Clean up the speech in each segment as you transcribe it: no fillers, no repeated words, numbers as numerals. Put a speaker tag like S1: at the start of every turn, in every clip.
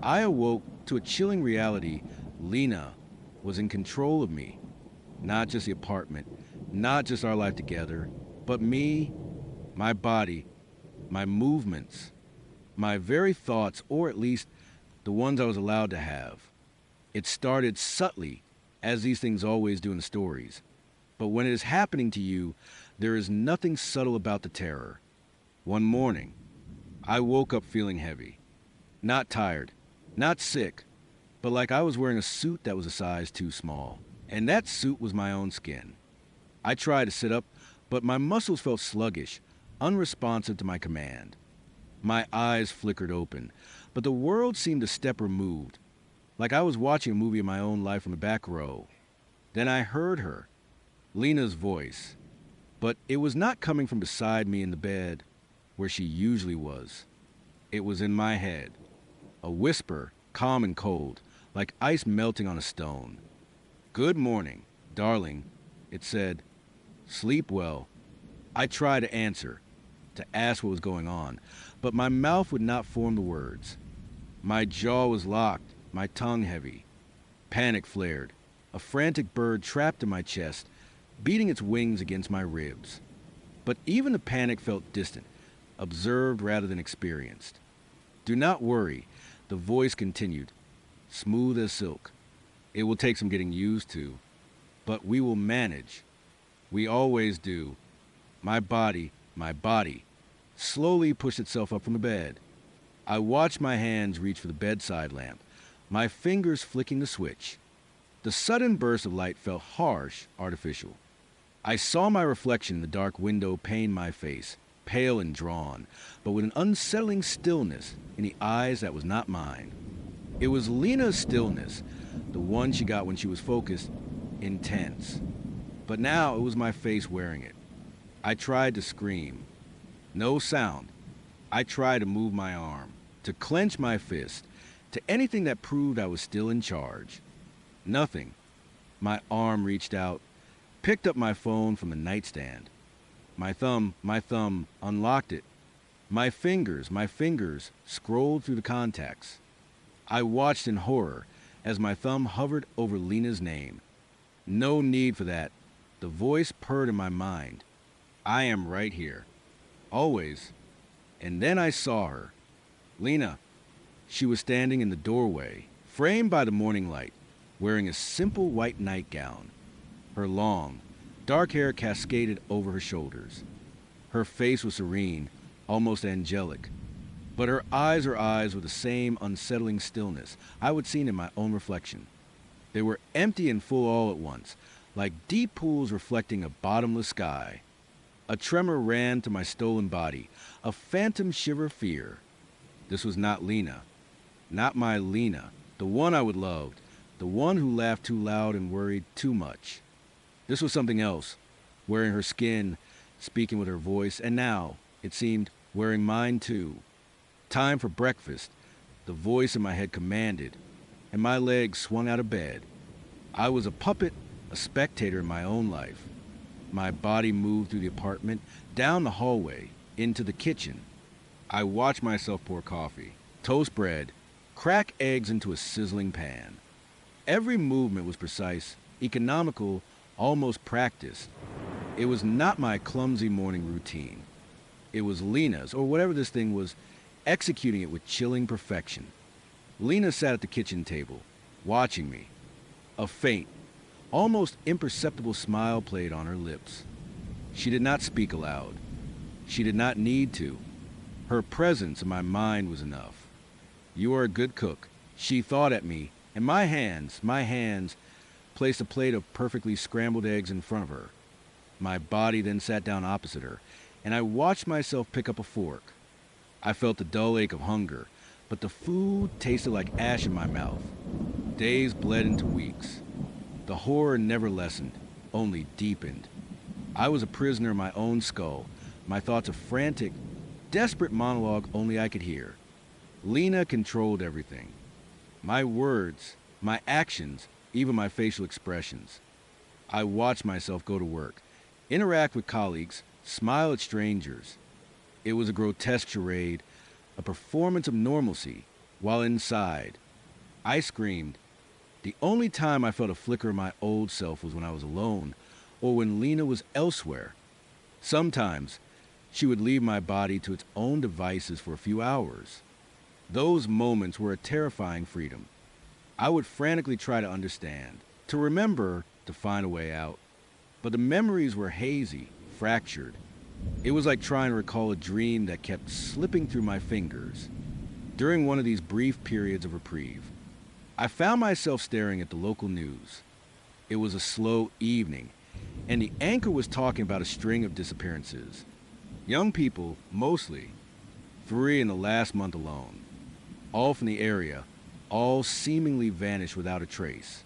S1: I awoke to a chilling reality. Lena was in control of me. Not just the apartment, not just our life together, but me, my body, my movements, my very thoughts, or at least the ones I was allowed to have. It started subtly, as these things always do in the stories. But when it is happening to you, there is nothing subtle about the terror. One morning, I woke up feeling heavy. Not tired, not sick, but like I was wearing a suit that was a size too small. And that suit was my own skin. I tried to sit up, but my muscles felt sluggish, unresponsive to my command. My eyes flickered open, but the world seemed a step removed, like I was watching a movie of my own life from the back row. Then I heard her, Lena's voice, but it was not coming from beside me in the bed, where she usually was. It was in my head, a whisper, calm and cold, like ice melting on a stone. "Good morning, darling," it said. "Sleep well." I tried to answer, to ask what was going on, but my mouth would not form the words. My jaw was locked, my tongue heavy. Panic flared, a frantic bird trapped in my chest, beating its wings against my ribs. But even the panic felt distant, observed rather than experienced. "Do not worry," the voice continued, smooth as silk. "It will take some getting used to, but we will manage. We always do." My body, slowly pushed itself up from the bed. I watched my hands reach for the bedside lamp, my fingers flicking the switch. The sudden burst of light felt harsh, artificial. I saw my reflection in the dark window pane my face, pale and drawn, but with an unsettling stillness in the eyes that was not mine. It was Lena's stillness, the one she got when she was focused, intense. But now it was my face wearing it. I tried to scream. No sound. I tried to move my arm, to clench my fist, to anything that proved I was still in charge. Nothing. My arm reached out, picked up my phone from the nightstand. My thumb unlocked it. My fingers scrolled through the contacts. I watched in horror as my thumb hovered over Lena's name. No need for that. The voice purred in my mind. I am right here. Always. And then I saw her. Lena. She was standing in the doorway, framed by the morning light, wearing a simple white nightgown. Her long, dark hair cascaded over her shoulders. Her face was serene, almost angelic. But her eyes were the same unsettling stillness I would seen in my own reflection. They were empty and full all at once, like deep pools reflecting a bottomless sky. A tremor ran to my stolen body, a phantom shiver of fear. This was not Lena. Not my Lena, the one I would loved, the one who laughed too loud and worried too much. This was something else, wearing her skin, speaking with her voice, and now, it seemed, wearing mine too. Time for breakfast, the voice in my head commanded, and my legs swung out of bed. I was a puppet, a spectator in my own life. My body moved through the apartment, down the hallway, into the kitchen. I watched myself pour coffee, toast bread, crack eggs into a sizzling pan. Every movement was precise, economical, almost practiced. It was not my clumsy morning routine. It was Lena's, or whatever this thing was, executing it with chilling perfection. Lena sat at the kitchen table, watching me. A faint, almost imperceptible smile played on her lips. She did not speak aloud. She did not need to. Her presence in my mind was enough. "You are a good cook," she thought at me, and my hands, placed a plate of perfectly scrambled eggs in front of her. My body then sat down opposite her, and I watched myself pick up a fork. I felt the dull ache of hunger, but the food tasted like ash in my mouth. Days bled into weeks. The horror never lessened, only deepened. I was a prisoner in my own skull, my thoughts a frantic, desperate monologue only I could hear. Lena controlled everything. My words, my actions, even my facial expressions. I watched myself go to work, interact with colleagues, smile at strangers. It was a grotesque charade, a performance of normalcy, While inside, I screamed. The only time I felt a flicker of my old self was when I was alone, or when Lena was elsewhere. Sometimes, she would leave my body to its own devices for a few hours. Those moments were a terrifying freedom. I would frantically try to understand, to remember, to find a way out. But the memories were hazy, fractured. It was like trying to recall a dream that kept slipping through my fingers. During one of these brief periods of reprieve, I found myself staring at the local news. It was a slow evening, and the anchor was talking about a string of disappearances. Young people, mostly, 3 in the last month alone. All from the area, all seemingly vanished without a trace.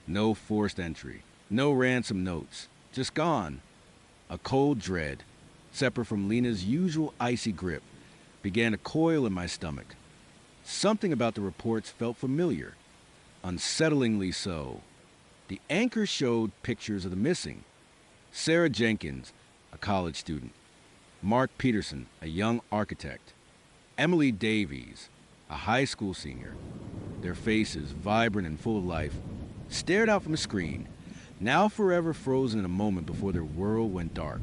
S1: No forced entry, no ransom notes, just gone. A cold dread, separate from Lena's usual icy grip, began to coil in my stomach. Something about the reports felt familiar, unsettlingly so. The anchor showed pictures of the missing. Sarah Jenkins, a college student. Mark Peterson, a young architect. Emily Davies, a high school senior. Their faces, vibrant and full of life, stared out from the screen, now forever frozen in a moment before their world went dark.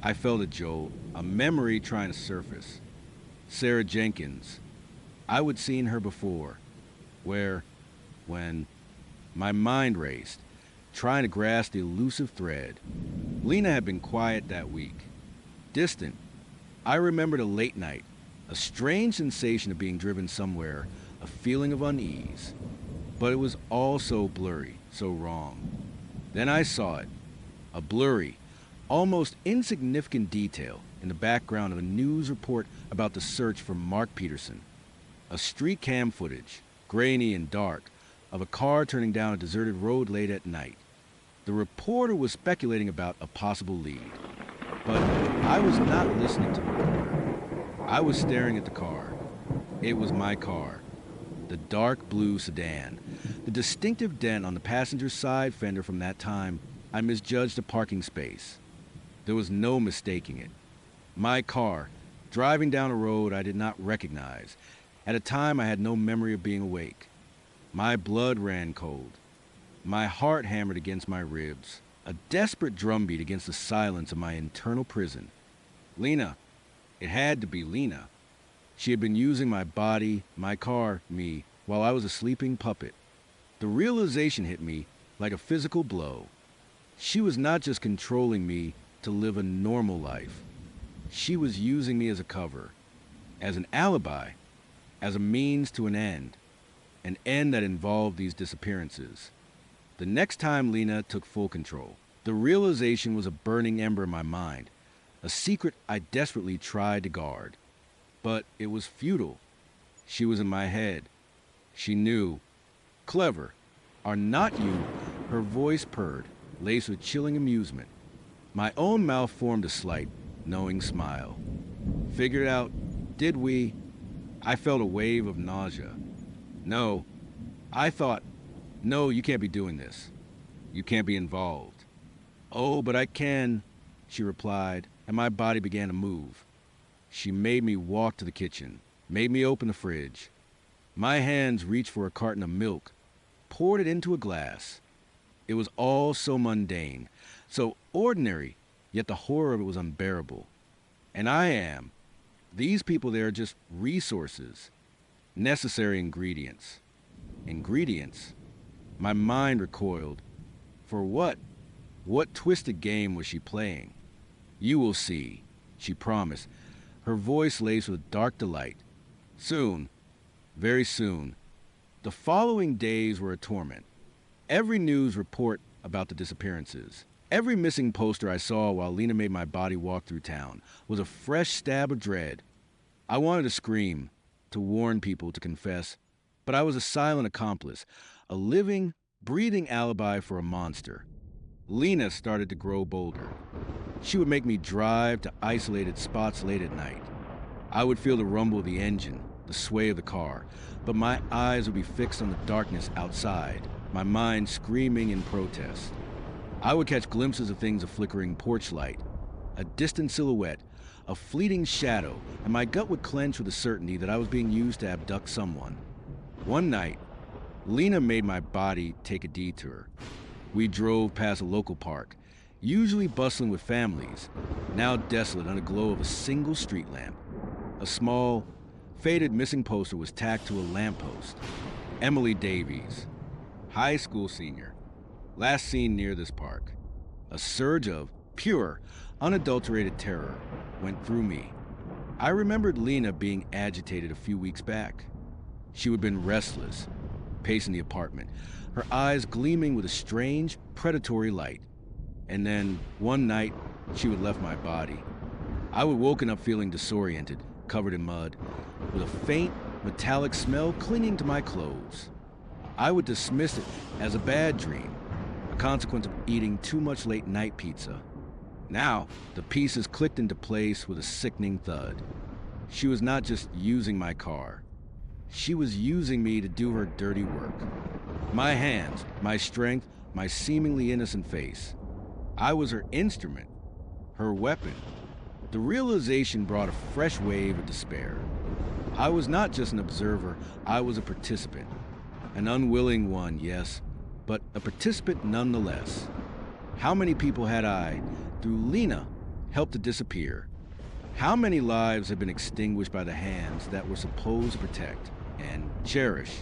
S1: I felt a jolt, a memory trying to surface. Sarah Jenkins. I would seen her before. Where, when, my mind raced, trying to grasp the elusive thread. Lena had been quiet that week. Distant. I remembered a late night, a strange sensation of being driven somewhere, a feeling of unease. But it was all so blurry, so wrong. Then I saw it, a blurry, almost insignificant detail in the background of a news report about the search for Mark Peterson. A street cam footage, grainy and dark, of a car turning down a deserted road late at night. The reporter was speculating about a possible lead, but I was not listening to the reporter. I was staring at the car. It was my car, the dark blue sedan. The distinctive dent on the passenger's side fender from that time, I misjudged a parking space. There was no mistaking it. My car, driving down a road I did not recognize. At a time I had no memory of being awake. My blood ran cold. My heart hammered against my ribs, a desperate drumbeat against the silence of my internal prison. Lena. It had to be Lena. She had been using my body, my car, me, while I was a sleeping puppet. The realization hit me like a physical blow. She was not just controlling me to live a normal life. She was using me as a cover, as an alibi, as a means to an end that involved these disappearances. The next time Lena took full control, the realization was a burning ember in my mind, a secret I desperately tried to guard. But it was futile. She was in my head. She knew. Clever. Are not you? Her voice purred, laced with chilling amusement. My own mouth formed a slight, knowing smile. Figured out, did we? I felt a wave of nausea. No. I thought, no, you can't be doing this. You can't be involved. Oh, but I can, she replied, and my body began to move. She made me walk to the kitchen, made me open the fridge. My hands reached for a carton of milk, poured it into a glass. It was all so mundane, so ordinary, yet the horror of it was unbearable. And I am. These people there are just resources, necessary ingredients. Ingredients? My mind recoiled. For what? What twisted game was she playing? You will see, she promised, her voice laced with dark delight. Soon, very soon. The following days were a torment. Every news report about the disappearances, every missing poster I saw while Lena made my body walk through town was a fresh stab of dread. I wanted to scream, to warn people, to confess, but I was a silent accomplice, a living, breathing alibi for a monster. Lena started to grow bolder. She would make me drive to isolated spots late at night. I would feel the rumble of the engine, the sway of the car, but my eyes would be fixed on the darkness outside, my mind screaming in protest. I would catch glimpses of things, a flickering porch light, a distant silhouette, a fleeting shadow, and my gut would clench with the certainty that I was being used to abduct someone. One night, Lena made my body take a detour. We drove past a local park, usually bustling with families, now desolate under the glow of a single street lamp. A small, faded missing poster was tacked to a lamppost. Emily Davies, high school senior, last seen near this park. A surge of pure, unadulterated terror went through me. I remembered Lena being agitated a few weeks back. She would have been restless, pacing the apartment, her eyes gleaming with a strange, predatory light. And then, one night, she would have left my body. I would have woken up feeling disoriented, covered in mud, with a faint, metallic smell clinging to my clothes. I would dismiss it as a bad dream, a consequence of eating too much late-night pizza. Now, the pieces clicked into place with a sickening thud. She was not just using my car. She was using me to do her dirty work. My hands, my strength, my seemingly innocent face. I was her instrument, her weapon. The realization brought a fresh wave of despair. I was not just an observer, I was a participant. An unwilling one, yes, but a participant nonetheless. How many people had I, through Lena, helped to disappear? How many lives had been extinguished by the hands that were supposed to protect and cherish?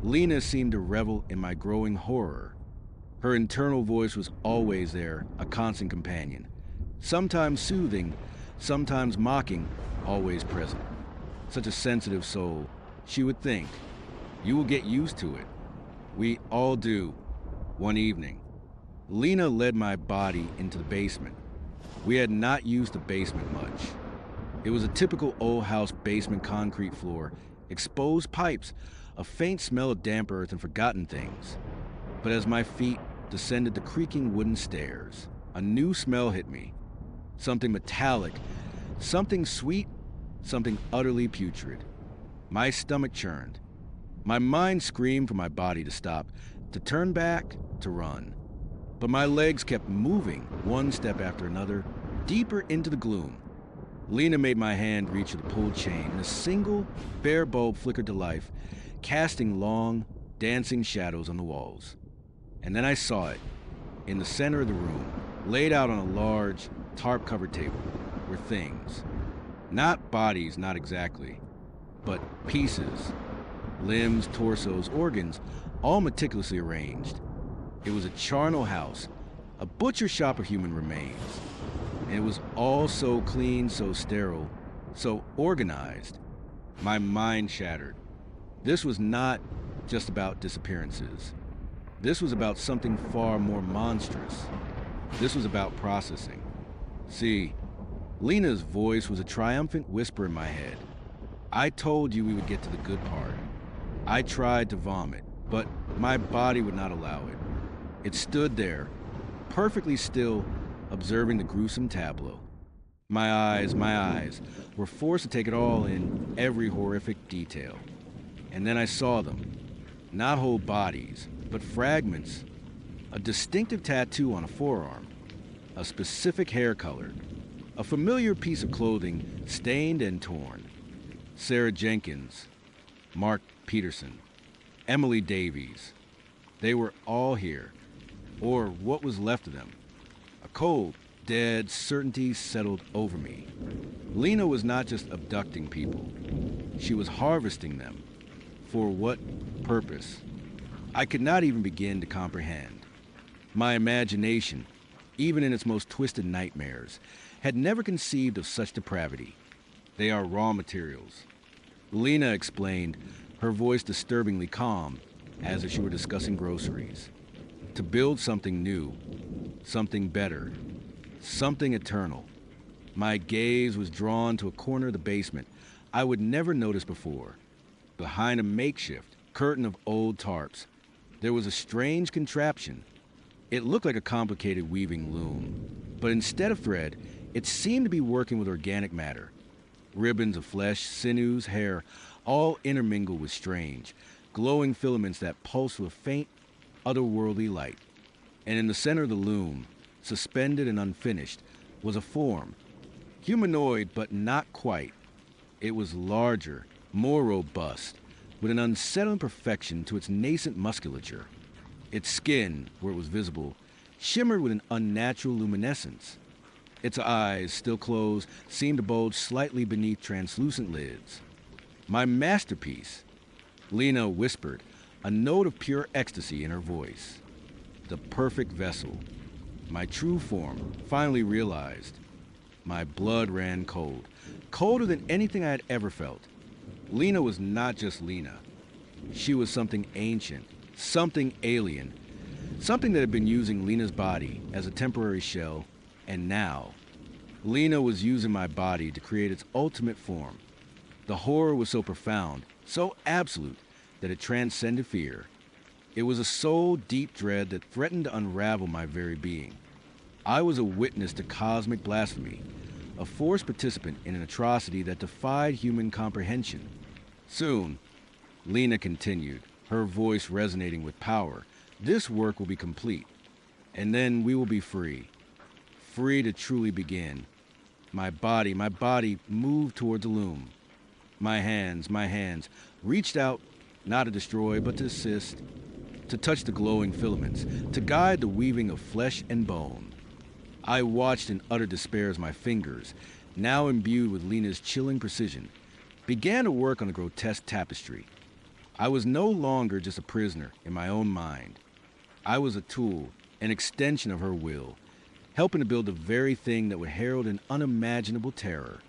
S1: Lena seemed to revel in my growing horror. Her internal voice was always there, a constant companion. Sometimes soothing, sometimes mocking, always present. Such a sensitive soul, she would think. You will get used to it. We all do. One evening, Lena led my body into the basement. We had not used the basement much. It was a typical old house basement concrete floor, exposed pipes, a faint smell of damp earth and forgotten things. But as my feet descended the creaking wooden stairs, a new smell hit me. Something metallic, something sweet, something utterly putrid. My stomach churned. My mind screamed for my body to stop, to turn back, to run. But my legs kept moving, one step after another, deeper into the gloom. Lena made my hand reach for the pulled chain, and a single, bare bulb flickered to life, casting long, dancing shadows on the walls. And then I saw it, in the center of the room, laid out on a large, tarp-covered table, were things. Not bodies, not exactly, but pieces. Limbs, torsos, organs, all meticulously arranged. It was a charnel house, a butcher shop of human remains. And it was all so clean, so sterile, so organized. My mind shattered. This was not just about disappearances. This was about something far more monstrous. This was about processing. See, Lena's voice was a triumphant whisper in my head. I told you we would get to the good part. I tried to vomit, but my body would not allow it. It stood there, perfectly still, observing the gruesome tableau. My eyes were forced to take it all in, every horrific detail. And then I saw them. Not whole bodies, but fragments. A distinctive tattoo on a forearm. A specific hair color. A familiar piece of clothing, stained and torn. Sarah Jenkins. Mark Peterson. Emily Davies. They were all here. Or what was left of them. A cold, dead certainty settled over me. Lena was not just abducting people. She was harvesting them. For what purpose? I could not even begin to comprehend. My imagination, even in its most twisted nightmares, had never conceived of such depravity. They are raw materials. Lena explained, her voice disturbingly calm, as if she were discussing groceries. To build something new, something better, something eternal. My gaze was drawn to a corner of the basement I would never notice before. Behind a makeshift curtain of old tarps, there was a strange contraption. It looked like a complicated weaving loom, but instead of thread, it seemed to be working with organic matter. Ribbons of flesh, sinews, hair, all intermingled with strange, glowing filaments that pulsed with faint, otherworldly light. And in the center of the loom, suspended and unfinished, was a form, Humanoid, but not quite. It was larger, more robust, with an unsettling perfection to its nascent musculature. Its skin, where it was visible, shimmered with an unnatural luminescence. Its eyes, still closed, seemed to bulge slightly beneath translucent lids. My masterpiece, Lena whispered, a note of pure ecstasy in her voice. The perfect vessel, my true form, finally realized. My blood ran cold, colder than anything I had ever felt. Lena was not just Lena. She was something ancient, something alien, something that had been using Lena's body as a temporary shell, and now, Lena was using my body to create its ultimate form. The horror was so profound, so absolute, that it transcended fear. It was a soul-deep dread that threatened to unravel my very being. I was a witness to cosmic blasphemy, a forced participant in an atrocity that defied human comprehension. Soon, Lena continued, her voice resonating with power, this work will be complete, and then we will be free. Free to truly begin. My body moved toward the loom. My hands, reached out, not to destroy, but to assist, to touch the glowing filaments, to guide the weaving of flesh and bone. I watched in utter despair as my fingers, now imbued with Lena's chilling precision, began to work on a grotesque tapestry. I was no longer just a prisoner in my own mind. I was a tool, an extension of her will, helping to build the very thing that would herald an unimaginable terror.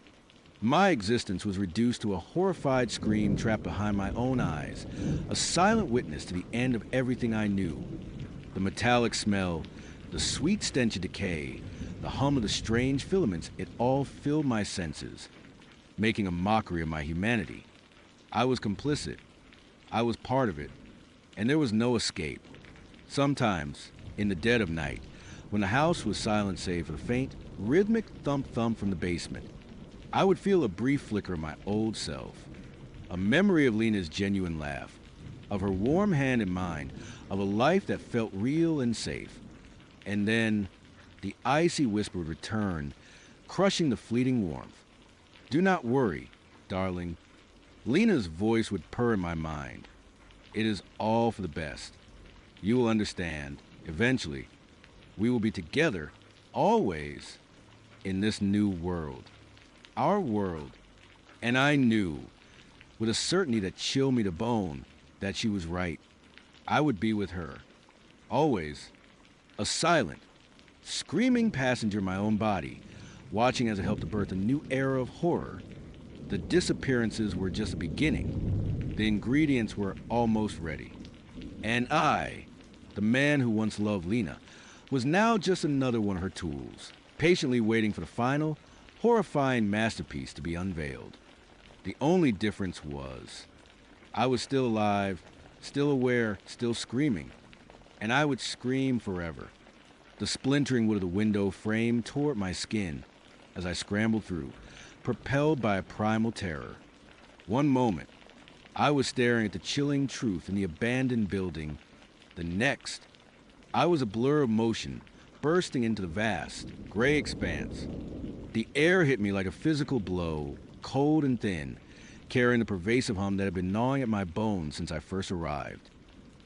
S1: My existence was reduced to a horrified scream trapped behind my own eyes, a silent witness to the end of everything I knew. The metallic smell, the sweet stench of decay, the hum of the strange filaments, it all filled my senses, making a mockery of my humanity. I was complicit. I was part of it, and there was no escape. Sometimes, in the dead of night, when the house was silent save for the faint, rhythmic thump-thump from the basement, I would feel a brief flicker of my old self, a memory of Lena's genuine laugh, of her warm hand in mine, of a life that felt real and safe. And then, the icy whisper would return, crushing the fleeting warmth. Do not worry, darling. Lena's voice would purr in my mind. It is all for the best. You will understand. Eventually, we will be together, always, in this new world. Our world. And I knew, with a certainty that chilled me to bone, that she was right. I would be with her. Always. A silent, screaming passenger in my own body, watching as it helped to birth a new era of horror. The disappearances were just a beginning. The ingredients were almost ready. And I, the man who once loved Lena, was now just another one of her tools, patiently waiting for the final, horrifying masterpiece to be unveiled. The only difference was, I was still alive, still aware, still screaming, and I would scream forever. The splintering wood of the window frame tore at my skin as I scrambled through, propelled by a primal terror. One moment, I was staring at the chilling truth in the abandoned building. The next, I was a blur of motion, bursting into the vast, gray expanse. The air hit me like a physical blow, cold and thin, carrying the pervasive hum that had been gnawing at my bones since I first arrived.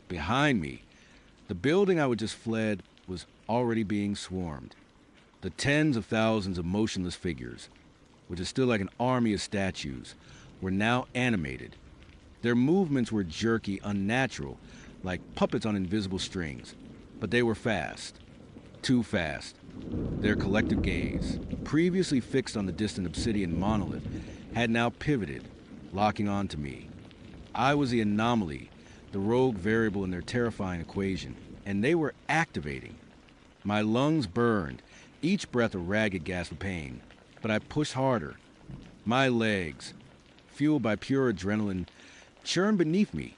S1: Behind me, the building I had just fled was already being swarmed. The tens of thousands of motionless figures, which is still like an army of statues, were now animated. Their movements were jerky, unnatural, like puppets on invisible strings, but they were fast. Too fast. Their collective gaze, previously fixed on the distant obsidian monolith, had now pivoted, locking onto me. I was the anomaly, the rogue variable in their terrifying equation, and they were activating. My lungs burned, each breath a ragged gasp of pain, but I pushed harder. My legs, fueled by pure adrenaline, churned beneath me,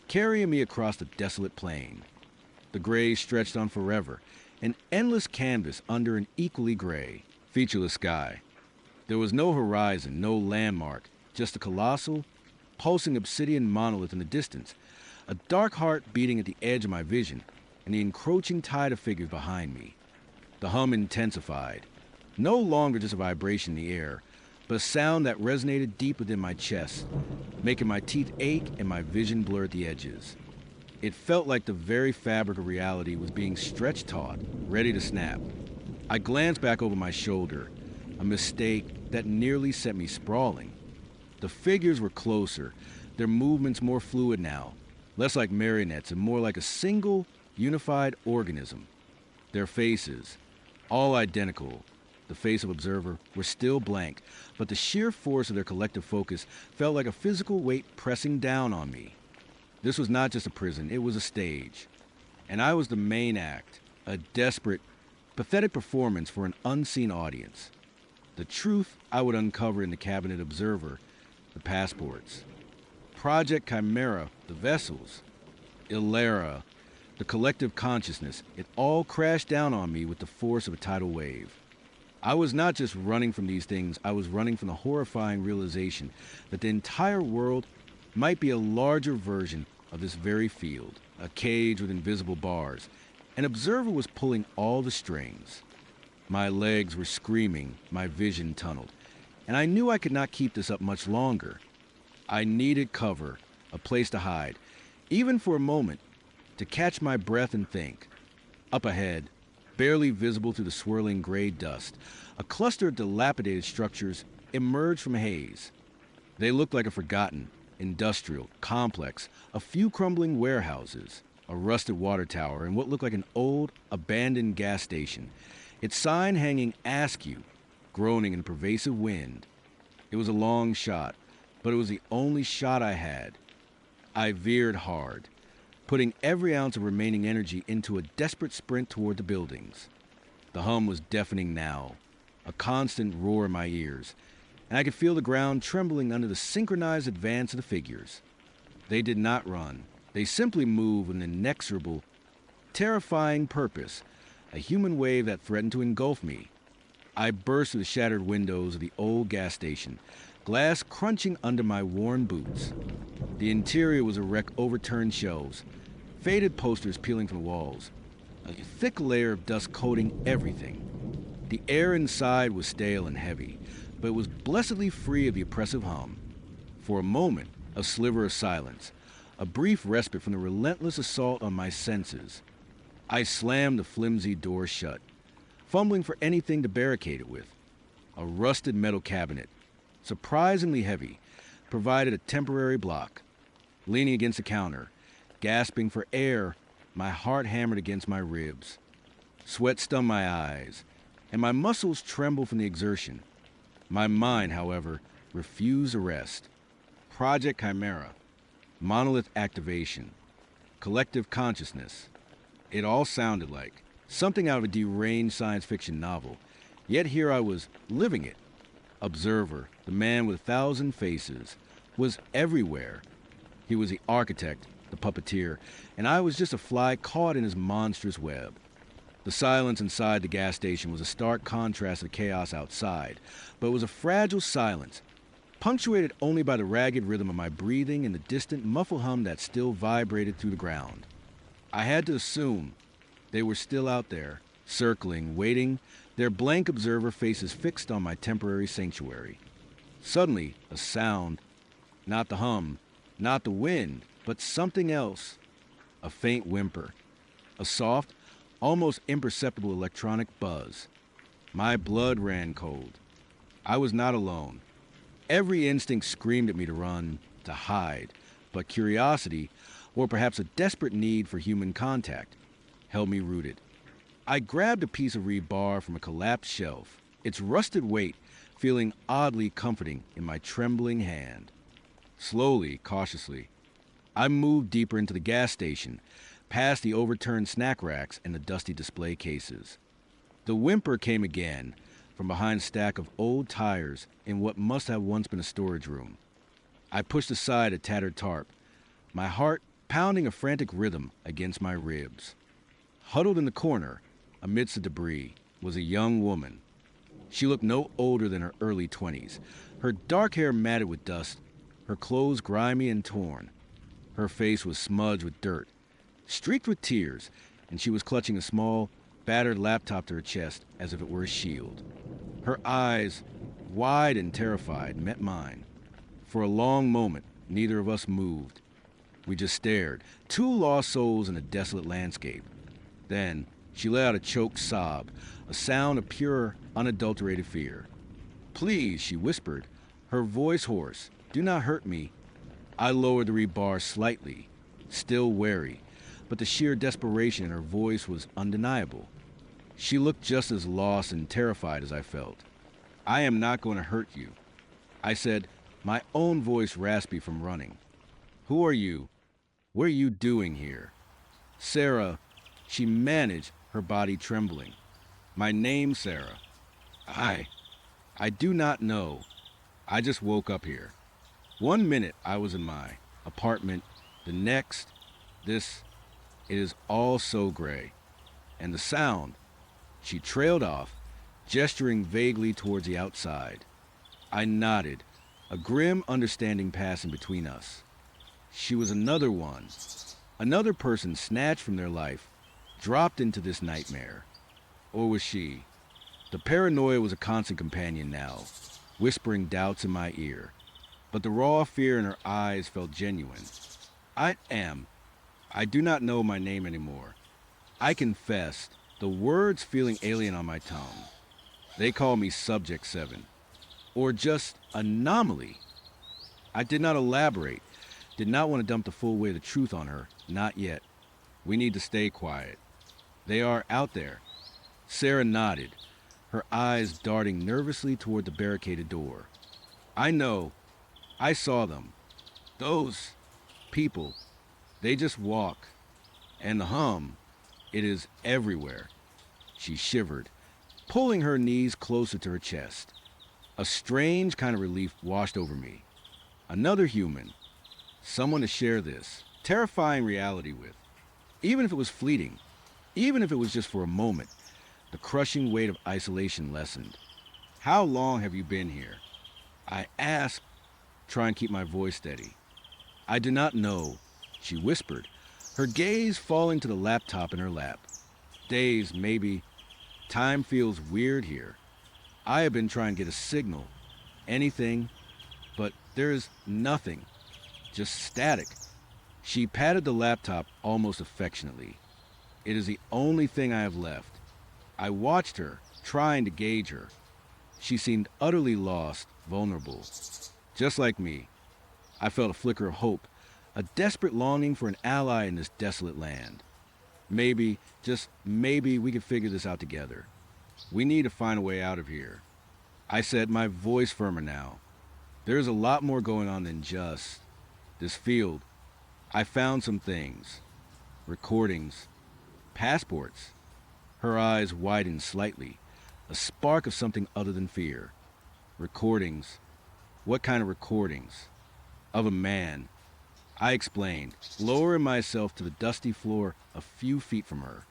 S1: carrying me across the desolate plain. The gray stretched on forever, an endless canvas under an equally gray, featureless sky. There was no horizon, no landmark, just a colossal, pulsing obsidian monolith in the distance, a dark heart beating at the edge of my vision, and the encroaching tide of figures behind me. The hum intensified. No longer just a vibration in the air, but a sound that resonated deep within my chest, making my teeth ache and my vision blur at the edges. It felt like the very fabric of reality was being stretched taut, ready to snap. I glanced back over my shoulder, a mistake that nearly sent me sprawling. The figures were closer, their movements more fluid now, less like marionettes and more like a single, unified organism. Their faces, all identical, the face of observer, were still blank, but the sheer force of their collective focus felt like a physical weight pressing down on me. This was not just a prison, it was a stage. And I was the main act, a desperate, pathetic performance for an unseen audience. The truth I would uncover in the cabinet observer, the passports. Project Chimera, the vessels. Ilera, the collective consciousness. It all crashed down on me with the force of a tidal wave. I was not just running from these things, I was running from the horrifying realization that the entire world might be a larger version of this very field, a cage with invisible bars. An observer was pulling all the strings. My legs were screaming, my vision tunneled, and I knew I could not keep this up much longer. I needed cover, a place to hide, even for a moment, to catch my breath and think. Up ahead, barely visible through the swirling gray dust, a cluster of dilapidated structures emerged from haze. They looked like a forgotten, industrial complex, a few crumbling warehouses, a rusted water tower, and what looked like an old, abandoned gas station, its sign hanging askew, groaning in a pervasive wind. It was a long shot, but it was the only shot I had. I veered hard, putting every ounce of remaining energy into a desperate sprint toward the buildings. The hum was deafening now, a constant roar in my ears, and I could feel the ground trembling under the synchronized advance of the figures. They did not run. They simply moved with an inexorable, terrifying purpose, a human wave that threatened to engulf me. I burst through the shattered windows of the old gas station, glass crunching under my worn boots. The interior was a wreck of overturned shelves, faded posters peeling from the walls, a thick layer of dust coating everything. The air inside was stale and heavy, but it was blessedly free of the oppressive hum. For a moment, a sliver of silence, a brief respite from the relentless assault on my senses. I slammed the flimsy door shut, fumbling for anything to barricade it with. A rusted metal cabinet, surprisingly heavy, provided a temporary block. Leaning against the counter, gasping for air, my heart hammered against my ribs. Sweat stung my eyes, and my muscles trembled from the exertion. My mind, however, refused arrest. Project Chimera, monolith activation, collective consciousness. It all sounded like something out of a deranged science fiction novel, yet here I was living it. Observer, the man with 1,000 faces, was everywhere. He was the architect, the puppeteer, and I was just a fly caught in his monstrous web. The silence inside the gas station was a stark contrast of chaos outside, but it was a fragile silence, punctuated only by the ragged rhythm of my breathing and the distant muffled hum that still vibrated through the ground. I had to assume they were still out there, circling, waiting, their blank observer faces fixed on my temporary sanctuary. Suddenly, a sound, not the hum, not the wind, but something else. A faint whimper, a soft, almost imperceptible electronic buzz. My blood ran cold. I was not alone. Every instinct screamed at me to run, to hide, but curiosity, or perhaps a desperate need for human contact, held me rooted. I grabbed a piece of rebar from a collapsed shelf, its rusted weight feeling oddly comforting in my trembling hand. Slowly, cautiously, I moved deeper into the gas station, past the overturned snack racks and the dusty display cases. The whimper came again, from behind a stack of old tires in what must have once been a storage room. I pushed aside a tattered tarp, my heart pounding a frantic rhythm against my ribs. Huddled in the corner, amidst the debris, was a young woman. She looked no older than her early 20s, her dark hair matted with dust, her clothes grimy and torn. Her face was smudged with dirt, streaked with tears, and she was clutching a small, battered laptop to her chest as if it were a shield. Her eyes, wide and terrified, met mine. For a long moment, neither of us moved. We just stared, two lost souls in a desolate landscape. Then, she let out a choked sob, a sound of pure, unadulterated fear. "Please," she whispered, her voice hoarse, "do not hurt me." I lowered the rebar slightly, still wary, but the sheer desperation in her voice was undeniable. She looked just as lost and terrified as I felt. "I am not going to hurt you," I said, my own voice raspy from running. "Who are you? What are you doing here?" "Sarah," she managed, her body trembling. "My name's Sarah. I do not know. I just woke up here. 1 minute I was in my apartment, the next, it is all so gray. And the sound," she trailed off, gesturing vaguely towards the outside. I nodded, a grim understanding passing between us. She was another one, another person snatched from their life, dropped into this nightmare. Or was she? The paranoia was a constant companion now, whispering doubts in my ear. But the raw fear in her eyes felt genuine. I do not know my name anymore. I confessed, the words feeling alien on my tongue. They call me Subject 7. Or just Anomaly. I did not elaborate, did not want to dump the full weight of the truth on her, not yet. We need to stay quiet. They are out there. Sarah nodded, her eyes darting nervously toward the barricaded door. "I know. I saw them. Those people, they just walk. And the hum, it is everywhere." She shivered, pulling her knees closer to her chest. A strange kind of relief washed over me. Another human, someone to share this terrifying reality with. Even if it was fleeting, even if it was just for a moment, the crushing weight of isolation lessened. "How long have you been here?" I asked, trying to keep my voice steady. "I do not know," she whispered, her gaze falling to the laptop in her lap. "Days, maybe. Time feels weird here. I have been trying to get a signal, anything, but there is nothing, just static." She patted the laptop almost affectionately. "It is the only thing I have left." I watched her, trying to gauge her. She seemed utterly lost, vulnerable. Just like me, I felt a flicker of hope, a desperate longing for an ally in this desolate land. Maybe, just maybe, we could figure this out together. We need to find a way out of here. I said, my voice firmer now. There's a lot more going on than just this field. I found some things. Recordings. Passports. Her eyes widened slightly, a spark of something other than fear. Recordings. What kind of recordings? Of a man. I explained, lowering myself to the dusty floor a few feet from her.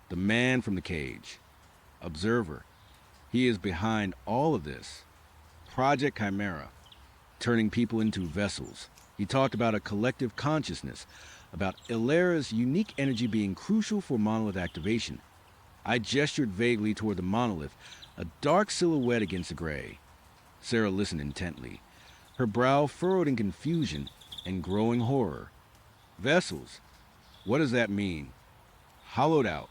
S1: The man from the cage. Observer. He is behind all of this. Project Chimera. Turning people into vessels. He talked about a collective consciousness, about Illyra's unique energy being crucial for monolith activation. I gestured vaguely toward the monolith, a dark silhouette against the gray. Sarah listened intently, her brow furrowed in confusion and growing horror. Vessels. What does that mean? Hollowed out.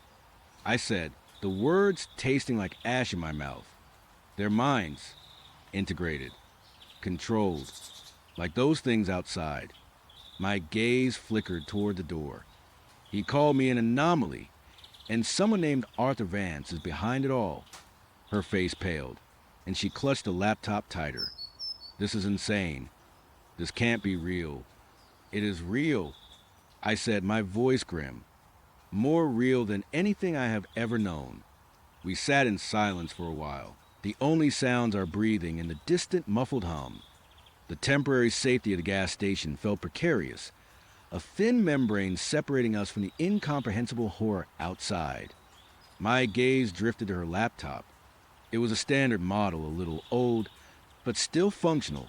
S1: I said, the words tasting like ash in my mouth. Their minds. Integrated. Controlled. Like those things outside. My gaze flickered toward the door. He called me an anomaly, and someone named Arthur Vance is behind it all. Her face paled, and she clutched the laptop tighter. This is insane. This can't be real. It is real, I said, my voice grim. More real than anything I have ever known. We sat in silence for a while, the only sounds our breathing and the distant muffled hum. The temporary safety of the gas station felt precarious, a thin membrane separating us from the incomprehensible horror outside. My gaze drifted to her laptop. It was a standard model, a little old, but still functional,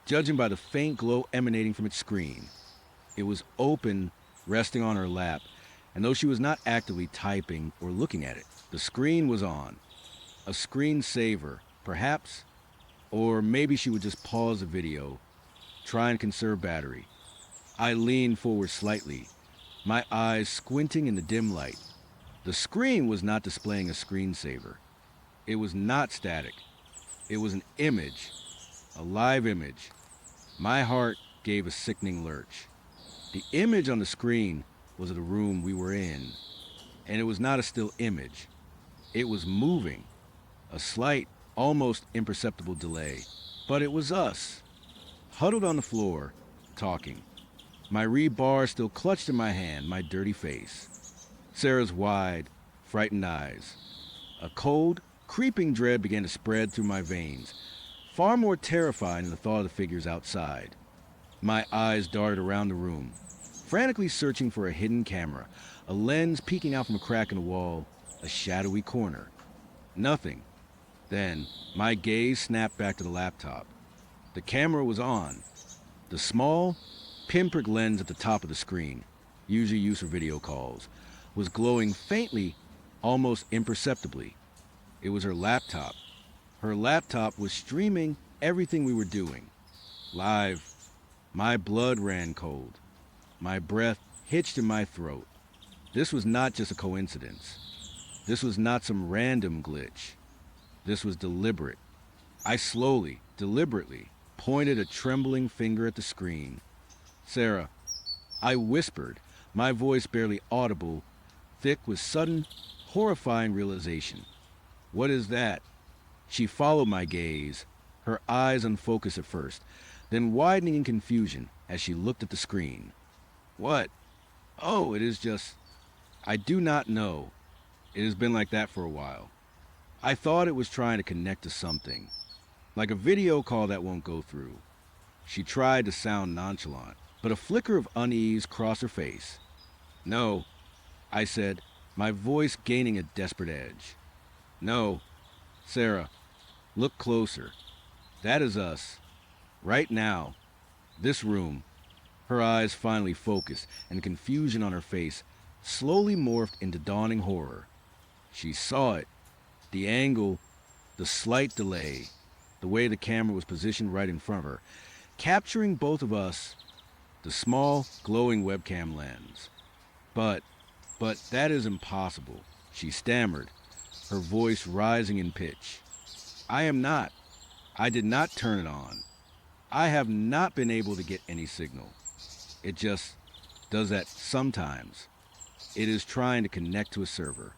S1: judging by the faint glow emanating from its screen. It was open, resting on her lap, and though she was not actively typing or looking at it, the screen was on. A screensaver, Perhaps. Or maybe she would just pause the video, try and conserve battery. I leaned forward slightly, my eyes squinting in the dim light. The screen was not displaying a screensaver. It was not static. It was an image, a live image. My heart gave a sickening lurch. The image on the screen was of the room we were in, and it was not a still image. It was moving, a slight, almost imperceptible delay. But it was us, huddled on the floor, talking. My rebar still clutched in my hand, my dirty face. Sarah's wide, frightened eyes. A cold, creeping dread began to spread through my veins, far more terrifying than the thought of the figures outside. My eyes darted around the room, frantically searching for a hidden camera, a lens peeking out from a crack in the wall, a shadowy corner. Nothing. Then, my gaze snapped back to the laptop. The camera was on. The small, pinprick lens at the top of the screen, usually used for video calls, was glowing faintly, almost imperceptibly. It was her laptop. Her laptop was streaming everything we were doing. Live. My blood ran cold. My breath hitched in my throat. This was not just a coincidence. This was not some random glitch. This was deliberate. I slowly, deliberately, pointed a trembling finger at the screen. Sarah, I whispered, my voice barely audible, thick with sudden, horrifying realization. What is that? She followed my gaze, her eyes unfocused at first, then widening in confusion as she looked at the screen. What? Oh, it is just... I do not know. It has been like that for a while. I thought it was trying to connect to something, like a video call that won't go through. She tried to sound nonchalant, but a flicker of unease crossed her face. No, I said, my voice gaining a desperate edge. No, Sarah, look closer. That is us. Right now. This room. Her eyes finally focused, and confusion on her face slowly morphed into dawning horror. She saw it. The angle, the slight delay, the way the camera was positioned right in front of her, capturing both of us, the small, glowing webcam lens. But that is impossible, she stammered, her voice rising in pitch. I did not turn it on. I have not been able to get any signal. It just does that sometimes. It is trying to connect to a server.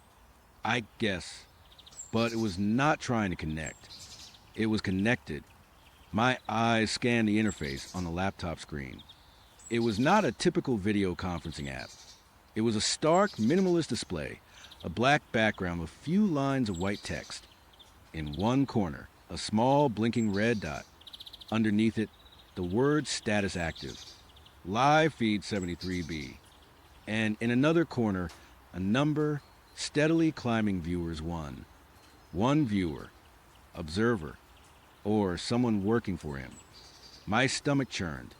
S1: I guess. But it was not trying to connect. It was connected. My eyes scanned the interface on the laptop screen. It was not a typical video conferencing app. It was a stark, minimalist display, a black background with a few lines of white text. In one corner, a small blinking red dot. Underneath it, the word status active. Live feed 73B. And in another corner, a number steadily climbing viewers 1. One viewer, observer, or someone working for him. My stomach churned.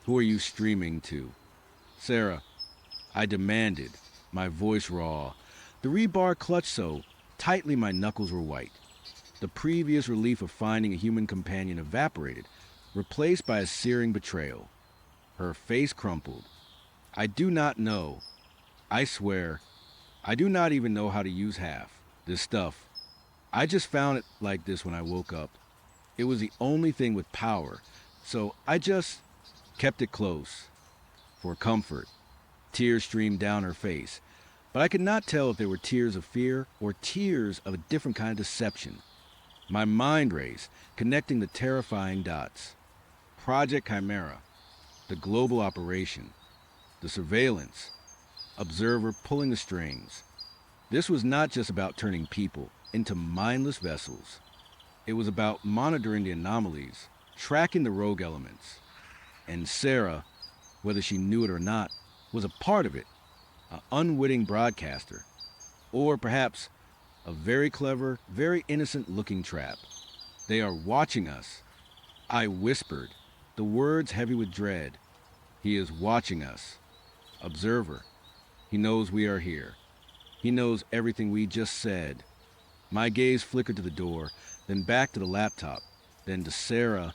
S1: Who are you streaming to? Sarah, I demanded, my voice raw. The rebar clutched so tightly my knuckles were white. The previous relief of finding a human companion evaporated, replaced by a searing betrayal. Her face crumpled. I do not know. I swear, I do not even know how to use half this stuff. I just found it like this when I woke up. It was the only thing with power, so I just kept it close. For comfort. Tears streamed down her face, but I could not tell if they were tears of fear or tears of a different kind of deception. My mind raced, connecting the terrifying dots. Project Chimera, the global operation, the surveillance, observer pulling the strings. This was not just about turning people into mindless vessels. It was about monitoring the anomalies, tracking the rogue elements. And Sarah, whether she knew it or not, was a part of it, an unwitting broadcaster, or perhaps a very clever, very innocent-looking trap. They are watching us. I whispered, the words heavy with dread. He is watching us. Observer. He knows we are here. He knows everything we just said. My gaze flickered to the door, then back to the laptop, then to Sarah.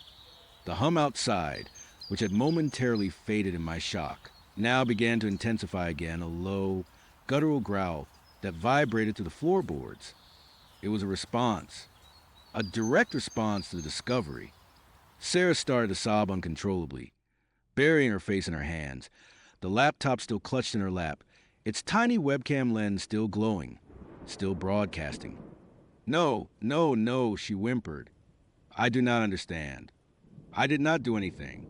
S1: The hum outside, which had momentarily faded in my shock, now began to intensify again, a low, guttural growl that vibrated through the floorboards. It was a response, a direct response to the discovery. Sarah started to sob uncontrollably, burying her face in her hands, the laptop still clutched in her lap, its tiny webcam lens still glowing, still broadcasting. No, no, no, she whimpered. I do not understand. I did not do anything.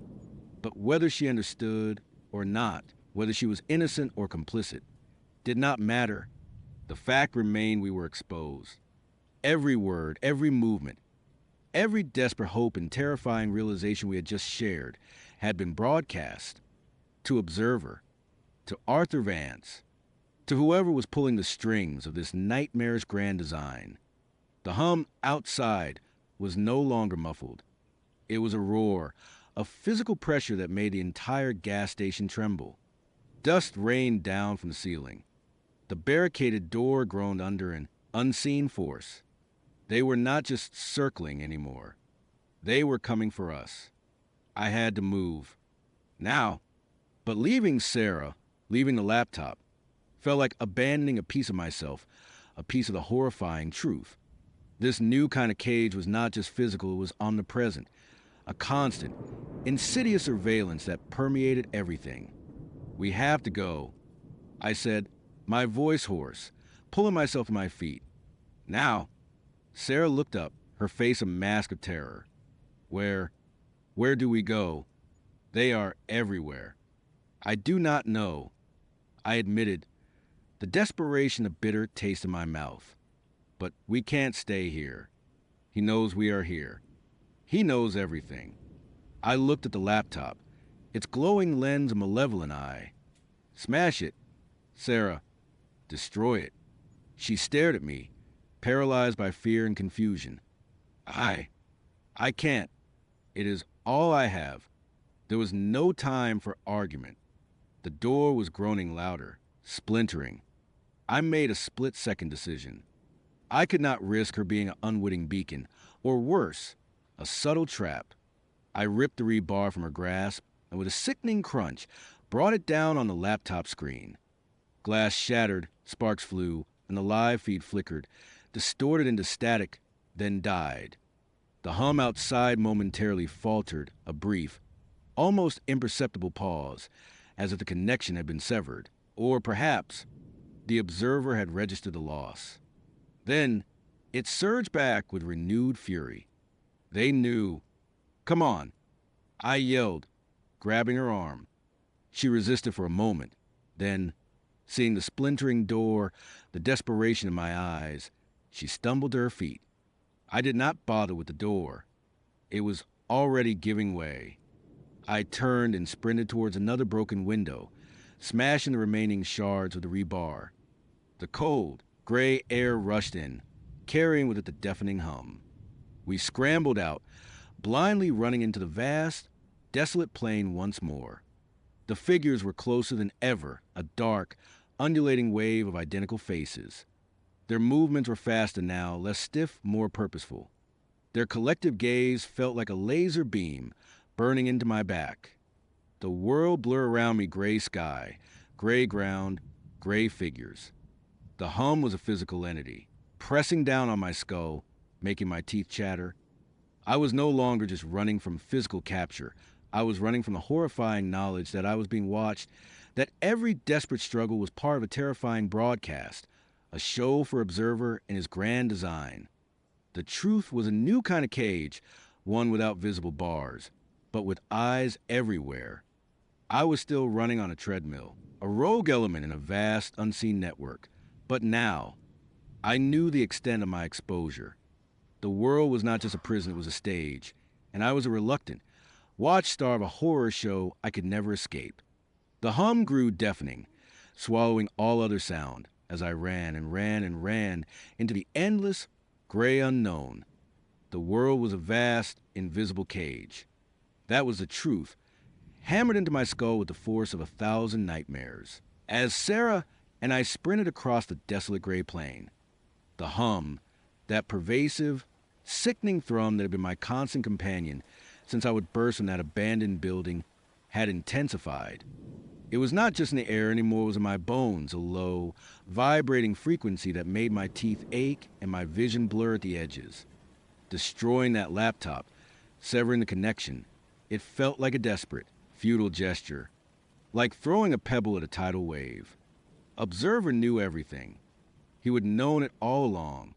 S1: But whether she understood or not, whether she was innocent or complicit, did not matter. The fact remained we were exposed. Every word, every movement, every desperate hope and terrifying realization we had just shared had been broadcast to Observer, to Arthur Vance, to whoever was pulling the strings of this nightmarish grand design. The hum outside was no longer muffled. It was a roar, a physical pressure that made the entire gas station tremble. Dust rained down from the ceiling. The barricaded door groaned under an unseen force. They were not just circling anymore. They were coming for us. I had to move. Now. But leaving Sarah, leaving the laptop, felt like abandoning a piece of myself, a piece of the horrifying truth. This new kind of cage was not just physical, it was omnipresent, a constant, insidious surveillance that permeated everything. We have to go, I said, my voice hoarse, pulling myself to my feet. Now. Sarah looked up, her face a mask of terror. Where do we go? They are everywhere. I do not know. I admitted, the desperation, a bitter taste in my mouth. But we can't stay here. He knows we are here. He knows everything. I looked at the laptop, its glowing lens a malevolent eye. Smash it. Sarah, destroy it. She stared at me, paralyzed by fear and confusion. I can't. It is all I have. There was no time for argument. The door was groaning louder, splintering. I made a split-second decision. I could not risk her being an unwitting beacon, or worse, a subtle trap. I ripped the rebar from her grasp, and with a sickening crunch, brought it down on the laptop screen. Glass shattered, sparks flew, and the live feed flickered, distorted into static, then died. The hum outside momentarily faltered, a brief, almost imperceptible pause, as if the connection had been severed, or perhaps the observer had registered the loss. Then it surged back with renewed fury. They knew. Come on, I yelled, grabbing her arm. She resisted for a moment, then, seeing the splintering door, the desperation in my eyes, she stumbled to her feet. I did not bother with the door. It was already giving way. I turned and sprinted towards another broken window, smashing the remaining shards of the rebar. The cold, gray air rushed in, carrying with it the deafening hum. We scrambled out, blindly running into the vast, desolate plain once more. The figures were closer than ever, a dark, undulating wave of identical faces. Their movements were faster now, less stiff, more purposeful. Their collective gaze felt like a laser beam burning into my back. The world blurred around me, gray sky, gray ground, gray figures. The hum was a physical entity, pressing down on my skull, making my teeth chatter. I was no longer just running from physical capture. I was running from the horrifying knowledge that I was being watched, that every desperate struggle was part of a terrifying broadcast, a show for Observer in his grand design. The truth was a new kind of cage, one without visible bars, but with eyes everywhere. I was still running on a treadmill, a rogue element in a vast, unseen network. But now, I knew the extent of my exposure. The world was not just a prison, it was a stage, and I was a reluctant watchstar of a horror show I could never escape. The hum grew deafening, swallowing all other sound, as I ran and ran and ran into the endless, gray unknown. The world was a vast, invisible cage. That was the truth, hammered into my skull with the force of 1,000 nightmares. As Sarah and I sprinted across the desolate gray plain, the hum, That pervasive, sickening thrum that had been my constant companion since I would burst from that abandoned building had intensified. It was not just in the air anymore, it was in my bones, a low, vibrating frequency that made my teeth ache and my vision blur at the edges. Destroying that laptop, severing the connection, it felt like a desperate, futile gesture, like throwing a pebble at a tidal wave. Observer knew everything. He would have known it all along.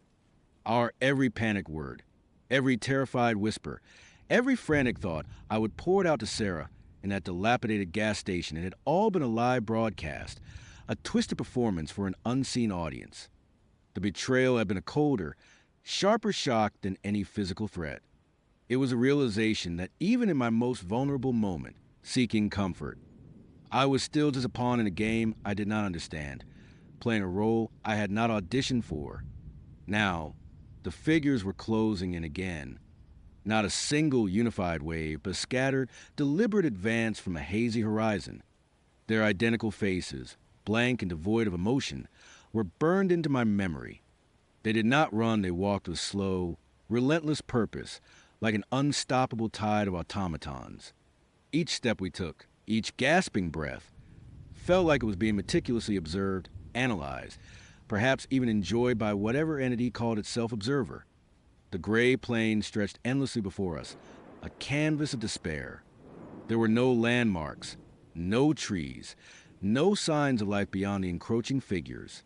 S1: Our every panic word, every terrified whisper, every frantic thought, I would pour it out to Sarah in that dilapidated gas station. It had all been a live broadcast, a twisted performance for an unseen audience. The betrayal had been a colder, sharper shock than any physical threat. It was a realization that even in my most vulnerable moment, seeking comfort, I was still just a pawn in a game I did not understand, playing a role I had not auditioned for. Now, the figures were closing in again. Not a single unified wave, but scattered, deliberate advance from a hazy horizon. Their identical faces, blank and devoid of emotion, were burned into my memory. They did not run, they walked with slow, relentless purpose, like an unstoppable tide of automatons. Each step we took, each gasping breath, felt like it was being meticulously observed, analyzed, perhaps even enjoyed by whatever entity called itself observer. The gray plain stretched endlessly before us, a canvas of despair. There were no landmarks, no trees, no signs of life beyond the encroaching figures.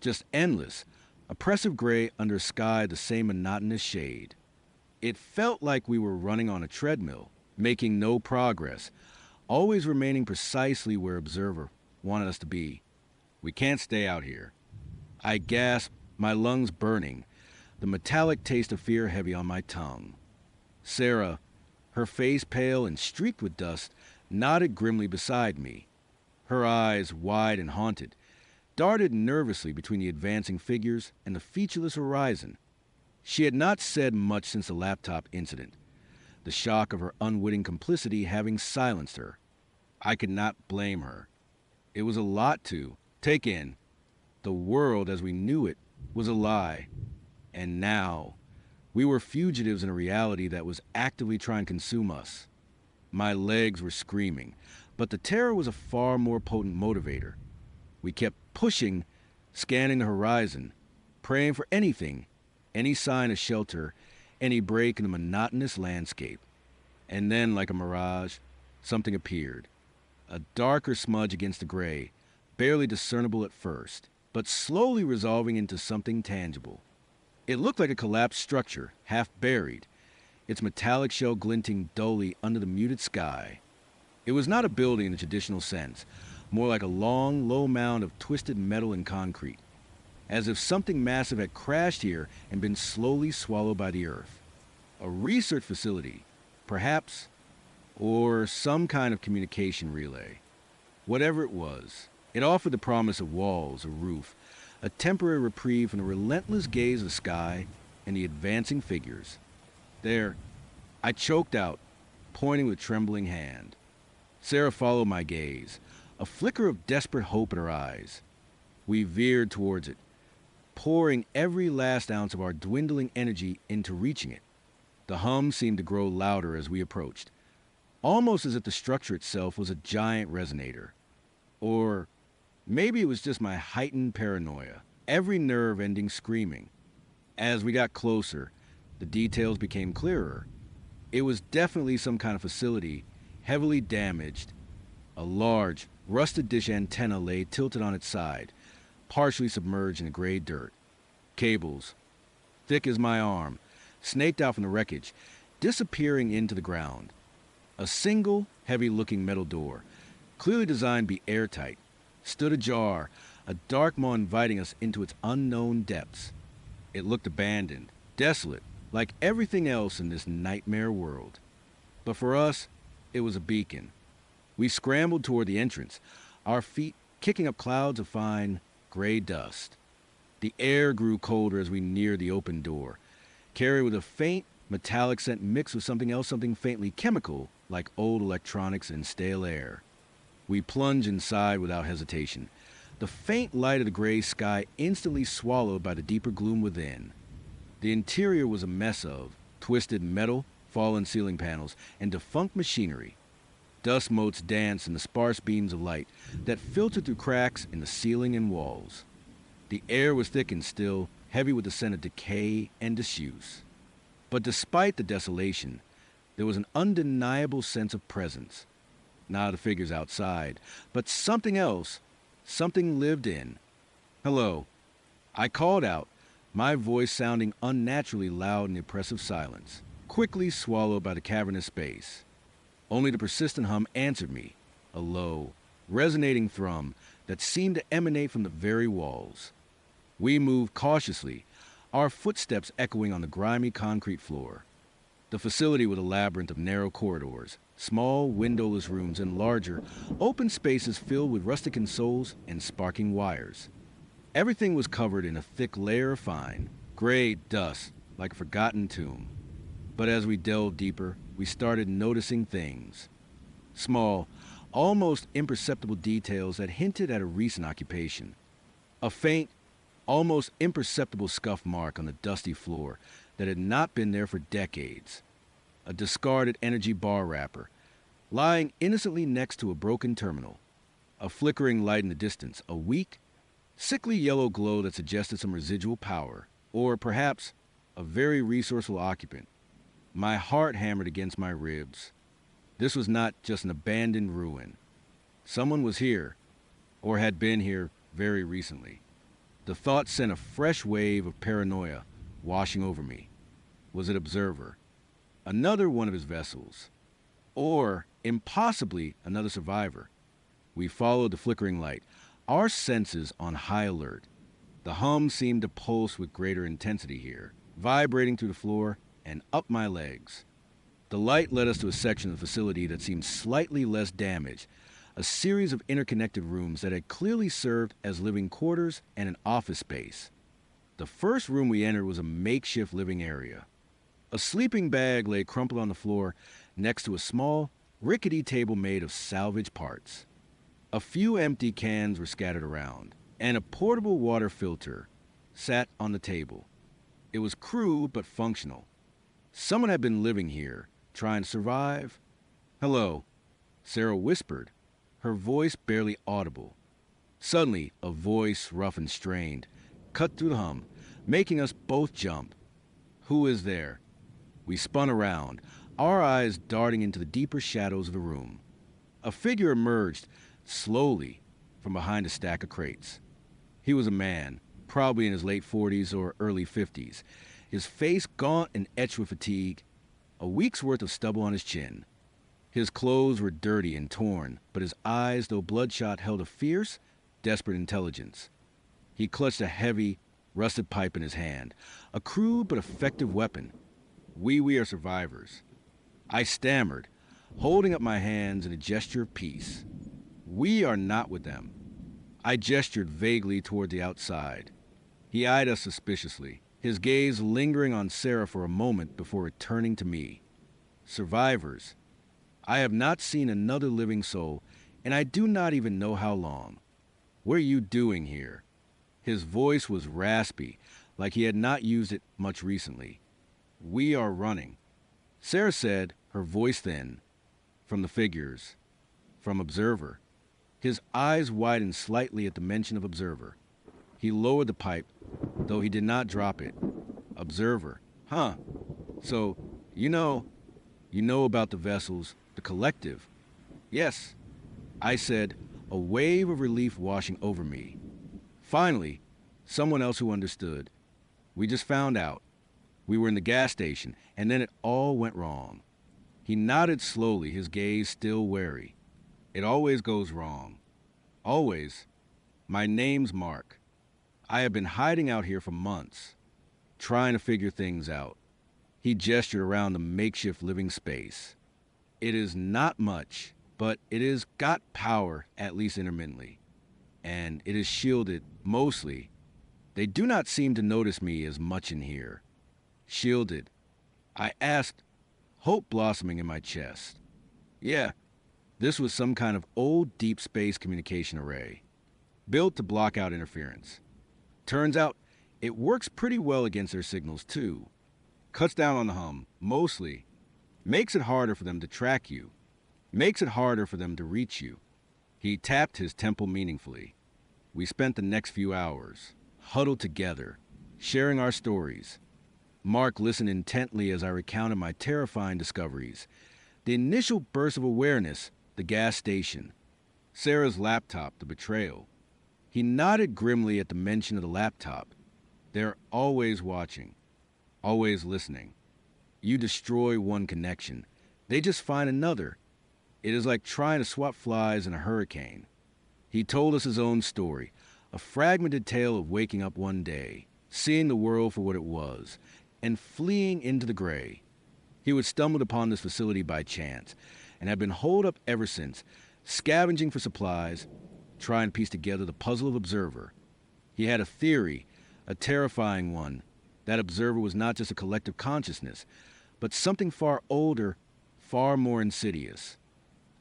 S1: Just endless, oppressive gray under a sky the same monotonous shade. It felt like we were running on a treadmill, making no progress, always remaining precisely where observer wanted us to be. We can't stay out here. I gasped, my lungs burning, the metallic taste of fear heavy on my tongue. Sarah, her face pale and streaked with dust, nodded grimly beside me. Her eyes, wide and haunted, darted nervously between the advancing figures and the featureless horizon. She had not said much since the laptop incident, the shock of her unwitting complicity having silenced her. I could not blame her. It was a lot to take in. The world as we knew it was a lie. And now, we were fugitives in a reality that was actively trying to consume us. My legs were screaming, but the terror was a far more potent motivator. We kept pushing, scanning the horizon, praying for anything, any sign of shelter, any break in the monotonous landscape. And then, like a mirage, something appeared. A darker smudge against the gray, barely discernible at first, but slowly resolving into something tangible. It looked like a collapsed structure, half buried, its metallic shell glinting dully under the muted sky. It was not a building in the traditional sense, more like a long, low mound of twisted metal and concrete, as if something massive had crashed here and been slowly swallowed by the earth. A research facility, perhaps, or some kind of communication relay. Whatever it was, it offered the promise of walls, a roof, a temporary reprieve from the relentless gaze of the sky and the advancing figures. There, I choked out, pointing with trembling hand. Sarah followed my gaze, a flicker of desperate hope in her eyes. We veered towards it, pouring every last ounce of our dwindling energy into reaching it. The hum seemed to grow louder as we approached, almost as if the structure itself was a giant resonator. Or maybe it was just my heightened paranoia, every nerve ending screaming. As we got closer, the details became clearer. It was definitely some kind of facility, heavily damaged. A large, rusted dish antenna lay tilted on its side, partially submerged in the gray dirt. Cables, thick as my arm, snaked out from the wreckage, disappearing into the ground. A single, heavy-looking metal door, clearly designed to be airtight, stood ajar, a dark maw inviting us into its unknown depths. It looked abandoned, desolate, like everything else in this nightmare world. But for us, it was a beacon. We scrambled toward the entrance, our feet kicking up clouds of fine, gray dust. The air grew colder as we neared the open door, carried with a faint, metallic scent mixed with something else, something faintly chemical, like old electronics and stale air. We plunged inside without hesitation, the faint light of the gray sky instantly swallowed by the deeper gloom within. The interior was a mess of twisted metal, fallen ceiling panels, and defunct machinery. Dust motes danced in the sparse beams of light that filtered through cracks in the ceiling and walls. The air was thick and still, heavy with the scent of decay and disuse. But despite the desolation, there was an undeniable sense of presence. Not the figures outside, but something else, something lived in. "Hello," I called out, my voice sounding unnaturally loud in the oppressive silence, quickly swallowed by the cavernous space. Only the persistent hum answered me, a low, resonating thrum that seemed to emanate from the very walls. We moved cautiously, our footsteps echoing on the grimy concrete floor. The facility was a labyrinth of narrow corridors, small, windowless rooms, and larger, open spaces filled with rustic consoles and sparking wires. Everything was covered in a thick layer of fine, gray dust like a forgotten tomb. But as we delved deeper, we started noticing things. Small, almost imperceptible details that hinted at a recent occupation. A faint, almost imperceptible scuff mark on the dusty floor that had not been there for decades. A discarded energy bar wrapper, lying innocently next to a broken terminal. A flickering light in the distance, a weak, sickly yellow glow that suggested some residual power, or perhaps a very resourceful occupant. My heart hammered against my ribs. This was not just an abandoned ruin. Someone was here, or had been here very recently. The thought sent a fresh wave of paranoia washing over me. Was it Observer? Another one of his vessels? Or, impossibly, another survivor? We followed the flickering light, our senses on high alert. The hum seemed to pulse with greater intensity here, vibrating through the floor and up my legs. The light led us to a section of the facility that seemed slightly less damaged, a series of interconnected rooms that had clearly served as living quarters and an office space. The first room we entered was a makeshift living area. A sleeping bag lay crumpled on the floor next to a small, rickety table made of salvage parts. A few empty cans were scattered around, and a portable water filter sat on the table. It was crude but functional. Someone had been living here, trying to survive. "Hello," Sarah whispered, her voice barely audible. Suddenly, a voice, rough and strained, cut through the hum, making us both jump. "Who is there?" We spun around, our eyes darting into the deeper shadows of the room. A figure emerged, slowly, from behind a stack of crates. He was a man, probably in his late 40s or early 50s, his face gaunt and etched with fatigue, a week's worth of stubble on his chin. His clothes were dirty and torn, but his eyes, though bloodshot, held a fierce, desperate intelligence. He clutched a heavy, rusted pipe in his hand, a crude but effective weapon. We are survivors." I stammered, holding up my hands in a gesture of peace. "We are not with them." I gestured vaguely toward the outside. He eyed us suspiciously, his gaze lingering on Sarah for a moment before returning to me. "Survivors. I have not seen another living soul, and I do not even know how long. What are you doing here?" His voice was raspy, like he had not used it much recently. "We are running," Sarah said, her voice thin. "From the figures. From Observer." His eyes widened slightly at the mention of Observer. He lowered the pipe, though he did not drop it. "Observer. Huh. So, you know about the vessels, the collective." "Yes," I said, a wave of relief washing over me. Finally, someone else who understood. "We just found out. We were in the gas station, and then it all went wrong." He nodded slowly, his gaze still wary. "It always goes wrong. Always. My name's Mark. I have been hiding out here for months, trying to figure things out." He gestured around the makeshift living space. "It is not much, but it has got power, at least intermittently. And it is shielded, mostly. They do not seem to notice me as much in here." "Shielded?" I asked, hope blossoming in my chest. "Yeah, this was some kind of old deep space communication array, built to block out interference. Turns out, It works pretty well against their signals, too. Cuts down on the hum, mostly. Makes it harder for them to track you. Makes it harder for them to reach you. He tapped his temple meaningfully. We spent the next few hours, huddled together, sharing our stories. Mark listened intently as I recounted my terrifying discoveries. The initial burst of awareness, the gas station. Sarah's laptop, the betrayal. He nodded grimly at the mention of the laptop. They're always watching, always listening. You destroy one connection, they just find another. It is like trying to swap flies in a hurricane. He told us his own story, a fragmented tale of waking up one day, seeing the world for what it was, and fleeing into the gray. He had stumbled upon this facility by chance, and had been holed up ever since, scavenging for supplies, trying to piece together the puzzle of Observer. He had a theory, a terrifying one. That Observer was not just a collective consciousness, but something far older, far more insidious.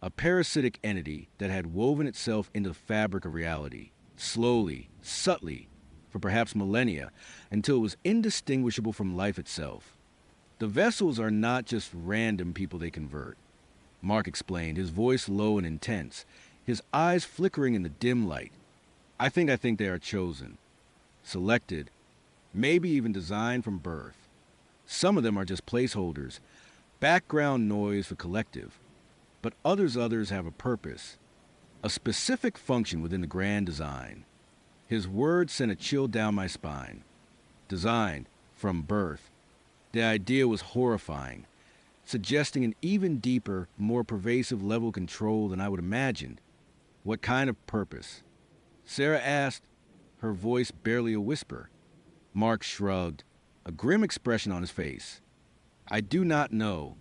S1: A parasitic entity that had woven itself into the fabric of reality, slowly, subtly, for perhaps millennia, until it was indistinguishable from life itself. The vessels are not just random people they convert. Mark explained, his voice low and intense, his eyes flickering in the dim light. I think they are chosen, selected, maybe even designed from birth. Some of them are just placeholders, background noise for collective. But others have a purpose, a specific function within the grand design. His words sent a chill down my spine. Designed from birth. The idea was horrifying, suggesting an even deeper, more pervasive level of control than I would imagine. What kind of purpose? Sarah asked, her voice barely a whisper. Mark shrugged, a grim expression on his face. I do not know.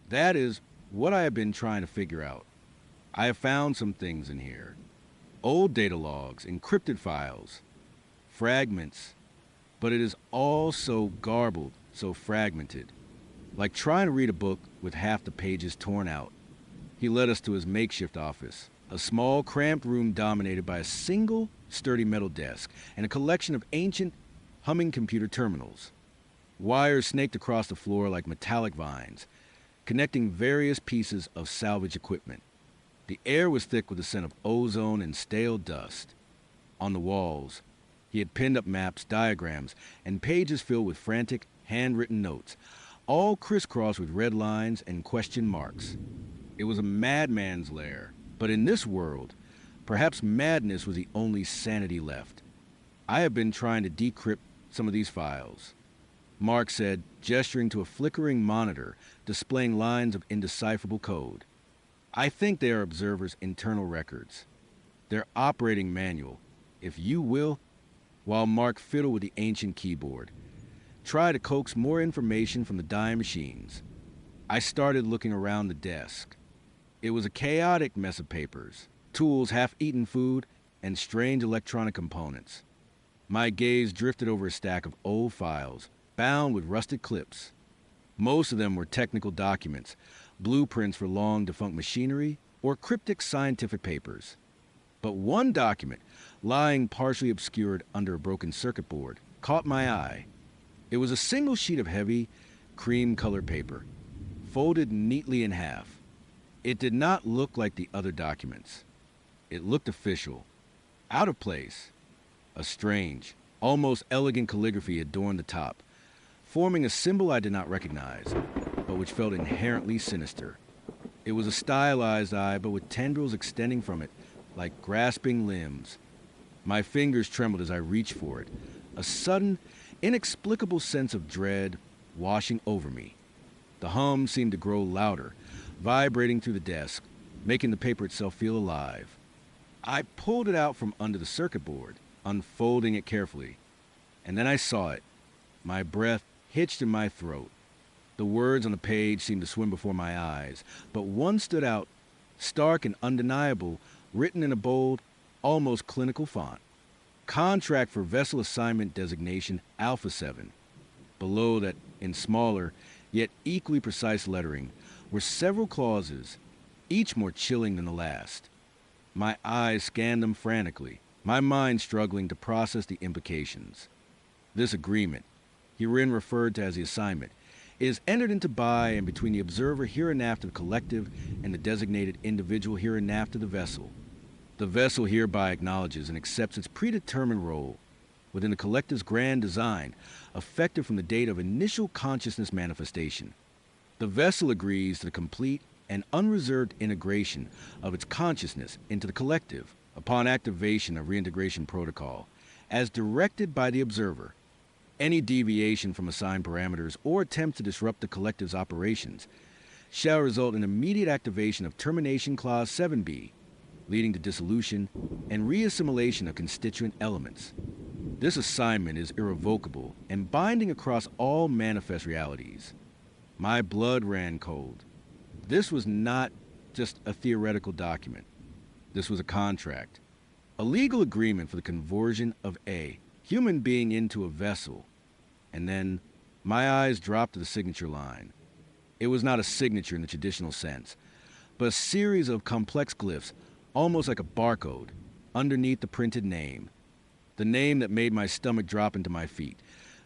S1: That is what I have been trying to figure out. I have found some things in here. Old data logs, encrypted files, fragments. But it is all so garbled, so fragmented. Like trying to read a book with half the pages torn out. He led us to his makeshift office, a small, cramped room dominated by a single, sturdy metal desk and a collection of ancient, humming computer terminals. Wires snaked across the floor like metallic vines, connecting various pieces of salvage equipment. The air was thick with the scent of ozone and stale dust. On the walls, he had pinned up maps, diagrams, and pages filled with frantic, handwritten notes, all crisscrossed with red lines and question marks. It was a madman's lair, but in this world, perhaps madness was the only sanity left. I have been trying to decrypt some of these files, Mark said, gesturing to a flickering monitor displaying lines of indecipherable code. I think they are Observer's internal records. Their operating manual, if you will, while Mark fiddled with the ancient keyboard. Try to coax more information from the dying machines. I started looking around the desk. It was a chaotic mess of papers, tools, half-eaten food, and strange electronic components. My gaze drifted over a stack of old files, bound with rusted clips. Most of them were technical documents, blueprints for long-defunct machinery, or cryptic scientific papers. But one document, lying partially obscured under a broken circuit board, caught my eye. It was a single sheet of heavy, cream-colored paper, folded neatly in half. It did not look like the other documents. It looked official, out of place. A strange, almost elegant calligraphy adorned the top, forming a symbol I did not recognize, but which felt inherently sinister. It was a stylized eye, but with tendrils extending from it, like grasping limbs. My fingers trembled as I reached for it, a sudden, inexplicable sense of dread washing over me. The hum seemed to grow louder, vibrating through the desk, making the paper itself feel alive. I pulled it out from under the circuit board, unfolding it carefully, and then I saw it. My breath hitched in my throat. The words on the page seemed to swim before my eyes, but one stood out, stark and undeniable, written in a bold, almost clinical font. Contract for vessel assignment designation Alpha 7. Below that, in smaller, yet equally precise lettering, were several clauses, each more chilling than the last. My eyes scanned them frantically, my mind struggling to process the implications. This agreement, herein referred to as the assignment, is entered into by and between the observer hereinafter the collective and the designated individual hereinafter the vessel. The vessel hereby acknowledges and accepts its predetermined role within the collective's grand design, effective from the date of initial consciousness manifestation. The vessel agrees to the complete and unreserved integration of its consciousness into the collective upon activation of reintegration protocol, as directed by the observer. Any deviation from assigned parameters or attempt to disrupt the collective's operations shall result in immediate activation of Termination Clause 7B, leading to dissolution and reassimilation of constituent elements. This assignment is irrevocable and binding across all manifest realities. My blood ran cold. This was not just a theoretical document. This was a contract. A legal agreement for the conversion of a human being into a vessel. And then my eyes dropped to the signature line. It was not a signature in the traditional sense, but a series of complex glyphs, almost like a barcode, underneath the printed name. The name that made my stomach drop into my feet.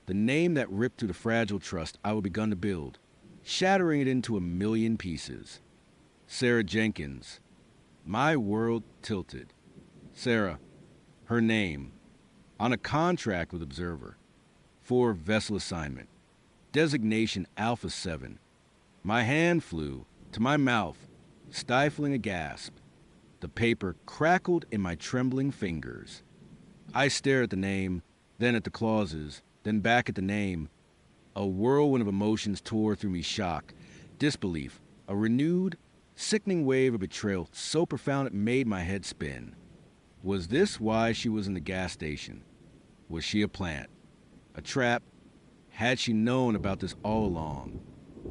S1: The name that ripped through the fragile trust I had begun to build, shattering it into a million pieces. Sarah Jenkins. My world tilted. Sarah, her name, on a contract with Observer, for vessel assignment, designation Alpha 7. My hand flew to my mouth, stifling a gasp. The paper crackled in my trembling fingers. I stared at the name, then at the clauses, then back at the name. A whirlwind of emotions tore through me: shock, disbelief, a renewed, sickening wave of betrayal so profound it made my head spin. Was this why she was in the gas station? Was she a plant? A trap? Had she known about this all along?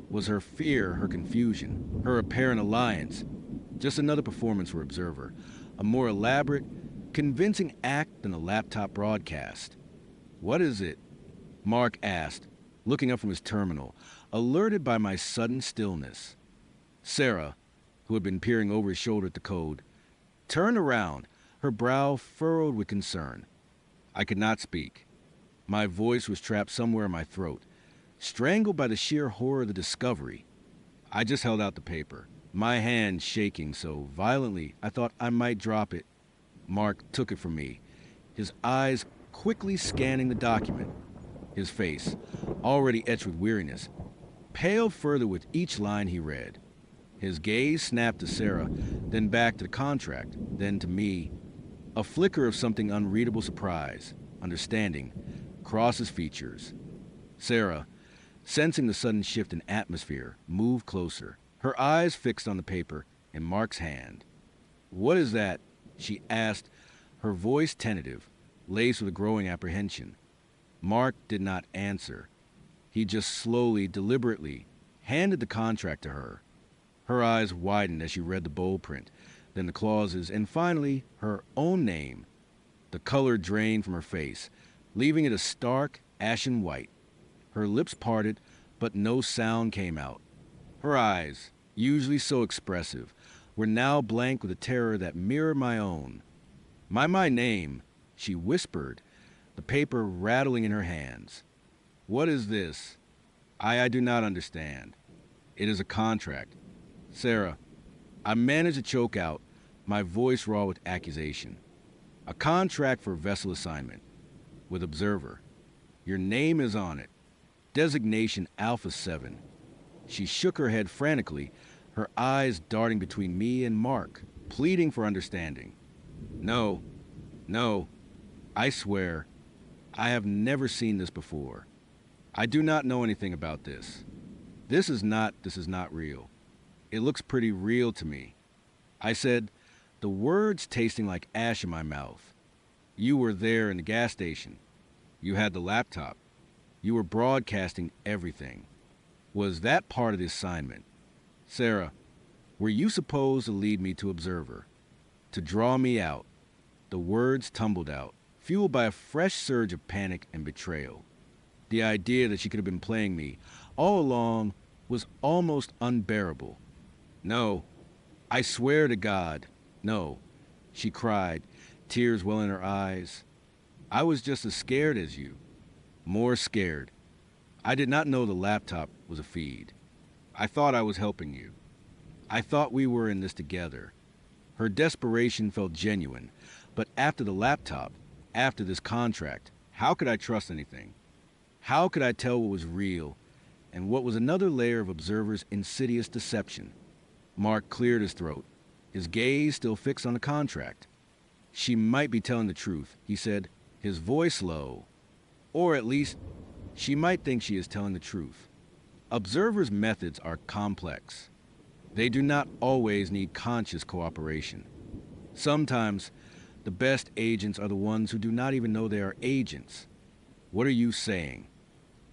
S1: Was her fear, her confusion, her apparent alliance just another performance for Observer, a more elaborate, convincing act than a laptop broadcast? What is it? Mark asked, looking up from his terminal, alerted by my sudden stillness. Sarah, who had been peering over his shoulder at the code, turned around, her brow furrowed with concern. I could not speak. My voice was trapped somewhere in my throat, strangled by the sheer horror of the discovery. I just held out the paper, my hand shaking so violently I thought I might drop it. Mark took it from me, his eyes quickly scanning the document. His face, already etched with weariness, paled further with each line he read. His gaze snapped to Sarah, then back to the contract, then to me. A flicker of something unreadable surprise, understanding, crossed his features. Sarah, sensing the sudden shift in atmosphere, moved closer, her eyes fixed on the paper in Mark's hand. "What is that?" she asked, her voice tentative, laced with a growing apprehension. Mark did not answer. He just slowly, deliberately, handed the contract to her. Her eyes widened as she read the bold print, then the clauses, and finally, her own name. The color drained from her face, leaving it a stark, ashen white. Her lips parted, but no sound came out. Her eyes, usually so expressive, were now blank with a terror that mirrored my own. My name," she whispered, the paper rattling in her hands. "What is this? I do not understand. It is a contract. Sarah," I managed to choke out, my voice raw with accusation. "A contract for vessel assignment. With Observer. Your name is on it. Designation Alpha 7. She shook her head frantically, her eyes darting between me and Mark, pleading for understanding. No, I swear, I have never seen this before. I do not know anything about this. This is not real. It looks pretty real to me," I said, the words tasting like ash in my mouth. "You were there in the gas station. You had the laptop. You were broadcasting everything. Was that part of the assignment? Sarah, were you supposed to lead me to Observer? To draw me out?" The words tumbled out, fueled by a fresh surge of panic and betrayal. The idea that she could have been playing me all along was almost unbearable. "No, I swear to God, no," she cried, tears welling in her eyes. "I was just as scared as you. more scared. I did not know the laptop was a feed. I thought I was helping you. I thought we were in this together. Her desperation felt genuine, but after the laptop, after this contract, how could I trust anything? How could I tell what was real and what was another layer of Observer's insidious deception? Mark cleared his throat, his gaze still fixed on the contract. She might be telling the truth, he said, his voice low. Or at least, she might think she is telling the truth. Observer's methods are complex. They do not always need conscious cooperation. Sometimes, the best agents are the ones who do not even know they are agents. What are you saying?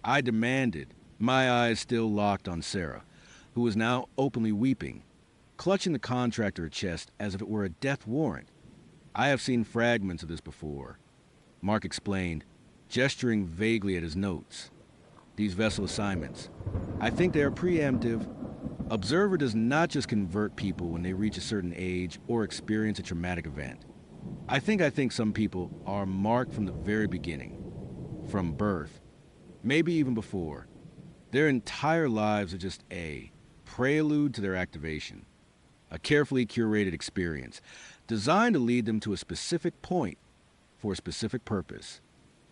S1: I demanded, my eyes still locked on Sarah, who was now openly weeping, clutching the contract to her chest as if it were a death warrant. I have seen fragments of this before, Mark explained, gesturing vaguely at his notes. These vessel assignments, I think they are preemptive. Observer does not just convert people when they reach a certain age or experience a traumatic event. I think some people are marked from the very beginning, from birth, maybe even before. Their entire lives are just a prelude to their activation, a carefully curated experience designed to lead them to a specific point for a specific purpose.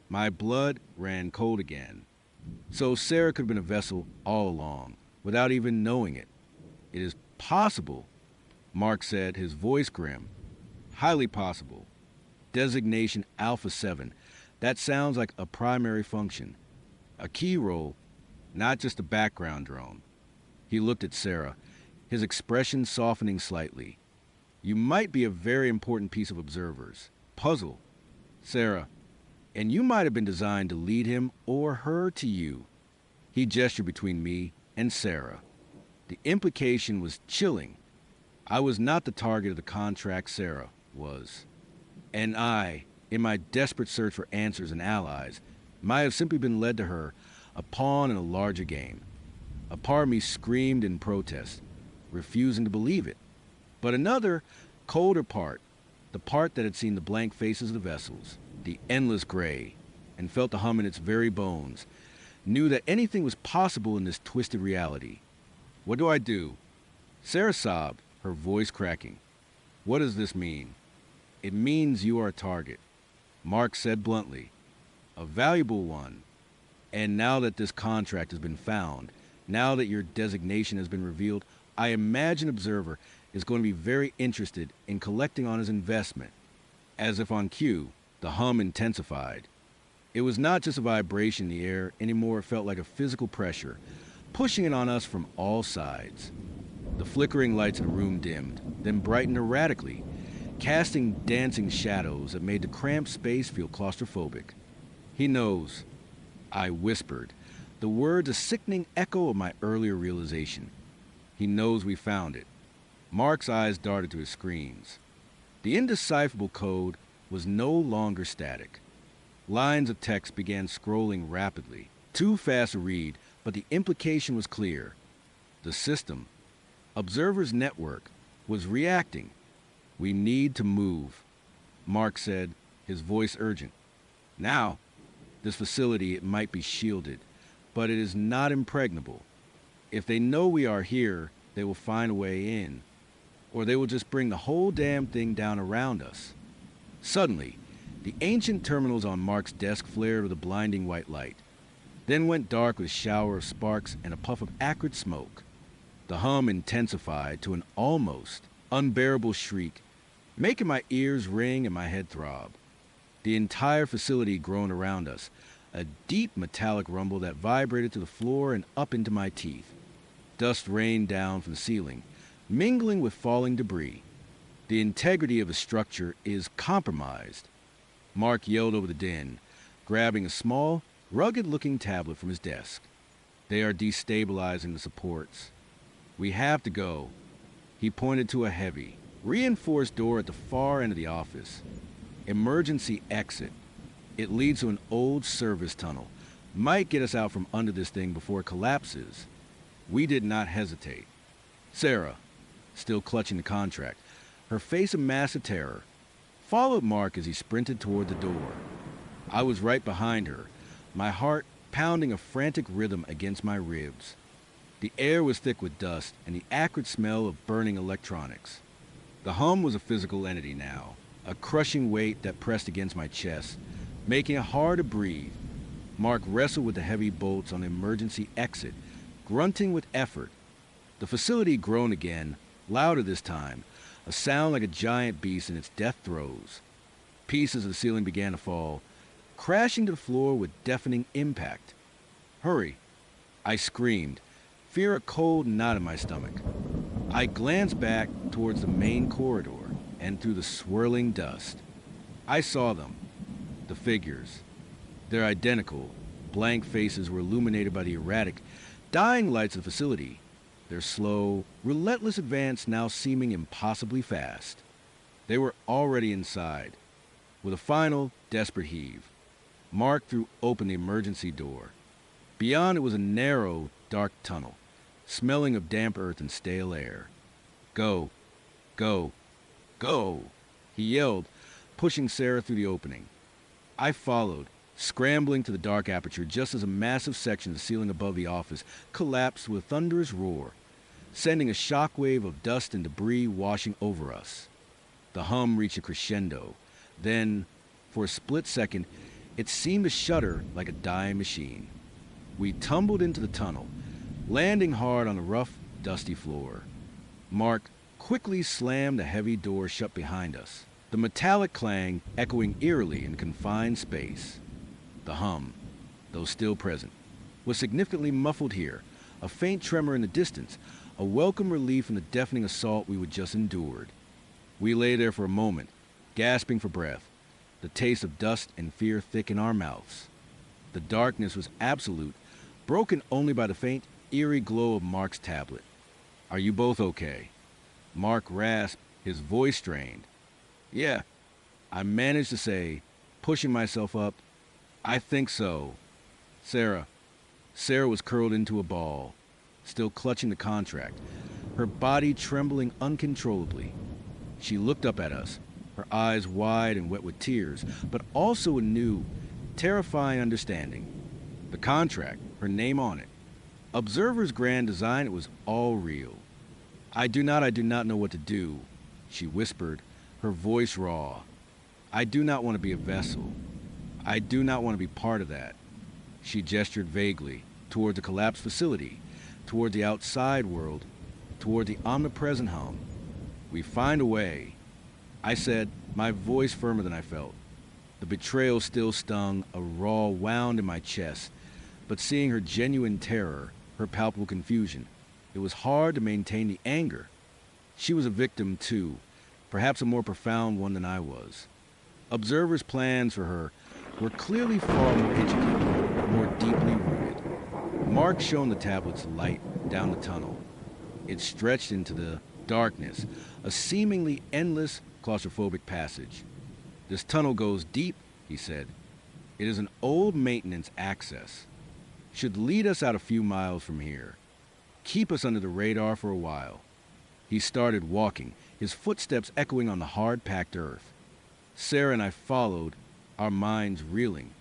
S1: My blood ran cold again. So Sarah could have been a vessel all along, without even knowing it. It is possible, Mark said, his voice grim. Highly possible. Designation Alpha 7. That sounds like a primary function. A key role, not just a background drone. He looked at Sarah, his expression softening slightly. You might be a very important piece of Observer's puzzle, Sarah, and you might have been designed to lead him or her to you. He gestured between me and Sarah. The implication was chilling. I was not the target of the contract, Sarah was. And I, in my desperate search for answers and allies, might have simply been led to her, a pawn in a larger game. A part of me screamed in protest, refusing to believe it. But another, colder part, the part that had seen the blank faces of the vessels, the endless gray, and felt the hum in its very bones, knew that anything was possible in this twisted reality. What do I do? Sarah sobbed, her voice cracking. What does this mean? It means you are a target, Mark said bluntly. A valuable one. And now that this contract has been found, now that your designation has been revealed, I imagine Observer is going to be very interested in collecting on his investment. As if on cue, the hum intensified. It was not just a vibration in the air anymore, it felt like a physical pressure, pushing it on us from all sides. The flickering lights in the room dimmed, then brightened erratically, casting dancing shadows that made the cramped space feel claustrophobic. He knows, I whispered, the words a sickening echo of my earlier realization. He knows we found it. Mark's eyes darted to his screens. The indecipherable code was no longer static. Lines of text began scrolling rapidly, too fast to read, but the implication was clear. The system, Observer's network, was reacting. We need to move, Mark said, his voice urgent. Now, this facility, it might be shielded, but it is not impregnable. If they know we are here, they will find a way in, or they will just bring the whole damn thing down around us. Suddenly, the ancient terminals on Mark's desk flared with a blinding white light, then went dark with a shower of sparks and a puff of acrid smoke. The hum intensified to an almost unbearable shriek, making my ears ring and my head throb. The entire facility groaned around us, a deep metallic rumble that vibrated to the floor and up into my teeth. Dust rained down from the ceiling, mingling with falling debris. The integrity of the structure is compromised. Mark yelled over the din, grabbing a small, rugged-looking tablet from his desk. They are destabilizing the supports. We have to go. He pointed to a heavy, reinforced door at the far end of the office. Emergency exit. It leads to an old service tunnel. Might get us out from under this thing before it collapses. We did not hesitate. Sarah, still clutching the contract, her face a mask of terror, followed Mark as he sprinted toward the door. I was right behind her, my heart pounding a frantic rhythm against my ribs. The air was thick with dust and the acrid smell of burning electronics. The hum was a physical entity now, a crushing weight that pressed against my chest, making it hard to breathe. Mark wrestled with the heavy bolts on the emergency exit, grunting with effort. The facility groaned again, louder this time, a sound like a giant beast in its death throes. Pieces of the ceiling began to fall, crashing to the floor with deafening impact. "Hurry!" I screamed, fear a cold knot in my stomach. I glanced back towards the main corridor and through the swirling dust. I saw them, the figures. Their identical, blank faces were illuminated by the erratic, dying lights of the facility, their slow, relentless advance now seeming impossibly fast. They were already inside. With a final, desperate heave, Mark threw open the emergency door. Beyond it was a narrow, dark tunnel, smelling of damp earth and stale air. "Go, go, go," he yelled, pushing Sarah through the opening. I followed, scrambling to the dark aperture just as a massive section of the ceiling above the office collapsed with a thunderous roar, sending a shockwave of dust and debris washing over us. The hum reached a crescendo. Then, for a split second, it seemed to shudder like a dying machine. We tumbled into the tunnel, landing hard on the rough, dusty floor. Mark quickly slammed the heavy door shut behind us, the metallic clang echoing eerily in confined space. The hum, though still present, was significantly muffled here, a faint tremor in the distance, a welcome relief from the deafening assault we had just endured. We lay there for a moment, gasping for breath, the taste of dust and fear thick in our mouths. The darkness was absolute, broken only by the faint, eerie glow of Mark's tablet. "Are you both okay?" Mark rasped, his voice strained. "Yeah," I managed to say, pushing myself up. "I think so." Sarah was curled into a ball, still clutching the contract, her body trembling uncontrollably. She looked up at us, her eyes wide and wet with tears, but also a new, terrifying understanding. The contract, her name on it. Observer's grand design, it was all real. I do not know what to do," she whispered, her voice raw. "I do not want to be a vessel. I do not want to be part of that." She gestured vaguely toward the collapsed facility, toward the outside world, toward the omnipresent hum. "We find a way," I said, my voice firmer than I felt. The betrayal still stung, a raw wound in my chest, but seeing her genuine terror, her palpable confusion, it was hard to maintain the anger. She was a victim, too, perhaps a more profound one than I was. Observer's plans for her were clearly far more intricate, more deeply rooted. Mark shone the tablet's light down the tunnel. It stretched into the darkness, a seemingly endless, claustrophobic passage. "This tunnel goes deep," he said. "It is an old maintenance access. Should lead us out a few miles from here. Keep us under the radar for a while." He started walking, his footsteps echoing on the hard-packed earth. Sarah and I followed, our minds reeling.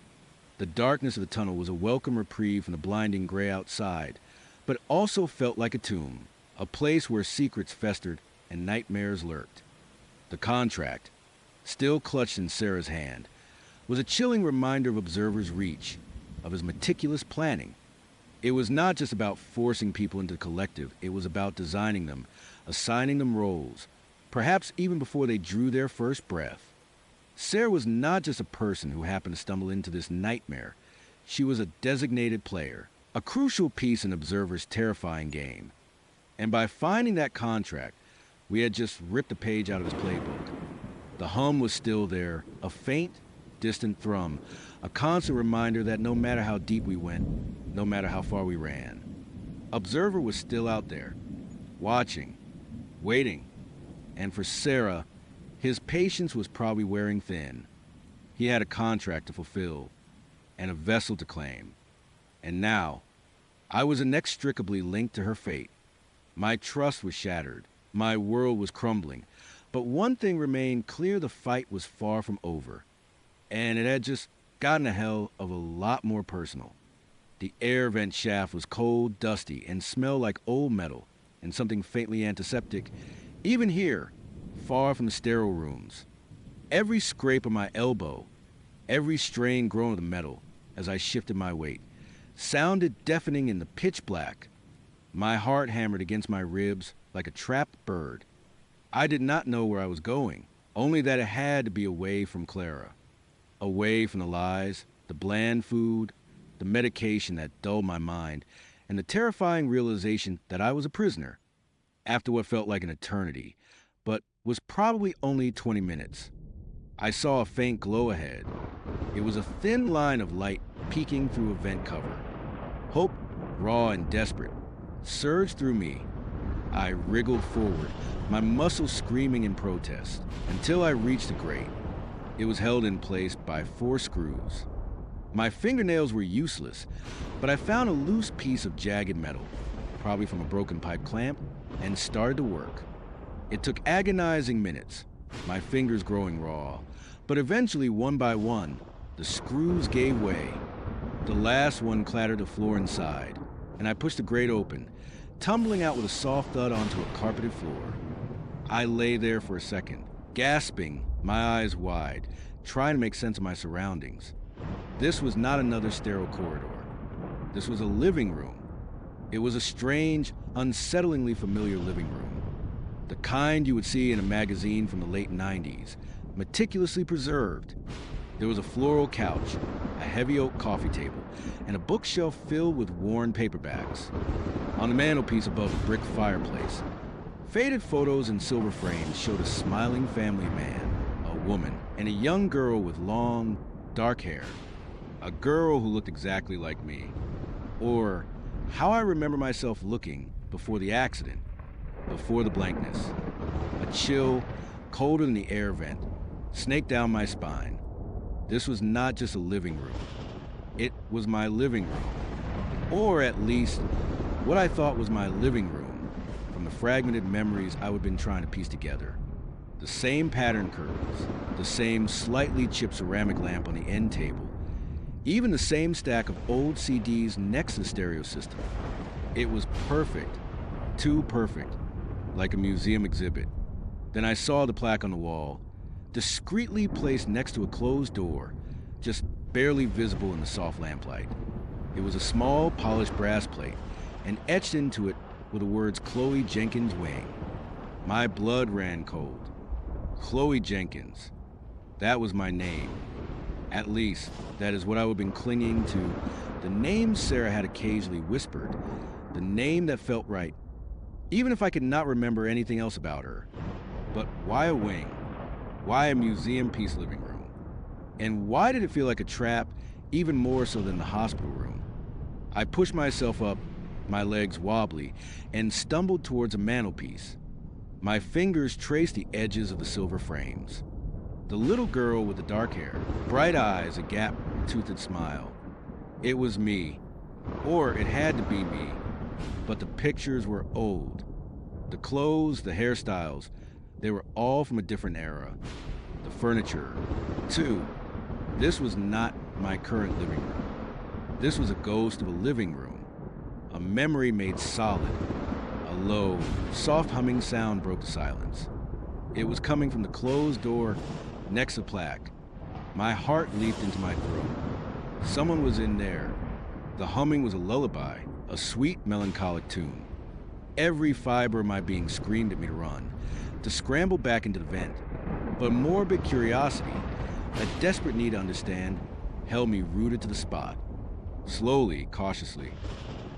S1: The darkness of the tunnel was a welcome reprieve from the blinding gray outside, but also felt like a tomb, a place where secrets festered and nightmares lurked. The contract, still clutched in Sarah's hand, was a chilling reminder of Observer's reach, of his meticulous planning. It was not just about forcing people into the collective, it was about designing them, assigning them roles, perhaps even before they drew their first breath. Sarah was not just a person who happened to stumble into this nightmare. She was a designated player, a crucial piece in Observer's terrifying game. And by finding that contract, we had just ripped a page out of his playbook. The hum was still there, a faint, distant thrum, a constant reminder that no matter how deep we went, no matter how far we ran, Observer was still out there, watching, waiting, and for Sarah, his patience was probably wearing thin. He had a contract to fulfill, and a vessel to claim. And now, I was inextricably linked to her fate. My trust was shattered, my world was crumbling, but one thing remained clear: the fight was far from over. And it had just gotten a hell of a lot more personal. The air vent shaft was cold, dusty, and smelled like old metal and something faintly antiseptic, even here, far from the sterile rooms. Every scrape of my elbow, every strain groan of the metal as I shifted my weight, sounded deafening in the pitch black. My heart hammered against my ribs like a trapped bird. I did not know where I was going, only that it had to be away from Clara, away from the lies, the bland food, the medication that dulled my mind, and the terrifying realization that I was a prisoner, after what felt like an eternity, but was probably only 20 minutes. I saw a faint glow ahead. It was a thin line of light peeking through a vent cover. Hope, raw and desperate, surged through me. I wriggled forward, my muscles screaming in protest, until I reached the grate. It was held in place by 4 screws. My fingernails were useless, but I found a loose piece of jagged metal, probably from a broken pipe clamp, and started to work. It took agonizing minutes, my fingers growing raw, but eventually, one by one, the screws gave way. The last one clattered the floor inside, and I pushed the grate open, tumbling out with a soft thud onto a carpeted floor. I lay there for a second, gasping, my eyes wide, trying to make sense of my surroundings. This was not another sterile corridor. This was a living room. It was a strange, unsettlingly familiar living room. The kind you would see in a magazine from the late 90s, meticulously preserved. There was a floral couch, a heavy oak coffee table, and a bookshelf filled with worn paperbacks. On the mantelpiece above a brick fireplace, faded photos in silver frames showed a smiling family man, a woman, and a young girl with long, dark hair. A girl who looked exactly like me. Or how I remember myself looking before the accident, before the blankness. A chill, colder than the air vent, snaked down my spine. This was not just a living room. It was my living room. Or at least, what I thought was my living room, from the fragmented memories I would been trying to piece together. The same pattern curtains, the same slightly chipped ceramic lamp on the end table, even the same stack of old CDs next to the stereo system. It was perfect, too perfect, like a museum exhibit. Then I saw the plaque on the wall, discreetly placed next to a closed door, just barely visible in the soft lamplight. It was a small, polished brass plate, and etched into it were the words Chloe Jenkins Wing. My blood ran cold. Chloe Jenkins. That was my name. At least, that is what I would have been clinging to. The name Sarah had occasionally whispered. The name that felt right, even if I could not remember anything else about her. But why a wing? Why a museum piece living room? And why did it feel like a trap, even more so than the hospital room? I pushed myself up, my legs wobbly, and stumbled towards a mantelpiece. My fingers traced the edges of the silver frames. The little girl with the dark hair, bright eyes, a gap-toothed smile. It was me. Or it had to be me. But the pictures were old. The clothes, the hairstyles, they were all from a different era. The furniture, too. This was not my current living room. This was a ghost of a living room. A memory made solid. A low, soft humming sound broke the silence. It was coming from the closed door next to the plaque. My heart leaped into my throat. Someone was in there. The humming was a lullaby, a sweet, melancholic tune. Every fiber of my being screamed at me to run, to scramble back into the vent. But morbid curiosity, a desperate need to understand, held me rooted to the spot. Slowly, cautiously,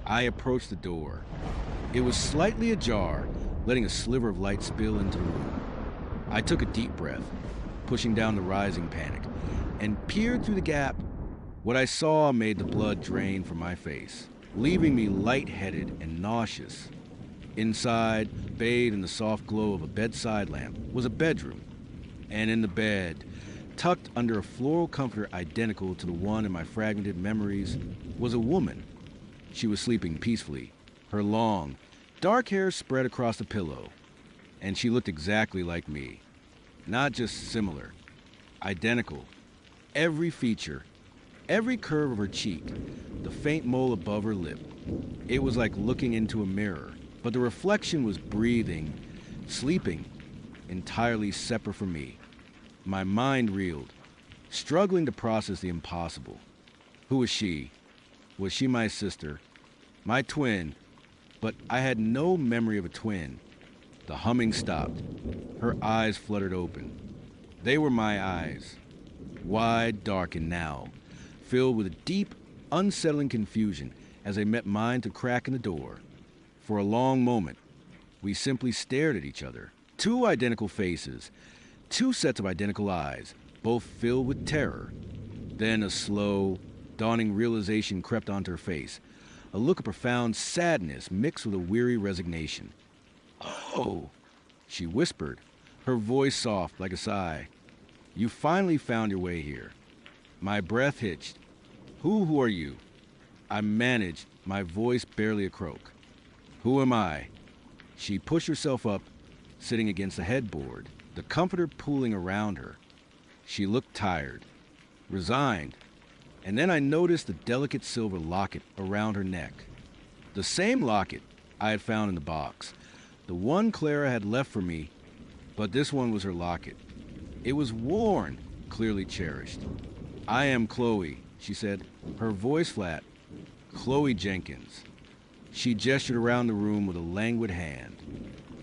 S1: I approached the door. It was slightly ajar, letting a sliver of light spill into the room. I took a deep breath, pushing down the rising panic, and peered through the gap. What I saw made the blood drain from my face, leaving me lightheaded and nauseous. Inside, bathed in the soft glow of a bedside lamp, was a bedroom. And in the bed, tucked under a floral comforter identical to the one in my fragmented memories, was a woman. She was sleeping peacefully, her long, dark hair spread across the pillow, and she looked exactly like me. Not just similar, identical. Every feature, Every curve of her cheek, the faint mole above her lip. It was like looking into a mirror, but the reflection was breathing, sleeping, entirely separate from me. My mind reeled, struggling to process the impossible. Who was she? Was she my sister? My twin? But I had no memory of a twin. The humming stopped. Her eyes fluttered open. They were my eyes, wide, dark, and now filled with a deep, unsettling confusion as they met mine to crack in the door. For a long moment, we simply stared at each other. Two identical faces, two sets of identical eyes, both filled with terror. Then a slow, dawning realization crept onto her face, a look of profound sadness mixed with a weary resignation. "Oh," she whispered, her voice soft like a sigh. "You finally found your way here." My breath hitched. Who are you?" I managed, my voice barely a croak. "Who am I?" She pushed herself up, sitting against the headboard, the comforter pooling around her. She looked tired, resigned, and then I noticed the delicate silver locket around her neck. The same locket I had found in the box, the one Clara had left for me, but this one was her locket. It was worn, clearly cherished. "I am Chloe," she said, her voice flat. "Chloe Jenkins." She gestured around the room with a languid hand.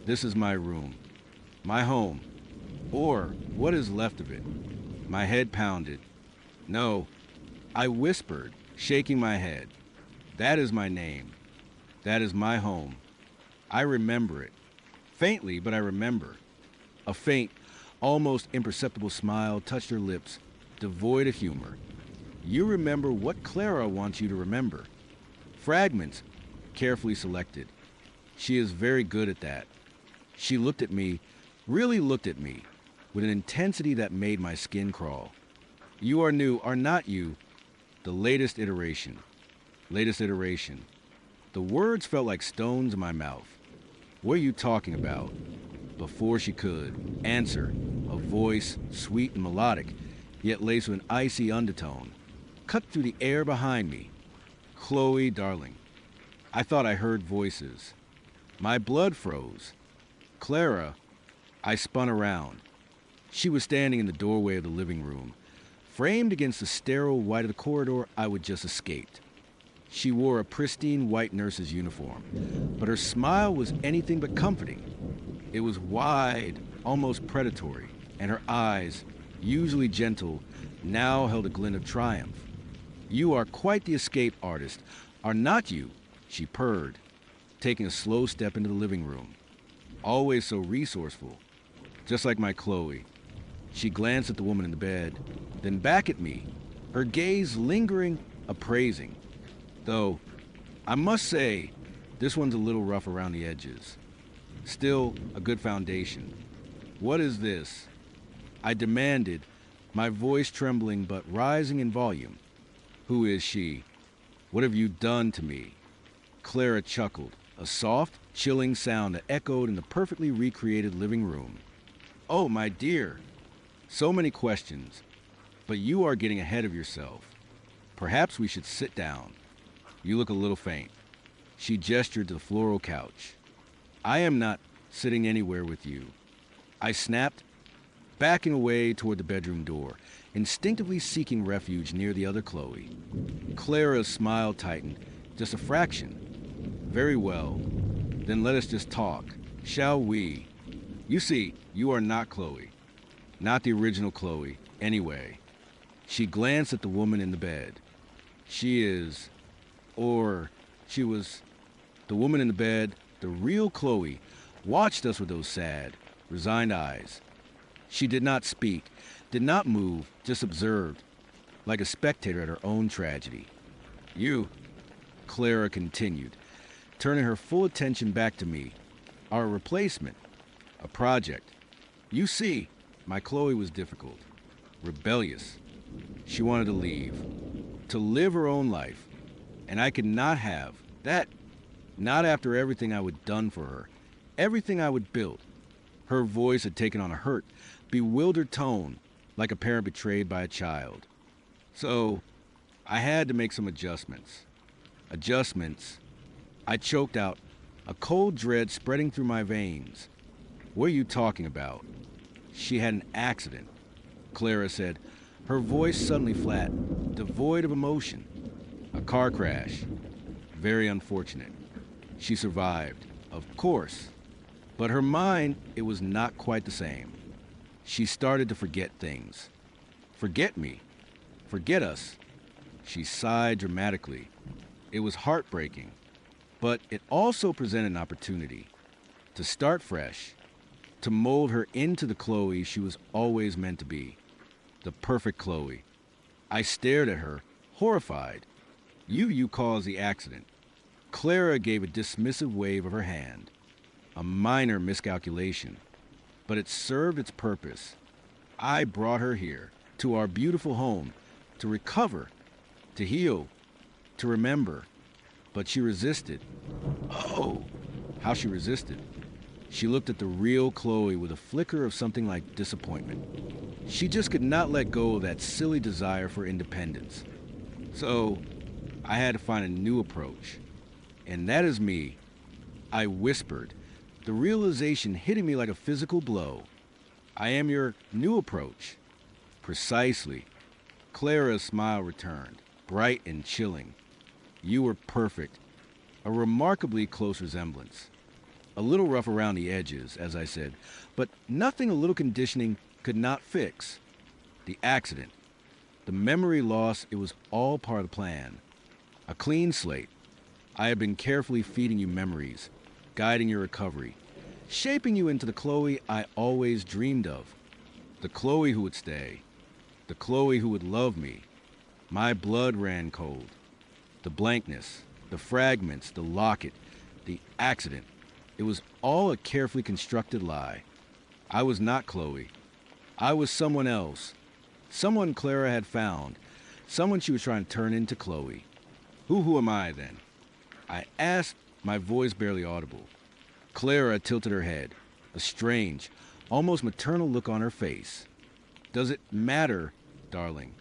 S1: "This is my room, my home, or what is left of it." My head pounded. "No," I whispered, shaking my head. "That is my name. That is my home. I remember it. Faintly, but I remember." A faint, almost imperceptible smile touched her lips, devoid of humor. "You remember what Clara wants you to remember. Fragments, carefully selected. She is very good at that." She looked at me, really looked at me, with an intensity that made my skin crawl. "You are new, are not you? The latest iteration. Latest iteration." The words felt like stones in my mouth. "What are you talking about?" Before she could answer, a voice, sweet and melodic, yet laced with an icy undertone, cut through the air behind me. "Chloe, darling." I thought I heard voices. My blood froze. "Clara." I spun around. She was standing in the doorway of the living room, framed against the sterile white of the corridor I would just escaped. She wore a pristine white nurse's uniform, but her smile was anything but comforting. It was wide, almost predatory, and her eyes, usually gentle, now held a glint of triumph. "You are quite the escape artist, are not you?" she purred, taking a slow step into the living room. "Always so resourceful, just like my Chloe." She glanced at the woman in the bed, then back at me, her gaze lingering, appraising. Though, I must say, this one's a little rough around the edges. Still, a good foundation. "What is this?" I demanded, my voice trembling but rising in volume. "Who is she? What have you done to me?" Clara chuckled, a soft, chilling sound that echoed in the perfectly recreated living room. "Oh, my dear, so many questions, but you are getting ahead of yourself. Perhaps we should sit down. You look a little faint." She gestured to the floral couch. "I am not sitting anywhere with you." I snapped, backing away toward the bedroom door, instinctively seeking refuge near the other Chloe. Clara's smile tightened, just a fraction. "Very well, then let us just talk, shall we? You see, you are not Chloe. Not the original Chloe, anyway." She glanced at the woman in the bed. "She is, or she was." The woman in the bed, the real Chloe, watched us with those sad, resigned eyes. She did not speak, did not move, just observed, like a spectator at her own tragedy. "You," Clara continued, turning her full attention back to me, "are a replacement, a project. You see, my Chloe was difficult, rebellious. She wanted to leave, to live her own life, and I could not have that, not after everything I would done for her, everything I would build." Her voice had taken on a hurt, bewildered tone, like a parent betrayed by a child. "So, I had to make some adjustments. Adjustments. I choked out, a cold dread spreading through my veins. What are you talking about? She had an accident, Clara said, her voice suddenly flat, devoid of emotion. A car crash. Very unfortunate. She survived, of course. But her mind, it was not quite the same. She started to forget things. Forget me. Forget us. She sighed dramatically. It was heartbreaking. But it also presented an opportunity to start fresh, to mold her into the Chloe she was always meant to be. The perfect Chloe. I stared at her, horrified. You caused the accident. Clara gave a dismissive wave of her hand. A minor miscalculation. But it served its purpose. I brought her here, to our beautiful home, to recover, to heal, to remember. But she resisted. Oh, how she resisted. She looked at the real Chloe with a flicker of something like disappointment. She just could not let go of that silly desire for independence. So, I had to find a new approach. And that is me. I whispered, the realization hitting me like a physical blow. I am your new approach. Precisely. Clara's smile returned, bright and chilling. You were perfect. A remarkably close resemblance. A little rough around the edges, as I said, but nothing a little conditioning could not fix. The accident, the memory loss, it was all part of the plan. A clean slate. I have been carefully feeding you memories, guiding your recovery, shaping you into the Chloe I always dreamed of. The Chloe who would stay. The Chloe who would love me. My blood ran cold. The blankness, the fragments, the locket, the accident. It was all a carefully constructed lie. I was not Chloe. I was someone else. Someone Clara had found. Someone she was trying to turn into Chloe. Who am I, then? I asked, my voice barely audible. Clara tilted her head, a strange, almost maternal look on her face. Does it matter, darling?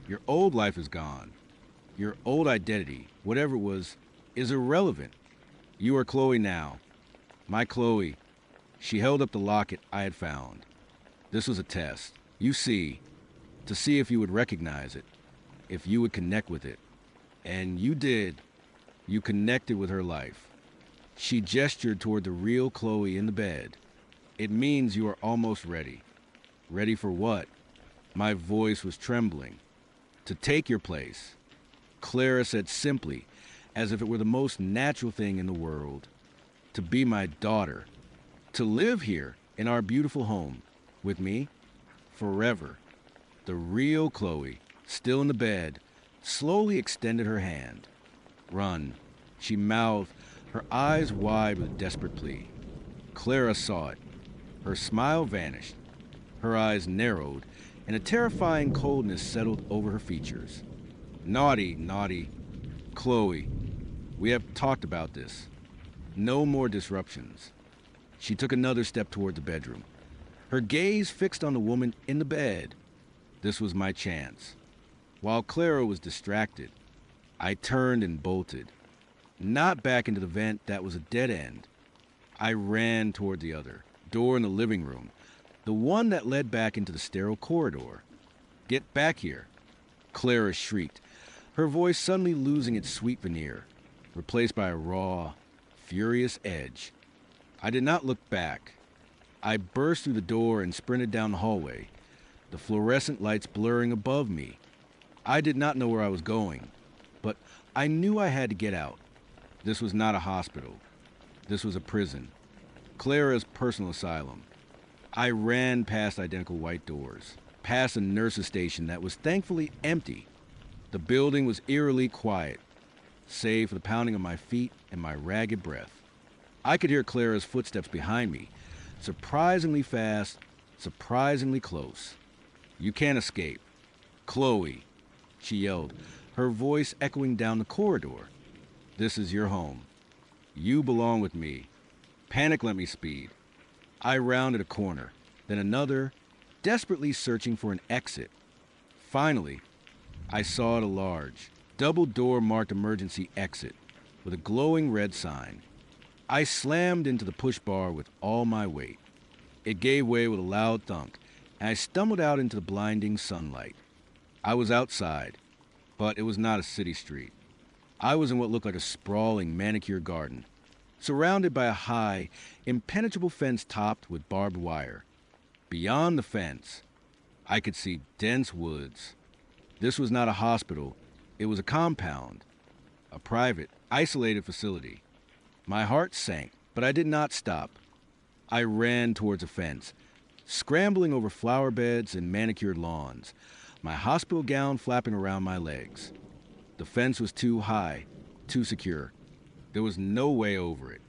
S1: Your old life is gone. Your old identity, whatever it was, is irrelevant. You are Chloe now. My Chloe. She held up the locket I had found. This was a test. You see, to see if you would recognize it, if you would connect with it. And you did. You connected with her life. She gestured toward the real Chloe in the bed. It means you are almost ready. Ready for what? My voice was trembling. To take your place. Clara said simply, as if it were the most natural thing in the world. To be my daughter. To live here in our beautiful home. With me. Forever. The real Chloe, still in the bed, slowly extended her hand. Run. She mouthed, her eyes wide with a desperate plea. Clara saw it. Her smile vanished. Her eyes narrowed, and a terrifying coldness settled over her features. Naughty, naughty. Chloe, we have talked about this. No more disruptions. She took another step toward the bedroom, her gaze fixed on the woman in the bed. This was my chance. While Clara was distracted, I turned and bolted. Not back into the vent that was a dead end. I ran toward the other door in the living room, the one that led back into the sterile corridor. Get back here, Clara shrieked, her voice suddenly losing its sweet veneer, replaced by a raw, furious edge. I did not look back. I burst through the door and sprinted down the hallway, the fluorescent lights blurring above me. I did not know where I was going, but I knew I had to get out. This was not a hospital. This was a prison. Clara's personal asylum. I ran past identical white doors, past a nurse's station that was thankfully empty. The building was eerily quiet, save for the pounding of my feet and my ragged breath. I could hear Clara's footsteps behind me, surprisingly fast, surprisingly close. You can't escape. Chloe, she yelled, her voice echoing down the corridor. This is your home. You belong with me. Panic let me speed. I rounded a corner, then another, desperately searching for an exit. Finally, I saw it a large, double-door marked emergency exit with a glowing red sign. I slammed into the push bar with all my weight. It gave way with a loud thunk, and I stumbled out into the blinding sunlight. I was outside, but it was not a city street. I was in what looked like a sprawling manicure garden, surrounded by a high, impenetrable fence topped with barbed wire. Beyond the fence, I could see dense woods. This was not a hospital. It was a compound, a private, isolated facility. My heart sank, but I did not stop. I ran towards a fence, scrambling over flower beds and manicured lawns, my hospital gown flapping around my legs. The fence was too high, too secure. There was no way over it.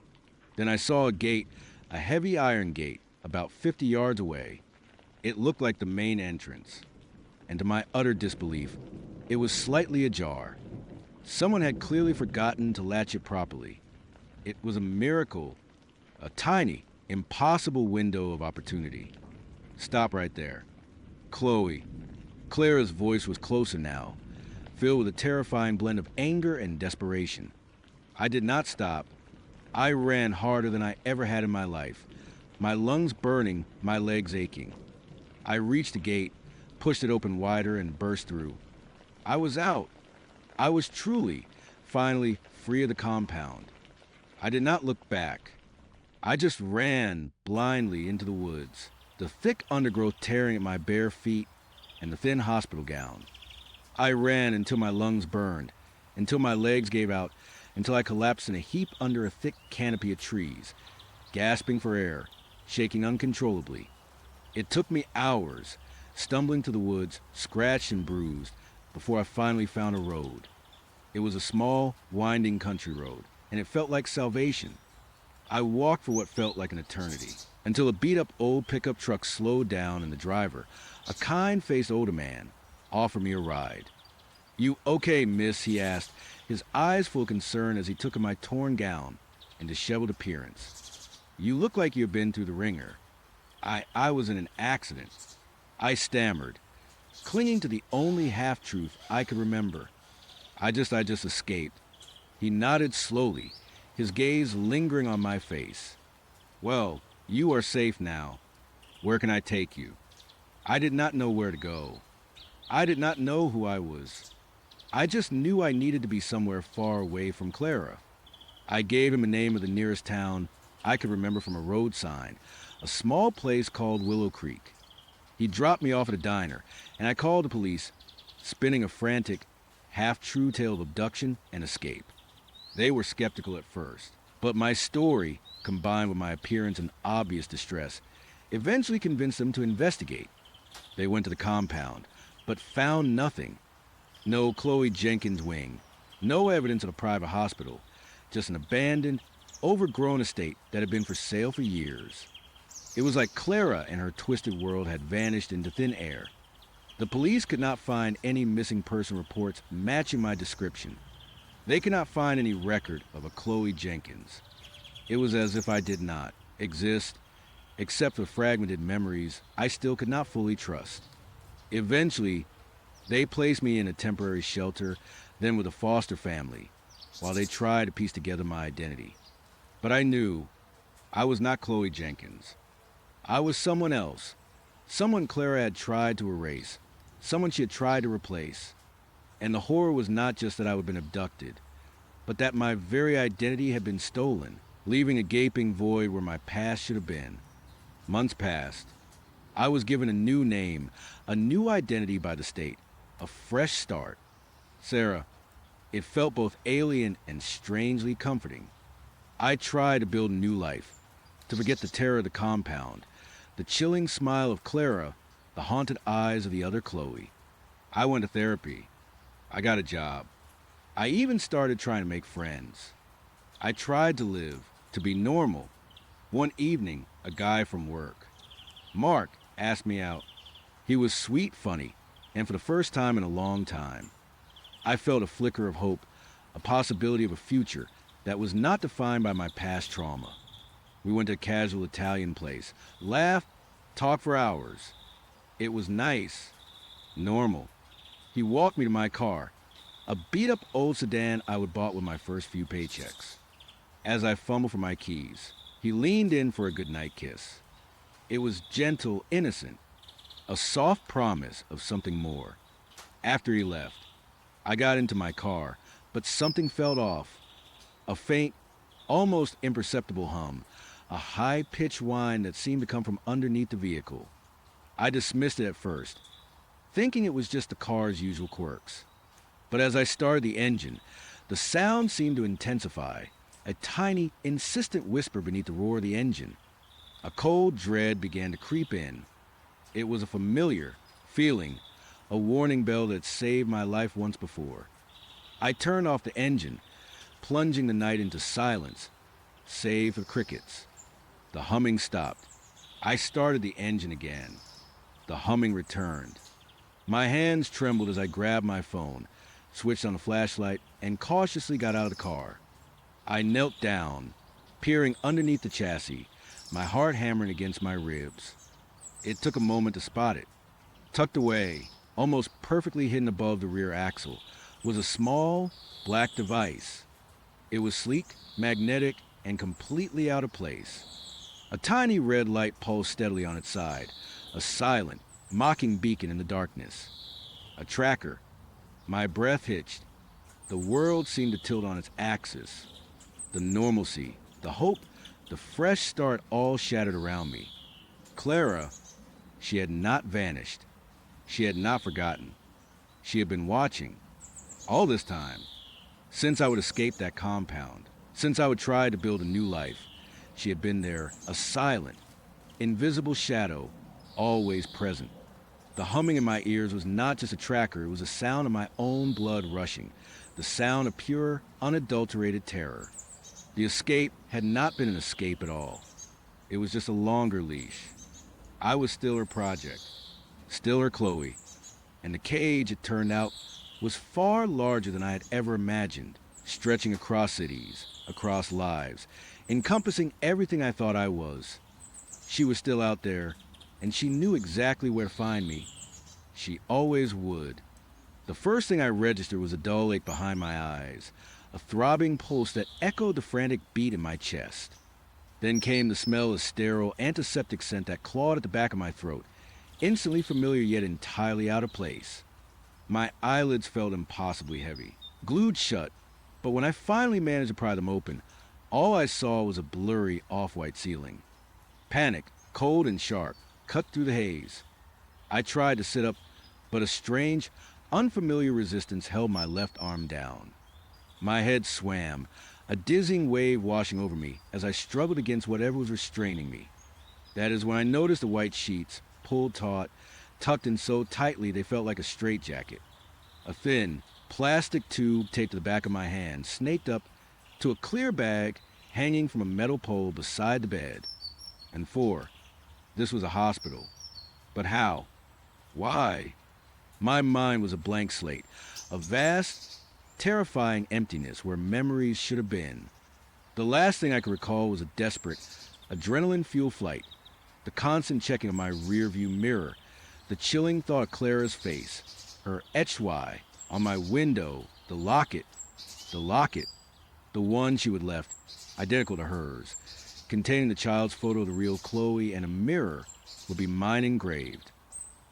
S1: Then I saw a gate, a heavy iron gate, about 50 yards away. It looked like the main entrance. And to my utter disbelief, it was slightly ajar. Someone had clearly forgotten to latch it properly. It was a miracle, a tiny, impossible window of opportunity. Stop right there. Chloe. Clara's voice was closer now, filled with a terrifying blend of anger and desperation. I did not stop. I ran harder than I ever had in my life, my lungs burning, my legs aching. I reached the gate, pushed it open wider, and burst through. I was out. I was truly, finally, free of the compound. I did not look back. I just ran blindly into the woods, the thick undergrowth tearing at my bare feet and the thin hospital gown. I ran until my lungs burned, until my legs gave out, until I collapsed in a heap under a thick canopy of trees, gasping for air, shaking uncontrollably. It took me hours, stumbling through the woods, scratched and bruised, before I finally found a road. It was a small, winding country road, and it felt like salvation. I walked for what felt like an eternity, until a beat-up old pickup truck slowed down and the driver, a kind-faced older man, offered me a ride. "You okay, miss?" he asked, his eyes full of concern as he took in my torn gown and disheveled appearance. "You look like you've been through the ringer." I was in an accident. I stammered, clinging to the only half-truth I could remember. I just escaped. He nodded slowly, his gaze lingering on my face. "Well, you are safe now. Where can I take you?" I did not know where to go. I did not know who I was. I just knew I needed to be somewhere far away from Clara. I gave him the name of the nearest town I could remember from a road sign, a small place called Willow Creek. He dropped me off at a diner, and I called the police, spinning a frantic, half-true tale of abduction and escape. They were skeptical at first, but my story, combined with my appearance and obvious distress, eventually convinced them to investigate. They went to the compound, but found nothing. No Chloe Jenkins wing, no evidence of a private hospital, just an abandoned, overgrown estate that had been for sale for years. It was like Clara and her twisted world had vanished into thin air. The police could not find any missing person reports matching my description. They could not find any record of a Chloe Jenkins. It was as if I did not exist, except for fragmented memories I still could not fully trust. Eventually, they placed me in a temporary shelter, then with a foster family, while they tried to piece together my identity. But I knew I was not Chloe Jenkins. I was someone else, someone Clara had tried to erase, someone she had tried to replace. And the horror was not just that I had been abducted, but that my very identity had been stolen, leaving a gaping void where my past should have been. Months passed. I was given a new name, a new identity by the state, a fresh start. Sarah, it felt both alien and strangely comforting. I tried to build a new life, to forget the terror of the compound, the chilling smile of Clara, the haunted eyes of the other Chloe. I went to therapy. I got a job. I even started trying to make friends. I tried to live, to be normal. One evening, a guy from work, Mark, asked me out. He was sweet, funny, and for the first time in a long time, I felt a flicker of hope, a possibility of a future that was not defined by my past trauma. We went to a casual Italian place, laughed, talked for hours. It was nice, normal. He walked me to my car, a beat-up old sedan I would bought with my first few paychecks. As I fumbled for my keys, he leaned in for a goodnight kiss. It was gentle, innocent, a soft promise of something more. After he left, I got into my car, but something felt off. A faint, almost imperceptible hum, a high-pitched whine that seemed to come from underneath the vehicle. I dismissed it at first, thinking it was just the car's usual quirks. But as I started the engine, the sound seemed to intensify, a tiny, insistent whisper beneath the roar of the engine. A cold dread began to creep in. It was a familiar feeling, a warning bell that saved my life once before. I turned off the engine, plunging the night into silence, save for crickets. The humming stopped. I started the engine again. The humming returned. My hands trembled as I grabbed my phone, switched on the flashlight, and cautiously got out of the car. I knelt down, peering underneath the chassis, my heart hammering against my ribs. It took a moment to spot it. Tucked away, almost perfectly hidden above the rear axle, was a small, black device. It was sleek, magnetic, and completely out of place. A tiny red light pulsed steadily on its side, a silent, mocking beacon in the darkness. A tracker. My breath hitched. The world seemed to tilt on its axis. The normalcy, the hope, the fresh start all shattered around me. Clara, she had not vanished. She had not forgotten. She had been watching. All this time. Since I would escape that compound. Since I would try to build a new life. She had been there, a silent, invisible shadow, always present. The humming in my ears was not just a tracker, it was a sound of my own blood rushing, the sound of pure, unadulterated terror. The escape had not been an escape at all. It was just a longer leash. I was still her project, still her Chloe, and the cage, it turned out, was far larger than I had ever imagined, stretching across cities, across lives, encompassing everything I thought I was. She was still out there, and she knew exactly where to find me. She always would. The first thing I registered was a dull ache behind my eyes, a throbbing pulse that echoed the frantic beat in my chest. Then came the smell of sterile, antiseptic scent that clawed at the back of my throat, instantly familiar yet entirely out of place. My eyelids felt impossibly heavy, glued shut, but when I finally managed to pry them open, all I saw was a blurry, off-white ceiling. Panic, cold and sharp, cut through the haze. I tried to sit up, but a strange, unfamiliar resistance held my left arm down. My head swam, a dizzying wave washing over me as I struggled against whatever was restraining me. That is when I noticed the white sheets, pulled taut, tucked in so tightly they felt like a straitjacket. A thin, plastic tube taped to the back of my hand snaked up to a clear bag hanging from a metal pole beside the bed. And this was a hospital. But how? Why? My mind was a blank slate, a vast, terrifying emptiness where memories should have been. The last thing I could recall was a desperate, adrenaline-fueled flight, the constant checking of my rearview mirror, the chilling thought of Clara's face, her etched Y on my window, the locket, the one she would left, identical to hers, containing the child's photo of the real Chloe, and a mirror would be mine engraved.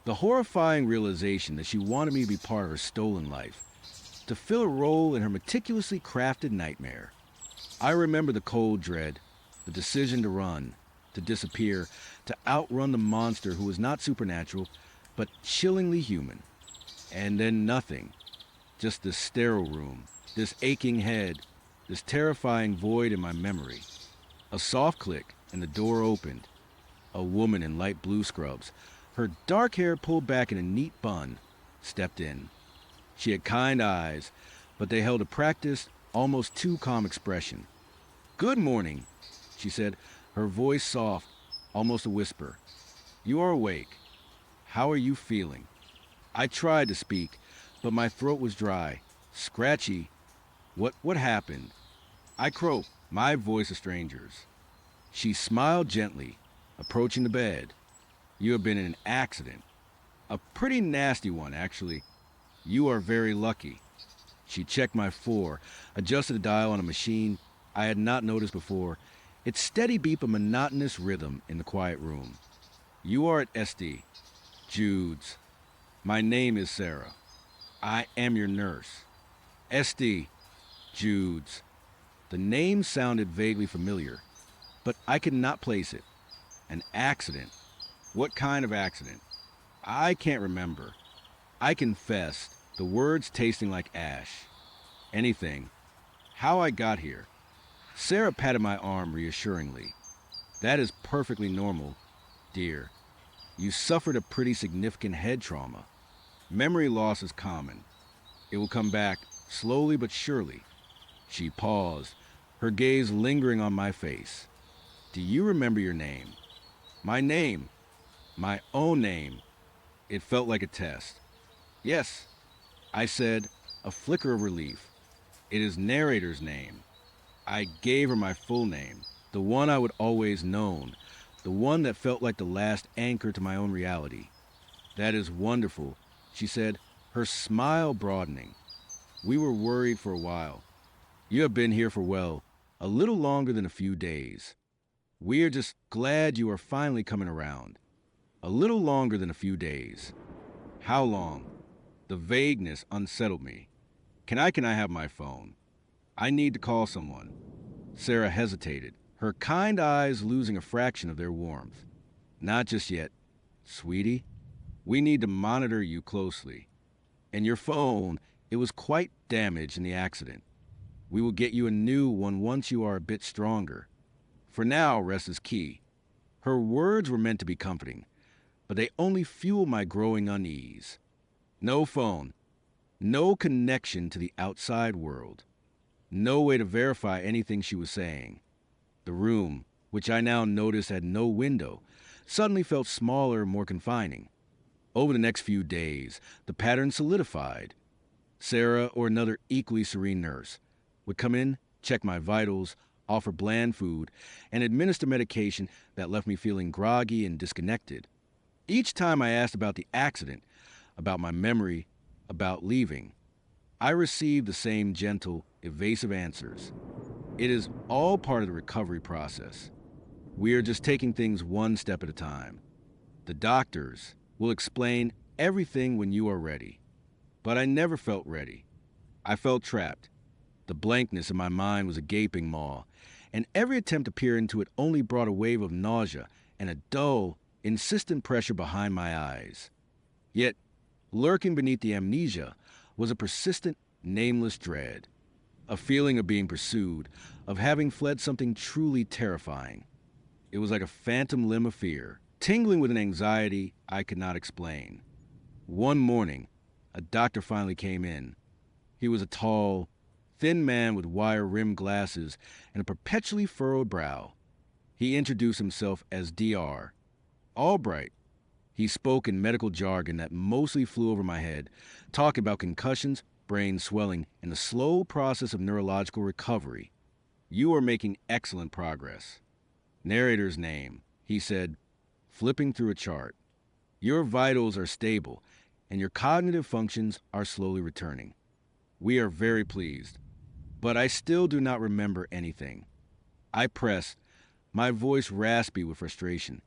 S1: The horrifying realization that she wanted me to be part of her stolen life, to fill a role in her meticulously crafted nightmare. I remember the cold dread, the decision to run, to disappear, to outrun the monster who was not supernatural, but chillingly human. And then nothing. Just this sterile room, this aching head, this terrifying void in my memory. A soft click, and the door opened. A woman in light blue scrubs, her dark hair pulled back in a neat bun, stepped in. She had kind eyes, but they held a practiced, almost too calm expression. "Good morning," she said, her voice soft, almost a whisper. "You are awake. How are you feeling?" I tried to speak, but my throat was dry, scratchy. What happened? I croaked, my voice a stranger's. She smiled gently, approaching the bed. "You have been in an accident. A pretty nasty one, actually. You are very lucky. She checked my 4, adjusted a dial on a machine I had not noticed before. Its steady beep a monotonous rhythm in the quiet room. You are at SD. Jude's. My name is Sarah. I am your nurse. SD. Jude's. The name sounded vaguely familiar, but I could not place it. An accident. What kind of accident? I can't remember. I confessed, the words tasting like ash. Anything. How I got here. Sarah patted my arm reassuringly. That is perfectly normal, dear. You suffered a pretty significant head trauma. Memory loss is common. It will come back, slowly but surely. She paused, her gaze lingering on my face. Do you remember your name? My name. My own name. It felt like a test. Yes, I said, a flicker of relief. It is narrator's name. I gave her my full name, the one I would always known, the one that felt like the last anchor to my own reality. That is wonderful, she said, her smile broadening. We were worried for a while. You have been here for, well, a little longer than a few days. We are just glad you are finally coming around. A little longer than a few days. How long? The vagueness unsettled me. Can I have my phone? I need to call someone. Sarah hesitated, her kind eyes losing a fraction of their warmth. Not just yet, sweetie. We need to monitor you closely. And your phone, it was quite damaged in the accident. We will get you a new one once you are a bit stronger. For now, rest is key. Her words were meant to be comforting, but they only fueled my growing unease. No phone. No connection to the outside world. No way to verify anything she was saying. The room, which I now noticed had no window, suddenly felt smaller and more confining. Over the next few days, the pattern solidified. Sarah, or another equally serene nurse, would come in, check my vitals, offer bland food, and administer medication that left me feeling groggy and disconnected. Each time I asked about the accident, about my memory, about leaving, I received the same gentle, evasive answers. It is all part of the recovery process. We are just taking things one step at a time. The doctors will explain everything when you are ready. But I never felt ready. I felt trapped. The blankness in my mind was a gaping maw, and every attempt to peer into it only brought a wave of nausea and a dull, insistent pressure behind my eyes. Yet, lurking beneath the amnesia was a persistent, nameless dread. A feeling of being pursued, of having fled something truly terrifying. It was like a phantom limb of fear, tingling with an anxiety I could not explain. One morning, a doctor finally came in. He was a tall, thin man with wire-rimmed glasses and a perpetually furrowed brow. He introduced himself as Dr. Albright. He spoke in medical jargon that mostly flew over my head, talking about concussions, brain swelling, and the slow process of neurological recovery. You are making excellent progress. Narrator's name, he said, flipping through a chart. Your vitals are stable, and your cognitive functions are slowly returning. We are very pleased. But I still do not remember anything. I pressed, my voice raspy with frustration.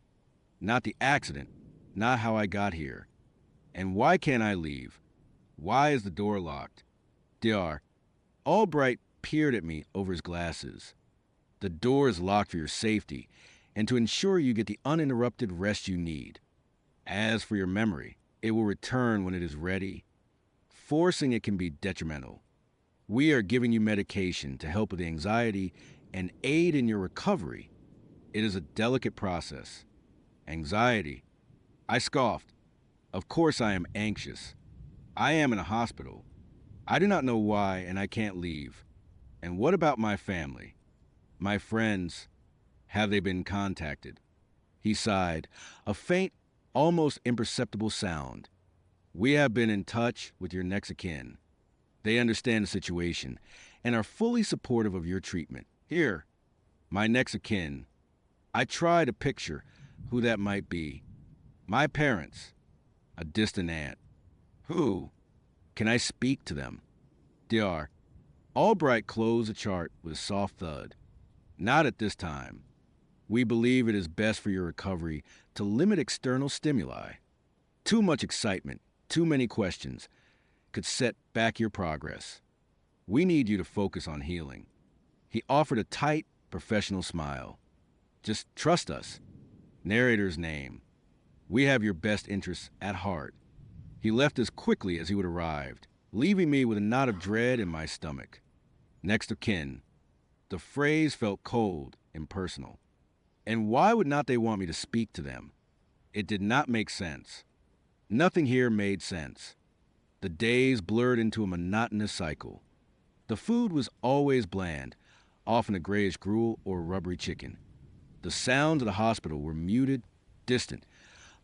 S1: Not the accident, not how I got here. And why can't I leave? Why is the door locked? Dr. Albright peered at me over his glasses. The door is locked for your safety and to ensure you get the uninterrupted rest you need. As for your memory, it will return when it is ready. Forcing it can be detrimental. We are giving you medication to help with anxiety and aid in your recovery. It is a delicate process. Anxiety. I scoffed. Of course I am anxious. I am in a hospital. I do not know why, and I can't leave. And what about my family? My friends? Have they been contacted? He sighed, a faint, almost imperceptible sound. We have been in touch with your next of kin. They understand the situation and are fully supportive of your treatment. Here, my next of kin. I try to picture who that might be. My parents. A distant aunt. Who? Can I speak to them? DR. Albright closed the chart with a soft thud. Not at this time. We believe it is best for your recovery to limit external stimuli. Too much excitement, too many questions, could set back your progress. We need you to focus on healing. He offered a tight, professional smile. Just trust us. Narrator's name. We have your best interests at heart. He left as quickly as he would arrived, leaving me with a knot of dread in my stomach. Next of kin. The phrase felt cold, impersonal. And why would not they want me to speak to them? It did not make sense. Nothing here made sense. The days blurred into a monotonous cycle. The food was always bland, often a grayish gruel or rubbery chicken. The sounds of the hospital were muted, distant,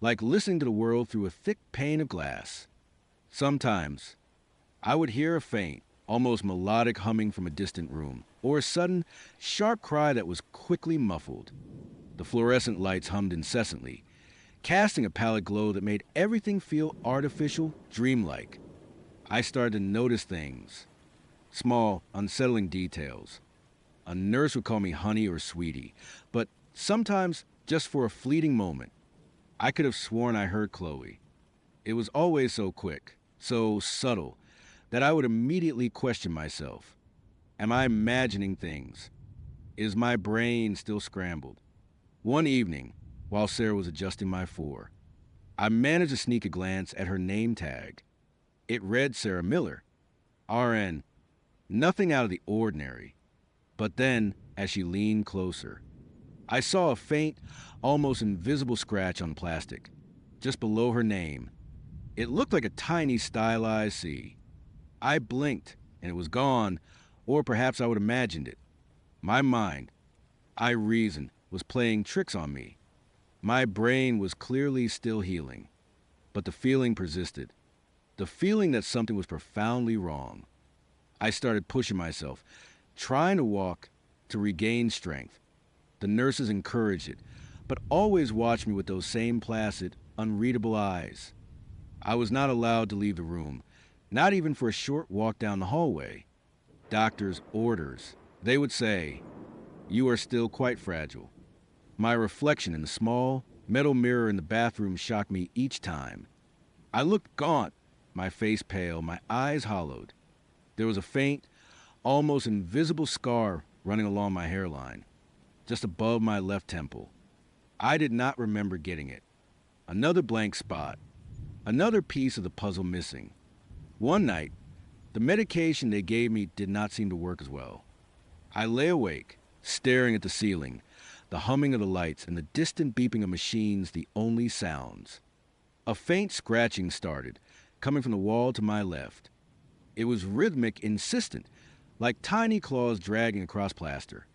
S1: like listening to the world through a thick pane of glass. Sometimes, I would hear a faint, almost melodic humming from a distant room, or a sudden, sharp cry that was quickly muffled. The fluorescent lights hummed incessantly, casting a pallid glow that made everything feel artificial, dreamlike. I started to notice things, small, unsettling details. A nurse would call me honey or sweetie, but sometimes just for a fleeting moment. I could have sworn I heard Chloe. It was always so quick, so subtle, that I would immediately question myself. Am I imagining things? Is my brain still scrambled? One evening, while Sarah was adjusting my four, I managed to sneak a glance at her name tag. It read Sarah Miller, RN, nothing out of the ordinary. But then, as she leaned closer, I saw a faint, almost invisible scratch on plastic, just below her name. It looked like a tiny stylized C. I blinked, and it was gone, or perhaps I would have imagined it. My mind, I reasoned, was playing tricks on me. My brain was clearly still healing, but the feeling persisted. The feeling that something was profoundly wrong. I started pushing myself, trying to walk, to regain strength. The nurses encouraged it, but always watched me with those same placid, unreadable eyes. I was not allowed to leave the room, not even for a short walk down the hallway. Doctor's orders. They would say, "You are still quite fragile." My reflection in the small, metal mirror in the bathroom shocked me each time. I looked gaunt, my face pale, my eyes hollowed. There was a faint, almost invisible scar running along my hairline, just above my left temple. I did not remember getting it. Another blank spot. Another piece of the puzzle missing. One night, the medication they gave me did not seem to work as well. I lay awake, staring at the ceiling, the humming of the lights and the distant beeping of machines the only sounds. A faint scratching started, coming from the wall to my left. It was rhythmic, insistent, like tiny claws dragging across plaster.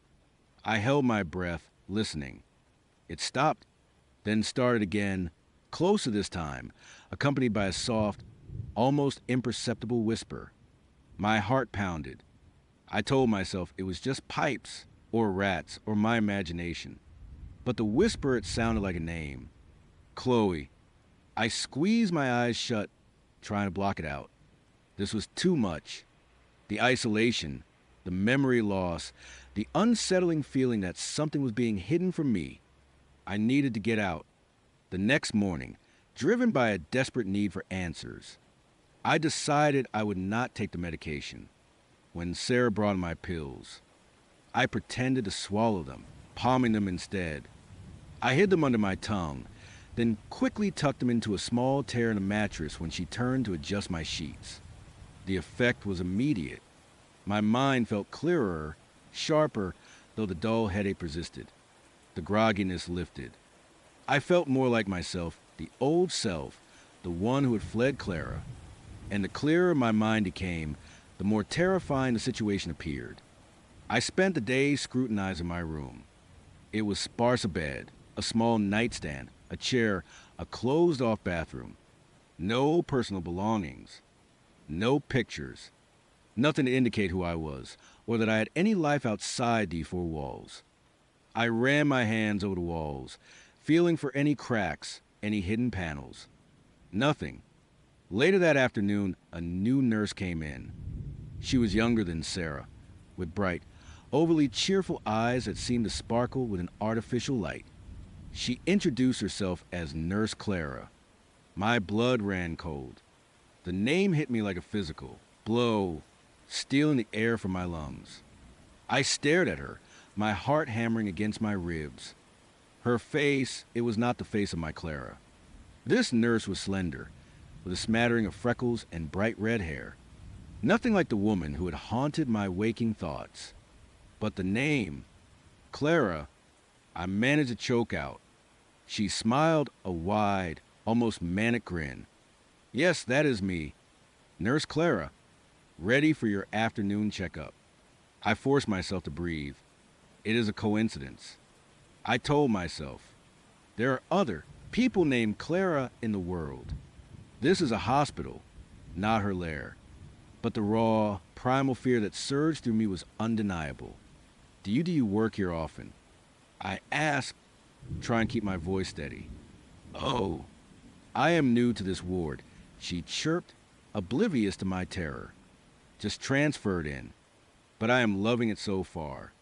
S1: I held my breath, listening. It stopped, then started again, closer this time, accompanied by a soft, almost imperceptible whisper. My heart pounded. I told myself it was just pipes, or rats, or my imagination. But the whisper, it sounded like a name. Chloe. I squeezed my eyes shut, trying to block it out. This was too much. The isolation, the memory loss, the unsettling feeling that something was being hidden from me. I needed to get out. The next morning, driven by a desperate need for answers, I decided I would not take the medication. When Sarah brought my pills, I pretended to swallow them, palming them instead. I hid them under my tongue, then quickly tucked them into a small tear in the mattress when she turned to adjust my sheets. The effect was immediate. My mind felt clearer, sharper, though the dull headache persisted. The grogginess lifted. I felt more like myself, the old self, the one who had fled Clara. And the clearer my mind became, the more terrifying the situation appeared. I spent the day scrutinizing my room. It was sparse: a bed, a small nightstand, a chair, a closed-off bathroom. No personal belongings. No pictures. Nothing to indicate who I was, or that I had any life outside these four walls. I ran my hands over the walls, feeling for any cracks, any hidden panels. Nothing. Later that afternoon, a new nurse came in. She was younger than Sarah, with bright, overly cheerful eyes that seemed to sparkle with an artificial light. She introduced herself as Nurse Clara. My blood ran cold. The name hit me like a physical blow, stealing the air from my lungs. I stared at her, my heart hammering against my ribs. Her face, it was not the face of my Clara. This nurse was slender, with a smattering of freckles and bright red hair. Nothing like the woman who had haunted my waking thoughts. But the name, Clara, I managed to choke out. She smiled a wide, almost manic grin. Yes, that is me, Nurse Clara, ready for your afternoon checkup. I forced myself to breathe. It is a coincidence. I told myself, there are other people named Clara in the world. This is a hospital, not her lair. But the raw, primal fear that surged through me was undeniable. Do you work here often? I asked, trying to keep my voice steady. Oh, I am new to this ward, she chirped, oblivious to my terror. Just transferred in, but I am loving it so far.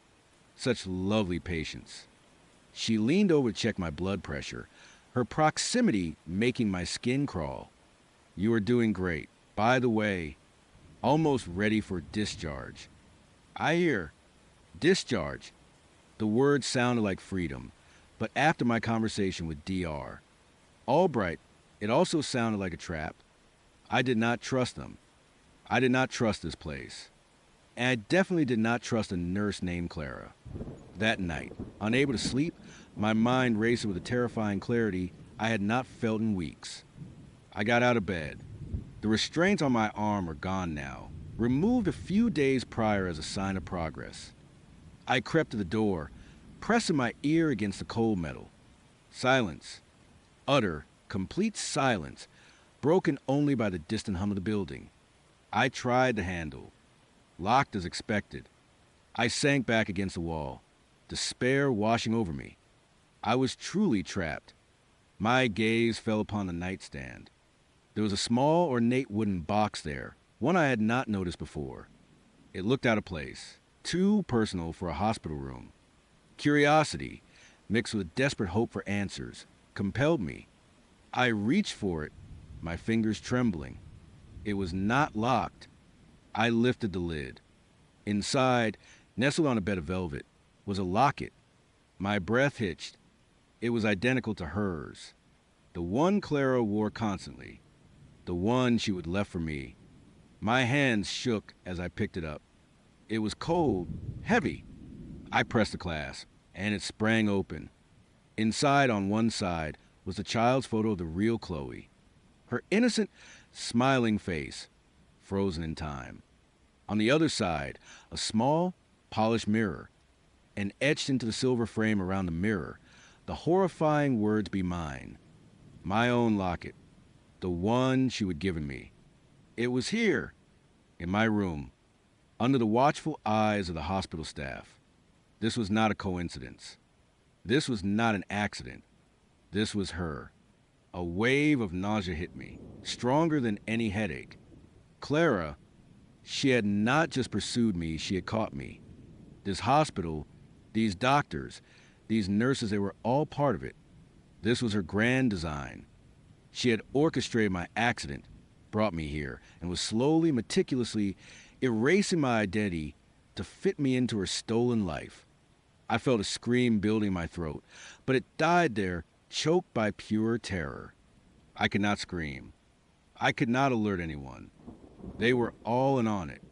S1: Such lovely patience. She leaned over to check my blood pressure, her proximity making my skin crawl. You are doing great. By the way, almost ready for discharge. I hear. Discharge. The word sounded like freedom, but after my conversation with DR. Albright, it also sounded like a trap. I did not trust them. I did not trust this place. And I definitely did not trust a nurse named Clara. That night, unable to sleep, my mind raced with a terrifying clarity I had not felt in weeks. I got out of bed. The restraints on my arm are gone now, removed a few days prior as a sign of progress. I crept to the door, pressing my ear against the cold metal. Silence. Utter, complete silence, broken only by the distant hum of the building. I tried the handle. Locked as expected. I sank back against the wall, despair washing over me. I was truly trapped. My gaze fell upon the nightstand. There was a small, ornate wooden box there, one I had not noticed before. It looked out of place, too personal for a hospital room. Curiosity, mixed with desperate hope for answers, compelled me. I reached for it, my fingers trembling. It was not locked. I lifted the lid. Inside, nestled on a bed of velvet, was a locket. My breath hitched. It was identical to hers. The one Clara wore constantly. The one she would left for me. My hands shook as I picked it up. It was cold, heavy. I pressed the clasp, and it sprang open. Inside, on one side, was the child's photo of the real Chloe. Her innocent, smiling face, frozen in time. On the other side, a small, polished mirror, and etched into the silver frame around the mirror, the horrifying words "Be mine." My own locket, the one she would given me. It was here, in my room, under the watchful eyes of the hospital staff. This was not a coincidence. This was not an accident. This was her. A wave of nausea hit me, stronger than any headache. Clara, she had not just pursued me, she had caught me. This hospital, these doctors, these nurses, they were all part of it. This was her grand design. She had orchestrated my accident, brought me here, and was slowly, meticulously erasing my identity to fit me into her stolen life. I felt a scream building in my throat, but it died there, choked by pure terror. I could not scream. I could not alert anyone. They were all in on it.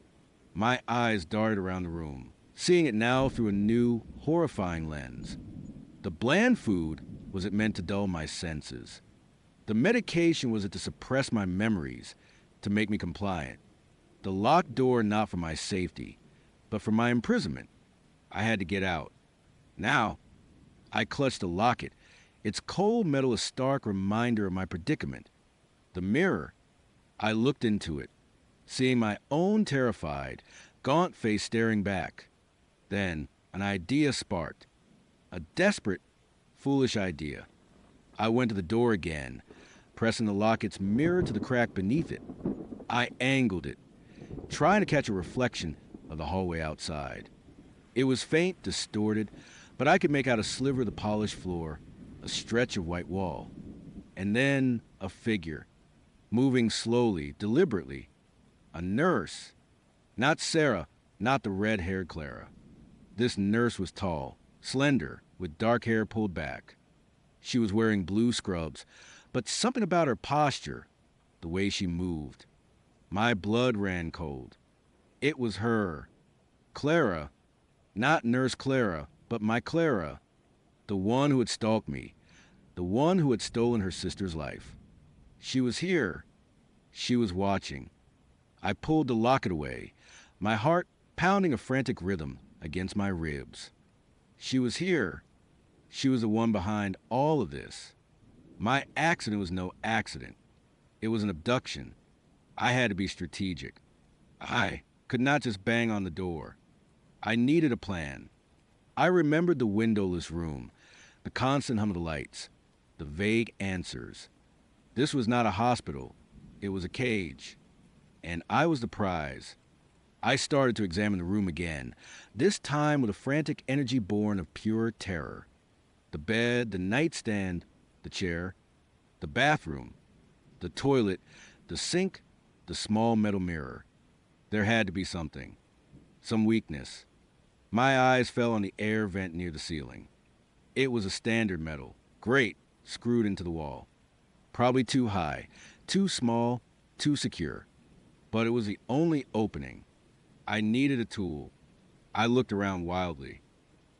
S1: My eyes darted around the room, seeing it now through a new, horrifying lens. The bland food, was it meant to dull my senses? The medication, was it to suppress my memories, to make me compliant? The locked door not for my safety, but for my imprisonment. I had to get out. Now, I clutched the locket, its cold metal a stark reminder of my predicament. The mirror. I looked into it, seeing my own terrified, gaunt face staring back. Then, an idea sparked. A desperate, foolish idea. I went to the door again, pressing the locket's mirror to the crack beneath it. I angled it, trying to catch a reflection of the hallway outside. It was faint, distorted, but I could make out a sliver of the polished floor, a stretch of white wall, and then a figure, moving slowly, deliberately. A nurse. Not Sarah, not the red-haired Clara. This nurse was tall, slender, with dark hair pulled back. She was wearing blue scrubs, but something about her posture, the way she moved. My blood ran cold. It was her. Clara. Not Nurse Clara, but my Clara. The one who had stalked me. The one who had stolen her sister's life. She was here. She was watching. I pulled the locket away, my heart pounding a frantic rhythm against my ribs. She was here. She was the one behind all of this. My accident was no accident. It was an abduction. I had to be strategic. I could not just bang on the door. I needed a plan. I remembered the windowless room, the constant hum of the lights, the vague answers. This was not a hospital. It was a cage. And I was the prize. I started to examine the room again, this time with a frantic energy born of pure terror. The bed, the nightstand, the chair, the bathroom, the toilet, the sink, the small metal mirror. There had to be something. Some weakness. My eyes fell on the air vent near the ceiling. It was a standard metal, grate, screwed into the wall. Probably too high, too small, too secure. But it was the only opening. I needed a tool. I looked around wildly.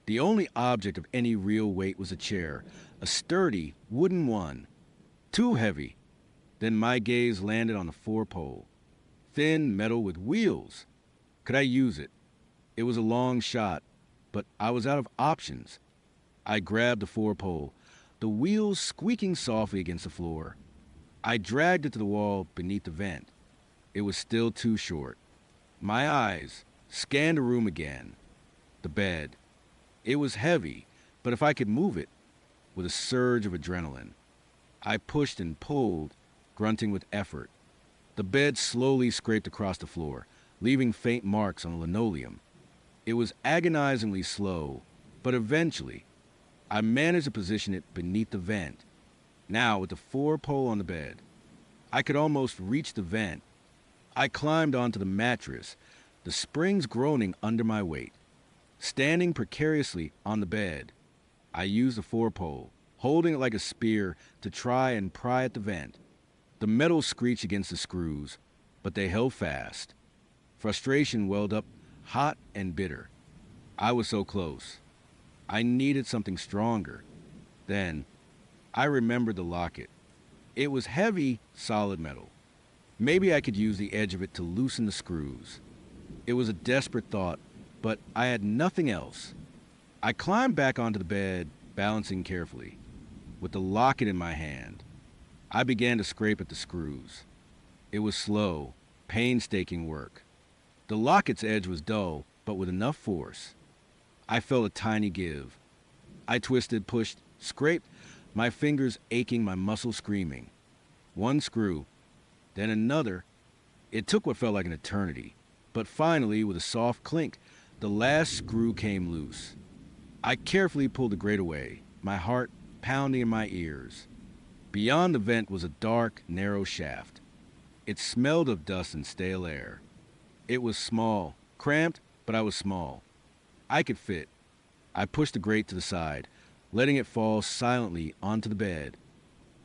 S1: The only object of any real weight was a chair, a sturdy wooden one. Too heavy. Then my gaze landed on the four-pole. Thin metal with wheels. Could I use it? It was a long shot, but I was out of options. I grabbed the four-pole, the wheels squeaking softly against the floor. I dragged it to the wall beneath the vent. It was still too short. My eyes scanned the room again. The bed. It was heavy, but if I could move it, with a surge of adrenaline. I pushed and pulled, grunting with effort. The bed slowly scraped across the floor, leaving faint marks on the linoleum. It was agonizingly slow, but eventually, I managed to position it beneath the vent. Now, with the four-pole on the bed, I could almost reach the vent. I climbed onto the mattress, the springs groaning under my weight. Standing precariously on the bed, I used the four-pole, holding it like a spear to try and pry at the vent. The metal screeched against the screws, but they held fast. Frustration welled up, hot and bitter. I was so close. I needed something stronger. Then, I remembered the locket. It was heavy, solid metal. Maybe I could use the edge of it to loosen the screws. It was a desperate thought, but I had nothing else. I climbed back onto the bed, balancing carefully. With the locket in my hand, I began to scrape at the screws. It was slow, painstaking work. The locket's edge was dull, but with enough force. I felt a tiny give. I twisted, pushed, scraped, my fingers aching, my muscles screaming. One screw, then another. It took what felt like an eternity, but finally, with a soft clink, the last screw came loose. I carefully pulled the grate away, my heart pounding in my ears. Beyond the vent was a dark, narrow shaft. It smelled of dust and stale air. It was small, cramped, but I was small. I could fit. I pushed the grate to the side, letting it fall silently onto the bed.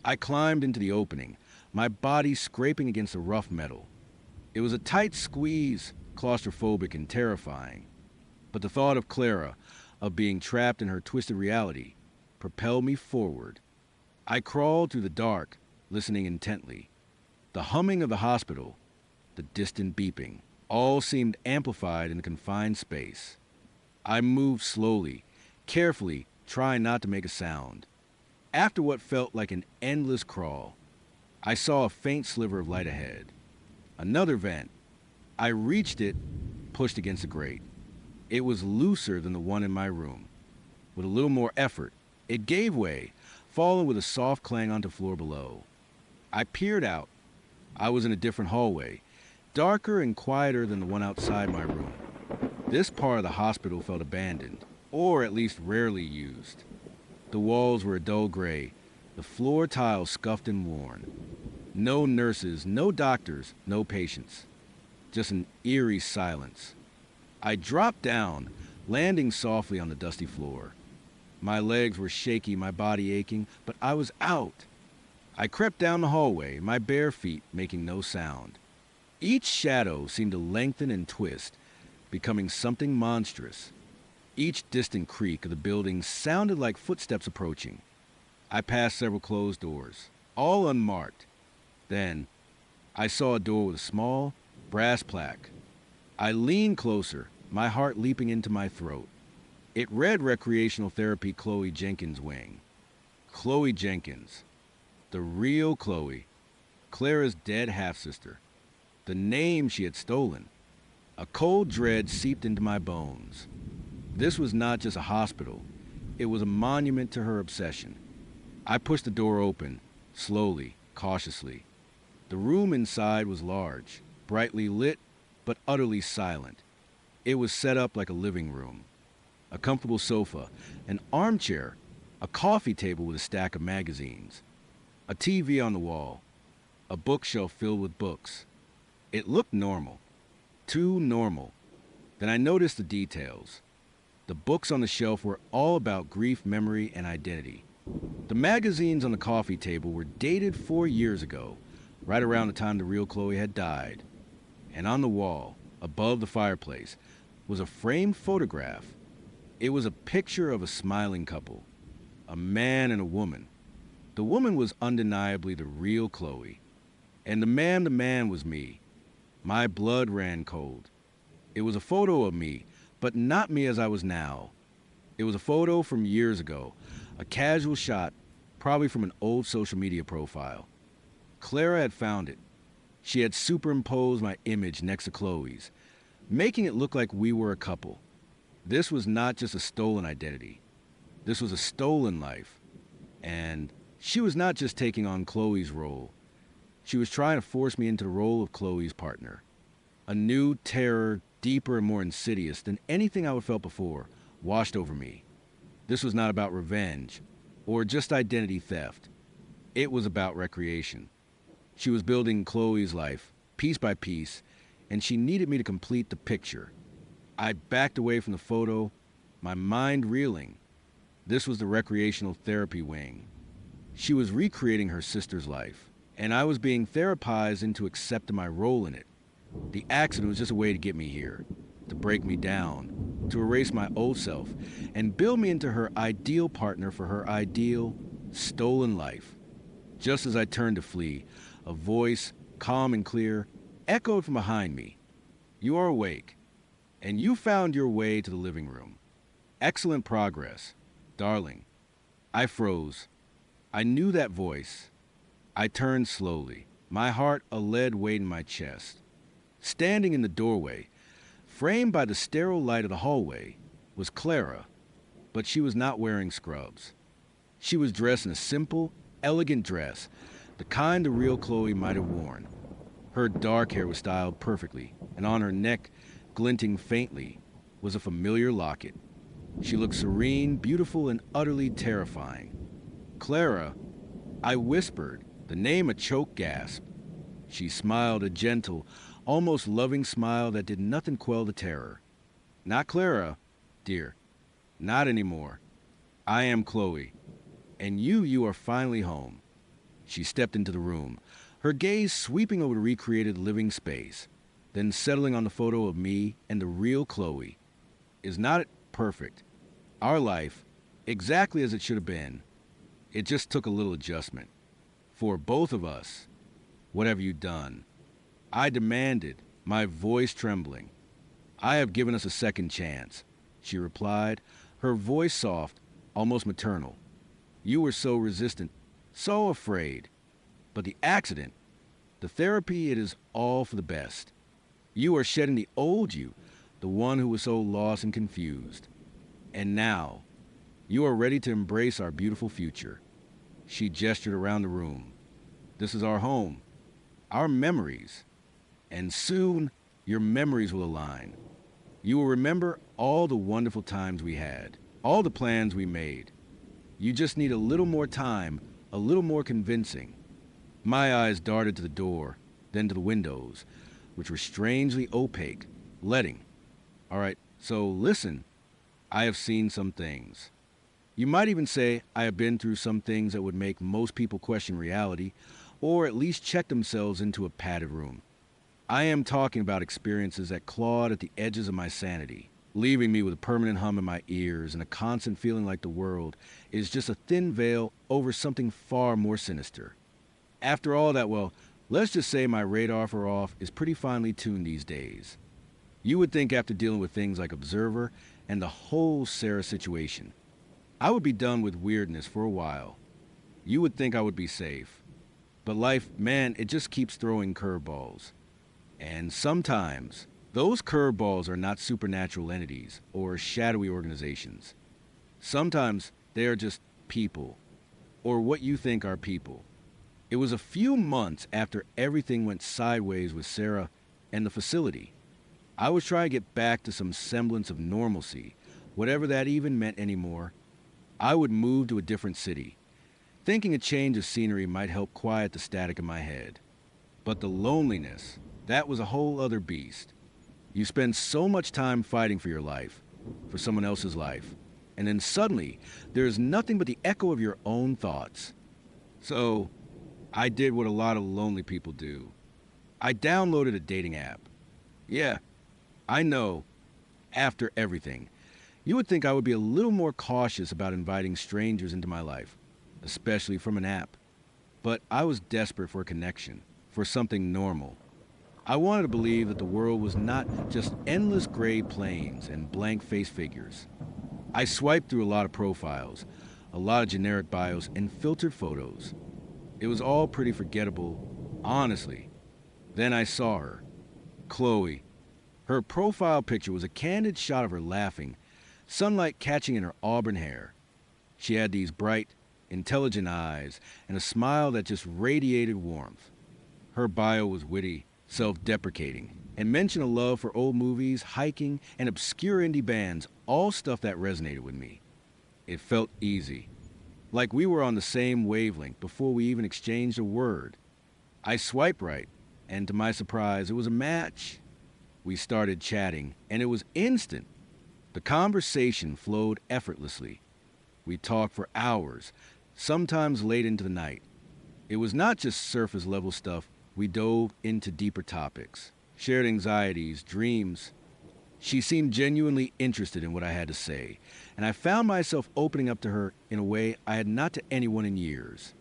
S1: I climbed into the opening, my body scraping against the rough metal. It was a tight squeeze, claustrophobic and terrifying. But the thought of Clara, of being trapped in her twisted reality, propelled me forward. I crawled through the dark, listening intently. The humming of the hospital, the distant beeping, all seemed amplified in the confined space. I moved slowly, carefully, trying not to make a sound. After what felt like an endless crawl, I saw a faint sliver of light ahead. Another vent. I reached it, pushed against the grate. It was looser than the one in my room. With a little more effort, it gave way, falling with a soft clang onto the floor below. I peered out. I was in a different hallway, darker and quieter than the one outside my room. This part of the hospital felt abandoned, or at least rarely used. The walls were a dull gray, the floor tiles scuffed and worn. No nurses, no doctors, no patients. Just an eerie silence. I dropped down, landing softly on the dusty floor. My legs were shaky, my body aching, but I was out. I crept down the hallway, my bare feet making no sound. Each shadow seemed to lengthen and twist, becoming something monstrous. Each distant creak of the building sounded like footsteps approaching. I passed several closed doors, all unmarked. Then, I saw a door with a small, brass plaque. I leaned closer, my heart leaping into my throat. It read Recreational Therapy Chloe Jenkins Wing. Chloe Jenkins. The real Chloe. Clara's dead half-sister. The name she had stolen. A cold dread seeped into my bones. This was not just a hospital. It was a monument to her obsession. I pushed the door open, slowly, cautiously. The room inside was large, brightly lit, but utterly silent. It was set up like a living room. A comfortable sofa, an armchair, a coffee table with a stack of magazines, a TV on the wall, a bookshelf filled with books. It looked normal. Too normal. Then I noticed the details. The books on the shelf were all about grief, memory, and identity. The magazines on the coffee table were dated 4 years ago, right around the time the real Chloe had died. And on the wall, above the fireplace, was a framed photograph. It was a picture of a smiling couple, a man and a woman. The woman was undeniably the real Chloe, and the man was me. My blood ran cold. It was a photo of me, but not me as I was now. It was a photo from years ago, a casual shot, probably from an old social media profile. Clara had found it. She had superimposed my image next to Chloe's, making it look like we were a couple. This was not just a stolen identity. This was a stolen life. And she was not just taking on Chloe's role. She was trying to force me into the role of Chloe's partner. A new terror, deeper and more insidious than anything I had felt before, washed over me. This was not about revenge or just identity theft. It was about recreation. She was building Chloe's life, piece by piece, and she needed me to complete the picture. I backed away from the photo, my mind reeling. This was the recreational therapy wing. She was recreating her sister's life, and I was being therapized into accepting my role in it. The accident was just a way to get me here, to break me down, to erase my old self, and build me into her ideal partner for her ideal, stolen life. Just as I turned to flee, a voice, calm and clear, echoed from behind me. "You are awake, and you found your way to the living room. Excellent progress, darling." I froze. I knew that voice. I turned slowly, my heart a lead weight in my chest. Standing in the doorway, framed by the sterile light of the hallway, was Clara, but she was not wearing scrubs. She was dressed in a simple, elegant dress, the kind the real Chloe might have worn. Her dark hair was styled perfectly, and on her neck, glinting faintly, was a familiar locket. She looked serene, beautiful, and utterly terrifying. "Clara," I whispered, the name a choked gasp. She smiled, a gentle, almost loving smile that did nothing quell the terror. "Not Clara, dear. Not anymore. I am Chloe. And you are finally home." She stepped into the room, her gaze sweeping over the recreated living space, then settling on the photo of me and the real Chloe. Is not it perfect? Our life, exactly as it should have been. It just took a little adjustment. For both of us. What have you done? I demanded, my voice trembling. "I have given us a second chance," she replied, her voice soft, almost maternal. "You were so resistant, so afraid. But the accident, the therapy, it is all for the best. You are shedding the old you, the one who was so lost and confused. And now, you are ready to embrace our beautiful future." She gestured around the room. This is our home, our memories. And soon, your memories will align. You will remember all the wonderful times we had, all the plans we made. You just need a little more time, a little more convincing. My eyes darted to the door, then to the windows, which were strangely opaque, letting. All right, so listen. I have seen some things. You might even say I have been through some things that would make most people question reality, or at least check themselves into a padded room. I am talking about experiences that clawed at the edges of my sanity, leaving me with a permanent hum in my ears and a constant feeling like the world is just a thin veil over something far more sinister. After all that, well, let's just say my radar for off is pretty finely tuned these days. You would think after dealing with things like Observer and the whole Sarah situation, I would be done with weirdness for a while. You would think I would be safe. But life, man, it just keeps throwing curveballs. And sometimes, those curveballs are not supernatural entities or shadowy organizations. Sometimes they are just people, or what you think are people. It was a few months after everything went sideways with Sarah and the facility. I was trying to get back to some semblance of normalcy, whatever that even meant anymore. I would move to a different city, thinking a change of scenery might help quiet the static in my head. But the loneliness, that was a whole other beast. You spend so much time fighting for your life, for someone else's life, and then suddenly there is nothing but the echo of your own thoughts. So, I did what a lot of lonely people do. I downloaded a dating app. Yeah, I know, after everything, you would think I would be a little more cautious about inviting strangers into my life, especially from an app. But I was desperate for a connection, for something normal. I wanted to believe that the world was not just endless gray plains and blank face figures. I swiped through a lot of profiles, a lot of generic bios, and filtered photos. It was all pretty forgettable, honestly. Then I saw her, Chloe. Her profile picture was a candid shot of her laughing, sunlight catching in her auburn hair. She had these bright, intelligent eyes and a smile that just radiated warmth. Her bio was witty, self-deprecating, and mentioned a love for old movies, hiking, and obscure indie bands, all stuff that resonated with me. It felt easy, like we were on the same wavelength before we even exchanged a word. I swiped right, and to my surprise, it was a match. We started chatting, and it was instant. The conversation flowed effortlessly. We talked for hours, sometimes late into the night. It was not just surface-level stuff. We dove into deeper topics, shared anxieties, dreams. She seemed genuinely interested in what I had to say, and I found myself opening up to her in a way I had not to anyone in years.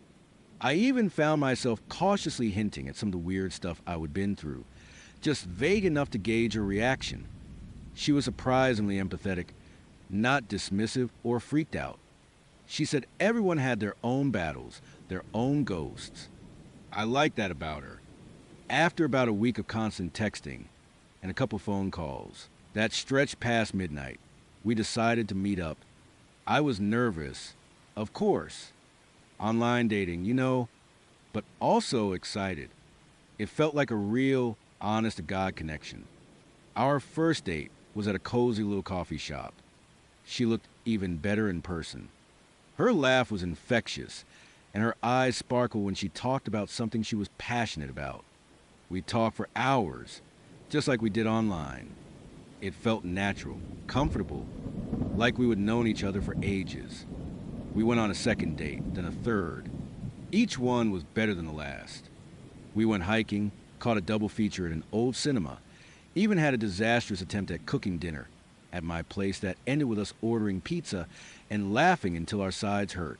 S1: I even found myself cautiously hinting at some of the weird stuff I would been through, just vague enough to gauge her reaction. She was surprisingly empathetic, not dismissive or freaked out. She said everyone had their own battles, their own ghosts. I liked that about her. After about a week of constant texting and a couple phone calls that stretched past midnight, we decided to meet up. I was nervous, of course. Online dating, but also excited. It felt like a real, honest-to-God connection. Our first date was at a cozy little coffee shop. She looked even better in person. Her laugh was infectious, and her eyes sparkled when she talked about something she was passionate about. We talked for hours, just like we did online. It felt natural, comfortable, like we would known each other for ages. We went on a second date, then a third. Each one was better than the last. We went hiking, caught a double feature at an old cinema, even had a disastrous attempt at cooking dinner at my place that ended with us ordering pizza and laughing until our sides hurt.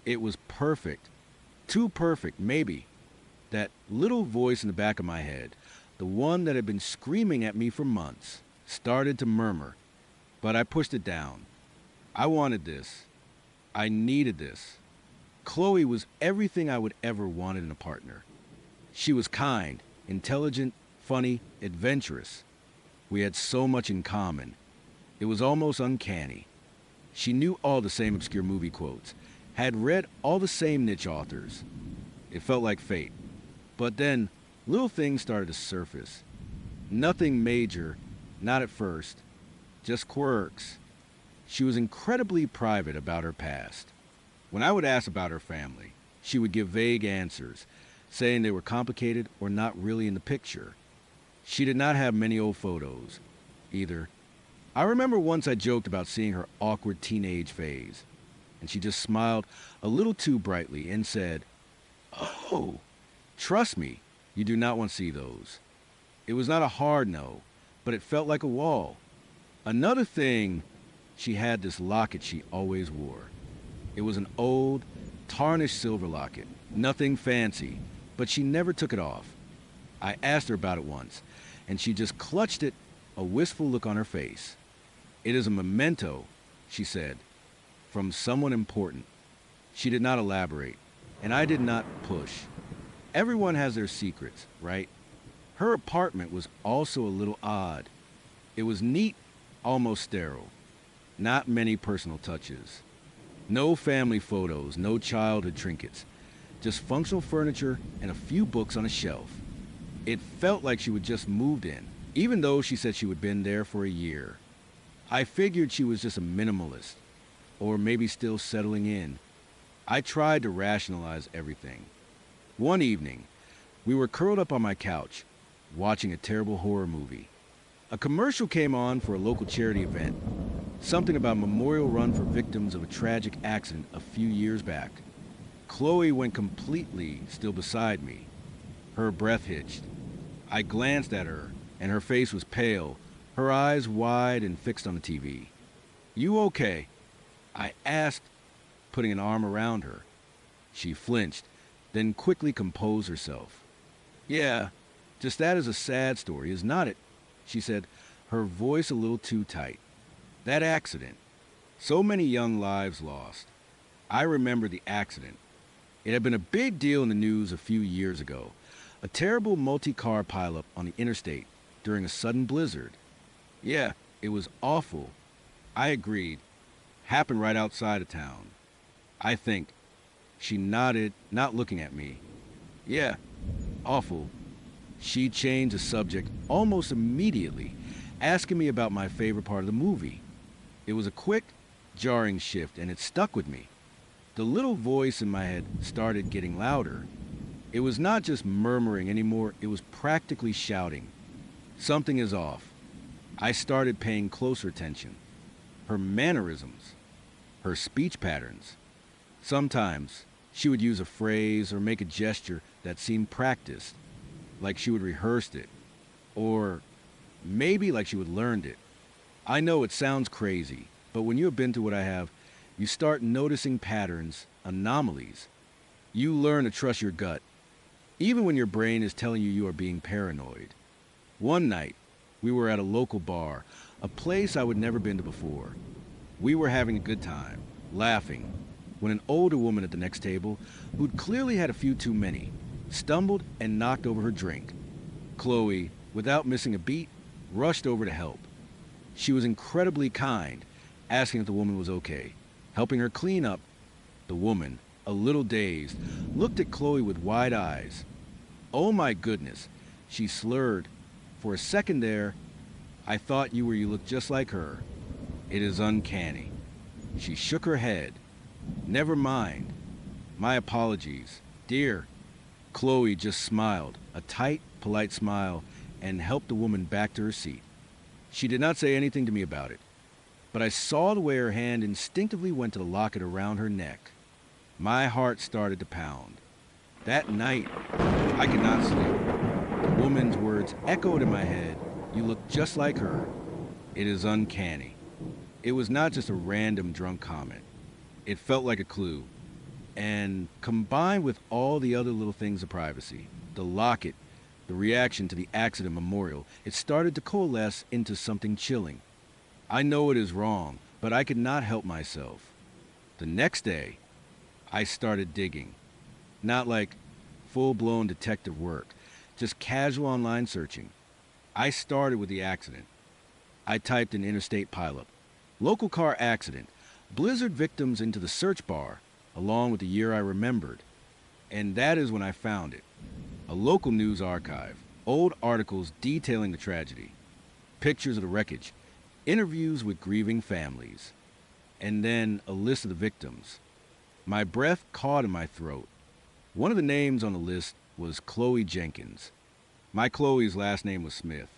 S1: It was perfect. Too perfect, maybe. That little voice in the back of my head, the one that had been screaming at me for months, started to murmur, but I pushed it down. I wanted this. I needed this. Chloe was everything I would ever wanted in a partner. She was kind, intelligent, funny, adventurous. We had so much in common. It was almost uncanny. She knew all the same obscure movie quotes, had read all the same niche authors. It felt like fate. But then, little things started to surface. Nothing major, not at first, just quirks. She was incredibly private about her past. When I would ask about her family, she would give vague answers, saying they were complicated or not really in the picture. She did not have many old photos, either. I remember once I joked about seeing her awkward teenage phase, and she just smiled a little too brightly and said, "Oh, trust me, you do not want to see those." It was not a hard no, but it felt like a wall. Another thing, she had this locket she always wore. It was an old, tarnished silver locket, nothing fancy, but she never took it off. I asked her about it once, and she just clutched it, a wistful look on her face. "It is a memento," she said, "from someone important." She did not elaborate, and I did not push. Everyone has their secrets, right? Her apartment was also a little odd. It was neat, almost sterile. Not many personal touches. No family photos, no childhood trinkets. Just functional furniture and a few books on a shelf. It felt like she would just moved in, even though she said she would been there for a year. I figured she was just a minimalist, or maybe still settling in. I tried to rationalize everything. One evening, we were curled up on my couch, watching a terrible horror movie. A commercial came on for a local charity event, something about a memorial run for victims of a tragic accident a few years back. Chloe went completely still beside me. Her breath hitched. I glanced at her, and her face was pale, her eyes wide and fixed on the TV. "You okay?" I asked, putting an arm around her. She flinched, then quickly composed herself. "Yeah, just that is a sad story, is not it?" she said, her voice a little too tight. "That accident. So many young lives lost. I remember the accident. It had been a big deal in the news a few years ago. A terrible multi-car pileup on the interstate during a sudden blizzard. Yeah, it was awful." I agreed. "Happened right outside of town. I think." She nodded, not looking at me. "Yeah, awful." She changed the subject almost immediately, asking me about my favorite part of the movie. It was a quick, jarring shift, and it stuck with me. The little voice in my head started getting louder. It was not just murmuring anymore, it was practically shouting. Something is off. I started paying closer attention. Her mannerisms, her speech patterns. Sometimes she would use a phrase or make a gesture that seemed practiced, like she would rehearsed it, or maybe like she would learned it. I know it sounds crazy, but when you have been through what I have, you start noticing patterns, anomalies. You learn to trust your gut, even when your brain is telling you are being paranoid. One night, we were at a local bar, a place I would never been to before. We were having a good time, laughing, when an older woman at the next table, who'd clearly had a few too many, stumbled and knocked over her drink. Chloe, without missing a beat, rushed over to help. She was incredibly kind, asking if the woman was okay, helping her clean up. The woman, a little dazed, looked at Chloe with wide eyes. "Oh my goodness," she slurred. "For a second there, I thought you looked just like her. It is uncanny." She shook her head. "Never mind. My apologies. Dear." Chloe just smiled, a tight, polite smile, and helped the woman back to her seat. She did not say anything to me about it, but I saw the way her hand instinctively went to the locket around her neck. My heart started to pound. That night, I could not sleep. The woman's words echoed in my head. "You look just like her. It is uncanny." It was not just a random drunk comment. It felt like a clue. And combined with all the other little things of privacy, the locket, the reaction to the accident memorial, it started to coalesce into something chilling. I know it is wrong, but I could not help myself. The next day, I started digging. Not like full-blown detective work, just casual online searching. I started with the accident. I typed in interstate pileup, local car accident, blizzard victims into the search bar, along with the year I remembered. And that is when I found it. A local news archive, old articles detailing the tragedy, pictures of the wreckage, interviews with grieving families, and then a list of the victims. My breath caught in my throat. One of the names on the list was Chloe Jenkins. My Chloe's last name was Smith.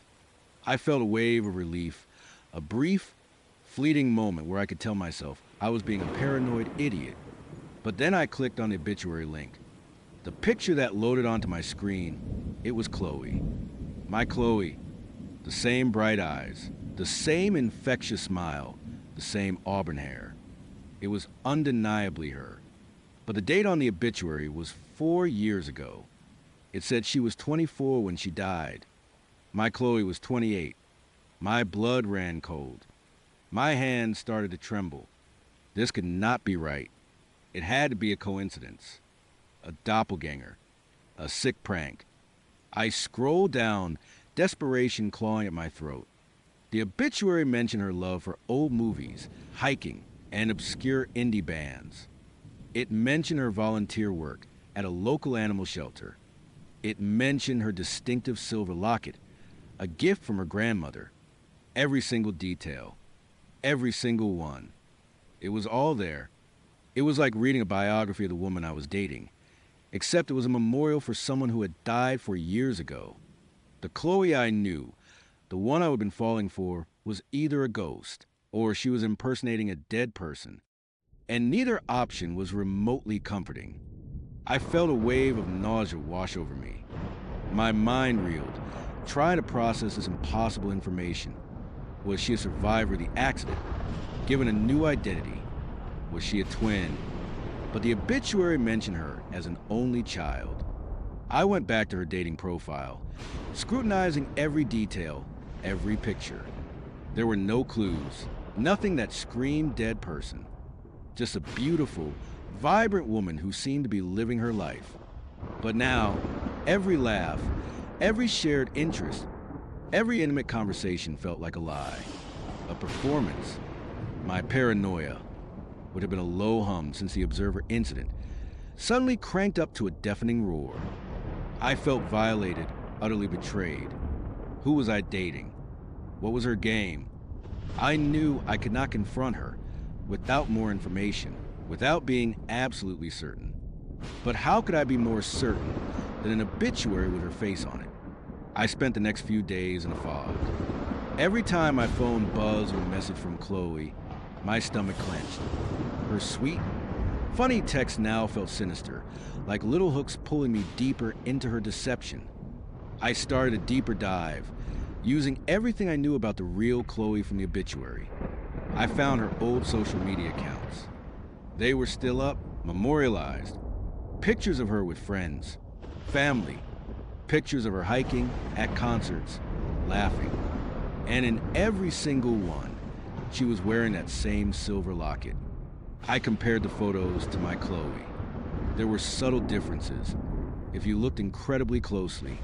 S1: I felt a wave of relief, a brief, fleeting moment where I could tell myself I was being a paranoid idiot. But then I clicked on the obituary link. The picture that loaded onto my screen, it was Chloe. My Chloe. The same bright eyes, the same infectious smile, the same auburn hair. It was undeniably her. But the date on the obituary was 4 years ago. It said she was 24 when she died. My Chloe was 28. My blood ran cold. My hands started to tremble. This could not be right. It had to be a coincidence. A doppelganger. A sick prank. I scrolled down, desperation clawing at my throat. The obituary mentioned her love for old movies, hiking, and obscure indie bands. It mentioned her volunteer work at a local animal shelter. It mentioned her distinctive silver locket, a gift from her grandmother. Every single detail. Every single one. It was all there. It was like reading a biography of the woman I was dating, except it was a memorial for someone who had died 4 years ago. The Chloe I knew, the one I had been falling for, was either a ghost or she was impersonating a dead person, and neither option was remotely comforting. I felt a wave of nausea wash over me. My mind reeled, trying to process this impossible information. Was she a survivor of the accident, given a new identity? Was she a twin? But the obituary mentioned her as an only child. I went back to her dating profile, scrutinizing every detail, every picture. There were no clues, nothing that screamed dead person. Just a beautiful, vibrant woman who seemed to be living her life. But now, every laugh, every shared interest, every intimate conversation felt like a lie, a performance. My paranoia, would have been a low hum since the observer incident, suddenly cranked up to a deafening roar. I felt violated, utterly betrayed. Who was I dating? What was her game? I knew I could not confront her without more information, without being absolutely certain. But how could I be more certain than an obituary with her face on it? I spent the next few days in a fog. Every time my phone buzzed with a message from Chloe, my stomach clenched. Her sweet, funny text now felt sinister, like little hooks pulling me deeper into her deception. I started a deeper dive, using everything I knew about the real Chloe from the obituary. I found her old social media accounts. They were still up, memorialized. Pictures of her with friends, family, pictures of her hiking, at concerts, laughing. And in every single one, she was wearing that same silver locket. I compared the photos to my Chloe. There were subtle differences. If you looked incredibly closely,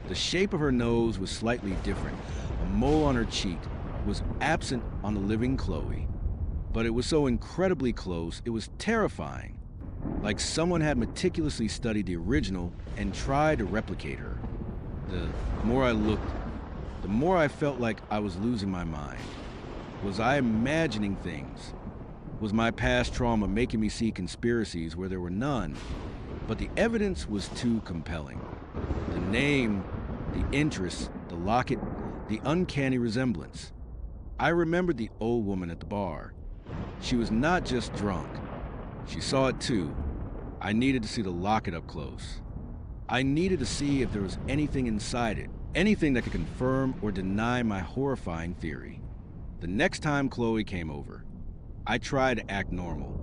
S1: the shape of her nose was slightly different. A mole on her cheek was absent on the living Chloe. But it was so incredibly close, it was terrifying. Like someone had meticulously studied the original and tried to replicate her. The more I looked, the more I felt like I was losing my mind. Was I imagining things? Was my past trauma making me see conspiracies where there were none? But the evidence was too compelling. The name, the interest, the locket, the uncanny resemblance. I remembered the old woman at the bar. She was not just drunk. She saw it too. I needed to see the locket up close. I needed to see if there was anything inside it, anything that could confirm or deny my horrifying theory. The next time Chloe came over, I tried to act normal.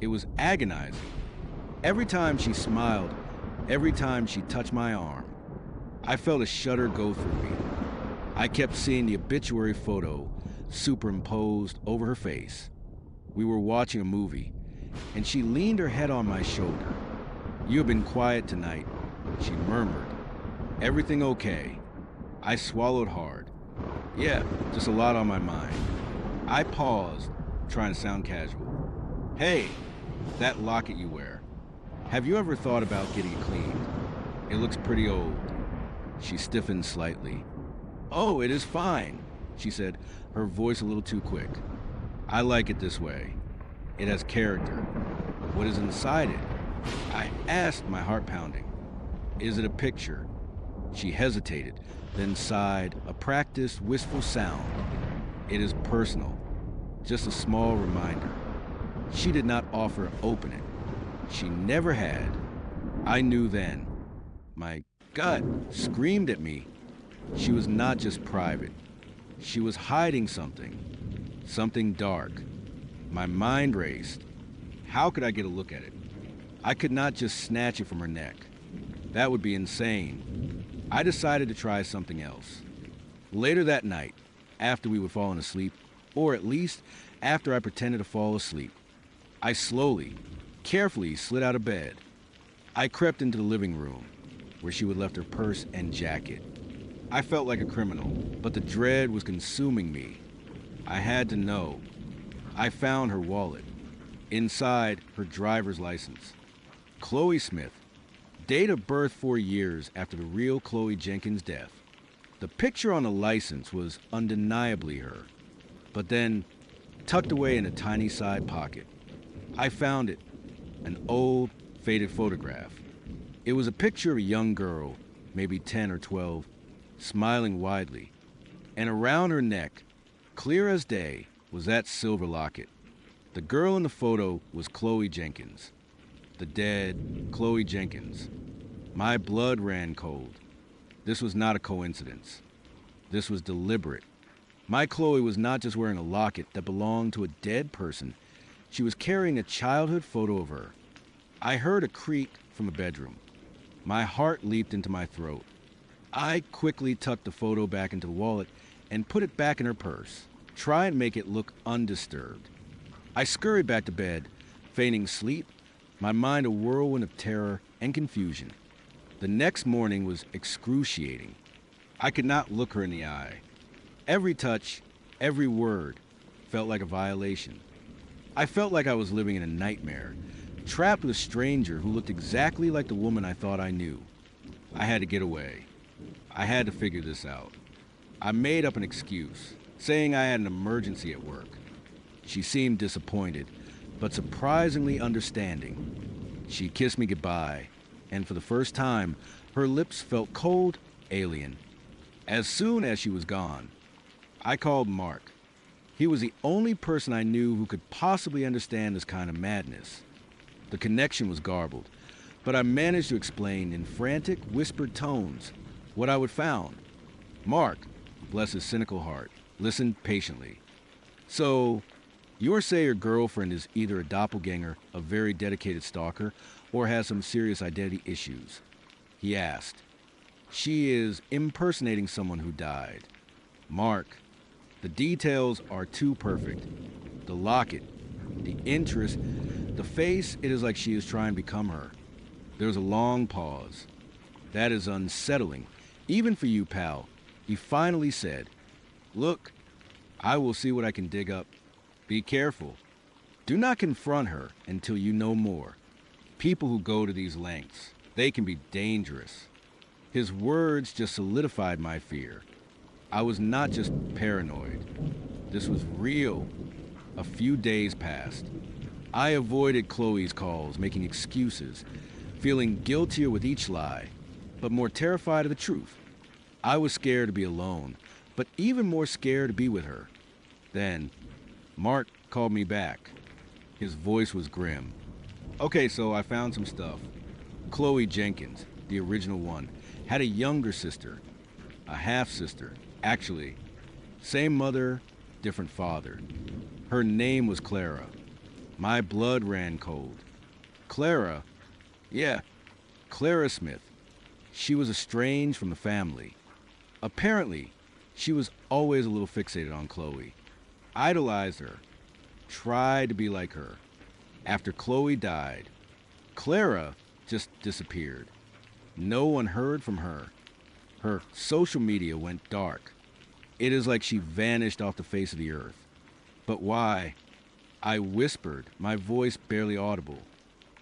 S1: It was agonizing. Every time she smiled, every time she touched my arm, I felt a shudder go through me. I kept seeing the obituary photo superimposed over her face. We were watching a movie, and she leaned her head on my shoulder. "You have been quiet tonight," she murmured. "Everything okay?" I swallowed hard. "Yeah, just a lot on my mind." I paused, trying to sound casual. "Hey, that locket you wear, Have you ever thought about getting it cleaned? It looks pretty old. She stiffened slightly. Oh, it is fine, she said, her voice a little too quick. I like it this way. It has character. What is inside it? I asked, my heart pounding. Is it a picture? She hesitated, then sighed, a practiced, wistful sound. It is personal. Just a small reminder. She did not offer to open it. She never had. I knew then. My gut screamed at me. She was not just private. She was hiding something. Something dark. My mind raced. How could I get a look at it? I could not just snatch it from her neck. That would be insane. I decided to try something else. Later that night, after we were falling asleep, or at least after I pretended to fall asleep, I slowly, carefully slid out of bed. I crept into the living room, where she would left her purse and jacket. I felt like a criminal, but the dread was consuming me. I had to know. I found her wallet. Inside, her driver's license. Chloe Smith. Date of birth 4 years after the real Chloe Jenkins' death. The picture on the license was undeniably her, but then tucked away in a tiny side pocket. I found it, an old, faded photograph. It was a picture of a young girl, maybe 10 or 12, smiling widely, and around her neck, clear as day, was that silver locket. The girl in the photo was Chloe Jenkins. The dead Chloe Jenkins. My blood ran cold. This was not a coincidence. This was deliberate. My Chloe was not just wearing a locket that belonged to a dead person. She was carrying a childhood photo of her. I heard a creak from a bedroom. My heart leaped into my throat. I quickly tucked the photo back into the wallet and put it back in her purse, trying to make it look undisturbed. I scurried back to bed, feigning sleep, my mind a whirlwind of terror and confusion. The next morning was excruciating. I could not look her in the eye. Every touch, every word felt like a violation. I felt like I was living in a nightmare, trapped with a stranger who looked exactly like the woman I thought I knew. I had to get away. I had to figure this out. I made up an excuse, saying I had an emergency at work. She seemed disappointed, but surprisingly understanding. She kissed me goodbye, and for the first time, her lips felt cold, alien. As soon as she was gone, I called Mark. He was the only person I knew who could possibly understand this kind of madness. The connection was garbled, but I managed to explain in frantic, whispered tones what I would found. Mark, bless his cynical heart, listened patiently. So, you say your girlfriend is either a doppelganger, a very dedicated stalker, or has some serious identity issues? He asked. She is impersonating someone who died. Mark, the details are too perfect. The locket, the interest, the face, it is like she is trying to become her. There's a long pause. That is unsettling, even for you, pal. He finally said, Look, I will see what I can dig up. Be careful. Do not confront her until you know more. People who go to these lengths, they can be dangerous. His words just solidified my fear. I was not just paranoid. This was real. A few days passed. I avoided Chloe's calls, making excuses, feeling guiltier with each lie, but more terrified of the truth. I was scared to be alone, but even more scared to be with her. Then, Mark called me back. His voice was grim. Okay, so I found some stuff. Chloe Jenkins, the original one, had a younger sister, a half-sister, actually. Same mother, different father. Her name was Clara. My blood ran cold. Clara? Yeah, Clara Smith. She was estranged from the family. Apparently, she was always a little fixated on Chloe. Idolized her. Tried to be like her. After Chloe died, Clara just disappeared. No one heard from her. Her social media went dark. It is like she vanished off the face of the earth. But why? I whispered, my voice barely audible.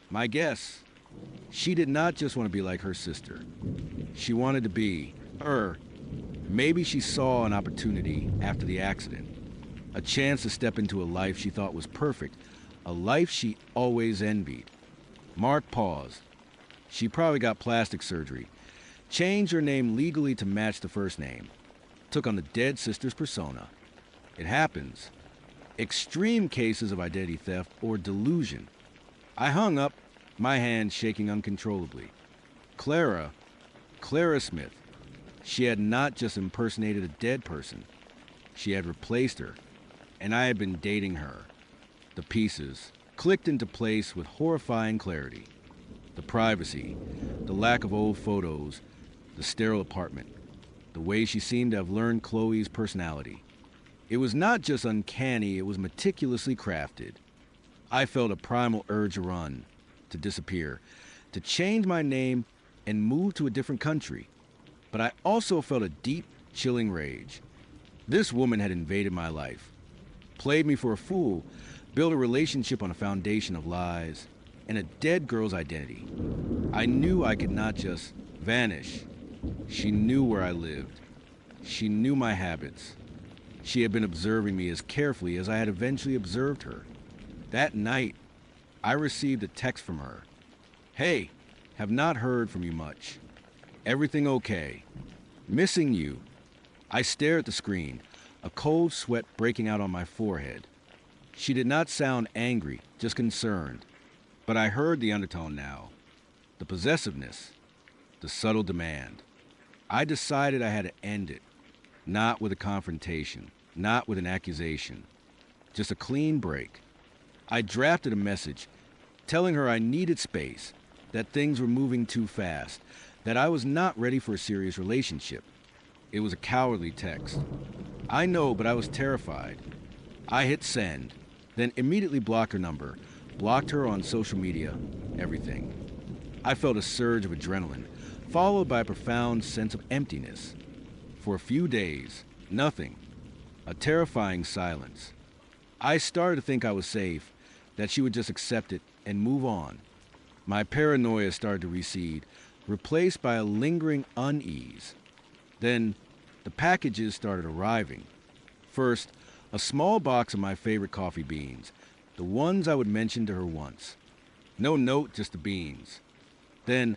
S1: My guess, She did not just want to be like her sister. She wanted to be her. Maybe she saw an opportunity after the accident, a chance to step into a life she thought was perfect, a life she always envied. Mark paused. She probably got plastic surgery, changed her name legally to match the first name, took on the dead sister's persona. It happens. Extreme cases of identity theft or delusion. I hung up, my hand shaking uncontrollably. Clara Smith. She had not just impersonated a dead person. She had replaced her, and I had been dating her. The pieces clicked into place with horrifying clarity. The privacy, the lack of old photos, the sterile apartment, the way she seemed to have learned Chloe's personality. It was not just uncanny, it was meticulously crafted. I felt a primal urge to run, to disappear, to change my name and move to a different country. But I also felt a deep, chilling rage. This woman had invaded my life, played me for a fool, built a relationship on a foundation of lies, and a dead girl's identity. I knew I could not just vanish. She knew where I lived. She knew my habits. She had been observing me as carefully as I had eventually observed her. That night, I received a text from her. "Hey, have not heard from you much. Everything okay? Missing you." I stared at the screen, a cold sweat breaking out on my forehead. She did not sound angry, just concerned. But I heard the undertone now. The possessiveness. The subtle demand. I decided I had to end it. Not with a confrontation. Not with an accusation. Just a clean break. I drafted a message, telling her I needed space, that things were moving too fast, that I was not ready for a serious relationship. It was a cowardly text. I know, but I was terrified. I hit send, then immediately blocked her number, blocked her on social media, everything. I felt a surge of adrenaline, followed by a profound sense of emptiness. For a few days, nothing. A terrifying silence. I started to think I was safe, that she would just accept it and move on. My paranoia started to recede, replaced by a lingering unease. Then, the packages started arriving. First, a small box of my favorite coffee beans, the ones I would mention to her once. No note, just the beans. Then,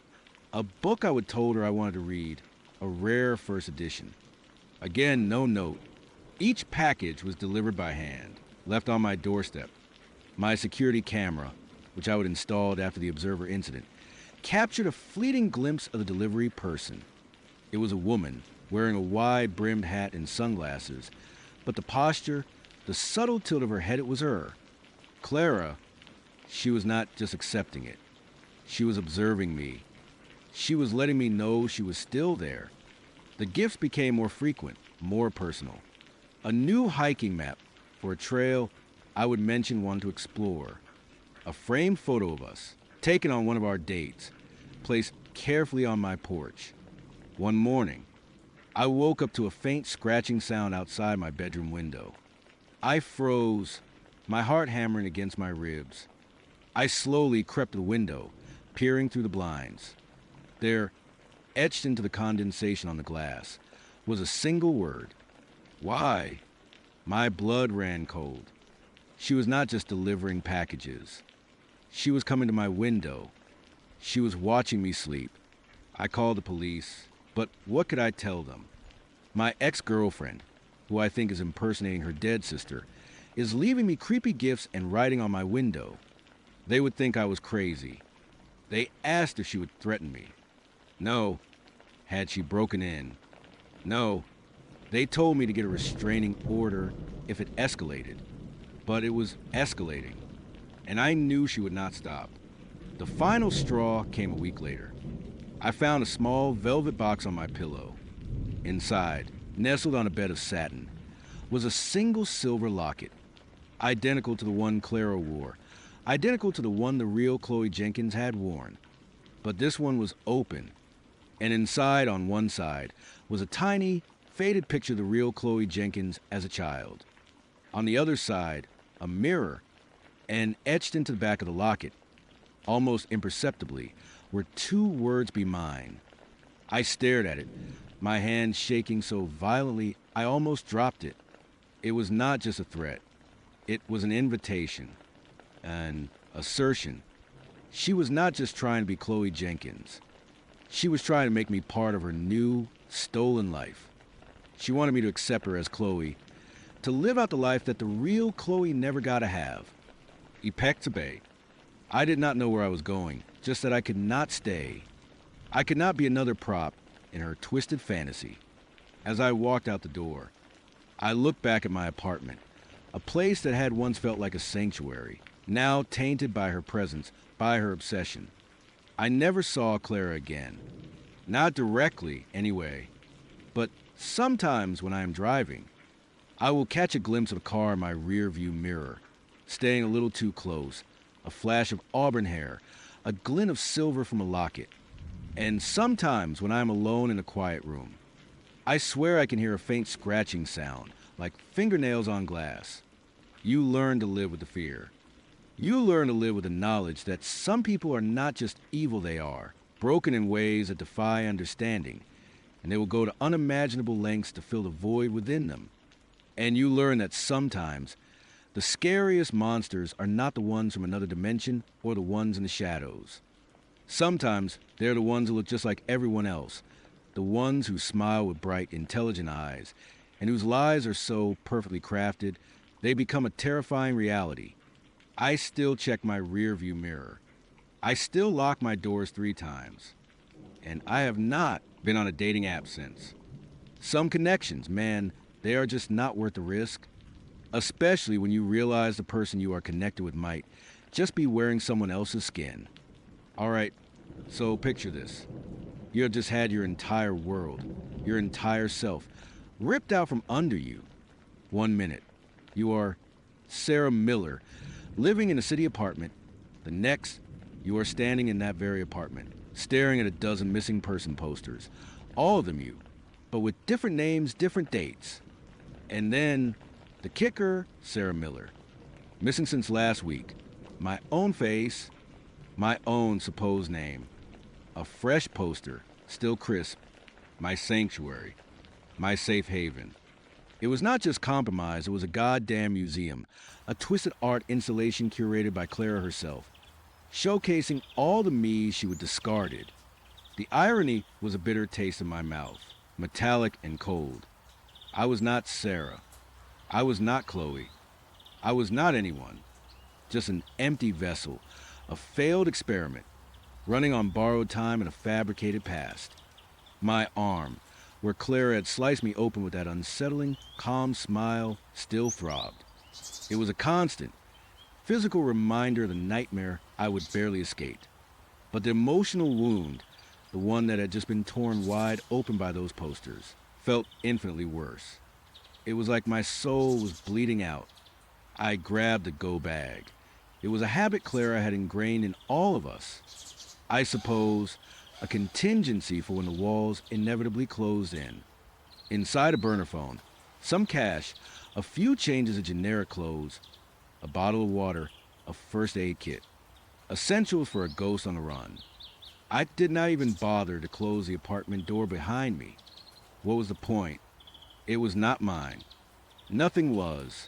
S1: a book I would told her I wanted to read, a rare first edition. Again, no note. Each package was delivered by hand, left on my doorstep. My security camera, which I would installed after the Observer incident, captured a fleeting glimpse of the delivery person. It was a woman, wearing a wide-brimmed hat and sunglasses, but the posture, the subtle tilt of her head, it was her. Clara, she was not just accepting it. She was observing me. She was letting me know she was still there. The gifts became more frequent, more personal. A new hiking map for a trail I would mention one to explore. A framed photo of us, taken on one of our dates, placed carefully on my porch. One morning, I woke up to a faint scratching sound outside my bedroom window. I froze, my heart hammering against my ribs. I slowly crept to the window, peering through the blinds. There, etched into the condensation on the glass, was a single word. Why? My blood ran cold. She was not just delivering packages. She was coming to my window. She was watching me sleep. I called the police, but what could I tell them? My ex-girlfriend, who I think is impersonating her dead sister, is leaving me creepy gifts and writing on my window. They would think I was crazy. They asked if she would threaten me. No. Had she broken in? No. They told me to get a restraining order if it escalated. But it was escalating, and I knew she would not stop. The final straw came a week later. I found a small velvet box on my pillow. Inside, nestled on a bed of satin, was a single silver locket, identical to the one Clara wore, identical to the one the real Chloe Jenkins had worn. But this one was open, and inside, on one side, was a tiny, faded picture of the real Chloe Jenkins as a child. On the other side, a mirror, and etched into the back of the locket, almost imperceptibly, were two words be mine. I stared at it, my hand shaking so violently I almost dropped it. It was not just a threat. It was an invitation, an assertion. She was not just trying to be Chloe Jenkins. She was trying to make me part of her new, stolen life. She wanted me to accept her as Chloe, to live out the life that the real Chloe never got to have. Ipektabe. I did not know where I was going, just that I could not stay. I could not be another prop in her twisted fantasy. As I walked out the door, I looked back at my apartment, a place that had once felt like a sanctuary, now tainted by her presence, by her obsession. I never saw Clara again. Not directly, anyway. But sometimes when I am driving, I will catch a glimpse of a car in my rear view mirror, staying a little too close, a flash of auburn hair, a glint of silver from a locket. And sometimes when I am alone in a quiet room, I swear I can hear a faint scratching sound, like fingernails on glass. You learn to live with the fear. You learn to live with the knowledge that some people are not just evil, they are broken in ways that defy understanding, and they will go to unimaginable lengths to fill the void within them. And you learn that sometimes the scariest monsters are not the ones from another dimension or the ones in the shadows. Sometimes they're the ones who look just like everyone else, the ones who smile with bright, intelligent eyes, and whose lies are so perfectly crafted, they become a terrifying reality. I still check my rear-view mirror. I still lock my doors 3 times. And I have not been on a dating app since. Some connections, man, they are just not worth the risk. Especially when you realize the person you are connected with might just be wearing someone else's skin. All right, so picture this. You have just had your entire world, your entire self, ripped out from under you. 1 minute, you are Sarah Miller, living in a city apartment. The next, you are standing in that very apartment, staring at a dozen missing person posters. All of them you, but with different names, different dates. And then, the kicker, Sarah Miller. Missing since last week. My own face, my own supposed name. A fresh poster, still crisp. My sanctuary. My safe haven. It was not just compromise, it was a goddamn museum. A twisted art installation curated by Clara herself, showcasing all the me she would discarded. The irony was a bitter taste in my mouth, metallic and cold. I was not Sarah. I was not Chloe. I was not anyone. Just an empty vessel, a failed experiment, running on borrowed time and a fabricated past. My arm, where Clara had sliced me open with that unsettling, calm smile, still throbbed. It was a constant, physical reminder of the nightmare I would barely escape. But the emotional wound, the one that had just been torn wide open by those posters, felt infinitely worse. It was like my soul was bleeding out. I grabbed the go bag. It was a habit Clara had ingrained in all of us. I suppose a contingency for when the walls inevitably closed in. Inside a burner phone, some cash, a few changes of generic clothes, a bottle of water, a first aid kit. Essentials for a ghost on the run. I did not even bother to close the apartment door behind me. What was the point? It was not mine. Nothing was.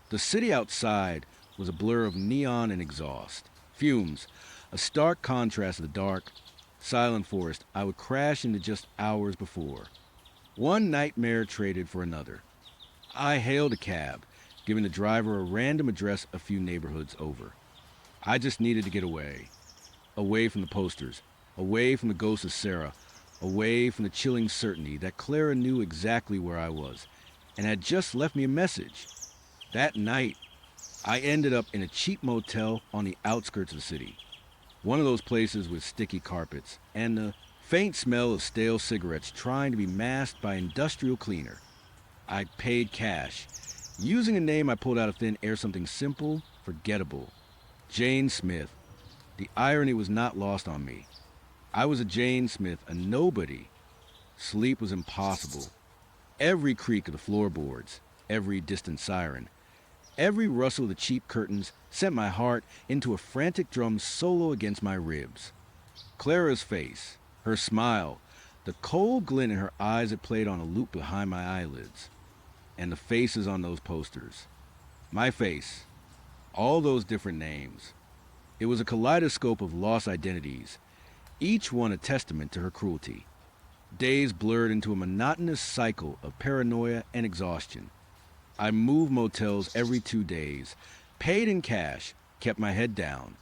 S1: The city outside was a blur of neon and exhaust, fumes, a stark contrast to the dark, silent forest I would crash into just hours before. One nightmare traded for another. I hailed a cab, giving the driver a random address a few neighborhoods over. I just needed to get away. Away from the posters, away from the ghost of Sarah, away from the chilling certainty that Clara knew exactly where I was and had just left me a message. That night, I ended up in a cheap motel on the outskirts of the city. One of those places with sticky carpets and the faint smell of stale cigarettes trying to be masked by industrial cleaner. I paid cash, using a name I pulled out of thin air, something simple, forgettable. Jane Smith. The irony was not lost on me. I was a Jane Smith, a nobody. Sleep was impossible. Every creak of the floorboards, every distant siren, Every rustle of the cheap curtains sent my heart into a frantic drum solo against my ribs. Clara's face, her smile, the cold glint in her eyes that played on a loop behind my eyelids, and the faces on those posters. My face, all those different names. It was a kaleidoscope of lost identities, each one a testament to her cruelty. Days blurred into a monotonous cycle of paranoia and exhaustion. I moved motels every 2 days, paid in cash, kept my head down.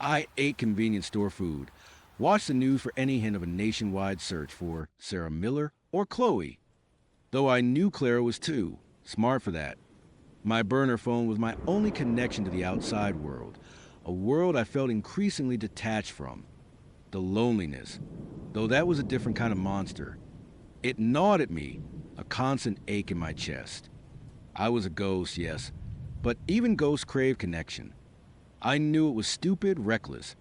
S1: I ate convenience store food, watched the news for any hint of a nationwide search for Sarah Miller or Chloe, though I knew Clara was too smart for that. My burner phone was my only connection to the outside world, a world I felt increasingly detached from. The loneliness, though that was a different kind of monster. It gnawed at me, a constant ache in my chest. I was a ghost, yes, but even ghosts crave connection. I knew it was stupid, reckless,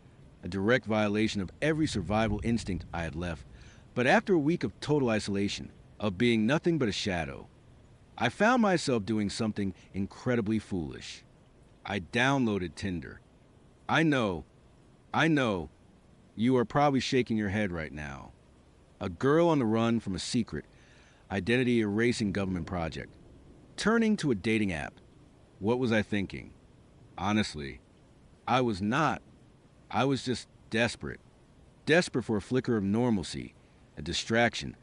S1: a direct violation of every survival instinct I had left, but after a week of total isolation, of being nothing but a shadow, I found myself doing something incredibly foolish. I downloaded Tinder. I know, you are probably shaking your head right now. A girl on the run from a secret, identity erasing government project. Turning to a dating app. What was I thinking? Honestly, I was not. I was just desperate. Desperate for a flicker of normalcy, a distraction,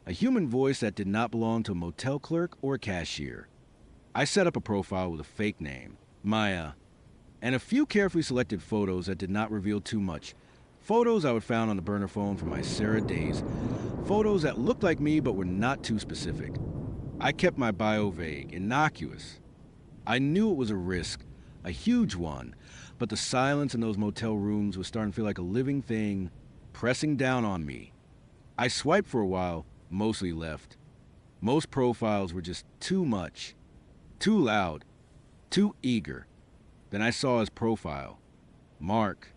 S1: a human voice that did not belong to a motel clerk or a cashier. I set up a profile with a fake name, Maya, and a few carefully selected photos that did not reveal too much. Photos I would found on the burner phone from my Sarah days. Photos that looked like me but were not too specific. I kept my bio vague, innocuous. I knew it was a risk, a huge one, but the silence in those motel rooms was starting to feel like a living thing pressing down on me. I swiped for a while, mostly left. Most profiles were just too much, too loud, too eager. Then I saw his profile. Mark.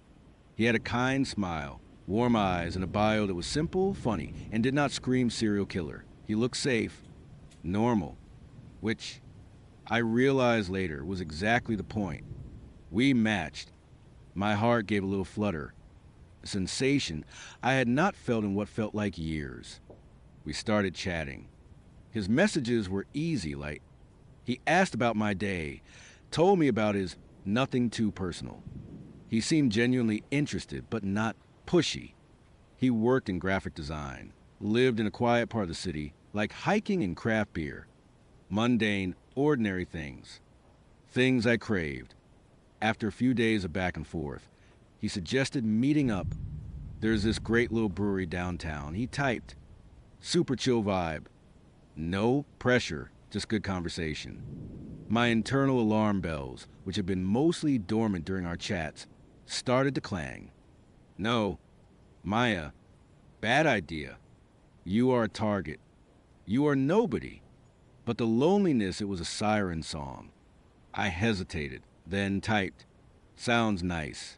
S1: He had a kind smile, warm eyes, and a bio that was simple, funny, and did not scream serial killer. He looked safe, normal, which I realized later was exactly the point. We matched. My heart gave a little flutter, a sensation I had not felt in what felt like years. We started chatting. His messages were easy, like he asked about my day, told me about his nothing too personal. He seemed genuinely interested, but not pushy. He worked in graphic design, lived in a quiet part of the city, like hiking and craft beer. Mundane, ordinary things. Things I craved. After a few days of back and forth, he suggested meeting up. There's this great little brewery downtown. He typed. Super chill vibe. No pressure, just good conversation. My internal alarm bells, which had been mostly dormant during our chats, started to clang. No, Maya, bad idea. You are a target. You are nobody. But the loneliness, it was a siren song. I hesitated, then typed, sounds nice.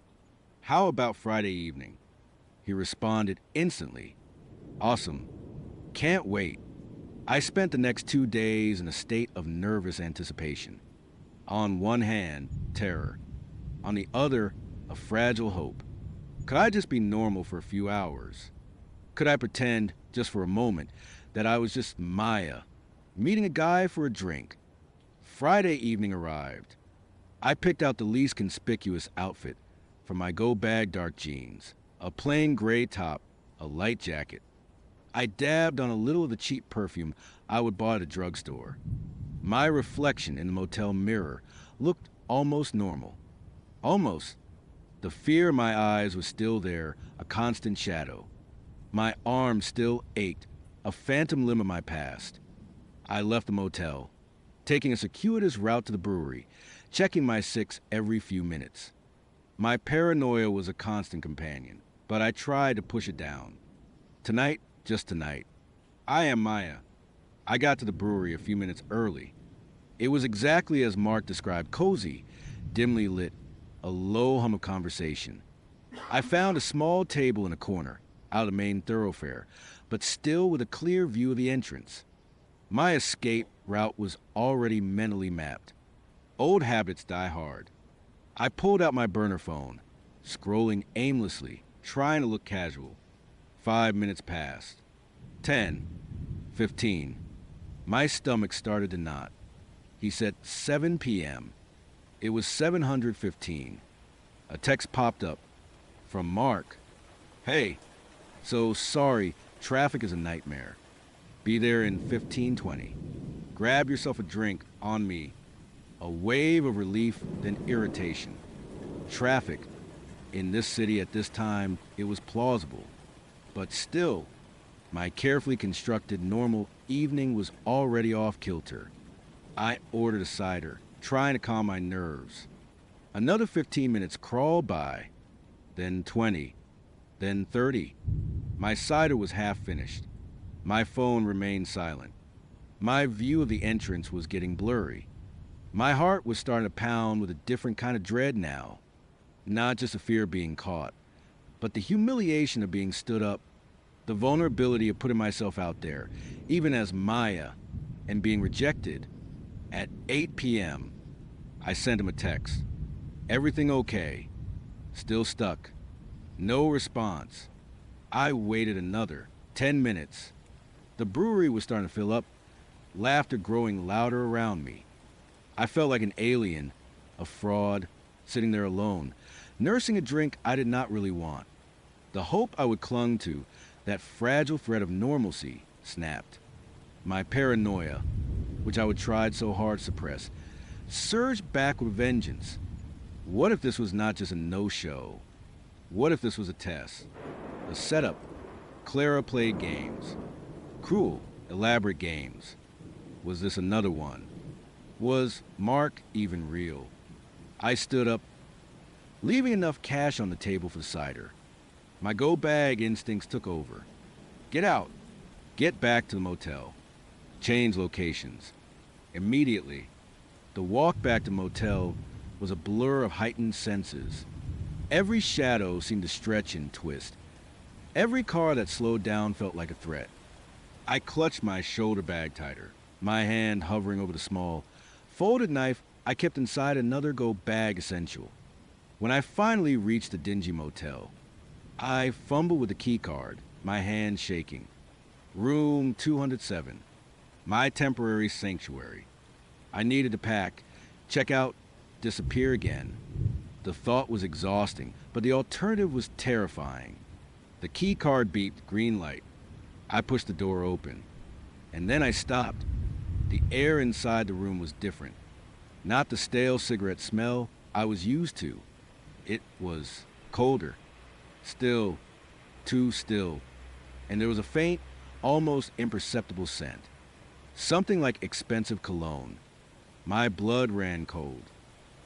S1: How about Friday evening? He responded instantly. Awesome. Can't wait. I spent the next 2 days in a state of nervous anticipation. On one hand, terror. On the other, a fragile hope. Could I just be normal for a few hours? Could I pretend, just for a moment, that I was just Maya, meeting a guy for a drink? Friday evening arrived. I picked out the least conspicuous outfit for my go-bag dark jeans, a plain gray top, a light jacket. I dabbed on a little of the cheap perfume I would buy at a drugstore. My reflection in the motel mirror looked almost normal. Almost. The fear in my eyes was still there, a constant shadow. My arms still ached, a phantom limb of my past. I left the motel, taking a circuitous route to the brewery, checking my six every few minutes. My paranoia was a constant companion, but I tried to push it down. Tonight, just tonight. I am Maya. I got to the brewery a few minutes early. It was exactly as Mark described, cozy, dimly lit, a low hum of conversation. I found a small table in a corner, out of the main thoroughfare, but still with a clear view of the entrance. My escape route was already mentally mapped. Old habits die hard. I pulled out my burner phone, scrolling aimlessly, trying to look casual. 5 minutes passed. 10. 15. My stomach started to knot. He said 7 p.m. It was 715. A text popped up from Mark. Hey, so sorry, traffic is a nightmare. Be there in 15:20. Grab yourself a drink on me. A wave of relief, then irritation. Traffic. In this city at this time, it was plausible. But still, my carefully constructed normal evening was already off kilter. I ordered a cider, trying to calm my nerves. Another 15 minutes crawled by, then 20, then 30. My cider was half finished. My phone remained silent. My view of the entrance was getting blurry. My heart was starting to pound with a different kind of dread now. Not just a fear of being caught, but the humiliation of being stood up, the vulnerability of putting myself out there, even as Maya, and being rejected. At 8 p.m., I sent him a text. Everything okay? Still stuck. No response. I waited another 10 minutes. The brewery was starting to fill up, laughter growing louder around me. I felt like an alien, a fraud, sitting there alone, nursing a drink I did not really want. The hope I would clung to, that fragile thread of normalcy, snapped. My paranoia, which I would tried so hard to suppress, surged back with vengeance. What if this was not just a no-show? What if this was a test? A setup? Clara played games. Cruel, elaborate games. Was this another one? Was Mark even real? I stood up, leaving enough cash on the table for cider. My go-bag instincts took over. Get out. Get back to the motel. Change locations. Immediately, the walk back to the motel was a blur of heightened senses. Every shadow seemed to stretch and twist. Every car that slowed down felt like a threat. I clutched my shoulder bag tighter, my hand hovering over the small, folded knife I kept inside another go-bag essential. When I finally reached the dingy motel, I fumbled with the key card, my hand shaking. Room 207, my temporary sanctuary. I needed to pack, check out, disappear again. The thought was exhausting, but the alternative was terrifying. The key card beeped green light. I pushed the door open, and then I stopped. The air inside the room was different. Not the stale cigarette smell I was used to. It was colder, still, too still, and there was a faint, almost imperceptible scent. Something like expensive cologne. My blood ran cold.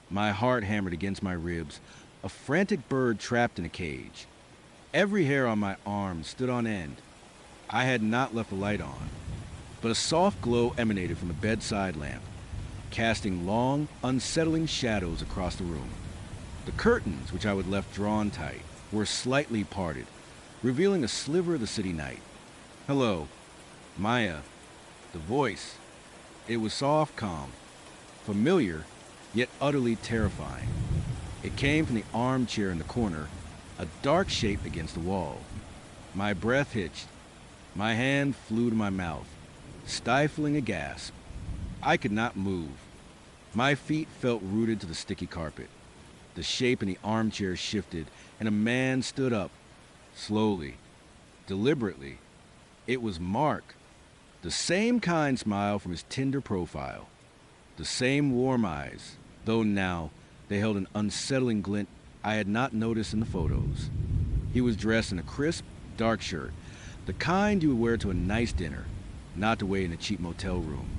S1: My heart hammered against my ribs, a frantic bird trapped in a cage. Every hair on my arm stood on end. I had not left the light on, but a soft glow emanated from the bedside lamp, casting long, unsettling shadows across the room. The curtains, which I had left drawn tight, were slightly parted, revealing a sliver of the city night. Hello, Maya. The voice. It was soft, calm, familiar, yet utterly terrifying. It came from the armchair in the corner, a dark shape against the wall. My breath hitched. My hand flew to my mouth, stifling a gasp. I could not move. My feet felt rooted to the sticky carpet. The shape in the armchair shifted, and a man stood up, slowly, deliberately. It was Mark. The same kind smile from his Tinder profile. The same warm eyes, though now they held an unsettling glint I had not noticed in the photos. He was dressed in a crisp, dark shirt, the kind you would wear to a nice dinner, not to wait in a cheap motel room.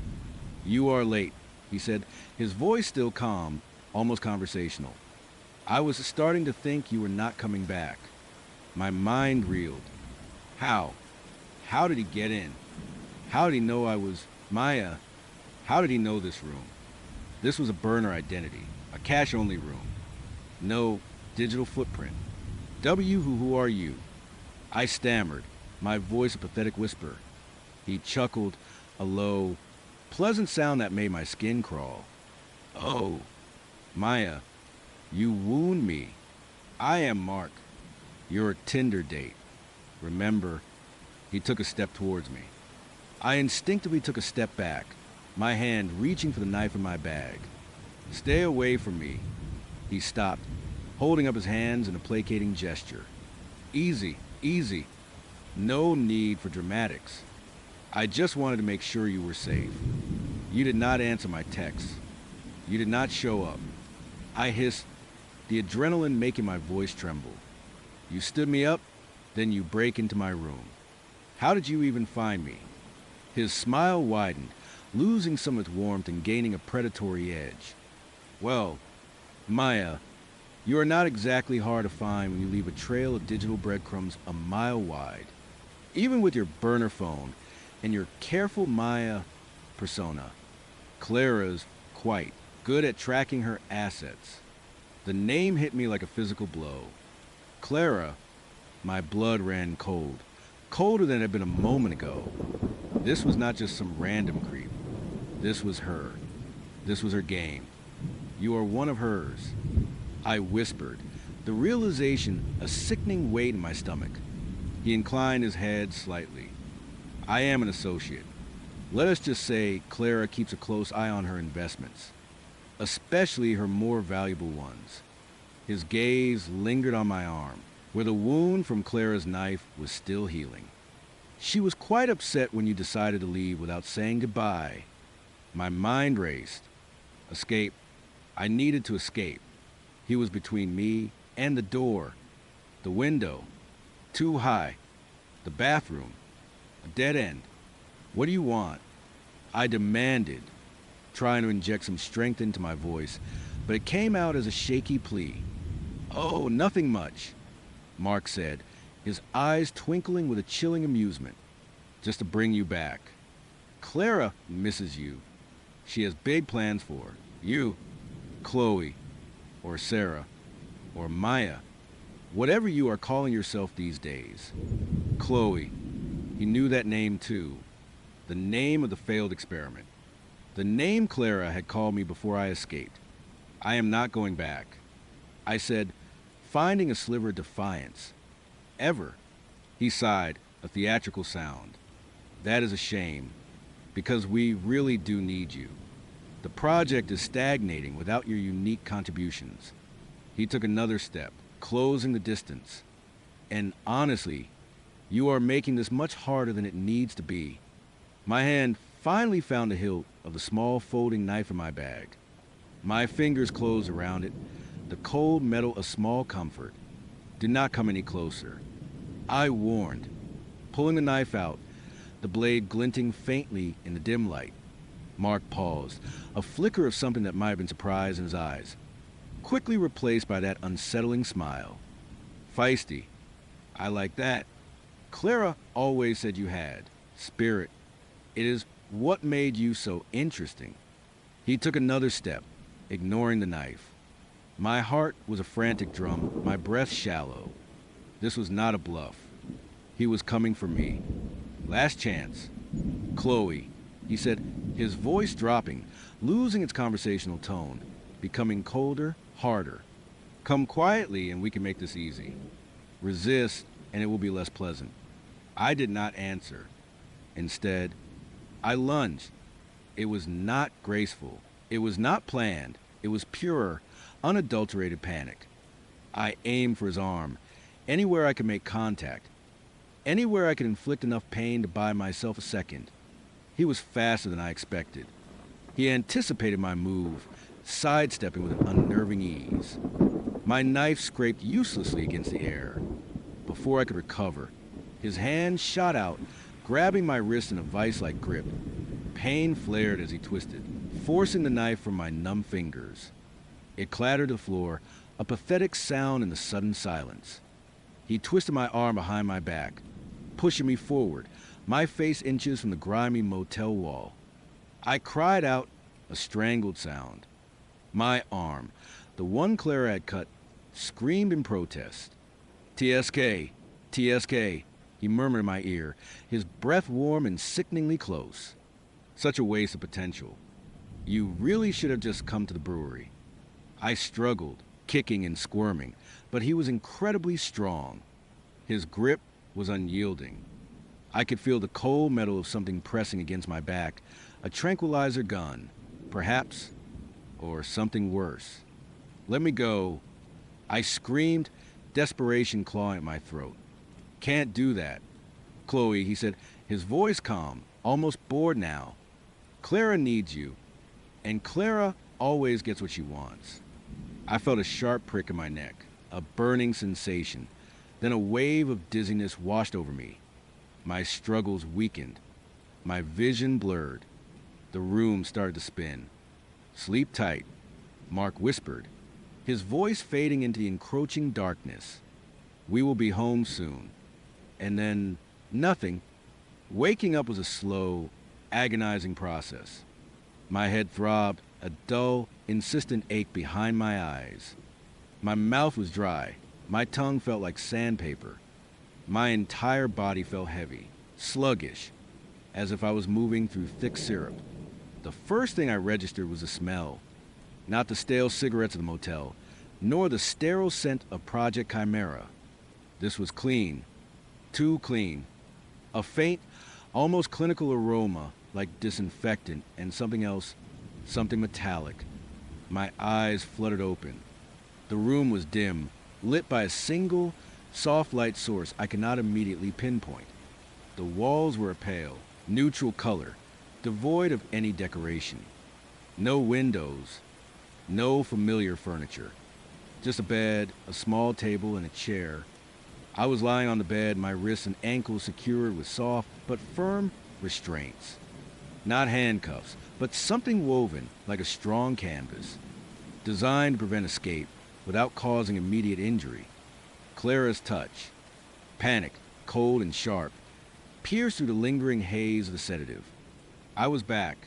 S1: You are late, he said, his voice still calm, almost conversational. I was starting to think you were not coming back. My mind reeled. How? How did he get in? How did he know I was Maya? How did he know this room? This was a burner identity, a cash-only room. No digital footprint. Who are you? I stammered, my voice a pathetic whisper. He chuckled, a low, pleasant sound that made my skin crawl. Oh, Maya, you wound me. I am Mark, your Tinder date. Remember, he took a step towards me. I instinctively took a step back, my hand reaching for the knife in my bag. Stay away from me. He stopped, holding up his hands in a placating gesture. Easy, easy. No need for dramatics. I just wanted to make sure you were safe. You did not answer my texts. You did not show up. I hissed, the adrenaline making my voice tremble. You stood me up, then you break into my room. How did you even find me? His smile widened, losing some of its warmth and gaining a predatory edge. Well, Maya, you are not exactly hard to find when you leave a trail of digital breadcrumbs a mile wide. Even with your burner phone and your careful Maya persona, Clara's quite good at tracking her assets. The name hit me like a physical blow. Clara, my blood ran cold, colder than it had been a moment ago. This was not just some random creep. This was her. This was her game. You are one of hers. I whispered, the realization a sickening weight in my stomach. He inclined his head slightly. I am an associate. Let us just say Clara keeps a close eye on her investments, especially her more valuable ones. His gaze lingered on my arm, where the wound from Clara's knife was still healing. She was quite upset when you decided to leave without saying goodbye. My mind raced. Escape. I needed to escape. He was between me and the door, the window, too high, the bathroom, a dead end. What do you want? I demanded, trying to inject some strength into my voice, but it came out as a shaky plea. Oh, nothing much, Mark said, his eyes twinkling with a chilling amusement. Just to bring you back. Clara misses you. She has big plans for you, Chloe, or Sarah, or Maya, whatever you are calling yourself these days. Chloe. He knew that name too. The name of the failed experiment. The name Clara had called me before I escaped. I am not going back. I said, finding a sliver of defiance. Ever. He sighed, a theatrical sound. That is a shame, because we really do need you. The project is stagnating without your unique contributions. He took another step, closing the distance. And honestly, you are making this much harder than it needs to be. My hand finally found the hilt of the small folding knife in my bag. My fingers closed around it, the cold metal a small comfort. Do not come any closer. I warned, pulling the knife out, the blade glinting faintly in the dim light. Mark paused, a flicker of something that might have been surprise in his eyes, quickly replaced by that unsettling smile. Feisty. I like that. Clara always said you had. Spirit. It is what made you so interesting. He took another step, ignoring the knife. My heart was a frantic drum, my breath shallow. This was not a bluff. He was coming for me. Last chance. Chloe, he said, his voice dropping, losing its conversational tone, becoming colder, harder. Come quietly and we can make this easy. Resist and it will be less pleasant. I did not answer. Instead, I lunged. It was not graceful. It was not planned. It was pure, unadulterated panic. I aimed for his arm, anywhere I could make contact, anywhere I could inflict enough pain to buy myself a second. He was faster than I expected. He anticipated my move, sidestepping with an unnerving ease. My knife scraped uselessly against the air. Before I could recover, his hand shot out, grabbing my wrist in a vice-like grip. Pain flared as he twisted, forcing the knife from my numb fingers. It clattered to the floor, a pathetic sound in the sudden silence. He twisted my arm behind my back, pushing me forward, my face inches from the grimy motel wall. I cried out, a strangled sound. My arm, the one Clara had cut, screamed in protest. TSK, TSK, he murmured in my ear, his breath warm and sickeningly close. Such a waste of potential. You really should have just come to the brewery. I struggled, kicking and squirming, but he was incredibly strong. His grip was unyielding. I could feel the cold metal of something pressing against my back, a tranquilizer gun, perhaps, or something worse. Let me go. I screamed, desperation clawing at my throat. Can't do that. Chloe, he said, his voice calm, almost bored now. Clara needs you, and Clara always gets what she wants. I felt a sharp prick in my neck, a burning sensation. Then a wave of dizziness washed over me. My struggles weakened. My vision blurred. The room started to spin. Sleep tight, Mark whispered, his voice fading into the encroaching darkness. We will be home soon. And then, nothing. Waking up was a slow, agonizing process. My head throbbed, a dull, insistent ache behind my eyes. My mouth was dry. My tongue felt like sandpaper. My entire body felt heavy, sluggish, as if I was moving through thick syrup. The first thing I registered was the smell. Not the stale cigarettes of the motel, nor the sterile scent of Project Chimera. This was clean, too clean. A faint, almost clinical aroma like disinfectant and something else, something metallic. My eyes fluttered open. The room was dim, lit by a single, soft light source I could not immediately pinpoint. The walls were a pale, neutral color, devoid of any decoration. No windows, no familiar furniture. Just a bed, a small table, and a chair. I was lying on the bed, my wrists and ankles secured with soft but firm restraints. Not handcuffs, but something woven like a strong canvas, designed to prevent escape without causing immediate injury. Clara's touch, panic, cold and sharp, pierced through the lingering haze of the sedative. I was back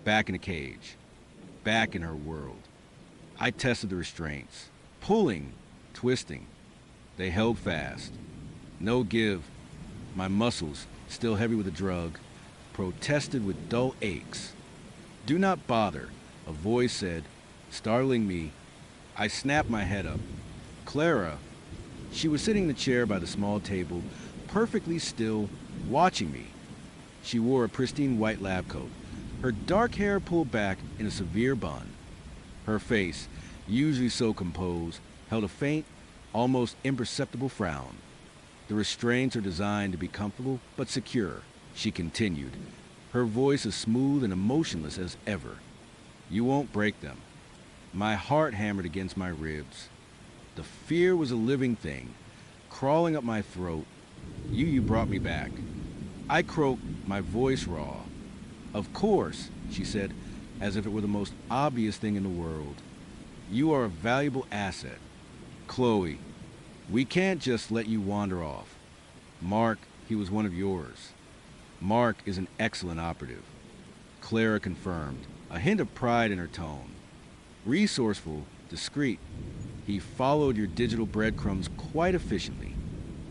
S1: in a cage, back in her world. I tested the restraints, pulling, twisting. They held fast. No give. My muscles, still heavy with the drug, protested with dull aches. Do not bother, a voice said, startling me. I snapped my head up. Clara, she was sitting in the chair by the small table, perfectly still, watching me. She wore a pristine white lab coat, her dark hair pulled back in a severe bun. Her face, usually so composed, held a faint, almost imperceptible frown. The restraints are designed to be comfortable but secure, she continued, her voice as smooth and emotionless as ever. You won't break them. My heart hammered against my ribs. The fear was a living thing, crawling up my throat. You brought me back. I croaked, my voice raw. Of course, she said, as if it were the most obvious thing in the world. You are a valuable asset. Chloe, we can't just let you wander off. Mark, he was one of yours. Mark is an excellent operative. Clara confirmed, a hint of pride in her tone. Resourceful, discreet. He followed your digital breadcrumbs quite efficiently.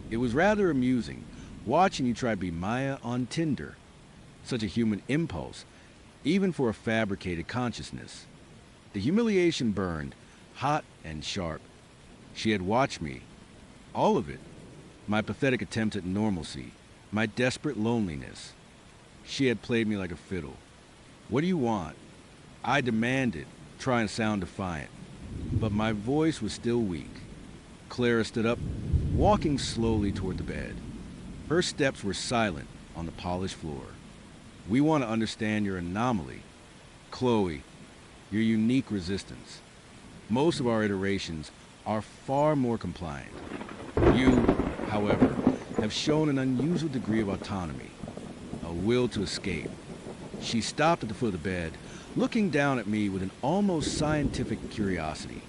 S1: It was rather amusing, watching you try to be Maya on Tinder. Such a human impulse, even for a fabricated consciousness. The humiliation burned, hot and sharp. She had watched me. All of it. My pathetic attempt at normalcy. My desperate loneliness. She had played me like a fiddle. What do you want? I demanded, trying to sound defiant. But my voice was still weak. Clara stood up, walking slowly toward the bed. Her steps were silent on the polished floor. We want to understand your anomaly. Chloe, your unique resistance. Most of our iterations are far more compliant. You, however, have shown an unusual degree of autonomy, a will to escape. She stopped at the foot of the bed, looking down at me with an almost scientific curiosity.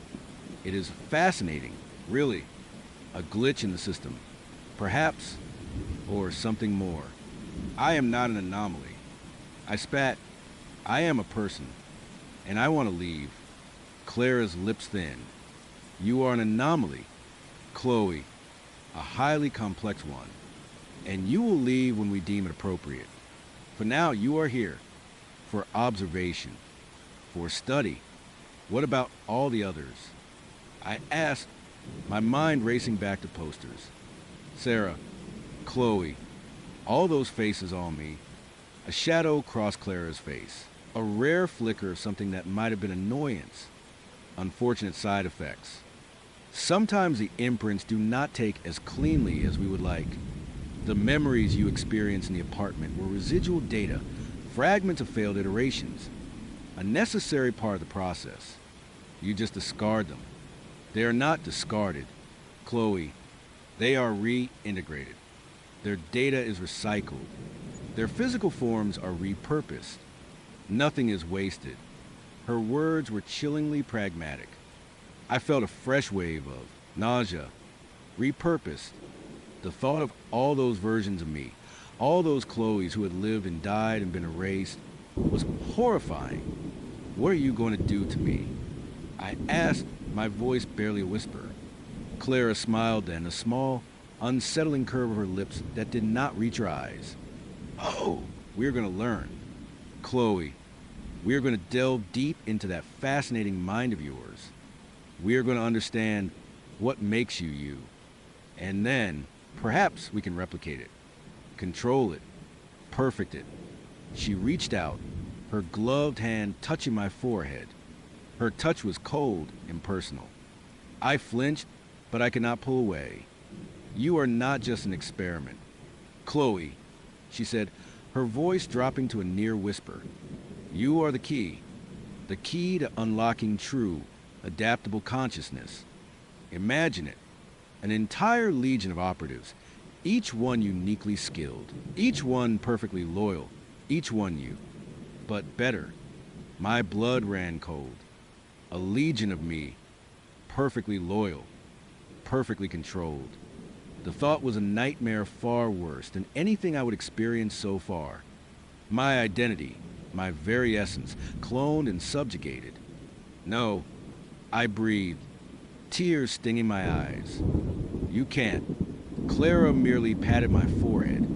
S1: It is fascinating, really. A glitch in the system, perhaps, or something more. I am not an anomaly. I spat. I am a person, and I want to leave. Clara's lips thin. You are an anomaly, Chloe, a highly complex one, and you will leave when we deem it appropriate. For now, you are here, for observation. for study. What about all the others? I asked, my mind racing back to posters. Sarah, Chloe, all those faces on me. A shadow crossed Clara's face. A rare flicker of something that might have been annoyance. Unfortunate side effects. Sometimes the imprints do not take as cleanly as we would like. The memories you experience in the apartment were residual data, fragments of failed iterations. A necessary part of the process. You just discard them. They are not discarded. Chloe, they are reintegrated. Their data is recycled. Their physical forms are repurposed. Nothing is wasted. Her words were chillingly pragmatic. I felt a fresh wave of nausea, repurposed. The thought of all those versions of me, all those Chloes who had lived and died and been erased, was horrifying. What are you going to do to me? I asked, my voice barely a whisper. Clara smiled then, a small, unsettling curve of her lips that did not reach her eyes. Oh, we're going to learn. Chloe, we're going to delve deep into that fascinating mind of yours. We're going to understand what makes you you. And then, perhaps we can replicate it, control it, perfect it. She reached out, her gloved hand touching my forehead. Her touch was cold, impersonal. I flinched, but I could not pull away. You are not just an experiment. Chloe, she said, her voice dropping to a near whisper. You are the key to unlocking true, adaptable consciousness. Imagine it, an entire legion of operatives, each one uniquely skilled, each one perfectly loyal, each one you. But better, my blood ran cold. A legion of me, perfectly loyal, perfectly controlled. The thought was a nightmare far worse than anything I would experience so far. My identity, my very essence, cloned and subjugated. No, I breathed, tears stinging my eyes. You can't. Clara merely patted my forehead,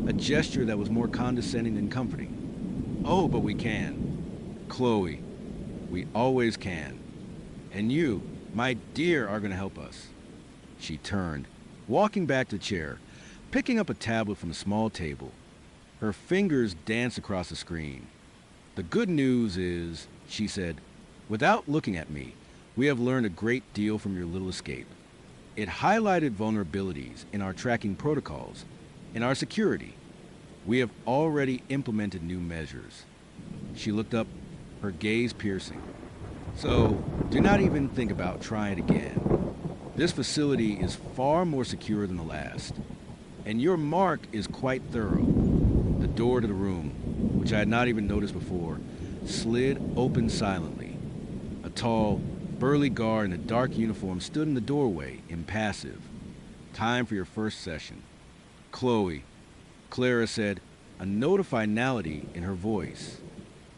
S1: a gesture that was more condescending than comforting. Oh, but we can. Chloe, we always can. And you, my dear, are going to help us. She turned, walking back to the chair, picking up a tablet from a small table. Her fingers danced across the screen. The good news is, she said, without looking at me, we have learned a great deal from your little escape. It highlighted vulnerabilities in our tracking protocols, in our security. We have already implemented new measures. She looked up, her gaze piercing. So, do not even think about trying again. This facility is far more secure than the last. And your mark is quite thorough. The door to the room, which I had not even noticed before, slid open silently. A tall, burly guard in a dark uniform stood in the doorway, impassive. Time for your first session. Chloe, Clara said, a note of finality in her voice.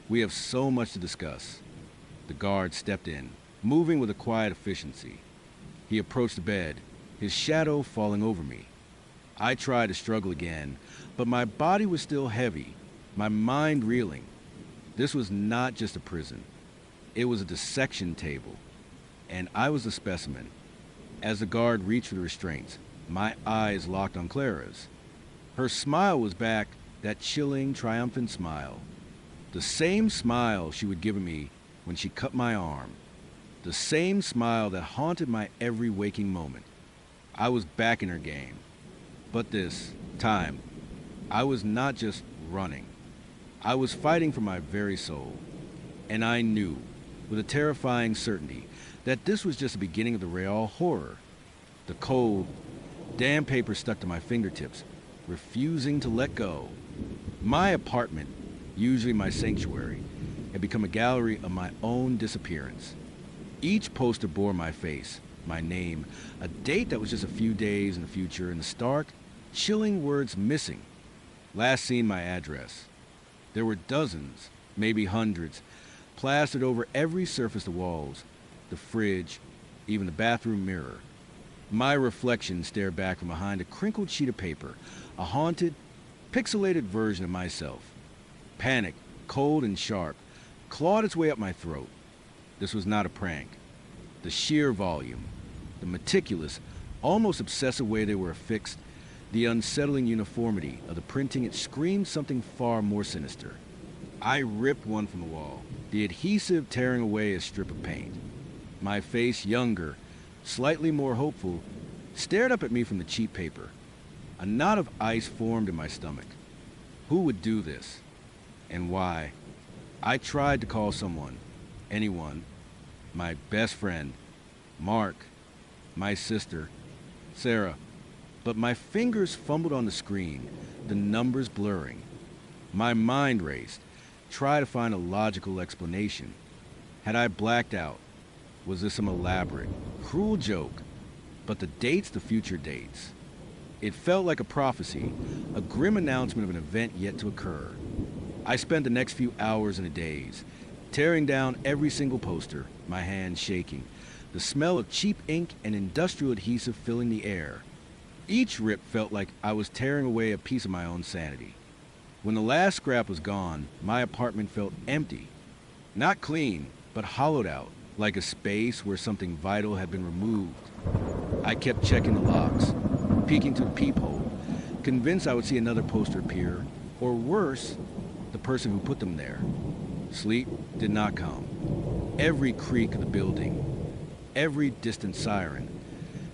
S1: We have so much to discuss. The guard stepped in, moving with a quiet efficiency. He approached the bed, his shadow falling over me. I tried to struggle again, but my body was still heavy, my mind reeling. This was not just a prison. It was a dissection table, and I was the specimen. As the guard reached for the restraints, my eyes locked on Clara's. Her smile was back, that chilling, triumphant smile. The same smile she would give me when she cut my arm. The same smile that haunted my every waking moment. I was back in her game. But this time, I was not just running. I was fighting for my very soul. And I knew, with a terrifying certainty, that this was just the beginning of the real horror. The cold, damp paper stuck to my fingertips, refusing to let go. My apartment, usually my sanctuary, had become a gallery of my own disappearance. Each poster bore my face, my name, a date that was just a few days in the future, and the stark, chilling words missing. Last seen my address. There were dozens, maybe hundreds, plastered over every surface of the walls, the fridge, even the bathroom mirror. My reflection stared back from behind a crinkled sheet of paper, a haunted, pixelated version of myself. Panic, cold and sharp, clawed its way up my throat. This was not a prank. The sheer volume, the meticulous, almost obsessive way they were affixed, the unsettling uniformity of the printing, it screamed something far more sinister. I ripped one from the wall, the adhesive tearing away a strip of paint. My face, younger, slightly more hopeful, stared up at me from the cheap paper. A knot of ice formed in my stomach. Who would do this? And why? I tried to call someone, anyone, my best friend, Mark, my sister, Sarah, but my fingers fumbled on the screen, the numbers blurring. My mind raced, tried to find a logical explanation. Had I blacked out? Was this some elaborate, cruel joke? But the dates, the future dates. It felt like a prophecy, a grim announcement of an event yet to occur. I spent the next few hours in a daze, tearing down every single poster, my hands shaking, the smell of cheap ink and industrial adhesive filling the air. Each rip felt like I was tearing away a piece of my own sanity. When the last scrap was gone, my apartment felt empty. Not clean, but hollowed out, like a space where something vital had been removed. I kept checking the locks, peeking through the peephole, convinced I would see another poster appear, or worse, the person who put them there. Sleep did not come. Every creak of the building, every distant siren,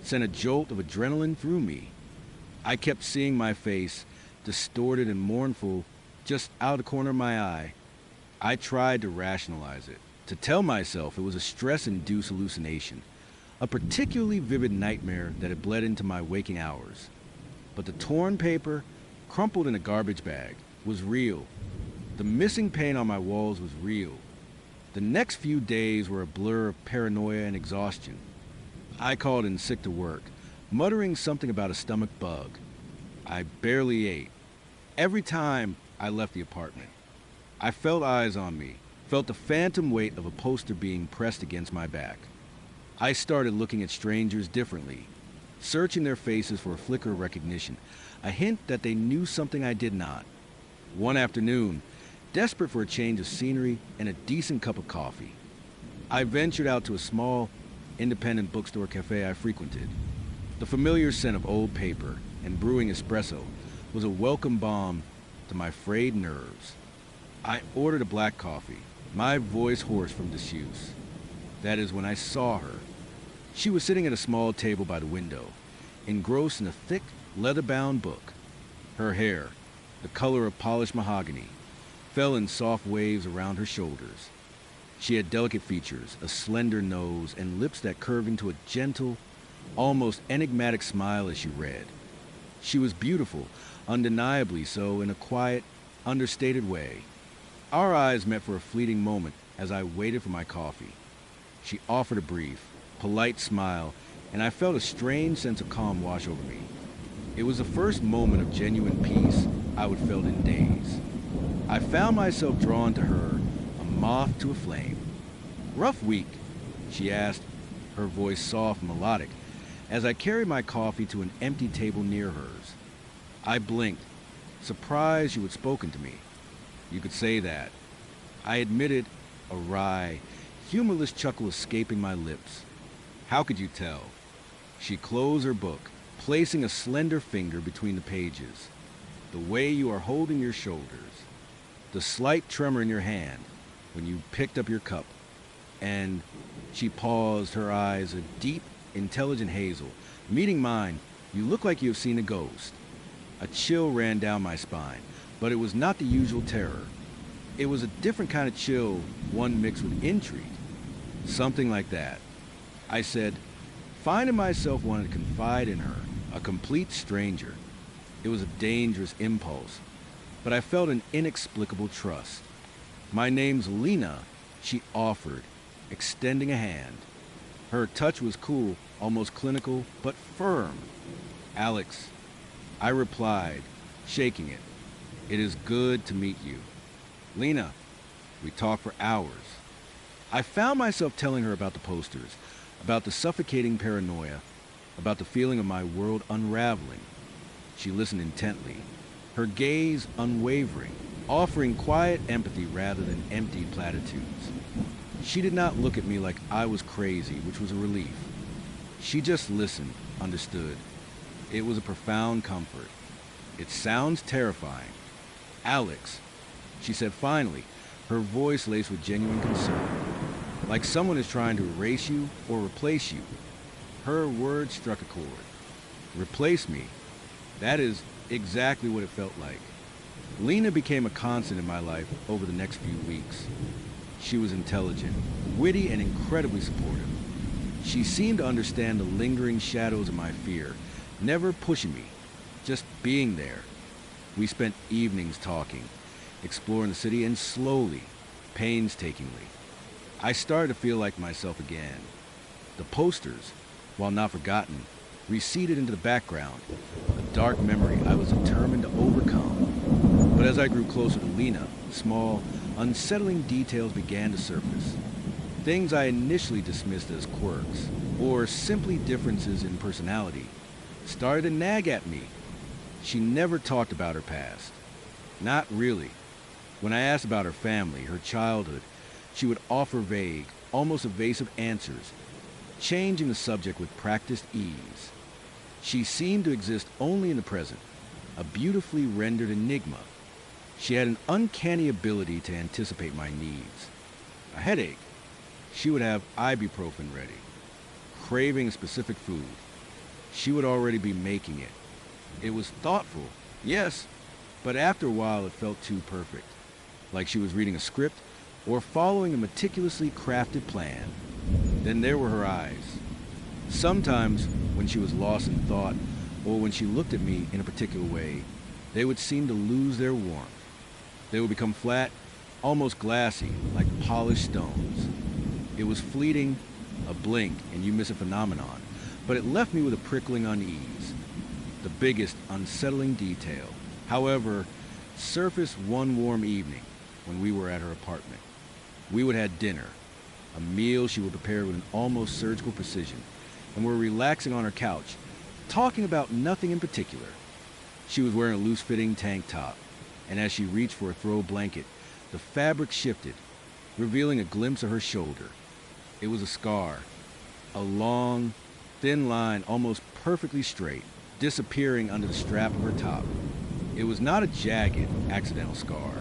S1: sent a jolt of adrenaline through me. I kept seeing my face, distorted and mournful, just out of the corner of my eye. I tried to rationalize it, to tell myself it was a stress-induced hallucination, a particularly vivid nightmare that had bled into my waking hours. But the torn paper, crumpled in a garbage bag, was real. The missing paint on my walls was real. The next few days were a blur of paranoia and exhaustion. I called in sick to work, muttering something about a stomach bug. I barely ate. Every time I left the apartment, I felt eyes on me, felt the phantom weight of a poster being pressed against my back. I started looking at strangers differently, searching their faces for a flicker of recognition, a hint that they knew something I did not. One afternoon, desperate for a change of scenery and a decent cup of coffee, I ventured out to a small, independent bookstore cafe I frequented. The familiar scent of old paper and brewing espresso was a welcome balm to my frayed nerves. I ordered a black coffee, my voice hoarse from disuse. That is when I saw her. She was sitting at a small table by the window, engrossed in a thick, leather-bound book. Her hair, the color of polished mahogany, fell in soft waves around her shoulders. She had delicate features, a slender nose, and lips that curved into a gentle, almost enigmatic smile as she read. She was beautiful, undeniably so, in a quiet, understated way. Our eyes met for a fleeting moment as I waited for my coffee. She offered a brief, polite smile, and I felt a strange sense of calm wash over me. It was the first moment of genuine peace I would felt in days. I found myself drawn to her, a moth to a flame. "Rough week?" she asked, her voice soft and melodic, as I carried my coffee to an empty table near hers. I blinked, surprised you had spoken to me. You could say that. I admitted, a wry, humorless chuckle escaping my lips. How could you tell? She closed her book, placing a slender finger between the pages. The way you are holding your shoulders, the slight tremor in your hand when you picked up your cup, and she paused, her eyes a deep, intelligent hazel. Meeting mine, you look like you have seen a ghost. A chill ran down my spine, but it was not the usual terror. It was a different kind of chill, one mixed with intrigue. Something like that. I said, finding myself wanting to confide in her, a complete stranger. It was a dangerous impulse, but I felt an inexplicable trust. "My name's Lena," she offered, extending a hand. Her touch was cool, almost clinical, but firm. "Alex," I replied, shaking it. "It is good to meet you." "Lena." We talked for hours. I found myself telling her about the posters, about the suffocating paranoia, about the feeling of my world unraveling. She listened intently, her gaze unwavering, offering quiet empathy rather than empty platitudes. She did not look at me like I was crazy, which was a relief. She just listened, understood. It was a profound comfort. It sounds terrifying. Alex, she said finally, her voice laced with genuine concern. Like someone is trying to erase you or replace you. Her words struck a chord. Replace me. That is exactly what it felt like. Lena became a constant in my life over the next few weeks. She was intelligent, witty, and incredibly supportive. She seemed to understand the lingering shadows of my fear, never pushing me, just being there. We spent evenings talking, exploring the city, and slowly, painstakingly, I started to feel like myself again. The posters, while not forgotten, receded into the background, a dark memory I was determined to overcome. But as I grew closer to Lena, small, unsettling details began to surface. Things I initially dismissed as quirks, or simply differences in personality, started to nag at me. She never talked about her past. Not really. When I asked about her family, her childhood, she would offer vague, almost evasive answers, changing the subject with practiced ease. She seemed to exist only in the present, a beautifully rendered enigma. She had an uncanny ability to anticipate my needs. A headache, she would have ibuprofen ready. Craving a specific food, she would already be making it. It was thoughtful, yes, but after a while it felt too perfect, like she was reading a script or following a meticulously crafted plan. Then there were her eyes. Sometimes, when she was lost in thought, or when she looked at me in a particular way, they would seem to lose their warmth. They would become flat, almost glassy, like polished stones. It was fleeting, a blink, and you miss a phenomenon, but it left me with a prickling unease. The biggest unsettling detail, however, surfaced one warm evening when we were at her apartment. We would have dinner, a meal she would prepare with an almost surgical precision, and were relaxing on her couch, talking about nothing in particular. She was wearing a loose-fitting tank top, and as she reached for a throw blanket, the fabric shifted, revealing a glimpse of her shoulder. It was a scar, a long, thin line almost perfectly straight, disappearing under the strap of her top. It was not a jagged, accidental scar.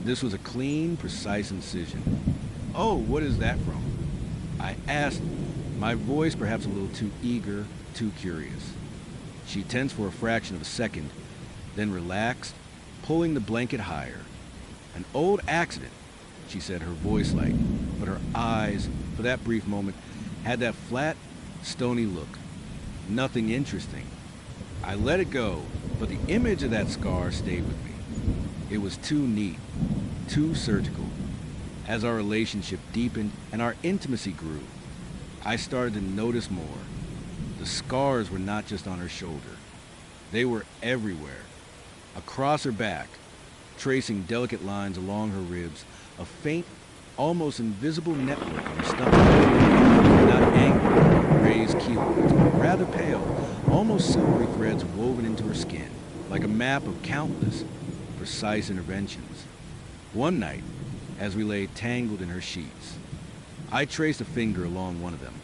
S1: This was a clean, precise incision. "Oh, what is that from?" I asked, my voice perhaps a little too eager, too curious. She tensed for a fraction of a second, then relaxed, pulling the blanket higher. "An old accident," she said, her voice light, but her eyes, for that brief moment, had that flat, stony look. Nothing interesting. I let it go, but the image of that scar stayed with me. It was too neat, too surgical. As our relationship deepened and our intimacy grew, I started to notice more. The scars were not just on her shoulder. They were everywhere. Across her back, tracing delicate lines along her ribs, a faint, almost invisible network on her stomach. Not angry, raised keloids, but rather pale, almost silvery threads woven into her skin, like a map of countless, precise interventions. One night, as we lay tangled in her sheets, I traced a finger along one of them,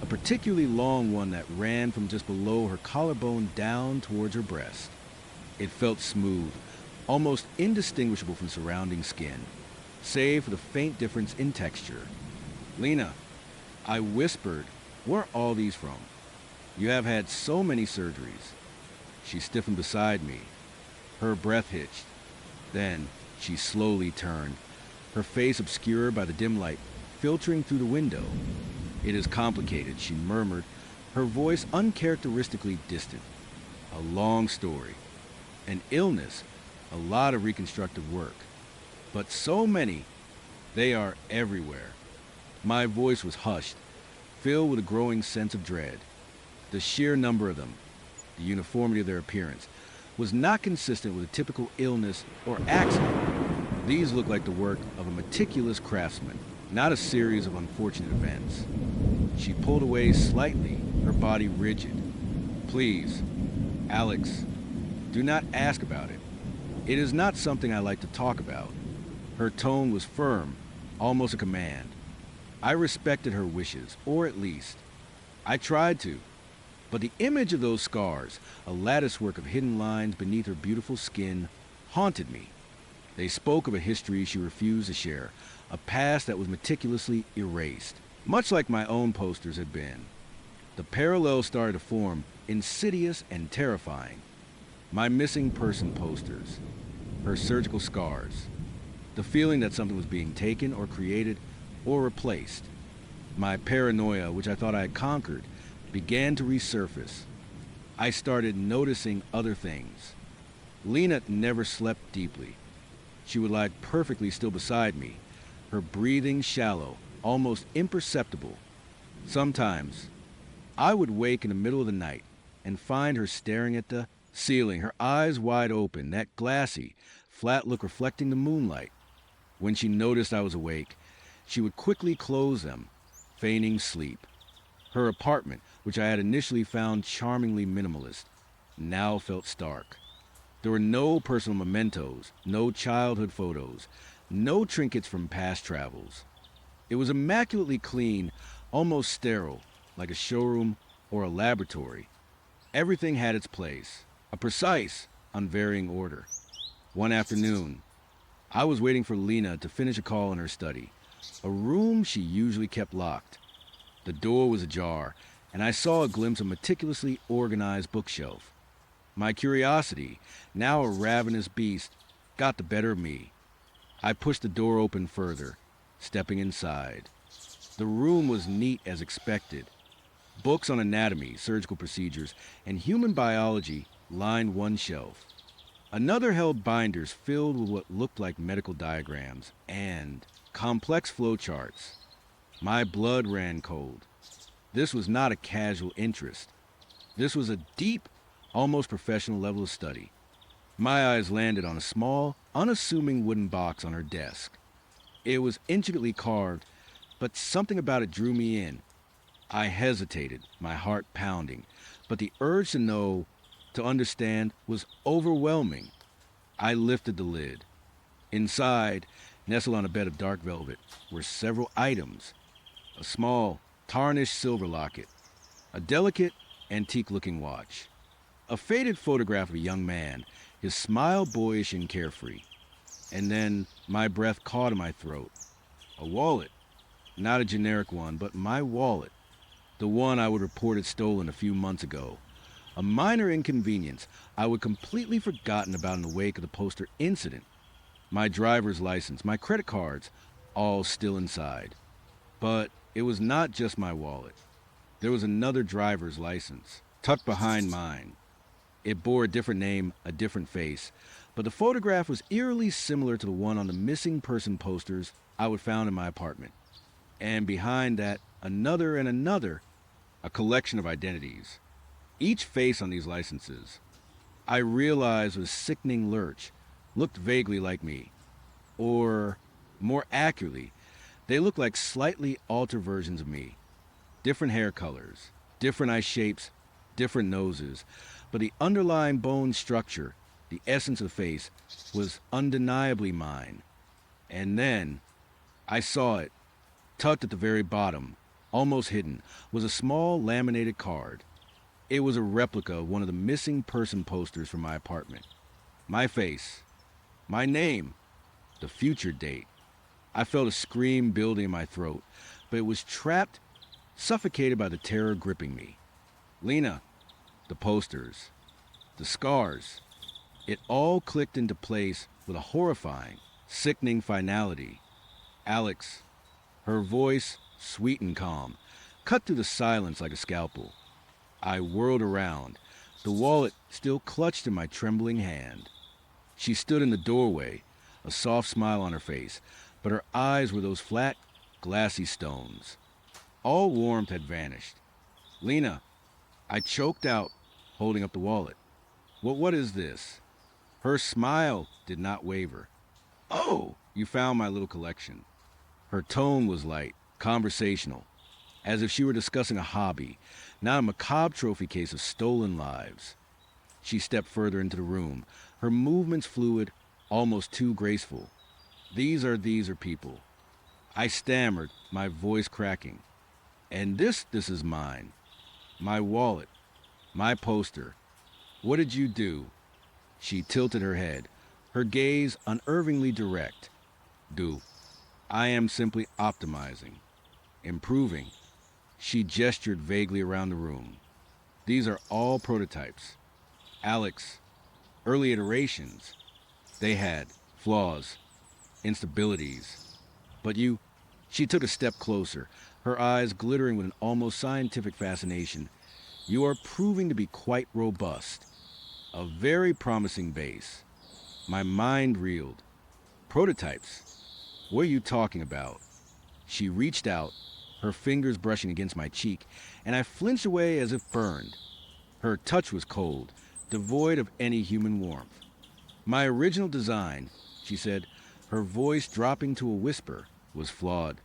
S1: a particularly long one that ran from just below her collarbone down towards her breast. It felt smooth, almost indistinguishable from surrounding skin, save for the faint difference in texture. "Lena," I whispered, "where are all these from? You have had so many surgeries." She stiffened beside me. Her breath hitched. Then she slowly turned, her face obscured by the dim light filtering through the window. "It is complicated," she murmured, her voice uncharacteristically distant. "A long story. An illness, a lot of reconstructive work. But so many, they are everywhere." My voice was hushed, filled with a growing sense of dread. The sheer number of them, the uniformity of their appearance, was not consistent with a typical illness or accident. These looked like the work of a meticulous craftsman, not a series of unfortunate events. She pulled away slightly, her body rigid. "Please, Alex, do not ask about it. It is not something I like to talk about. Her tone was firm, almost a command. I respected her wishes, or at least, I tried to. But the image of those scars, a latticework of hidden lines beneath her beautiful skin, haunted me. They spoke of a history she refused to share, a past that was meticulously erased, much like my own posters had been. The parallels started to form, insidious and terrifying. My missing person posters, her surgical scars, the feeling that something was being taken or created or replaced. My paranoia, which I thought I had conquered, began to resurface. I started noticing other things. Lena never slept deeply. She would lie perfectly still beside me, her breathing shallow, almost imperceptible. Sometimes, I would wake in the middle of the night and find her staring at the ceiling, her eyes wide open, that glassy, flat look reflecting the moonlight. When she noticed I was awake, she would quickly close them, feigning sleep. Her apartment, which I had initially found charmingly minimalist, now felt stark. There were no personal mementos, no childhood photos, no trinkets from past travels. It was immaculately clean, almost sterile, like a showroom or a laboratory. Everything had its place, a precise, unvarying order. One afternoon, I was waiting for Lena to finish a call in her study, a room she usually kept locked. The door was ajar, and I saw a glimpse of a meticulously organized bookshelf. My curiosity, now a ravenous beast, got the better of me. I pushed the door open further, stepping inside. The room was neat as expected. Books on anatomy, surgical procedures, and human biology lined one shelf. Another held binders filled with what looked like medical diagrams and complex flowcharts. My blood ran cold. This was not a casual interest. This was a deep, almost professional level of study. My eyes landed on a small, unassuming wooden box on her desk. It was intricately carved, but something about it drew me in. I hesitated, my heart pounding, but the urge to know, to understand, was overwhelming. I lifted the lid. Inside, nestled on a bed of dark velvet, were several items. A small, tarnished silver locket, a delicate, antique-looking watch, a faded photograph of a young man, his smile boyish and carefree. And then my breath caught in my throat. A wallet. Not a generic one, but my wallet. The one I would report had stolen a few months ago. A minor inconvenience I would completely forgotten about in the wake of the poster incident. My driver's license, my credit cards, all still inside. But it was not just my wallet. There was another driver's license, tucked behind mine. It bore a different name, a different face, but the photograph was eerily similar to the one on the missing person posters I would found in my apartment. And behind that, another and another, a collection of identities. Each face on these licenses, I realized with a sickening lurch, looked vaguely like me. Or, more accurately, they looked like slightly altered versions of me. Different hair colors, different eye shapes, different noses, but the underlying bone structure, the essence of the face, was undeniably mine. And then, I saw it. Tucked at the very bottom, almost hidden, was a small laminated card. It was a replica of one of the missing person posters from my apartment. My face, my name, the future date. I felt a scream building in my throat, but it was trapped, suffocated by the terror gripping me. Lena, the posters, the scars. It all clicked into place with a horrifying, sickening finality. Alex, her voice, sweet and calm, cut through the silence like a scalpel. I whirled around, the wallet still clutched in my trembling hand. She stood in the doorway, a soft smile on her face, but her eyes were those flat, glassy stones. All warmth had vanished. Lena, I choked out, holding up the wallet. What is this? Her smile did not waver. Oh, you found my little collection. Her tone was light, conversational, as if she were discussing a hobby, not a macabre trophy case of stolen lives. She stepped further into the room, her movements fluid, almost too graceful. These are people. I stammered, my voice cracking. And this is mine. My wallet. My poster. What did you do? She tilted her head, her gaze unervingly direct. Do. I am simply optimizing. Improving. She gestured vaguely around the room. These are all prototypes. Alex, early iterations. They had flaws, instabilities. But you, she took a step closer, her eyes glittering with an almost scientific fascination. You are proving to be quite robust. A very promising base. My mind reeled. Prototypes? What are you talking about? She reached out, her fingers brushing against my cheek, and I flinched away as if burned. Her touch was cold, devoid of any human warmth. My original design, she said, her voice dropping to a whisper, was flawed.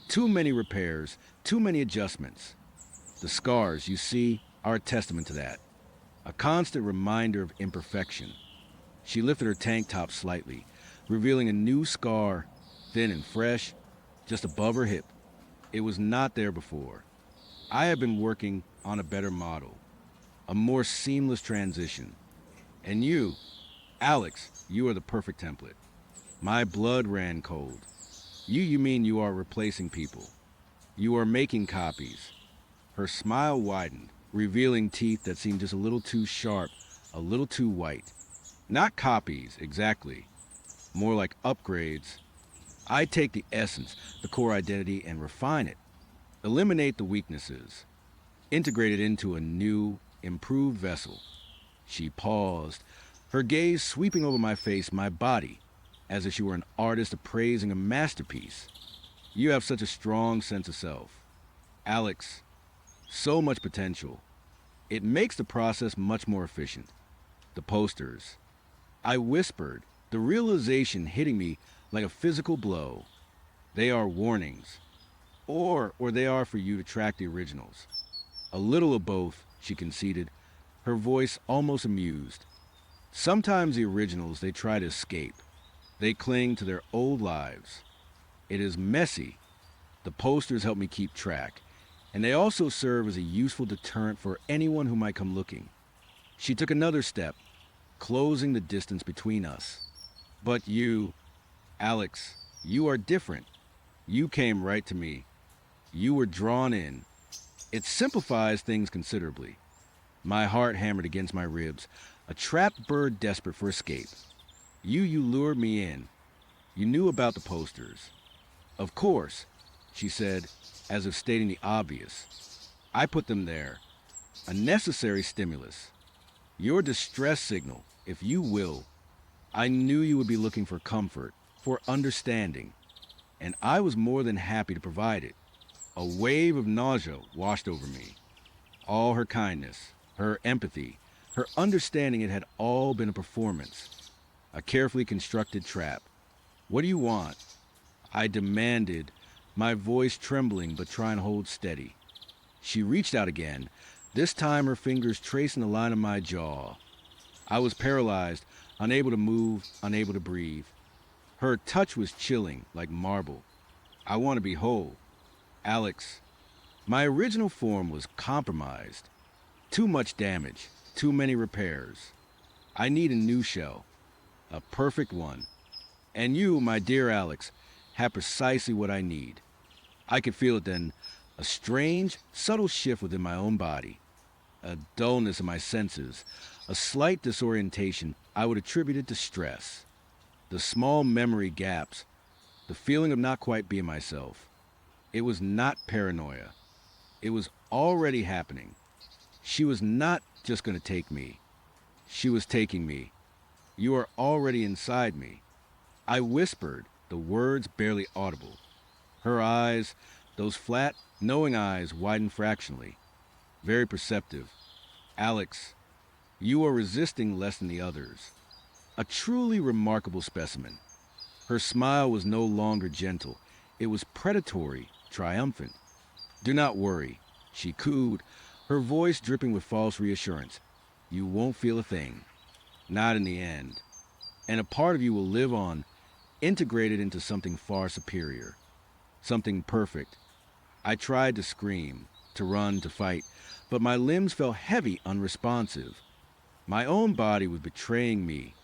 S1: Too many repairs, too many adjustments. The scars, you see, are a testament to that. A constant reminder of imperfection. She lifted her tank top slightly, revealing a new scar, thin and fresh, just above her hip. It was not there before. I had been working on a better model, a more seamless transition. And you, Alex, you are the perfect template. My blood ran cold. You mean you are replacing people. You are making copies. Her smile widened, revealing teeth that seemed just a little too sharp, a little too white. Not copies, exactly. More like upgrades. I take the essence, the core identity, and refine it. Eliminate the weaknesses. Integrate it into a new, improved vessel. She paused, her gaze sweeping over my face, my body, as if she were an artist appraising a masterpiece. You have such a strong sense of self. Alex, so much potential. It makes the process much more efficient. The posters. I whispered, the realization hitting me like a physical blow. They are warnings. Or they are for you to track the originals. A little of both, she conceded, her voice almost amused. Sometimes the originals, they try to escape. They cling to their old lives. It is messy. The posters help me keep track, and they also serve as a useful deterrent for anyone who might come looking. She took another step, closing the distance between us. But you, Alex, you are different. You came right to me. You were drawn in. It simplifies things considerably. My heart hammered against my ribs, a trapped bird desperate for escape. You lured me in. You knew about the posters. Of course, she said, as if stating the obvious. I put them there. A necessary stimulus. Your distress signal, if you will. I knew you would be looking for comfort, for understanding, and I was more than happy to provide it. A wave of nausea washed over me. All her kindness, her empathy, her understanding, it had all been a performance, a carefully constructed trap. What do you want? I demanded, my voice trembling but trying to hold steady. She reached out again, this time her fingers tracing the line of my jaw. I was paralyzed, unable to move, unable to breathe. Her touch was chilling, like marble. I want to be whole. Alex, my original form was compromised. Too much damage, too many repairs. I need a new shell, a perfect one. And you, my dear Alex, have precisely what I need. I could feel it then, a strange, subtle shift within my own body. A dullness in my senses, a slight disorientation I would attribute it to stress. The small memory gaps, the feeling of not quite being myself. It was not paranoia. It was already happening. She was not just going to take me. She was taking me. You are already inside me. I whispered, the words barely audible. Her eyes, those flat, knowing eyes, widened fractionally. Very perceptive. Alex, you are resisting less than the others. A truly remarkable specimen. Her smile was no longer gentle. It was predatory, triumphant. Do not worry, she cooed, her voice dripping with false reassurance. You won't feel a thing. not in the end. And a part of you will live on, integrated into something far superior, something perfect. I tried to scream, to run, to fight, but my limbs felt heavy, unresponsive. My own body was betraying me.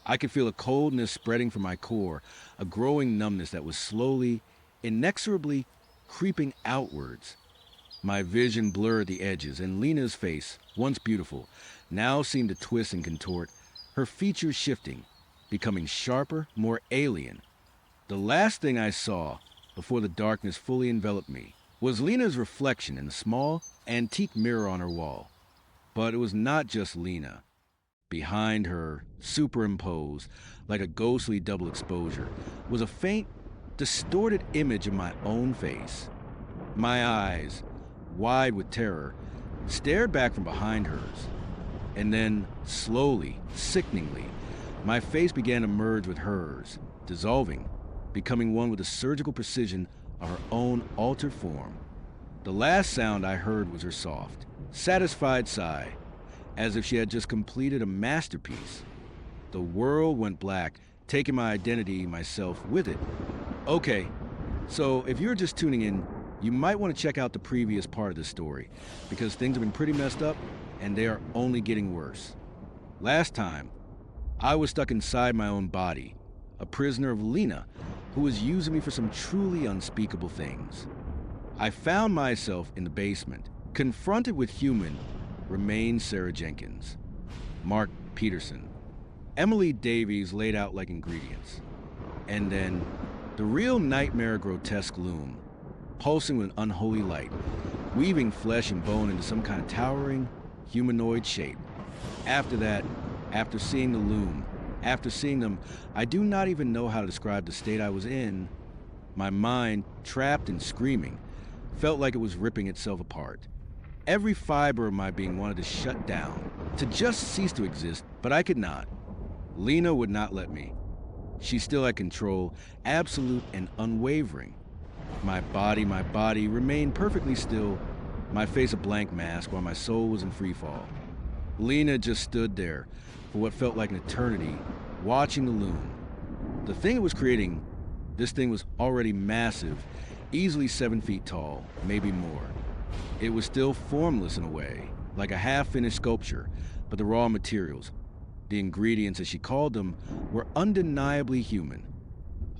S1: I could feel a coldness spreading from my core, a growing numbness that was slowly, inexorably creeping outwards. My vision blurred the edges, and Lena's face, once beautiful, now seemed to twist and contort, her features shifting, becoming sharper, more alien. The last thing I saw, before the darkness fully enveloped me, was Lena's reflection in the small, antique mirror on her wall. But it was not just Lena. Behind her, superimposed, like a ghostly double exposure, was a faint, distorted image of my own face. My eyes, wide with terror, stared back from behind hers. And then, slowly, sickeningly, my face began to merge with hers, dissolving, becoming one with the surgical precision of her own altered form. The last sound I heard was her soft, satisfied sigh, as if she had just completed a masterpiece. The world went black, taking my identity, myself, with it. Okay, so if you're just tuning in, you might want to check out the previous part of this story, because things have been pretty messed up, and they are only getting worse. Last time, I was stuck inside my own body, a prisoner of Lena, who was using me for some truly unspeakable things. I found myself in the basement, confronted with human, remained Sarah Jenkins, Mark Peterson, Emily Davies laid out like ingredients. And then, the real nightmare grotesque loom, pulsing with an unholy light, weaving flesh and bone into some kind of towering, humanoid shape. After that, after seeing the loom, after seeing them, I do not even know how to describe the state I was in. My mind, trapped and screaming, felt like it was ripping itself apart. Every fiber of my being wanted to shut down, to just cease to exist, but I could not. Lena would not let me. She still had control, absolute and unwavering. My body remained perfectly still, my face a blank mask while my soul was in free fall. Lena just stood there for what felt like an eternity, watching the loom. The thing it was creating, this thing was already massive, easily 7 feet tall, maybe more. It was still formless in a way, like a half-finished sculpture, but the raw materials, the ingredients as she called them, were undeniably human.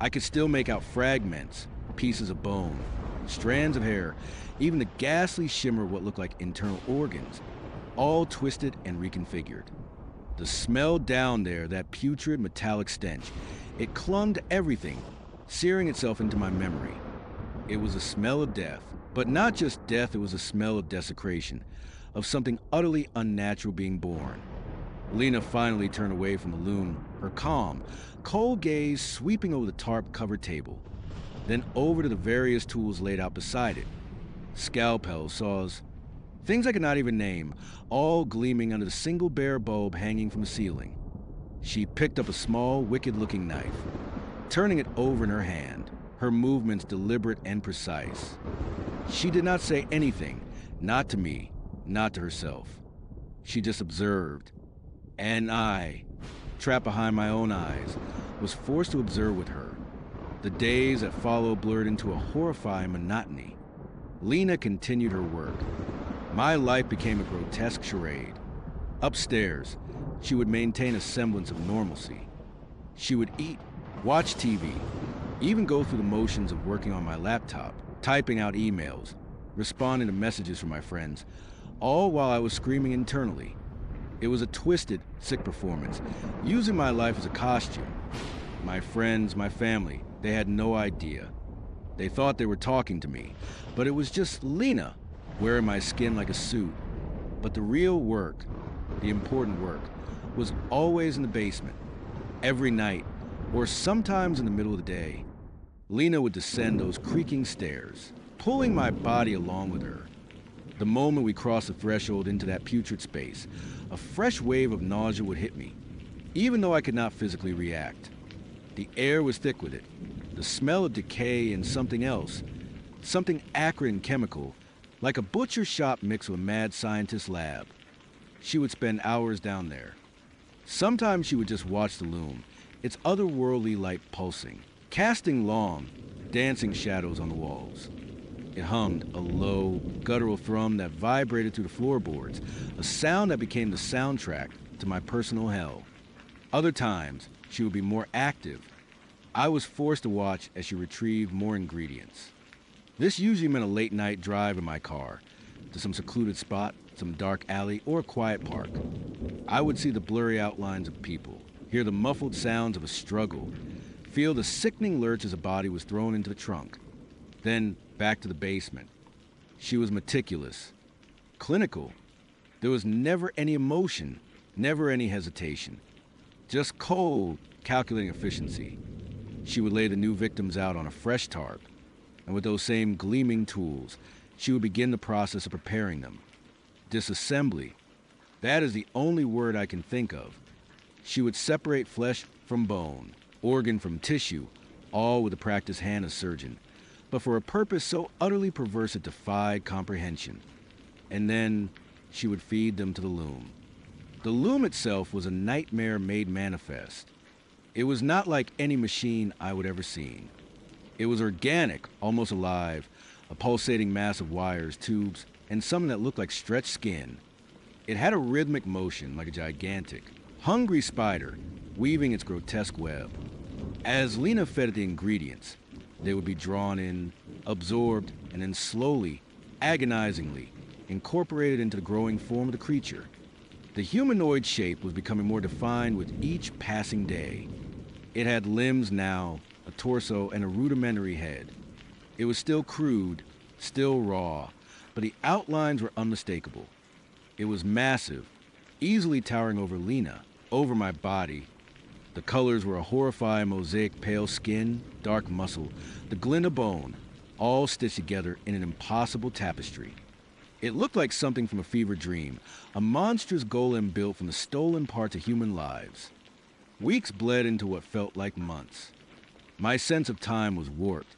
S1: I could still make out fragments, pieces of bone, strands of hair, even the ghastly shimmer of what looked like internal organs, all twisted and reconfigured. The smell down there, that putrid metallic stench, it clung to everything, searing itself into my memory. It was a smell of death, but not just death, it was a smell of desecration, of something utterly unnatural being born. Lena finally turned away from the loom, her calm, cold gaze sweeping over the tarp-covered table, then over to the various tools laid out beside it. Scalpels, saws, things I could not even name, all gleaming under the single bare bulb hanging from the ceiling. She picked up a small, wicked-looking knife, turning it over in her hand, her movements deliberate and precise. She did not say anything, not to me, not to herself. She just observed. And I, trapped behind my own eyes, was forced to observe with her. The days that followed blurred into a horrifying monotony. Lena continued her work. My life became a grotesque charade. Upstairs, she would maintain a semblance of normalcy. She would eat, watch TV, even go through the motions of working on my laptop, typing out emails, responding to messages from my friends, all while I was screaming internally. It was a twisted, sick performance, using my life as a costume. My friends, my family, they had no idea. They thought they were talking to me, but it was just Lena, wearing my skin like a suit. But the real work, the important work, was always in the basement, every night, or sometimes in the middle of the day. Lena would descend those creaking stairs, pulling my body along with her. The moment we crossed the threshold into that putrid space, a fresh wave of nausea would hit me, even though I could not physically react. The air was thick with it, the smell of decay and something else, something acrid and chemical, like a butcher shop mixed with a mad scientist lab. She would spend hours down there. Sometimes she would just watch the loom, its otherworldly light pulsing, casting long, dancing shadows on the walls. It hummed a low, guttural thrum that vibrated through the floorboards, a sound that became the soundtrack to my personal hell. Other times, she would be more active. I was forced to watch as she retrieved more ingredients. This usually meant a late-night drive in my car, to some secluded spot, some dark alley, or a quiet park. I would see the blurry outlines of people, hear the muffled sounds of a struggle, feel the sickening lurch as a body was thrown into the trunk. Then back to the basement. She was meticulous, clinical. There was never any emotion, never any hesitation. Just cold, calculating efficiency. She would lay the new victims out on a fresh tarp, and with those same gleaming tools, she would begin the process of preparing them. Disassembly. That is the only word I can think of. She would separate flesh from bone, organ from tissue, all with the practiced hand of surgeon, but for a purpose so utterly perverse it defied comprehension. And then she would feed them to the loom. The loom itself was a nightmare made manifest. It was not like any machine I would ever seen. It was organic, almost alive, a pulsating mass of wires, tubes, and something that looked like stretched skin. It had a rhythmic motion like a gigantic, hungry spider weaving its grotesque web. As Lena fed it the ingredients, they would be drawn in, absorbed, and then slowly, agonizingly, incorporated into the growing form of the creature. The humanoid shape was becoming more defined with each passing day. It had limbs now, a torso, and a rudimentary head. It was still crude, still raw, but the outlines were unmistakable. It was massive, easily towering over Lena, over my body. The colors were a horrifying mosaic: pale skin, dark muscle, the glint of bone, all stitched together in an impossible tapestry. It looked like something from a fever dream, a monstrous golem built from the stolen parts of human lives. Weeks bled into what felt like months. My sense of time was warped,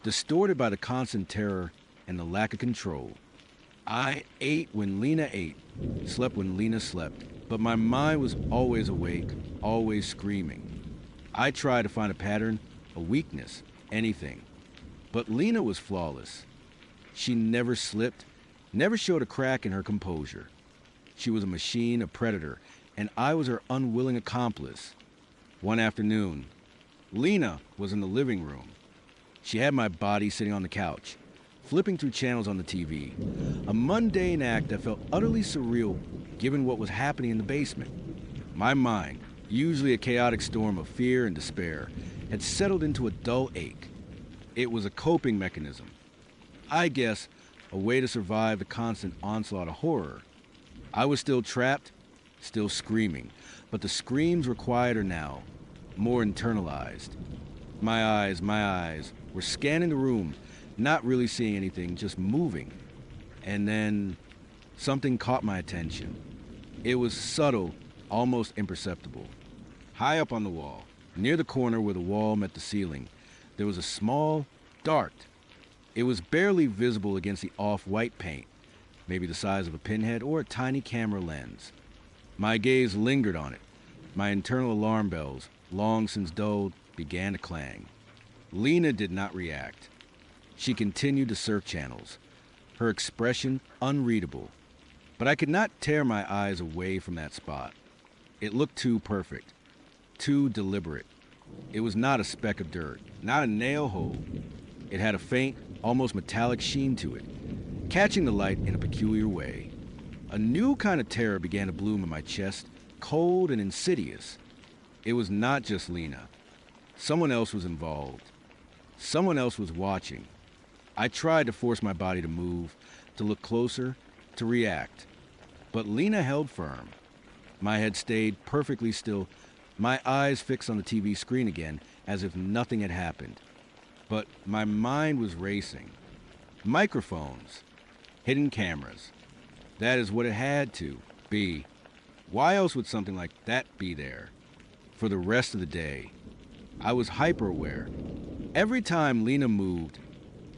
S1: distorted by the constant terror and the lack of control. I ate when Lena ate, slept when Lena slept, but my mind was always awake, always screaming. I tried to find a pattern, a weakness, anything. But Lena was flawless. She never slipped, never showed a crack in her composure. She was a machine, a predator, and I was her unwilling accomplice. One afternoon, Lena was in the living room. She had my body sitting on the couch, flipping through channels on the TV, a mundane act that felt utterly surreal given what was happening in the basement. My mind, usually a chaotic storm of fear and despair, had settled into a dull ache. It was a coping mechanism. I guess a way to survive the constant onslaught of horror. I was still trapped, still screaming, but the screams were quieter now, more internalized. My eyes were scanning the room, not really seeing anything, just moving. And then something caught my attention. It was subtle, almost imperceptible. High up on the wall, near the corner where the wall met the ceiling, there was a small dart. It was barely visible against the off-white paint, maybe the size of a pinhead or a tiny camera lens. My gaze lingered on it. My internal alarm bells, long since dulled, began to clang. Lena did not react. She continued to surf channels, her expression unreadable. But I could not tear my eyes away from that spot. It looked too perfect, too deliberate. It was not a speck of dirt, not a nail hole. It had a faint, almost metallic sheen to it, catching the light in a peculiar way. A new kind of terror began to bloom in my chest, cold and insidious. It was not just Lena. Someone else was involved. Someone else was watching. I tried to force my body to move, to look closer, to react. But Lena held firm. My head stayed perfectly still, my eyes fixed on the TV screen again, as if nothing had happened. But my mind was racing. Microphones, hidden cameras. That is what it had to be. Why else would something like that be there? For the rest of the day, I was hyper-aware. Every time Lena moved,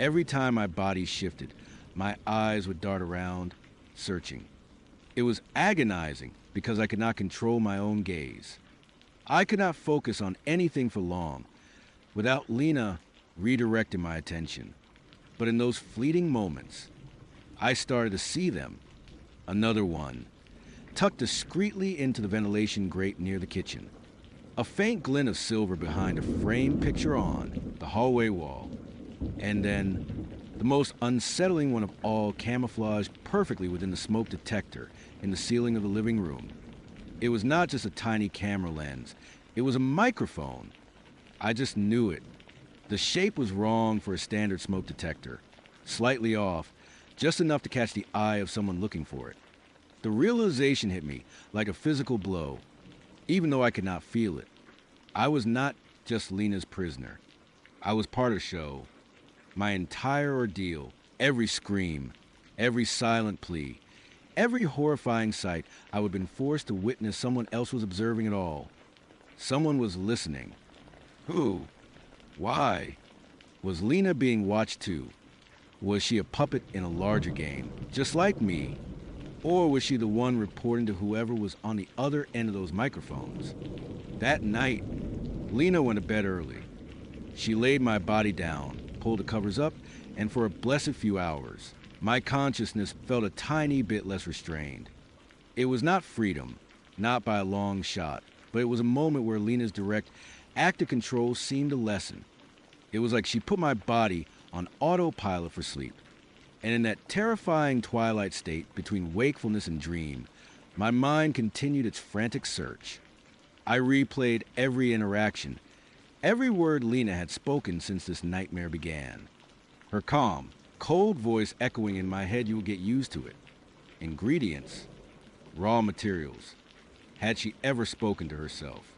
S1: every time my body shifted, my eyes would dart around, searching. It was agonizing because I could not control my own gaze. I could not focus on anything for long without Lena redirecting my attention. But in those fleeting moments, I started to see them. Another one, tucked discreetly into the ventilation grate near the kitchen. A faint glint of silver behind a framed picture on the hallway wall. And then, the most unsettling one of all, camouflaged perfectly within the smoke detector in the ceiling of the living room. It was not just a tiny camera lens. It was a microphone. I just knew it. The shape was wrong for a standard smoke detector. Slightly off, just enough to catch the eye of someone looking for it. The realization hit me like a physical blow, even though I could not feel it. I was not just Lena's prisoner. I was part of the show. My entire ordeal, every scream, every silent plea, every horrifying sight, I would have been forced to witness. Someone else was observing it all. Someone was listening. Who? Why? Was Lena being watched too? Was she a puppet in a larger game, just like me? Or was she the one reporting to whoever was on the other end of those microphones? That night, Lena went to bed early. She laid my body down, pulled the covers up, and for a blessed few hours, my consciousness felt a tiny bit less restrained. It was not freedom, not by a long shot, but it was a moment where Lena's direct active control seemed to lessen. It was like she put my body on autopilot for sleep. And in that terrifying twilight state between wakefulness and dream, my mind continued its frantic search. I replayed every interaction, every word Lena had spoken since this nightmare began. Her calm, cold voice echoing in my head. You will get used to it. Ingredients, raw materials. Had she ever spoken to herself?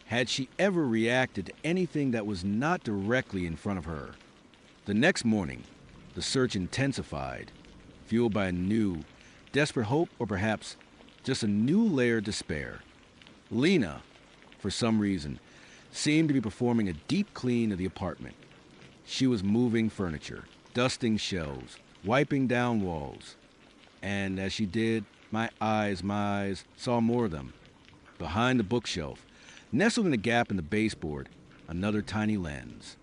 S1: Had she ever reacted to anything that was not directly in front of her? The next morning, the search intensified, fueled by a new, desperate hope, or perhaps just a new layer of despair. Lena, for some reason, seemed to be performing a deep clean of the apartment. She was moving furniture, dusting shelves, wiping down walls. And as she did, my eyes saw more of them. Behind the bookshelf, nestled in a gap in the baseboard, another tiny lens.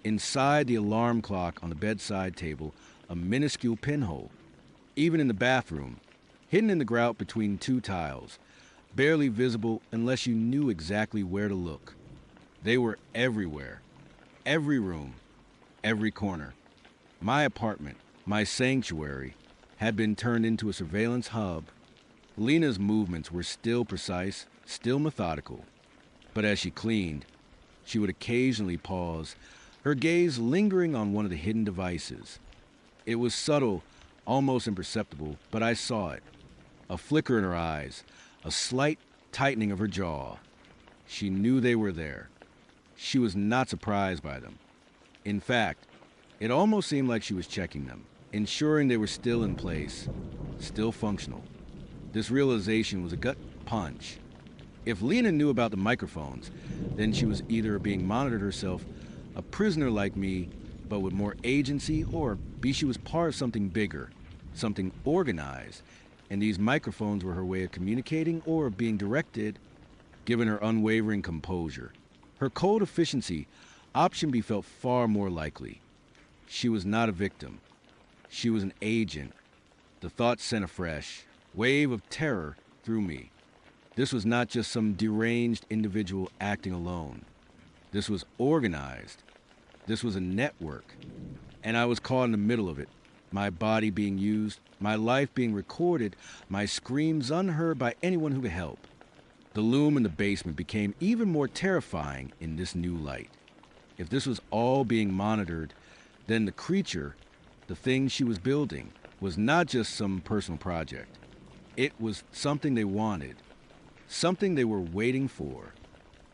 S1: Inside the alarm clock on the bedside table, a minuscule pinhole. Even in the bathroom, hidden in the grout between two tiles, barely visible unless you knew exactly where to look. They were everywhere. Every room, every corner. My apartment, my sanctuary, had been turned into a surveillance hub. Lena's movements were still precise, still methodical. But as she cleaned, she would occasionally pause, her gaze lingering on one of the hidden devices. It was subtle, almost imperceptible, but I saw it. A flicker in her eyes, a slight tightening of her jaw. She knew they were there. She was not surprised by them. In fact, it almost seemed like she was checking them, ensuring they were still in place, still functional. This realization was a gut punch. If Lena knew about the microphones, then she was either being monitored herself, a prisoner like me, but with more agency, or B, she was part of something bigger, something organized, and these microphones were her way of communicating or being directed. Given her unwavering composure, her cold efficiency, option B felt far more likely. She was not a victim. She was an agent. The thought sent a fresh wave of terror through me. This was not just some deranged individual acting alone. This was organized. This was a network. And I was caught in the middle of it. My body being used, my life being recorded, my screams unheard by anyone who could help. The loom in the basement became even more terrifying in this new light. If this was all being monitored, then the creature, the thing she was building, was not just some personal project. It was something they wanted, something they were waiting for.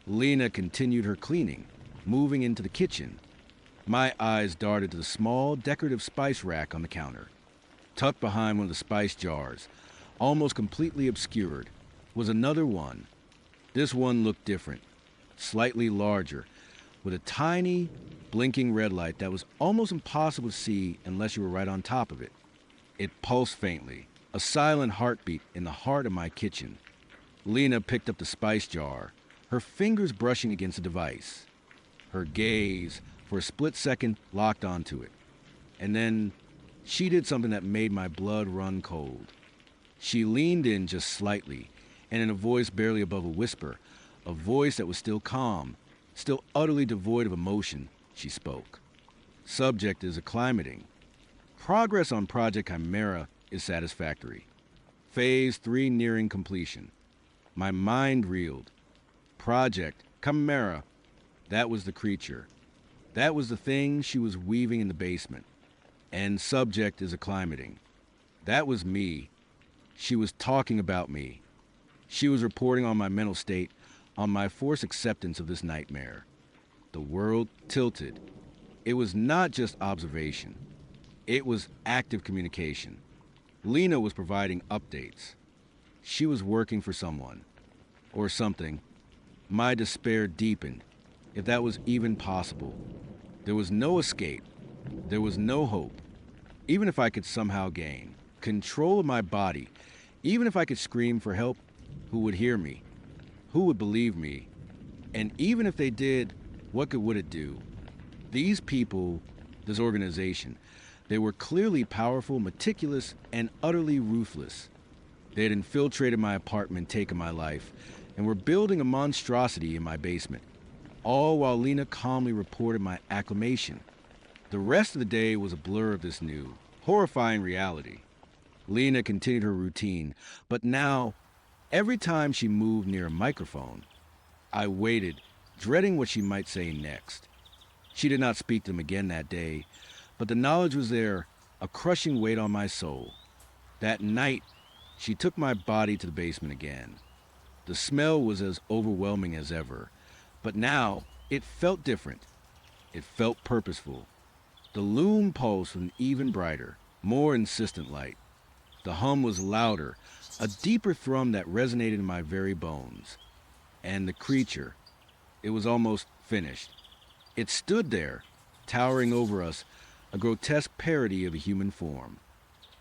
S1: Lena continued her cleaning, moving into the kitchen. My eyes darted to the small, decorative spice rack on the counter. Tucked behind one of the spice jars, almost completely obscured, was another one. This one looked different, slightly larger, with a tiny, blinking red light that was almost impossible to see unless you were right on top of it. It pulsed faintly, A silent heartbeat in the heart of my kitchen. Lena picked up the spice jar, her fingers brushing against the device. Her gaze, for a split second, locked onto it. And then she did something that made my blood run cold. She leaned in just slightly, and in a voice barely above a whisper, a voice that was still calm, still utterly devoid of emotion, she spoke. Subject is acclimating. Progress on Project Chimera is satisfactory. Phase 3 nearing completion. My mind reeled. Project Chimera. That was the creature. That was the thing she was weaving in the basement. And subject is acclimating. That was me. She was talking about me. She was reporting on my mental state, on my forced acceptance of this nightmare. The world tilted. It was not just observation. It was active communication. Lena was providing updates. She was working for someone. Or something. My despair deepened, if that was even possible. There was no escape. There was no hope. Even if I could somehow gain control of my body, even if I could scream for help, who would hear me? Who would believe me? And even if they did, what good would it do? These people, this organization, they were clearly powerful, meticulous, and utterly ruthless. They had infiltrated my apartment, taken my life, and were building a monstrosity in my basement, all while Lena calmly reported my acclamation. The rest of the day was a blur of this new, horrifying reality. Lena continued her routine, but now, every time she moved near a microphone, I waited, dreading what she might say next. She did not speak to them again that day, but the knowledge was there, a crushing weight on my soul. That night, she took my body to the basement again. The smell was as overwhelming as ever, but now it felt different. It felt purposeful. The loom pulsed with an even brighter, more insistent light. The hum was louder, a deeper thrum that resonated in my very bones. And the creature, it was almost finished. It stood there, towering over us, a grotesque parody of a human form.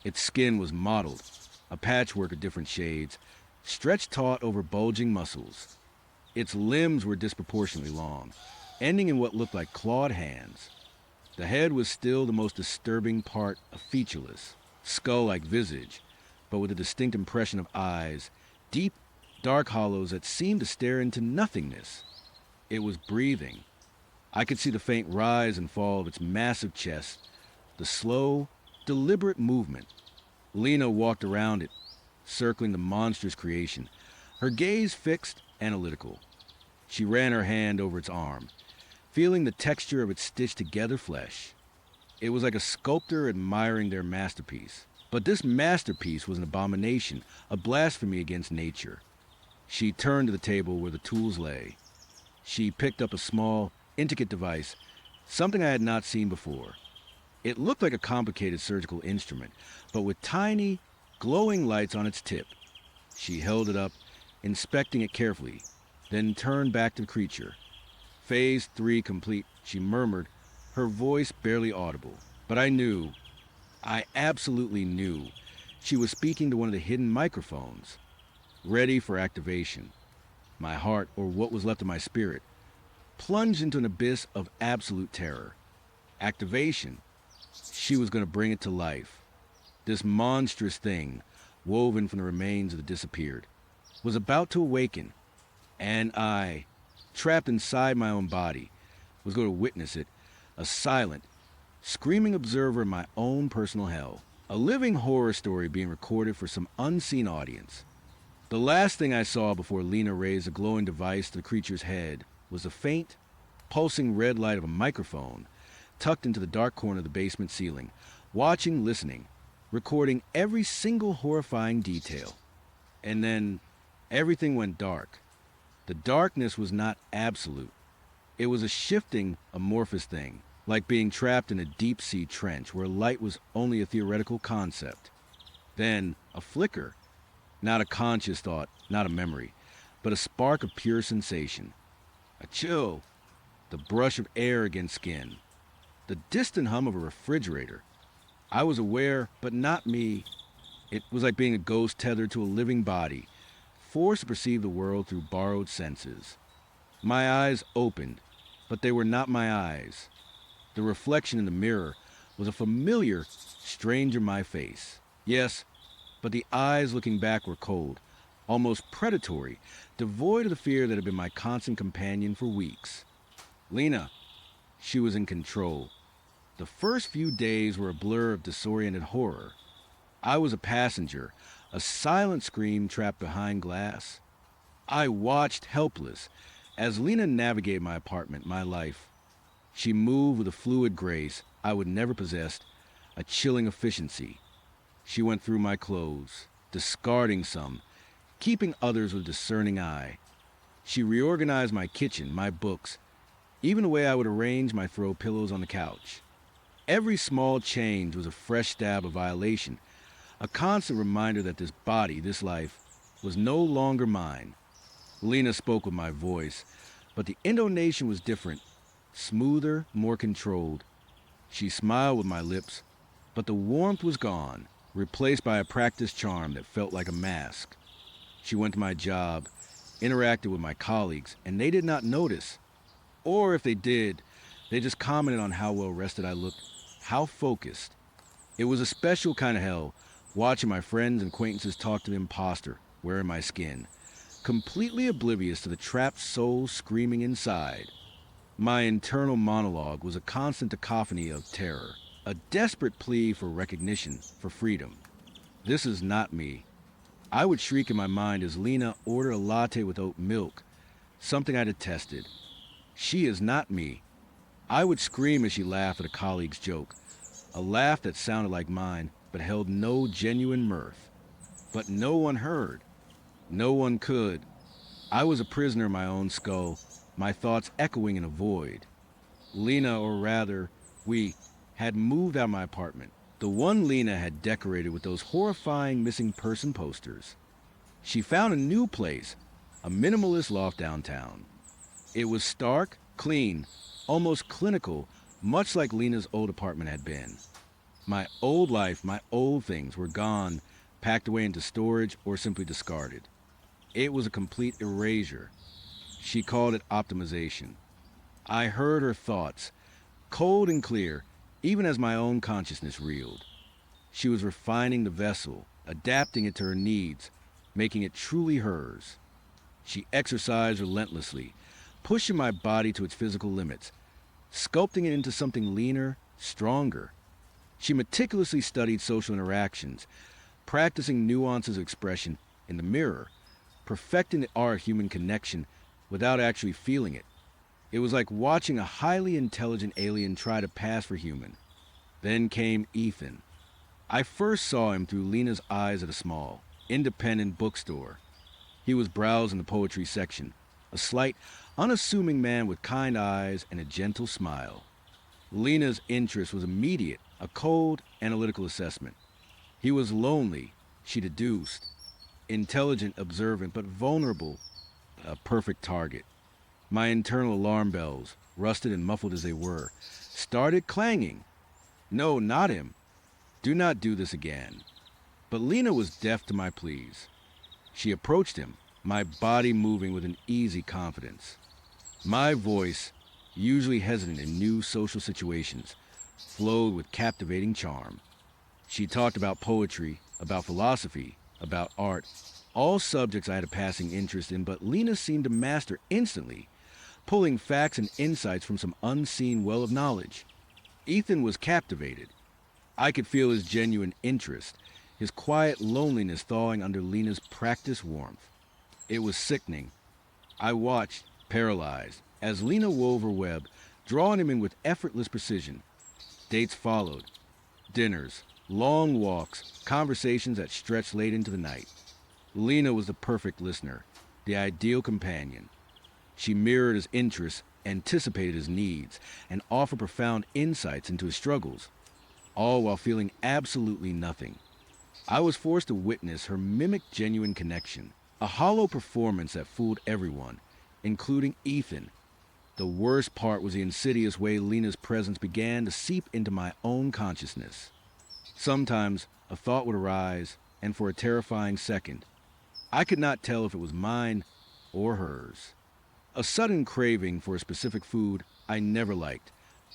S1: Its skin was mottled, a patchwork of different shades, stretched taut over bulging muscles. Its limbs were disproportionately long, ending in what looked like clawed hands. The head was still the most disturbing part, a featureless, skull-like visage, but with a distinct impression of eyes, deep, dark hollows that seemed to stare into nothingness. It was breathing. I could see the faint rise and fall of its massive chest, the slow, deliberate movement. Lena walked around it, circling the monstrous creation, her gaze fixed, analytical. She ran her hand over its arm, feeling the texture of its stitched-together flesh. It was like a sculptor admiring their masterpiece. But this masterpiece was an abomination, a blasphemy against nature. She turned to the table where the tools lay. She picked up a small, intricate device, something I had not seen before. It looked like a complicated surgical instrument, but with tiny, glowing lights on its tip. She held it up, inspecting it carefully, then turned back to the creature. Phase 3 complete, she murmured, her voice barely audible. But I absolutely knew, she was speaking to one of the hidden microphones, ready for activation. My heart, or what was left of my spirit, plunged into an abyss of absolute terror. Activation. She was going to bring it to life. This monstrous thing, woven from the remains of the disappeared, was about to awaken, and I, trapped inside my own body, was going to witness it, a silent, screaming observer in my own personal hell, a living horror story being recorded for some unseen audience. The last thing I saw before Lena raised a glowing device to the creature's head was the faint, pulsing red light of a microphone tucked into the dark corner of the basement ceiling, watching, listening, recording every single horrifying detail. And then everything went dark. The darkness was not absolute. It was a shifting, amorphous thing, like being trapped in a deep-sea trench where light was only a theoretical concept. Then a flicker, not a conscious thought, not a memory, but a spark of pure sensation. A chill, the brush of air against skin, the distant hum of a refrigerator. I was aware, but not me. It was like being a ghost tethered to a living body, forced to perceive the world through borrowed senses. My eyes opened, but they were not my eyes. The reflection in the mirror was a familiar stranger my face. Yes, but the eyes looking back were cold, almost predatory, devoid of the fear that had been my constant companion for weeks. Lena, she was in control. The first few days were a blur of disoriented horror. I was a passenger, a silent scream trapped behind glass. I watched helpless as Lena navigated my apartment, my life. She moved with a fluid grace I would never possess, a chilling efficiency. She went through my clothes, discarding some, keeping others with a discerning eye. She reorganized my kitchen, my books, even the way I would arrange my throw pillows on the couch. Every small change was a fresh stab of violation, a constant reminder that this body, this life, was no longer mine. Lena spoke with my voice, but the intonation was different, smoother, more controlled. She smiled with my lips, but the warmth was gone, replaced by a practiced charm that felt like a mask. She went to my job, interacted with my colleagues, and they did not notice. Or if they did, they just commented on how well rested I looked, how focused. It was a special kind of hell, watching my friends and acquaintances talk to the imposter, wearing my skin, completely oblivious to the trapped soul screaming inside. My internal monologue was a constant cacophony of terror, a desperate plea for recognition, for freedom. This is not me. I would shriek in my mind as Lena ordered a latte with oat milk, something I detested. She is not me. I would scream as she laughed at a colleague's joke, a laugh that sounded like mine but held no genuine mirth. But no one heard. No one could. I was a prisoner in my own skull, my thoughts echoing in a void. Lena, or rather, we, had moved out of my apartment, the one Lena had decorated with those horrifying missing person posters. She found a new place, a minimalist loft downtown. It was stark, clean, almost clinical, much like Lena's old apartment had been. My old life, my old things were gone, packed away into storage, or simply discarded. It was a complete erasure. She called it optimization. I heard her thoughts, cold and clear, even as my own consciousness reeled. She was refining the vessel, adapting it to her needs, making it truly hers. She exercised relentlessly, pushing my body to its physical limits, sculpting it into something leaner, stronger. She meticulously studied social interactions, practicing nuances of expression in the mirror, perfecting the art of human connection without actually feeling it. It was like watching a highly intelligent alien try to pass for human. Then came Ethan. I first saw him through Lena's eyes at a small, independent bookstore. He was browsing the poetry section, a slight, unassuming man with kind eyes and a gentle smile. Lena's interest was immediate, a cold, analytical assessment. He was lonely, she deduced, intelligent, observant, but vulnerable, a perfect target. My internal alarm bells, rusted and muffled as they were, started clanging. No, not him. Do not do this again. But Lena was deaf to my pleas. She approached him, my body moving with an easy confidence. My voice, usually hesitant in new social situations, flowed with captivating charm. She talked about poetry, about philosophy, about art, all subjects I had a passing interest in, but Lena seemed to master instantly, pulling facts and insights from some unseen well of knowledge. Ethan was captivated. I could feel his genuine interest, his quiet loneliness thawing under Lena's practiced warmth. It was sickening. I watched, paralyzed, as Lena wove her web, drawing him in with effortless precision. Dates followed. Dinners, long walks, conversations that stretched late into the night. Lena was the perfect listener, the ideal companion. She mirrored his interests, anticipated his needs, and offered profound insights into his struggles, all while feeling absolutely nothing. I was forced to witness her mimic genuine connection, a hollow performance that fooled everyone, including Ethan. The worst part was the insidious way Lena's presence began to seep into my own consciousness. Sometimes a thought would arise, and for a terrifying second. I could not tell if it was mine or hers. A sudden craving for a specific food I never liked,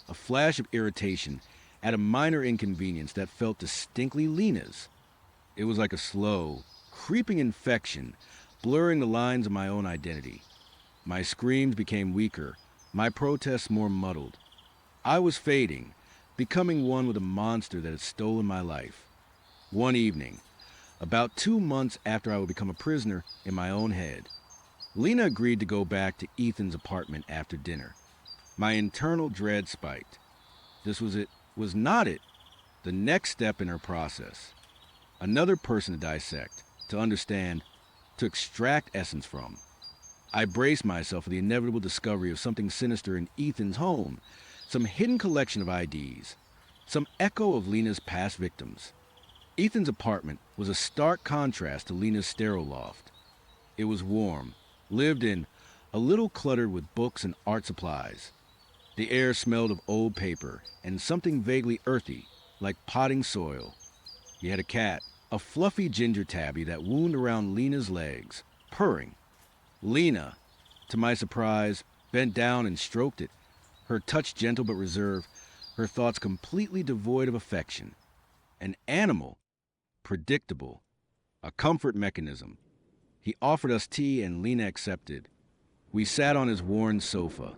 S1: a flash of irritation at a minor inconvenience that felt distinctly Lena's. It was like a slow, creeping infection, blurring the lines of my own identity. My screams became weaker, my protests more muddled. I was fading, becoming one with a monster that had stolen my life. One evening, about 2 months after I would become a prisoner in my own head, Lena agreed to go back to Ethan's apartment after dinner. My internal dread spiked. This was not it. The next step in her process. Another person to dissect, to understand, to extract essence from. I braced myself for the inevitable discovery of something sinister in Ethan's home, some hidden collection of IDs, some echo of Lena's past victims. Ethan's apartment was a stark contrast to Lena's sterile loft. It was warm, lived in, a little cluttered with books and art supplies. The air smelled of old paper and something vaguely earthy, like potting soil. He had a cat, a fluffy ginger tabby that wound around Lena's legs, purring. Lena, to my surprise, bent down and stroked it, her touch gentle but reserved, her thoughts completely devoid of affection. An animal, predictable, a comfort mechanism. He offered us tea and Lena accepted. We sat on his worn sofa,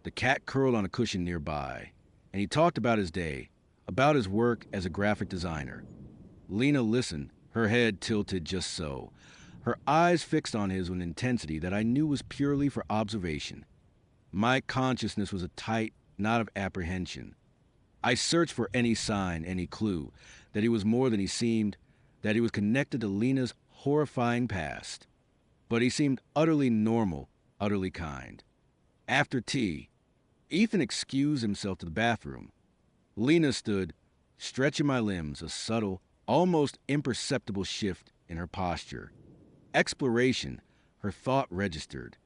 S1: the cat curled on a cushion nearby, and he talked about his day, about his work as a graphic designer. Lena listened, her head tilted just so, her eyes fixed on his with an intensity that I knew was purely for observation. My consciousness was a tight knot of apprehension. I searched for any sign, any clue, that he was more than he seemed, that he was connected to Lena's horrifying past. But he seemed utterly normal, utterly kind. After tea, Ethan excused himself to the bathroom. Lena stood, stretching my limbs, a subtle, almost imperceptible shift in her posture. Exploration, her thought registered.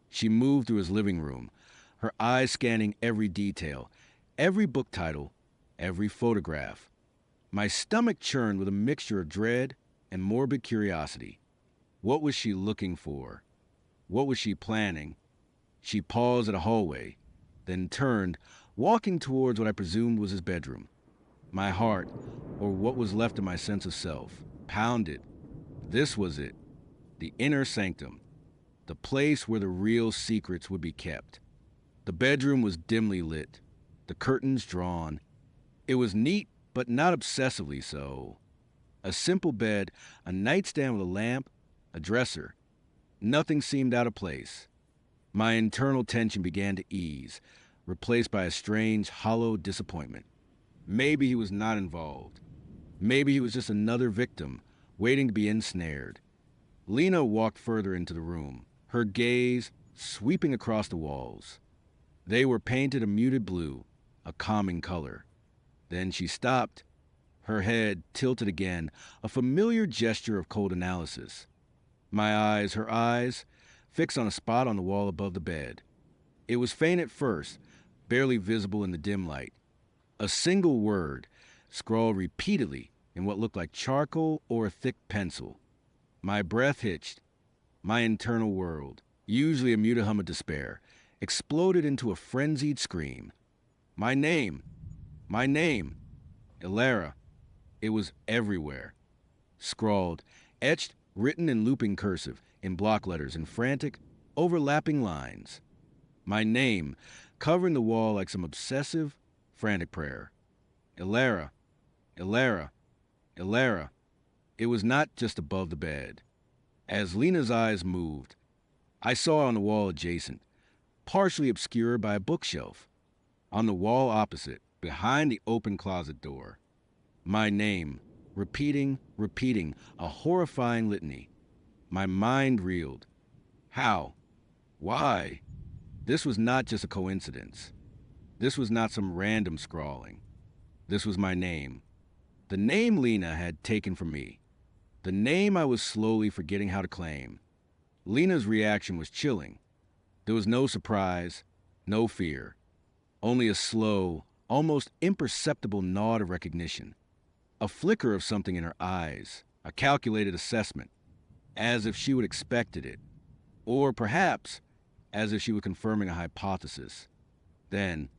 S1: She moved through his living room, her eyes scanning every detail, every book title, every photograph. My stomach churned with a mixture of dread and morbid curiosity. What was she looking for? What was she planning? She paused at a hallway, then turned, walking towards what I presumed was his bedroom. My heart, or what was left of my sense of self, pounded. This was it, the inner sanctum, the place where the real secrets would be kept. The bedroom was dimly lit, the curtains drawn. It was neat, but not obsessively so. A simple bed, a nightstand with a lamp, a dresser. Nothing seemed out of place. My internal tension began to ease, replaced by a strange, hollow disappointment. Maybe he was not involved. Maybe he was just another victim, waiting to be ensnared. Lena walked further into the room, her gaze sweeping across the walls. They were painted a muted blue, a calming color. Then she stopped, her head tilted again, a familiar gesture of cold analysis. Her eyes, fixed on a spot on the wall above the bed. It was faint at first, barely visible in the dim light. A single word, scrawled repeatedly in what looked like charcoal or a thick pencil. My breath hitched. My internal world, usually a muted hum of despair, exploded into a frenzied scream. My name! My name! Ilara. It was everywhere. Scrawled, etched, written in looping cursive, in block letters, in frantic, overlapping lines. My name, covering the wall like some obsessive, frantic prayer. Ilara. Ilara. Ilara. It was not just above the bed. As Lena's eyes moved, I saw on the wall adjacent, partially obscured by a bookshelf. On the wall opposite, behind the open closet door. My name, repeating, a horrifying litany. My mind reeled. How? Why? This was not just a coincidence. This was not some random scrawling. This was my name. The name Lena had taken from me. The name I was slowly forgetting how to claim. Lena's reaction was chilling. There was no surprise, no fear. Only a slow, almost imperceptible nod of recognition. A flicker of something in her eyes. a calculated assessment, as if she would expected it, or perhaps as if she were confirming a hypothesis. Then,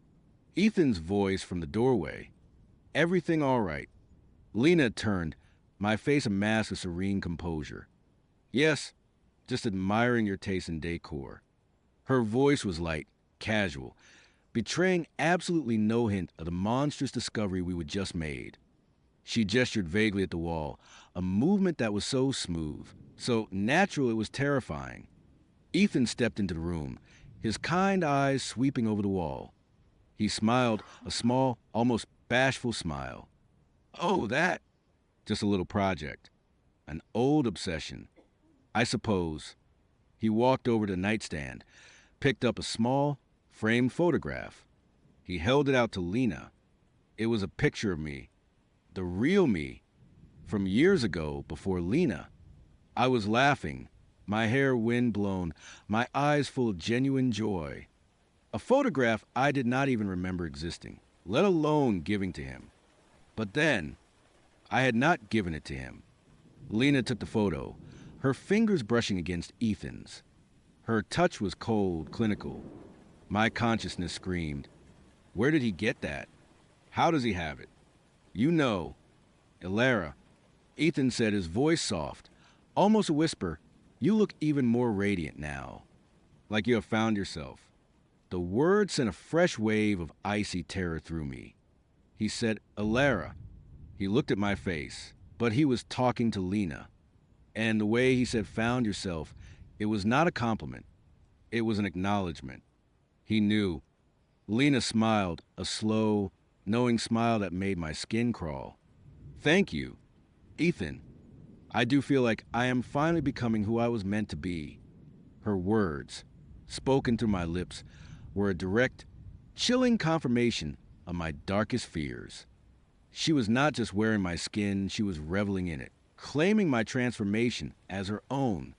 S1: Ethan's voice from the doorway. Everything all right? Lena turned, my face a mask of serene composure. Yes, just admiring your taste in decor. Her voice was light, casual, betraying absolutely no hint of the monstrous discovery we had just made. She gestured vaguely at the wall, a movement that was so smooth, so natural it was terrifying. Ethan stepped into the room, his kind eyes sweeping over the wall. He smiled, a small, almost bashful smile. Oh, that? Just a little project. An old obsession, I suppose. He walked over to the nightstand, picked up a small, framed photograph. He held it out to Lena. It was a picture of me, the real me, from years ago before Lena. I was laughing, my hair wind-blown, my eyes full of genuine joy. A photograph I did not even remember existing, let alone giving to him. But then, I had not given it to him. Lena took the photo, her fingers brushing against Ethan's. Her touch was cold, clinical. My consciousness screamed, where did he get that? How does he have it? You know, Elara, Ethan said, his voice soft, almost a whisper, you look even more radiant now, like you have found yourself. The word sent a fresh wave of icy terror through me. He said, Elara. He looked at my face, but he was talking to Lena. And the way he said found yourself, it was not a compliment. It was an acknowledgement. He knew. Lena smiled, a slow, knowing smile that made my skin crawl. Thank you, Ethan. I do feel like I am finally becoming who I was meant to be. Her words, spoken through my lips, were a direct, chilling confirmation of my darkest fears. She was not just wearing my skin, she was reveling in it, claiming my transformation as her own.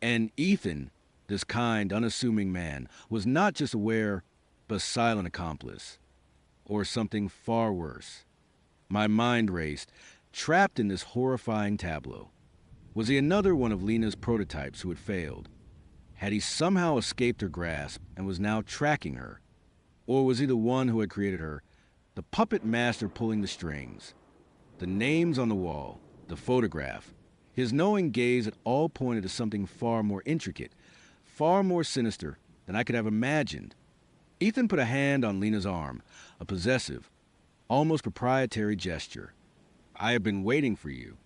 S1: And Ethan, this kind, unassuming man, was not just aware, but a silent accomplice. Or something far worse. My mind raced, trapped in this horrifying tableau. Was he another one of Lena's prototypes who had failed? Had he somehow escaped her grasp and was now tracking her? Or was he the one who had created her, the puppet master pulling the strings? The names on the wall, the photograph, his knowing gaze had all pointed to something far more intricate, far more sinister than I could have imagined. Ethan put a hand on Lena's arm, a possessive, almost proprietary gesture. I have been waiting for you,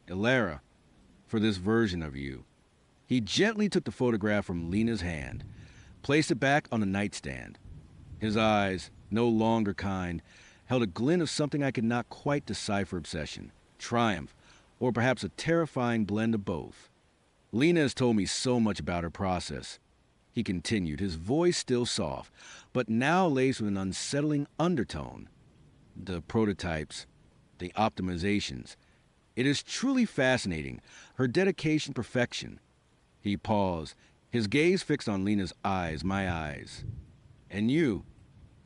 S1: Elara, for this version of you. He gently took the photograph from Lena's hand, placed it back on the nightstand. His eyes, no longer kind, held a glint of something I could not quite decipher: obsession, triumph, or perhaps a terrifying blend of both. Lena has told me so much about her process, he continued, his voice still soft, but now laced with an unsettling undertone. The prototypes, the optimizations. It is truly fascinating, her dedication to perfection. He paused, his gaze fixed on Lena's eyes, my eyes. And you,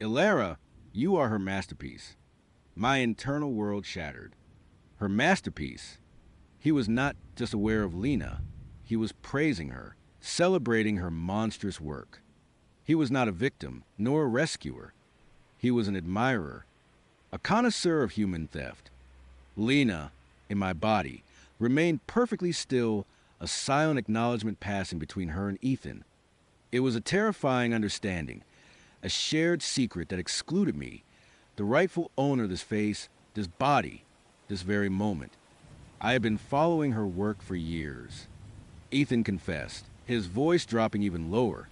S1: Elara, you are her masterpiece. My internal world shattered. Her masterpiece. He was not just aware of Lena, he was praising her, celebrating her monstrous work. He was not a victim, nor a rescuer. He was an admirer, a connoisseur of human theft. Lena, in my body, remained perfectly still, a silent acknowledgement passing between her and Ethan. It was a terrifying understanding, a shared secret that excluded me, the rightful owner of this face, this body, this very moment. I had been following her work for years. Ethan confessed, his voice dropping even lower,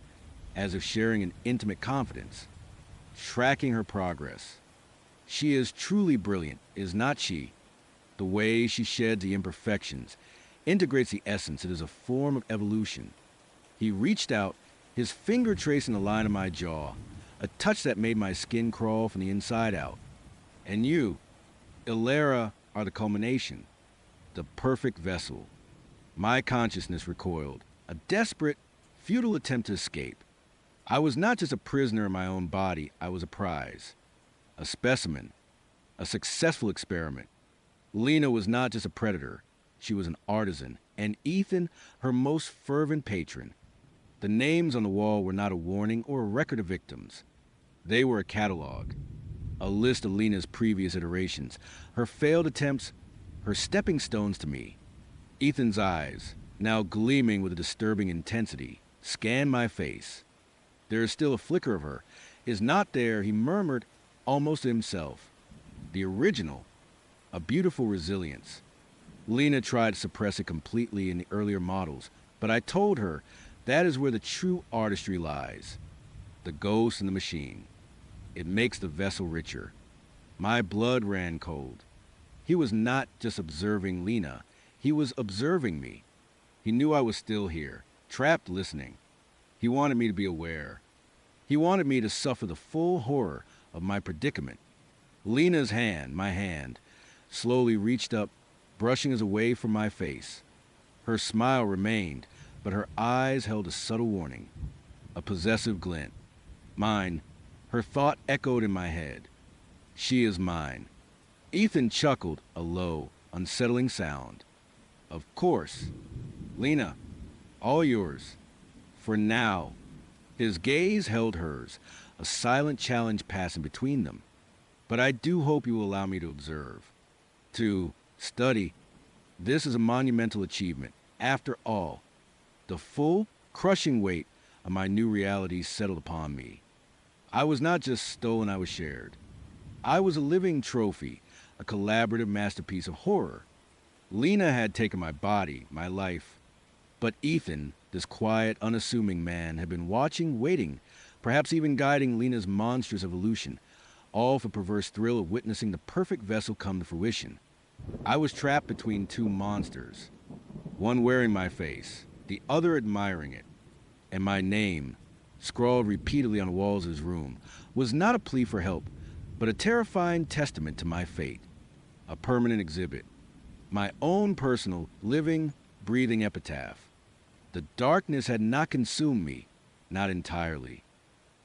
S1: as if sharing an intimate confidence. Tracking her progress. She is truly brilliant, is not she? The way she sheds the imperfections, integrates the essence, it is a form of evolution. He reached out, his finger tracing the line of my jaw, a touch that made my skin crawl from the inside out. And you, Elara, are the culmination, the perfect vessel. My consciousness recoiled, a desperate, futile attempt to escape. I was not just a prisoner in my own body, I was a prize, a specimen, a successful experiment. Lena was not just a predator, She was an artisan, and Ethan, her most fervent patron. The names on the wall were not a warning or a record of victims. They were a catalog, a list of Lena's previous iterations, her failed attempts, her stepping stones to me. Ethan's eyes, now gleaming with a disturbing intensity, scanned my face. There is still a flicker of her. Is not there, he murmured, almost to himself. The original, a beautiful resilience. Lena tried to suppress it completely in the earlier models, but I told her that is where the true artistry lies. The ghost in the machine. It makes the vessel richer. My blood ran cold. He was not just observing Lena, he was observing me. He knew I was still here, trapped listening. He wanted me to be aware. He wanted me to suffer the full horror of my predicament. Lena's hand, my hand, slowly reached up, brushing us away from my face. Her smile remained, but her eyes held a subtle warning, a possessive glint. Mine, her thought echoed in my head. She is mine. Ethan chuckled, a low, unsettling sound. Of course. Lena, all yours. For now. His gaze held hers, a silent challenge passing between them. But I do hope you will allow me to observe, to study. This is a monumental achievement. After all, the full, crushing weight of my new reality settled upon me. I was not just stolen, I was shared. I was a living trophy, a collaborative masterpiece of horror. Lena had taken my body, my life. But Ethan, this quiet, unassuming man, had been watching, waiting, perhaps even guiding Lena's monstrous evolution, all for the perverse thrill of witnessing the perfect vessel come to fruition. I was trapped between two monsters, one wearing my face, the other admiring it. And my name, scrawled repeatedly on the walls of his room, was not a plea for help, but a terrifying testament to my fate, a permanent exhibit, my own personal, living, breathing epitaph. The darkness had not consumed me, not entirely.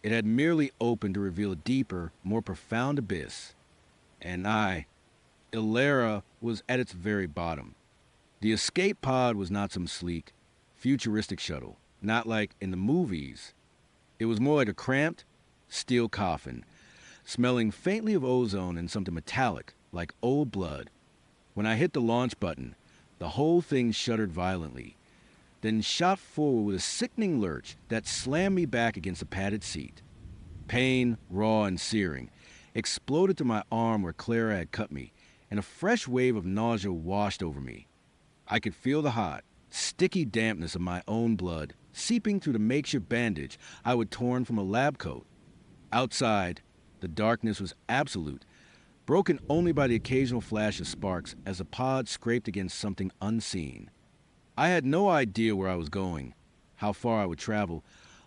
S1: It had merely opened to reveal a deeper, more profound abyss. And I, Ilera, was at its very bottom. The escape pod was not some sleek, futuristic shuttle, not like in the movies. It was more like a cramped, steel coffin, smelling faintly of ozone and something metallic, like old blood. When I hit the launch button, the whole thing shuddered violently, then shot forward with a sickening lurch that slammed me back against the padded seat. Pain, raw and searing, exploded to my arm where Clara had cut me, and a fresh wave of nausea washed over me. I could feel the hot, sticky dampness of my own blood seeping through the makeshift bandage I would torn from a lab coat. Outside, the darkness was absolute, broken only by the occasional flash of sparks as the pod scraped against something unseen. I had no idea where I was going, how far I would travel,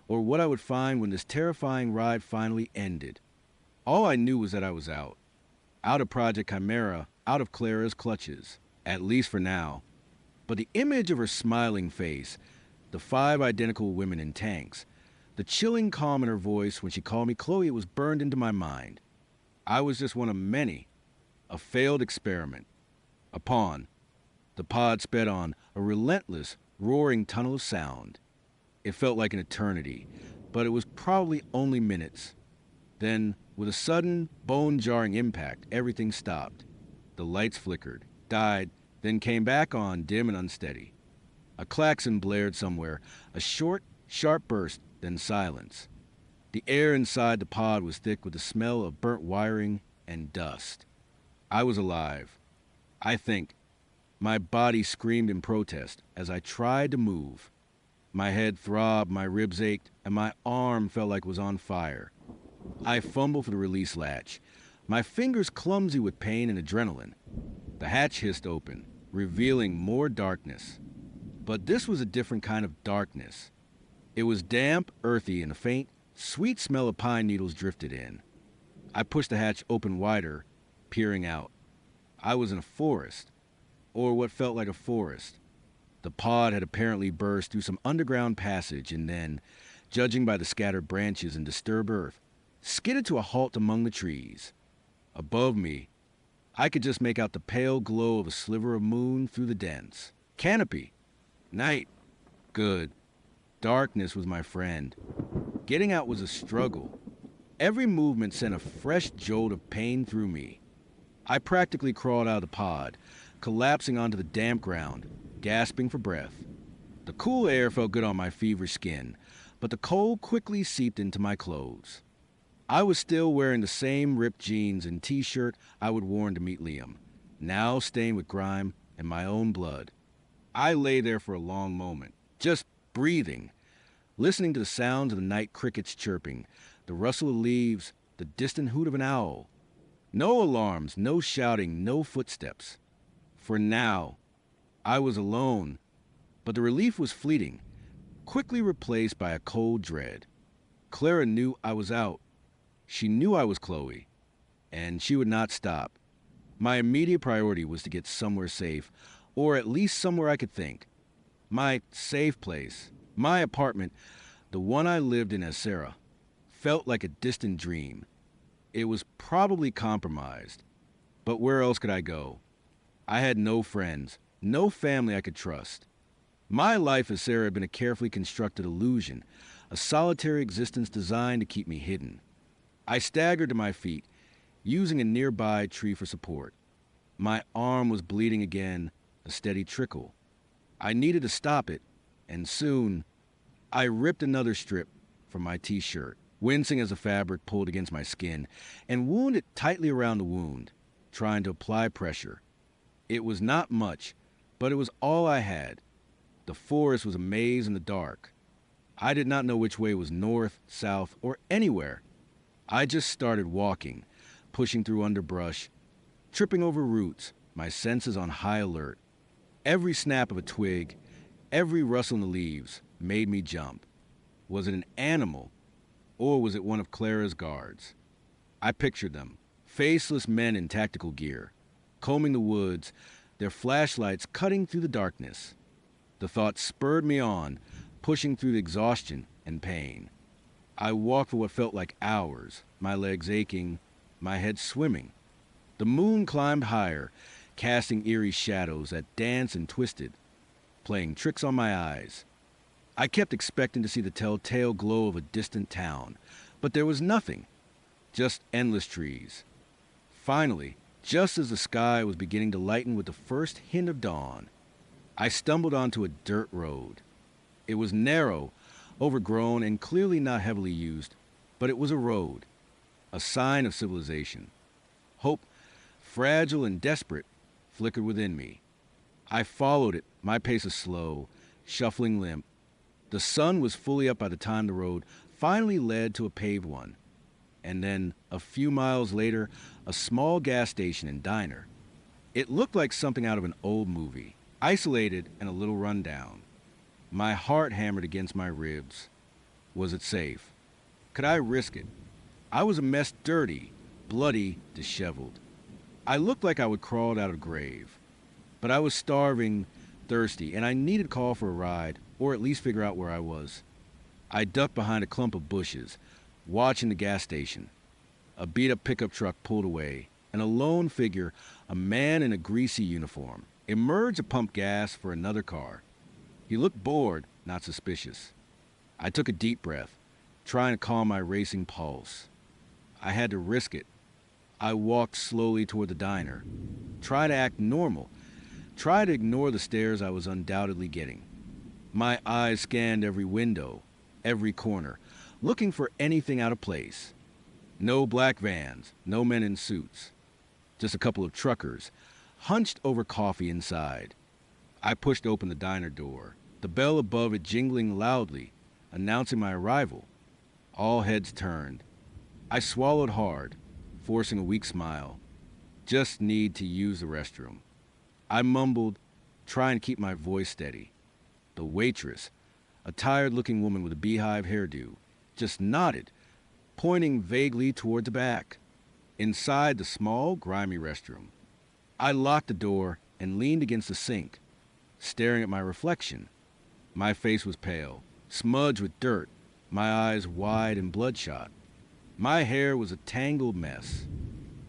S1: or what I would find when this terrifying ride finally ended. All I knew was that I was out of Project Chimera, out of Clara's clutches, at least for now. But the image of her smiling face, the 5 identical women in tanks, the chilling calm in her voice when she called me Chloe was burned into my mind. I was just one of many, a failed experiment, a pawn. The pod sped on, a relentless, roaring tunnel of sound. It felt like an eternity, but it was probably only minutes. Then, with a sudden, bone-jarring impact, everything stopped. The lights flickered, died, then came back on, dim and unsteady. A klaxon blared somewhere, a short, sharp burst, then silence. The air inside the pod was thick with the smell of burnt wiring and dust. I was alive. I think. My body screamed in protest as I tried to move. My head throbbed, my ribs ached, and my arm felt like it was on fire. I fumbled for the release latch, my fingers clumsy with pain and adrenaline. The hatch hissed open, revealing more darkness. But this was a different kind of darkness. It was damp, earthy, and a faint, sweet smell of pine needles drifted in. I pushed the hatch open wider, peering out. I was in a forest, or what felt like a forest. The pod had apparently burst through some underground passage and then, judging by the scattered branches and disturbed earth, skidded to a halt among the trees. Above me, I could just make out the pale glow of a sliver of moon through the dents. Canopy. Night. Good. Darkness was my friend. Getting out was a struggle. Every movement sent a fresh jolt of pain through me. I practically crawled out of the pod, collapsing onto the damp ground, gasping for breath. The cool air felt good on my feverish skin, but the cold quickly seeped into my clothes. I was still wearing the same ripped jeans and t-shirt I would worn to meet Liam, now stained with grime and my own blood. I lay there for a long moment, just breathing, listening to the sounds of the night crickets chirping, the rustle of leaves, the distant hoot of an owl. No alarms, no shouting, no footsteps. For now, I was alone, but the relief was fleeting, quickly replaced by a cold dread. Clara knew I was out. She knew I was Chloe, and she would not stop. My immediate priority was to get somewhere safe, or at least somewhere I could think. My safe place, my apartment, the one I lived in as Sarah, felt like a distant dream. It was probably compromised, but where else could I go? I had no friends, no family I could trust. My life as Sarah had been a carefully constructed illusion, a solitary existence designed to keep me hidden. I staggered to my feet, using a nearby tree for support. My arm was bleeding again, a steady trickle. I needed to stop it, and soon, I ripped another strip from my t-shirt, wincing as the fabric pulled against my skin, and wound it tightly around the wound, trying to apply pressure. It was not much, but it was all I had. The forest was a maze in the dark. I did not know which way was north, south, or anywhere. I just started walking, pushing through underbrush, tripping over roots, my senses on high alert. Every snap of a twig, every rustle in the leaves made me jump. Was it an animal, or was it one of Clara's guards? I pictured them, faceless men in tactical gear, combing the woods, their flashlights cutting through the darkness. The thought spurred me on, pushing through the exhaustion and pain. I walked for what felt like hours, my legs aching, my head swimming. The moon climbed higher, casting eerie shadows that danced and twisted, playing tricks on my eyes. I kept expecting to see the telltale glow of a distant town, but there was nothing, just endless trees. Finally, just as the sky was beginning to lighten with the first hint of dawn, I stumbled onto a dirt road. It was narrow, overgrown, and clearly not heavily used, but it was a road, a sign of civilization. Hope, fragile and desperate, flickered within me. I followed it, my pace a slow, shuffling limp. The sun was fully up by the time the road finally led to a paved one. And then, a few miles later, a small gas station and diner. It looked like something out of an old movie, isolated and a little run down. My heart hammered against my ribs. Was it safe? Could I risk it? I was a mess, dirty, bloody, disheveled. I looked like I would crawl out of a grave. But I was starving, thirsty, and I needed to call for a ride, or at least figure out where I was. I ducked behind a clump of bushes, watching the gas station. A beat-up pickup truck pulled away, and a lone figure, a man in a greasy uniform, emerged to pump gas for another car. He looked bored, not suspicious. I took a deep breath, trying to calm my racing pulse. I had to risk it. I walked slowly toward the diner, tried to act normal, tried to ignore the stares I was undoubtedly getting. My eyes scanned every window, every corner, looking for anything out of place. No black vans, no men in suits. Just a couple of truckers, hunched over coffee inside. I pushed open the diner door, the bell above it jingling loudly, announcing my arrival. All heads turned. I swallowed hard, forcing a weak smile. Just need to use the restroom. I mumbled, trying to keep my voice steady. The waitress, a tired-looking woman with a beehive hairdo, just nodded, pointing vaguely toward the back. Inside the small, grimy restroom, I locked the door and leaned against the sink, staring at my reflection. My face was pale, smudged with dirt, my eyes wide and bloodshot. My hair was a tangled mess.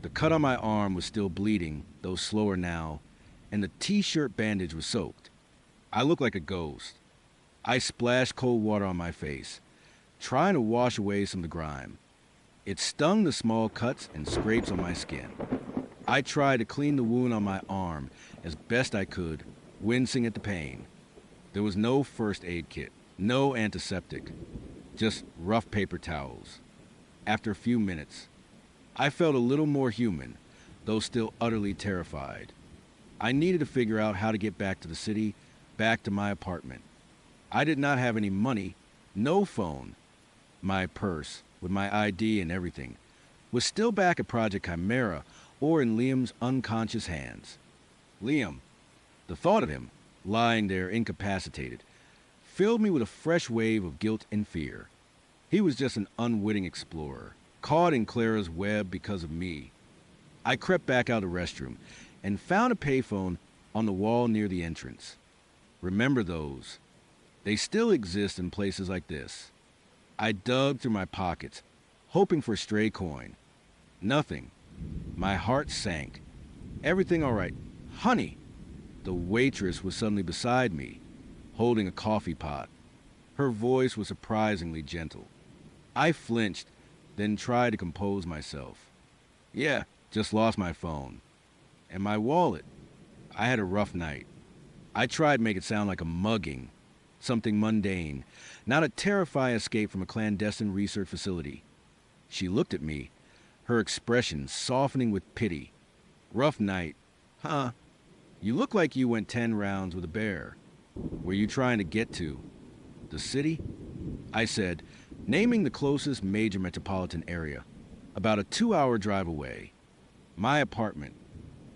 S1: The cut on my arm was still bleeding, though slower now, and the t-shirt bandage was soaked. I looked like a ghost. I splashed cold water on my face, trying to wash away some of the grime. It stung the small cuts and scrapes on my skin. I tried to clean the wound on my arm as best I could, wincing at the pain. There was no first aid kit, no antiseptic, just rough paper towels. After a few minutes, I felt a little more human, though still utterly terrified. I needed to figure out how to get back to the city, back to my apartment. I did not have any money, no phone. My purse, with my ID and everything, was still back at Project Chimera or in Liam's unconscious hands. Liam, the thought of him, lying there incapacitated, filled me with a fresh wave of guilt and fear. He was just an unwitting explorer, caught in Clara's web because of me. I crept back out of the restroom and found a payphone on the wall near the entrance. Remember those? They still exist in places like this. I dug through my pockets, hoping for a stray coin. Nothing. My heart sank. Everything all right. Honey! The waitress was suddenly beside me, holding a coffee pot. Her voice was surprisingly gentle. I flinched, then tried to compose myself. Yeah, just lost my phone. And my wallet. I had a rough night. I tried to make it sound like a mugging, something mundane, not a terrifying escape from a clandestine research facility. She looked at me, her expression softening with pity. Rough night. Huh? You look like you went 10 rounds with a bear. Where you trying to get to? The city? I said, naming the closest major metropolitan area, about a 2-hour drive away. My apartment.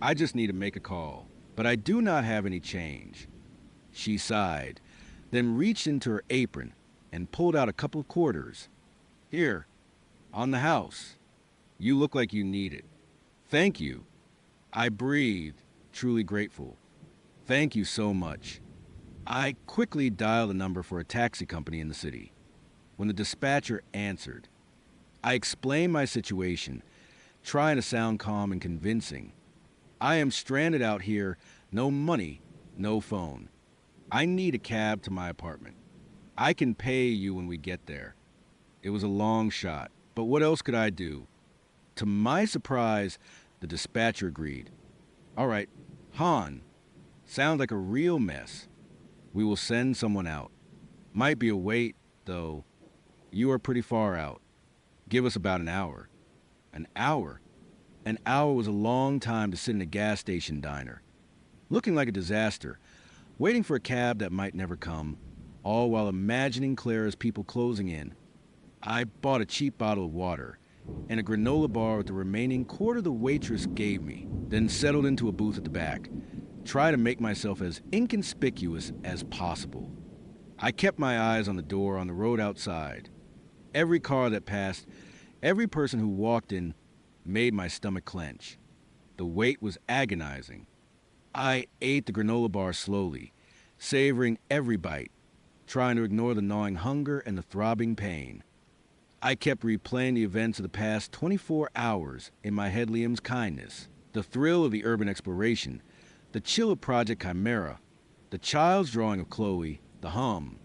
S1: I just need to make a call, but I do not have any change. She sighed, then reached into her apron and pulled out a couple of quarters. Here, on the house. You look like you need it. Thank you. I breathed, truly grateful. Thank you so much. I quickly dialed a number for a taxi company in the city. When the dispatcher answered, I explained my situation, trying to sound calm and convincing. I am stranded out here, no money, no phone. I need a cab to my apartment. I can pay you when we get there. It was a long shot, but what else could I do? To my surprise, the dispatcher agreed. All right, Han. Sounds like a real mess. We will send someone out. Might be a wait, though. You are pretty far out. Give us about an hour. An hour? An hour was a long time to sit in a gas station diner. Looking like a disaster, waiting for a cab that might never come, all while imagining Clara's people closing in. I bought a cheap bottle of water and a granola bar with the remaining quarter the waitress gave me, then settled into a booth at the back, try to make myself as inconspicuous as possible. I kept my eyes on the door on the road outside. Every car that passed, every person who walked in, made my stomach clench. The wait was agonizing. I ate the granola bar slowly, savoring every bite, trying to ignore the gnawing hunger and the throbbing pain. I kept replaying the events of the past 24 hours in my head. Liam's kindness, the thrill of the urban exploration, the chill of Project Chimera, the child's drawing of Chloe, the hum.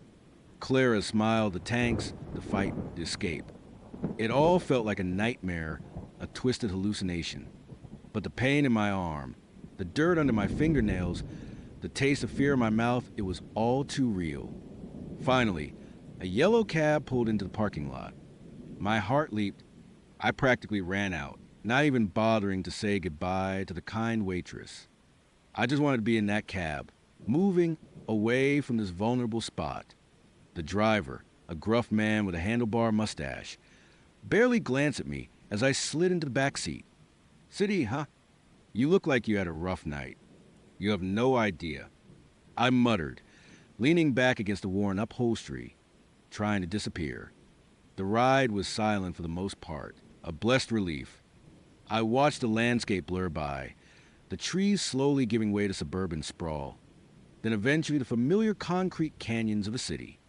S1: Clara's smile, the tanks, the fight, the escape. It all felt like a nightmare, a twisted hallucination. But the pain in my arm, the dirt under my fingernails, the taste of fear in my mouth, it was all too real. Finally, a yellow cab pulled into the parking lot. My heart leaped. I practically ran out, not even bothering to say goodbye to the kind waitress. I just wanted to be in that cab, moving away from this vulnerable spot. The driver, a gruff man with a handlebar mustache, barely glanced at me as I slid into the back seat. City, huh? You look like you had a rough night. You have no idea. I muttered, leaning back against the worn upholstery, trying to disappear. The ride was silent for the most part, a blessed relief. I watched the landscape blur by, the trees slowly giving way to suburban sprawl, then eventually the familiar concrete canyons of a city.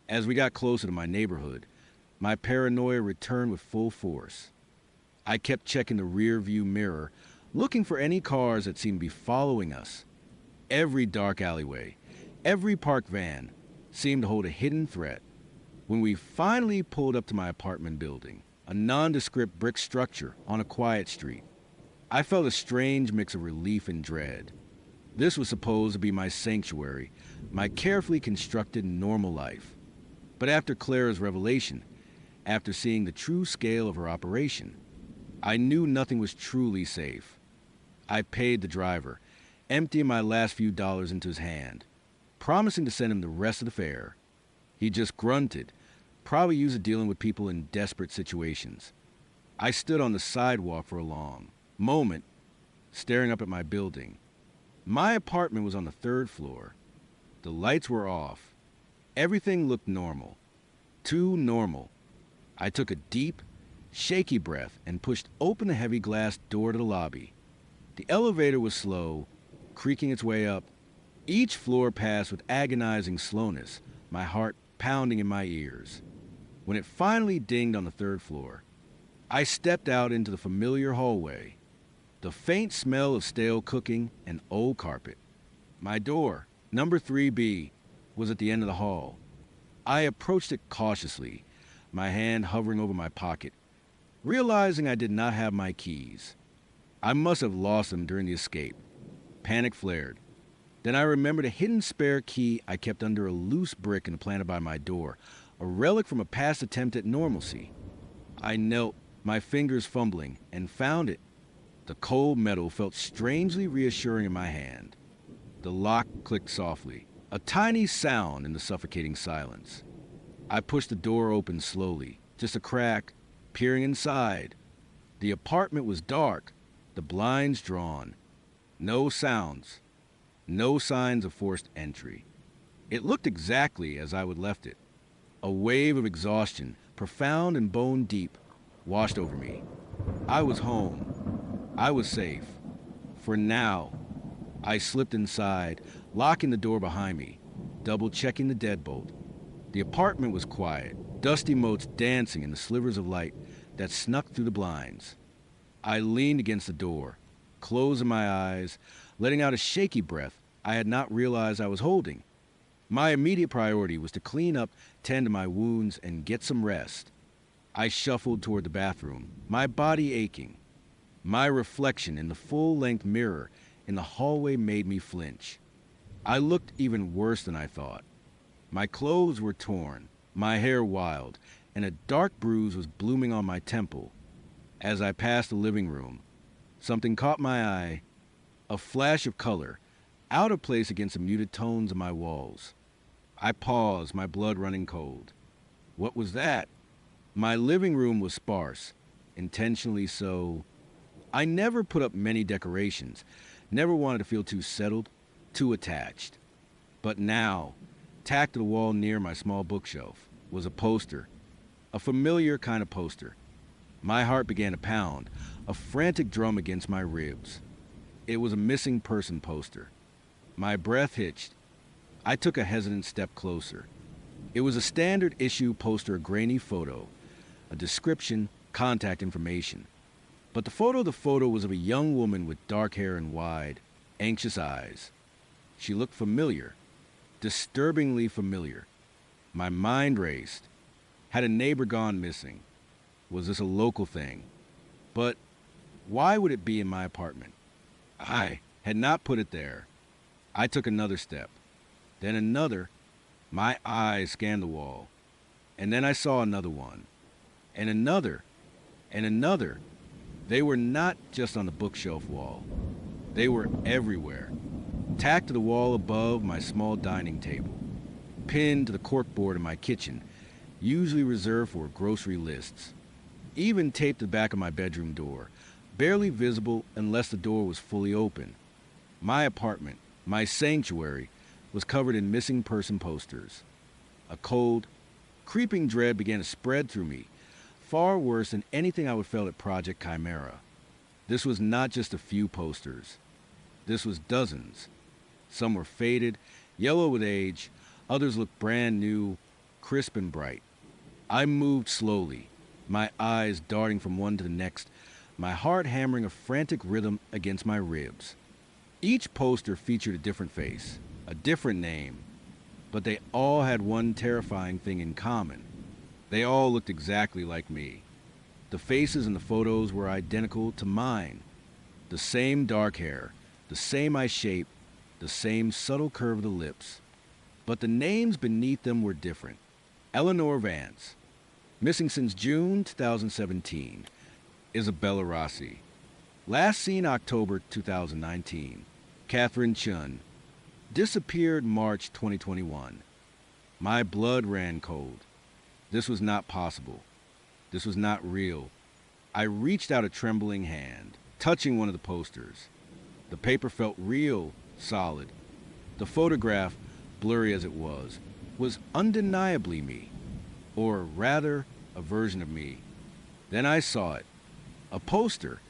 S1: As we got closer to my neighborhood, my paranoia returned with full force. I kept checking the rear view mirror, looking for any cars that seemed to be following us. Every dark alleyway, every parked van seemed to hold a hidden threat. When we finally pulled up to my apartment building, a nondescript brick structure on a quiet street, I felt a strange mix of relief and dread. This was supposed to be my sanctuary, my carefully constructed normal life. But after Clara's revelation, after seeing the true scale of her operation, I knew nothing was truly safe. I paid the driver, emptying my last few dollars into his hand, promising to send him the rest of the fare. He just grunted, probably used to dealing with people in desperate situations. I stood on the sidewalk for a long moment, staring up at my building. My apartment was on the 3rd floor. The lights were off. Everything looked normal. Too normal. I took a deep, shaky breath and pushed open the heavy glass door to the lobby. The elevator was slow, creaking its way up. Each floor passed with agonizing slowness, my heart pounding in my ears. When it finally dinged on the 3rd floor, I stepped out into the familiar hallway. The faint smell of stale cooking and old carpet. My door, number 3B, was at the end of the hall. I approached it cautiously, my hand hovering over my pocket, realizing I did not have my keys. I must have lost them during the escape. Panic flared. Then I remembered a hidden spare key I kept under a loose brick and planted by my door, a relic from a past attempt at normalcy. I knelt, my fingers fumbling, and found it. The cold metal felt strangely reassuring in my hand. The lock clicked softly, a tiny sound in the suffocating silence. I pushed the door open slowly, just a crack, peering inside. The apartment was dark, the blinds drawn. No sounds, no signs of forced entry. It looked exactly as I would left it. A wave of exhaustion, profound and bone deep, washed over me. I was home. I was safe. For now. I slipped inside, locking the door behind me, double-checking the deadbolt. The apartment was quiet, dusty motes dancing in the slivers of light that snuck through the blinds. I leaned against the door, closing my eyes, letting out a shaky breath I had not realized I was holding. My immediate priority was to clean up, tend to my wounds, and get some rest. I shuffled toward the bathroom, my body aching. My reflection in the full-length mirror in the hallway made me flinch. I looked even worse than I thought. My clothes were torn, my hair wild, and a dark bruise was blooming on my temple. As I passed the living room, something caught my eye, a flash of color, out of place against the muted tones of my walls. I paused, my blood running cold. What was that? My living room was sparse, intentionally so. I never put up many decorations, never wanted to feel too settled, too attached. But now, tacked to the wall near my small bookshelf, was a poster, a familiar kind of poster. My heart began to pound, a frantic drum against my ribs. It was a missing person poster. My breath hitched. I took a hesitant step closer. It was a standard issue poster, a grainy photo, a description, contact information. But the photo was of a young woman with dark hair and wide, anxious eyes. She looked familiar, disturbingly familiar. My mind raced. Had a neighbor gone missing? Was this a local thing? But why would it be in my apartment? I had not put it there. I took another step, then another. My eyes scanned the wall, and then I saw another one, and another, and another. They were not just on the bookshelf wall. They were everywhere, tacked to the wall above my small dining table, pinned to the corkboard in my kitchen, usually reserved for grocery lists, even taped to the back of my bedroom door, barely visible unless the door was fully open. My apartment, my sanctuary, was covered in missing person posters. A cold, creeping dread began to spread through me, far worse than anything I would felt at Project Chimera. This was not just a few posters. This was dozens. Some were faded, yellow with age. Others looked brand new, crisp and bright. I moved slowly, my eyes darting from one to the next, my heart hammering a frantic rhythm against my ribs. Each poster featured a different face, a different name, but they all had one terrifying thing in common. They all looked exactly like me. The faces in the photos were identical to mine. The same dark hair, the same eye shape, the same subtle curve of the lips. But the names beneath them were different. Eleanor Vance, missing since June 2017. Isabella Rossi, last seen October 2019. Catherine Chun, disappeared March 2021. My blood ran cold. This was not possible. This was not real. I reached out a trembling hand, touching one of the posters. The paper felt real, solid. The photograph, blurry as it was undeniably me, or rather, a version of me. Then I saw it. A poster,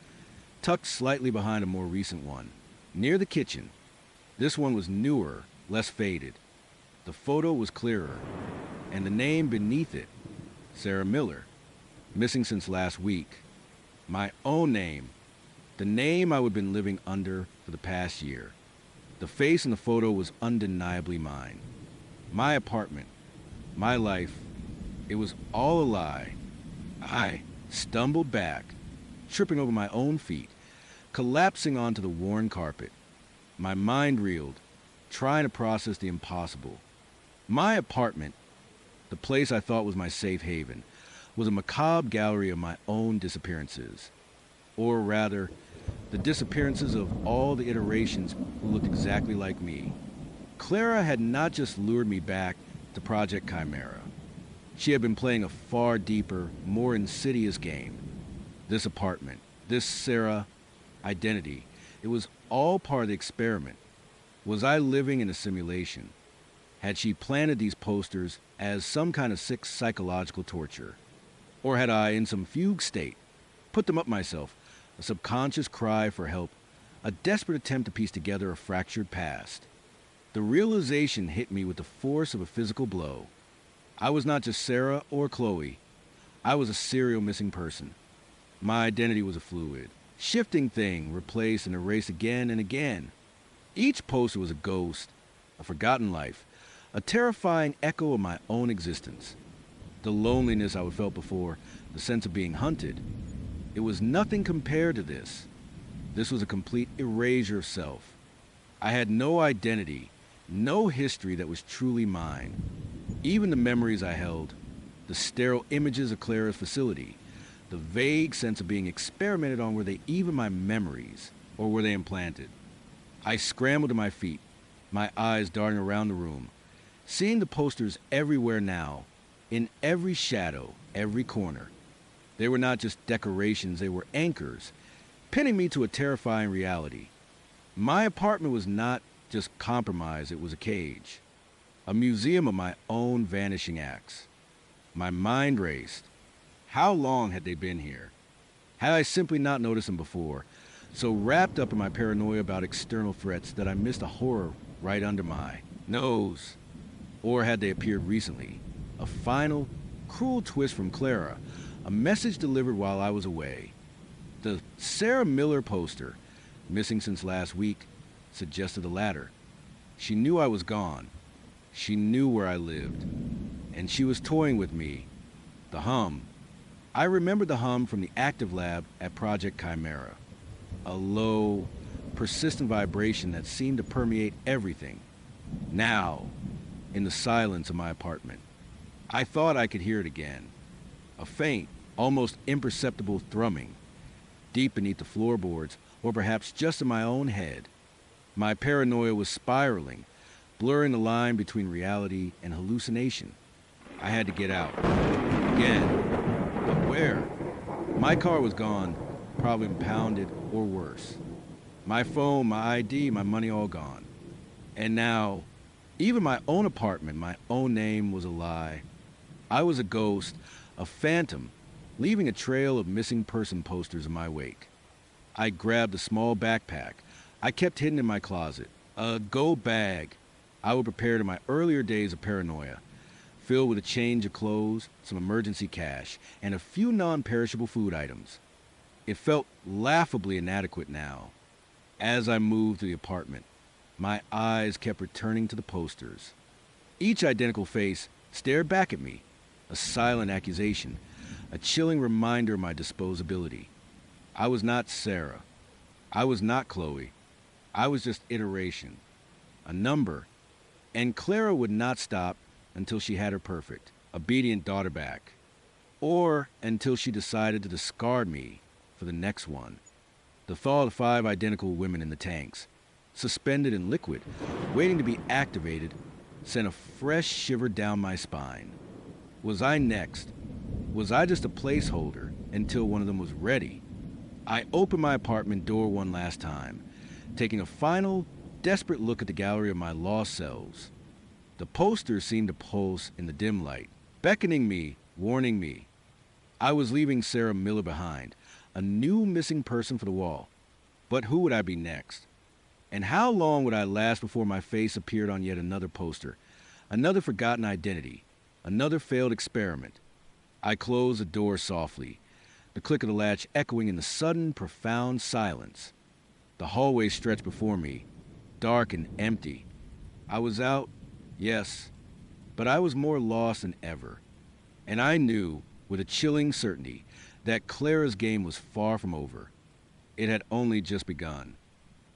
S1: tucked slightly behind a more recent one, near the kitchen. This one was newer, less faded. The photo was clearer, and the name beneath it, Sarah Miller, missing since last week. My own name, the name I would have been living under for the past year. The face in the photo was undeniably mine. My apartment, my life, it was all a lie. I stumbled back, tripping over my own feet, collapsing onto the worn carpet. My mind reeled, trying to process the impossible. My apartment, the place I thought was my safe haven, was a macabre gallery of my own disappearances. Or rather, the disappearances of all the iterations who looked exactly like me. Clara had not just lured me back to Project Chimera. She had been playing a far deeper, more insidious game. This apartment, this Sarah identity, it was all part of the experiment. Was I living in a simulation? Had she planted these posters as some kind of sick psychological torture? Or had I, in some fugue state, put them up myself, a subconscious cry for help, a desperate attempt to piece together a fractured past? The realization hit me with the force of a physical blow. I was not just Sarah or Chloe. I was a serial missing person. My identity was a fluid, shifting thing replaced and erased again and again. Each poster was a ghost, a forgotten life, a terrifying echo of my own existence. The loneliness I had felt before, the sense of being hunted, it was nothing compared to this. This was a complete erasure of self. I had no identity, no history that was truly mine. Even the memories I held, the sterile images of Clara's facility, the vague sense of being experimented on, were they even my memories, or were they implanted? I scrambled to my feet, my eyes darting around the room, seeing the posters everywhere now, in every shadow, every corner. They were not just decorations, they were anchors, pinning me to a terrifying reality. My apartment was not just compromise, it was a cage, a museum of my own vanishing acts. My mind raced. How long had they been here? Had I simply not noticed them before, so wrapped up in my paranoia about external threats that I missed a horror right under my nose? Or had they appeared recently? A final, cruel twist from Clara, a message delivered while I was away. The Sarah Miller poster, missing since last week, suggested the latter. She knew I was gone. She knew where I lived. And she was toying with me. The hum. I remembered the hum from the active lab at Project Chimera. A low, persistent vibration that seemed to permeate everything. Now, in the silence of my apartment, I thought I could hear it again. A faint, almost imperceptible thrumming, deep beneath the floorboards, or perhaps just in my own head. My paranoia was spiraling, blurring the line between reality and hallucination. I had to get out. Again. But where? My car was gone, probably impounded or worse. My phone, my ID, my money all gone. And now, even my own apartment, my own name was a lie. I was a ghost, a phantom, leaving a trail of missing person posters in my wake. I grabbed a small backpack I kept hidden in my closet, a go bag I would prepare in my earlier days of paranoia, filled with a change of clothes, some emergency cash, and a few non-perishable food items. It felt laughably inadequate now. As I moved through the apartment, my eyes kept returning to the posters. Each identical face stared back at me, a silent accusation, a chilling reminder of my disposability. I was not Sarah. I was not Chloe. I was just iteration, a number, and Clara would not stop until she had her perfect, obedient daughter back, or until she decided to discard me for the next one. The thought of 5 identical women in the tanks, suspended in liquid, waiting to be activated, sent a fresh shiver down my spine. Was I next? Was I just a placeholder until one of them was ready? I opened my apartment door one last time, taking a final, desperate look at the gallery of my lost selves. The posters seemed to pulse in the dim light, beckoning me, warning me. I was leaving Sarah Miller behind, a new missing person for the wall. But who would I be next? And how long would I last before my face appeared on yet another poster, another forgotten identity, another failed experiment? I closed the door softly, the click of the latch echoing in the sudden, profound silence. The hallway stretched before me, dark and empty. I was out, yes, but I was more lost than ever. And I knew, with a chilling certainty, that Clara's game was far from over. It had only just begun.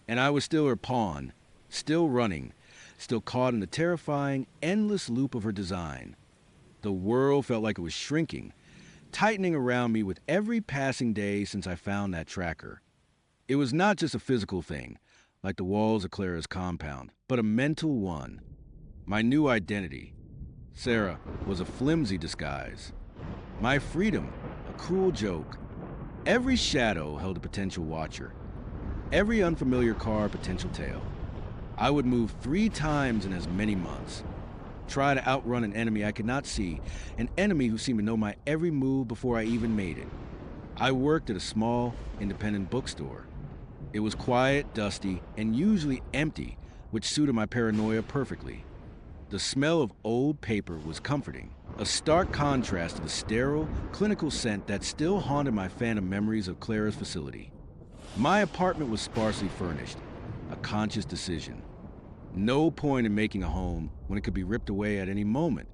S1: And I was still her pawn, still running, still caught in the terrifying, endless loop of her design. The world felt like it was shrinking, tightening around me with every passing day since I found that tracker. It was not just a physical thing, like the walls of Clara's compound, but a mental one. My new identity, Sarah, was a flimsy disguise. My freedom, a cruel joke. Every shadow held a potential watcher. Every unfamiliar car a potential tale. I would move 3 times in as many months. Try to outrun an enemy I could not see, an enemy who seemed to know my every move before I even made it. I worked at a small, independent bookstore. It was quiet, dusty, and usually empty, which suited my paranoia perfectly. The smell of old paper was comforting, a stark contrast to the sterile, clinical scent that still haunted my phantom memories of Clara's facility. My apartment was sparsely furnished, a conscious decision. No point in making a home when it could be ripped away at any moment.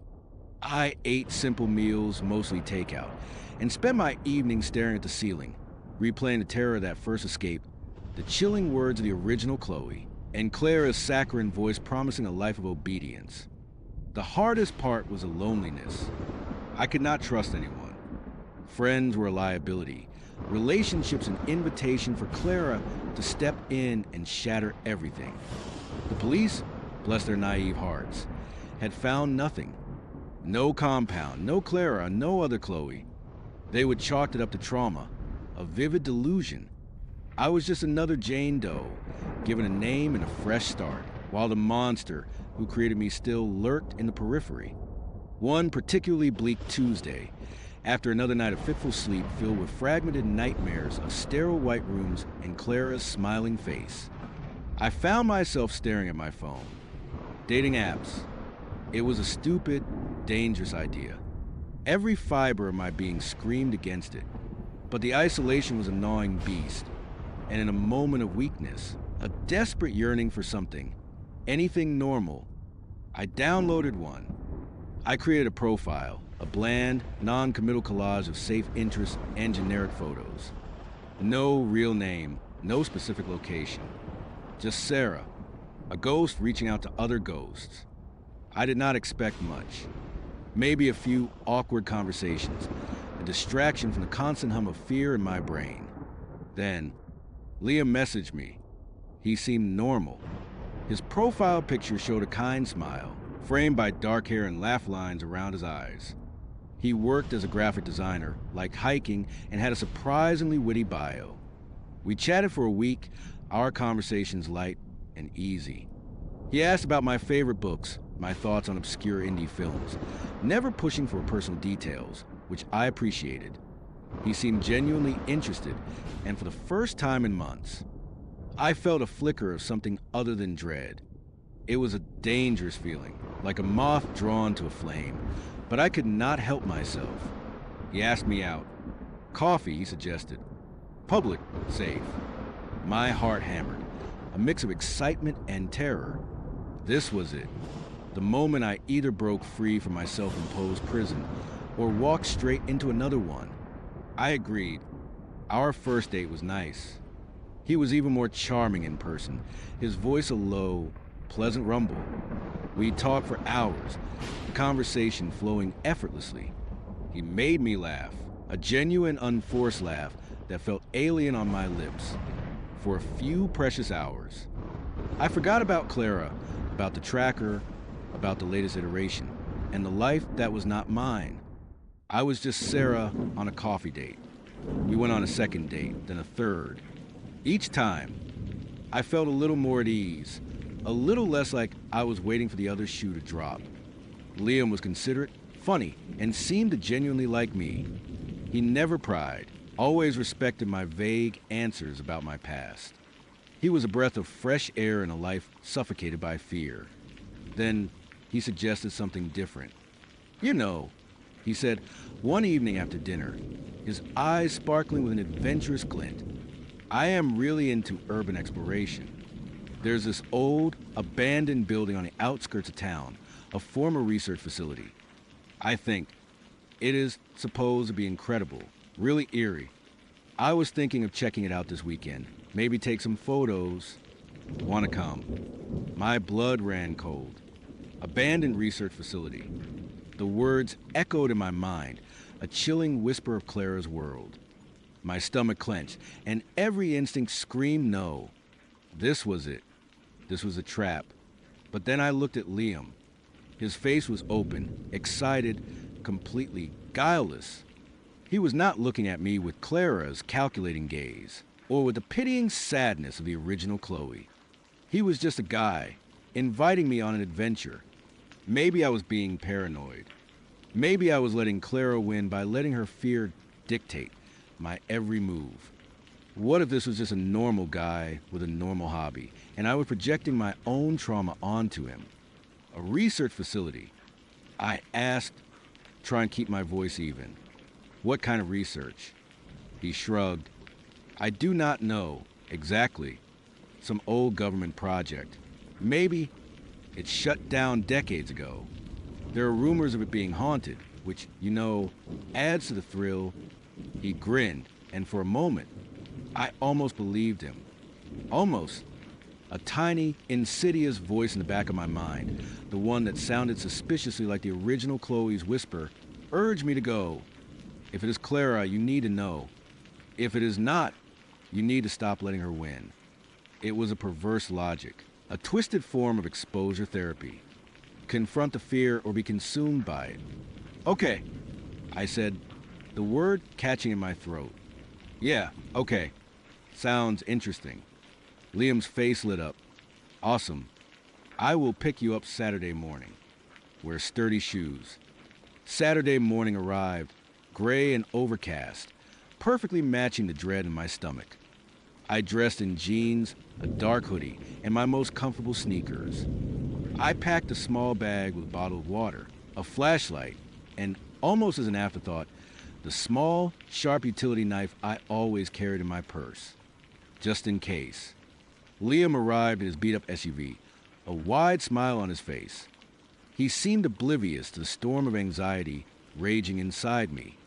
S1: I ate simple meals, mostly takeout, and spent my evenings staring at the ceiling, replaying the terror of that first escape, the chilling words of the original Chloe, and Clara's saccharine voice promising a life of obedience. The hardest part was the loneliness. I could not trust anyone. Friends were a liability, relationships an invitation for Clara to step in and shatter everything. The police, bless their naive hearts, had found nothing. No compound, no Clara, no other Chloe. They would chalk it up to trauma, a vivid delusion. I was just another Jane Doe, given a name and a fresh start, while the monster who created me still lurked in the periphery. One particularly bleak Tuesday, after another night of fitful sleep filled with fragmented nightmares of sterile white rooms and Clara's smiling face, I found myself staring at my phone. Dating apps. It was a stupid, dangerous idea. Every fiber of my being screamed against it. But the isolation was a gnawing beast. And in a moment of weakness, a desperate yearning for something, anything normal, I downloaded one. I created a profile, a bland, non-committal collage of safe interests and generic photos. No real name, no specific location. Just Sarah, a ghost reaching out to other ghosts. I did not expect much. Maybe a few awkward conversations, a distraction from the constant hum of fear in my brain. Then, Liam messaged me. He seemed normal. His profile picture showed a kind smile, framed by dark hair and laugh lines around his eyes. He worked as a graphic designer, liked hiking, and had a surprisingly witty bio. We chatted for a week, our conversations light and easy. He asked about my favorite books, my thoughts on obscure indie films, never pushing for personal details, which I appreciated. He seemed genuinely interested, and for the first time in months, I felt a flicker of something other than dread. It was a dangerous feeling, like a moth drawn to a flame, but I could not help myself. He asked me out. Coffee, he suggested. Public safe. My heart hammered, a mix of excitement and terror. This was it. The moment I either broke free from my self-imposed prison or walked straight into another one. I agreed. Our first date was nice. He was even more charming in person, his voice a low, pleasant rumble. We talked for hours, the conversation flowing effortlessly. He made me laugh, a genuine, unforced laugh that felt alien on my lips. For a few precious hours, I forgot about Clara, about the tracker, about the latest iteration, and the life that was not mine. I was just Sarah on a coffee date. We went on a second date, then a third. Each time, I felt a little more at ease, a little less like I was waiting for the other shoe to drop. Liam was considerate, funny, and seemed to genuinely like me. He never pried, always respected my vague answers about my past. He was a breath of fresh air in a life suffocated by fear. Then he suggested something different. You know, he said one evening after dinner, his eyes sparkling with an adventurous glint. I am really into urban exploration. There's this old, abandoned building on the outskirts of town, a former research facility. I think it is supposed to be incredible, really eerie. I was thinking of checking it out this weekend. Maybe take some photos. Wanna come? My blood ran cold. Abandoned research facility. The words echoed in my mind, a chilling whisper of Clara's world. My stomach clenched, and every instinct screamed no. This was it. This was a trap. But then I looked at Liam. His face was open, excited, completely guileless. He was not looking at me with Clara's calculating gaze, or with the pitying sadness of the original Chloe. He was just a guy, inviting me on an adventure. Maybe I was being paranoid. Maybe I was letting Clara win by letting her fear dictate my every move. What if this was just a normal guy with a normal hobby, and I was projecting my own trauma onto him? A research facility. I asked, trying to keep my voice even. What kind of research? He shrugged. I do not know exactly. Some old government project. Maybe it shut down decades ago. There are rumors of it being haunted, which, adds to the thrill. He grinned, and for a moment, I almost believed him. Almost. A tiny, insidious voice in the back of my mind, the one that sounded suspiciously like the original Chloe's whisper, urged me to go. If it is Clara, you need to know. If it is not, you need to stop letting her win. It was a perverse logic, a twisted form of exposure therapy. Confront the fear or be consumed by it. Okay, I said, the word catching in my throat. Yeah, okay. Sounds interesting. Liam's face lit up. Awesome. I will pick you up Saturday morning. Wear sturdy shoes. Saturday morning arrived, gray and overcast, perfectly matching the dread in my stomach. I dressed in jeans, a dark hoodie, and my most comfortable sneakers. I packed a small bag with a bottle of water, a flashlight, and, almost as an afterthought, the small, sharp utility knife I always carried in my purse, just in case. Liam arrived in his beat-up SUV, a wide smile on his face. He seemed oblivious to the storm of anxiety raging inside me.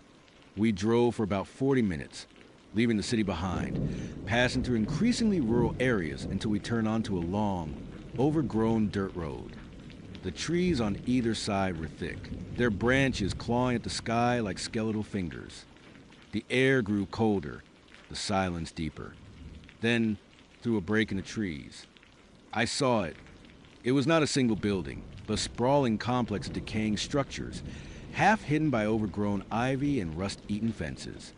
S1: We drove for about 40 minutes, leaving the city behind, passing through increasingly rural areas until we turned onto a long, overgrown dirt road. The trees on either side were thick, their branches clawing at the sky like skeletal fingers. The air grew colder, the silence deeper. Then, through a break in the trees, I saw it. It was not a single building, but a sprawling complex of decaying structures, half hidden by overgrown ivy and rust-eaten fences.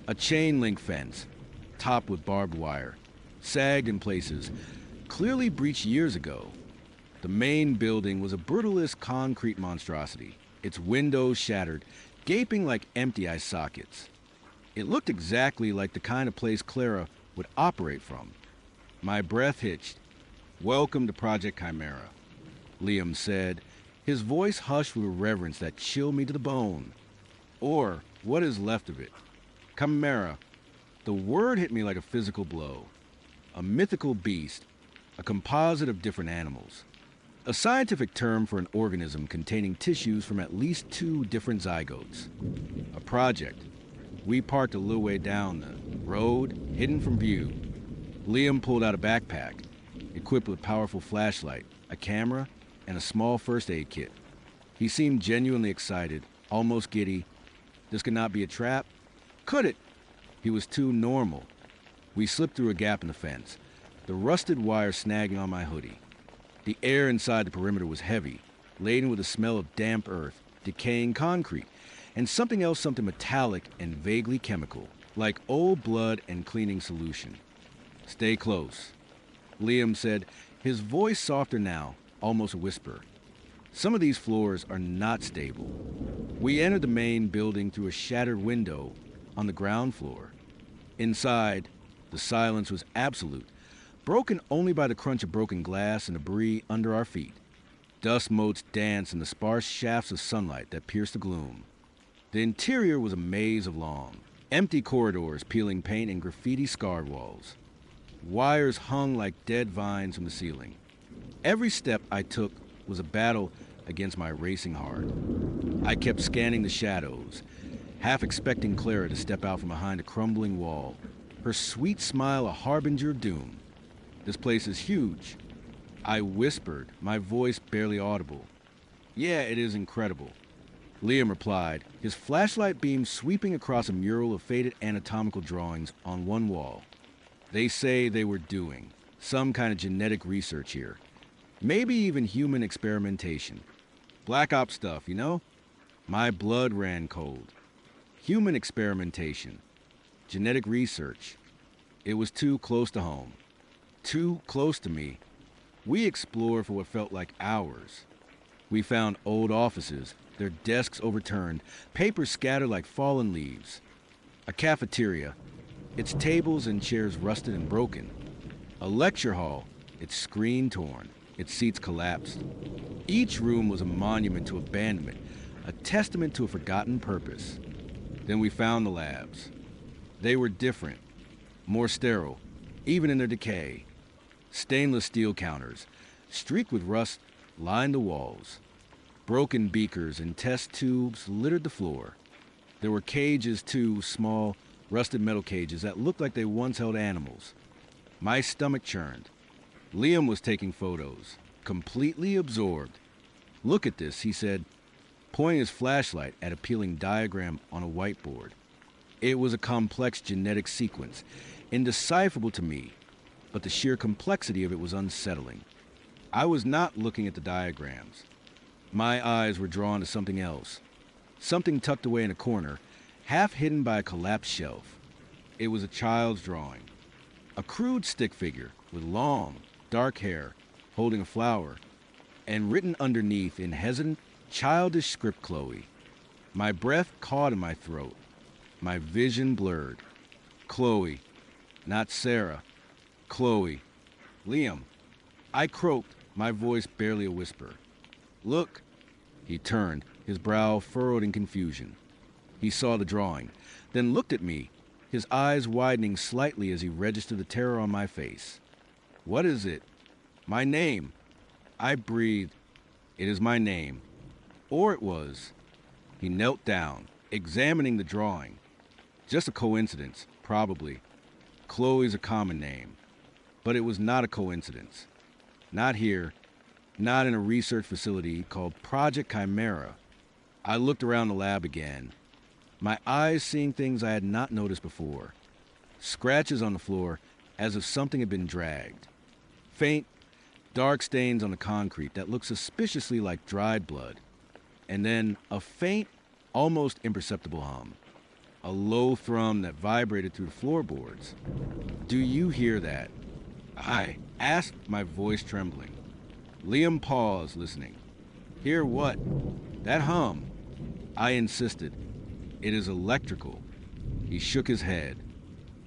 S1: A chain-link fence, topped with barbed wire, sagged in places, clearly breached years ago. The main building was a brutalist concrete monstrosity, its windows shattered, gaping like empty eye sockets. It looked exactly like the kind of place Clara would operate from. My breath hitched. Welcome to Project Chimera, Liam said, his voice hushed with a reverence that chilled me to the bone. Or what is left of it. Chimera. The word hit me like a physical blow. A mythical beast, a composite of different animals. A scientific term for an organism containing tissues from at least 2 different zygotes. A project. We parked a little way down the road, hidden from view. Liam pulled out a backpack, equipped with a powerful flashlight, a camera, and a small first aid kit. He seemed genuinely excited, almost giddy. This could not be a trap. Could it? He was too normal. We slipped through a gap in the fence, the rusted wire snagging on my hoodie. The air inside the perimeter was heavy, laden with the smell of damp earth, decaying concrete, and something metallic and vaguely chemical, like old blood and cleaning solution. Stay close, Liam said, his voice softer now, almost a whisper. Some of these floors are not stable. We entered the main building through a shattered window on the ground floor. Inside, the silence was absolute, broken only by the crunch of broken glass and debris under our feet. Dust motes danced in the sparse shafts of sunlight that pierced the gloom. The interior was a maze of long, empty corridors peeling paint and graffiti-scarred walls. Wires hung like dead vines from the ceiling. Every step I took was a battle against my racing heart. I kept scanning the shadows, half expecting Clara to step out from behind a crumbling wall, her sweet smile a harbinger of doom. This place is huge. I whispered, my voice barely audible. Yeah, it is incredible. Liam replied, his flashlight beam sweeping across a mural of faded anatomical drawings on one wall. They say they were doing some kind of genetic research here. Maybe even human experimentation. Black Ops stuff, you know? My blood ran cold. Human experimentation. Genetic research. It was too close to home. Too close to me. We explored for what felt like hours. We found old offices, their desks overturned, papers scattered like fallen leaves. A cafeteria, its tables and chairs rusted and broken. A lecture hall, its screen torn, its seats collapsed. Each room was a monument to abandonment, a testament to a forgotten purpose. Then we found the labs. They were different, more sterile, even in their decay. Stainless steel counters, streaked with rust, lined the walls. Broken beakers and test tubes littered the floor. There were cages too, small, rusted metal cages that looked like they once held animals. My stomach churned. Liam was taking photos, completely absorbed. Look at this, he said, pointing his flashlight at a peeling diagram on a whiteboard. It was a complex genetic sequence, indecipherable to me, but the sheer complexity of it was unsettling. I was not looking at the diagrams. My eyes were drawn to something else, something tucked away in a corner, half hidden by a collapsed shelf. It was a child's drawing, a crude stick figure with long, dark hair, holding a flower, and written underneath in hesitant, childish script, Chloe. My breath caught in my throat, my vision blurred. Chloe, not Sarah. Chloe. Liam. I croaked, my voice barely a whisper. Look. He turned, his brow furrowed in confusion. He saw the drawing, then looked at me, his eyes widening slightly as he registered the terror on my face. What is it? My name. I breathed. It is my name. Or it was. He knelt down, examining the drawing. Just a coincidence, probably. Chloe's a common name. But it was not a coincidence. Not here. Not in a research facility called Project Chimera. I looked around the lab again, my eyes seeing things I had not noticed before. Scratches on the floor as if something had been dragged. Faint, dark stains on the concrete that looked suspiciously like dried blood. And then a faint, almost imperceptible hum. A low thrum that vibrated through the floorboards. Do you hear that? I asked, my voice trembling. Liam paused, listening. Hear what? That hum. I insisted. It is electrical. He shook his head.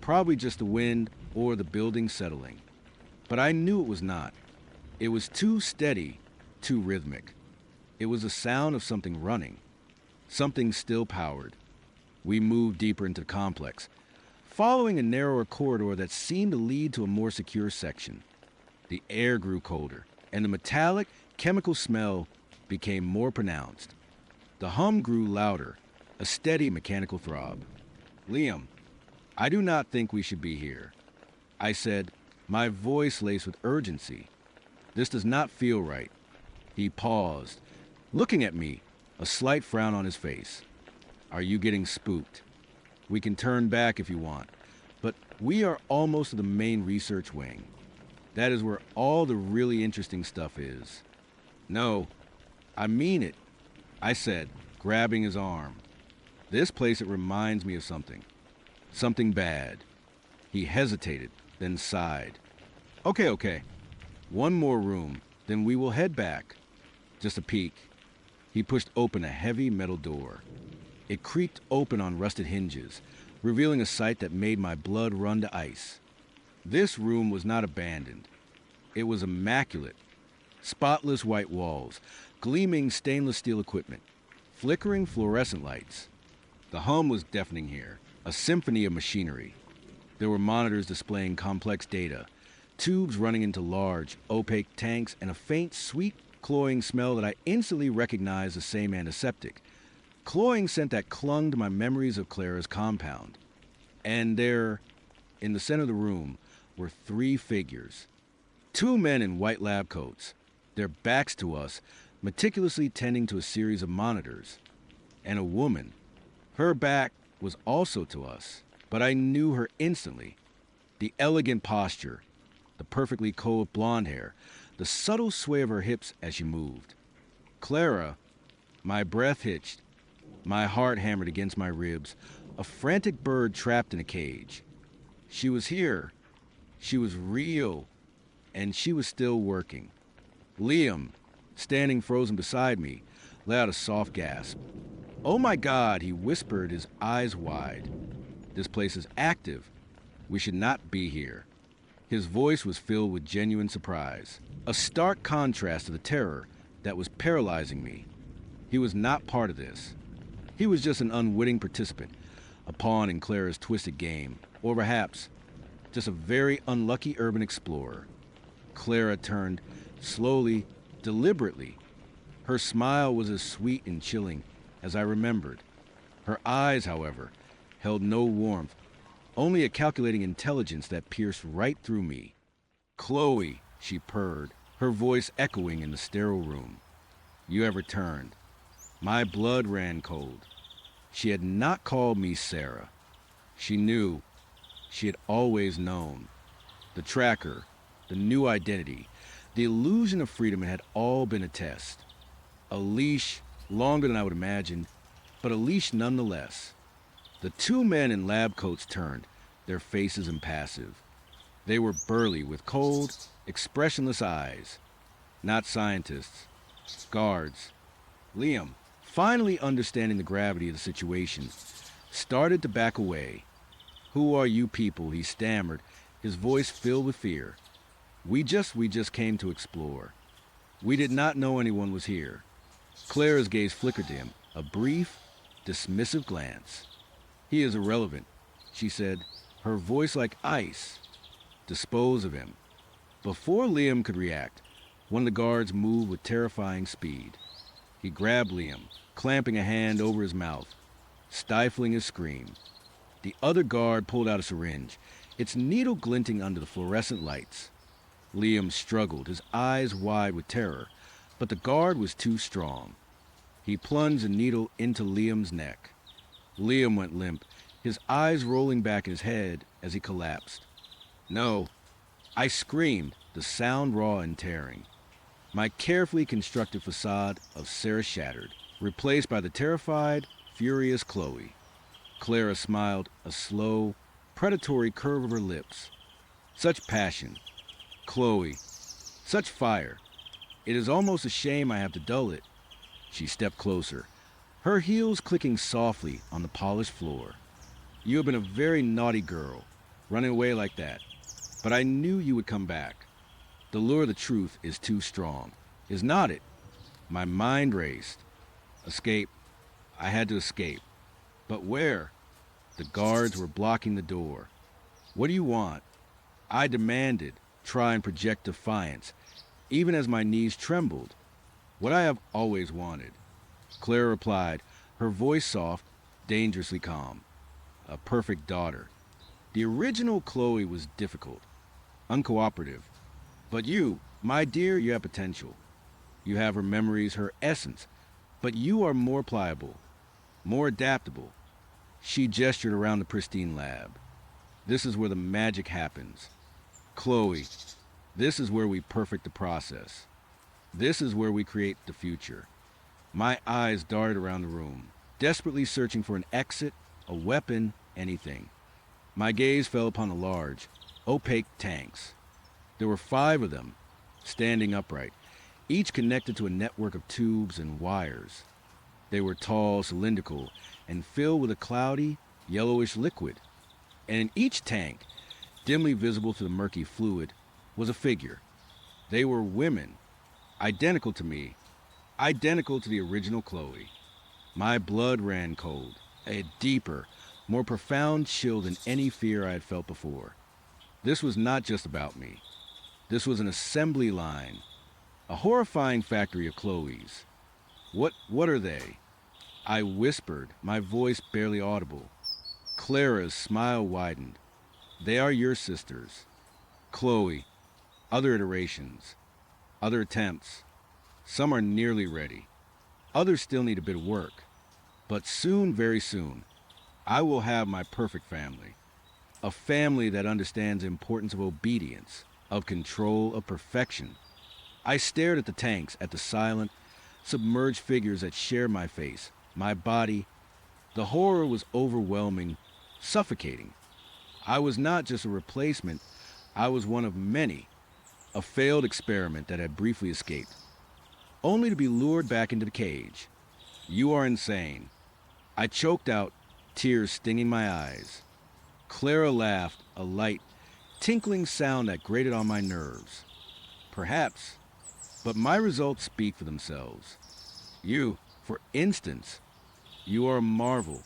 S1: Probably just the wind or the building settling. But I knew it was not. It was too steady, too rhythmic. It was the sound of something running. Something still powered. We moved deeper into the complex. following a narrower corridor that seemed to lead to a more secure section. The air grew colder, and the metallic, chemical smell became more pronounced. The hum grew louder, a steady mechanical throb. "Liam, I do not think we should be here," I said, my voice laced with urgency. "This does not feel right." He paused, looking at me, a slight frown on his face. "Are you getting spooked? We can turn back if you want, but we are almost to the main research wing. That is where all the really interesting stuff is." "No, I mean it," I said, grabbing his arm. "This place, it reminds me of something. Something bad." He hesitated, then sighed. Okay. One more room, then we will head back." Just a peek. He pushed open a heavy metal door. It creaked open on rusted hinges, revealing a sight that made my blood run to ice. This room was not abandoned. It was immaculate. Spotless white walls, gleaming stainless steel equipment, flickering fluorescent lights. The hum was deafening here, a symphony of machinery. There were monitors displaying complex data, tubes running into large, opaque tanks, and a faint, sweet, cloying smell that I instantly recognized as the same antiseptic. Cloying scent that clung to my memories of Clara's compound. And there, in the center of the room, were three figures. Two men in white lab coats, their backs to us, meticulously tending to a series of monitors. And a woman. Her back was also to us, but I knew her instantly. The elegant posture, the perfectly combed blonde hair, the subtle sway of her hips as she moved. Clara, my breath hitched, my heart hammered against my ribs, a frantic bird trapped in a cage. She was here. She was real. And she was still working. Liam, standing frozen beside me, let out a soft gasp. "Oh my God," he whispered, his eyes wide. "This place is active. We should not be here." His voice was filled with genuine surprise, a stark contrast to the terror that was paralyzing me. He was not part of this. He was just an unwitting participant, a pawn in Clara's twisted game, or perhaps just a very unlucky urban explorer. Clara turned, slowly, deliberately. Her smile was as sweet and chilling as I remembered. Her eyes, however, held no warmth, only a calculating intelligence that pierced right through me. "Chloe," she purred, her voice echoing in the sterile room. "You have returned." My blood ran cold. She had not called me Sarah. She knew. She had always known. The tracker, the new identity, the illusion of freedom had all been a test. A leash, longer than I would imagine, but a leash nonetheless. The two men in lab coats turned, their faces impassive. They were burly with cold, expressionless eyes. Not scientists. Guards. Liam, finally understanding the gravity of the situation, started to back away. "Who are you people?" he stammered, his voice filled with fear. We just came to explore. We did not know anyone was here." Clara's gaze flickered to him, a brief, dismissive glance. "He is irrelevant," she said, her voice like ice. "Dispose of him." Before Liam could react, one of the guards moved with terrifying speed. He grabbed Liam, clamping a hand over his mouth, stifling his scream. The other guard pulled out a syringe, its needle glinting under the fluorescent lights. Liam struggled, his eyes wide with terror, but the guard was too strong. He plunged the needle into Liam's neck. Liam went limp, his eyes rolling back in his head as he collapsed. "No." I screamed, the sound raw and tearing. My carefully constructed facade of Sarah shattered, replaced by the terrified, furious Chloe. Clara smiled, a slow, predatory curve of her lips. Such passion. Chloe. Such fire. It is almost a shame I have to dull it. She stepped closer, her heels clicking softly on the polished floor. "You have been a very naughty girl, running away like that. But I knew you would come back. The lure of the truth is too strong. Is not it?" My mind raced. Escape. I had to escape. But where? The guards were blocking the door. "What do you want?" I demanded, trying to project defiance, even as my knees trembled. "What I have always wanted." Clara replied, her voice soft, dangerously calm. "A perfect daughter." The original Chloe was difficult, uncooperative. But you, my dear, you have potential. You have her memories, her essence. But you are more pliable, more adaptable. She gestured around the pristine lab. "This is where the magic happens. Chloe, this is where we perfect the process. This is where we create the future." My eyes darted around the room, desperately searching for an exit, a weapon, anything. My gaze fell upon the large, opaque tanks. There were 5 of them, standing upright, each connected to a network of tubes and wires. They were tall, cylindrical, and filled with a cloudy, yellowish liquid. And in each tank, dimly visible through the murky fluid, was a figure. They were women, identical to me, identical to the original Chloe. My blood ran cold, a deeper, more profound chill than any fear I had felt before. This was not just about me. This was an assembly line, a horrifying factory of Chloes. What are they?" I whispered, my voice barely audible. Clara's smile widened. "They are your sisters. Chloe, other iterations, other attempts. Some are nearly ready. Others still need a bit of work. But soon, very soon, I will have my perfect family. A family that understands the importance of obedience, of control, of perfection." I stared at the tanks, at the silent, submerged figures that shared my face, my body. The horror was overwhelming, suffocating. I was not just a replacement, I was one of many, a failed experiment that had briefly escaped, only to be lured back into the cage. "You are insane." I choked out, tears stinging my eyes. Clara laughed, a light, tinkling sound that grated on my nerves. "Perhaps, but my results speak for themselves. You, for instance, you are a marvel,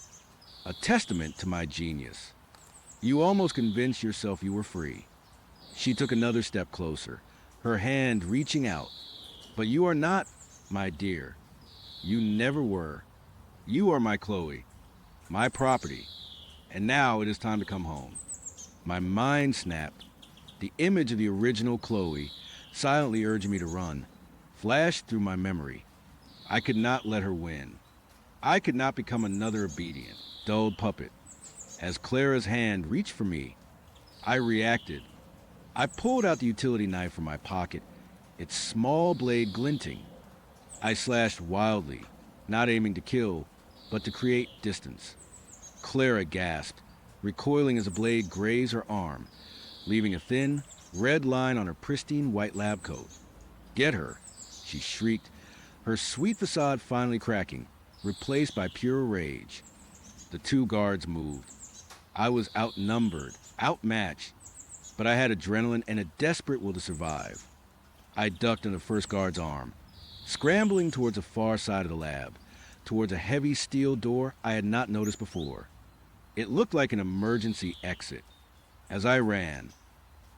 S1: a testament to my genius. You almost convinced yourself you were free." She took another step closer, her hand reaching out. "But you are not, my dear. You never were. You are my Chloe, my property, and now it is time to come home." My mind snapped. The image of the original Chloe, silently urging me to run, flashed through my memory. I could not let her win. I could not become another obedient, dulled puppet. As Clara's hand reached for me, I reacted. I pulled out the utility knife from my pocket, its small blade glinting. I slashed wildly, not aiming to kill, but to create distance. Clara gasped, recoiling as the blade grazed her arm, leaving a thin, red line on her pristine white lab coat. "Get her," she shrieked, her sweet facade finally cracking, replaced by pure rage. The 2 guards moved. I was outnumbered, outmatched, but I had adrenaline and a desperate will to survive. I ducked in the first guard's arm, scrambling towards the far side of the lab, towards a heavy steel door I had not noticed before. It looked like an emergency exit. As I ran,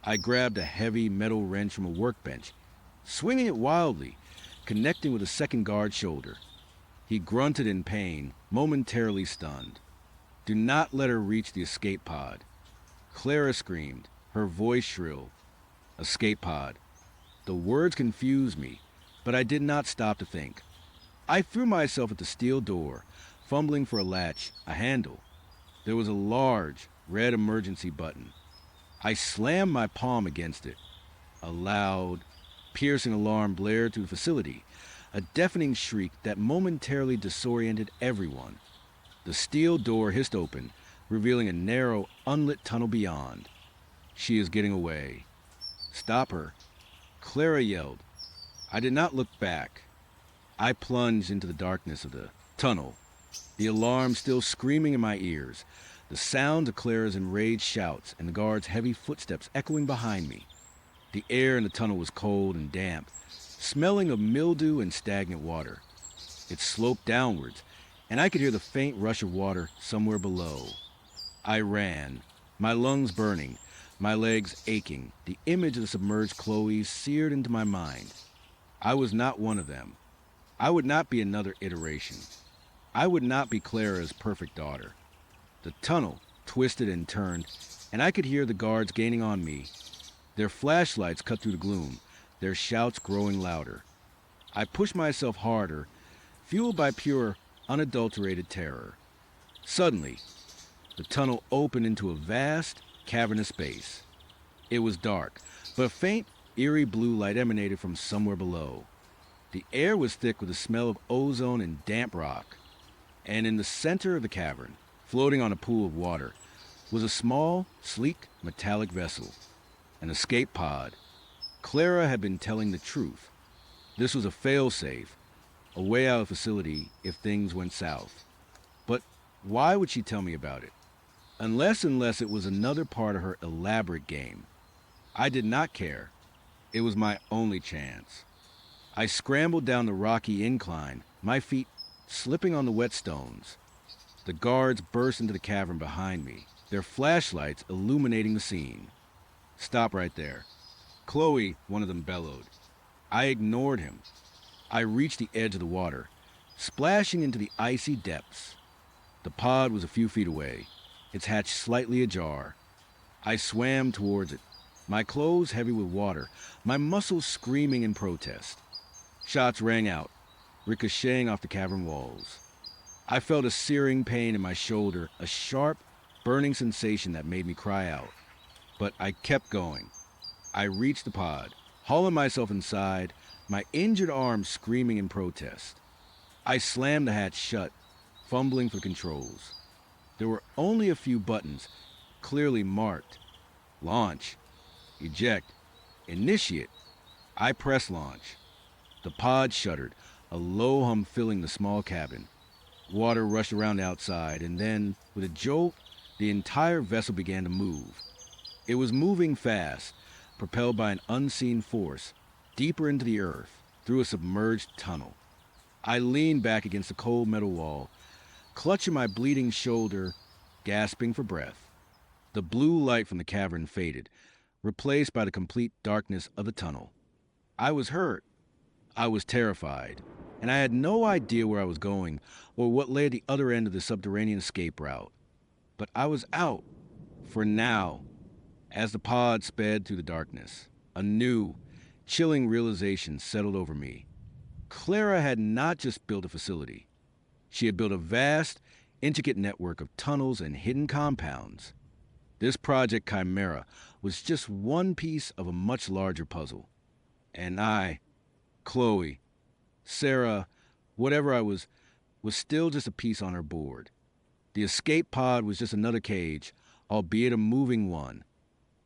S1: I grabbed a heavy metal wrench from a workbench, swinging it wildly, connecting with a second guard's shoulder. He grunted in pain, momentarily stunned. "Do not let her reach the escape pod." Clara screamed, her voice shrill. Escape pod. The words confused me, but I did not stop to think. I threw myself at the steel door, fumbling for a latch, a handle. There was a large, red emergency button. I slammed my palm against it. A loud, piercing alarm blared through the facility, a deafening shriek that momentarily disoriented everyone. The steel door hissed open, revealing a narrow, unlit tunnel beyond. "She is getting away." "Stop her," Clara yelled. I did not look back. I plunged into the darkness of the tunnel, the alarm still screaming in my ears, the sound of Clara's enraged shouts and the guard's heavy footsteps echoing behind me. The air in the tunnel was cold and damp, smelling of mildew and stagnant water. It sloped downwards, and I could hear the faint rush of water somewhere below. I ran, my lungs burning, my legs aching, the image of the submerged Chloe seared into my mind. I was not one of them. I would not be another iteration. I would not be Clara's perfect daughter. The tunnel twisted and turned, and I could hear the guards gaining on me. Their flashlights cut through the gloom, their shouts growing louder. I pushed myself harder, fueled by pure, unadulterated terror. Suddenly, the tunnel opened into a vast, cavernous space. It was dark, but a faint, eerie blue light emanated from somewhere below. The air was thick with the smell of ozone and damp rock. And in the center of the cavern, floating on a pool of water, was a small, sleek, metallic vessel, an escape pod. Clara had been telling the truth. This was a fail-safe, a way out of the facility if things went south. But why would she tell me about it? Unless it was another part of her elaborate game. I did not care. It was my only chance. I scrambled down the rocky incline, my feet slipping on the wet stones. The guards burst into the cavern behind me, their flashlights illuminating the scene. "Stop right there." "Chloe," one of them bellowed. I ignored him. I reached the edge of the water, splashing into the icy depths. The pod was a few feet away, its hatch slightly ajar. I swam towards it, my clothes heavy with water, my muscles screaming in protest. Shots rang out, ricocheting off the cavern walls. I felt a searing pain in my shoulder, a sharp, burning sensation that made me cry out. But I kept going. I reached the pod, hauling myself inside, my injured arm screaming in protest. I slammed the hatch shut, fumbling for controls. There were only a few buttons, clearly marked. Launch, eject, initiate. I pressed launch. The pod shuddered, a low hum filling the small cabin. Water rushed around outside, and then, with a jolt, the entire vessel began to move. It was moving fast, propelled by an unseen force, deeper into the earth, through a submerged tunnel. I leaned back against the cold metal wall, clutching my bleeding shoulder, gasping for breath. The blue light from the cavern faded, replaced by the complete darkness of the tunnel. I was hurt. I was terrified, and I had no idea where I was going or what lay at the other end of the subterranean escape route. But I was out, for now. As the pod sped through the darkness, a new, chilling realization settled over me. Clara had not just built a facility. She had built a vast, intricate network of tunnels and hidden compounds. This Project Chimera was just one piece of a much larger puzzle. And I, Chloe, Sarah, whatever I was still just a piece on her board. The escape pod was just another cage, albeit a moving one.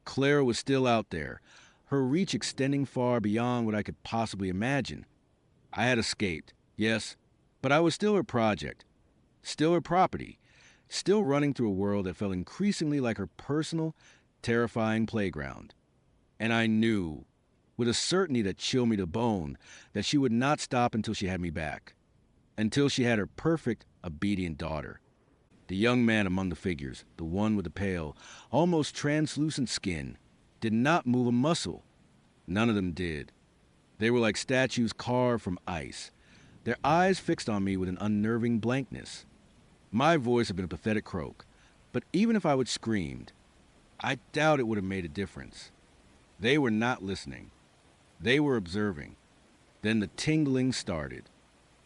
S1: Clara was still out there, her reach extending far beyond what I could possibly imagine. I had escaped, yes, but I was still her project, still her property, still running through a world that felt increasingly like her personal, terrifying playground. And I knew, with a certainty that chilled me to bone, that she would not stop until she had me back, until she had her perfect, obedient daughter. The young man among the figures, the one with the pale, almost translucent skin, did not move a muscle. None of them did. They were like statues carved from ice, their eyes fixed on me with an unnerving blankness. My voice had been a pathetic croak, but even if I would screamed, I doubt it would have made a difference. They were not listening. They were observing. Then the tingling started.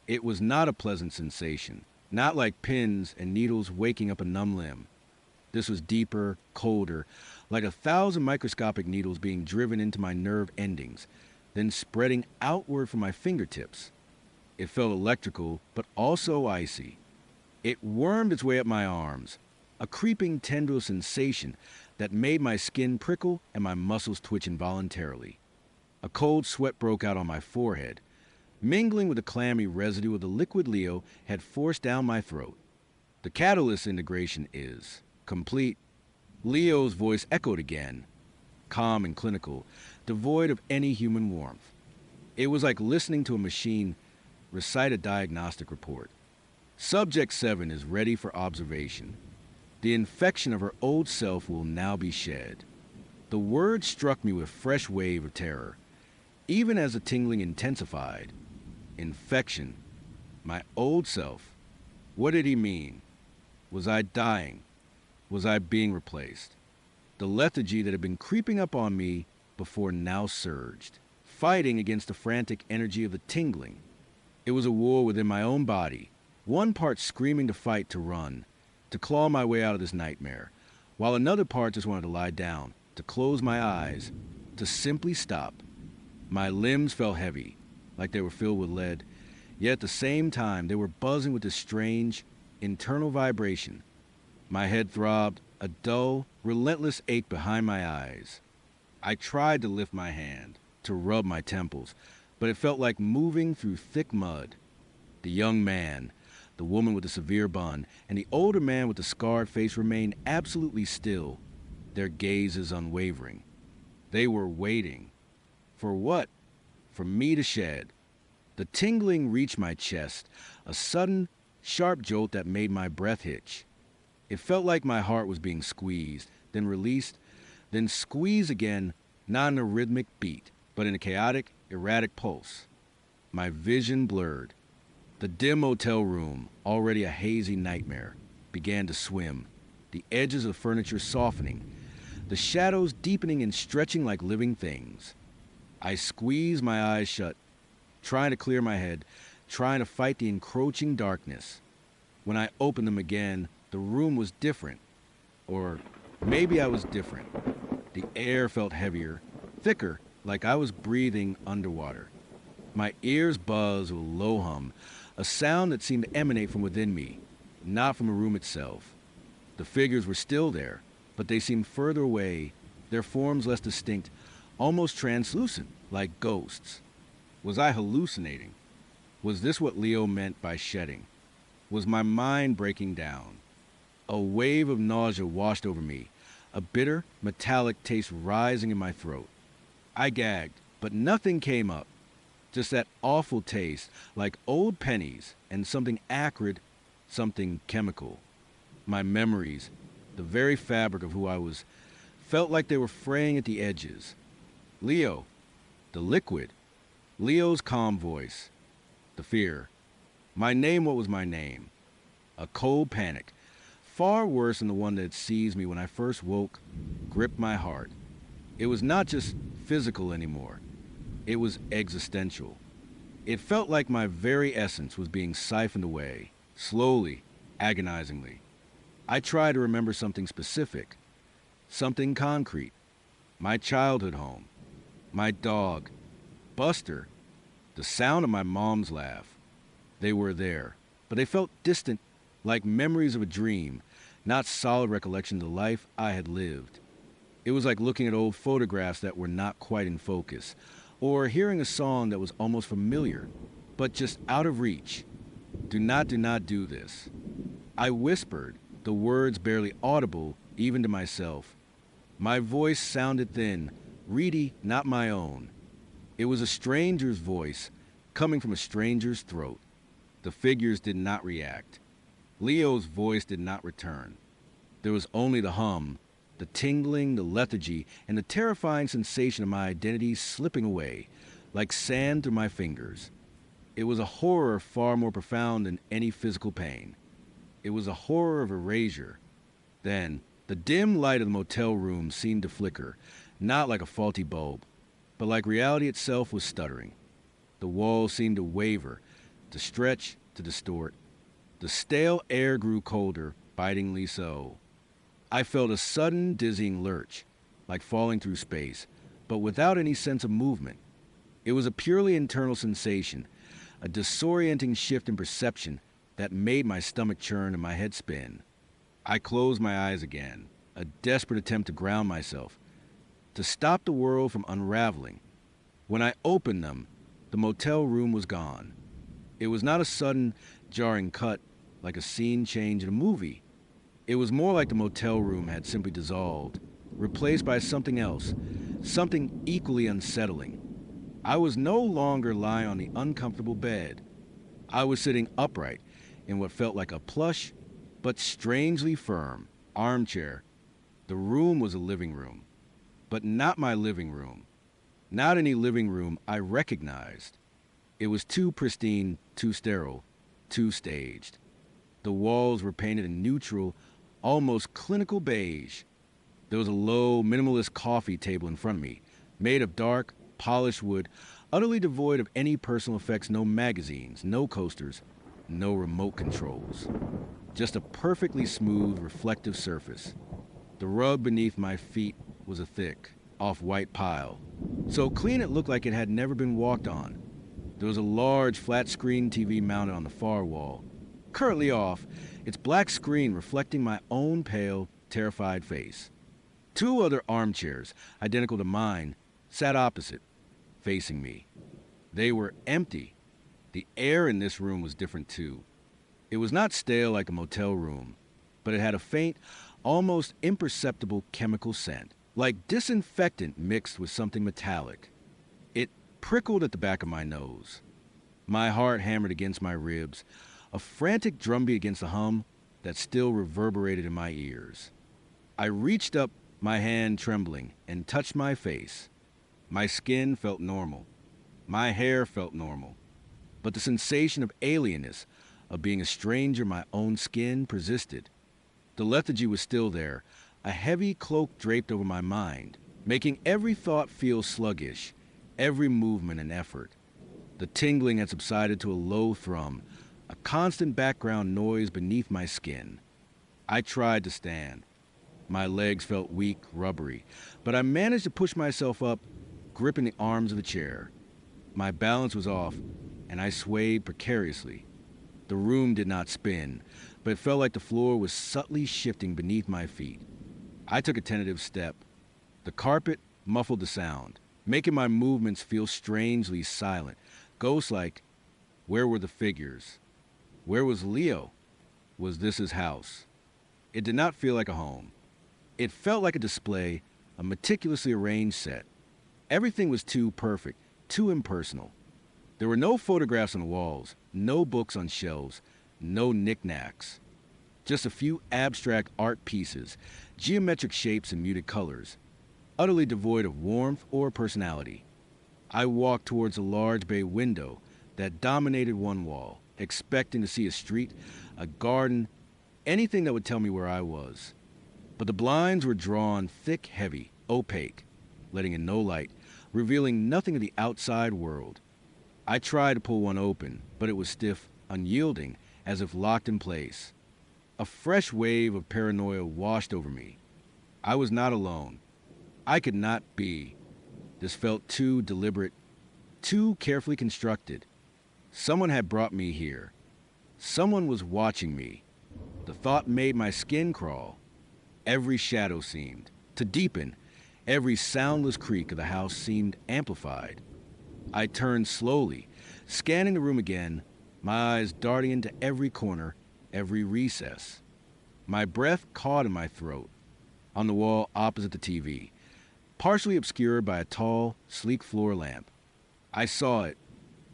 S1: It was not a pleasant sensation, not like pins and needles waking up a numb limb. This was deeper, colder, like 1,000 microscopic needles being driven into my nerve endings, then spreading outward from my fingertips. It felt electrical, but also icy. It wormed its way up my arms, a creeping tendril sensation that made my skin prickle and my muscles twitch involuntarily. A cold sweat broke out on my forehead, mingling with the clammy residue of the liquid Leo had forced down my throat. The catalyst integration is complete. Leo's voice echoed again, calm and clinical, devoid of any human warmth. It was like listening to a machine recite a diagnostic report. Subject 7 is ready for observation. The infection of her old self will now be shed. The word struck me with fresh wave of terror, even as the tingling intensified. Infection. My old self. What did he mean? Was I dying? Was I being replaced? The lethargy that had been creeping up on me before now surged, fighting against the frantic energy of the tingling. It was a war within my own body, one part screaming to fight, to run, to claw my way out of this nightmare, while another part just wanted to lie down, to close my eyes, to simply stop. My limbs felt heavy, like they were filled with lead, yet at the same time they were buzzing with this strange, internal vibration. My head throbbed, a dull, relentless ache behind my eyes. I tried to lift my hand, to rub my temples, but it felt like moving through thick mud. The young man, the woman with the severe bun, and the older man with the scarred face remained absolutely still, their gazes unwavering. They were waiting. For what? For me to shed. The tingling reached my chest, a sudden, sharp jolt that made my breath hitch. It felt like my heart was being squeezed, then released, then squeezed again, not in a rhythmic beat, but in a chaotic, erratic pulse. My vision blurred. The dim motel room, already a hazy nightmare, began to swim, the edges of the furniture softening, the shadows deepening and stretching like living things. I squeezed my eyes shut, trying to clear my head, trying to fight the encroaching darkness. When I opened them again, the room was different. Or maybe I was different. The air felt heavier, thicker, like I was breathing underwater. My ears buzzed with a low hum, a sound that seemed to emanate from within me, not from the room itself. The figures were still there, but they seemed further away, their forms less distinct, almost translucent, like ghosts. Was I hallucinating? Was this what Leo meant by shedding? Was my mind breaking down? A wave of nausea washed over me, a bitter, metallic taste rising in my throat. I gagged, but nothing came up. Just that awful taste, like old pennies and something acrid, something chemical. My memories, the very fabric of who I was, felt like they were fraying at the edges. Leo, the liquid, Leo's calm voice, the fear. My name, what was my name? A cold panic, far worse than the one that had seized me when I first woke, gripped my heart. It was not just physical anymore. It was existential. It felt like my very essence was being siphoned away, slowly, agonizingly. I tried to remember something specific, something concrete. My childhood home, my dog, Buster, the sound of my mom's laugh. They were there, but they felt distant, like memories of a dream, not solid recollections of the life I had lived. It was like looking at old photographs that were not quite in focus, or hearing a song that was almost familiar, but just out of reach. Do not do this. I whispered, the words barely audible even to myself. My voice sounded thin, reedy, not my own. It was a stranger's voice, coming from a stranger's throat. The figures did not react. Leo's voice did not return. There was only the hum, the tingling, the lethargy, and the terrifying sensation of my identity slipping away, like sand through my fingers. It was a horror far more profound than any physical pain. It was a horror of erasure. Then, the dim light of the motel room seemed to flicker, not like a faulty bulb, but like reality itself was stuttering. The walls seemed to waver, to stretch, to distort. The stale air grew colder, bitingly so. I felt a sudden, dizzying lurch, like falling through space, but without any sense of movement. It was a purely internal sensation, a disorienting shift in perception that made my stomach churn and my head spin. I closed my eyes again, a desperate attempt to ground myself, to stop the world from unraveling. When I opened them, the motel room was gone. It was not a sudden, jarring cut like a scene change in a movie. It was more like the motel room had simply dissolved, replaced by something else, something equally unsettling. I was no longer lying on the uncomfortable bed. I was sitting upright in what felt like a plush, but strangely firm, armchair. The room was a living room, but not my living room. Not any living room I recognized. It was too pristine, too sterile, too staged. The walls were painted in neutral, almost clinical beige. There was a low, minimalist coffee table in front of me, made of dark, polished wood, utterly devoid of any personal effects, no magazines, no coasters, no remote controls. Just a perfectly smooth, reflective surface. The rug beneath my feet was a thick, off-white pile, so clean it looked like it had never been walked on. There was a large flat-screen TV mounted on the far wall, currently off, its black screen reflecting my own pale, terrified face. 2 other armchairs, identical to mine, sat opposite, facing me. They were empty. The air in this room was different too. It was not stale like a motel room, but it had a faint, almost imperceptible chemical scent, like disinfectant mixed with something metallic. It prickled at the back of my nose. My heart hammered against my ribs, a frantic drumbeat against the hum that still reverberated in my ears. I reached up, my hand trembling, and touched my face. My skin felt normal. My hair felt normal. But the sensation of alienness, of being a stranger in my own skin, persisted. The lethargy was still there, a heavy cloak draped over my mind, making every thought feel sluggish, every movement an effort. The tingling had subsided to a low thrum, a constant background noise beneath my skin. I tried to stand. My legs felt weak, rubbery, but I managed to push myself up, gripping the arms of the chair. My balance was off, and I swayed precariously. The room did not spin, but it felt like the floor was subtly shifting beneath my feet. I took a tentative step. The carpet muffled the sound, making my movements feel strangely silent, ghost-like. Where were the figures? Where was Leo? Was this his house? It did not feel like a home. It felt like a display, a meticulously arranged set. Everything was too perfect, too impersonal. There were no photographs on the walls, no books on shelves, no knickknacks. Just a few abstract art pieces, geometric shapes and muted colors, utterly devoid of warmth or personality. I walked towards a large bay window that dominated one wall, expecting to see a street, a garden, anything that would tell me where I was. But the blinds were drawn thick, heavy, opaque, letting in no light, revealing nothing of the outside world. I tried to pull one open, but it was stiff, unyielding, as if locked in place. A fresh wave of paranoia washed over me. I was not alone. I could not be. This felt too deliberate, too carefully constructed. Someone had brought me here. Someone was watching me. The thought made my skin crawl. Every shadow seemed to deepen. Every soundless creak of the house seemed amplified. I turned slowly, scanning the room again, my eyes darting into every corner, every recess. My breath caught in my throat. On the wall opposite the TV, partially obscured by a tall, sleek floor lamp. I saw it.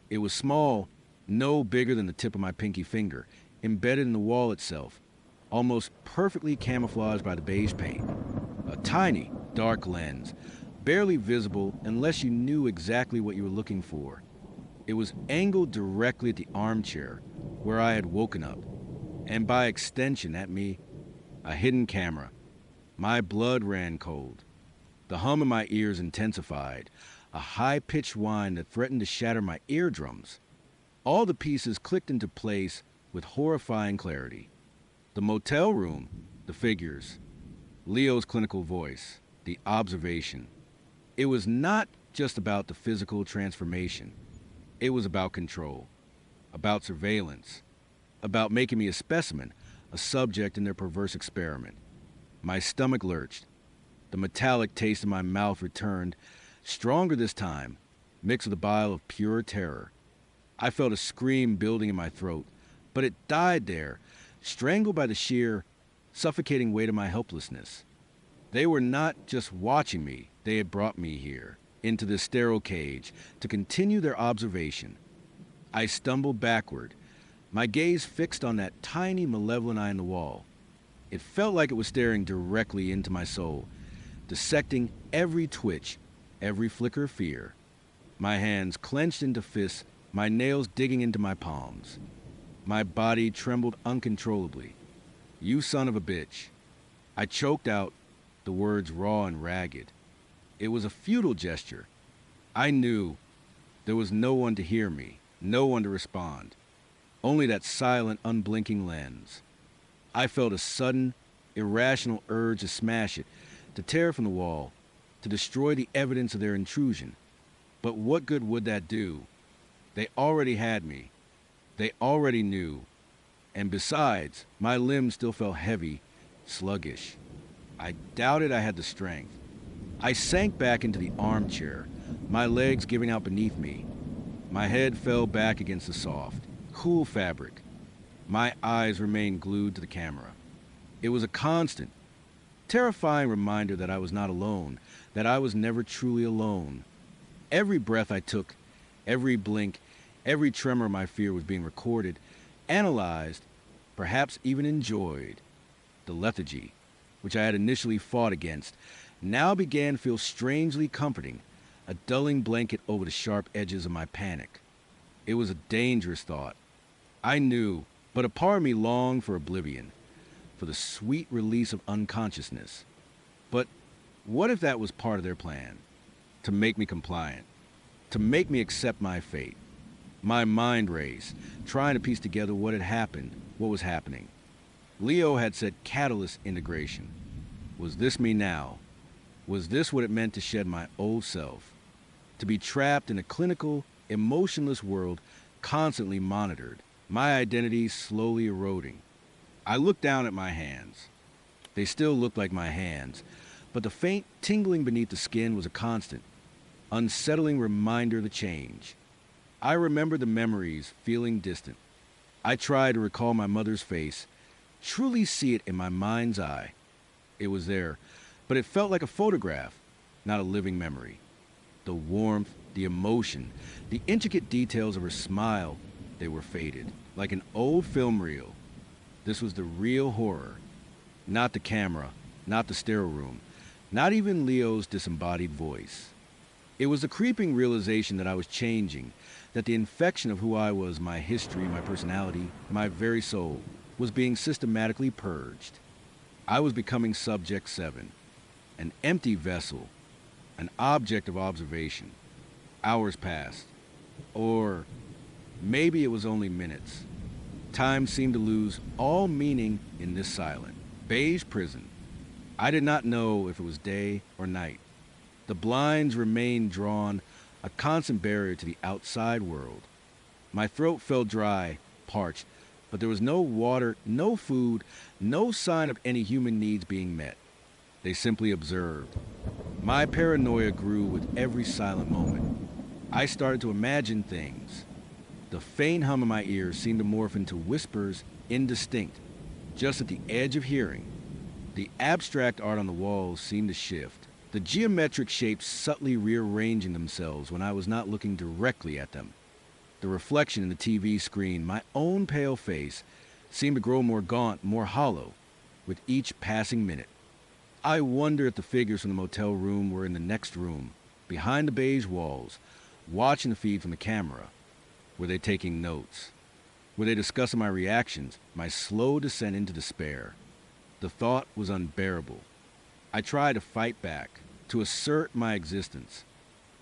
S1: It was small, no bigger than the tip of my pinky finger, embedded in the wall itself, almost perfectly camouflaged by the beige paint. A tiny, dark lens, barely visible unless you knew exactly what you were looking for. It was angled directly at the armchair where I had woken up, and by extension at me, a hidden camera. My blood ran cold. The hum in my ears intensified, a high-pitched whine that threatened to shatter my eardrums. All the pieces clicked into place with horrifying clarity. The motel room, the figures, Leo's clinical voice, the observation. It was not just about the physical transformation. It was about control, about surveillance, about making me a specimen, a subject in their perverse experiment. My stomach lurched. The metallic taste in my mouth returned, stronger this time, mixed with a bile of pure terror. I felt a scream building in my throat, but it died there, strangled by the sheer, suffocating weight of my helplessness. They were not just watching me, they had brought me here, into this sterile cage, to continue their observation. I stumbled backward, my gaze fixed on that tiny, malevolent eye on the wall. It felt like it was staring directly into my soul, dissecting every twitch, every flicker of fear. My hands clenched into fists, my nails digging into my palms. My body trembled uncontrollably. "You son of a bitch." I choked out the words raw and ragged. It was a futile gesture. I knew there was no one to hear me, no one to respond. Only that silent, unblinking lens. I felt a sudden, irrational urge to smash it, to tear from the wall, to destroy the evidence of their intrusion. But what good would that do? They already had me. They already knew. And besides, my limbs still felt heavy, sluggish. I doubted I had the strength. I sank back into the armchair, my legs giving out beneath me. My head fell back against the soft, cool fabric. My eyes remained glued to the camera. It was a constant, terrifying reminder that I was not alone, that I was never truly alone. Every breath I took, every blink, every tremor of my fear was being recorded, analyzed, perhaps even enjoyed. The lethargy, which I had initially fought against, now began to feel strangely comforting, a dulling blanket over the sharp edges of my panic. It was a dangerous thought. I knew, but a part of me longed for oblivion, for the sweet release of unconsciousness. But what if that was part of their plan? To make me compliant, to make me accept my fate. My mind raced, trying to piece together what had happened, what was happening. Leo had said catalyst integration. Was this me now? Was this what it meant to shed my old self? To be trapped in a clinical, emotionless world, constantly monitored, my identity slowly eroding. I looked down at my hands. They still looked like my hands, but the faint tingling beneath the skin was a constant, unsettling reminder of the change. I remembered the memories, feeling distant. I tried to recall my mother's face, truly see it in my mind's eye. It was there, but it felt like a photograph, not a living memory. The warmth, the emotion, the intricate details of her smile, they were faded, like an old film reel. This was the real horror. Not the camera, not the sterile room, not even Leo's disembodied voice. It was a creeping realization that I was changing, that the infection of who I was, my history, my personality, my very soul, was being systematically purged. I was becoming Subject 7, an empty vessel, an object of observation. Hours passed. Or maybe it was only minutes. Time seemed to lose all meaning in this silent, beige prison. I did not know if it was day or night. The blinds remained drawn, a constant barrier to the outside world. My throat felt dry, parched, but there was no water, no food, no sign of any human needs being met. They simply observed. My paranoia grew with every silent moment. I started to imagine things. The faint hum in my ears seemed to morph into whispers, indistinct, just at the edge of hearing. The abstract art on the walls seemed to shift, the geometric shapes subtly rearranging themselves when I was not looking directly at them. The reflection in the TV screen, my own pale face, seemed to grow more gaunt, more hollow, with each passing minute. I wonder if the figures from the motel room were in the next room, behind the beige walls, watching the feed from the camera. Were they taking notes? Were they discussing my reactions, my slow descent into despair? The thought was unbearable. I tried to fight back, to assert my existence.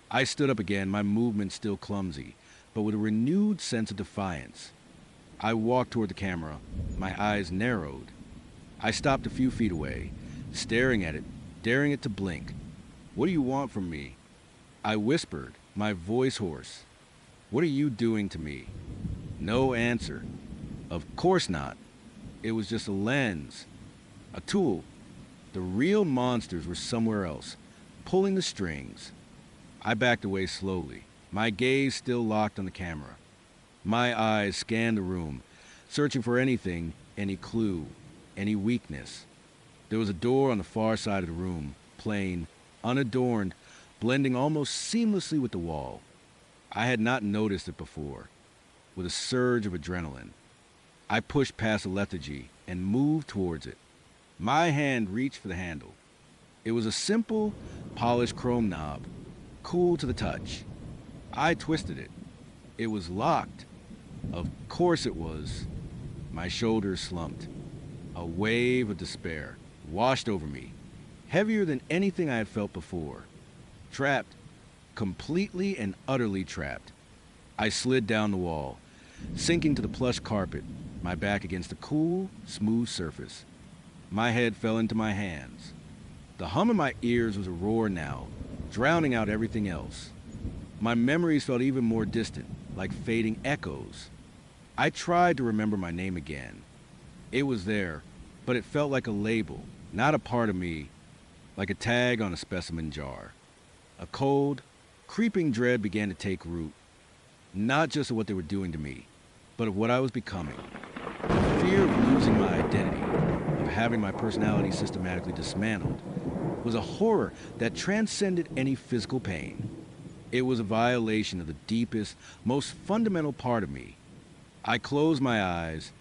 S1: I stood up again, my movements still clumsy, but with a renewed sense of defiance. I walked toward the camera, my eyes narrowed. I stopped a few feet away, staring at it, daring it to blink. "What do you want from me?" I whispered, my voice hoarse. "What are you doing to me?" No answer. Of course not. It was just a lens, a tool. The real monsters were somewhere else, pulling the strings. I backed away slowly, my gaze still locked on the camera. My eyes scanned the room, searching for anything, any clue, any weakness. There was a door on the far side of the room, plain, unadorned, blending almost seamlessly with the wall. I had not noticed it before. With a surge of adrenaline, I pushed past the lethargy and moved towards it. My hand reached for the handle. It was a simple, polished chrome knob, cool to the touch. I twisted it. It was locked. Of course it was. My shoulders slumped. A wave of despair washed over me, heavier than anything I had felt before. Trapped. Completely and utterly trapped. I slid down the wall, sinking to the plush carpet, my back against the cool, smooth surface. My head fell into my hands. The hum in my ears was a roar now, drowning out everything else. My memories felt even more distant, like fading echoes. I tried to remember my name again. It was there, but it felt like a label, not a part of me, like a tag on a specimen jar. A cold, creeping dread began to take root, not just of what they were doing to me, but of what I was becoming. The fear of losing my identity, of having my personality systematically dismantled, was a horror that transcended any physical pain. It was a violation of the deepest, most fundamental part of me. I closed my eyes,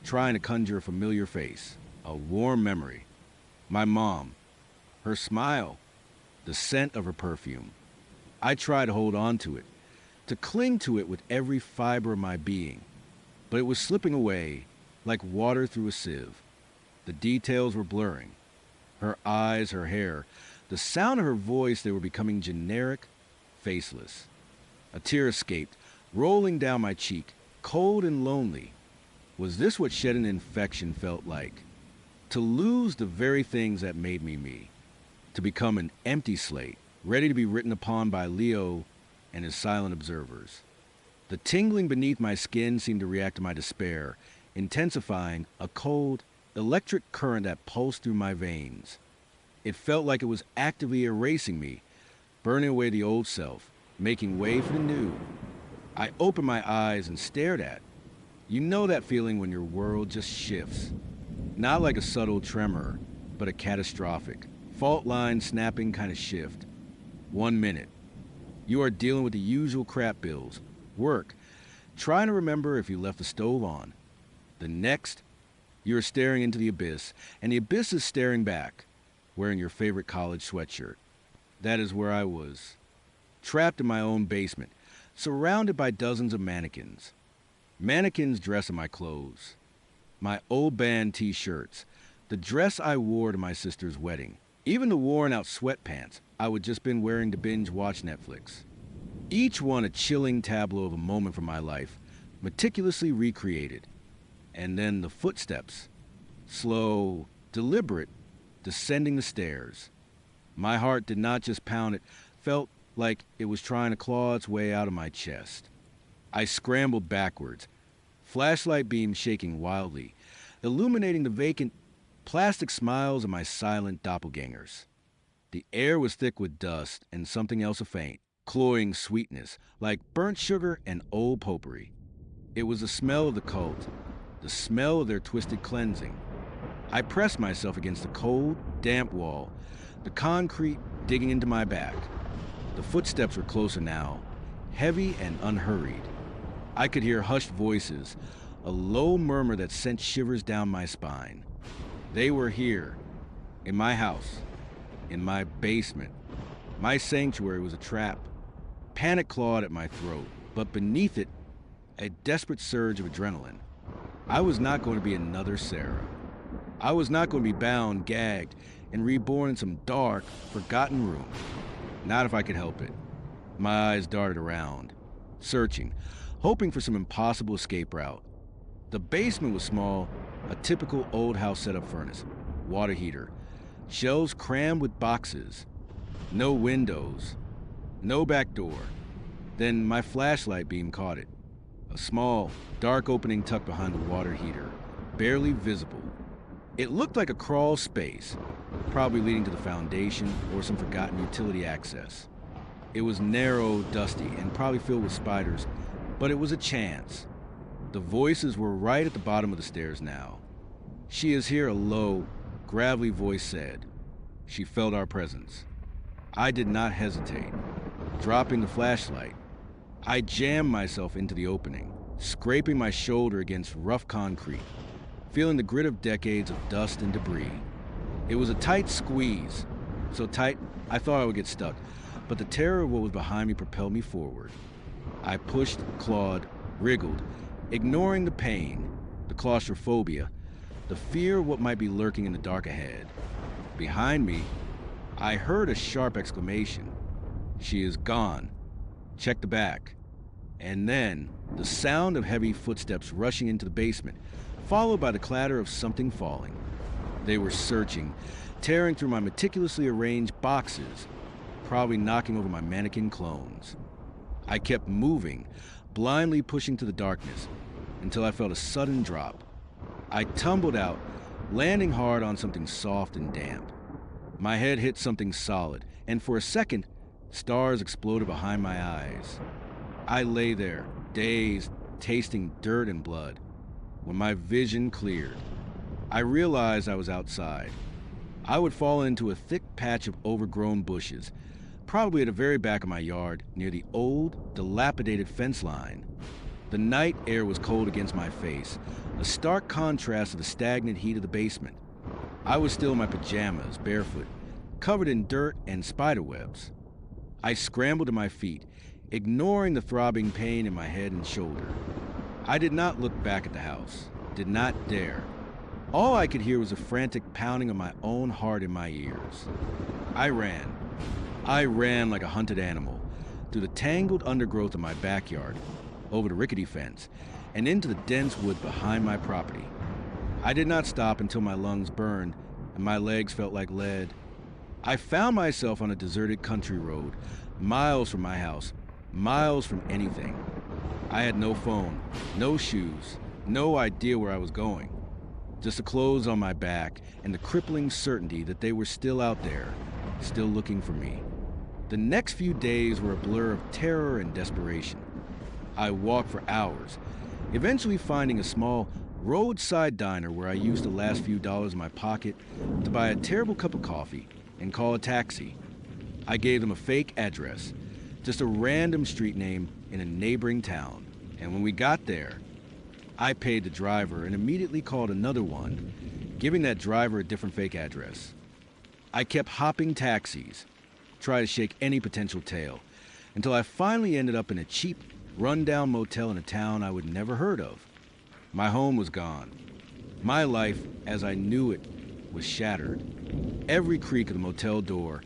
S1: trying to conjure a familiar face, a warm memory. My mom, her smile, the scent of her perfume. I tried to hold on to it, to cling to it with every fiber of my being, but it was slipping away like water through a sieve. The details were blurring. Her eyes, her hair, the sound of her voice, they were becoming generic, faceless. A tear escaped, rolling down my cheek, cold and lonely. Was this what shedding infection felt like? To lose the very things that made me me. To become an empty slate, ready to be written upon by Leo and his silent observers. The tingling beneath my skin seemed to react to my despair, intensifying a cold, electric current that pulsed through my veins. It felt like it was actively erasing me, burning away the old self, making way for the new. I opened my eyes and stared at. You know that feeling when your world just shifts. Not like a subtle tremor, but a catastrophic, fault line snapping kind of shift. 1 minute. You are dealing with the usual crap bills, work, trying to remember if you left the stove on. The next, you are staring into the abyss, and the abyss is staring back, wearing your favorite college sweatshirt. That is where I was. Trapped in my own basement, surrounded by dozens of mannequins. Mannequins dressing my clothes. My old band t-shirts, the dress I wore to my sister's wedding, even the worn-out sweatpants I would just been wearing to binge watch Netflix. Each one a chilling tableau of a moment from my life, meticulously recreated. And then the footsteps, slow, deliberate, descending the stairs. My heart did not just pound, it felt like it was trying to claw its way out of my chest. I scrambled backwards, flashlight beam shaking wildly, illuminating the vacant, plastic smiles of my silent doppelgangers. The air was thick with dust and something else, a faint, cloying sweetness, like burnt sugar and old potpourri. It was the smell of the cult, the smell of their twisted cleansing. I pressed myself against the cold, damp wall, the concrete digging into my back. The footsteps were closer now, heavy and unhurried. I could hear hushed voices, a low murmur that sent shivers down my spine. They were here, in my house, in my basement. My sanctuary was a trap. Panic clawed at my throat, but beneath it, a desperate surge of adrenaline. I was not going to be another Sarah. I was not going to be bound, gagged, and reborn in some dark, forgotten room. Not if I could help it. My eyes darted around, searching, hoping for some impossible escape route. The basement was small, a typical old house setup furnace, water heater, shelves crammed with boxes, no windows, no back door. Then my flashlight beam caught it. A small, dark opening tucked behind the water heater, barely visible. It looked like a crawl space, probably leading to the foundation or some forgotten utility access. It was narrow, dusty, and probably filled with spiders, but it was a chance. The voices were right at the bottom of the stairs now. "She is here," a low, gravelly voice said. She felt our presence. I did not hesitate. Dropping the flashlight, I jammed myself into the opening, scraping my shoulder against rough concrete, feeling the grit of decades of dust and debris. It was a tight squeeze, so tight I thought I would get stuck, but the terror of what was behind me propelled me forward. I pushed, clawed, wriggled, ignoring the pain, the claustrophobia, the fear of what might be lurking in the dark ahead. Behind me, I heard a sharp exclamation. "She is gone. Check the back." And then, the sound of heavy footsteps rushing into the basement, followed by the clatter of something falling. They were searching, tearing through my meticulously arranged boxes, probably knocking over my mannequin clones. I kept moving, blindly pushing to the darkness, until I felt a sudden drop. I tumbled out, landing hard on something soft and damp. My head hit something solid, and for a second, stars exploded behind my eyes. I lay there, dazed, tasting dirt and blood. When my vision cleared, I realized I was outside. I would fall into a thick patch of overgrown bushes, probably at the very back of my yard, near the old, dilapidated fence line. The night air was cold against my face, a stark contrast to the stagnant heat of the basement. I was still in my pajamas, barefoot, covered in dirt and spiderwebs. I scrambled to my feet, ignoring the throbbing pain in my head and shoulder. I did not look back at the house, did not dare. All I could hear was a frantic pounding of my own heart in my ears. I ran. I ran like a hunted animal, through the tangled undergrowth of my backyard, over the rickety fence, and into the dense wood behind my property. I did not stop until my lungs burned and my legs felt like lead. I found myself on a deserted country road, miles from my house, miles from anything. I had no phone, no shoes, no idea where I was going. Just the clothes on my back and the crippling certainty that they were still out there, still looking for me. The next few days were a blur of terror and desperation. I walked for hours, eventually finding a small roadside diner where I used the last few dollars in my pocket to buy a terrible cup of coffee and call a taxi. I gave them a fake address, just a random street name in a neighboring town, and when we got there, I paid the driver and immediately called another one, giving that driver a different fake address. I kept hopping taxis, tried to shake any potential tail, until I finally ended up in a cheap, run-down motel in a town I would never heard of. My home was gone. My life, as I knew it, was shattered. Every creak of the motel door,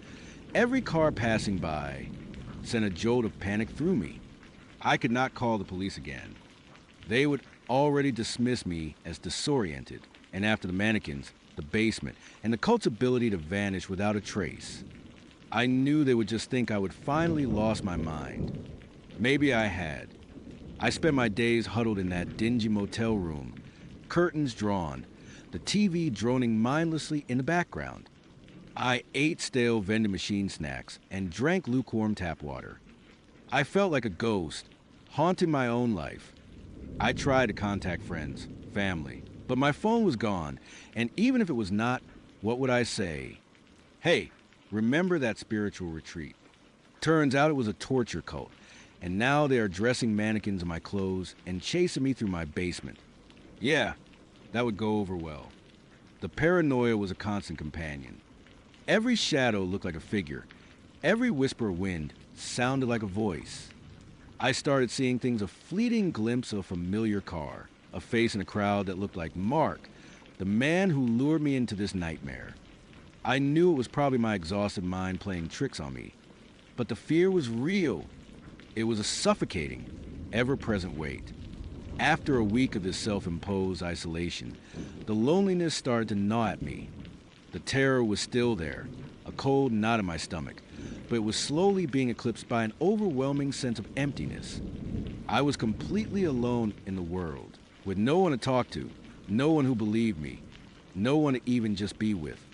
S1: every car passing by, sent a jolt of panic through me. I could not call the police again. They would already dismiss me as disoriented, and after the mannequins, the basement, and the cult's ability to vanish without a trace. I knew they would just think I would finally lost my mind. Maybe I had. I spent my days huddled in that dingy motel room, curtains drawn, the TV droning mindlessly in the background. I ate stale vending machine snacks and drank lukewarm tap water. I felt like a ghost, haunting my own life. I tried to contact friends, family, but my phone was gone, and even if it was not, what would I say? Hey, remember that spiritual retreat? Turns out it was a torture cult, and now they are dressing mannequins in my clothes and chasing me through my basement. Yeah, that would go over well. The paranoia was a constant companion. Every shadow looked like a figure. Every whisper of wind sounded like a voice. I started seeing things, a fleeting glimpse of a familiar car, a face in a crowd that looked like Mark, the man who lured me into this nightmare. I knew it was probably my exhausted mind playing tricks on me, but the fear was real. It was a suffocating, ever-present weight. After a week of this self-imposed isolation, the loneliness started to gnaw at me. The terror was still there, a cold knot in my stomach, but it was slowly being eclipsed by an overwhelming sense of emptiness. I was completely alone in the world, with no one to talk to, no one who believed me, no one to even just be with.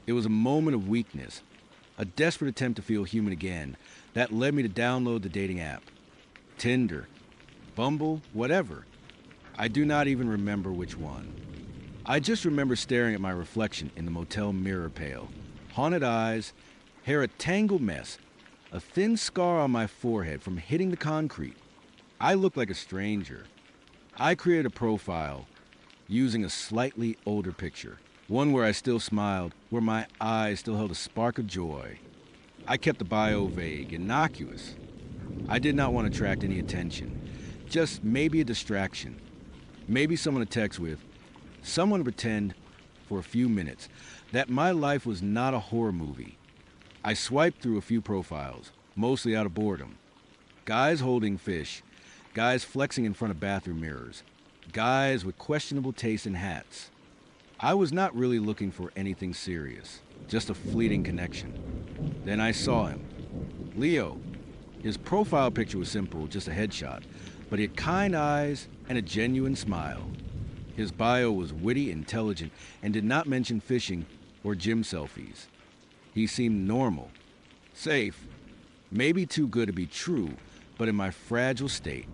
S1: It was a moment of weakness, a desperate attempt to feel human again, that led me to download the dating app. Tinder, Bumble, whatever. I do not even remember which one. I just remember staring at my reflection in the motel mirror pale. Haunted eyes, hair a tangled mess, a thin scar on my forehead from hitting the concrete. I looked like a stranger. I created a profile using a slightly older picture, One where I still smiled, where my eyes still held a spark of joy. I kept the bio vague, innocuous. I did not want to attract any attention. Just maybe a distraction. Maybe someone to text with. Someone to pretend, for a few minutes, that my life was not a horror movie. I swiped through a few profiles, mostly out of boredom. Guys holding fish. Guys flexing in front of bathroom mirrors. Guys with questionable taste in hats. I was not really looking for anything serious, just a fleeting connection. Then I saw him. Leo. His profile picture was simple, just a headshot, but he had kind eyes and a genuine smile. His bio was witty, intelligent, and did not mention fishing or gym selfies. He seemed normal, safe, maybe too good to be true, but in my fragile state,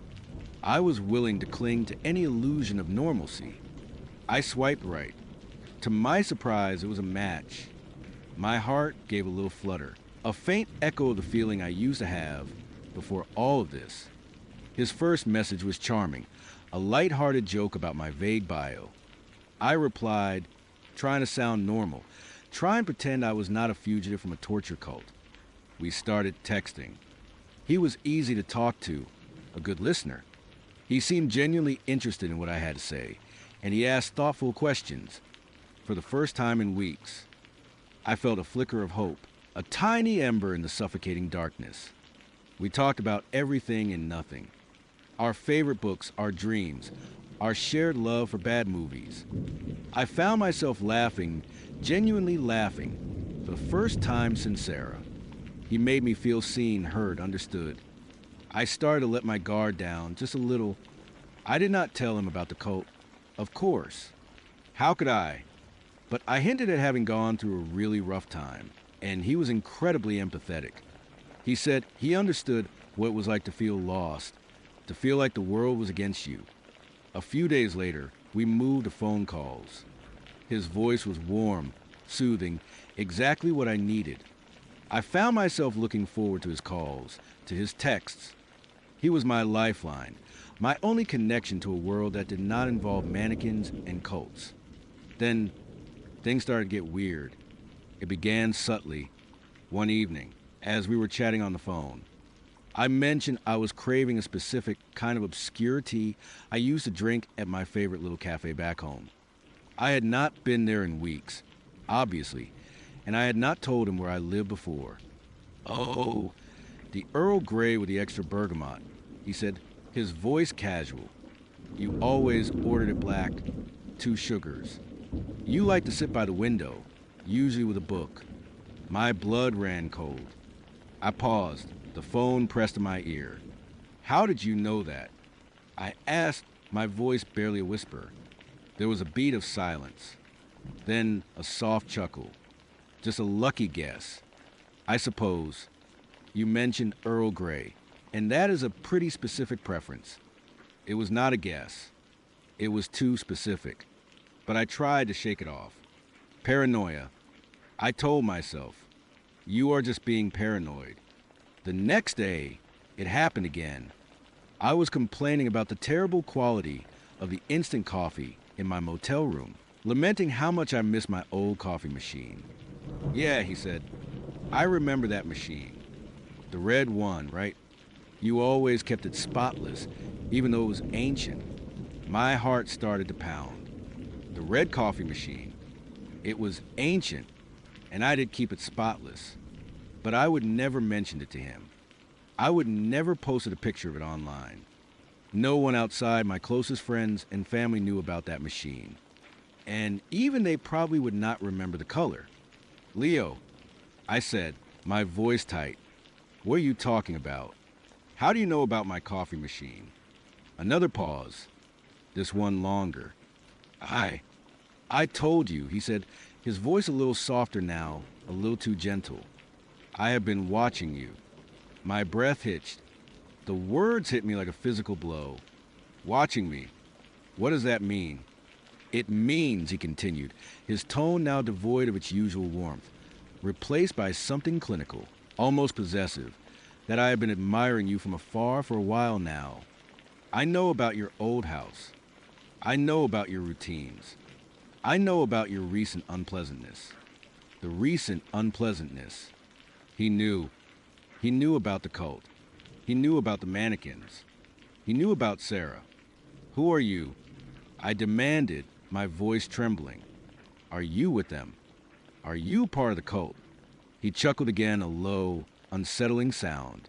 S1: I was willing to cling to any illusion of normalcy. I swiped right. To my surprise, it was a match. My heart gave a little flutter, a faint echo of the feeling I used to have before all of this. His first message was charming, a light-hearted joke about my vague bio. I replied, trying to sound normal, trying to pretend I was not a fugitive from a torture cult. We started texting. He was easy to talk to, a good listener. He seemed genuinely interested in what I had to say, and he asked thoughtful questions. For the first time in weeks, I felt a flicker of hope, a tiny ember in the suffocating darkness. We talked about everything and nothing. Our favorite books, our dreams, our shared love for bad movies. I found myself laughing, genuinely laughing, for the first time since Sarah. He made me feel seen, heard, understood. I started to let my guard down just a little. I did not tell him about the cult, of course. How could I? But I hinted at having gone through a really rough time, and he was incredibly empathetic. He said he understood what it was like to feel lost, to feel like the world was against you. A few days later, we moved to phone calls. His voice was warm, soothing, exactly what I needed. I found myself looking forward to his calls, to his texts. He was my lifeline, my only connection to a world that did not involve mannequins and cults. Then, things started to get weird. It began subtly, one evening, as we were chatting on the phone. I mentioned I was craving a specific kind of obscure tea I used to drink at my favorite little cafe back home. I had not been there in weeks, obviously, and I had not told him where I lived before. Oh, the Earl Grey with the extra bergamot, he said, his voice casual. You always ordered it black, 2 sugars. You like to sit by the window, usually with a book. My blood ran cold. I paused, the phone pressed to my ear. How did you know that? I asked, my voice barely a whisper. There was a beat of silence, then a soft chuckle. Just a lucky guess. I suppose. You mentioned Earl Grey, and that is a pretty specific preference. It was not a guess. It was too specific. But I tried to shake it off. Paranoia. I told myself, you are just being paranoid. The next day, it happened again. I was complaining about the terrible quality of the instant coffee in my motel room, lamenting how much I missed my old coffee machine. Yeah, he said, I remember that machine. The red one, right? You always kept it spotless, even though it was ancient. My heart started to pound. The red coffee machine. It was ancient, and I did keep it spotless. But I would never mention it to him. I would never posted a picture of it online. No one outside my closest friends and family knew about that machine. And even they probably would not remember the color. Leo, I said, my voice tight. What are you talking about? How do you know about my coffee machine? Another pause. This one longer. I told you, he said, his voice a little softer now, a little too gentle. I have been watching you. My breath hitched. The words hit me like a physical blow. Watching me. What does that mean? It means, he continued, his tone now devoid of its usual warmth, replaced by something clinical, almost possessive, that I have been admiring you from afar for a while now. I know about your old house. I know about your routines. I know about your recent unpleasantness. The recent unpleasantness. He knew. He knew about the cult. He knew about the mannequins. He knew about Sarah. Who are you? I demanded, my voice trembling. Are you with them? Are you part of the cult? He chuckled again, a low, unsettling sound.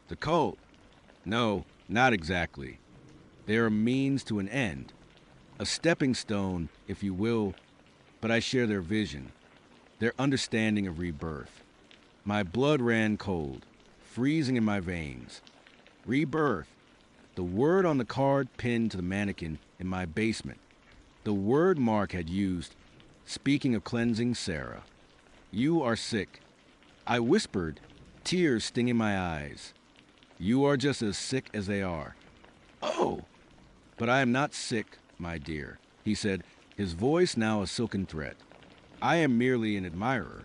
S1: The cult? No, not exactly. They are a means to an end. A stepping stone, if you will, but I share their vision, their understanding of rebirth. My blood ran cold, freezing in my veins. Rebirth. The word on the card pinned to the mannequin in my basement. The word Mark had used, speaking of cleansing Sarah. You are sick. I whispered, tears stinging my eyes. You are just as sick as they are. Oh! But I am not sick, my dear, he said, his voice now a silken threat. I am merely an admirer,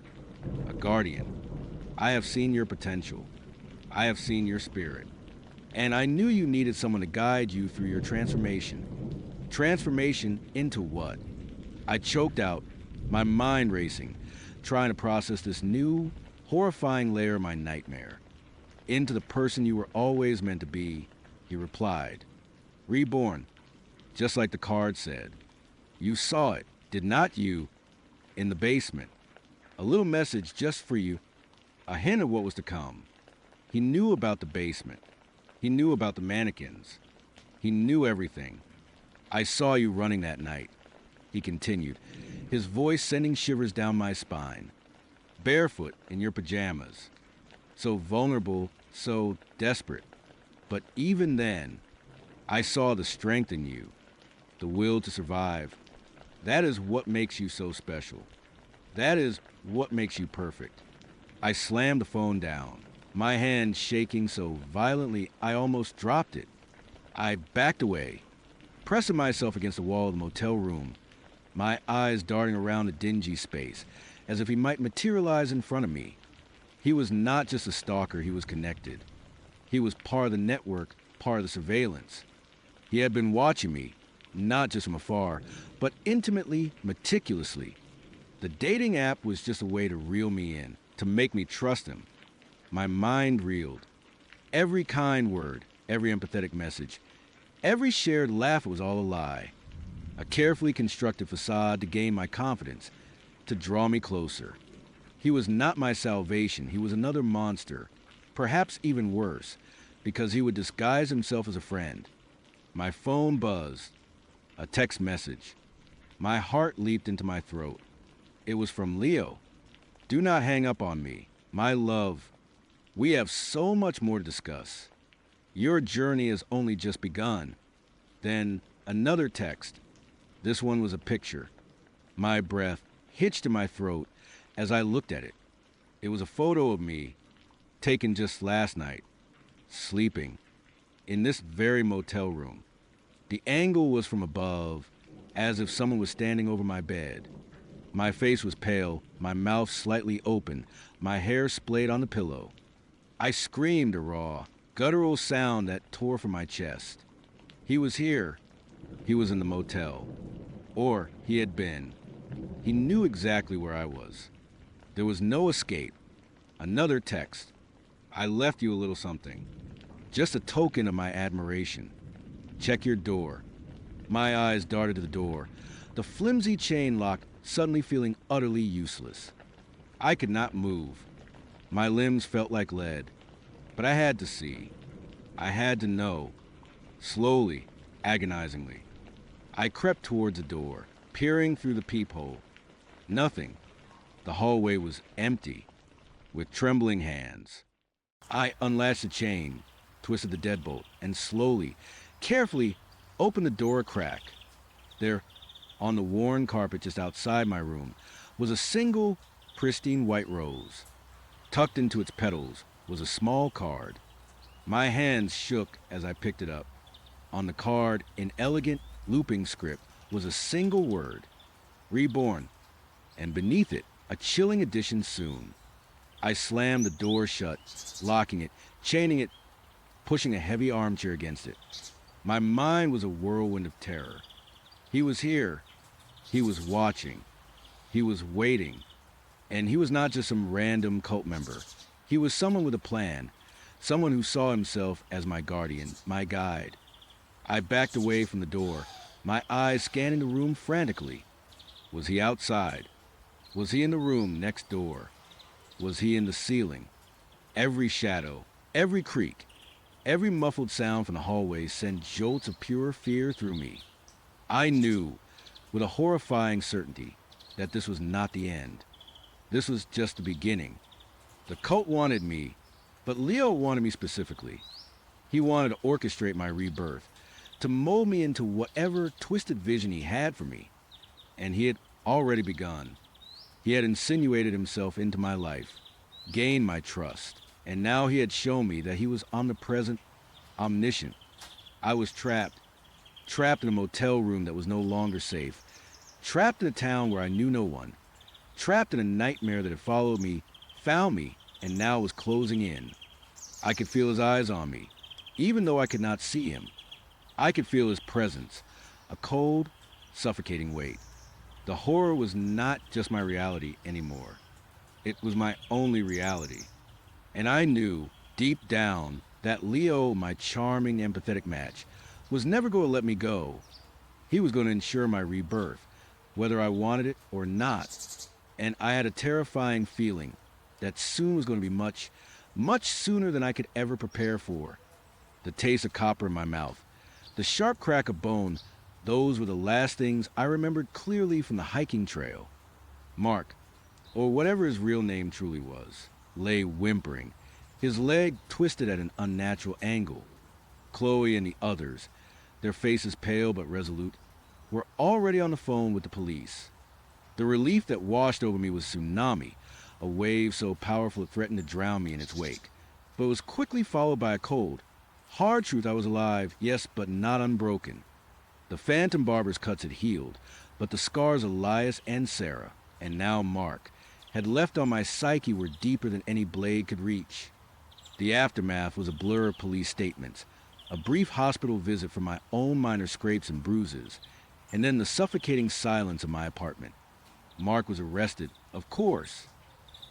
S1: a guardian. I have seen your potential. I have seen your spirit. And I knew you needed someone to guide you through your transformation. Transformation into what? I choked out, my mind racing, trying to process this new, horrifying layer of my nightmare. Into the person you were always meant to be, he replied. Reborn, just like the card said. You saw it, did not you, in the basement. A little message just for you, a hint of what was to come. He knew about the basement. He knew about the mannequins. He knew everything. I saw you running that night, he continued, his voice sending shivers down my spine. Barefoot in your pajamas. So vulnerable, so desperate. But even then, I saw the strength in you, the will to survive. That is what makes you so special. That is what makes you perfect. I slammed the phone down, my hand shaking so violently I almost dropped it. I backed away, pressing myself against the wall of the motel room, my eyes darting around the dingy space, as if he might materialize in front of me. He was not just a stalker, he was connected. He was part of the network, part of the surveillance. He had been watching me, not just from afar, but intimately, meticulously. The dating app was just a way to reel me in, to make me trust him. My mind reeled. Every kind word, every empathetic message, every shared laugh was all a lie. A carefully constructed facade to gain my confidence, to draw me closer. He was not my salvation. He was another monster, perhaps even worse, because he would disguise himself as a friend. My phone buzzed. A text message. My heart leaped into my throat. It was from Leo. Do not hang up on me. My love. We have so much more to discuss. Your journey has only just begun. Then another text. This one was a picture. My breath hitched in my throat as I looked at it. It was a photo of me, taken just last night, sleeping, in this very motel room. The angle was from above, as if someone was standing over my bed. My face was pale, my mouth slightly open, my hair splayed on the pillow. I screamed a raw, guttural sound that tore from my chest. He was here. He was in the motel. Or he had been. He knew exactly where I was. There was no escape. Another text. I left you a little something. Just a token of my admiration. Check your door. My eyes darted to the door, the flimsy chain lock suddenly feeling utterly useless. I could not move. My limbs felt like lead. But I had to see. I had to know. Slowly, agonizingly. I crept towards the door, peering through the peephole. Nothing. The hallway was empty, with trembling hands. I unlatched the chain, twisted the deadbolt, and slowly, carefully opened the door a crack. There, on the worn carpet just outside my room, was a single, pristine white rose. Tucked into its petals was a small card. My hands shook as I picked it up. On the card, in elegant, looping script, was a single word, reborn, and beneath it, a chilling addition soon. I slammed the door shut, locking it, chaining it, pushing a heavy armchair against it. My mind was a whirlwind of terror. He was here. He was watching. He was waiting. And he was not just some random cult member. He was someone with a plan. Someone who saw himself as my guardian, my guide. I backed away from the door, my eyes scanning the room frantically. Was he outside? Was he in the room next door? Was he in the ceiling? Every shadow, every creak, every muffled sound from the hallway sent jolts of pure fear through me. I knew, with a horrifying certainty, that this was not the end. This was just the beginning. The cult wanted me, but Leo wanted me specifically. He wanted to orchestrate my rebirth, to mold me into whatever twisted vision he had for me. And he had already begun. He had insinuated himself into my life, gained my trust, and now he had shown me that he was omnipresent, omniscient. I was trapped in a motel room that was no longer safe, trapped in a town where I knew no one, trapped in a nightmare that had followed me, found me, and now was closing in. I could feel his eyes on me, even though I could not see him. I could feel his presence, a cold, suffocating weight. The horror was not just my reality anymore. It was my only reality. And I knew, deep down, that Leo, my charming, empathetic match, was never going to let me go. He was going to ensure my rebirth, whether I wanted it or not. And I had a terrifying feeling that soon was going to be much, much sooner than I could ever prepare for. The taste of copper in my mouth, the sharp crack of bone, those were the last things I remembered clearly from the hiking trail. Mark, or whatever his real name truly was, lay whimpering, his leg twisted at an unnatural angle. Chloe and the others, their faces pale but resolute, were already on the phone with the police. The relief that washed over me was tsunami, a wave so powerful it threatened to drown me in its wake, but was quickly followed by a cold, hard truth I was alive, yes, but not unbroken. The phantom barber's cuts had healed, but the scars of Elias and Sarah, and now Mark, had left on my psyche were deeper than any blade could reach. The aftermath was a blur of police statements, a brief hospital visit for my own minor scrapes and bruises, and then the suffocating silence of my apartment. Mark was arrested, of course.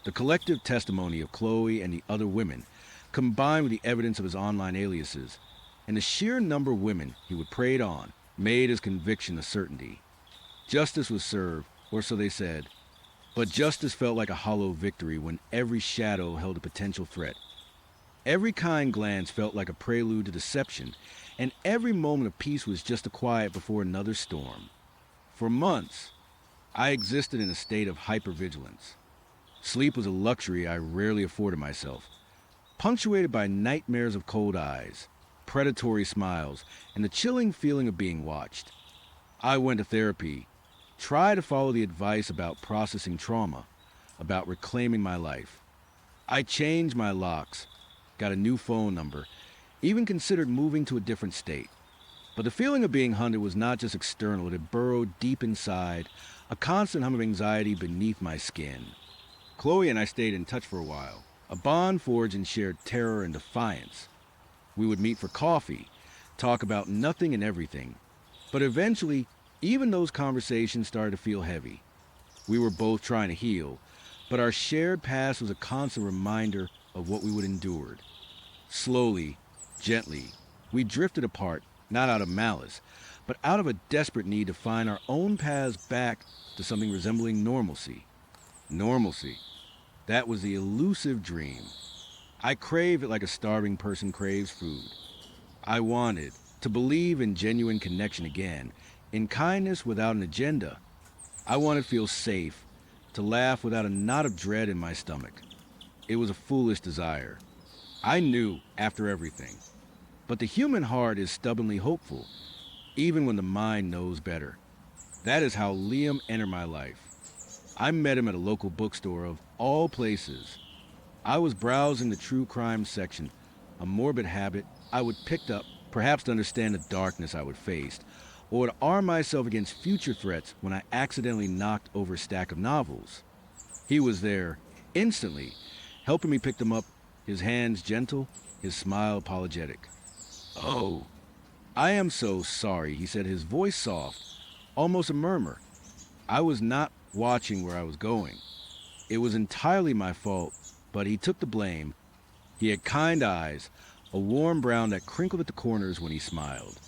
S1: The collective testimony of Chloe and the other women, combined with the evidence of his online aliases, and the sheer number of women he would preyed on, made his conviction a certainty. Justice was served, or so they said, but justice felt like a hollow victory when every shadow held a potential threat. Every kind glance felt like a prelude to deception, and every moment of peace was just a quiet before another storm. For months, I existed in a state of hypervigilance. Sleep was a luxury I rarely afforded myself, punctuated by nightmares of cold eyes, predatory smiles, and the chilling feeling of being watched. I went to therapy, tried to follow the advice about processing trauma, about reclaiming my life. I changed my locks, got a new phone number, even considered moving to a different state. But the feeling of being hunted was not just external, it had burrowed deep inside, a constant hum of anxiety beneath my skin. Chloe and I stayed in touch for a while, a bond forged in shared terror and defiance. We would meet for coffee, talk about nothing and everything. But eventually, even those conversations started to feel heavy. We were both trying to heal, but our shared past was a constant reminder of what we would endure. Slowly, gently, we drifted apart, not out of malice, but out of a desperate need to find our own paths back to something resembling normalcy. Normalcy. That was the elusive dream. I craved it like a starving person craves food. I wanted to believe in genuine connection again, in kindness without an agenda. I wanted to feel safe, to laugh without a knot of dread in my stomach. It was a foolish desire. I knew after everything. But the human heart is stubbornly hopeful, even when the mind knows better. That is how Liam entered my life. I met him at a local bookstore of all places. I was browsing the true crime section, a morbid habit I would pick up, perhaps to understand the darkness I would face, or to arm myself against future threats when I accidentally knocked over a stack of novels. He was there, instantly, helping me pick them up, his hands gentle, his smile apologetic. "Oh, I am so sorry," he said, his voice soft, almost a murmur. I was not watching where I was going. It was entirely my fault, but he took the blame. He had kind eyes, a warm brown that crinkled at the corners when he smiled.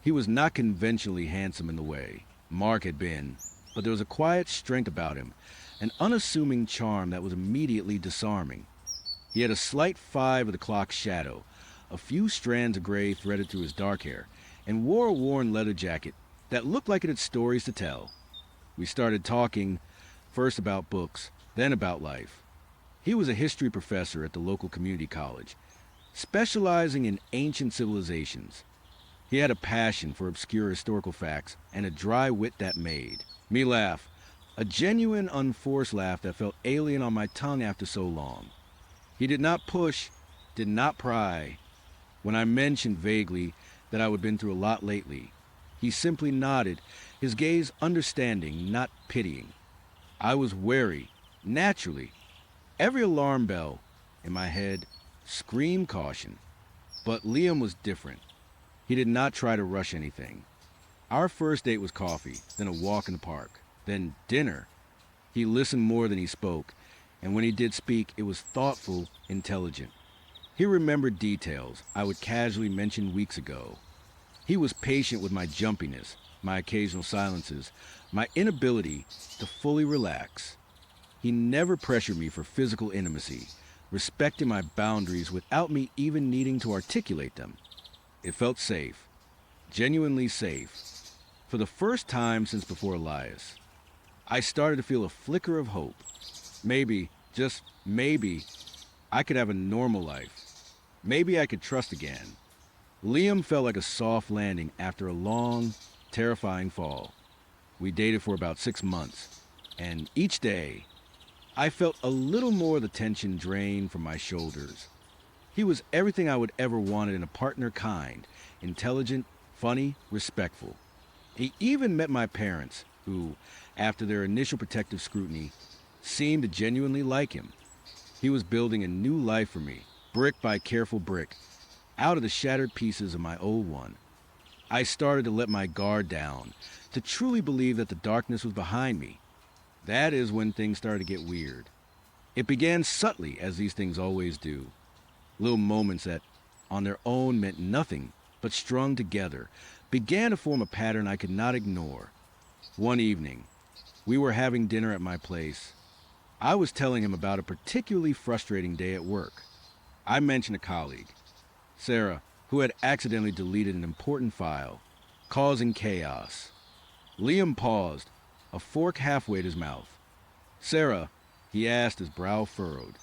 S1: He was not conventionally handsome in the way Mark had been, but there was a quiet strength about him, an unassuming charm that was immediately disarming. He had a slight 5 of the clock's shadow, a few strands of gray threaded through his dark hair, and wore a worn leather jacket that looked like it had stories to tell. We started talking, first about books, then about life. He was a history professor at the local community college, specializing in ancient civilizations. He had a passion for obscure historical facts and a dry wit that made me laugh, a genuine, unforced laugh that felt alien on my tongue after so long. He did not push, did not pry. When I mentioned vaguely that I had been through a lot lately, he simply nodded, his gaze understanding, not pitying. I was wary, naturally. Every alarm bell in my head screamed caution. But Liam was different. He did not try to rush anything. Our first date was coffee, then a walk in the park, then dinner. He listened more than he spoke, and when he did speak, it was thoughtful, intelligent. He remembered details I would casually mention weeks ago. He was patient with my jumpiness, my occasional silences, my inability to fully relax. He never pressured me for physical intimacy, respecting my boundaries without me even needing to articulate them. It felt safe, genuinely safe. For the first time since before Elias, I started to feel a flicker of hope. Maybe, just maybe, I could have a normal life. Maybe I could trust again. Liam felt like a soft landing after a long, terrifying fall. We dated for about 6 months, and each day, I felt a little more of the tension drain from my shoulders. He was everything I would ever wanted in a partner, kind, intelligent, funny, respectful. He even met my parents, who, after their initial protective scrutiny, seemed to genuinely like him. He was building a new life for me, brick by careful brick, out of the shattered pieces of my old one. I started to let my guard down, to truly believe that the darkness was behind me. That is when things started to get weird. It began subtly, as these things always do. Little moments that, on their own, meant nothing, but strung together, began to form a pattern I could not ignore. One evening, we were having dinner at my place. I was telling him about a particularly frustrating day at work. I mentioned a colleague, Sarah, who had accidentally deleted an important file, causing chaos. Liam paused, a fork halfway at his mouth. Sarah, he asked, his brow furrowed.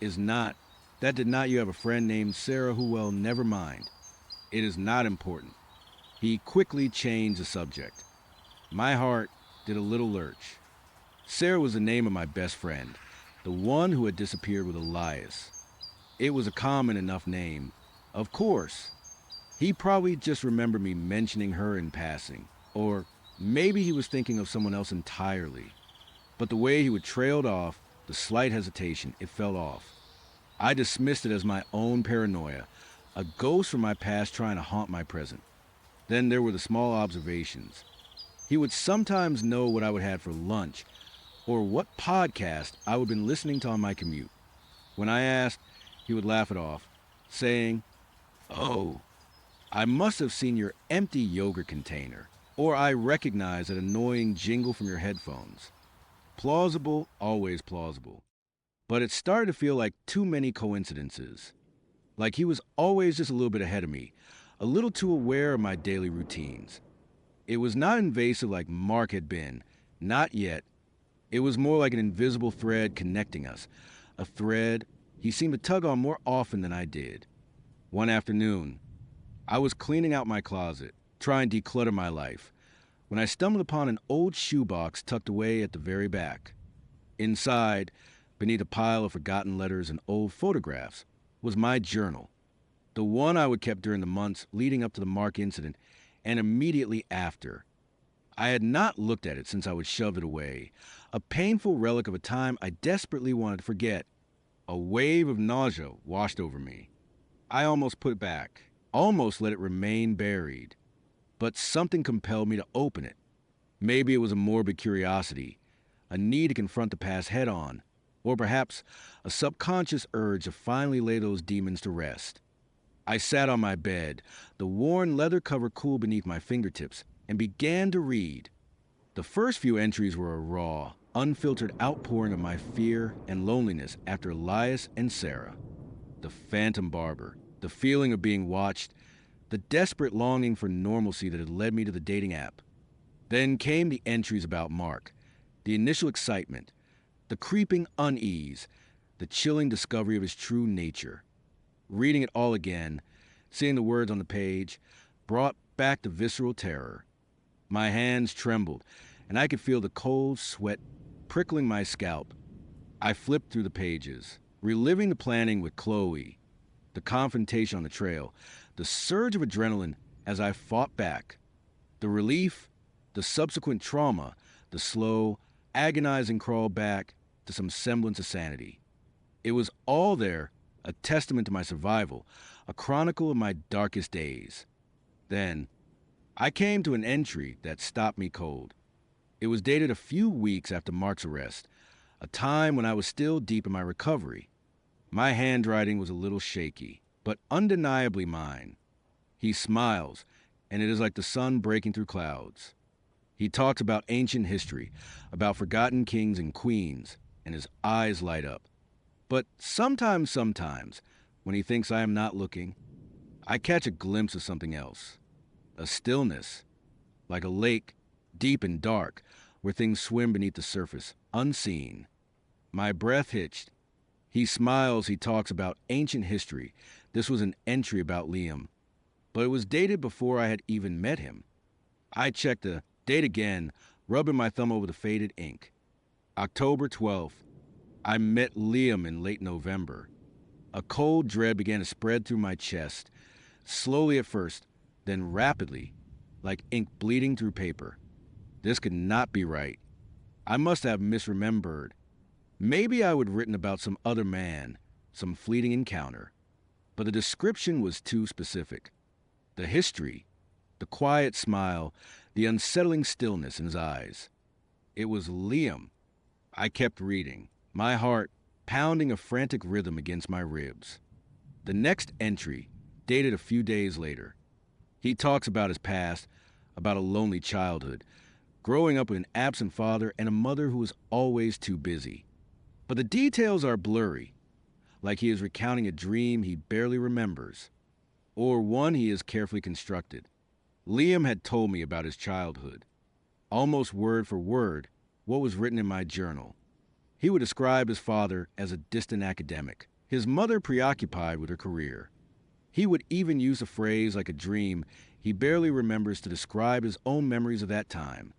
S1: Did not you have a friend named Sarah who, well, never mind. It is not important. He quickly changed the subject. My heart did a little lurch. Sarah was the name of my best friend, the one who had disappeared with Elias. It was a common enough name. Of course. He probably just remembered me mentioning her in passing, or maybe he was thinking of someone else entirely. But the way he would trailed off, the slight hesitation, it fell off. I dismissed it as my own paranoia, a ghost from my past trying to haunt my present. Then there were the small observations. He would sometimes know what I would have for lunch, or what podcast I would have been listening to on my commute. When I asked, he would laugh it off, saying, "Oh, I must have seen your empty yogurt container, or I recognize that annoying jingle from your headphones." Plausible, always plausible. But it started to feel like too many coincidences. Like he was always just a little bit ahead of me, a little too aware of my daily routines. It was not invasive like Mark had been, not yet. It was more like an invisible thread connecting us, a thread he seemed to tug on more often than I did. One afternoon, I was cleaning out my closet, trying to declutter my life, when I stumbled upon an old shoebox tucked away at the very back. Inside, beneath a pile of forgotten letters and old photographs, was my journal, the one I would kept during the months leading up to the Mark incident and immediately after. I had not looked at it since I would shove it away, a painful relic of a time I desperately wanted to forget. A wave of nausea washed over me. I almost put it back, almost let it remain buried, but something compelled me to open it. Maybe it was a morbid curiosity, a need to confront the past head on, or perhaps a subconscious urge to finally lay those demons to rest. I sat on my bed, the worn leather cover cool beneath my fingertips, and began to read. The first few entries were a raw, unfiltered outpouring of my fear and loneliness after Elias and Sarah. The phantom barber, the feeling of being watched, the desperate longing for normalcy that had led me to the dating app. Then came the entries about Mark, the initial excitement, the creeping unease, the chilling discovery of his true nature. Reading it all again, seeing the words on the page, brought back the visceral terror. My hands trembled, and I could feel the cold sweat prickling my scalp. I flipped through the pages, reliving the planning with Chloe, the confrontation on the trail, the surge of adrenaline as I fought back, the relief, the subsequent trauma, the slow, agonizing crawl back to some semblance of sanity. It was all there, a testament to my survival, a chronicle of my darkest days. Then, I came to an entry that stopped me cold. It was dated a few weeks after Mark's arrest, a time when I was still deep in my recovery. My handwriting was a little shaky, but undeniably mine. He smiles, and it is like the sun breaking through clouds. He talks about ancient history, about forgotten kings and queens, and his eyes light up. But sometimes, when he thinks I am not looking, I catch a glimpse of something else. A stillness, like a lake, deep and dark, where things swim beneath the surface, unseen. My breath hitched. He smiles, he talks about ancient history. This was an entry about Liam, but it was dated before I had even met him. I checked the date again, rubbing my thumb over the faded ink. October 12th. I met Liam in late November. A cold dread began to spread through my chest, slowly at first, then rapidly, like ink bleeding through paper. This could not be right. I must have misremembered. Maybe I would have written about some other man, some fleeting encounter. But the description was too specific. The history, the quiet smile, the unsettling stillness in his eyes. It was Liam. I kept reading, my heart pounding a frantic rhythm against my ribs. The next entry, dated a few days later. He talks about his past, about a lonely childhood, growing up with an absent father and a mother who was always too busy. But the details are blurry, like he is recounting a dream he barely remembers, or one he has carefully constructed. Liam had told me about his childhood, almost word for word, what was written in my journal. He would describe his father as a distant academic, his mother preoccupied with her career. He would even use a phrase like a dream he barely remembers to describe his own memories of that time.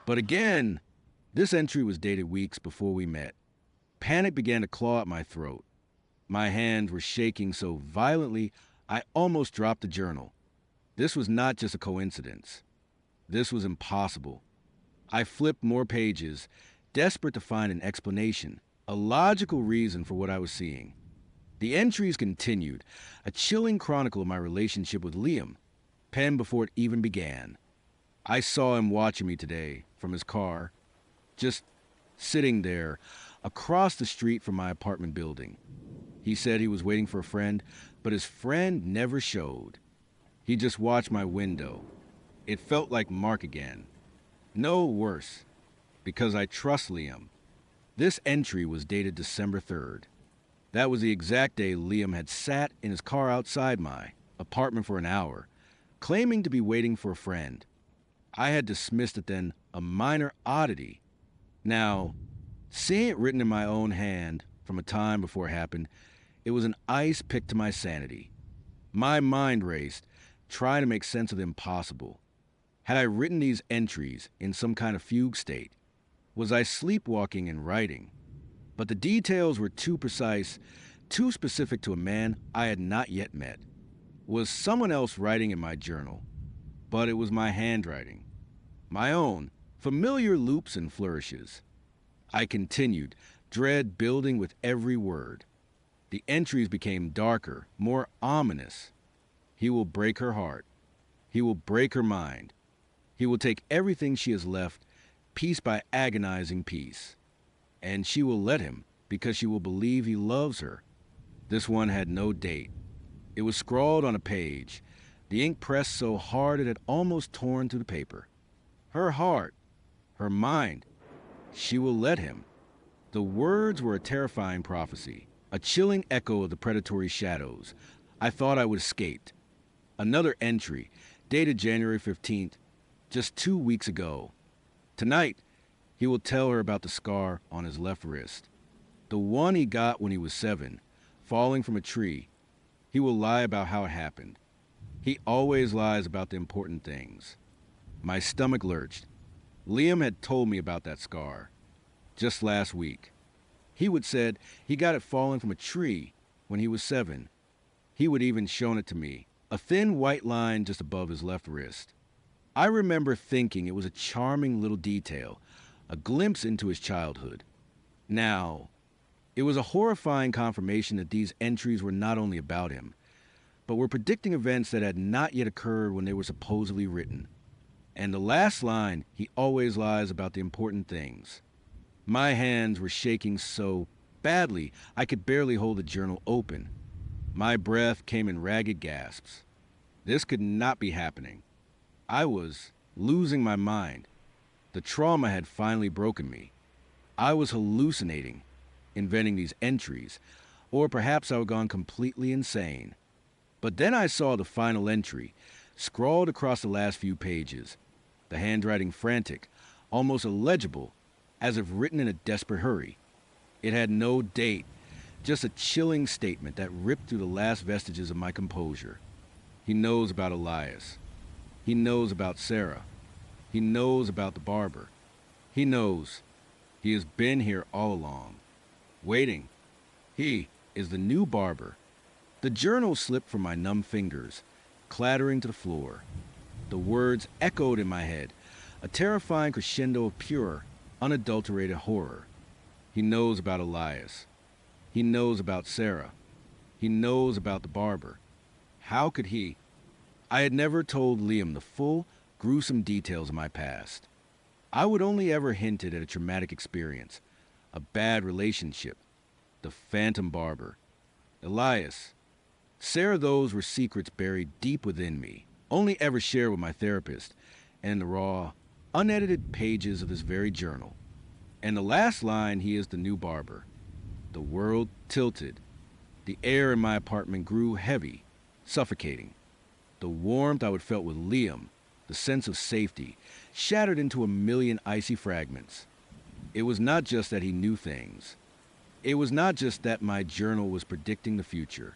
S1: But again, this entry was dated weeks before we met. Panic began to claw at my throat. My hands were shaking so violently I almost dropped the journal. This was not just a coincidence. This was impossible. I flipped more pages, desperate to find an explanation, a logical reason for what I was seeing. The entries continued, a chilling chronicle of my relationship with Liam, penned before it even began. I saw him watching me today from his car, just sitting there across the street from my apartment building. He said he was waiting for a friend, but his friend never showed. He just watched my window. It felt like Mark again. No, worse, because I trust Liam. This entry was dated December 3rd. That was the exact day Liam had sat in his car outside my apartment for an hour, claiming to be waiting for a friend. I had dismissed it then a minor oddity. Now, seeing it written in my own hand from a time before it happened, it was an ice pick to my sanity. My mind raced, trying to make sense of the impossible. Had I written these entries in some kind of fugue state? Was I sleepwalking in writing? But the details were too precise, too specific to a man I had not yet met. Was someone else writing in my journal? But it was my handwriting. My own, familiar loops and flourishes. I continued, dread building with every word. The entries became darker, more ominous. He will break her heart. He will break her mind. He will take everything she has left, piece by agonizing piece. And she will let him because she will believe he loves her. This one had no date. It was scrawled on a page, the ink pressed so hard it had almost torn through the paper. Her heart, her mind, she will let him. The words were a terrifying prophecy, a chilling echo of the predatory shadows. I thought I would escape. Another entry, dated January 15th, just 2 weeks ago. Tonight, he will tell her about the scar on his left wrist. The one he got when he was 7, falling from a tree. He will lie about how it happened. He always lies about the important things. My stomach lurched. Liam had told me about that scar just last week. He would said he got it falling from a tree when he was 7. He would even shown it to me, a thin white line just above his left wrist. I remember thinking it was a charming little detail, a glimpse into his childhood. Now, it was a horrifying confirmation that these entries were not only about him, but were predicting events that had not yet occurred when they were supposedly written. And the last line, he always lies about the important things. My hands were shaking so badly I could barely hold the journal open. My breath came in ragged gasps. This could not be happening. I was losing my mind. The trauma had finally broken me. I was hallucinating, inventing these entries, or perhaps I had gone completely insane. But then I saw the final entry, scrawled across the last few pages, the handwriting frantic, almost illegible, as if written in a desperate hurry. It had no date, just a chilling statement that ripped through the last vestiges of my composure. He knows about Elias. He knows about Sarah. He knows about the barber. He knows. He has been here all along, waiting. He is the new barber. The journal slipped from my numb fingers, clattering to the floor. The words echoed in my head, a terrifying crescendo of pure, unadulterated horror. He knows about Elias. He knows about Sarah. He knows about the barber. How could he? I had never told Liam the full, gruesome details of my past. I would only ever hinted at a traumatic experience, a bad relationship, the phantom barber, Elias. Sarah, those were secrets buried deep within me, only ever shared with my therapist, and the raw, unedited pages of this very journal. And the last line, he is the new barber. The world tilted. The air in my apartment grew heavy, suffocating. The warmth I would felt with Liam, the sense of safety, shattered into a million icy fragments. It was not just that he knew things. It was not just that my journal was predicting the future.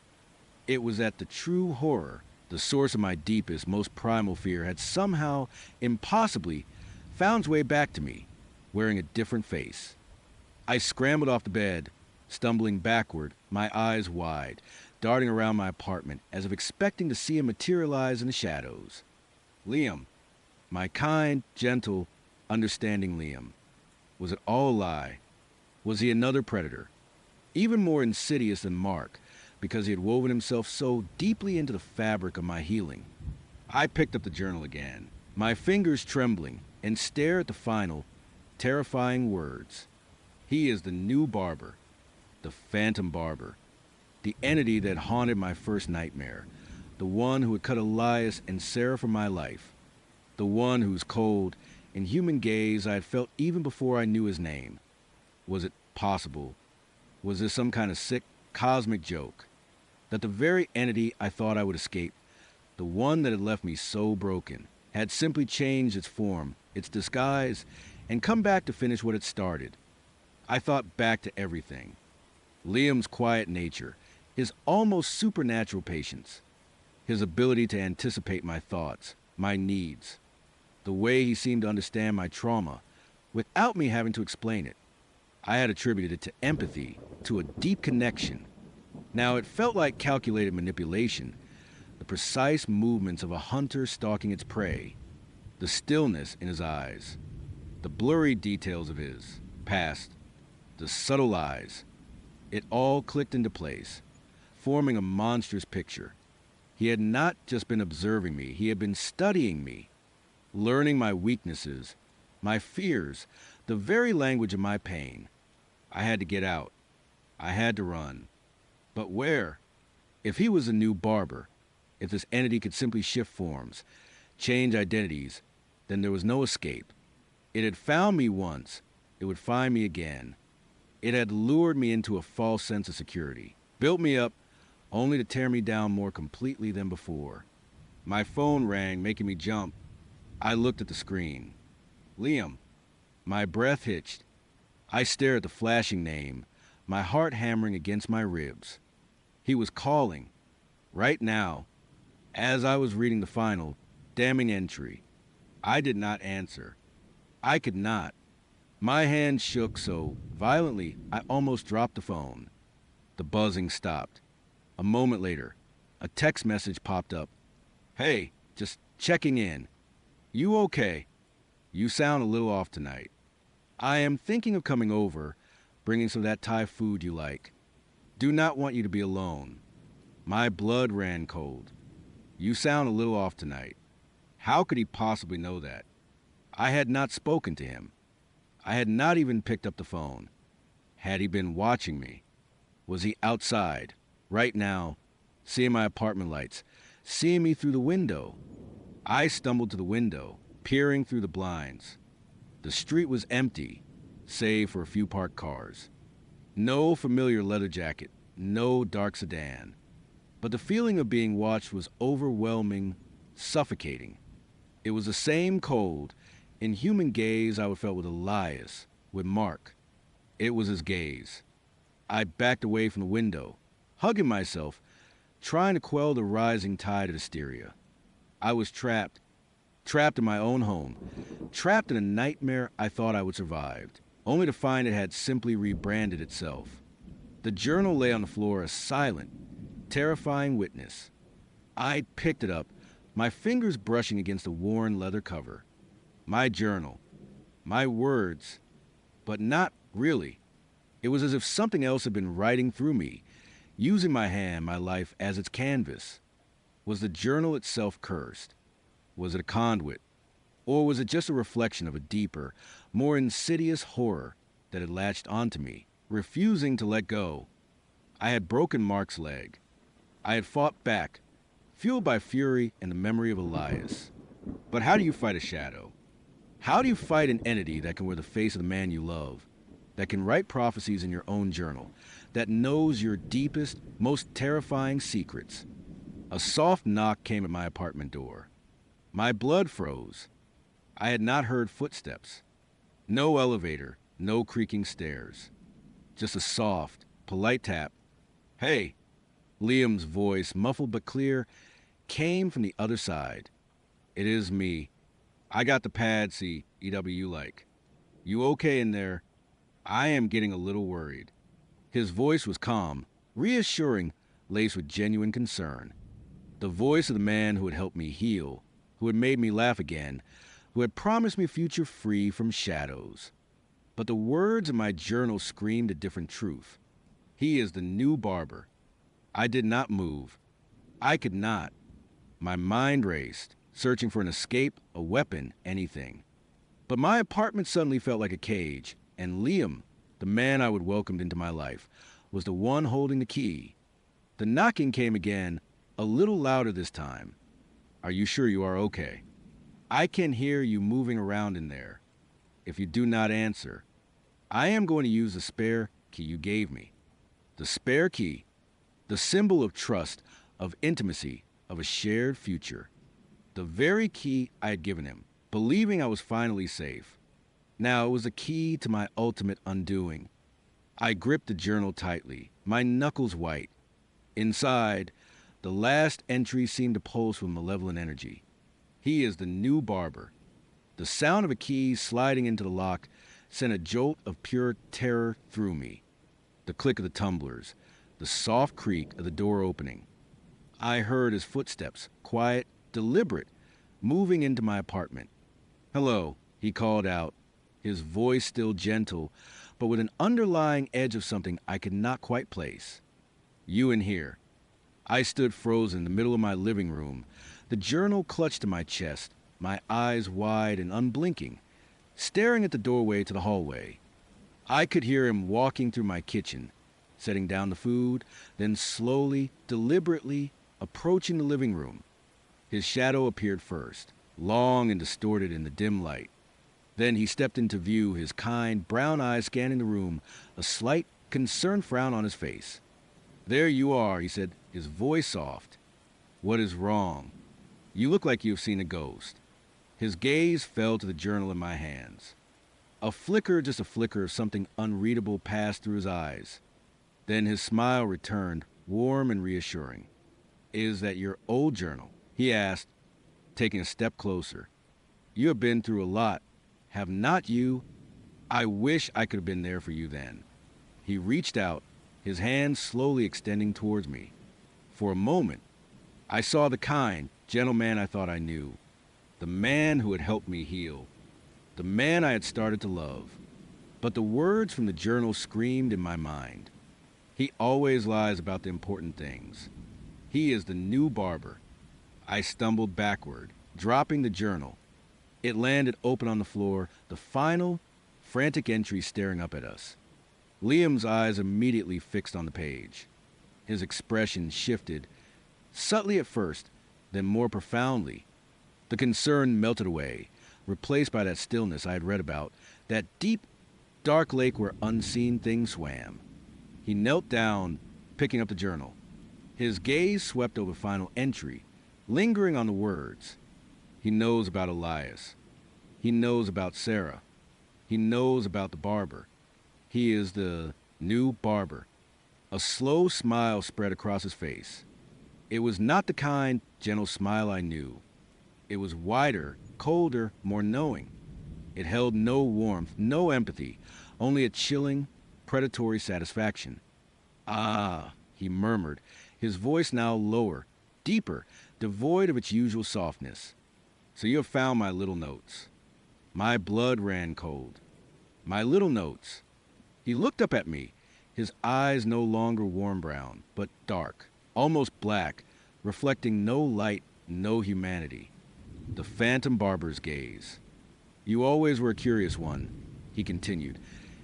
S1: It was that the true horror, the source of my deepest, most primal fear, had somehow, impossibly, found its way back to me, wearing a different face. I scrambled off the bed, stumbling backward, my eyes wide, darting around my apartment as if expecting to see him materialize in the shadows. Liam, my kind, gentle, understanding Liam. Was it all a lie? Was he another predator? Even more insidious than Mark, because he had woven himself so deeply into the fabric of my healing. I picked up the journal again, my fingers trembling, and stared at the final, terrifying words. He is the new barber, the phantom barber, the entity that haunted my first nightmare, the one who had cut Elias and Sarah from my life, the one whose cold, inhuman gaze I had felt even before I knew his name. Was it possible? Was this some kind of sick, cosmic joke? That the very entity I thought I would escape, the one that had left me so broken, had simply changed its form, its disguise, and come back to finish what had started. I thought back to everything. Liam's quiet nature, his almost supernatural patience, his ability to anticipate my thoughts, my needs, the way he seemed to understand my trauma without me having to explain it. I had attributed it to empathy, to a deep connection. Now it felt like calculated manipulation, the precise movements of a hunter stalking its prey, the stillness in his eyes, the blurry details of his past, the subtle lies. It all clicked into place, forming a monstrous picture. He had not just been observing me, he had been studying me. learning my weaknesses, my fears, the very language of my pain. I had to get out. I had to run. But where? If he was a new barber, if this entity could simply shift forms, change identities, then there was no escape. It had found me once. It would find me again. It had lured me into a false sense of security, built me up, only to tear me down more completely than before. My phone rang, making me jump. I looked at the screen. Liam. My breath hitched. I stared at the flashing name, my heart hammering against my ribs. He was calling. Right now, as I was reading the final, damning entry. I did not answer. I could not. My hand shook so violently I almost dropped the phone. The buzzing stopped. A moment later, a text message popped up. Hey, just checking in. You okay? You sound a little off tonight. I am thinking of coming over, bringing some of that Thai food you like. Do not want you to be alone. My blood ran cold. You sound a little off tonight. How could he possibly know that? I had not spoken to him. I had not even picked up the phone. Had he been watching me? Was he outside, right now, seeing my apartment lights, seeing me through the window? I stumbled to the window, peering through the blinds. The street was empty, save for a few parked cars. No familiar leather jacket, no dark sedan. But the feeling of being watched was overwhelming, suffocating. It was the same cold, inhuman gaze I would felt with Elias, with Mark. It was his gaze. I backed away from the window, hugging myself, trying to quell the rising tide of hysteria. I was trapped in my own home, trapped in a nightmare I thought I would survive, only to find it had simply rebranded itself. The journal lay on the floor, a silent, terrifying witness. I picked it up, my fingers brushing against the worn leather cover. My journal, my words, but not really. It was as if something else had been writing through me, using my hand, my life, as its canvas. Was the journal itself cursed? Was it a conduit? Or was it just a reflection of a deeper, more insidious horror that had latched onto me, refusing to let go? I had broken Mark's leg. I had fought back, fueled by fury and the memory of Elias. But how do you fight a shadow? How do you fight an entity that can wear the face of the man you love, that can write prophecies in your own journal, that knows your deepest, most terrifying secrets? A soft knock came at my apartment door. My blood froze. I had not heard footsteps. No elevator, no creaking stairs. Just a soft, polite tap. Hey! Liam's voice, muffled but clear, came from the other side. It is me. I got the pad, see, EW like. You okay in there? I am getting a little worried. His voice was calm, reassuring, laced with genuine concern. The voice of the man who had helped me heal, who had made me laugh again, who had promised me a future free from shadows. But the words in my journal screamed a different truth. He is the new barber. I did not move. I could not. My mind raced, searching for an escape, a weapon, anything. But my apartment suddenly felt like a cage, and Liam, the man I would welcomed into my life, was the one holding the key. The knocking came again, a little louder this time. Are you sure you are okay? I can hear you moving around in there. If you do not answer, I am going to use the spare key you gave me. The spare key, the symbol of trust, of intimacy, of a shared future. The very key I had given him, believing I was finally safe. Now it was the key to my ultimate undoing. I gripped the journal tightly, my knuckles white. Inside, the last entry seemed to pulse with malevolent energy. He is the new barber. The sound of a key sliding into the lock sent a jolt of pure terror through me. The click of the tumblers, the soft creak of the door opening. I heard his footsteps, quiet, deliberate, moving into my apartment. Hello, he called out, his voice still gentle, but with an underlying edge of something I could not quite place. You in here. I stood frozen in the middle of my living room, the journal clutched to my chest, my eyes wide and unblinking, staring at the doorway to the hallway. I could hear him walking through my kitchen, setting down the food, then slowly, deliberately approaching the living room. His shadow appeared first, long and distorted in the dim light. Then he stepped into view, his kind, brown eyes scanning the room, a slight, concerned frown on his face. "There you are," he said, his voice soft. "What is wrong? You look like you've seen a ghost." His gaze fell to the journal in my hands. A flicker, just a flicker of something unreadable passed through his eyes. Then his smile returned, warm and reassuring. "Is that your old journal?" he asked, taking a step closer. "You have been through a lot, have not you? I wish I could have been there for you then." He reached out, his hand slowly extending towards me. For a moment, I saw the kind, gentle man I thought I knew. The man who had helped me heal. The man I had started to love. But the words from the journal screamed in my mind. He always lies about the important things. He is the new barber. I stumbled backward, dropping the journal. It landed open on the floor, the final, frantic entry staring up at us. Liam's eyes immediately fixed on the page. His expression shifted, subtly at first, then more profoundly. The concern melted away, replaced by that stillness I had read about, that deep, dark lake where unseen things swam. He knelt down, picking up the journal. His gaze swept over the final entry, lingering on the words. He knows about Elias. He knows about Sarah. He knows about the barber. He is the new barber. A slow smile spread across his face. It was not the kind, gentle smile I knew. It was wider, colder, more knowing. It held no warmth, no empathy, only a chilling, predatory satisfaction. "Ah," he murmured, his voice now lower, deeper, devoid of its usual softness. "So you have found my little notes." My blood ran cold. My little notes. He looked up at me, his eyes no longer warm brown, but dark, almost black, reflecting no light, no humanity. The phantom barber's gaze. "You always were a curious one," he continued,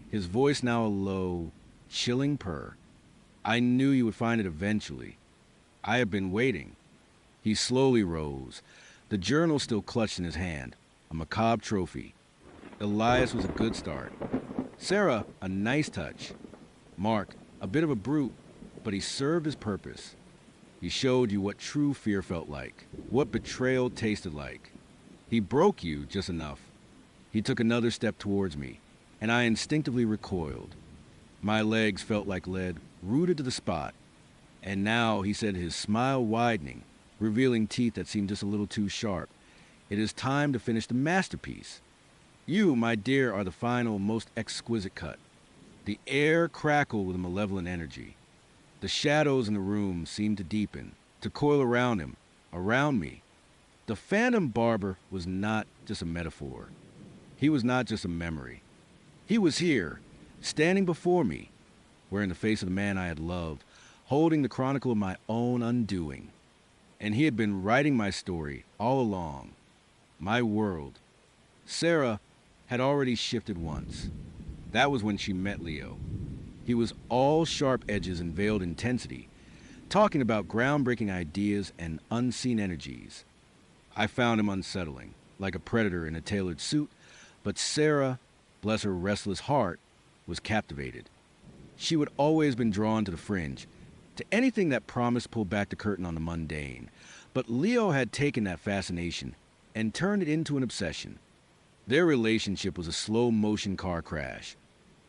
S1: his voice now a low, chilling purr. "I knew you would find it eventually. I have been waiting." He slowly rose, the journal still clutched in his hand, a macabre trophy. Elias was a good start. Sarah, a nice touch. Mark, a bit of a brute, but he served his purpose. He showed you what true fear felt like, what betrayal tasted like. He broke you just enough. He took another step towards me, and I instinctively recoiled. My legs felt like lead, rooted to the spot. And now, he said, his smile widening, revealing teeth that seemed just a little too sharp, "It is time to finish the masterpiece. You, my dear, are the final, most exquisite cut." The air crackled with a malevolent energy. The shadows in the room seemed to deepen, to coil around him, around me. The phantom barber was not just a metaphor. He was not just a memory. He was here, standing before me, wearing the face of the man I had loved, holding the chronicle of my own undoing. And he had been writing my story all along. My world. Sarah had already shifted once. That was when she met Leo. He was all sharp edges and veiled intensity, talking about groundbreaking ideas and unseen energies. I found him unsettling, like a predator in a tailored suit, but Sarah, bless her restless heart, was captivated. She would always been drawn to the fringe, to anything that promised pull back the curtain on the mundane. But Leo had taken that fascination and turned it into an obsession. Their relationship was a slow-motion car crash,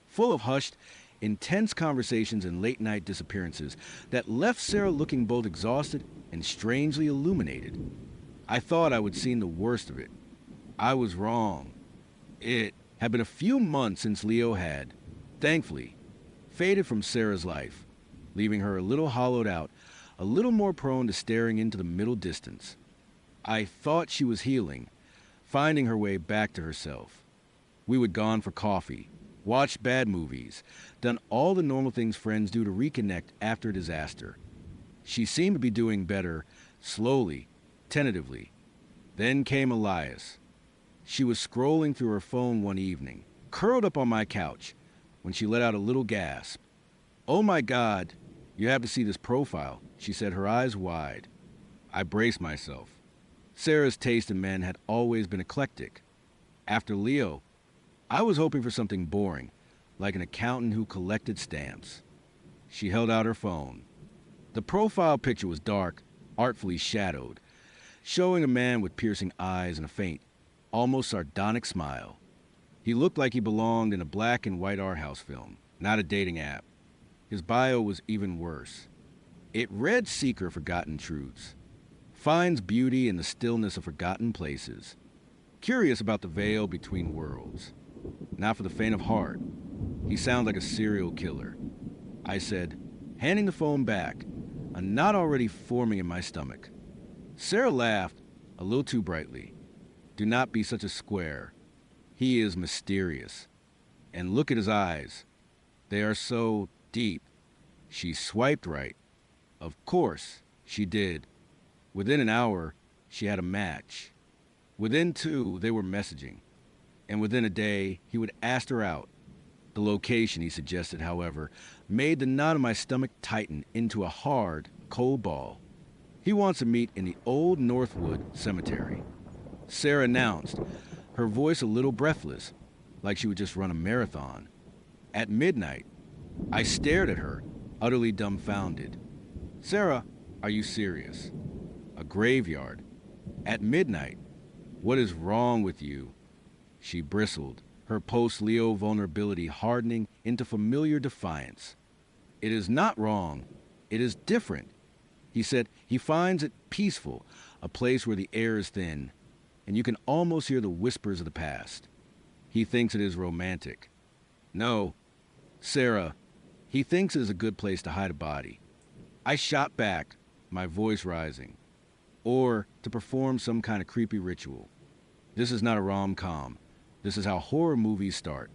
S1: full of hushed, intense conversations and late-night disappearances that left Sarah looking both exhausted and strangely illuminated. I thought I would seen the worst of it. I was wrong. It had been a few months since Leo had, thankfully, faded from Sarah's life, leaving her a little hollowed out, a little more prone to staring into the middle distance. I thought she was healing, finding her way back to herself. We would gone for coffee, watched bad movies, done all the normal things friends do to reconnect after a disaster. She seemed to be doing better, slowly, tentatively. Then came Elias. She was scrolling through her phone one evening, curled up on my couch, when she let out a little gasp. "Oh my God, you have to see this profile," she said, her eyes wide. I braced myself. Sarah's taste in men had always been eclectic. After Leo, I was hoping for something boring, like an accountant who collected stamps. She held out her phone. The profile picture was dark, artfully shadowed, showing a man with piercing eyes and a faint, almost sardonic smile. He looked like he belonged in a black and white art house film, not a dating app. His bio was even worse. It read Seeker Forgotten Truths. Finds beauty in the stillness of forgotten places. Curious about the veil between worlds. Not for the faint of heart. He sounds like a serial killer. I said, handing the phone back, a knot already forming in my stomach. Sarah laughed, a little too brightly. "Do not be such a square. He is mysterious. And look at his eyes. They are so deep." She swiped right. Of course, she did. Within an hour, she had a match. Within 2, they were messaging. And within a day, he would ask her out. The location, he suggested, however, made the knot in my stomach tighten into a hard, cold ball. He wants to meet in the old Northwood Cemetery. Sarah announced, her voice a little breathless, like she would just run a marathon. At midnight, I stared at her, utterly dumbfounded. "Sarah, are you serious? A graveyard? At midnight? What is wrong with you?" She bristled, her post-Leo vulnerability hardening into familiar defiance. "It is not wrong. It is different." He said he finds it peaceful, a place where the air is thin, and you can almost hear the whispers of the past. He thinks it is romantic. "No, Sarah, he thinks it is a good place to hide a body." I shot back, my voice rising. "Or to perform some kind of creepy ritual. This is not a rom-com. This is how horror movies start.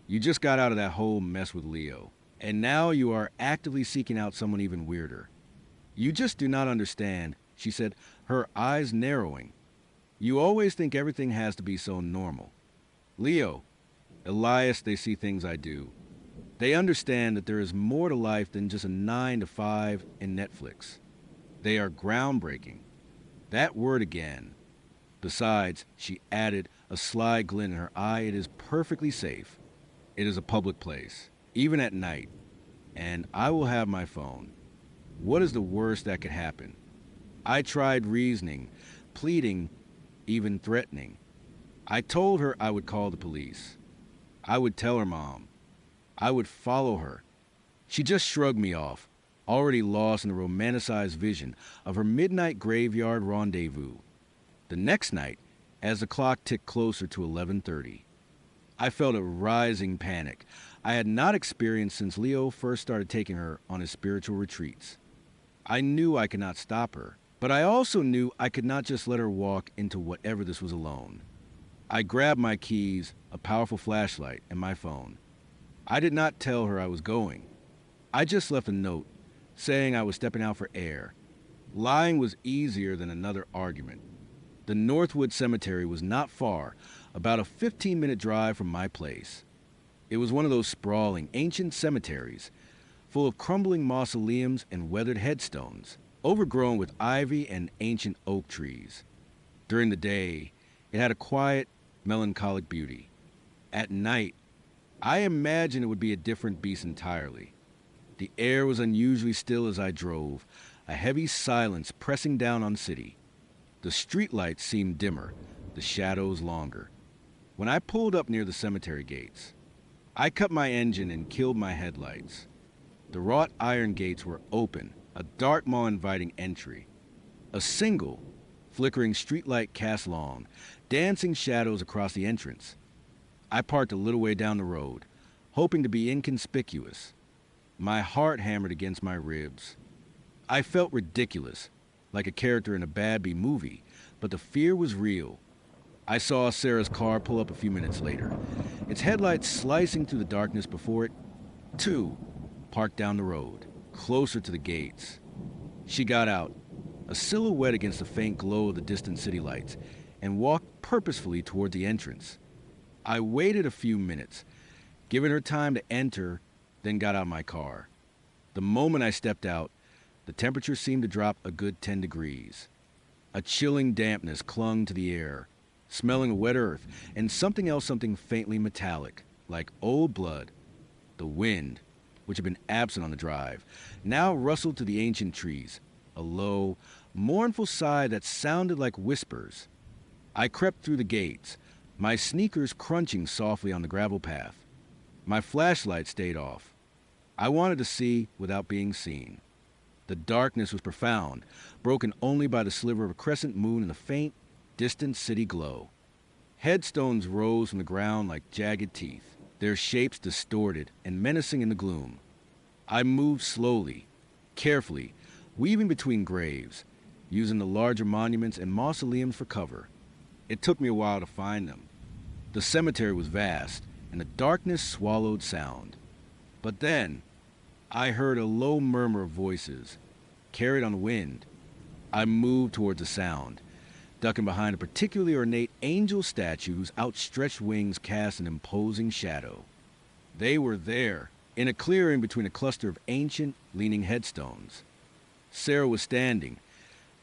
S1: You just got out of that whole mess with Leo, and now you are actively seeking out someone even weirder. You just do not understand," she said, her eyes narrowing. "You always think everything has to be so normal. Leo, Elias, they see things I do. They understand that there is more to life than just a 9 to 5 and Netflix. They are groundbreaking." That word again. Besides, she added, a sly glint in her eye, "it is perfectly safe. It is a public place, even at night. And I will have my phone. What is the worst that could happen?" I tried reasoning, pleading, even threatening. I told her I would call the police. I would tell her mom. I would follow her. She just shrugged me off, already lost in the romanticized vision of her midnight graveyard rendezvous. The next night, as the clock ticked closer to 11:30, I felt a rising panic I had not experienced since Leo first started taking her on his spiritual retreats. I knew I could not stop her, but I also knew I could not just let her walk into whatever this was alone. I grabbed my keys, a powerful flashlight, and my phone. I did not tell her I was going. I just left a note saying I was stepping out for air. Lying was easier than another argument. The Northwood Cemetery was not far, about a 15-minute drive from my place. It was one of those sprawling, ancient cemeteries, full of crumbling mausoleums and weathered headstones, overgrown with ivy and ancient oak trees. During the day, it had a quiet, melancholic beauty. At night, I imagined it would be a different beast entirely. The air was unusually still as I drove, a heavy silence pressing down on the city. The streetlights seemed dimmer, the shadows longer. When I pulled up near the cemetery gates, I cut my engine and killed my headlights. The wrought iron gates were open, a dark maw inviting entry. A single, flickering streetlight cast long, dancing shadows across the entrance. I parked a little way down the road, hoping to be inconspicuous. My heart hammered against my ribs. I felt ridiculous, like a character in a bad B movie, but the fear was real. I saw Sarah's car pull up a few minutes later, its headlights slicing through the darkness before it, too, parked down the road, closer to the gates. She got out, a silhouette against the faint glow of the distant city lights, and walked purposefully toward the entrance. I waited a few minutes, giving her time to enter, then got out of my car. The moment I stepped out, the temperature seemed to drop a good 10 degrees. A chilling dampness clung to the air, smelling of wet earth and something faintly metallic, like old blood. The wind, which had been absent on the drive, now rustled to the ancient trees, a low, mournful sigh that sounded like whispers. I crept through the gates, my sneakers crunching softly on the gravel path. My flashlight stayed off. I wanted to see without being seen. The darkness was profound, broken only by the sliver of a crescent moon and the faint, distant city glow. Headstones rose from the ground like jagged teeth, their shapes distorted and menacing in the gloom. I moved slowly, carefully, weaving between graves, using the larger monuments and mausoleums for cover. It took me a while to find them. The cemetery was vast, and the darkness swallowed sound. But then, I heard a low murmur of voices, carried on the wind. I moved towards the sound, ducking behind a particularly ornate angel statue whose outstretched wings cast an imposing shadow. They were there, in a clearing between a cluster of ancient, leaning headstones. Sarah was standing,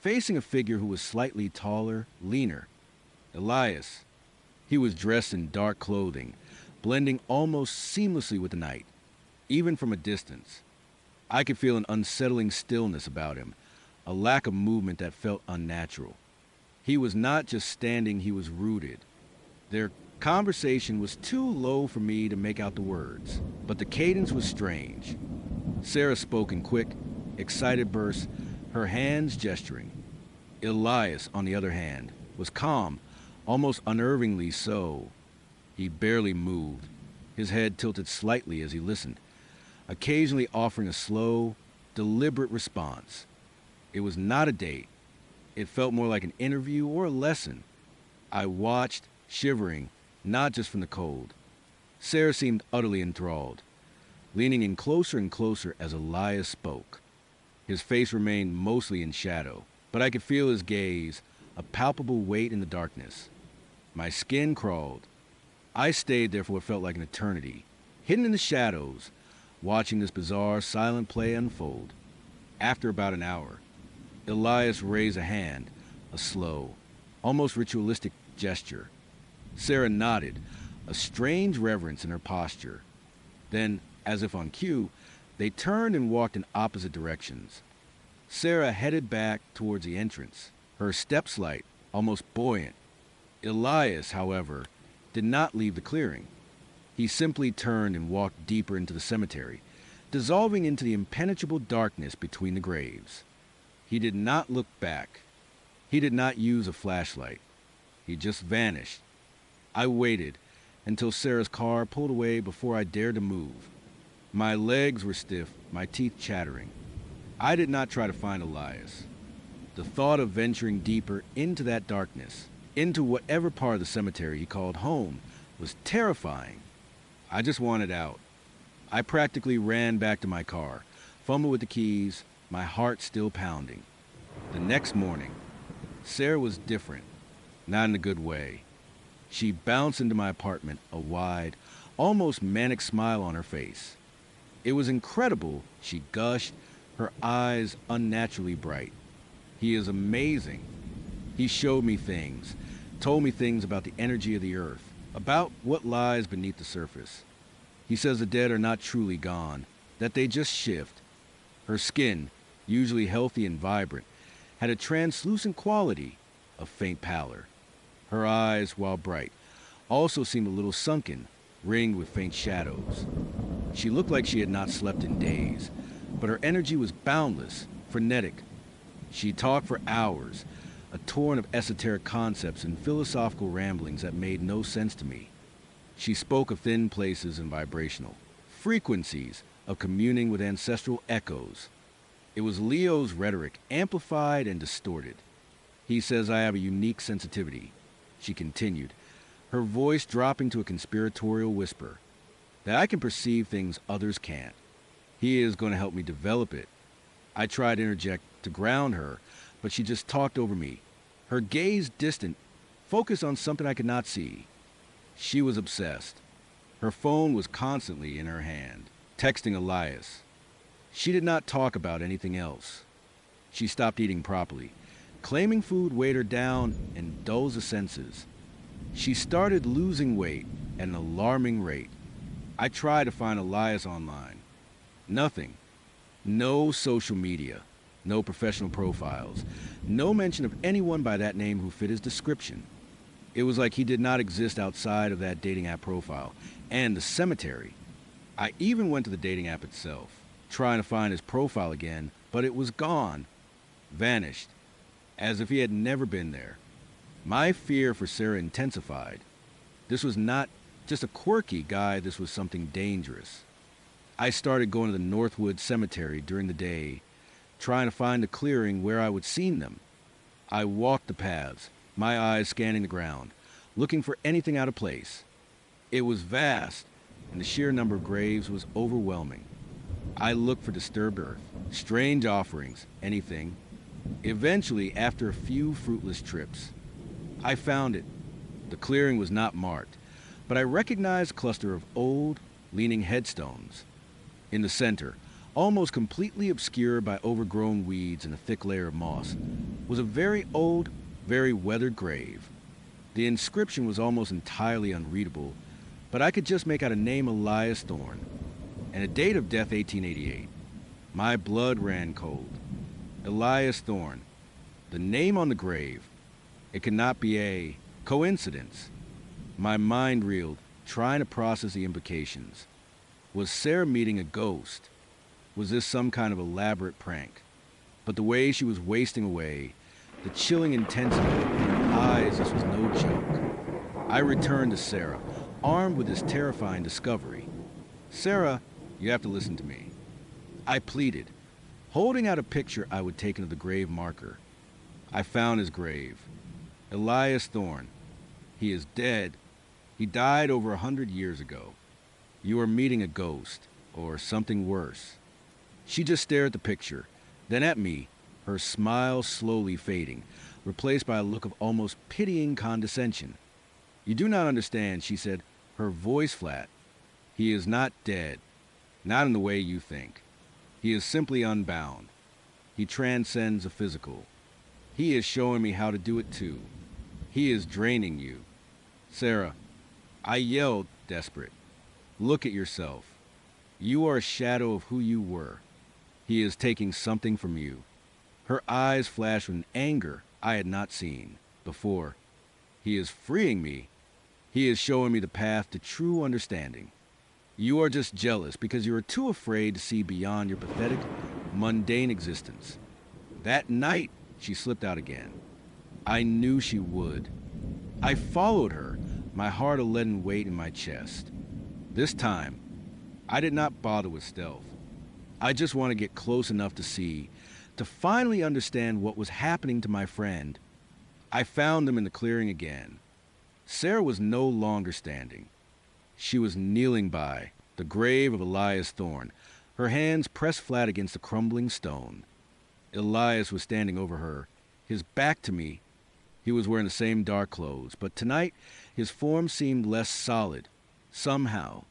S1: facing a figure who was slightly taller, leaner. Elias. He was dressed in dark clothing, blending almost seamlessly with the night, even from a distance. I could feel an unsettling stillness about him, a lack of movement that felt unnatural. He was not just standing, he was rooted. Their conversation was too low for me to make out the words, but the cadence was strange. Sarah spoke in quick, excited bursts, her hands gesturing. Elias, on the other hand, was calm, almost unnervingly so. He barely moved, his head tilted slightly as he listened, occasionally offering a slow, deliberate response. It was not a date. It felt more like an interview or a lesson. I watched, shivering, not just from the cold. Sarah seemed utterly enthralled, leaning in closer and closer as Elias spoke. His face remained mostly in shadow, but I could feel his gaze, a palpable weight in the darkness. My skin crawled. I stayed there for what felt like an eternity, hidden in the shadows, watching this bizarre, silent play unfold. After about an hour, Elias raised a hand, a slow, almost ritualistic gesture. Sarah nodded, a strange reverence in her posture. Then, as if on cue, they turned and walked in opposite directions. Sarah headed back towards the entrance, her steps light, almost buoyant. Elias, however, did not leave the clearing. He simply turned and walked deeper into the cemetery, dissolving into the impenetrable darkness between the graves. He did not look back. He did not use a flashlight. He just vanished. I waited until Sarah's car pulled away before I dared to move. My legs were stiff, my teeth chattering. I did not try to find Elias. The thought of venturing deeper into that darkness, into whatever part of the cemetery he called home, was terrifying. I just wanted out. I practically ran back to my car, fumbled with the keys, my heart still pounding. The next morning, Sarah was different, not in a good way. She bounced into my apartment, a wide, almost manic smile on her face. It was incredible, she gushed, her eyes unnaturally bright. He is amazing. He showed me things, told me things about the energy of the earth, about what lies beneath the surface. He says the dead are not truly gone, that they just shift. Her skin, usually healthy and vibrant, had a translucent quality, a faint pallor. Her eyes, while bright, also seemed a little sunken, ringed with faint shadows. She looked like she had not slept in days, but her energy was boundless, frenetic. She talked for hours, a torrent of esoteric concepts and philosophical ramblings that made no sense to me. She spoke of thin places and vibrational frequencies, of communing with ancestral echoes. It was Leo's rhetoric, amplified and distorted. He says I have a unique sensitivity, she continued, her voice dropping to a conspiratorial whisper, that I can perceive things others can't. He is going to help me develop it. I tried to interject to ground her, but she just talked over me, her gaze distant, focused on something I could not see. She was obsessed. Her phone was constantly in her hand, texting Elias. She did not talk about anything else. She stopped eating properly, claiming food weighed her down and dulls the senses. She started losing weight at an alarming rate. I tried to find Elias online. Nothing. No social media. No professional profiles. No mention of anyone by that name who fit his description. It was like he did not exist outside of that dating app profile and the cemetery. I even went to the dating app itself, trying to find his profile again, but it was gone. Vanished. As if he had never been there. My fear for Sarah intensified. This was not just a quirky guy, this was something dangerous. I started going to the Northwood Cemetery during the day, trying to find a clearing where I would see them. I walked the paths, my eyes scanning the ground, looking for anything out of place. It was vast, and the sheer number of graves was overwhelming. I looked for disturbed earth, strange offerings, anything. Eventually, after a few fruitless trips, I found it. The clearing was not marked, but I recognized a cluster of old, leaning headstones. In the center, almost completely obscured by overgrown weeds and a thick layer of moss, was a very old, very weathered grave. The inscription was almost entirely unreadable, but I could just make out a name, Elias Thorne, and a date of death 1888. My blood ran cold. Elias Thorne, the name on the grave. It could not be a coincidence. My mind reeled, trying to process the implications. Was Sarah meeting a ghost? Was this some kind of elaborate prank? But the way she was wasting away, the chilling intensity in her eyes, this was no joke. I returned to Sarah, armed with this terrifying discovery. Sarah, you have to listen to me. I pleaded, holding out a picture I would take of the grave marker. I found his grave. Elias Thorne. He is dead. He died over 100 years ago. You are meeting a ghost, or something worse. She just stared at the picture, then at me, her smile slowly fading, replaced by a look of almost pitying condescension. You do not understand, she said, her voice flat. He is not dead, not in the way you think. He is simply unbound. He transcends the physical. He is showing me how to do it too. He is draining you. Sarah, I yelled, desperate. Look at yourself. You are a shadow of who you were. He is taking something from you. Her eyes flashed with an anger I had not seen before. He is freeing me. He is showing me the path to true understanding. You are just jealous because you are too afraid to see beyond your pathetic, mundane existence. That night, she slipped out again. I knew she would. I followed her, my heart a leaden weight in my chest. This time, I did not bother with stealth. I just want to get close enough to see, to finally understand what was happening to my friend. I found them in the clearing again. Sarah was no longer standing. She was kneeling by the grave of Elias Thorne, her hands pressed flat against the crumbling stone. Elias was standing over her, his back to me. He was wearing the same dark clothes, but tonight his form seemed less solid, somehow,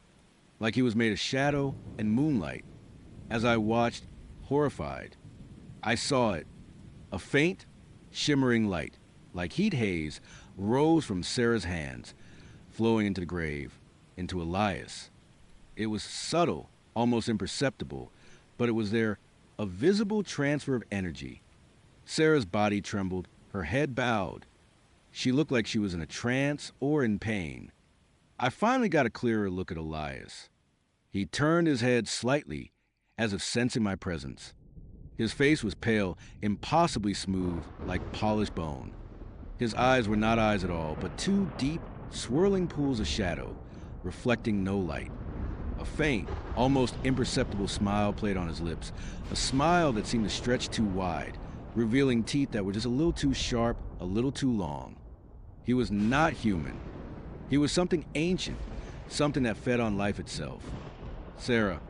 S1: like he was made of shadow and moonlight. As I watched, horrified, I saw it. A faint, shimmering light, like heat haze, rose from Sarah's hands, flowing into the grave, into Elias. It was subtle, almost imperceptible, but it was there, a visible transfer of energy. Sarah's body trembled, her head bowed. She looked like she was in a trance or in pain. I finally got a clearer look at Elias. He turned his head slightly, as if sensing my presence. His face was pale, impossibly smooth, like polished bone. His eyes were not eyes at all, but two deep, swirling pools of shadow, reflecting no light. A faint, almost imperceptible smile played on his lips, a smile that seemed to stretch too wide, revealing teeth that were just a little too sharp, a little too long. He was not human. He was something ancient, something that fed on life itself. Sarah,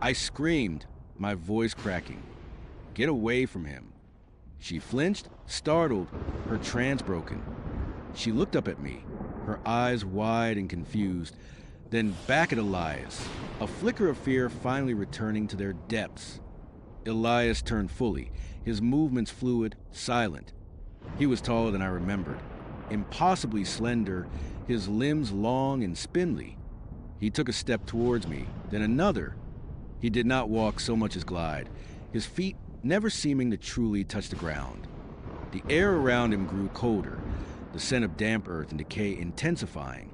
S1: I screamed, my voice cracking. Get away from him. She flinched, startled, her trance broken. She looked up at me, her eyes wide and confused, then back at Elias, a flicker of fear finally returning to their depths. Elias turned fully, his movements fluid, silent. He was taller than I remembered, impossibly slender, his limbs long and spindly. He took a step towards me, then another. He did not walk so much as glide, his feet never seeming to truly touch the ground. The air around him grew colder, the scent of damp earth and decay intensifying.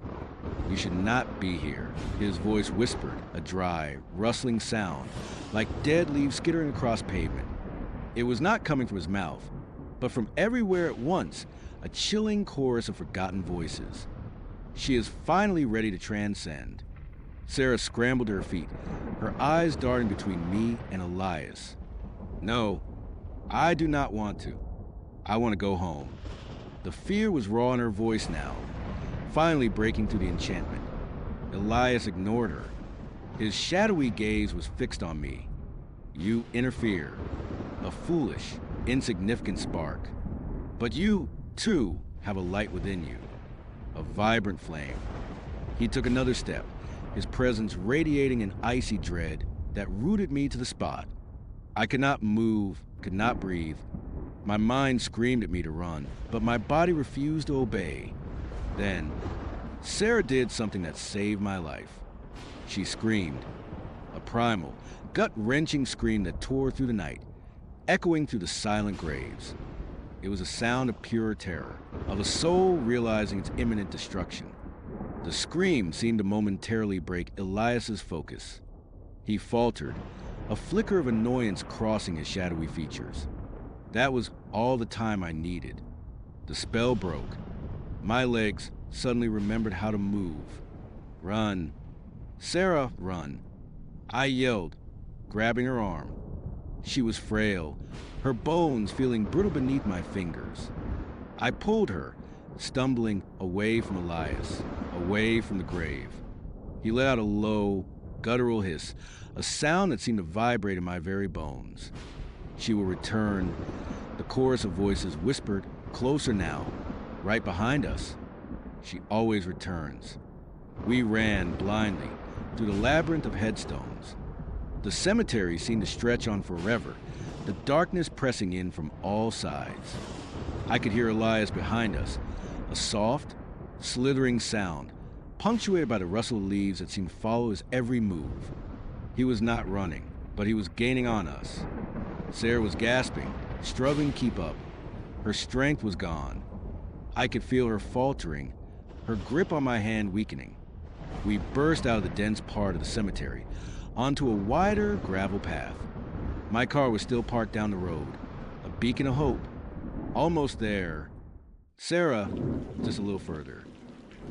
S1: "You should not be here," his voice whispered, a dry, rustling sound, like dead leaves skittering across pavement. It was not coming from his mouth, but from everywhere at once, a chilling chorus of forgotten voices. She is finally ready to transcend. Sarah scrambled to her feet, her eyes darting between me and Elias. "No, I do not want to. I want to go home." The fear was raw in her voice now, finally breaking through the enchantment. Elias ignored her. His shadowy gaze was fixed on me. "You interfere. A foolish, insignificant spark. But you, too, have a light within you. A vibrant flame." He took another step, his presence radiating an icy dread that rooted me to the spot. I could not move, could not breathe. My mind screamed at me to run, but my body refused to obey. Then, Sarah did something that saved my life. She screamed. A primal, gut-wrenching scream that tore through the night, echoing through the silent graves. It was a sound of pure terror, of a soul realizing its imminent destruction. The scream seemed to momentarily break Elias's focus. He faltered, a flicker of annoyance crossing his shadowy features. That was all the time I needed. The spell broke. My legs suddenly remembered how to move. "Run. Sarah, run." I yelled, grabbing her arm. She was frail, her bones feeling brittle beneath my fingers. I pulled her, stumbling away from Elias, away from the grave. He let out a low, guttural hiss, a sound that seemed to vibrate in my very bones. "She will return," the chorus of voices whispered, closer now, right behind us. "She always returns." We ran blindly through the labyrinth of headstones. The cemetery seemed to stretch on forever, the darkness pressing in from all sides. I could hear Elias behind us, a soft, slithering sound, punctuated by the rustle of leaves that seemed to follow his every move. He was not running, but he was gaining on us. Sarah was gasping, struggling to keep up. Her strength was gone. I could feel her faltering, her grip on my hand weakening. We burst out of the dense part of the cemetery, onto a wider gravel path. My car was still parked down the road, a beacon of hope. Almost there. "Sarah, just a little further,"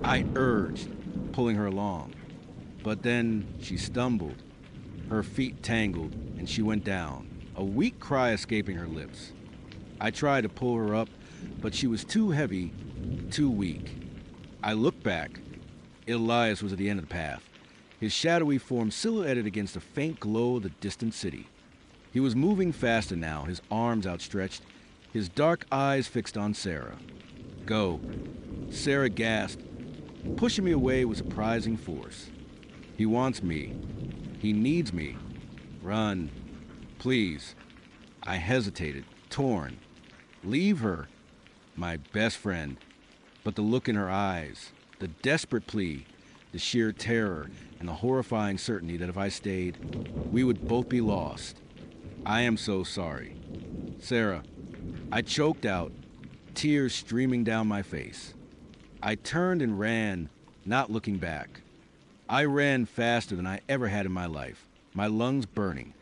S1: I urged, pulling her along. But then she stumbled. Her feet tangled, and she went down, a weak cry escaping her lips. I tried to pull her up, but she was too heavy, too weak. I looked back. Elias was at the end of the path, his shadowy form silhouetted against the faint glow of the distant city. He was moving faster now, his arms outstretched, his dark eyes fixed on Sarah. "Go." Sarah gasped, pushing me away with surprising force. "He wants me. He needs me. Run. Please." I hesitated, torn. Leave her, my best friend. But the look in her eyes, the desperate plea, the sheer terror, and the horrifying certainty that if I stayed, we would both be lost. "I am so sorry. Sarah," I choked out, tears streaming down my face. I turned and ran, not looking back. I ran faster than I ever had in my life, my lungs burning,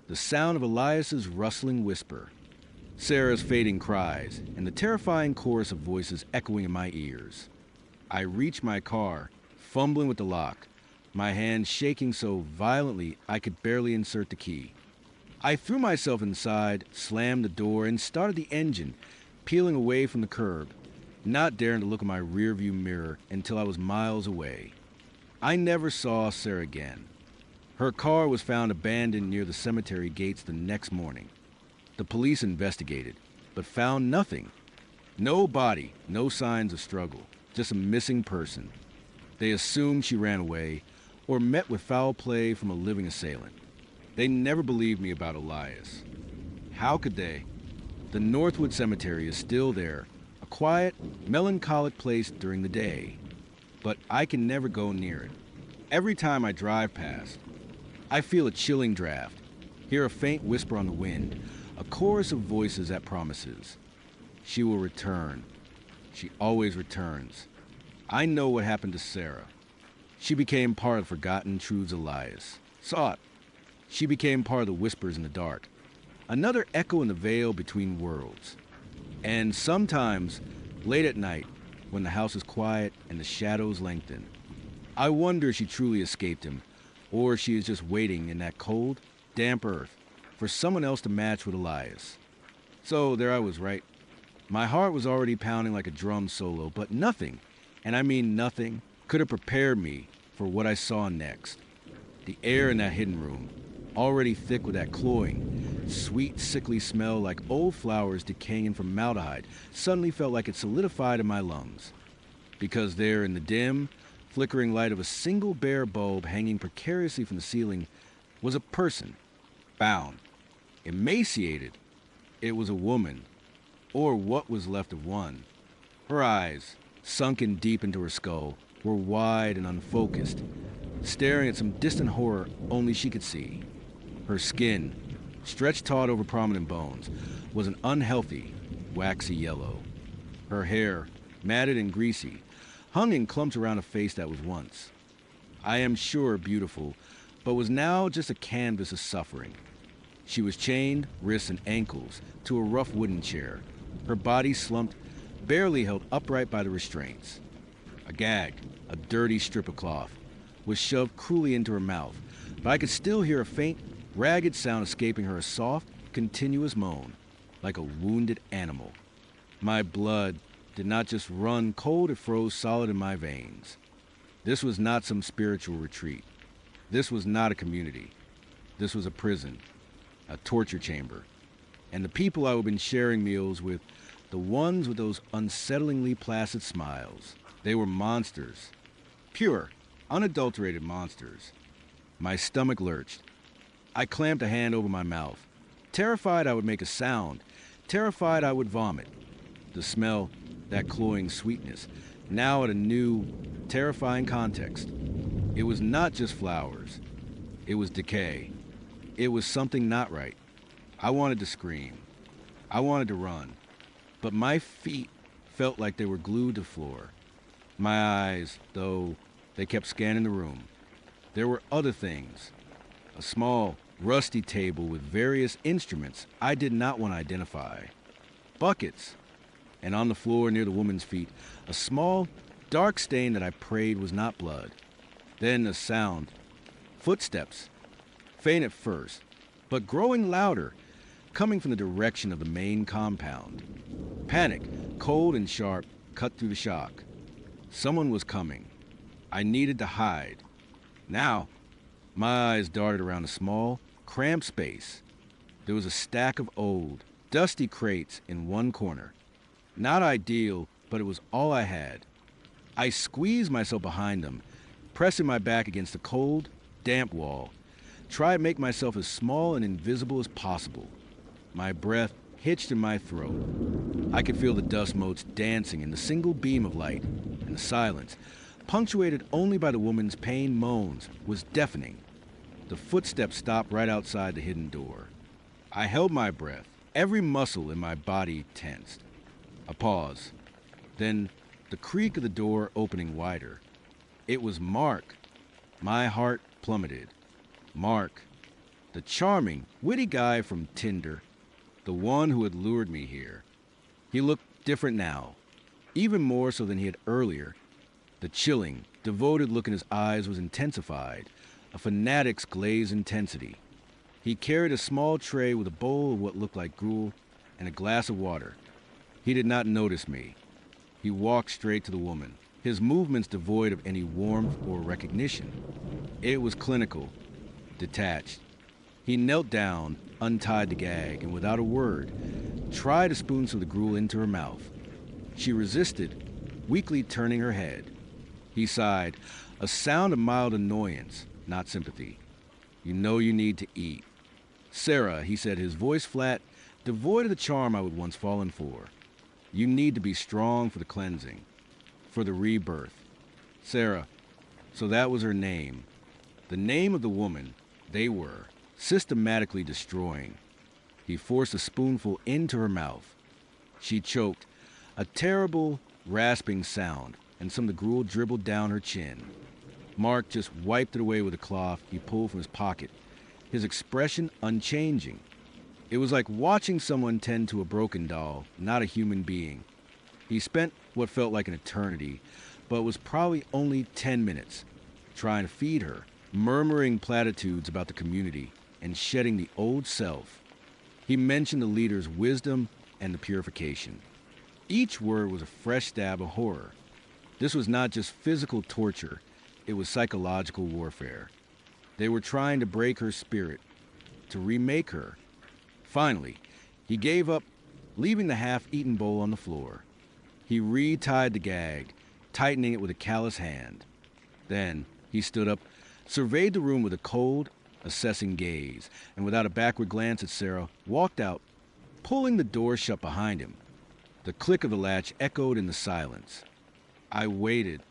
S1: the sound of Elias's rustling whisper, Sarah's fading cries, and the terrifying chorus of voices echoing in my ears. I reached my car, fumbling with the lock, my hand shaking so violently I could barely insert the key. I threw myself inside, slammed the door, and started the engine, peeling away from the curb, not daring to look in my rearview mirror until I was miles away. I never saw Sarah again. Her car was found abandoned near the cemetery gates the next morning. The police investigated, but found nothing. No body, no signs of struggle, just a missing person. They assumed she ran away or met with foul play from a living assailant. They never believed me about Elias. How could they? The Northwood Cemetery is still there, a quiet, melancholic place during the day. But I can never go near it. Every time I drive past, I feel a chilling draft, hear a faint whisper on the wind, a chorus of voices that promises. She will return. She always returns. I know what happened to Sarah. She became part of the forgotten truths of Elias. Saw it. She became part of the whispers in the dark. Another echo in the veil between worlds. And sometimes, late at night, when the house is quiet and the shadows lengthen, I wonder if she truly escaped him, or if she is just waiting in that cold, damp earth for someone else to match with Elias. So there I was, right? My heart was already pounding like a drum solo, but nothing, and I mean nothing, could have prepared me for what I saw next. The air in that hidden room, already thick with that cloying, sweet, sickly smell like old flowers decaying in formaldehyde, suddenly felt like it solidified in my lungs. Because there in the dim, flickering light of a single bare bulb hanging precariously from the ceiling was a person, bound, emaciated. It was a woman, or what was left of one. Her eyes, sunken deep into her skull, were wide and unfocused, staring at some distant horror only she could see. Her skin, stretched taut over prominent bones, was an unhealthy, waxy yellow. Her hair, matted and greasy, hung in clumps around a face that was once, I am sure, beautiful, but was now just a canvas of suffering. She was chained, wrists and ankles, to a rough wooden chair, her body slumped, barely held upright by the restraints. A gag, a dirty strip of cloth, was shoved cruelly into her mouth, but I could still hear a faint, ragged sound escaping her, a soft, continuous moan, like a wounded animal. My blood did not just run cold, it froze solid in my veins. This was not some spiritual retreat. This was not a community. This was a prison, a torture chamber. And the people I had been sharing meals with, the ones with those unsettlingly placid smiles, they were monsters. Pure, unadulterated monsters. My stomach lurched. I clamped a hand over my mouth, terrified I would make a sound, terrified I would vomit. The smell, that cloying sweetness, now at a new, terrifying context. It was not just flowers. It was decay. It was something not right. I wanted to scream. I wanted to run. But my feet felt like they were glued to the floor. My eyes, though, they kept scanning the room. There were other things. A small, rusty table with various instruments I did not want to identify. Buckets. And on the floor near the woman's feet, a small, dark stain that I prayed was not blood. Then a sound. Footsteps. Faint at first, but growing louder, coming from the direction of the main compound. Panic, cold and sharp, cut through the shock. Someone was coming. I needed to hide. Now, my eyes darted around a small, cramped space. There was a stack of old, dusty crates in one corner. Not ideal, but it was all I had. I squeezed myself behind them, pressing my back against the cold, damp wall. Tried to make myself as small and invisible as possible. My breath hitched in my throat. I could feel the dust motes dancing in the single beam of light, and the silence, punctuated only by the woman's pained moans, was deafening. The footsteps stopped right outside the hidden door. I held my breath, every muscle in my body tensed. A pause. Then the creak of the door opening wider. It was Mark. My heart plummeted. Mark, the charming, witty guy from Tinder, the one who had lured me here. He looked different now, even more so than he had earlier. The chilling, devoted look in his eyes was intensified, a fanatic's glazed intensity. He carried a small tray with a bowl of what looked like gruel and a glass of water. He did not notice me. He walked straight to the woman, his movements devoid of any warmth or recognition. It was clinical, detached. He knelt down, untied the gag, and without a word, tried to spoon some of the gruel into her mouth. She resisted, weakly turning her head. He sighed, a sound of mild annoyance, not sympathy. "You know you need to eat." "Sarah," he said, his voice flat, devoid of the charm I would once fallen for. "You need to be strong for the cleansing, for the rebirth." Sarah. So that was her name. The name of the woman they were systematically destroying. He forced a spoonful into her mouth. She choked, a terrible, rasping sound, and some of the gruel dribbled down her chin. Mark just wiped it away with a cloth he pulled from his pocket, his expression unchanging. It was like watching someone tend to a broken doll, not a human being. He spent what felt like an eternity, but was probably only 10 minutes, trying to feed her, murmuring platitudes about the community, and shedding the old self. He mentioned the leader's wisdom and the purification. Each word was a fresh stab of horror. This was not just physical torture, it was psychological warfare. They were trying to break her spirit, to remake her. Finally, he gave up, leaving the half-eaten bowl on the floor. He retied the gag, tightening it with a callous hand. Then he stood up, surveyed the room with a cold, assessing gaze, and without a backward glance at Sarah, walked out, pulling the door shut behind him. The click of the latch echoed in the silence. I waited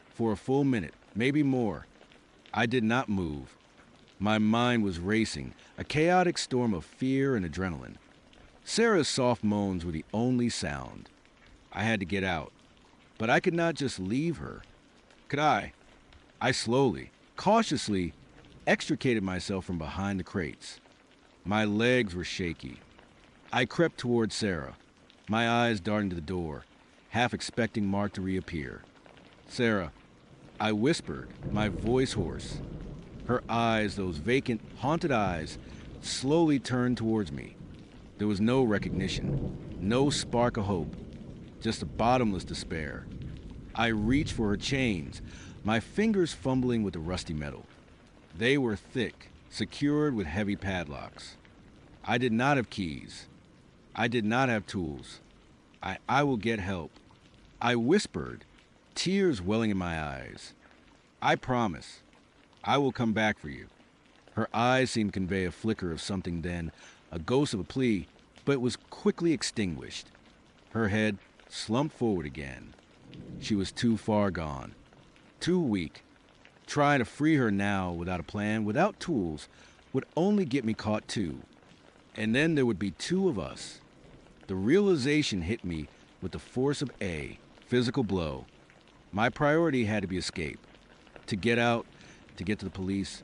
S1: for a full minute, maybe more. I did not move. My mind was racing, a chaotic storm of fear and adrenaline. Sarah's soft moans were the only sound. I had to get out, but I could not just leave her. Could I? I slowly, cautiously, extricated myself from behind the crates. My legs were shaky. I crept toward Sarah, my eyes darting to the door, half expecting Mark to reappear. "Sarah," I whispered, my voice hoarse. Her eyes, those vacant, haunted eyes, slowly turned towards me. There was no recognition, no spark of hope, just a bottomless despair. I reached for her chains, my fingers fumbling with the rusty metal. They were thick, secured with heavy padlocks. I did not have keys. I did not have tools. I will get help. I whispered, tears welling in my eyes. "I promise. I will come back for you." Her eyes seemed to convey a flicker of something then, a ghost of a plea, but it was quickly extinguished. Her head slumped forward again. She was too far gone, too weak. Trying to free her now without a plan, without tools, would only get me caught too. And then there would be two of us. The realization hit me with the force of a physical blow. My priority had to be escape. To get out, to get to the police,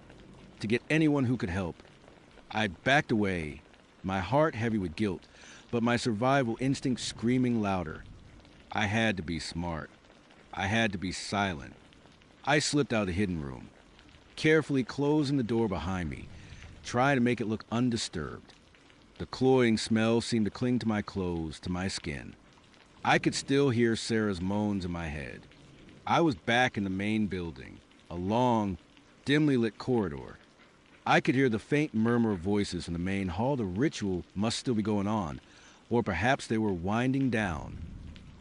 S1: to get anyone who could help. I backed away, my heart heavy with guilt, but my survival instinct screaming louder. I had to be smart. I had to be silent. I slipped out of the hidden room, carefully closing the door behind me, trying to make it look undisturbed. The cloying smell seemed to cling to my clothes, to my skin. I could still hear Sarah's moans in my head. I was back in the main building, a long, dimly lit corridor. I could hear the faint murmur of voices from the main hall. The ritual must still be going on, or perhaps they were winding down.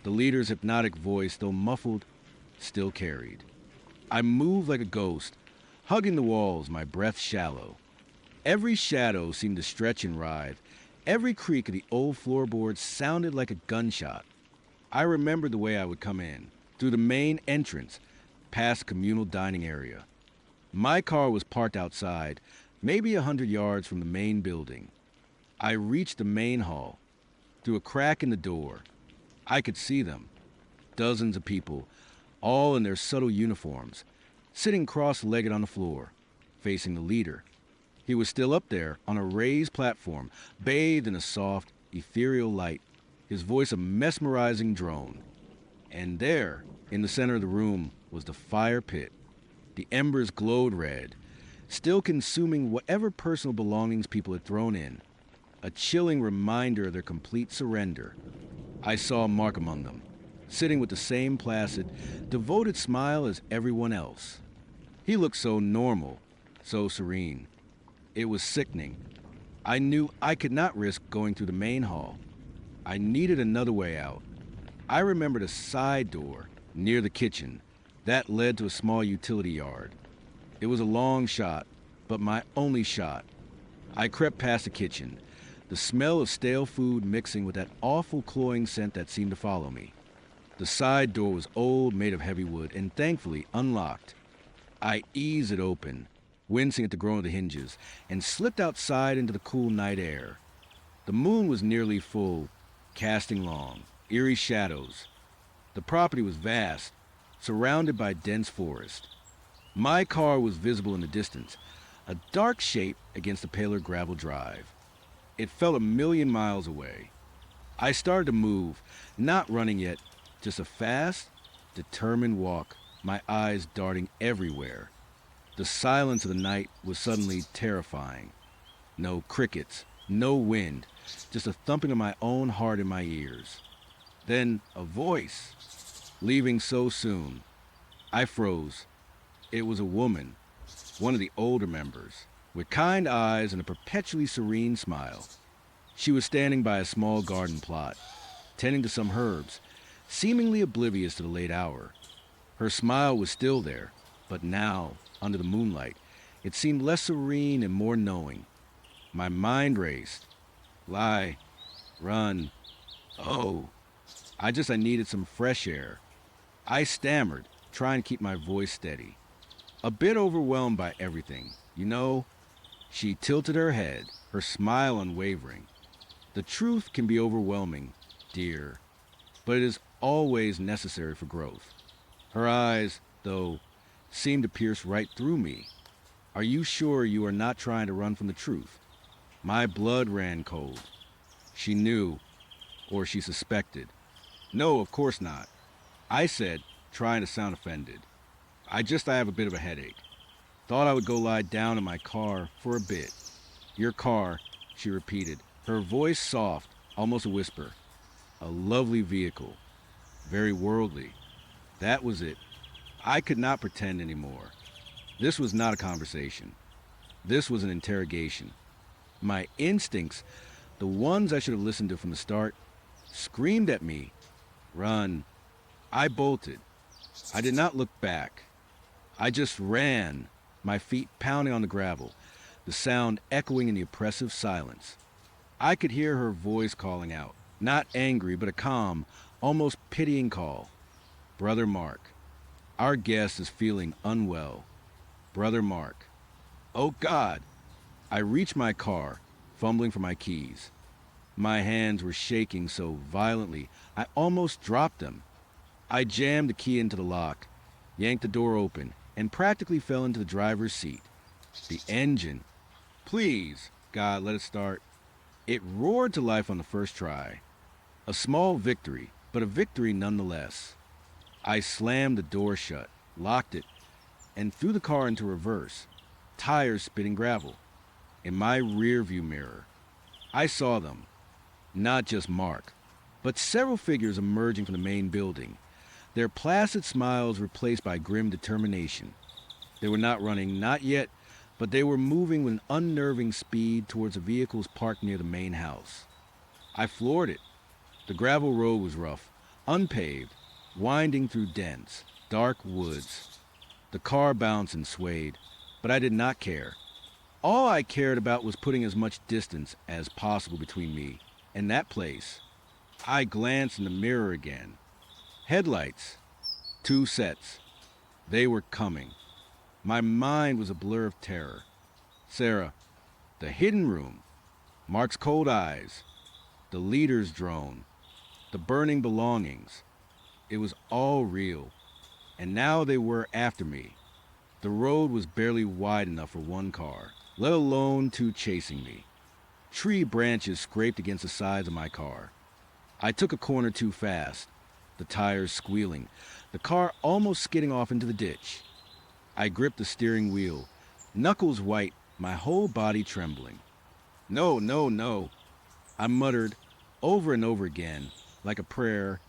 S1: The leader's hypnotic voice, though muffled, still carried. I moved like a ghost, hugging the walls, my breath shallow. Every shadow seemed to stretch and writhe. Every creak of the old floorboards sounded like a gunshot. I remembered the way I would come in, through the main entrance, past the communal dining area. My car was parked outside, maybe 100 yards from the main building. I reached the main hall. Through a crack in the door, I could see them. Dozens of people, all in their subtle uniforms, sitting cross-legged on the floor, facing the leader. He was still up there on a raised platform, bathed in a soft, ethereal light, his voice a mesmerizing drone. And there, in the center of the room, was the fire pit. The embers glowed red, still consuming whatever personal belongings people had thrown in, a chilling reminder of their complete surrender. I saw Mark among them, sitting with the same placid, devoted smile as everyone else. He looked so normal, so serene. It was sickening. I knew I could not risk going through the main hall. I needed another way out. I remembered a side door near the kitchen that led to a small utility yard. It was a long shot, but my only shot. I crept past the kitchen, the smell of stale food mixing with that awful cloying scent that seemed to follow me. The side door was old, made of heavy wood, and thankfully unlocked. I eased it open, wincing at the groan of the hinges, and slipped outside into the cool night air. The moon was nearly full, casting long, eerie shadows. The property was vast, surrounded by dense forest. My car was visible in the distance, a dark shape against the paler gravel drive. It felt a million miles away. I started to move, not running yet, just a fast, determined walk, my eyes darting everywhere. The silence of the night was suddenly terrifying. No crickets, no wind, just a thumping of my own heart in my ears. Then a voice, leaving so soon. I froze. It was a woman, one of the older members, with kind eyes and a perpetually serene smile. She was standing by a small garden plot, tending to some herbs, seemingly oblivious to the late hour. Her smile was still there, but now, under the moonlight, it seemed less serene and more knowing. My mind raced. Lie. Run. Oh. I needed some fresh air. I stammered, trying to keep my voice steady. A bit overwhelmed by everything. You know, she tilted her head, her smile unwavering. The truth can be overwhelming, dear, but it is always necessary for growth. Her eyes, though, seemed to pierce right through me. Are you sure you are not trying to run from the truth? My blood ran cold. She knew, or she suspected. No, of course not. I said, trying to sound offended. I have a bit of a headache. Thought I would go lie down in my car for a bit. Your car, she repeated, her voice soft, almost a whisper. A lovely vehicle. Very worldly. That was it. I could not pretend anymore. This was not a conversation. This was an interrogation. My instincts, the ones I should have listened to from the start, screamed at me. Run. I bolted. I did not look back. I just ran, my feet pounding on the gravel, the sound echoing in the oppressive silence. I could hear her voice calling out, not angry, but a calm, almost pitying call. Brother Mark. Our guest is feeling unwell. Brother Mark. Oh, God! I reached my car, fumbling for my keys. My hands were shaking so violently, I almost dropped them. I jammed the key into the lock, yanked the door open, and practically fell into the driver's seat. The engine. Please, God, let it start. It roared to life on the first try. A small victory, but a victory nonetheless. I slammed the door shut, locked it, and threw the car into reverse, tires spitting gravel. In my rearview mirror, I saw them. Not just Mark, but several figures emerging from the main building, their placid smiles replaced by grim determination. They were not running, not yet, but they were moving with an unnerving speed towards the vehicles parked near the main house. I floored it. The gravel road was rough, unpaved, winding through dense, dark woods. The car bounced and swayed, but I did not care. All I cared about was putting as much distance as possible between me and that place. I glanced in the mirror again. Headlights. 2 sets. They were coming. My mind was a blur of terror. Sarah. The hidden room. Mark's cold eyes. The leader's drone. The burning belongings. It was all real. And now they were after me. The road was barely wide enough for 1 car, let alone 2 chasing me. Tree branches scraped against the sides of my car. I took a corner too fast, the tires squealing, the car almost skidding off into the ditch. I gripped the steering wheel, knuckles white, my whole body trembling. No, no, no. I muttered over and over again, like a prayer.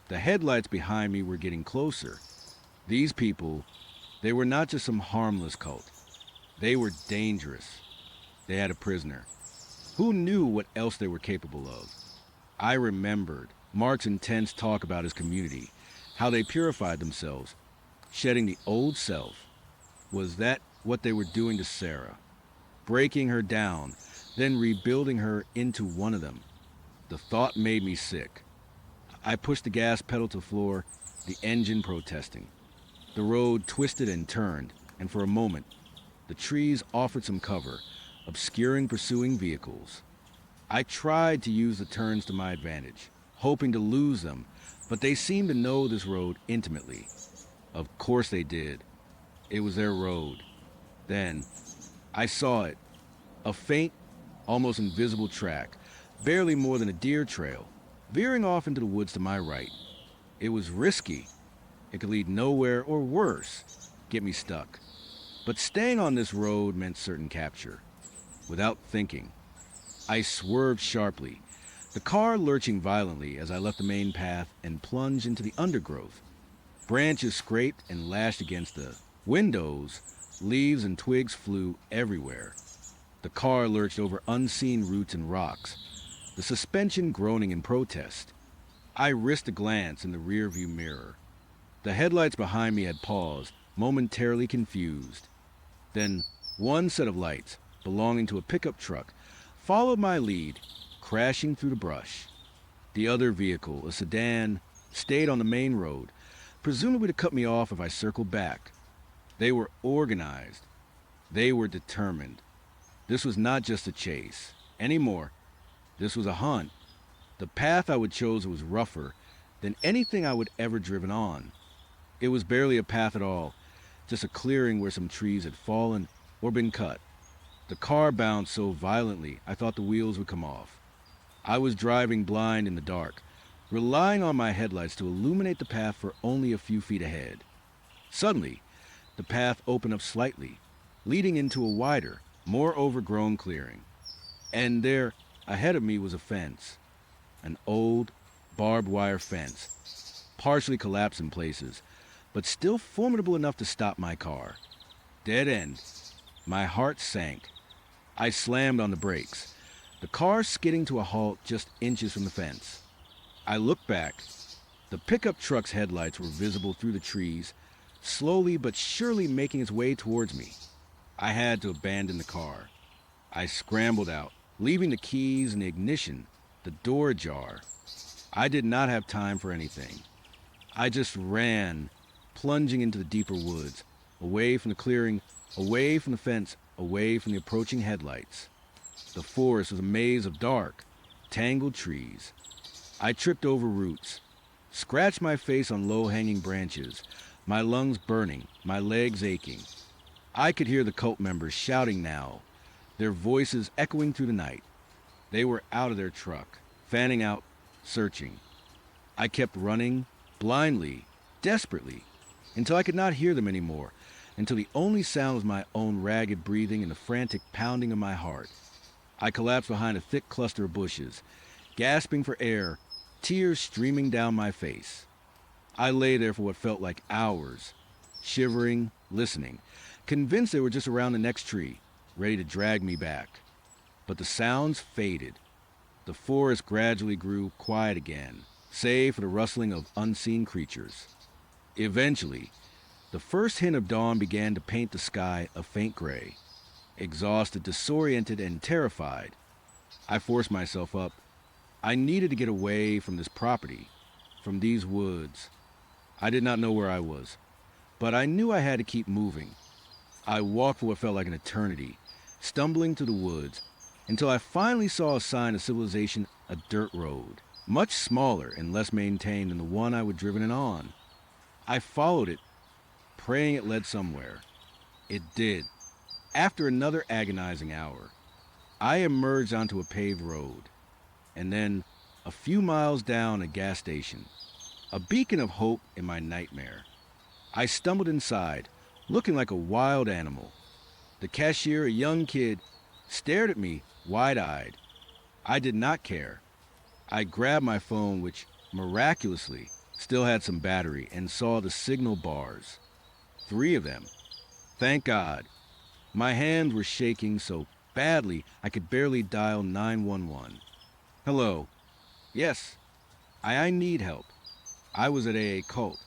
S1: The headlights behind me were getting closer. These people, they were not just some harmless cult. They were dangerous. They had a prisoner. Who knew what else they were capable of? I remembered Mark's intense talk about his community, how they purified themselves, shedding the old self. Was that what they were doing to Sarah? Breaking her down, then rebuilding her into one of them. The thought made me sick. I pushed the gas pedal to the floor, the engine protesting. The road twisted and turned, and for a moment, the trees offered some cover, obscuring pursuing vehicles. I tried to use the turns to my advantage, hoping to lose them, but they seemed to know this road intimately. Of course they did. It was their road. Then, I saw it. A faint, almost invisible track, barely more than a deer trail, veering off into the woods to my right. It was risky. It could lead nowhere, or worse, get me stuck. But staying on this road meant certain capture. Without thinking, I swerved sharply, the car lurching violently as I left the main path and plunged into the undergrowth. Branches scraped and lashed against the windows, leaves and twigs flew everywhere. The car lurched over unseen roots and rocks, the suspension groaning in protest. I risked a glance in the rearview mirror. The headlights behind me had paused, momentarily confused. Then one set of lights, belonging to a pickup truck, followed my lead, crashing through the brush. The other vehicle, a sedan, stayed on the main road, presumably to cut me off if I circled back. They were organized. They were determined. This was not just a chase anymore. This was a hunt. The path I would choose was rougher than anything I would ever driven on. It was barely a path at all, just a clearing where some trees had fallen or been cut. The car bounced so violently I thought the wheels would come off. I was driving blind in the dark, relying on my headlights to illuminate the path for only a few feet ahead. Suddenly, the path opened up slightly, leading into a wider, more overgrown clearing. And there, ahead of me, was a fence. An old, barbed wire fence, partially collapsed in places, but still formidable enough to stop my car. Dead end. My heart sank. I slammed on the brakes, the car skidding to a halt just inches from the fence. I looked back. The pickup truck's headlights were visible through the trees, slowly but surely making its way towards me. I had to abandon the car. I scrambled out, leaving the keys in the ignition, the door ajar. I did not have time for anything. I just ran, plunging into the deeper woods, away from the clearing, away from the fence, away from the approaching headlights. The forest was a maze of dark, tangled trees. I tripped over roots, scratched my face on low-hanging branches, my lungs burning, my legs aching. I could hear the cult members shouting now, their voices echoing through the night. They were out of their truck, fanning out, searching. I kept running, blindly, desperately, until I could not hear them anymore, until the only sound was my own ragged breathing and the frantic pounding of my heart. I collapsed behind a thick cluster of bushes, gasping for air, tears streaming down my face. I lay there for what felt like hours, shivering, listening, convinced they were just around the next tree, ready to drag me back. But the sounds faded. The forest gradually grew quiet again, save for the rustling of unseen creatures. Eventually, the first hint of dawn began to paint the sky a faint gray. Exhausted, disoriented, and terrified, I forced myself up. I needed to get away from this property, from these woods. I did not know where I was, but I knew I had to keep moving. I walked for what felt like an eternity, stumbling through the woods, until I finally saw a sign of civilization, a dirt road, much smaller and less maintained than the one I would driven it on. I followed it, praying it led somewhere. It did. After another agonizing hour, I emerged onto a paved road, and then, a few miles down, a gas station, a beacon of hope in my nightmare. I stumbled inside, looking like a wild animal. The cashier, a young kid, stared at me wide-eyed. I did not care. I grabbed my phone, which miraculously still had some battery, and saw the signal bars. 3 of them. Thank God. My hands were shaking, so badly I could barely dial 911. Hello. Yes, I need help. I was at a cult.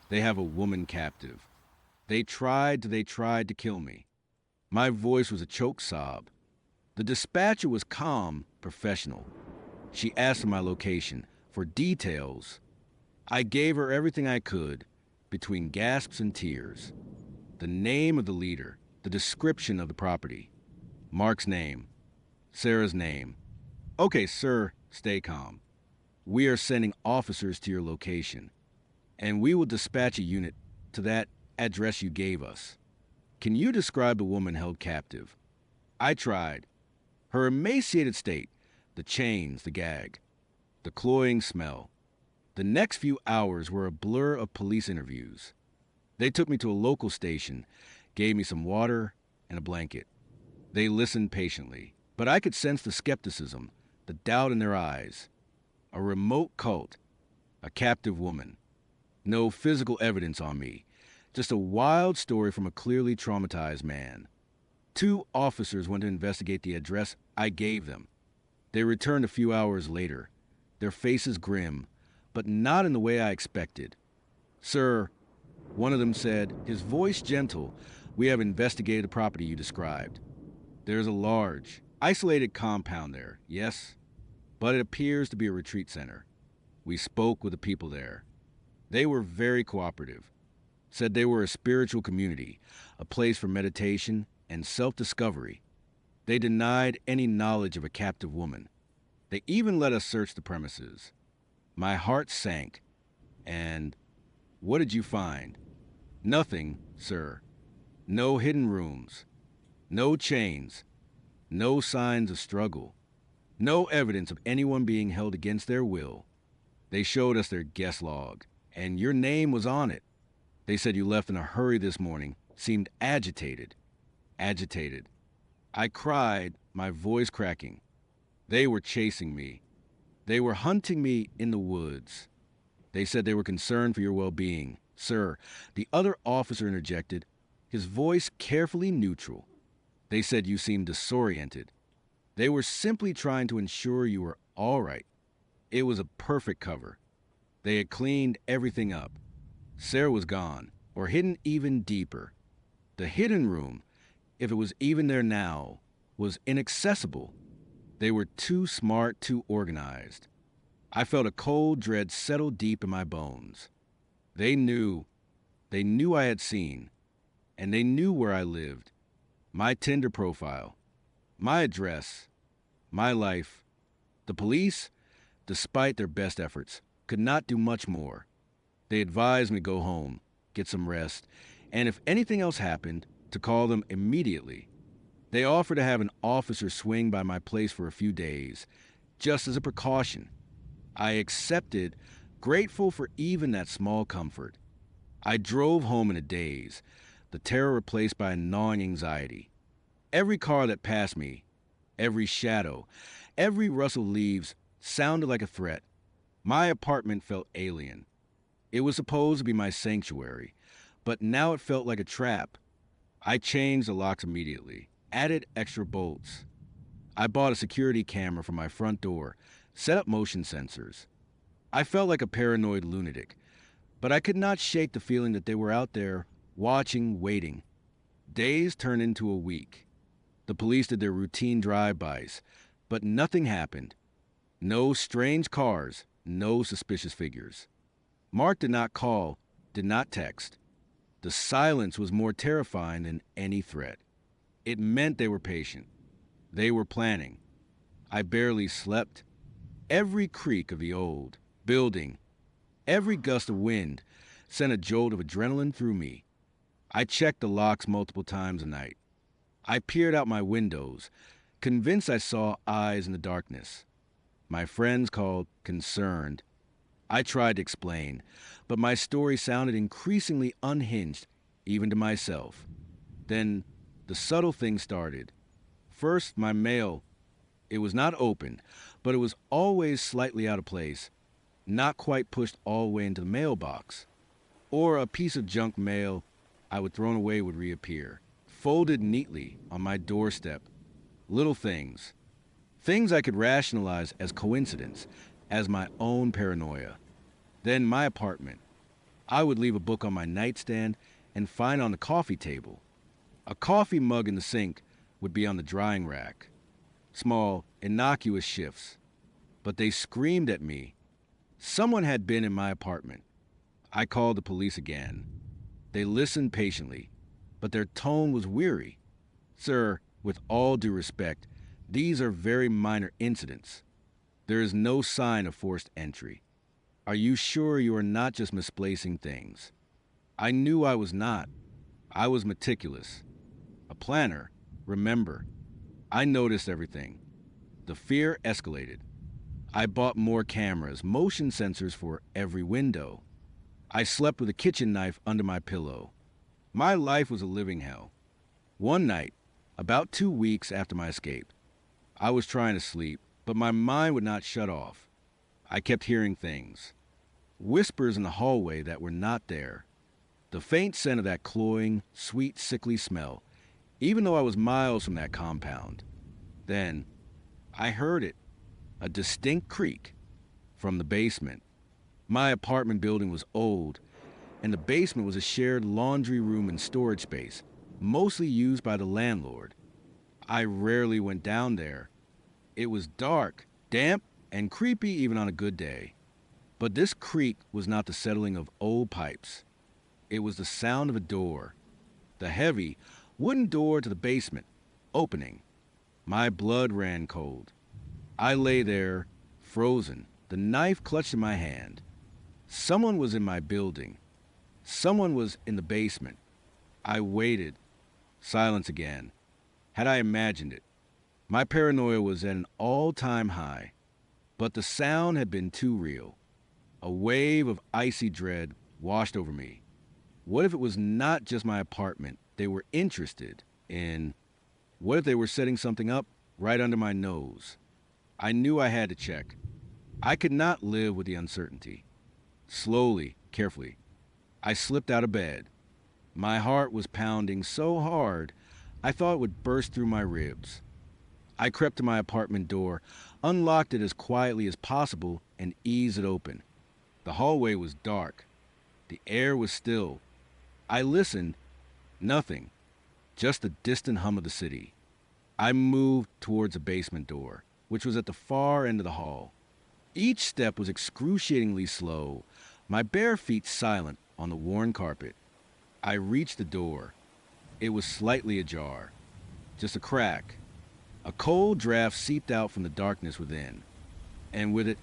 S1: They have a woman captive. They tried to kill me. My voice was a choked sob. The dispatcher was calm, professional. She asked for my location, for details. I gave her everything I could, between gasps and tears. The name of the leader, the description of the property, Mark's name, Sarah's name. Okay, sir, stay calm. We are sending officers to your location, and we will dispatch a unit to that address you gave us. Can you describe the woman held captive? I tried. Her emaciated state, the chains, the gag, the cloying smell. The next few hours were a blur of police interviews. They took me to a local station, gave me some water and a blanket. They listened patiently, but I could sense the skepticism, the doubt in their eyes. A remote cult, a captive woman. No physical evidence on me, just a wild story from a clearly traumatized man. 2 officers went to investigate the address I gave them. They returned a few hours later, their faces grim, but not in the way I expected. Sir, one of them said, his voice gentle, we have investigated the property you described. There's a large, isolated compound there, yes, but it appears to be a retreat center. We spoke with the people there. They were very cooperative, said they were a spiritual community, a place for meditation and self-discovery. They denied any knowledge of a captive woman. They even let us search the premises. My heart sank. And what did you find? Nothing, sir. No hidden rooms. No chains. No signs of struggle. No evidence of anyone being held against their will. They showed us their guest log, and your name was on it. They said you left in a hurry this morning, seemed agitated. Agitated. I cried, my voice cracking. They were chasing me. They were hunting me in the woods. They said they were concerned for your well-being. Sir, the other officer interjected, his voice carefully neutral. They said you seemed disoriented. They were simply trying to ensure you were all right. It was a perfect cover. They had cleaned everything up. Sarah was gone, or hidden even deeper. The hidden room, if it was even there now, was inaccessible. They were too smart, too organized. I felt a cold dread settle deep in my bones. They knew I had seen, and they knew where I lived. My Tinder profile, my address, my life. The police, despite their best efforts, could not do much more. They advised me to go home, get some rest, and if anything else happened, to call them immediately. They offered to have an officer swing by my place for a few days, just as a precaution. I accepted, grateful for even that small comfort. I drove home in a daze, the terror replaced by a gnawing anxiety. Every car that passed me, every shadow, every rustle of leaves sounded like a threat. My apartment felt alien. It was supposed to be my sanctuary, but now it felt like a trap. I changed the locks immediately, added extra bolts. I bought a security camera for my front door, set up motion sensors. I felt like a paranoid lunatic, but I could not shake the feeling that they were out there, watching, waiting. Days turned into a week. The police did their routine drive-bys, but nothing happened. No strange cars, no suspicious figures. Mark did not call, did not text. The silence was more terrifying than any threat. It meant they were patient. They were planning. I barely slept. Every creak of the old building, every gust of wind sent a jolt of adrenaline through me. I checked the locks multiple times a night. I peered out my windows, convinced I saw eyes in the darkness. My friends called concerned. I tried to explain, but my story sounded increasingly unhinged, even to myself. Then the subtle thing started. First, my mail. It was not open, but it was always slightly out of place, not quite pushed all the way into the mailbox. Or a piece of junk mail I would thrown away would reappear, folded neatly on my doorstep, Little things. Things I could rationalize as coincidence, as my own paranoia. Then my apartment. I would leave a book on my nightstand and find on the coffee table. A coffee mug in the sink would be on the drying rack. Small, innocuous shifts. But they screamed at me. Someone had been in my apartment. I called the police again. They listened patiently, but their tone was weary. Sir, with all due respect, these are very minor incidents. There is no sign of forced entry. Are you sure you are not just misplacing things? I knew I was not. I was meticulous. A planner, remember. I noticed everything. The fear escalated. I bought more cameras, motion sensors for every window. I slept with a kitchen knife under my pillow. My life was a living hell. One night, about 2 weeks after my escape, I was trying to sleep, but my mind would not shut off. I kept hearing things. Whispers in the hallway that were not there. The faint scent of that cloying, sweet, sickly smell, even though I was miles from that compound. Then, I heard it. A distinct creak from the basement. My apartment building was old, and the basement was a shared laundry room and storage space, mostly used by the landlord. I rarely went down there. It was dark, damp, and creepy even on a good day. But this creak was not the settling of old pipes. It was the sound of a door. The heavy, wooden door to the basement, opening. My blood ran cold. I lay there, frozen, the knife clutched in my hand. Someone was in my building. Someone was in the basement. I waited. Silence again. Had I imagined it? My paranoia was at an all-time high. But the sound had been too real. A wave of icy dread washed over me. What if it was not just my apartment they were interested in? What if they were setting something up right under my nose? I knew I had to check. I could not live with the uncertainty. Slowly, carefully, I slipped out of bed. My heart was pounding so hard, I thought it would burst through my ribs. I crept to my apartment door, unlocked it as quietly as possible, and eased it open. The hallway was dark. The air was still. I listened. Nothing. Just the distant hum of the city. I moved towards the basement door, which was at the far end of the hall. Each step was excruciatingly slow, my bare feet silent on the worn carpet. I reached the door. It was slightly ajar. Just a crack. A cold draft seeped out from the darkness within, and with it,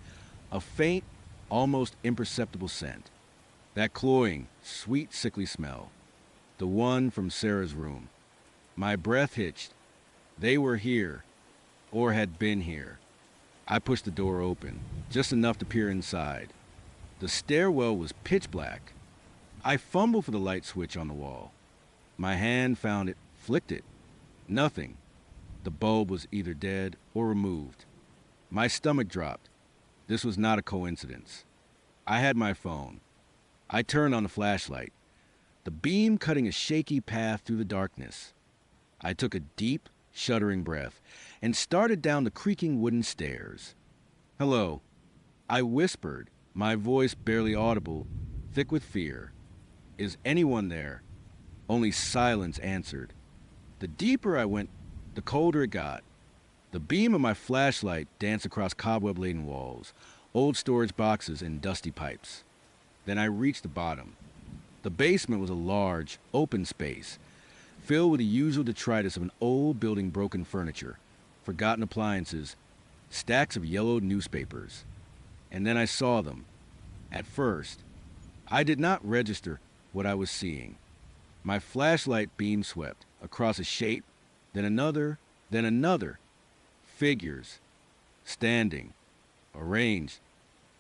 S1: a faint, almost imperceptible scent. That cloying, sweet, sickly smell. The one from Sarah's room. My breath hitched. They were here, or had been here. I pushed the door open, just enough to peer inside. The stairwell was pitch black. I fumbled for the light switch on the wall. My hand found it, flicked it. Nothing. The bulb was either dead or removed. My stomach dropped. This was not a coincidence. I had my phone. I turned on the flashlight, the beam cutting a shaky path through the darkness. I took a deep, shuddering breath and started down the creaking wooden stairs. "Hello," I whispered, my voice barely audible, thick with fear. "Is anyone there?" Only silence answered. The deeper I went, the colder it got. The beam of my flashlight danced across cobweb-laden walls, old storage boxes, and dusty pipes. Then I reached the bottom. The basement was a large, open space, filled with the usual detritus of an old building, broken furniture, forgotten appliances, stacks of yellowed newspapers. And then I saw them. At first, I did not register what I was seeing. My flashlight beam swept across a shape, then another, then another. Figures, standing, arranged.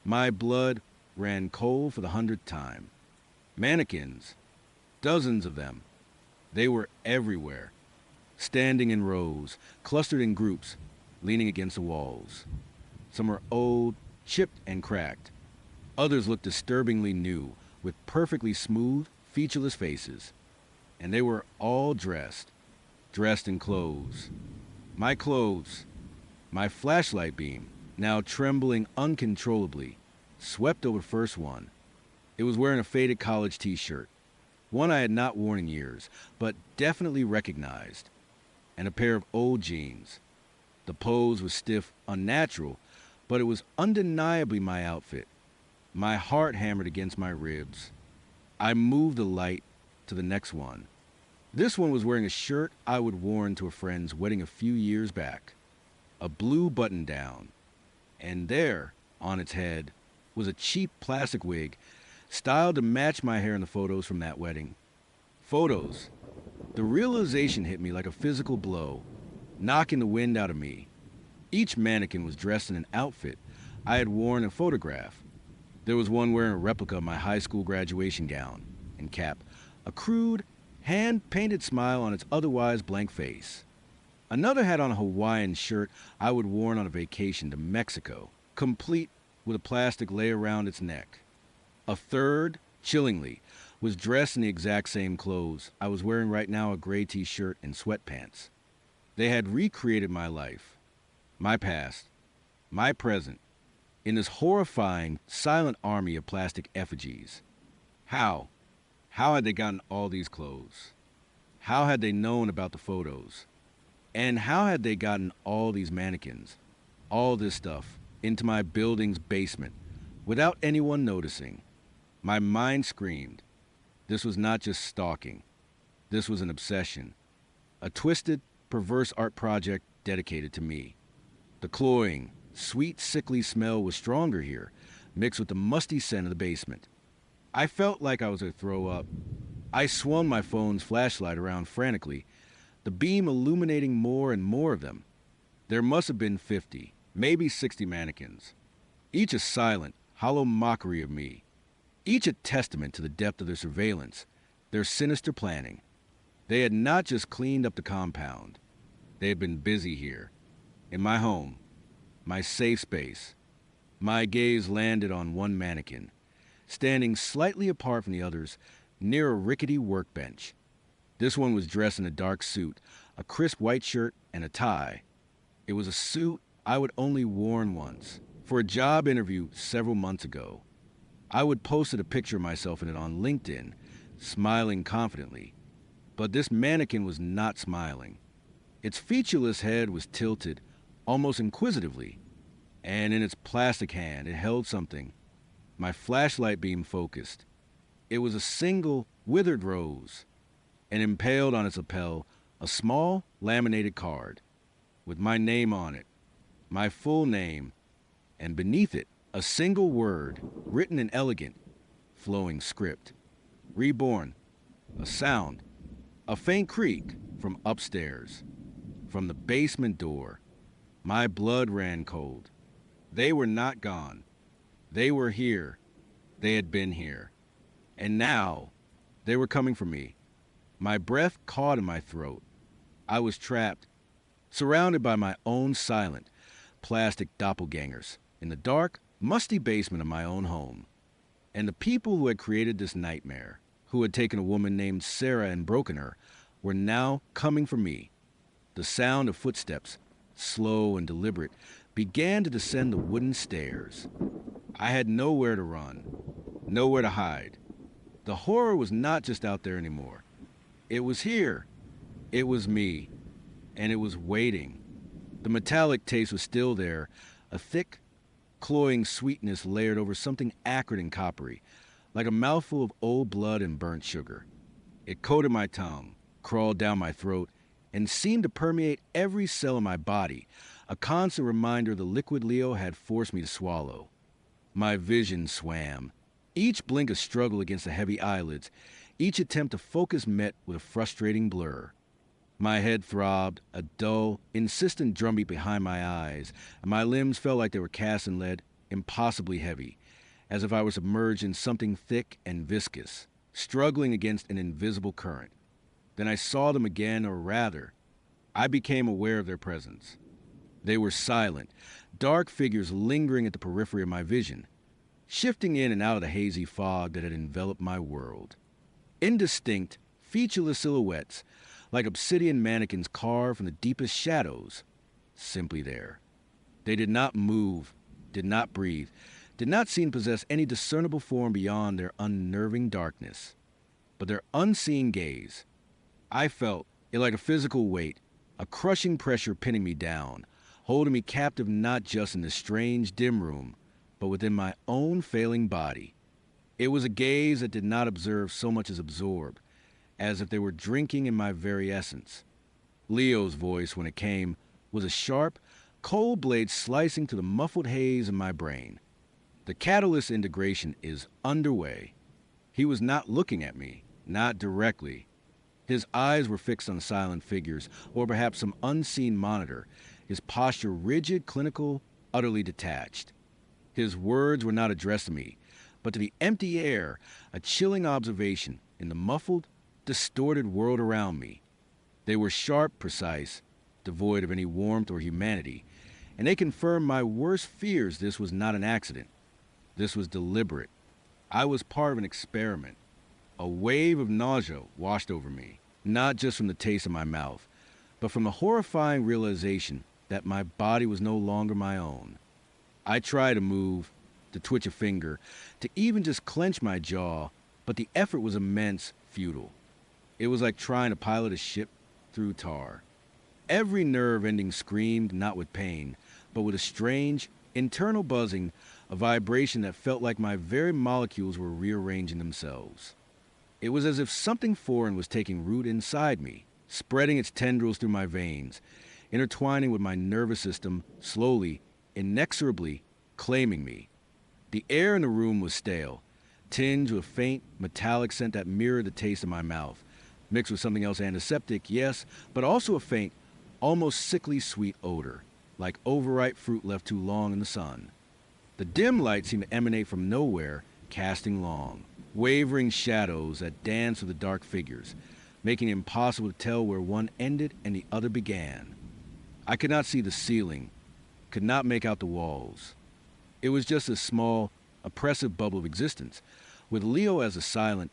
S1: My blood ran cold for the 100th time. Mannequins, dozens of them. They were everywhere, standing in rows, clustered in groups, leaning against the walls. Some were old, chipped and cracked. Others looked disturbingly new, with perfectly smooth, featureless faces. And they were all dressed in clothes. My clothes, my flashlight beam, now trembling uncontrollably, swept over the first one. It was wearing a faded college t-shirt, one I had not worn in years, but definitely recognized, and a pair of old jeans. The pose was stiff, unnatural, but it was undeniably my outfit. My heart hammered against my ribs. I moved the light to the next one. This one was wearing a shirt I would worn to a friend's wedding a few years back. A blue button-down. And there, on its head, was a cheap plastic wig styled to match my hair in the photos from that wedding. Photos. The realization hit me like a physical blow, knocking the wind out of me. Each mannequin was dressed in an outfit I had worn in a photograph. There was one wearing a replica of my high school graduation gown and cap, a crude, hand-painted smile on its otherwise blank face. Another had on a Hawaiian shirt I would worn on a vacation to Mexico, complete with a plastic lei around its neck. A third, chillingly, was dressed in the exact same clothes I was wearing right now, a gray t-shirt and sweatpants. They had recreated my life, my past, my present, in this horrifying, silent army of plastic effigies. How? How had they gotten all these clothes? How had they known about the photos? And how had they gotten all these mannequins, all this stuff, into my building's basement, without anyone noticing? My mind screamed. This was not just stalking. This was an obsession. A twisted, perverse art project dedicated to me. The cloying, sweet, sickly smell was stronger here, mixed with the musty scent of the basement. I felt like I was going to throw up. I swung my phone's flashlight around frantically, the beam illuminating more and more of them. There must have been 50, maybe 60 mannequins. Each a silent, hollow mockery of me. Each a testament to the depth of their surveillance, their sinister planning. They had not just cleaned up the compound. They had been busy here, in my home, my safe space. My gaze landed on one mannequin, standing slightly apart from the others, near a rickety workbench. This one was dressed in a dark suit, a crisp white shirt, and a tie. It was a suit I would only worn once, for a job interview several months ago. I would posted a picture of myself in it on LinkedIn, smiling confidently. But this mannequin was not smiling. Its featureless head was tilted, almost inquisitively, and in its plastic hand it held something. My flashlight beam focused. It was a single, withered rose, and impaled on its lapel a small, laminated card, with my name on it, my full name, and beneath it, a single word, written in elegant, flowing script. Reborn. A sound. A faint creak from upstairs. From the basement door. My blood ran cold. They were not gone. They were here. They had been here. And now, they were coming for me. My breath caught in my throat. I was trapped, surrounded by my own silent, plastic doppelgangers, in the dark, musty basement of my own home. And the people who had created this nightmare, who had taken a woman named Sarah and broken her, were now coming for me. The sound of footsteps, slow and deliberate, began to descend the wooden stairs. I had nowhere to run, nowhere to hide. The horror was not just out there anymore. It was here. It was me. And it was waiting. The metallic taste was still there, a thick, cloying sweetness layered over something acrid and coppery, like a mouthful of old blood and burnt sugar. It coated my tongue, crawled down my throat, and seemed to permeate every cell in my body, a constant reminder of the liquid Leo had forced me to swallow. My vision swam, each blink a struggle against the heavy eyelids, each attempt to focus met with a frustrating blur. My head throbbed, a dull, insistent drumbeat behind my eyes, and my limbs felt like they were cast in lead, impossibly heavy, as if I were submerged in something thick and viscous, struggling against an invisible current. Then I saw them again, or rather, I became aware of their presence. They were silent, dark figures lingering at the periphery of my vision, shifting in and out of the hazy fog that had enveloped my world. Indistinct, featureless silhouettes, like obsidian mannequins carved from the deepest shadows, simply there. They did not move, did not breathe, did not seem to possess any discernible form beyond their unnerving darkness. But their unseen gaze, I felt it like a physical weight, a crushing pressure pinning me down, holding me captive not just in this strange, dim room, but within my own failing body. It was a gaze that did not observe so much as absorb, as if they were drinking in my very essence. Leo's voice, when it came, was a sharp, cold blade slicing through the muffled haze in my brain. The catalyst integration is underway. He was not looking at me, not directly. His eyes were fixed on silent figures, or perhaps some unseen monitor, his posture rigid, clinical, utterly detached. His words were not addressed to me, but to the empty air, a chilling observation in the muffled, distorted world around me. They were sharp, precise, devoid of any warmth or humanity, and they confirmed my worst fears. This was not an accident. This was deliberate. I was part of an experiment. A wave of nausea washed over me, not just from the taste of my mouth, but from the horrifying realization that my body was no longer my own. I tried to move, to twitch a finger, to even just clench my jaw, but the effort was immense, futile. It was like trying to pilot a ship through tar. Every nerve ending screamed, not with pain, but with a strange, internal buzzing, a vibration that felt like my very molecules were rearranging themselves. It was as if something foreign was taking root inside me, spreading its tendrils through my veins, intertwining with my nervous system, slowly, inexorably claiming me. The air in the room was stale, tinged with a faint, metallic scent that mirrored the taste of my mouth, mixed with something else antiseptic, yes, but also a faint, almost sickly sweet odor, like overripe fruit left too long in the sun. The dim light seemed to emanate from nowhere, casting long, wavering shadows that danced with the dark figures, making it impossible to tell where one ended and the other began. I could not see the ceiling, could not make out the walls. It was just a small, oppressive bubble of existence, with Leo as a silent,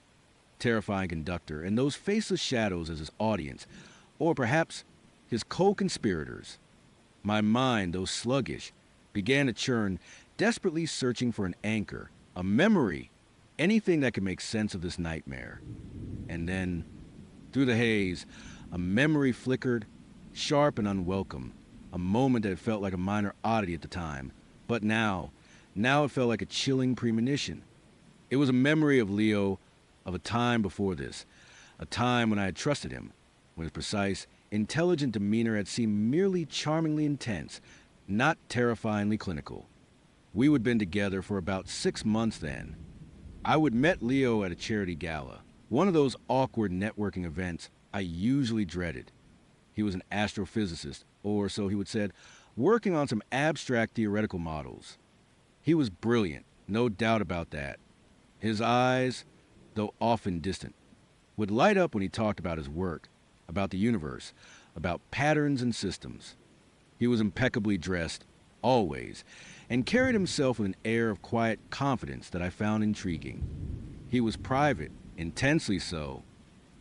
S1: terrifying conductor, and those faceless shadows as his audience, or perhaps his co-conspirators. My mind, though sluggish, began to churn, desperately searching for an anchor, a memory, anything that could make sense of this nightmare. And then, through the haze, a memory flickered, sharp and unwelcome, a moment that felt like a minor oddity at the time. But now it felt like a chilling premonition. It was a memory of Leo, of a time before this, a time when I had trusted him, when his precise, intelligent demeanor had seemed merely charmingly intense, not terrifyingly clinical. We would have been together for about 6 months then. I would met Leo at a charity gala, one of those awkward networking events I usually dreaded. He was an astrophysicist, or so he would said, working on some abstract theoretical models. He was brilliant, no doubt about that. His eyes, though often distant, would light up when he talked about his work, about the universe, about patterns and systems. He was impeccably dressed, always, and carried himself with an air of quiet confidence that I found intriguing. He was private, intensely so.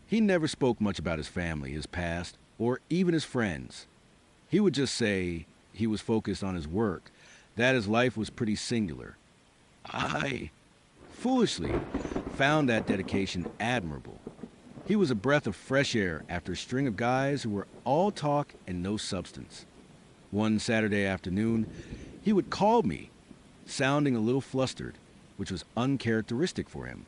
S1: He never spoke much about his family, his past, or even his friends. He would just say he was focused on his work, that his life was pretty singular. I, foolishly, found that dedication admirable. He was a breath of fresh air after a string of guys who were all talk and no substance. One Saturday afternoon, he would call me, sounding a little flustered, which was uncharacteristic for him.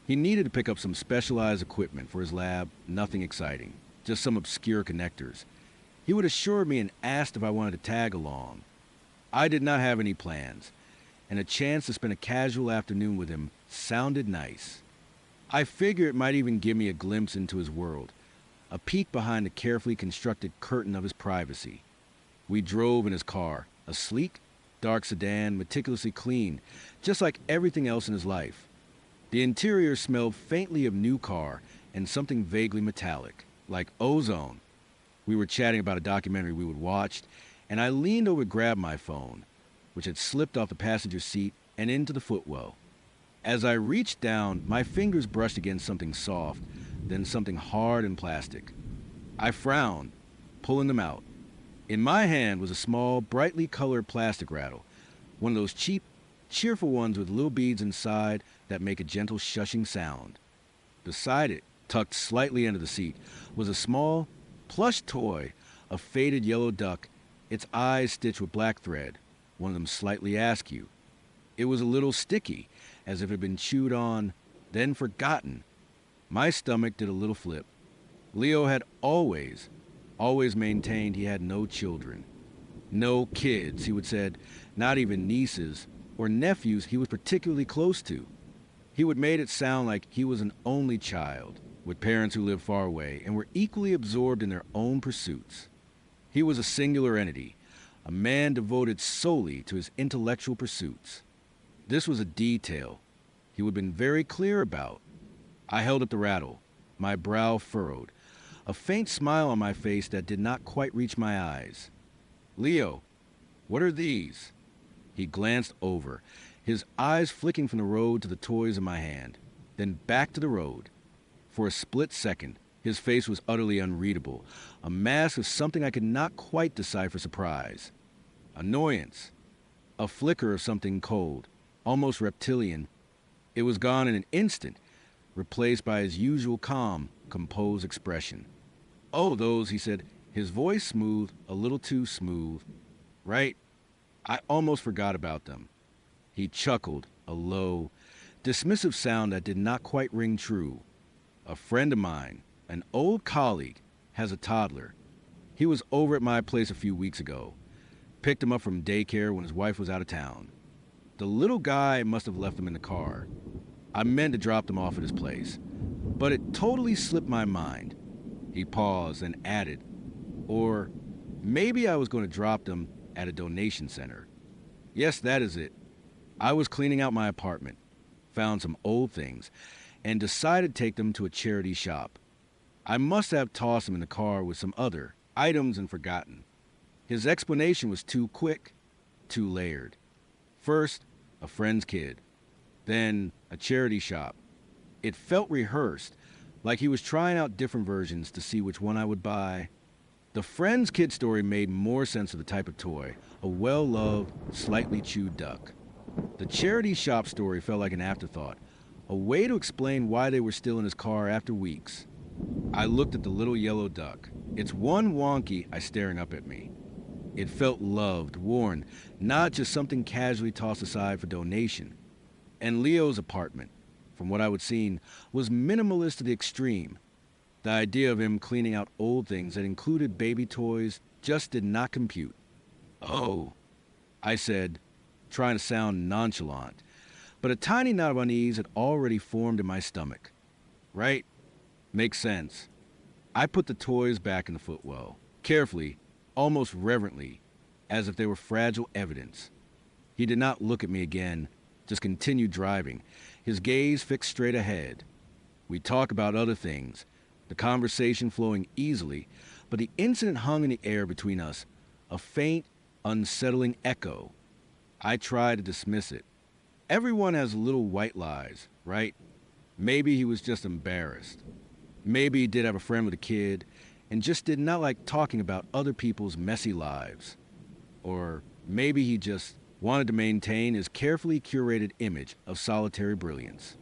S1: He needed to pick up some specialized equipment for his lab, nothing exciting, just some obscure connectors. He would assure me and asked if I wanted to tag along. I did not have any plans, and a chance to spend a casual afternoon with him sounded nice. I figured it might even give me a glimpse into his world, a peek behind the carefully constructed curtain of his privacy. We drove in his car, a sleek, dark sedan, meticulously clean, just like everything else in his life. The interior smelled faintly of new car and something vaguely metallic, like ozone. We were chatting about a documentary we would watch, and I leaned over to grab my phone, which had slipped off the passenger seat and into the footwell. As I reached down, my fingers brushed against something soft, then something hard and plastic. I frowned, pulling them out. In my hand was a small, brightly colored plastic rattle, one of those cheap, cheerful ones with little beads inside that make a gentle shushing sound. Beside it, tucked slightly under the seat, was a small, plush toy, a faded yellow duck, its eyes stitched with black thread, one of them slightly askew. It was a little sticky, as if it had been chewed on, then forgotten. My stomach did a little flip. Leo had always maintained he had no children. No kids, he would said, not even nieces or nephews he was particularly close to. He would made it sound like he was an only child, with parents who lived far away and were equally absorbed in their own pursuits. He was a singular entity, a man devoted solely to his intellectual pursuits. This was a detail he would have been very clear about. I held up the rattle, my brow furrowed, a faint smile on my face that did not quite reach my eyes. "Leo, what are these?" He glanced over, his eyes flicking from the road to the toys in my hand, then back to the road. For a split second, his face was utterly unreadable, a mask of something I could not quite decipher: surprise, annoyance, a flicker of something cold, almost reptilian. It was gone in an instant, replaced by his usual calm, composed expression. "Oh, those," he said, his voice smooth, a little too smooth. "Right, I almost forgot about them." He chuckled, a low, dismissive sound that did not quite ring true. "A friend of mine, an old colleague, has a toddler. He was over at my place a few weeks ago. Picked him up from daycare when his wife was out of town. The little guy must have left him in the car. I meant to drop them off at his place, but it totally slipped my mind." He paused and added, "Or maybe I was going to drop them at a donation center. Yes, that is it. I was cleaning out my apartment, found some old things, and decided to take them to a charity shop. I must have tossed them in the car with some other items and forgotten." His explanation was too quick, too layered. First, a friend's kid. Then, a charity shop. It felt rehearsed, like he was trying out different versions to see which one I would buy. The friend's kid story made more sense of the type of toy, a well-loved, slightly chewed duck. The charity shop story felt like an afterthought, a way to explain why they were still in his car after weeks. I looked at the little yellow duck, its one wonky eye staring up at me. It felt loved, worn, not just something casually tossed aside for donation. And Leo's apartment, from what I would seen, was minimalist to the extreme. The idea of him cleaning out old things that included baby toys just did not compute. "Oh," I said, trying to sound nonchalant, but a tiny knot of unease had already formed in my stomach. "Right, makes sense." I put the toys back in the footwell, carefully, almost reverently, as if they were fragile evidence. He did not look at me again, just continued driving, his gaze fixed straight ahead. We talked about other things, the conversation flowing easily, but the incident hung in the air between us, a faint, unsettling echo. I tried to dismiss it. Everyone has little white lies, right? Maybe he was just embarrassed. Maybe he did have a friend with a kid and just did not like talking about other people's messy lives. Or maybe he just wanted to maintain his carefully curated image of solitary brilliance.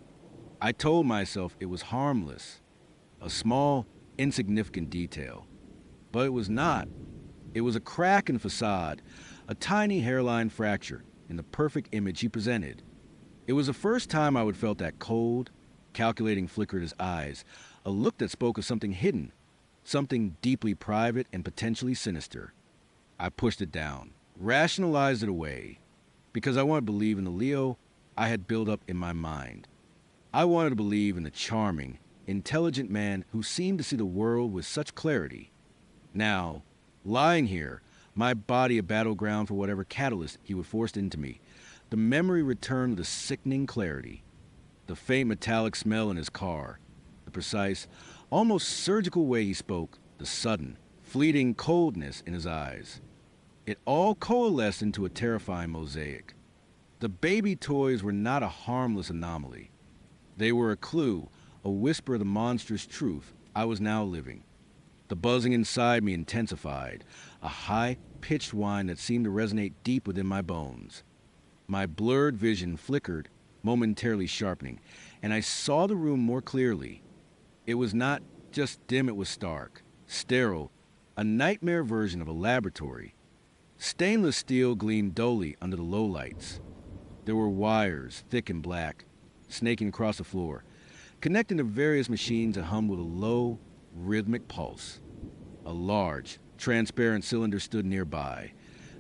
S1: I told myself it was harmless, a small, insignificant detail. But it was not. It was a crack in the facade, a tiny hairline fracture in the perfect image he presented. It was the first time I would felt that cold, calculating flicker at his eyes, a look that spoke of something hidden, something deeply private and potentially sinister. I pushed it down, rationalized it away, because I wanted to believe in the Leo I had built up in my mind. I wanted to believe in the charming, intelligent man who seemed to see the world with such clarity. Now, lying here, my body a battleground for whatever catalyst he would force into me, the memory returned with a sickening clarity. The faint metallic smell in his car, the precise, almost surgical way he spoke, the sudden, fleeting coldness in his eyes. It all coalesced into a terrifying mosaic. The baby toys were not a harmless anomaly. They were a clue, a whisper of the monstrous truth I was now living. The buzzing inside me intensified, a high-pitched whine that seemed to resonate deep within my bones. My blurred vision flickered, momentarily sharpening, and I saw the room more clearly. It was not just dim, it was stark, sterile, a nightmare version of a laboratory. Stainless steel gleamed dully under the low lights. There were wires, thick and black, snaking across the floor, connecting to various machines that hummed with a low, rhythmic pulse. A large, transparent cylinder stood nearby,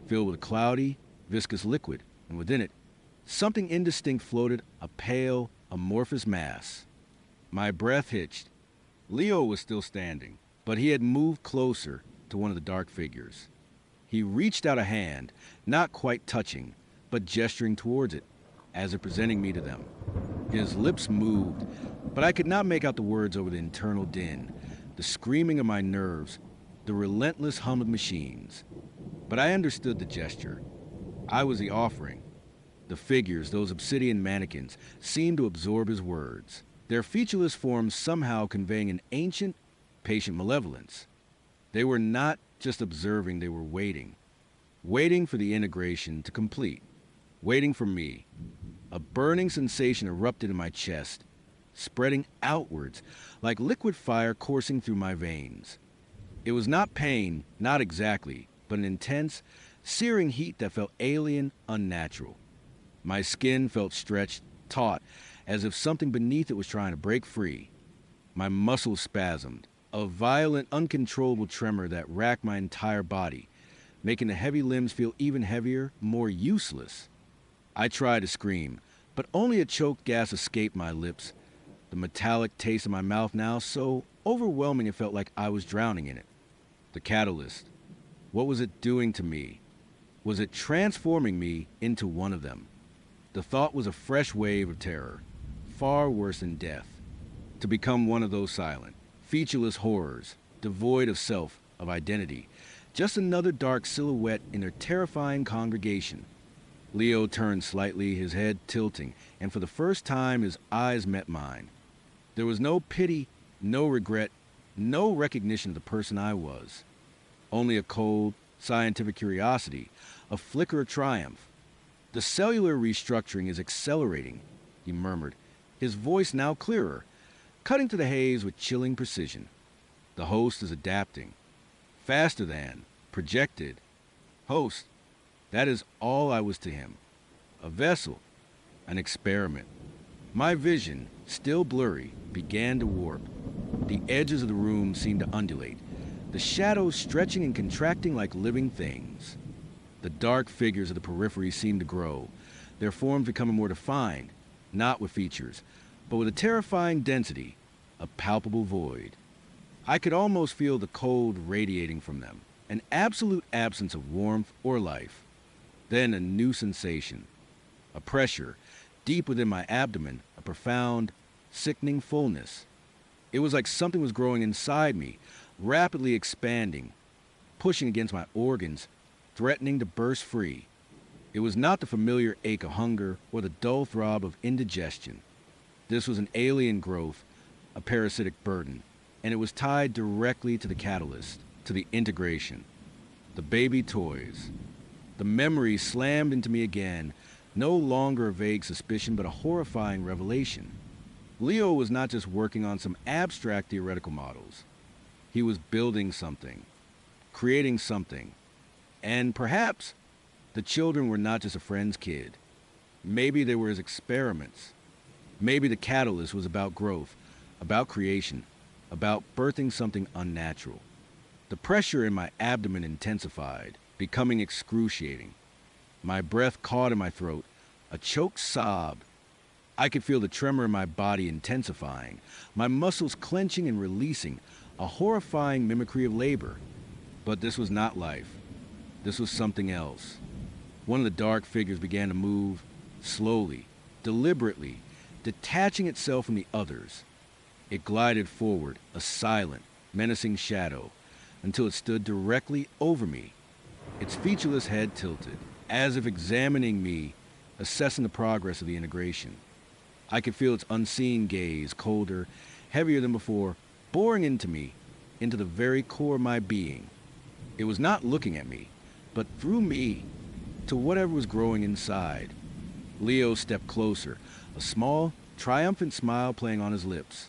S1: filled with a cloudy, viscous liquid, and within it, something indistinct floated, a pale, amorphous mass. My breath hitched. Leo was still standing, but he had moved closer to one of the dark figures. He reached out a hand, not quite touching, but gesturing towards it, as if presenting me to them. His lips moved, but I could not make out the words over the internal din, the screaming of my nerves, the relentless hum of machines. But I understood the gesture. I was the offering. The figures, those obsidian mannequins, seemed to absorb his words, their featureless forms somehow conveying an ancient, patient malevolence. They were not just observing, they were waiting. Waiting for the integration to complete. Waiting for me. A burning sensation erupted in my chest, spreading outwards like liquid fire coursing through my veins. It was not pain, not exactly, but an intense, searing heat that felt alien, unnatural. My skin felt stretched, taut, as if something beneath it was trying to break free. My muscles spasmed, a violent, uncontrollable tremor that racked my entire body, making the heavy limbs feel even heavier, more useless. I tried to scream, but only a choked gasp escaped my lips, the metallic taste in my mouth now so overwhelming it felt like I was drowning in it. The catalyst. What was it doing to me? Was it transforming me into one of them? The thought was a fresh wave of terror, far worse than death. To become one of those silent, featureless horrors, devoid of self, of identity, just another dark silhouette in their terrifying congregation. Leo turned slightly, his head tilting, and for the first time his eyes met mine. There was no pity, no regret, no recognition of the person I was. Only a cold, scientific curiosity, a flicker of triumph. The cellular restructuring is accelerating, he murmured, his voice now clearer, cutting to the haze with chilling precision. The host is adapting. Faster than, projected. Host, that is all I was to him. A vessel, an experiment. My vision, still blurry, began to warp. The edges of the room seemed to undulate, the shadows stretching and contracting like living things. The dark figures of the periphery seemed to grow, their forms becoming more defined, not with features, but with a terrifying density, a palpable void. I could almost feel the cold radiating from them, an absolute absence of warmth or life. Then a new sensation, a pressure, deep within my abdomen, a profound, sickening fullness. It was like something was growing inside me, rapidly expanding, pushing against my organs, threatening to burst free. It was not the familiar ache of hunger or the dull throb of indigestion. This was an alien growth, a parasitic burden, and it was tied directly to the catalyst, to the integration. The baby toys. The memory slammed into me again, no longer a vague suspicion, but a horrifying revelation. Leo was not just working on some abstract theoretical models. He was building something, creating something. And perhaps the children were not just a friend's kid. Maybe they were his experiments. Maybe the catalyst was about growth, about creation, about birthing something unnatural. The pressure in my abdomen intensified, becoming excruciating. My breath caught in my throat, a choked sob. I could feel the tremor in my body intensifying, my muscles clenching and releasing, a horrifying mimicry of labor. But this was not life. This was something else. One of the dark figures began to move, slowly, deliberately, detaching itself from the others. It glided forward, a silent, menacing shadow, until it stood directly over me, its featureless head tilted, as if examining me, assessing the progress of the integration. I could feel its unseen gaze, colder, heavier than before, boring into me, into the very core of my being. It was not looking at me, but through me, to whatever was growing inside. Leo stepped closer, a small, triumphant smile playing on his lips.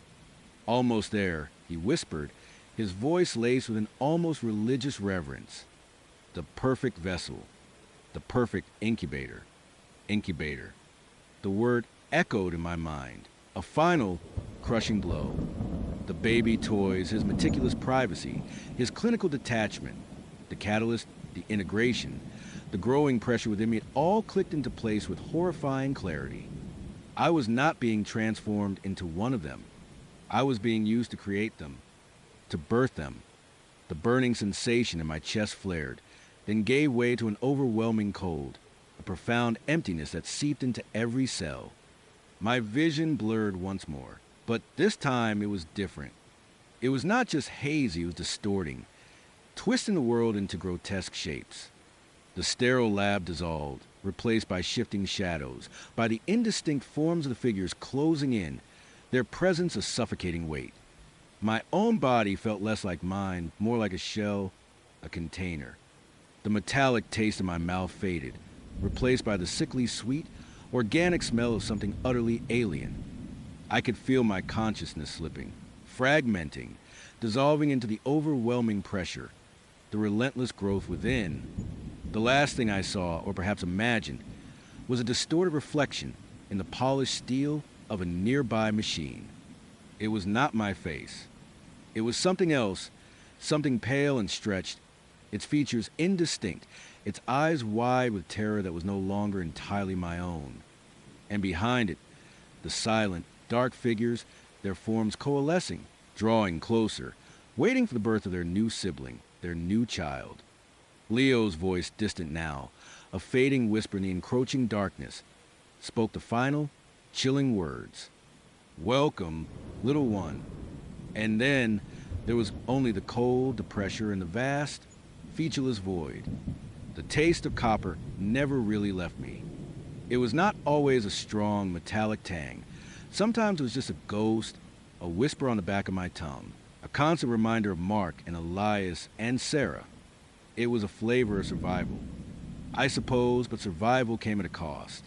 S1: Almost there, he whispered, his voice laced with an almost religious reverence. The perfect vessel. The perfect incubator. Incubator. The word echoed in my mind. A final, crushing blow. The baby toys, his meticulous privacy, his clinical detachment, the catalyst, the integration, the growing pressure within me, it all clicked into place with horrifying clarity. I was not being transformed into one of them. I was being used to create them, to birth them. The burning sensation in my chest flared, then gave way to an overwhelming cold, a profound emptiness that seeped into every cell. My vision blurred once more, but this time it was different. It was not just hazy, it was distorting, twisting the world into grotesque shapes. The sterile lab dissolved, replaced by shifting shadows, by the indistinct forms of the figures closing in, their presence a suffocating weight. My own body felt less like mine, more like a shell, a container. The metallic taste in my mouth faded, replaced by the sickly sweet, organic smell of something utterly alien. I could feel my consciousness slipping, fragmenting, dissolving into the overwhelming pressure, the relentless growth within. The last thing I saw, or perhaps imagined, was a distorted reflection in the polished steel of a nearby machine. It was not my face. It was something else, something pale and stretched, its features indistinct, its eyes wide with terror that was no longer entirely my own. And behind it, the silent, dark figures, their forms coalescing, drawing closer, waiting for the birth of their new sibling, their new child. Leo's voice, distant now, a fading whisper in the encroaching darkness, spoke the final, chilling words. "Welcome, little one." And then there was only the cold, the pressure, and the vast, featureless void. The taste of copper never really left me. It was not always a strong, metallic tang. Sometimes it was just a ghost, a whisper on the back of my tongue, a constant reminder of Mark and Elias and Sarah. It was a flavor of survival, I suppose, but survival came at a cost.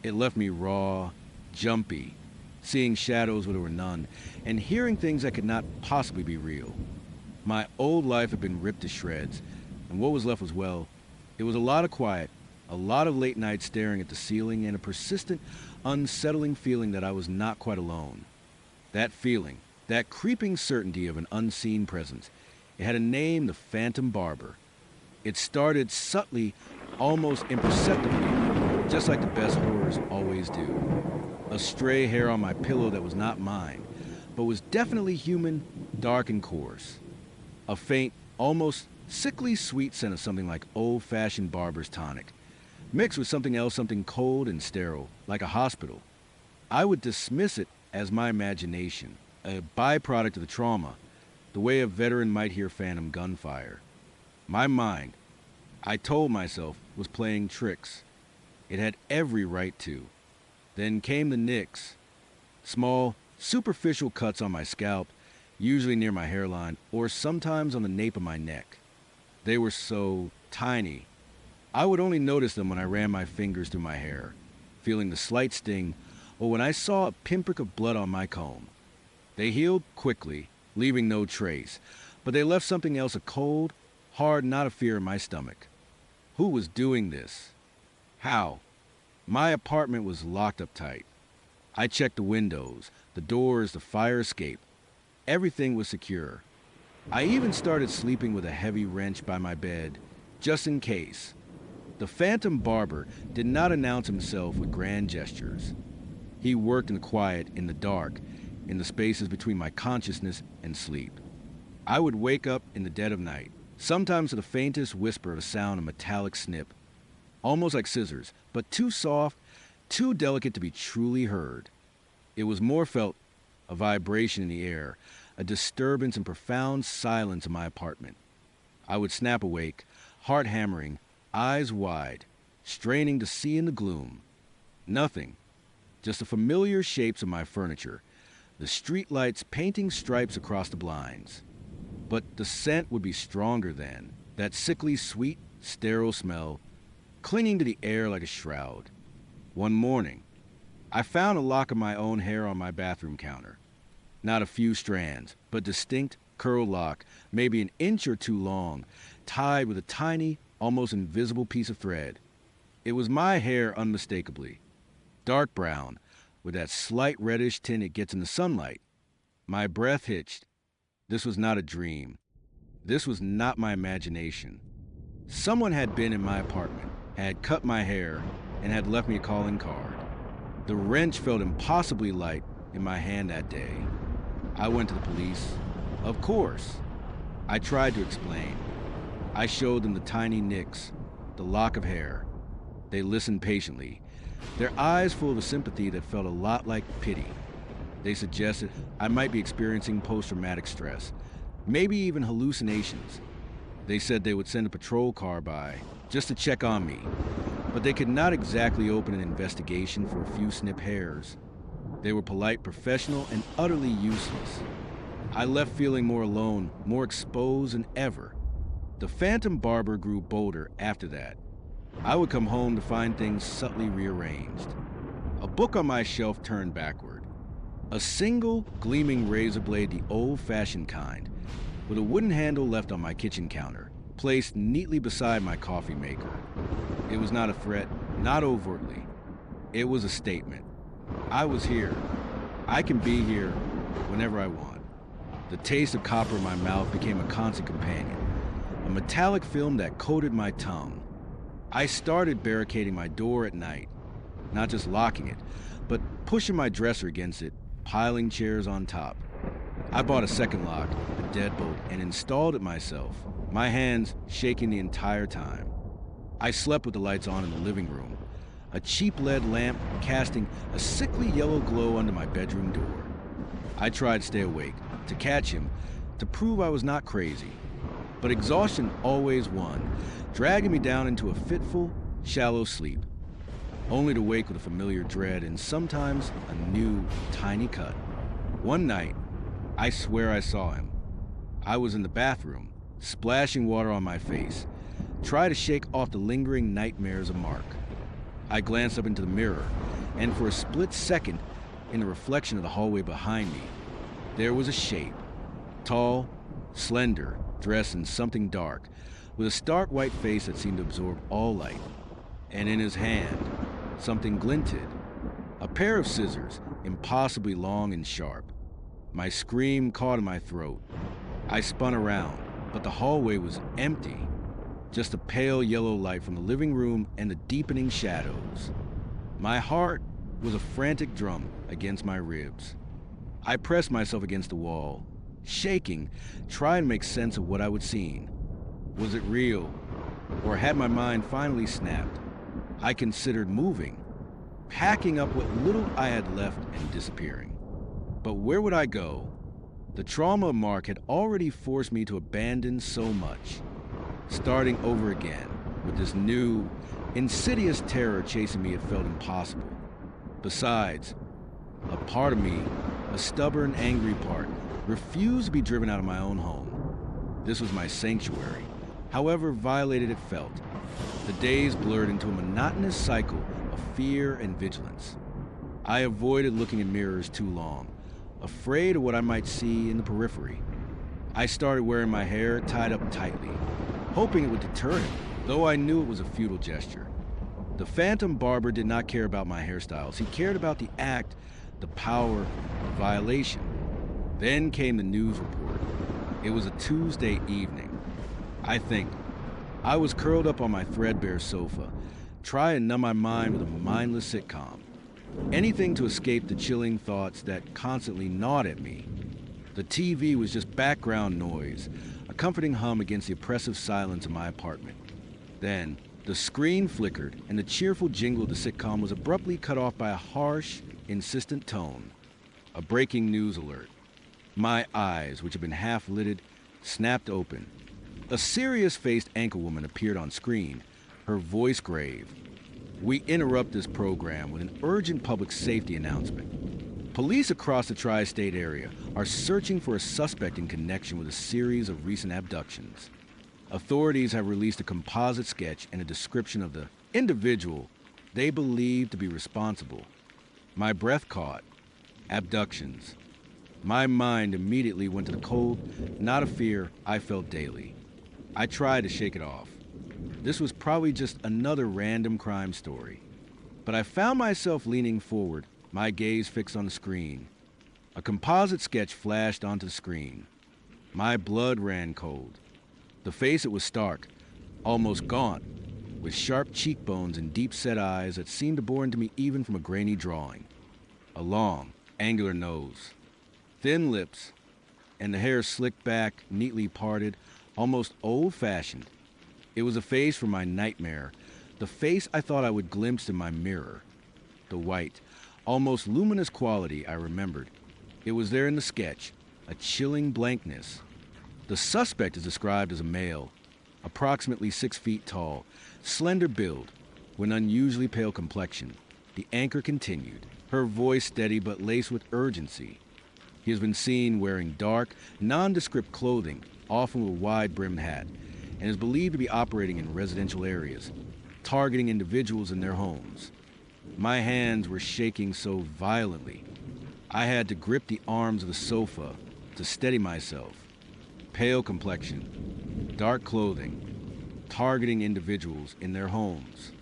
S1: It left me raw, jumpy, seeing shadows where there were none, and hearing things that could not possibly be real. My old life had been ripped to shreds, and what was left was, well, it was a lot of quiet, a lot of late nights staring at the ceiling, and a persistent, unsettling feeling that I was not quite alone. That feeling, that creeping certainty of an unseen presence, it had a name, the Phantom Barber. It started subtly, almost imperceptibly, just like the best horrors always do. A stray hair on my pillow that was not mine, but was definitely human, dark and coarse. A faint, almost sickly sweet scent of something like old-fashioned barber's tonic, mixed with something else, something cold and sterile, like a hospital. I would dismiss it as my imagination, a byproduct of the trauma, the way a veteran might hear phantom gunfire. My mind, I told myself, was playing tricks. It had every right to. Then came the nicks. Small, superficial cuts on my scalp, usually near my hairline, or sometimes on the nape of my neck. They were so tiny. I would only notice them when I ran my fingers through my hair, feeling the slight sting, or when I saw a pinprick of blood on my comb. They healed quickly, leaving no trace, but they left something else, a cold, hard knot of fear in my stomach. Who was doing this? How? My apartment was locked up tight. I checked the windows, the doors, the fire escape. Everything was secure. I even started sleeping with a heavy wrench by my bed, just in case. The Phantom Barber did not announce himself with grand gestures. He worked in the quiet, in the dark, in the spaces between my consciousness and sleep. I would wake up in the dead of night, sometimes to the faintest whisper of a sound, a metallic snip, almost like scissors, but too soft, too delicate to be truly heard. It was more felt, a vibration in the air, a disturbance and profound silence in my apartment. I would snap awake, heart hammering, eyes wide, straining to see in the gloom. Nothing, just the familiar shapes of my furniture, the streetlights painting stripes across the blinds. but the scent would be stronger then. That sickly, sweet, sterile smell, clinging to the air like a shroud. One morning, I found a lock of my own hair on my bathroom counter. Not a few strands, but distinct curl lock, maybe an inch or two long, tied with a tiny, almost invisible piece of thread. It was my hair unmistakably. Dark brown, with that slight reddish tint it gets in the sunlight. My breath hitched. This was not a dream. This was not my imagination. Someone had been in my apartment, had cut my hair, and had left me a calling card. The wrench felt impossibly light in my hand that day. I went to the police. Of course. I tried to explain. I showed them the tiny nicks, the lock of hair. They listened patiently, their eyes full of a sympathy that felt a lot like pity. They suggested I might be experiencing post-traumatic stress, maybe even hallucinations. They said they would send a patrol car by just to check on me, but they could not exactly open an investigation for a few snip hairs. They were polite, professional, and utterly useless. I left feeling more alone, more exposed than ever. The phantom barber grew bolder after that. I would come home to find things subtly rearranged. A book on my shelf turned backward. A single, gleaming razor blade, the old-fashioned kind, with a wooden handle left on my kitchen counter, placed neatly beside my coffee maker. It was not a threat, not overtly. It was a statement. I was here. I can be here whenever I want. The taste of copper in my mouth became a constant companion, a metallic film that coated my tongue. I started barricading my door at night, not just locking it, but pushing my dresser against it, piling chairs on top. I bought a second lock, a deadbolt, and installed it myself, my hands shaking the entire time. I slept with the lights on in the living room, a cheap lead lamp casting a sickly yellow glow under my bedroom door. I tried to stay awake, to catch him, to prove I was not crazy. But exhaustion always won, dragging me down into a fitful, shallow sleep, only to wake with a familiar dread and sometimes a new, tiny cut. One night, I swear I saw him. I was in the bathroom, splashing water on my face, trying to shake off the lingering nightmares of Mark. I glanced up into the mirror, and for a split second, in the reflection of the hallway behind me, there was a shape. Tall, slender, dressed in something dark, with a stark white face that seemed to absorb all light. And in his hand, something glinted. A pair of scissors, impossibly long and sharp. My scream caught in my throat. I spun around, but the hallway was empty. Just a pale yellow light from the living room and the deepening shadows. My heart was a frantic drum against my ribs. I pressed myself against the wall, shaking, trying to make sense of what I was seeing. Was it real? Or had my mind finally snapped? I considered moving, packing up what little I had left and disappearing. But where would I go? The trauma of Mark had already forced me to abandon so much. Starting over again, with this new, insidious terror chasing me, it felt impossible. Besides, a part of me, a stubborn, angry part, refused to be driven out of my own home. This was my sanctuary, however violated it felt. The days blurred into a monotonous cycle of fear and vigilance. I avoided looking in mirrors too long, afraid of what I might see in the periphery. I started wearing my hair tied up tightly, hoping it would deter him, though I knew it was a futile gesture. The phantom barber did not care about my hairstyles. He cared about the act, the power, the violation. Then came the news report. It was a Tuesday evening. I was curled up on my threadbare sofa, trying to numb my mind with a mindless sitcom. Anything to escape the chilling thoughts that constantly gnawed at me. The TV was just background noise, a comforting hum against the oppressive silence of my apartment. Then, the screen flickered, and the cheerful jingle of the sitcom was abruptly cut off by a harsh, insistent tone. A breaking news alert. My eyes, which had been half-lidded, snapped open. A serious-faced anchorwoman appeared on screen, her voice grave. We interrupt this program with an urgent public safety announcement. Police across the tri-state area are searching for a suspect in connection with a series of recent abductions. Authorities have released a composite sketch and a description of the individual they believe to be responsible. My breath caught. Abductions. My mind immediately went to the cold, not a fear I felt daily. I tried to shake it off. This was probably just another random crime story. But I found myself leaning forward, my gaze fixed on the screen. A composite sketch flashed onto the screen. My blood ran cold. The face, it was stark, almost gaunt, with sharp cheekbones and deep-set eyes that seemed to bore into me even from a grainy drawing. A long, angular nose, thin lips, and the hair slicked back, neatly parted, almost old-fashioned. It was a face from my nightmare, the face I thought I would glimpse in my mirror. The white, almost luminous quality I remembered. It was there in the sketch, a chilling blankness. The suspect is described as a male, approximately 6 feet tall, slender build, with an unusually pale complexion. The anchor continued, her voice steady but laced with urgency. He has been seen wearing dark, nondescript clothing, often with a wide-brimmed hat, and is believed to be operating in residential areas, targeting individuals in their homes. My hands were shaking so violently, I had to grip the arms of the sofa to steady myself. Pale complexion, dark clothing, targeting individuals in their homes.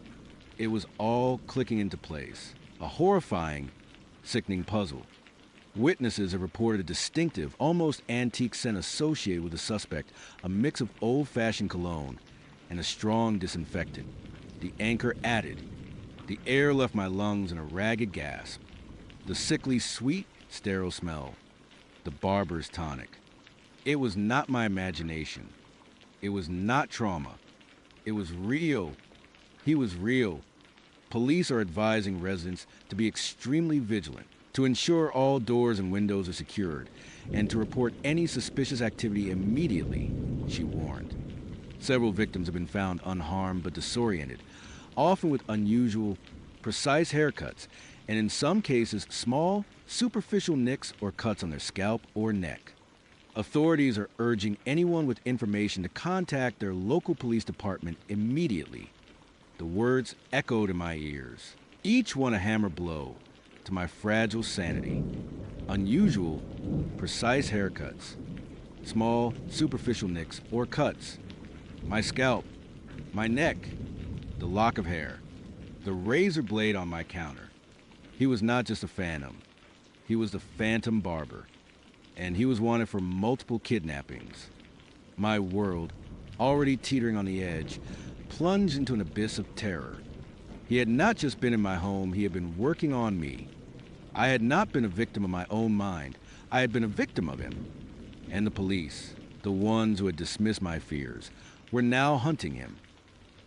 S1: It was all clicking into place, a horrifying, sickening puzzle. Witnesses have reported a distinctive, almost antique scent associated with the suspect, a mix of old-fashioned cologne and a strong disinfectant. The anchor added. The air left my lungs in a ragged gasp. The sickly, sweet, sterile smell. The barber's tonic. It was not my imagination. It was not trauma. It was real. He was real. Police are advising residents to be extremely vigilant, to ensure all doors and windows are secured, and to report any suspicious activity immediately, she warned. Several victims have been found unharmed but disoriented, often with unusual, precise haircuts, and in some cases, small, superficial nicks or cuts on their scalp or neck. Authorities are urging anyone with information to contact their local police department immediately. The words echoed in my ears, each one a hammer blow to my fragile sanity. Unusual, precise haircuts, small, superficial nicks or cuts, my scalp, my neck, the lock of hair, the razor blade on my counter. He was not just a phantom. He was the phantom barber, and he was wanted for multiple kidnappings. My world, already teetering on the edge, plunged into an abyss of terror. He had not just been in my home, he had been working on me. I had not been a victim of my own mind. I had been a victim of him. And the police, the ones who had dismissed my fears, were now hunting him.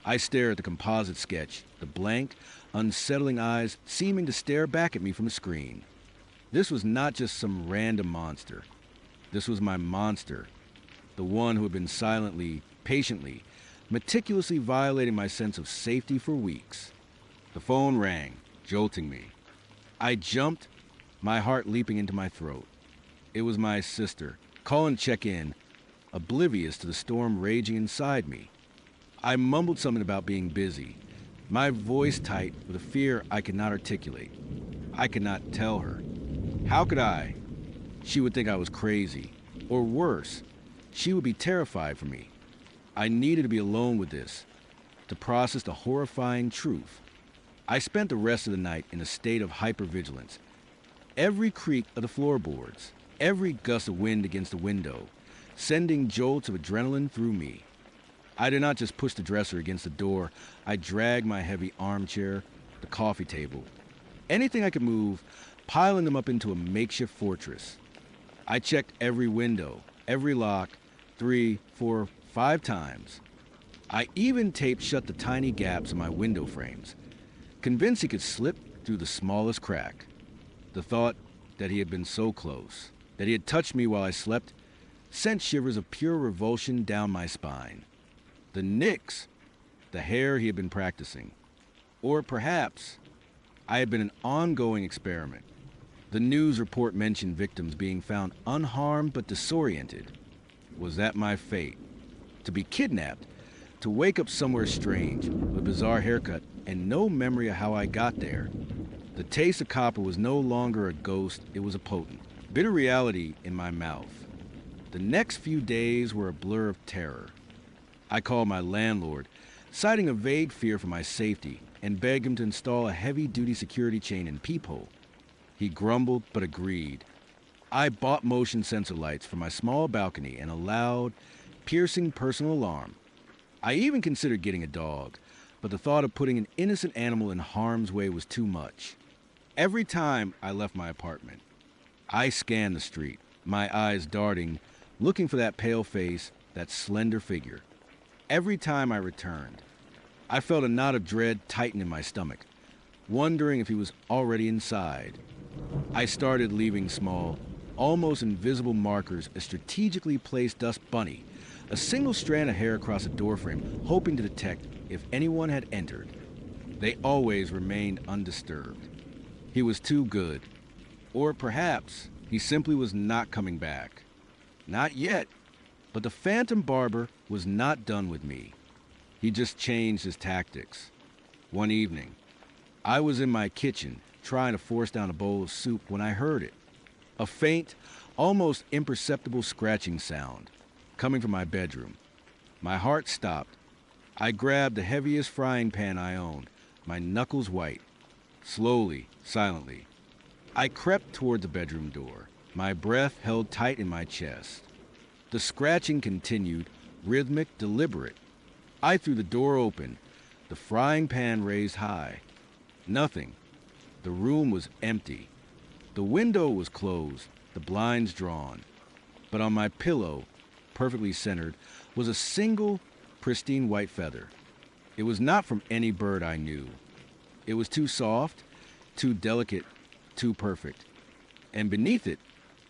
S1: I stared at the composite sketch, the blank, unsettling eyes seeming to stare back at me from the screen. This was not just some random monster. This was my monster, the one who had been silently, patiently, meticulously violating my sense of safety for weeks. The phone rang, jolting me. I jumped, my heart leaping into my throat. It was my sister, calling to check in, oblivious to the storm raging inside me. I mumbled something about being busy, my voice tight with a fear I could not articulate. I could not tell her. How could I? She would think I was crazy. Or worse, she would be terrified for me. I needed to be alone with this, to process the horrifying truth. I spent the rest of the night in a state of hypervigilance. Every creak of the floorboards, every gust of wind against the window, sending jolts of adrenaline through me. I did not just push the dresser against the door. I dragged my heavy armchair, the coffee table, anything I could move, piling them up into a makeshift fortress. I checked every window, every lock, 3, 4, 5 times. I even taped shut the tiny gaps in my window frames, convinced he could slip through the smallest crack. The thought that he had been so close, that he had touched me while I slept, sent shivers of pure revulsion down my spine. The nicks, the hair he had been practicing. Or perhaps I had been an ongoing experiment. The news report mentioned victims being found unharmed but disoriented. Was that my fate? To be kidnapped? To wake up somewhere strange, with a bizarre haircut, and no memory of how I got there? The taste of copper was no longer a ghost, it was a potent, bitter reality in my mouth. The next few days were a blur of terror. I called my landlord, citing a vague fear for my safety, and begged him to install a heavy-duty security chain and peephole. He grumbled but agreed. I bought motion sensor lights for my small balcony and a loud, piercing personal alarm. I even considered getting a dog, but the thought of putting an innocent animal in harm's way was too much. Every time I left my apartment, I scanned the street, my eyes darting, looking for that pale face, that slender figure. Every time I returned, I felt a knot of dread tighten in my stomach, wondering if he was already inside. I started leaving small, almost invisible markers, a strategically placed dust bunny, a single strand of hair across a doorframe, hoping to detect if anyone had entered. They always remained undisturbed. He was too good. Or perhaps he simply was not coming back. Not yet. But the phantom barber was not done with me. He just changed his tactics. One evening, I was in my kitchen trying to force down a bowl of soup when I heard it. A faint, almost imperceptible scratching sound coming from my bedroom. My heart stopped. I grabbed the heaviest frying pan I owned, my knuckles white. Slowly, silently, I crept toward the bedroom door, my breath held tight in my chest. The scratching continued, rhythmic, deliberate. I threw the door open, the frying pan raised high. Nothing. The room was empty. The window was closed, the blinds drawn. But on my pillow, perfectly centered, was a single, pristine white feather. It was not from any bird I knew. It was too soft, too delicate, too perfect. And beneath it,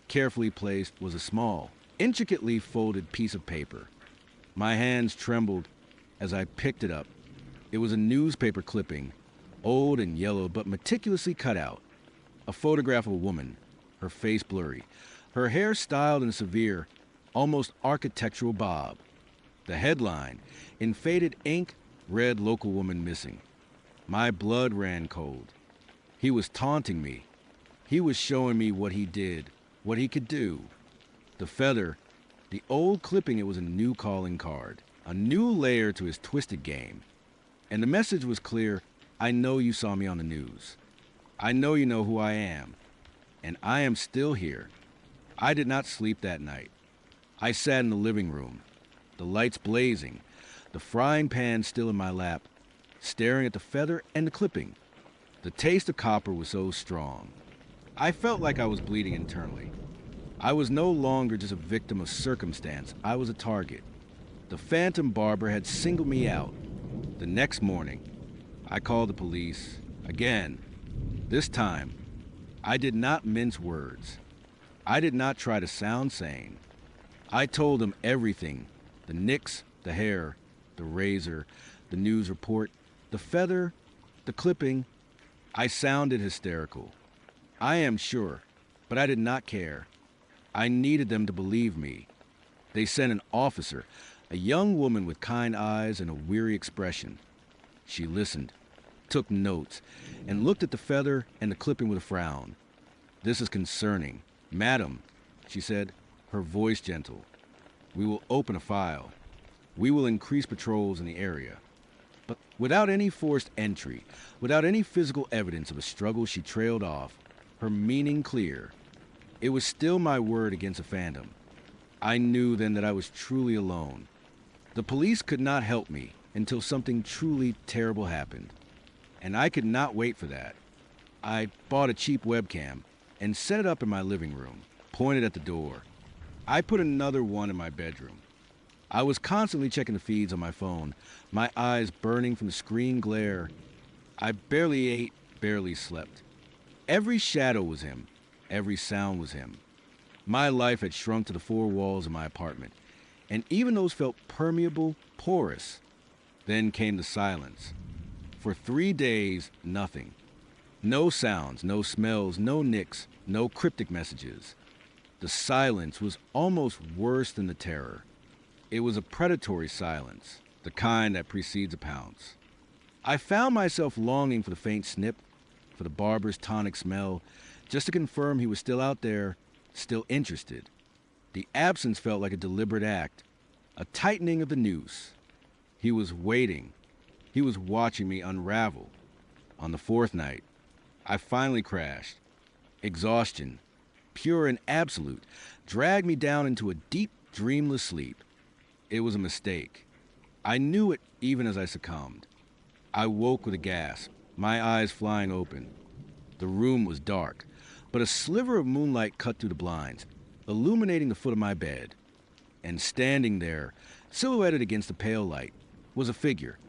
S1: carefully placed, was a small, intricately folded piece of paper. My hands trembled as I picked it up. It was a newspaper clipping, old and yellow but meticulously cut out. A photograph of a woman, her face blurry, her hair styled in a severe, almost architectural bob. The headline, in faded ink, read "Local Woman Missing." My blood ran cold. He was taunting me. He was showing me what he did, what he could do. The feather, the old clipping, it was a new calling card, a new layer to his twisted game. And the message was clear: I know you saw me on the news. I know you know who I am. And I am still here. I did not sleep that night. I sat in the living room, the lights blazing, the frying pan still in my lap, staring at the feather and the clipping. The taste of copper was so strong. I felt like I was bleeding internally. I was no longer just a victim of circumstance. I was a target. The phantom barber had singled me out. The next morning, I called the police again. This time, I did not mince words. I did not try to sound sane. I told them everything: the nicks, the hair, the razor, the news report, the feather, the clipping. I sounded hysterical. I am sure, but I did not care. I needed them to believe me. They sent an officer, a young woman with kind eyes and a weary expression. She listened, took notes, and looked at the feather and the clipping with a frown. "This is concerning. Madam," she said, her voice gentle. "We will open a file. We will increase patrols in the area." But without any forced entry, without any physical evidence of a struggle, she trailed off, her meaning clear. It was still my word against a phantom. I knew then that I was truly alone. The police could not help me until something truly terrible happened. And I could not wait for that. I bought a cheap webcam and set it up in my living room, pointed at the door. I put another one in my bedroom. I was constantly checking the feeds on my phone, my eyes burning from the screen glare. I barely ate, barely slept. Every shadow was him. Every sound was him. My life had shrunk to the four walls of my apartment, and even those felt permeable, porous. Then came the silence. For 3 days, nothing. No sounds, no smells, no nicks, no cryptic messages. The silence was almost worse than the terror. It was a predatory silence, the kind that precedes a pounce. I found myself longing for the faint snip, for the barber's tonic smell, just to confirm he was still out there, still interested. The absence felt like a deliberate act, a tightening of the noose. He was waiting. He was watching me unravel. On the fourth night, I finally crashed. Exhaustion, pure and absolute, dragged me down into a deep, dreamless sleep. It was a mistake. I knew it even as I succumbed. I woke with a gasp, my eyes flying open. The room was dark, but a sliver of moonlight cut through the blinds, illuminating the foot of my bed. And standing there, silhouetted against the pale light, was a figure.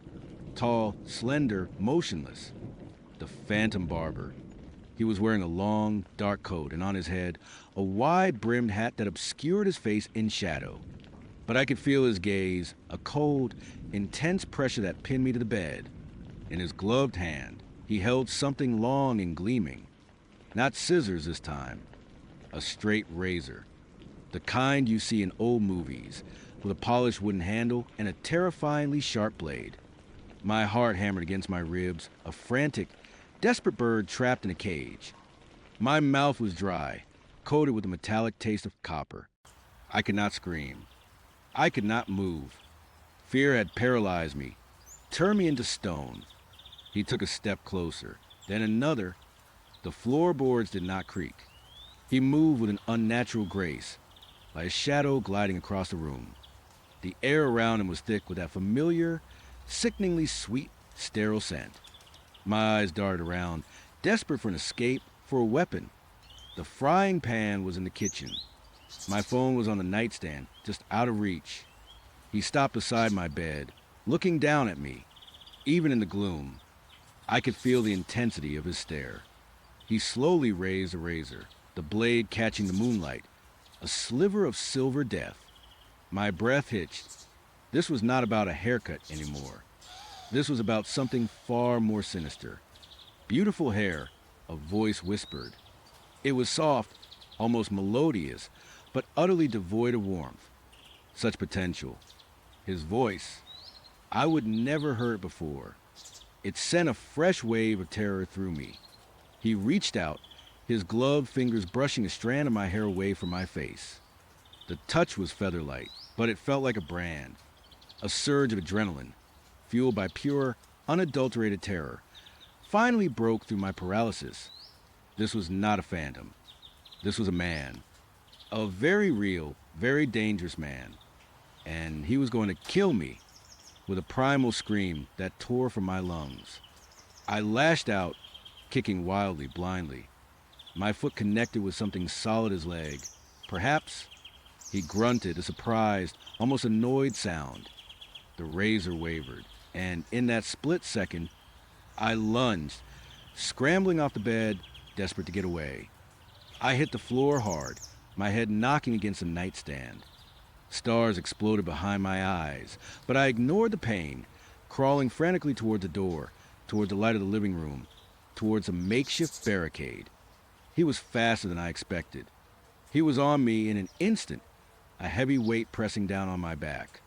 S1: Tall, slender, motionless. The Phantom Barber. He was wearing a long, dark coat, and on his head, a wide-brimmed hat that obscured his face in shadow. But I could feel his gaze, a cold, intense pressure that pinned me to the bed. In his gloved hand, he held something long and gleaming. Not scissors this time. A straight razor. The kind you see in old movies, with a polished wooden handle and a terrifyingly sharp blade. My heart hammered against my ribs, a frantic, desperate bird trapped in a cage. My mouth was dry, coated with a metallic taste of copper. I could not scream. I could not move. Fear had paralyzed me, turned me into stone. He took a step closer, then another. The floorboards did not creak. He moved with an unnatural grace, like a shadow gliding across the room. The air around him was thick with that familiar, sickeningly sweet, sterile scent. My eyes darted around, desperate for an escape, for a weapon. The frying pan was in the kitchen. My phone was on the nightstand, just out of reach. He stopped beside my bed, looking down at me. Even in the gloom, I could feel the intensity of his stare. He slowly raised a razor, the blade catching the moonlight, a sliver of silver death. My breath hitched. This was not about a haircut anymore. This was about something far more sinister. Beautiful hair, a voice whispered. It was soft, almost melodious, but utterly devoid of warmth. Such potential. His voice, I would never heard it before. It sent a fresh wave of terror through me. He reached out, his gloved fingers brushing a strand of my hair away from my face. The touch was feather-light, but it felt like a brand. A surge of adrenaline, fueled by pure, unadulterated terror, finally broke through my paralysis. This was not a phantom. This was a man. A very real, very dangerous man. And he was going to kill me with a primal scream that tore from my lungs. I lashed out, kicking wildly, blindly. My foot connected with something solid as leg. Perhaps. He grunted, a surprised, almost annoyed sound. The razor wavered, and in that split second, I lunged, scrambling off the bed, desperate to get away. I hit the floor hard, my head knocking against the nightstand. Stars exploded behind my eyes, but I ignored the pain, crawling frantically toward the door, toward the light of the living room, towards a makeshift barricade. He was faster than I expected. He was on me in an instant, a heavy weight pressing down on my back.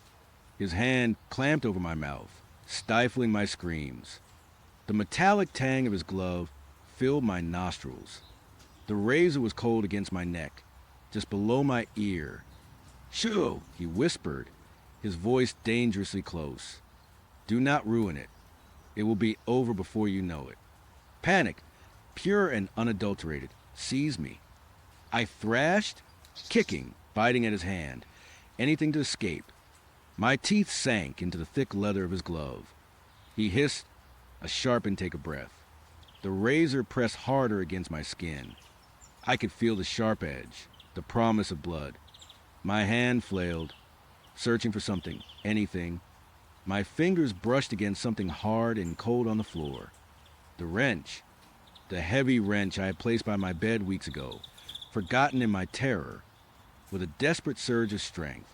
S1: His hand clamped over my mouth, stifling my screams. The metallic tang of his glove filled my nostrils. The razor was cold against my neck, just below my ear. "Shoo!" he whispered, his voice dangerously close. "Do not ruin it. It will be over before you know it." Panic, pure and unadulterated, seized me. I thrashed, kicking, biting at his hand, anything to escape. My teeth sank into the thick leather of his glove. He hissed, a sharp intake of breath. The razor pressed harder against my skin. I could feel the sharp edge, the promise of blood. My hand flailed, searching for something, anything. My fingers brushed against something hard and cold on the floor. The wrench, the heavy wrench I had placed by my bed weeks ago, forgotten in my terror. With a desperate surge of strength,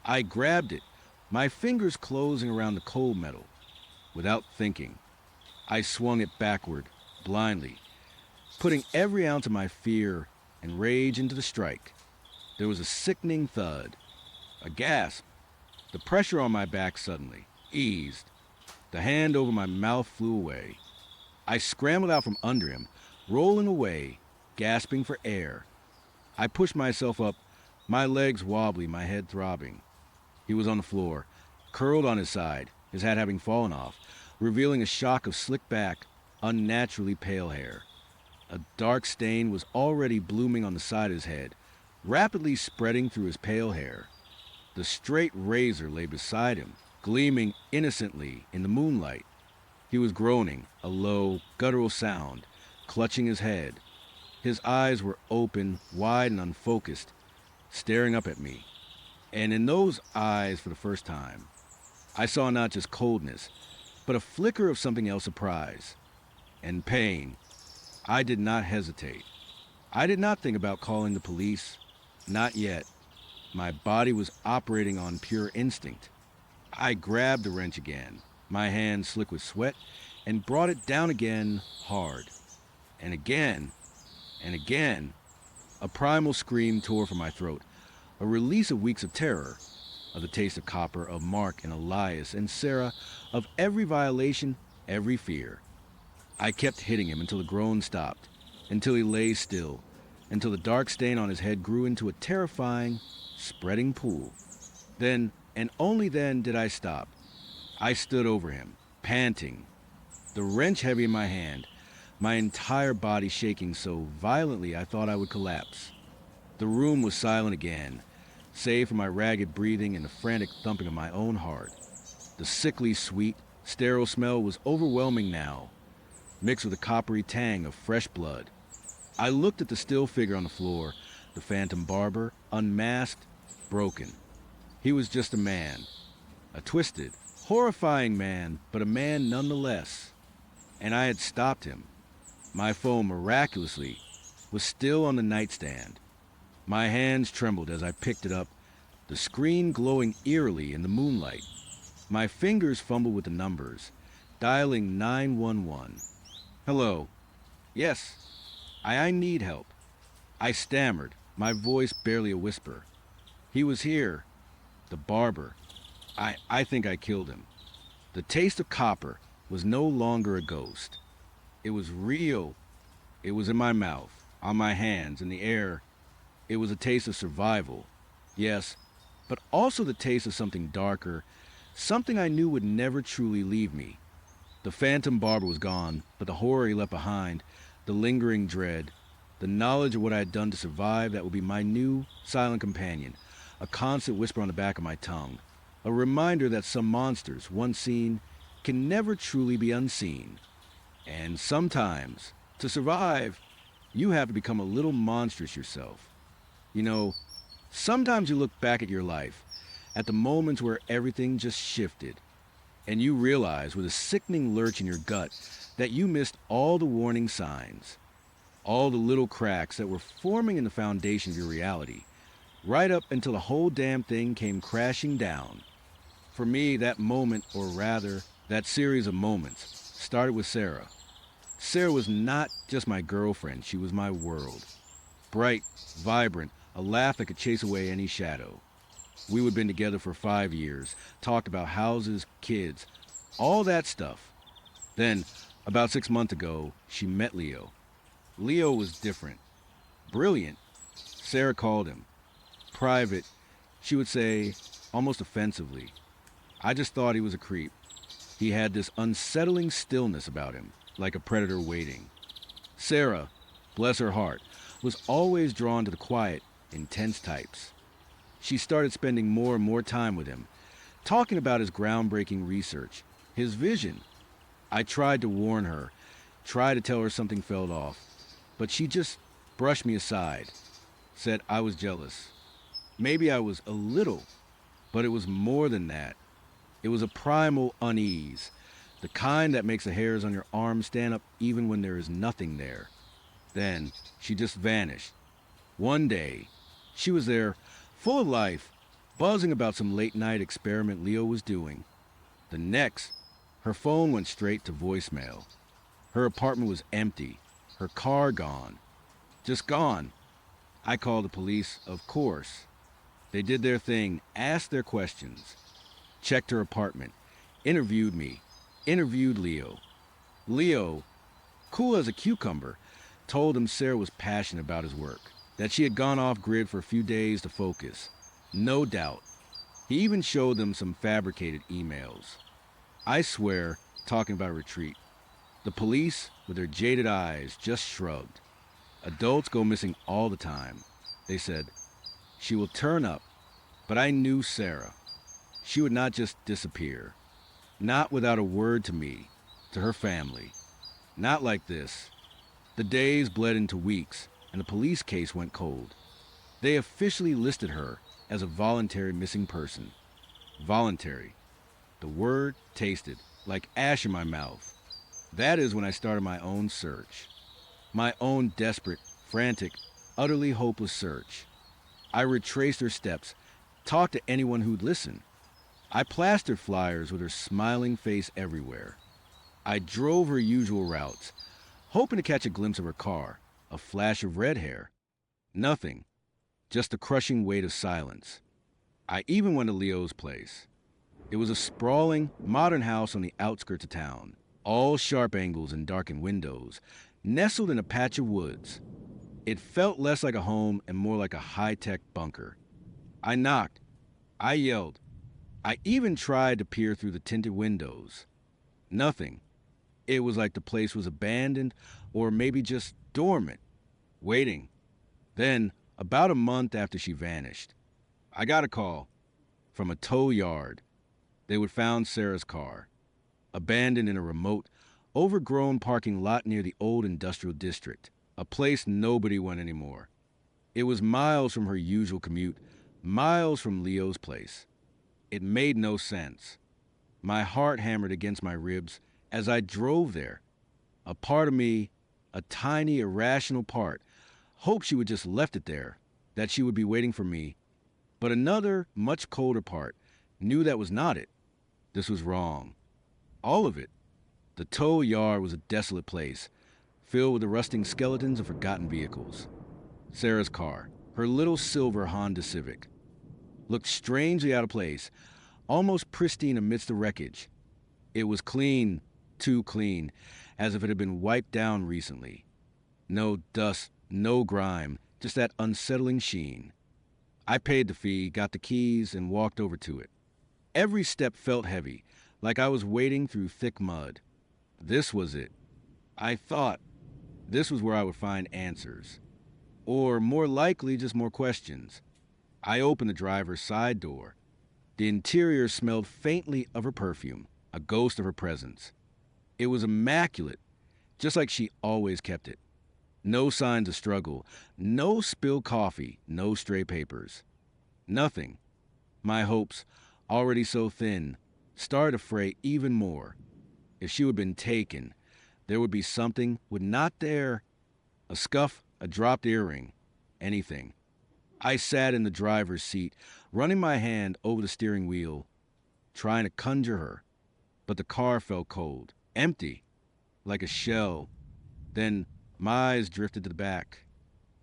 S1: I grabbed it, my fingers closing around the cold metal. Without thinking, I swung it backward, blindly, putting every ounce of my fear and rage into the strike. There was a sickening thud, a gasp. The pressure on my back suddenly eased. The hand over my mouth flew away. I scrambled out from under him, rolling away, gasping for air. I pushed myself up, my legs wobbly, my head throbbing. He was on the floor, curled on his side, his hat having fallen off, revealing a shock of slick back, unnaturally pale hair. A dark stain was already blooming on the side of his head, rapidly spreading through his pale hair. The straight razor lay beside him, gleaming innocently in the moonlight. He was groaning, a low, guttural sound, clutching his head. His eyes were open, wide and unfocused, staring up at me. And in those eyes, for the first time, I saw not just coldness, but a flicker of something else, surprise and pain. I did not hesitate. I did not think about calling the police. Not yet. My body was operating on pure instinct. I grabbed the wrench again, my hand slick with sweat, and brought it down again hard. And again, and again. A primal scream tore from my throat, a release of weeks of terror, of the taste of copper, of Mark and Elias and Sarah, of every violation, every fear. I kept hitting him until the groan stopped, until he lay still, until the dark stain on his head grew into a terrifying, spreading pool. Then, and only then, did I stop. I stood over him, panting, the wrench heavy in my hand, my entire body shaking so violently I thought I would collapse. The room was silent again, save for my ragged breathing and the frantic thumping of my own heart. The sickly, sweet, sterile smell was overwhelming now, mixed with a coppery tang of fresh blood. I looked at the still figure on the floor, the phantom barber, unmasked, broken. He was just a man, a twisted, horrifying man, but a man nonetheless. And I had stopped him. My phone, miraculously, was still on the nightstand. My hands trembled as I picked it up, the screen glowing eerily in the moonlight. My fingers fumbled with the numbers, dialing 911. Hello. Yes. I need help. I stammered, my voice barely a whisper. He was here. The barber. I think I killed him. The taste of copper was no longer a ghost. It was real. It was in my mouth, on my hands, in the air. It was a taste of survival. Yes, but also the taste of something darker, something I knew would never truly leave me. The phantom barber was gone, but the horror he left behind, the lingering dread, the knowledge of what I had done to survive that would be my new silent companion, a constant whisper on the back of my tongue, a reminder that some monsters, once seen, can never truly be unseen. And sometimes, to survive, you have to become a little monstrous yourself. You know, sometimes you look back at your life, at the moments where everything just shifted, and you realize with a sickening lurch in your gut that you missed all the warning signs, all the little cracks that were forming in the foundation of your reality, right up until the whole damn thing came crashing down. For me, that moment, or rather, that series of moments, started with Sarah. Sarah was not just my girlfriend, she was my world. Bright, vibrant, a laugh that could chase away any shadow. We would have been together for 5 years, talked about houses, kids, all that stuff. Then, about 6 months ago, she met Leo. Leo was different. Brilliant. Sarah called him. Private, she would say, almost offensively. I just thought he was a creep. He had this unsettling stillness about him, like a predator waiting. Sarah, bless her heart, was always drawn to the quiet, intense types. She started spending more and more time with him, talking about his groundbreaking research, his vision. I tried to warn her, tried to tell her something felt off, but she just brushed me aside, said I was jealous. Maybe I was a little, but it was more than that. It was a primal unease, the kind that makes the hairs on your arms stand up even when there is nothing there. Then she just vanished. One day, she was there, full of life, buzzing about some late-night experiment Leo was doing. The next, her phone went straight to voicemail. Her apartment was empty. Her car gone. Just gone. I called the police, of course. They did their thing, asked their questions, checked her apartment, interviewed me, interviewed Leo. Leo, cool as a cucumber, told him Sarah was passionate about his work, that she had gone off grid for a few days to focus. No doubt. He even showed them some fabricated emails. I swear, talking about a retreat. The police, with their jaded eyes, just shrugged. Adults go missing all the time. They said, she will turn up. But I knew Sarah. She would not just disappear. Not without a word to me, to her family. Not like this. The days bled into weeks, and the police case went cold. They officially listed her as a voluntary missing person. Voluntary. The word tasted like ash in my mouth. That is when I started my own search. My own desperate, frantic, utterly hopeless search. I retraced her steps, talked to anyone who'd listen. I plastered flyers with her smiling face everywhere. I drove her usual routes, hoping to catch a glimpse of her car, a flash of red hair. Nothing. Just the crushing weight of silence. I even went to Leo's place. It was a sprawling, modern house on the outskirts of town, all sharp angles and darkened windows, nestled in a patch of woods. It felt less like a home and more like a high-tech bunker. I knocked. I yelled. I even tried to peer through the tinted windows. Nothing. It was like the place was abandoned or maybe just dormant, waiting. Then, about a month after she vanished, I got a call from a tow yard. They had found Sarah's car, abandoned in a remote, overgrown parking lot near the old industrial district, a place nobody went anymore. It was miles from her usual commute, miles from Leo's place. It made no sense. My heart hammered against my ribs as I drove there. A part of me, a tiny, irrational part, hoped she would just left it there, that she would be waiting for me. But another, much colder part, knew that was not it. This was wrong. All of it. The tow yard was a desolate place, filled with the rusting skeletons of forgotten vehicles. Sarah's car, her little silver Honda Civic, looked strangely out of place, almost pristine amidst the wreckage. It was clean, too clean, as if it had been wiped down recently. No dust, no grime, just that unsettling sheen. I paid the fee, got the keys, and walked over to it. Every step felt heavy, like I was wading through thick mud. This was it. I thought this was where I would find answers. Or, more likely, just more questions. I opened the driver's side door. The interior smelled faintly of her perfume, a ghost of her presence. It was immaculate, just like she always kept it. No signs of struggle, no spilled coffee, no stray papers. Nothing. My hopes, already so thin, started to fray even more. If she had been taken, there would be something, would not there? A scuff, a dropped earring, anything. I sat in the driver's seat, running my hand over the steering wheel, trying to conjure her. But the car felt cold, empty, like a shell. Then my eyes drifted to the back.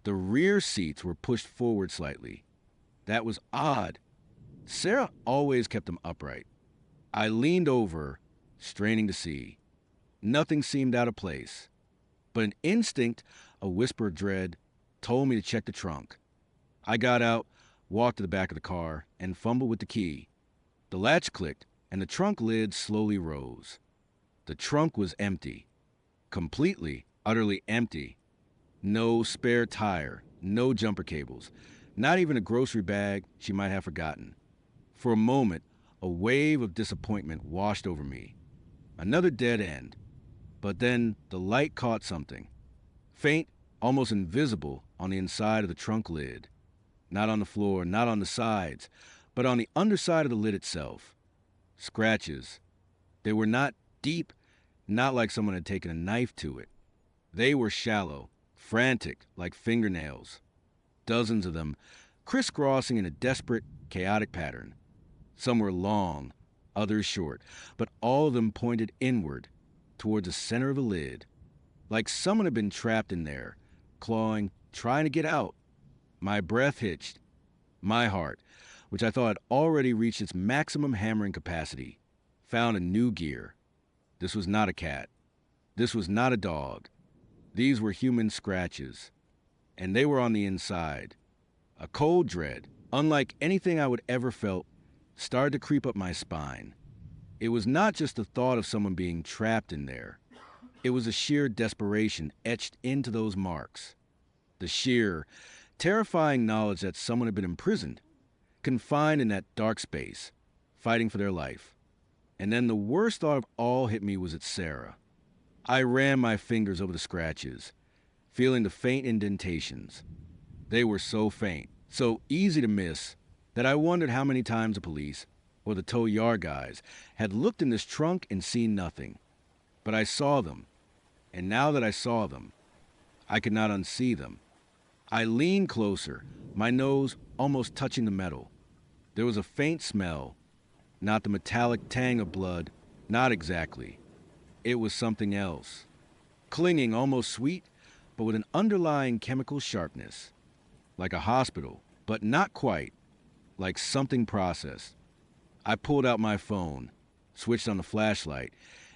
S1: The rear seats were pushed forward slightly. That was odd. Sarah always kept them upright. I leaned over, straining to see. Nothing seemed out of place. But an instinct, a whisper of dread, told me to check the trunk. I got out, walked to the back of the car, and fumbled with the key. The latch clicked, and the trunk lid slowly rose. The trunk was empty. Completely, utterly empty. No spare tire, no jumper cables, not even a grocery bag she might have forgotten. For a moment, a wave of disappointment washed over me. Another dead end. But then the light caught something. Faint, almost invisible on the inside of the trunk lid. Not on the floor, not on the sides, but on the underside of the lid itself. Scratches. They were not deep, not like someone had taken a knife to it. They were shallow, frantic, like fingernails. Dozens of them, crisscrossing in a desperate, chaotic pattern. Some were long, others short, but all of them pointed inward, towards the center of the lid. like someone had been trapped in there, clawing, trying to get out. My breath hitched. My heart, which I thought had already reached its maximum hammering capacity, found a new gear. This was not a cat. This was not a dog. These were human scratches, and they were on the inside. A cold dread, unlike anything I would ever felt, started to creep up my spine. It was not just the thought of someone being trapped in there. It was a sheer desperation etched into those marks. The sheer, terrifying knowledge that someone had been imprisoned, confined in that dark space, fighting for their life. And then the worst thought of all hit me was at Sarah. I ran my fingers over the scratches, feeling the faint indentations. They were so faint, so easy to miss, that I wondered how many times the police, or the tow yard guys, had looked in this trunk and seen nothing. But I saw them, and now that I saw them, I could not unsee them. I leaned closer, my nose almost touching the metal. There was a faint smell, not the metallic tang of blood, not exactly. It was something else, clinging, almost sweet, but with an underlying chemical sharpness. Like a hospital, but not quite, like something processed. I pulled out my phone, switched on the flashlight,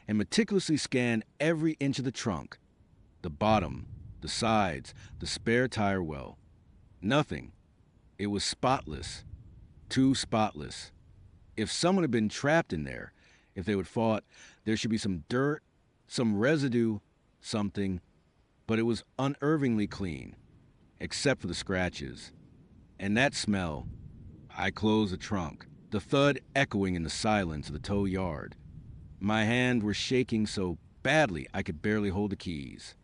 S1: and meticulously scanned every inch of the trunk. The bottom, the sides, the spare tire well. Nothing. It was spotless. Too spotless. If someone had been trapped in there, if they would fought, there should be some dirt, some residue, something, but it was unervingly clean, except for the scratches. And that smell. I closed the trunk, the thud echoing in the silence of the tow yard. My hands were shaking so badly I could barely hold the keys.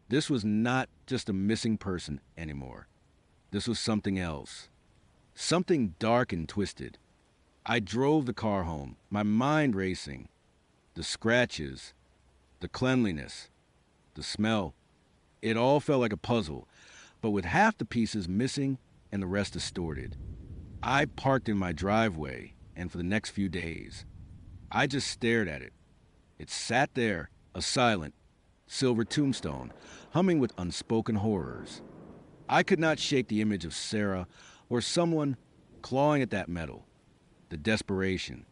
S1: This was not just a missing person anymore. This was something else. Something dark and twisted. I drove the car home, my mind racing. The scratches, the cleanliness, the smell. It all felt like a puzzle, but with half the pieces missing and the rest distorted. I parked in my driveway, and for the next few days, I just stared at it. It sat there, a silent, silver tombstone, humming with unspoken horrors. I could not shake the image of Sarah or someone clawing at that metal. The desperation,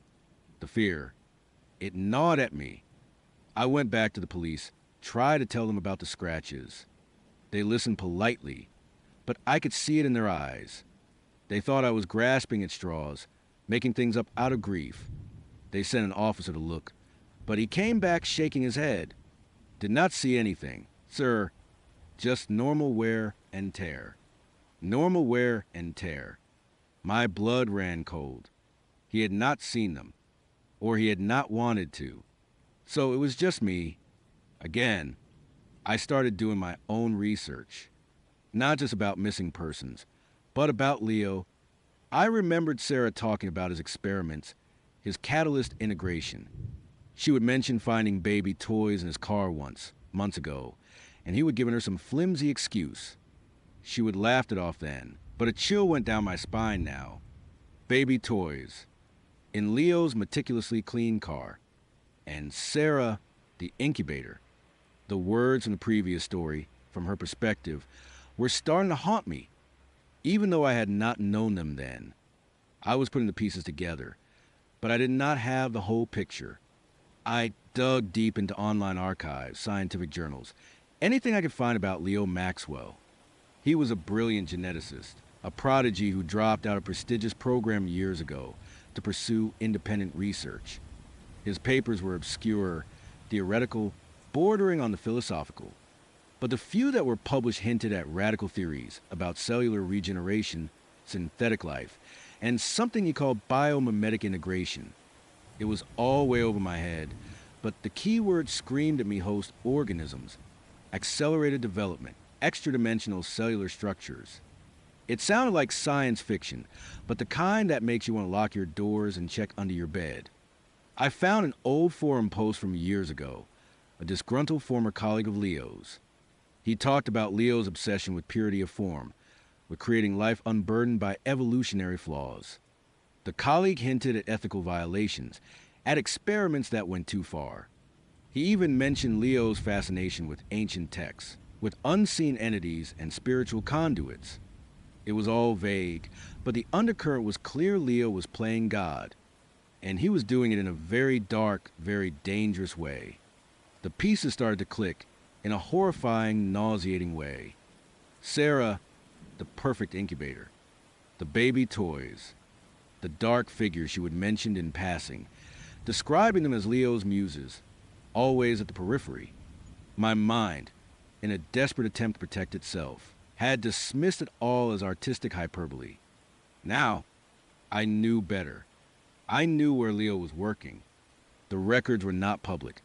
S1: the fear. It gnawed at me. I went back to the police, tried to tell them about the scratches. They listened politely, but I could see it in their eyes. They thought I was grasping at straws, making things up out of grief. They sent an officer to look, but he came back shaking his head. Did not see anything, sir. Just normal wear and tear. Normal wear and tear. My blood ran cold. He had not seen them, or he had not wanted to. So it was just me. Again, I started doing my own research. Not just about missing persons, but about Leo. I remembered Sarah talking about his experiments, his catalyst integration. She would mention finding baby toys in his car once, months ago, and he would give her some flimsy excuse. She would laugh it off then, but a chill went down my spine now. Baby toys. In Leo's meticulously clean car. And Sarah, the incubator. The words from the previous story, from her perspective, were starting to haunt me, even though I had not known them then. I was putting the pieces together, but I did not have the whole picture. I dug deep into online archives, scientific journals, anything I could find about Leo Maxwell. He was a brilliant geneticist, a prodigy who dropped out of a prestigious program years ago to pursue independent research. His papers were obscure, theoretical, bordering on the philosophical. But the few that were published hinted at radical theories about cellular regeneration, synthetic life, and something he called biomimetic integration. It was all way over my head, but the key word screamed at me host organisms, accelerated development, extra-dimensional cellular structures. It sounded like science fiction, but the kind that makes you want to lock your doors and check under your bed. I found an old forum post from years ago, a disgruntled former colleague of Leo's. He talked about Leo's obsession with purity of form, with creating life unburdened by evolutionary flaws. The colleague hinted at ethical violations, at experiments that went too far. He even mentioned Leo's fascination with ancient texts, with unseen entities and spiritual conduits. It was all vague, but the undercurrent was clear. Leo was playing God, and he was doing it in a very dark, very dangerous way. The pieces started to click in a horrifying, nauseating way. Sarah, the perfect incubator, the baby toys, the dark figures she would mention in passing, describing them as Leo's muses, always at the periphery. My mind, in a desperate attempt to protect itself, had dismissed it all as artistic hyperbole. Now, I knew better. I knew where Leo was working. The records were not public,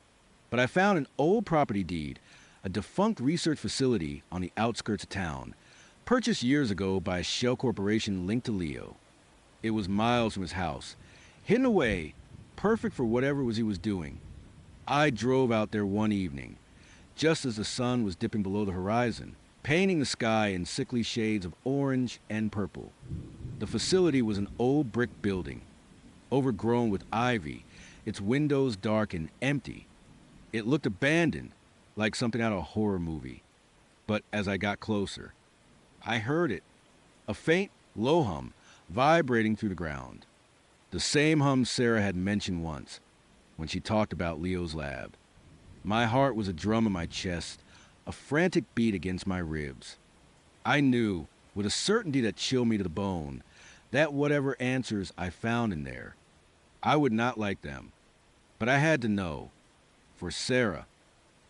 S1: but I found an old property deed, a defunct research facility on the outskirts of town, purchased years ago by a shell corporation linked to Leo. It was miles from his house, hidden away, perfect for whatever it was he was doing. I drove out there one evening, just as the sun was dipping below the horizon, painting the sky in sickly shades of orange and purple. The facility was an old brick building, overgrown with ivy, its windows dark and empty. It looked abandoned, like something out of a horror movie. But as I got closer, I heard it, a faint, low hum vibrating through the ground. The same hum Sarah had mentioned once, when she talked about Leo's lab. My heart was a drum in my chest, a frantic beat against my ribs. I knew, with a certainty that chilled me to the bone, that whatever answers I found in there, I would not like them. But I had to know. For Sarah,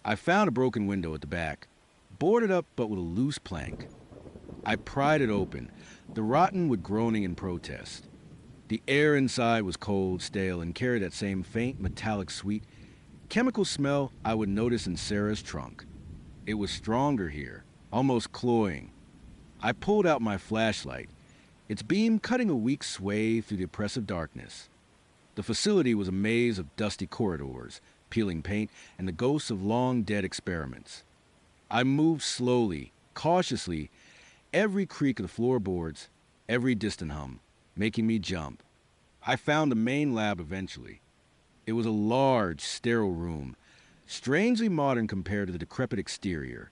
S1: I found a broken window at the back, boarded up but with a loose plank. I pried it open, the rotten wood groaning in protest. The air inside was cold, stale, and carried that same faint, metallic, sweet, chemical smell I would notice in Sarah's trunk. It was stronger here, almost cloying. I pulled out my flashlight, its beam cutting a weak sway through the oppressive darkness. The facility was a maze of dusty corridors, peeling paint, and the ghosts of long-dead experiments. I moved slowly, cautiously, every creak of the floorboards, every distant hum, making me jump. I found the main lab eventually. It was a large, sterile room, strangely modern compared to the decrepit exterior.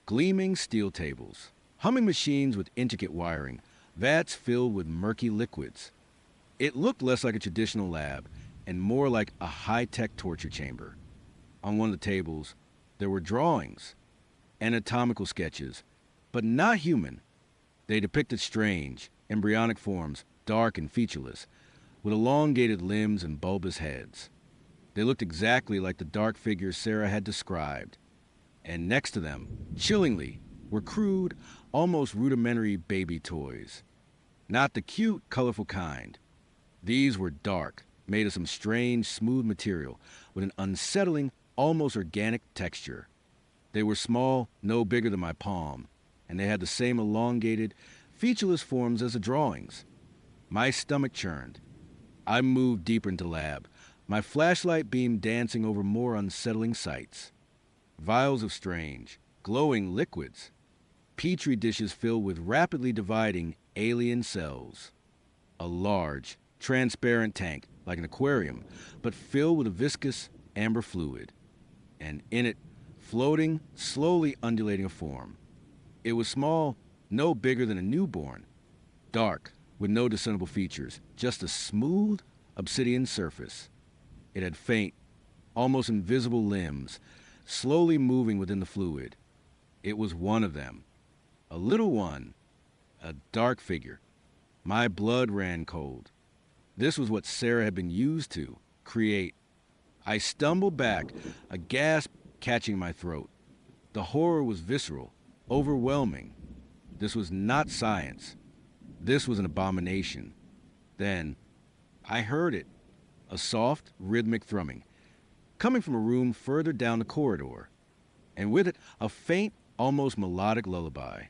S1: Gleaming steel tables, humming machines with intricate wiring, vats filled with murky liquids. It looked less like a traditional lab and more like a high-tech torture chamber. On one of the tables, there were drawings, anatomical sketches, but not human. They depicted strange, embryonic forms, dark and featureless, with elongated limbs and bulbous heads. They looked exactly like the dark figures Sarah had described. And next to them, chillingly, were crude, almost rudimentary baby toys. Not the cute, colorful kind. These were dark, made of some strange, smooth material with an unsettling, almost organic texture. They were small, no bigger than my palm, and they had the same elongated, featureless forms as the drawings. My stomach churned. I moved deeper into the lab, my flashlight beam dancing over more unsettling sights. Vials of strange, glowing liquids. Petri dishes filled with rapidly dividing alien cells. A large, transparent tank, like an aquarium, but filled with a viscous, amber fluid. And in it, floating, slowly undulating a form. It was small, no bigger than a newborn. Dark, with no discernible features, just a smooth, obsidian surface. It had faint, almost invisible limbs, slowly moving within the fluid. It was one of them. A little one. A dark figure. My blood ran cold. This was what Sarah had been used to create. I stumbled back, a gasp catching my throat. The horror was visceral, overwhelming. This was not science. This was an abomination. Then, I heard it. A soft, rhythmic thrumming, coming from a room further down the corridor. And with it, a faint, almost melodic lullaby.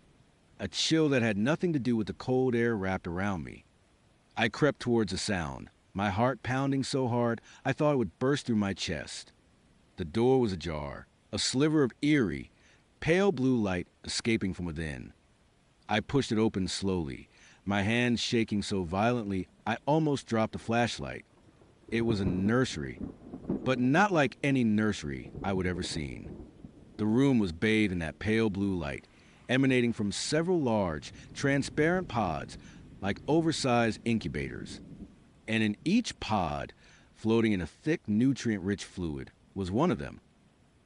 S1: A chill that had nothing to do with the cold air wrapped around me. I crept towards the sound, my heart pounding so hard I thought it would burst through my chest. The door was ajar, a sliver of eerie, pale blue light escaping from within. I pushed it open slowly, my hands shaking so violently I almost dropped the flashlight. It was a nursery, but not like any nursery I would ever seen. The room was bathed in that pale blue light, emanating from several large, transparent pods like oversized incubators. And in each pod, floating in a thick, nutrient rich fluid, was one of them.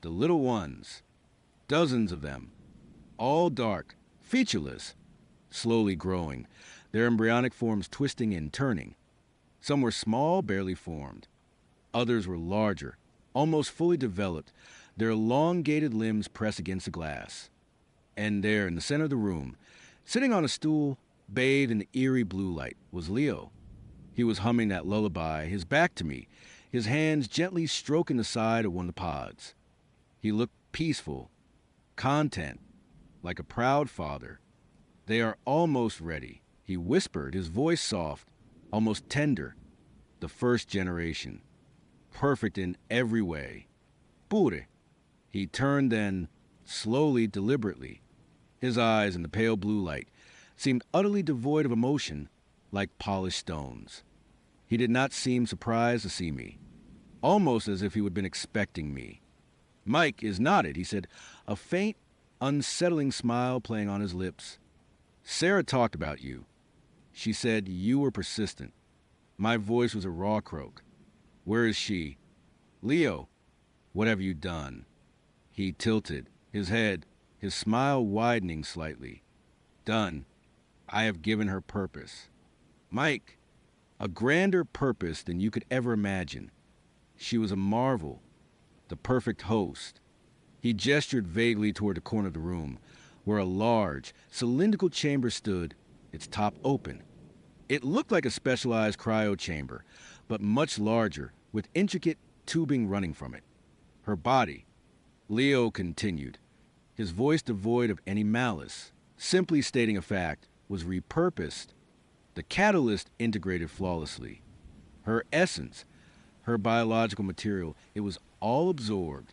S1: The little ones. Dozens of them. All dark, featureless, slowly growing, their embryonic forms twisting and turning. Some were small, barely formed. Others were larger, almost fully developed, their elongated limbs pressed against the glass. And there, in the center of the room, sitting on a stool, bathed in the eerie blue light, was Leo. He was humming that lullaby, his back to me, his hands gently stroking the side of one of the pods. He looked peaceful, content, like a proud father. They are almost ready, he whispered, his voice soft, almost tender. The first generation. Perfect in every way. Pure. He turned then, slowly, deliberately. His eyes in the pale blue light seemed utterly devoid of emotion, like polished stones. He did not seem surprised to see me, almost as if he had been expecting me. Mike is nodded, he said, a faint, unsettling smile playing on his lips. Sarah talked about you. She said you were persistent. My voice was a raw croak. Where is she? Leo, what have you done? He tilted, his head, his smile widening slightly. Done. I have given her purpose. Mike, a grander purpose than you could ever imagine. She was a marvel, the perfect host. He gestured vaguely toward the corner of the room, where a large, cylindrical chamber stood, its top open. It looked like a specialized cryo chamber, but much larger, with intricate tubing running from it. Her body, Leo continued, his voice devoid of any malice, simply stating a fact, was repurposed. The catalyst integrated flawlessly. Her essence, her biological material, it was all absorbed,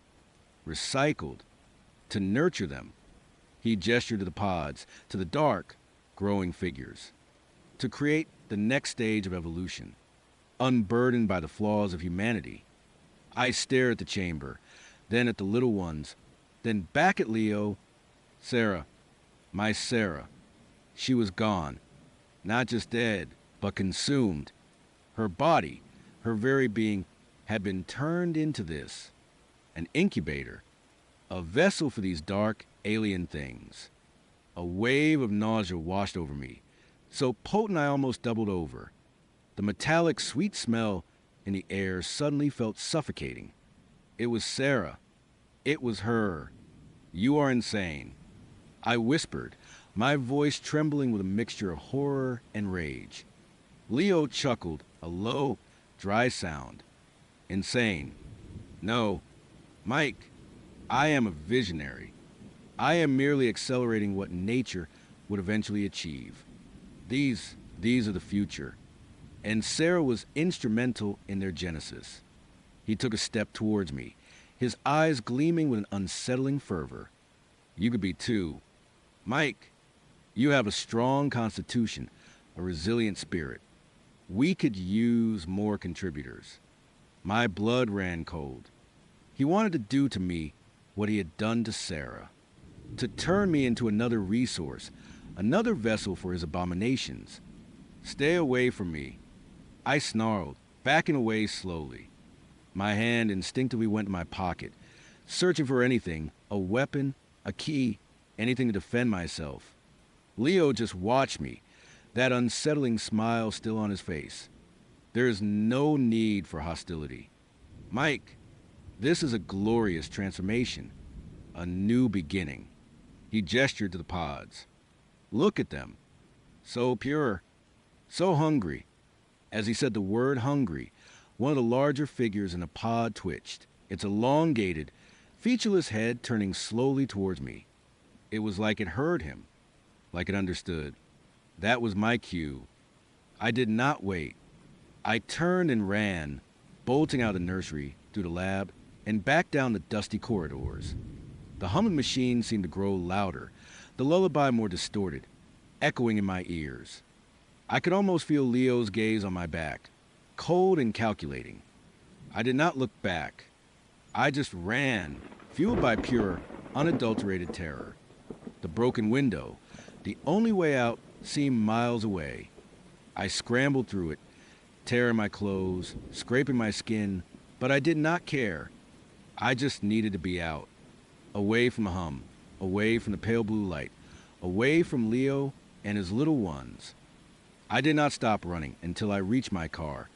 S1: recycled, to nurture them. He gestured to the pods, to the dark, growing figures, to create the next stage of evolution, unburdened by the flaws of humanity. I stared at the chamber, then at the little ones, then back at Leo. Sarah, my Sarah. She was gone, not just dead, but consumed. Her body, her very being, had been turned into this, an incubator, a vessel for these dark, alien things. A wave of nausea washed over me, so potent I almost doubled over. The metallic, sweet smell in the air suddenly felt suffocating. It was Sarah. It was her. You are insane. I whispered, my voice trembling with a mixture of horror and rage. Leo chuckled, a low, dry sound. Insane. No. Mike, I am a visionary. I am merely accelerating what nature would eventually achieve. These are the future. And Sarah was instrumental in their genesis. He took a step towards me, his eyes gleaming with an unsettling fervor. You could be too. Mike, you have a strong constitution, a resilient spirit. We could use more contributors. My blood ran cold. He wanted to do to me what he had done to Sarah, to turn me into another resource, another vessel for his abominations. Stay away from me. I snarled, backing away slowly. My hand instinctively went to my pocket, searching for anything, a weapon, a key, anything to defend myself. Leo just watched me, that unsettling smile still on his face. There is no need for hostility. Mike, this is a glorious transformation, a new beginning. He gestured to the pods. Look at them. So pure, so hungry. As he said the word hungry, one of the larger figures in the pod twitched, its elongated, featureless head turning slowly towards me. It was like it heard him, like it understood. That was my cue. I did not wait. I turned and ran, bolting out of the nursery, through the lab, and back down the dusty corridors. The humming machine seemed to grow louder, the lullaby more distorted, echoing in my ears. I could almost feel Leo's gaze on my back. cold and calculating. I did not look back. I just ran, fueled by pure, unadulterated terror. The broken window, the only way out, seemed miles away. I scrambled through it, tearing my clothes, scraping my skin, but I did not care. I just needed to be out, away from the hum, away from the pale blue light, away from Leo and his little ones. I did not stop running until I reached my car,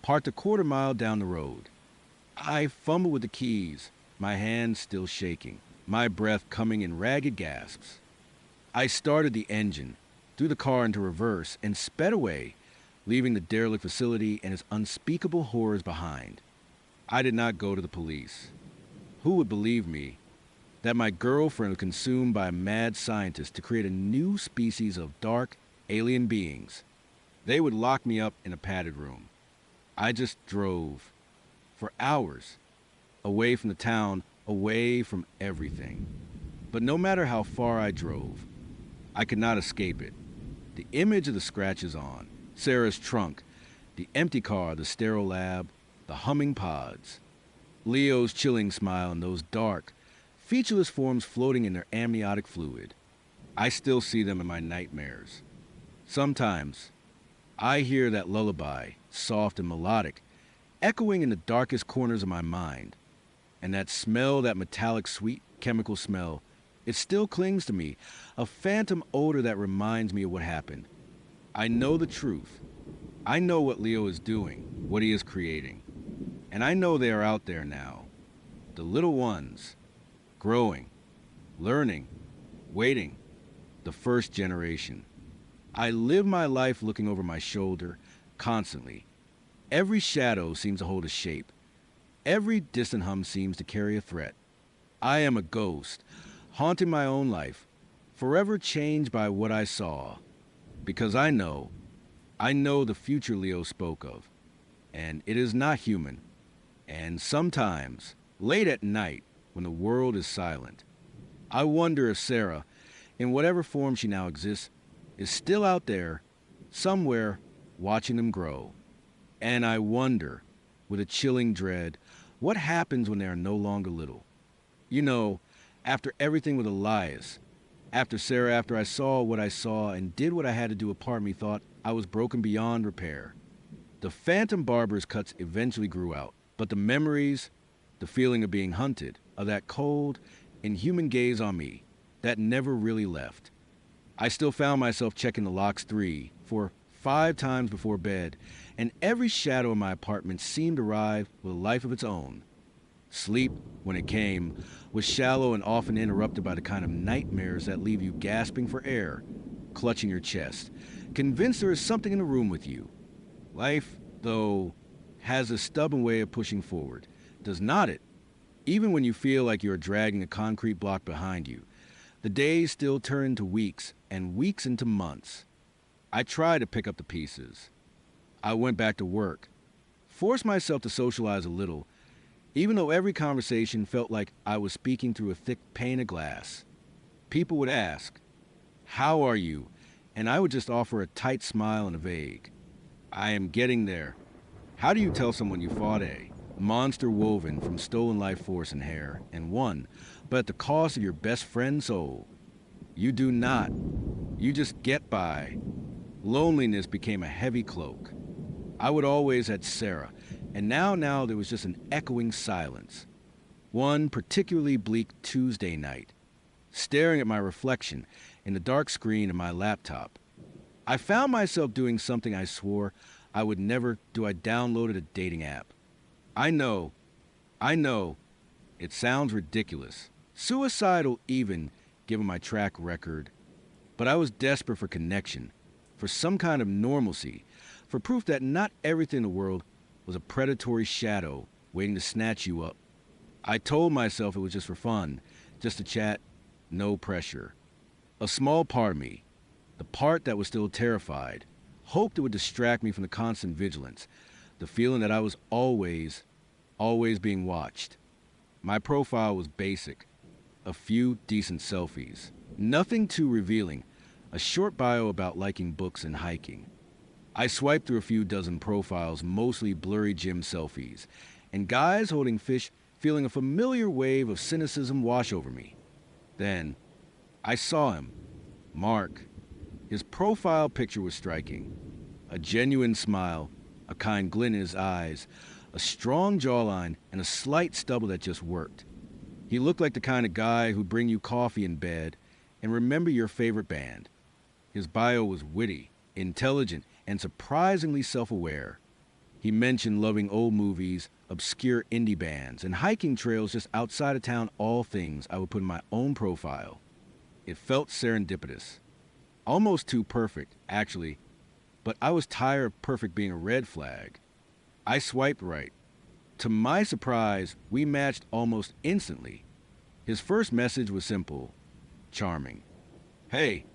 S1: parked a quarter mile down the road. I fumbled with the keys, my hands still shaking, my breath coming in ragged gasps. I started the engine, threw the car into reverse, and sped away, leaving the derelict facility and its unspeakable horrors behind. I did not go to the police. Who would believe me that my girlfriend was consumed by a mad scientist to create a new species of dark, alien beings? They would lock me up in a padded room. I just drove, for hours, away from the town, away from everything. But no matter how far I drove, I could not escape it. The image of the scratches on Sarah's trunk, the empty car, the sterile lab, the humming pods, Leo's chilling smile, and those dark, featureless forms floating in their amniotic fluid. I still see them in my nightmares. Sometimes, I hear that lullaby, soft and melodic, echoing in the darkest corners of my mind. And that smell, that metallic sweet chemical smell, it still clings to me, a phantom odor that reminds me of what happened. I know the truth. I know what Leo is doing, what he is creating. And I know they are out there now. The little ones, growing, learning, waiting, the first generation. I live my life looking over my shoulder, constantly. Every shadow seems to hold a shape. Every distant hum seems to carry a threat. I am a ghost, haunting my own life, forever changed by what I saw. Because I know the future Leo spoke of. And it is not human. And sometimes, late at night, when the world is silent, I wonder if Sarah, in whatever form she now exists, is still out there, somewhere, watching them grow. And I wonder, with a chilling dread, what happens when they are no longer little. You know, after everything with Elias, after Sarah, after I saw what I saw and did what I had to do, a part of me thought I was broken beyond repair. The phantom barber's cuts eventually grew out, but the memories, the feeling of being hunted, of that cold, inhuman gaze on me, that never really left. I still found myself checking the locks 3, 4, 5 times before bed, and every shadow in my apartment seemed to arrive with a life of its own. Sleep, when it came, was shallow and often interrupted by the kind of nightmares that leave you gasping for air, clutching your chest, convinced there is something in the room with you. Life, though, has a stubborn way of pushing forward, does not it? Even when you feel like you are dragging a concrete block behind you, the days still turn into weeks, and weeks into months. I tried to pick up the pieces. I went back to work, forced myself to socialize a little, even though every conversation felt like I was speaking through a thick pane of glass. People would ask, "How are you?" And I would just offer a tight smile and a vague, "I am getting there." How do you tell someone you fought a monster woven from stolen life force and hair, and won, but at the cost of your best friend's soul? You do not. You just get by. Loneliness became a heavy cloak. I would always had Sarah, and now there was just an echoing silence. One particularly bleak Tuesday night, staring at my reflection in the dark screen of my laptop, I found myself doing something I swore I would never do. I downloaded a dating app. I know, it sounds ridiculous, suicidal even, given my track record, but I was desperate for connection, for some kind of normalcy, for proof that not everything in the world was a predatory shadow waiting to snatch you up. I told myself it was just for fun, just to chat, no pressure. A small part of me, the part that was still terrified, hoped it would distract me from the constant vigilance, the feeling that I was always being watched. My profile was basic, a few decent selfies, nothing too revealing, a short bio about liking books and hiking. I swiped through a few dozen profiles, mostly blurry gym selfies, and guys holding fish, feeling a familiar wave of cynicism wash over me. Then, I saw him. Mark. His profile picture was striking. A genuine smile, a kind glint in his eyes, a strong jawline, and a slight stubble that just worked. He looked like the kind of guy who'd bring you coffee in bed and remember your favorite band. His bio was witty, intelligent, and surprisingly self-aware. He mentioned loving old movies, obscure indie bands, and hiking trails just outside of town, all things I would put in my own profile. It felt serendipitous. Almost too perfect, actually, but I was tired of perfect being a red flag. I swiped right. To my surprise, we matched almost instantly. His first message was simple, charming. Hey,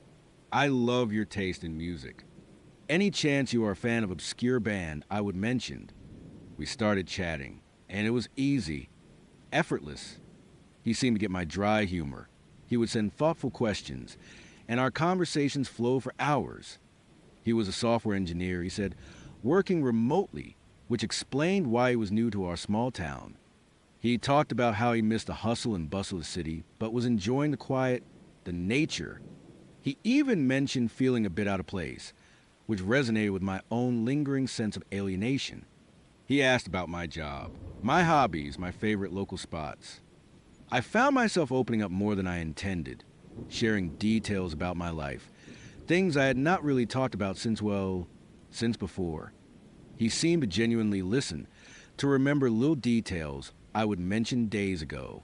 S1: I love your taste in music. Any chance you are a fan of obscure band I would mention. We started chatting, and it was easy, effortless. He seemed to get my dry humor. He would send thoughtful questions, and our conversations flowed for hours. He was a software engineer, he said, working remotely, which explained why he was new to our small town. He talked about how he missed the hustle and bustle of the city, but was enjoying the quiet, the nature. He even mentioned feeling a bit out of place, which resonated with my own lingering sense of alienation. He asked about my job, my hobbies, my favorite local spots. I found myself opening up more than I intended, sharing details about my life, things I had not really talked about since before. He seemed to genuinely listen, to remember little details I would mention days ago.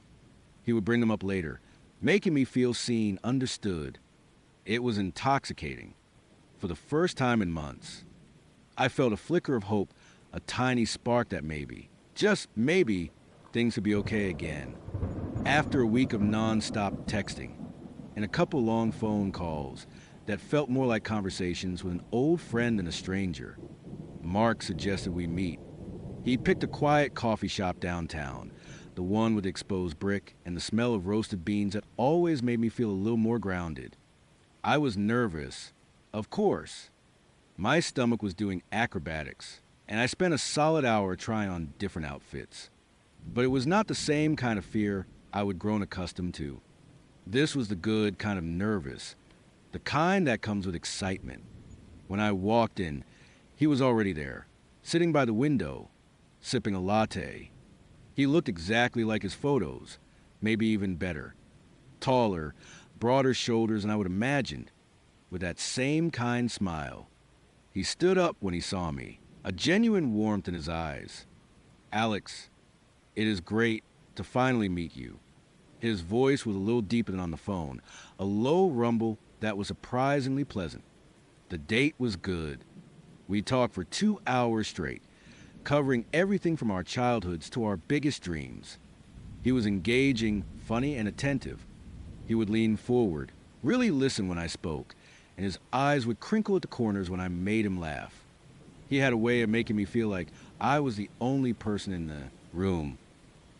S1: He would bring them up later, making me feel seen, understood. It was intoxicating. For the first time in months, I felt a flicker of hope, a tiny spark that maybe, just maybe, things would be okay again. After a week of non-stop texting and a couple long phone calls that felt more like conversations with an old friend than a stranger, Mark suggested we meet. He picked a quiet coffee shop downtown, the one with exposed brick and the smell of roasted beans that always made me feel a little more grounded. I was nervous, of course. My stomach was doing acrobatics, and I spent a solid hour trying on different outfits. But it was not the same kind of fear I would grown accustomed to. This was the good kind of nervous, the kind that comes with excitement. When I walked in, he was already there, sitting by the window, sipping a latte. He looked exactly like his photos, maybe even better. Taller, broader shoulders, and I would imagine, with that same kind smile. He stood up when he saw me, a genuine warmth in his eyes. Alex, it is great to finally meet you. His voice was a little deeper than on the phone, a low rumble that was surprisingly pleasant. The date was good. We talked for 2 hours straight, covering everything from our childhoods to our biggest dreams. He was engaging, funny, and attentive. He would lean forward, really listen when I spoke, and his eyes would crinkle at the corners when I made him laugh. He had a way of making me feel like I was the only person in the room.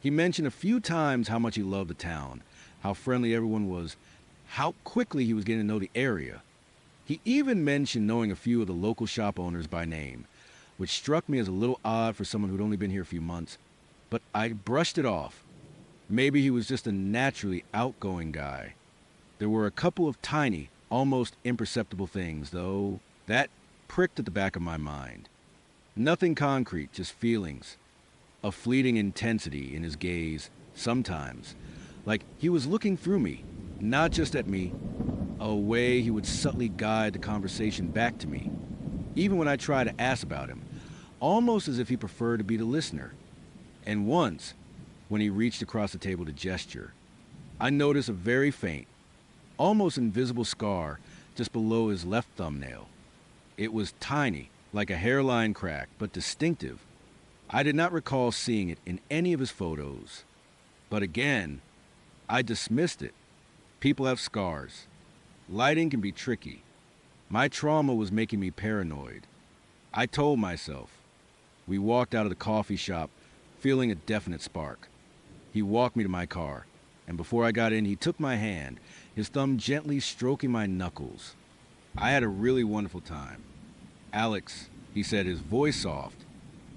S1: He mentioned a few times how much he loved the town, how friendly everyone was, how quickly he was getting to know the area. He even mentioned knowing a few of the local shop owners by name, which struck me as a little odd for someone who'd only been here a few months, but I brushed it off. Maybe he was just a naturally outgoing guy. There were a couple of tiny, almost imperceptible things, though, that pricked at the back of my mind. Nothing concrete, just feelings. A fleeting intensity in his gaze, sometimes, like he was looking through me, not just at me, a way he would subtly guide the conversation back to me, even when I tried to ask about him, almost as if he preferred to be the listener. And once, when he reached across the table to gesture, I noticed a very faint, almost invisible scar just below his left thumbnail. It was tiny, like a hairline crack, but distinctive. I did not recall seeing it in any of his photos. But again, I dismissed it. People have scars. Lighting can be tricky. My trauma was making me paranoid. I told myself. We walked out of the coffee shop, feeling a definite spark. He walked me to my car, and before I got in, he took my hand, his thumb gently stroking my knuckles. I had a really wonderful time. Alex, he said, his voice soft.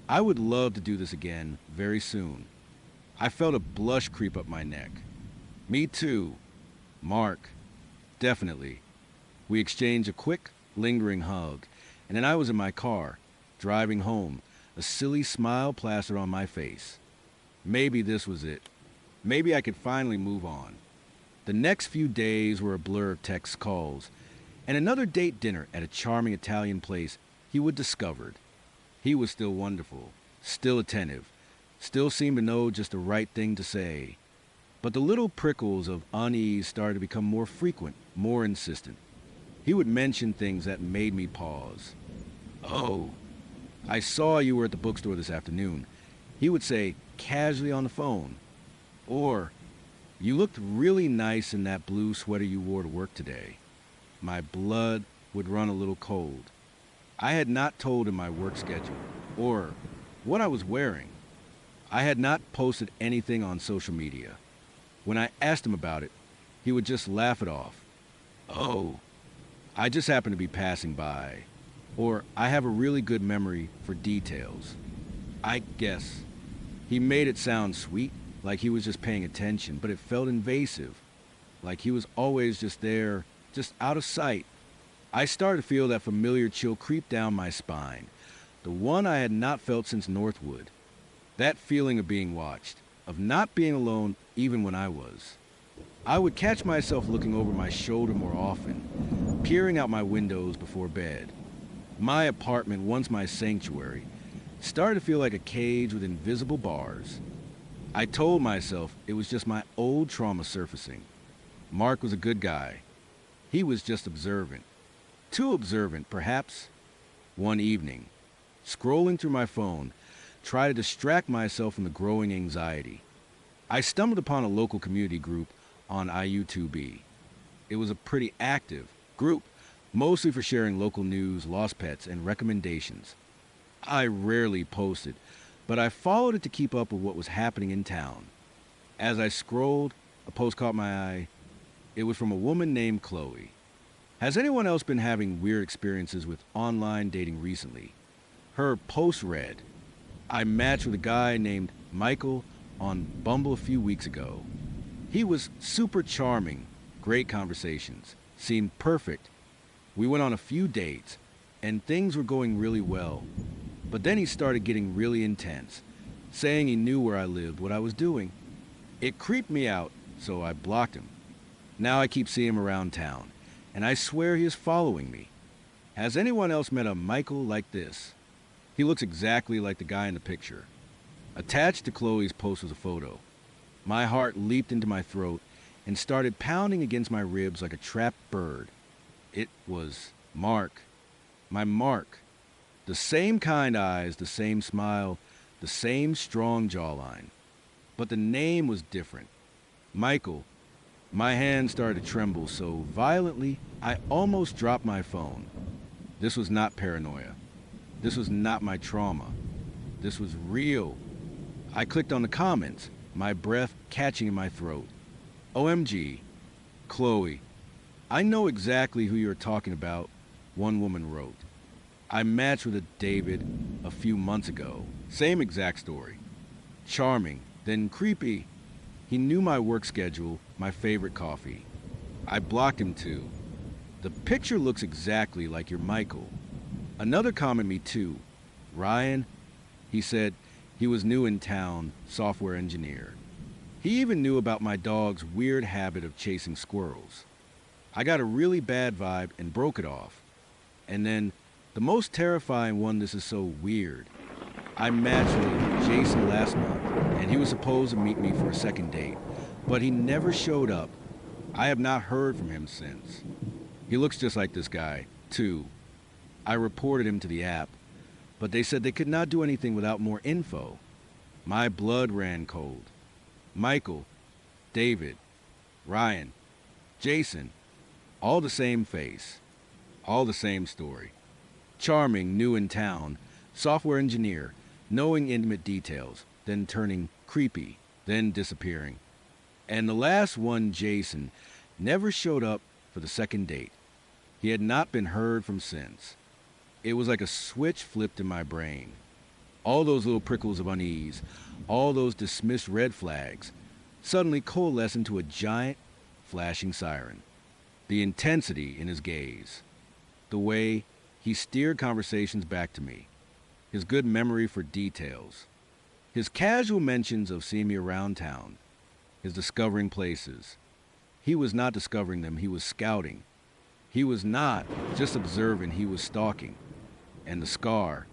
S1: I would love to do this again very soon. I felt a blush creep up my neck. Me too. Mark. Definitely. We exchanged a quick, lingering hug, and then I was in my car, driving home, a silly smile plastered on my face. Maybe this was it. Maybe I could finally move on. The next few days were a blur of text calls, and another date dinner at a charming Italian place he would discovered. He was still wonderful, still attentive, still seemed to know just the right thing to say. But the little prickles of unease started to become more frequent, more insistent. He would mention things that made me pause. "Oh, I saw you were at the bookstore this afternoon," he would say casually on the phone. Or, "You looked really nice in that blue sweater you wore to work today." My blood would run a little cold. I had not told him my work schedule, or what I was wearing. I had not posted anything on social media. When I asked him about it, he would just laugh it off. "Oh, I just happened to be passing by." Or, "I have a really good memory for details." I guess. He made it sound sweet, like he was just paying attention, but it felt invasive. Like he was always just there, just out of sight. I started to feel that familiar chill creep down my spine, the one I had not felt since Northwood. That feeling of being watched, of not being alone even when I was. I would catch myself looking over my shoulder more often, peering out my windows before bed. My apartment, once my sanctuary, started to feel like a cage with invisible bars. I told myself it was just my old trauma surfacing. Mark was a good guy. He was just observant. Too observant, perhaps. One evening, scrolling through my phone, tried to distract myself from the growing anxiety. I stumbled upon a local community group on IU2B. It was a pretty active group, mostly for sharing local news, lost pets, and recommendations. I rarely posted, but I followed it to keep up with what was happening in town. As I scrolled, a post caught my eye. It was from a woman named Chloe. Has anyone else been having weird experiences with online dating recently? Her post read, "I matched with a guy named Michael on Bumble a few weeks ago. He was super charming, great conversations, seemed perfect. We went on a few dates, and things were going really well. But then he started getting really intense, saying he knew where I lived, what I was doing. It creeped me out, so I blocked him. Now I keep seeing him around town, and I swear he is following me. Has anyone else met a Michael like this? He looks exactly like the guy in the picture." Attached to Chloe's post was a photo. My heart leaped into my throat and started pounding against my ribs like a trapped bird. It was Mark. My Mark. The same kind eyes, the same smile, the same strong jawline. But the name was different. Michael. My hand started to tremble so violently I almost dropped my phone. This was not paranoia. This was not my trauma. This was real. I clicked on the comments, my breath catching in my throat. "OMG, Chloe, I know exactly who you're talking about," one woman wrote. "I matched with a David a few months ago. Same exact story. Charming, then creepy. He knew my work schedule, my favorite coffee. I blocked him too. The picture looks exactly like your Michael." Another comment me too. Ryan, he said he was new in town, software engineer. He even knew about my dog's weird habit of chasing squirrels. I got a really bad vibe and broke it off. And then, the most terrifying one, this is so weird. I matched with Jason last month, and he was supposed to meet me for a second date, but he never showed up. I have not heard from him since. He looks just like this guy, too. I reported him to the app, but they said they could not do anything without more info. My blood ran cold. Michael, David, Ryan, Jason, all the same face, all the same story. Charming, new in town, software engineer, knowing intimate details, then turning creepy, then disappearing. And the last one, Jason, never showed up for the second date. He had not been heard from since. It was like a switch flipped in my brain. All those little prickles of unease, all those dismissed red flags, suddenly coalesced into a giant, flashing siren. The intensity in his gaze, the way he steered conversations back to me, his good memory for details, his casual mentions of seeing me around town, his discovering places. He was not discovering them, he was scouting. He was not just observing, he was stalking. And the scar,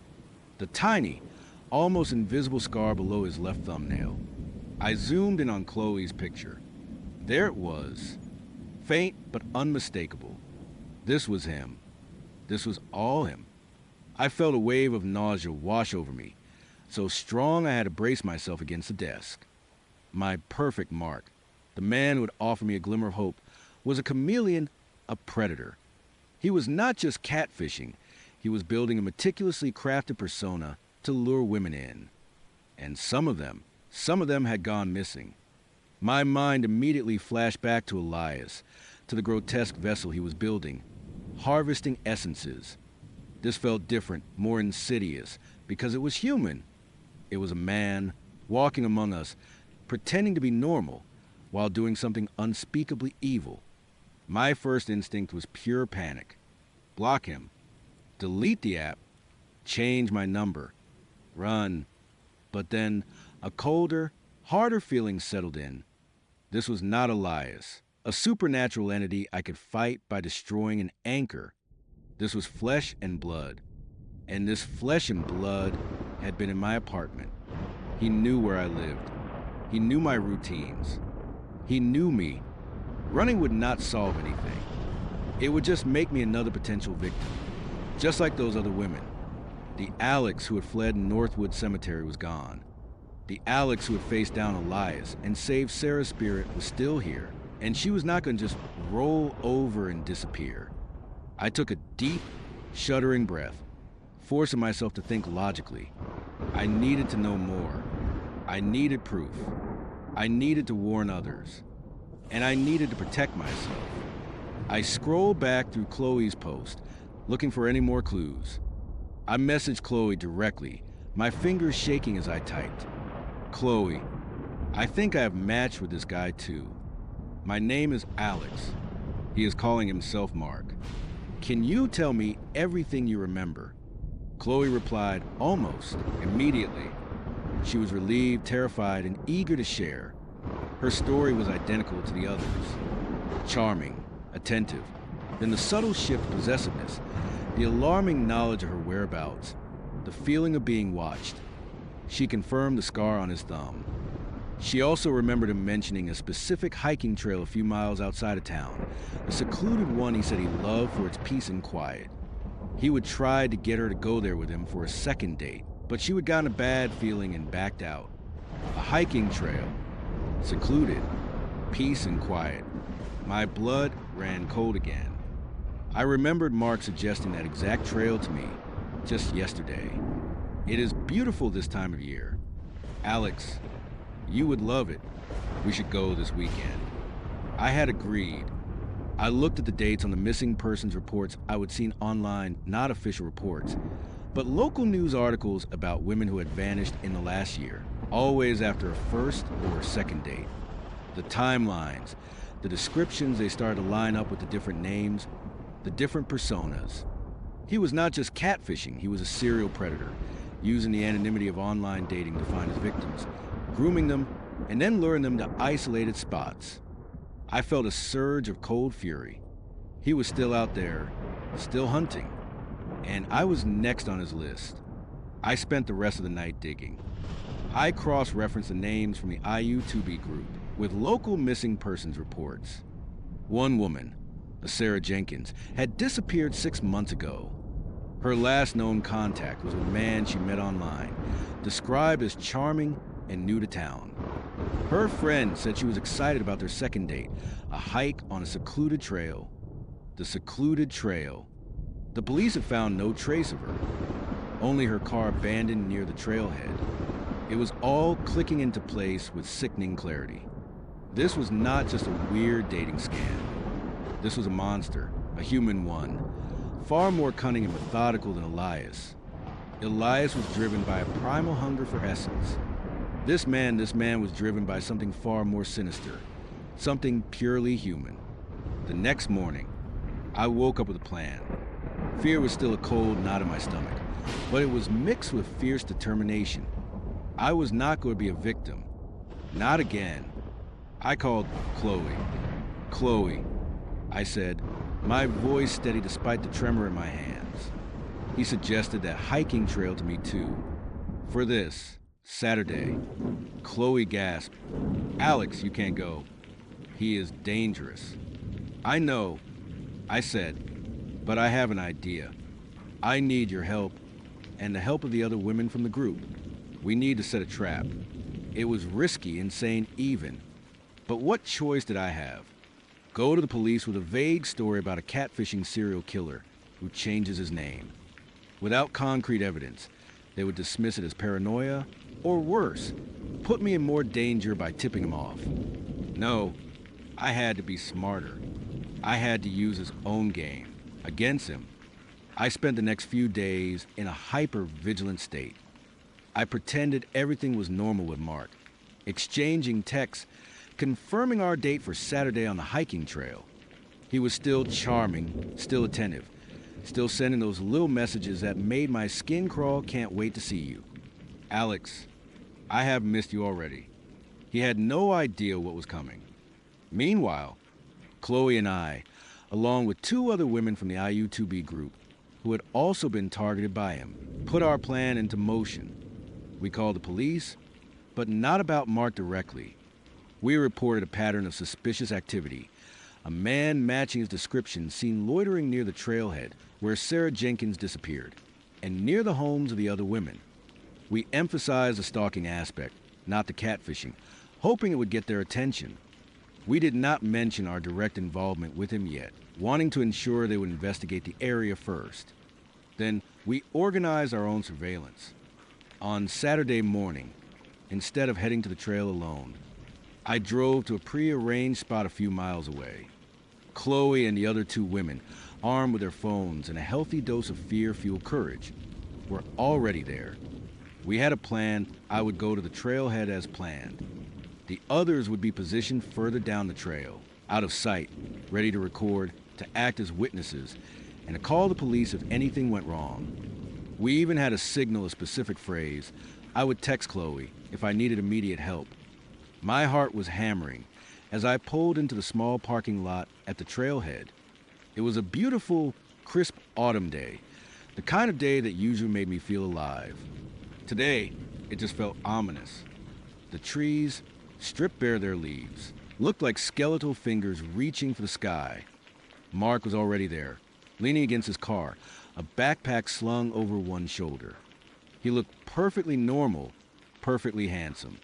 S1: the tiny, almost invisible scar below his left thumbnail. I zoomed in on Chloe's picture. There it was, faint but unmistakable. This was him. This was all him. I felt a wave of nausea wash over me, so strong I had to brace myself against the desk. My perfect Mark, the man who would offer me a glimmer of hope, was a chameleon, a predator. He was not just catfishing, he was building a meticulously crafted persona to lure women in. And some of them had gone missing. My mind immediately flashed back to Elias, to the grotesque vessel he was building, harvesting essences. This felt different, more insidious, because it was human. It was a man, walking among us, pretending to be normal, while doing something unspeakably evil. My first instinct was pure panic. Block him. Delete the app. Change my number. Run. But then, a colder, harder feeling settled in. This was not Elias, a supernatural entity I could fight by destroying an anchor. This was flesh and blood. And this flesh and blood had been in my apartment. He knew where I lived. He knew my routines. He knew me. Running would not solve anything. It would just make me another potential victim, just like those other women. The Alex who had fled Northwood Cemetery was gone. The Alex who had faced down Elias and saved Sarah's spirit was still here, and she was not going to just roll over and disappear. I took a deep, shuddering breath, forcing myself to think logically. I needed to know more. I needed proof. I needed to warn others. And I needed to protect myself. I scrolled back through Chloe's post, looking for any more clues. I messaged Chloe directly, my fingers shaking as I typed. Chloe, I think I have matched with this guy too. My name is Alex. He is calling himself Mark. Can you tell me everything you remember? Chloe replied almost immediately. She was relieved, terrified, and eager to share. Her story was identical to the others. Charming, attentive, then the subtle shift of possessiveness, the alarming knowledge of her whereabouts, the feeling of being watched. She confirmed the scar on his thumb. She also remembered him mentioning a specific hiking trail a few miles outside of town, a secluded one he said he loved for its peace and quiet. He would try to get her to go there with him for a second date, but she would gotten a bad feeling and backed out. A hiking trail, secluded, peace and quiet. My blood ran cold again. I remembered Mark suggesting that exact trail to me just yesterday. It is beautiful this time of year. Alex, you would love it. We should go this weekend. I had agreed. I looked at the dates on the missing persons reports I would seen online, not official reports, but local news articles about women who had vanished in the last year, always after a first or a second date. The timelines, the descriptions, they started to line up with the different names, the different personas. He was not just catfishing, he was a serial predator, using the anonymity of online dating to find his victims, grooming them, and then luring them to isolated spots. I felt a surge of cold fury. He was still out there, still hunting, and I was next on his list. I spent the rest of the night digging. I cross-referenced the names from the IU2B group with local missing persons reports. One woman, a Sarah Jenkins, had disappeared 6 months ago. Her last known contact was a man she met online, described as charming and new to town. Her friend said she was excited about their second date, a hike on a secluded trail. The secluded trail. The police had found no trace of her, only her car abandoned near the trailhead. It was all clicking into place with sickening clarity. This was not just a weird dating scam. This was a monster, a human one, far more cunning and methodical than Elias. Elias was driven by a primal hunger for essence. This man was driven by something far more sinister, something purely human. The next morning, I woke up with a plan. Fear was still a cold knot in my stomach, but it was mixed with fierce determination. I was not going to be a victim. Not again. I called Chloe. Chloe, I said, my voice steady despite the tremor in my hands. He suggested that hiking trail to me too. For this, Saturday. Chloe gasped, Alex, you can't go. He is dangerous. I know, I said, but I have an idea. I need your help and the help of the other women from the group. We need to set a trap. It was risky, insane even. But what choice did I have? Go to the police with a vague story about a catfishing serial killer who changes his name. Without concrete evidence, they would dismiss it as paranoia, or worse, put me in more danger by tipping him off. No, I had to be smarter. I had to use his own game against him. I spent the next few days in a hyper-vigilant state. I pretended everything was normal with Mark, exchanging texts, confirming our date for Saturday on the hiking trail. He was still charming, still attentive, still sending those little messages that made my skin crawl, can't wait to see you. Alex, I have missed you already. He had no idea what was coming. Meanwhile, Chloe and I, along with 2 other women from the IU2B group, who had also been targeted by him, put our plan into motion. We called the police, but not about Mark directly. We reported a pattern of suspicious activity. A man matching his description seen loitering near the trailhead where Sarah Jenkins disappeared, and near the homes of the other women. We emphasized the stalking aspect, not the catfishing, hoping it would get their attention. We did not mention our direct involvement with him yet, wanting to ensure they would investigate the area first. Then we organized our own surveillance. On Saturday morning, instead of heading to the trail alone, I drove to a pre-arranged spot a few miles away. Chloe and the other 2 women, armed with their phones and a healthy dose of fear-fueled courage, were already there. We had a plan. I would go to the trailhead as planned. The others would be positioned further down the trail, out of sight, ready to record, to act as witnesses, and to call the police if anything went wrong. We even had to signal a specific phrase. I would text Chloe if I needed immediate help. My heart was hammering as I pulled into the small parking lot at the trailhead. It was a beautiful, crisp autumn day, the kind of day that usually made me feel alive. Today, it just felt ominous. The trees, stripped bare their leaves, looked like skeletal fingers reaching for the sky. Mark was already there, leaning against his car, a backpack slung over one shoulder. He looked perfectly normal, perfectly handsome.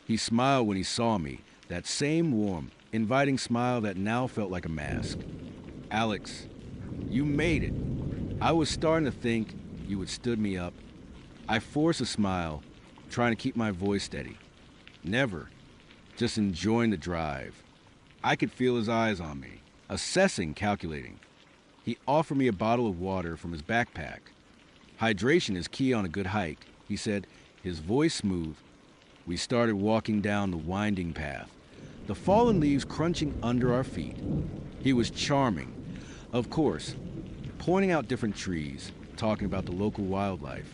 S1: He smiled when he saw me, that same warm, inviting smile that now felt like a mask. Alex, you made it. I was starting to think you had stood me up. I forced a smile, trying to keep my voice steady. Never. Just enjoying the drive. I could feel his eyes on me, assessing, calculating. He offered me a bottle of water from his backpack. Hydration is key on a good hike, he said, his voice smooth. We started walking down the winding path, the fallen leaves crunching under our feet. He was charming, of course, pointing out different trees, talking about the local wildlife.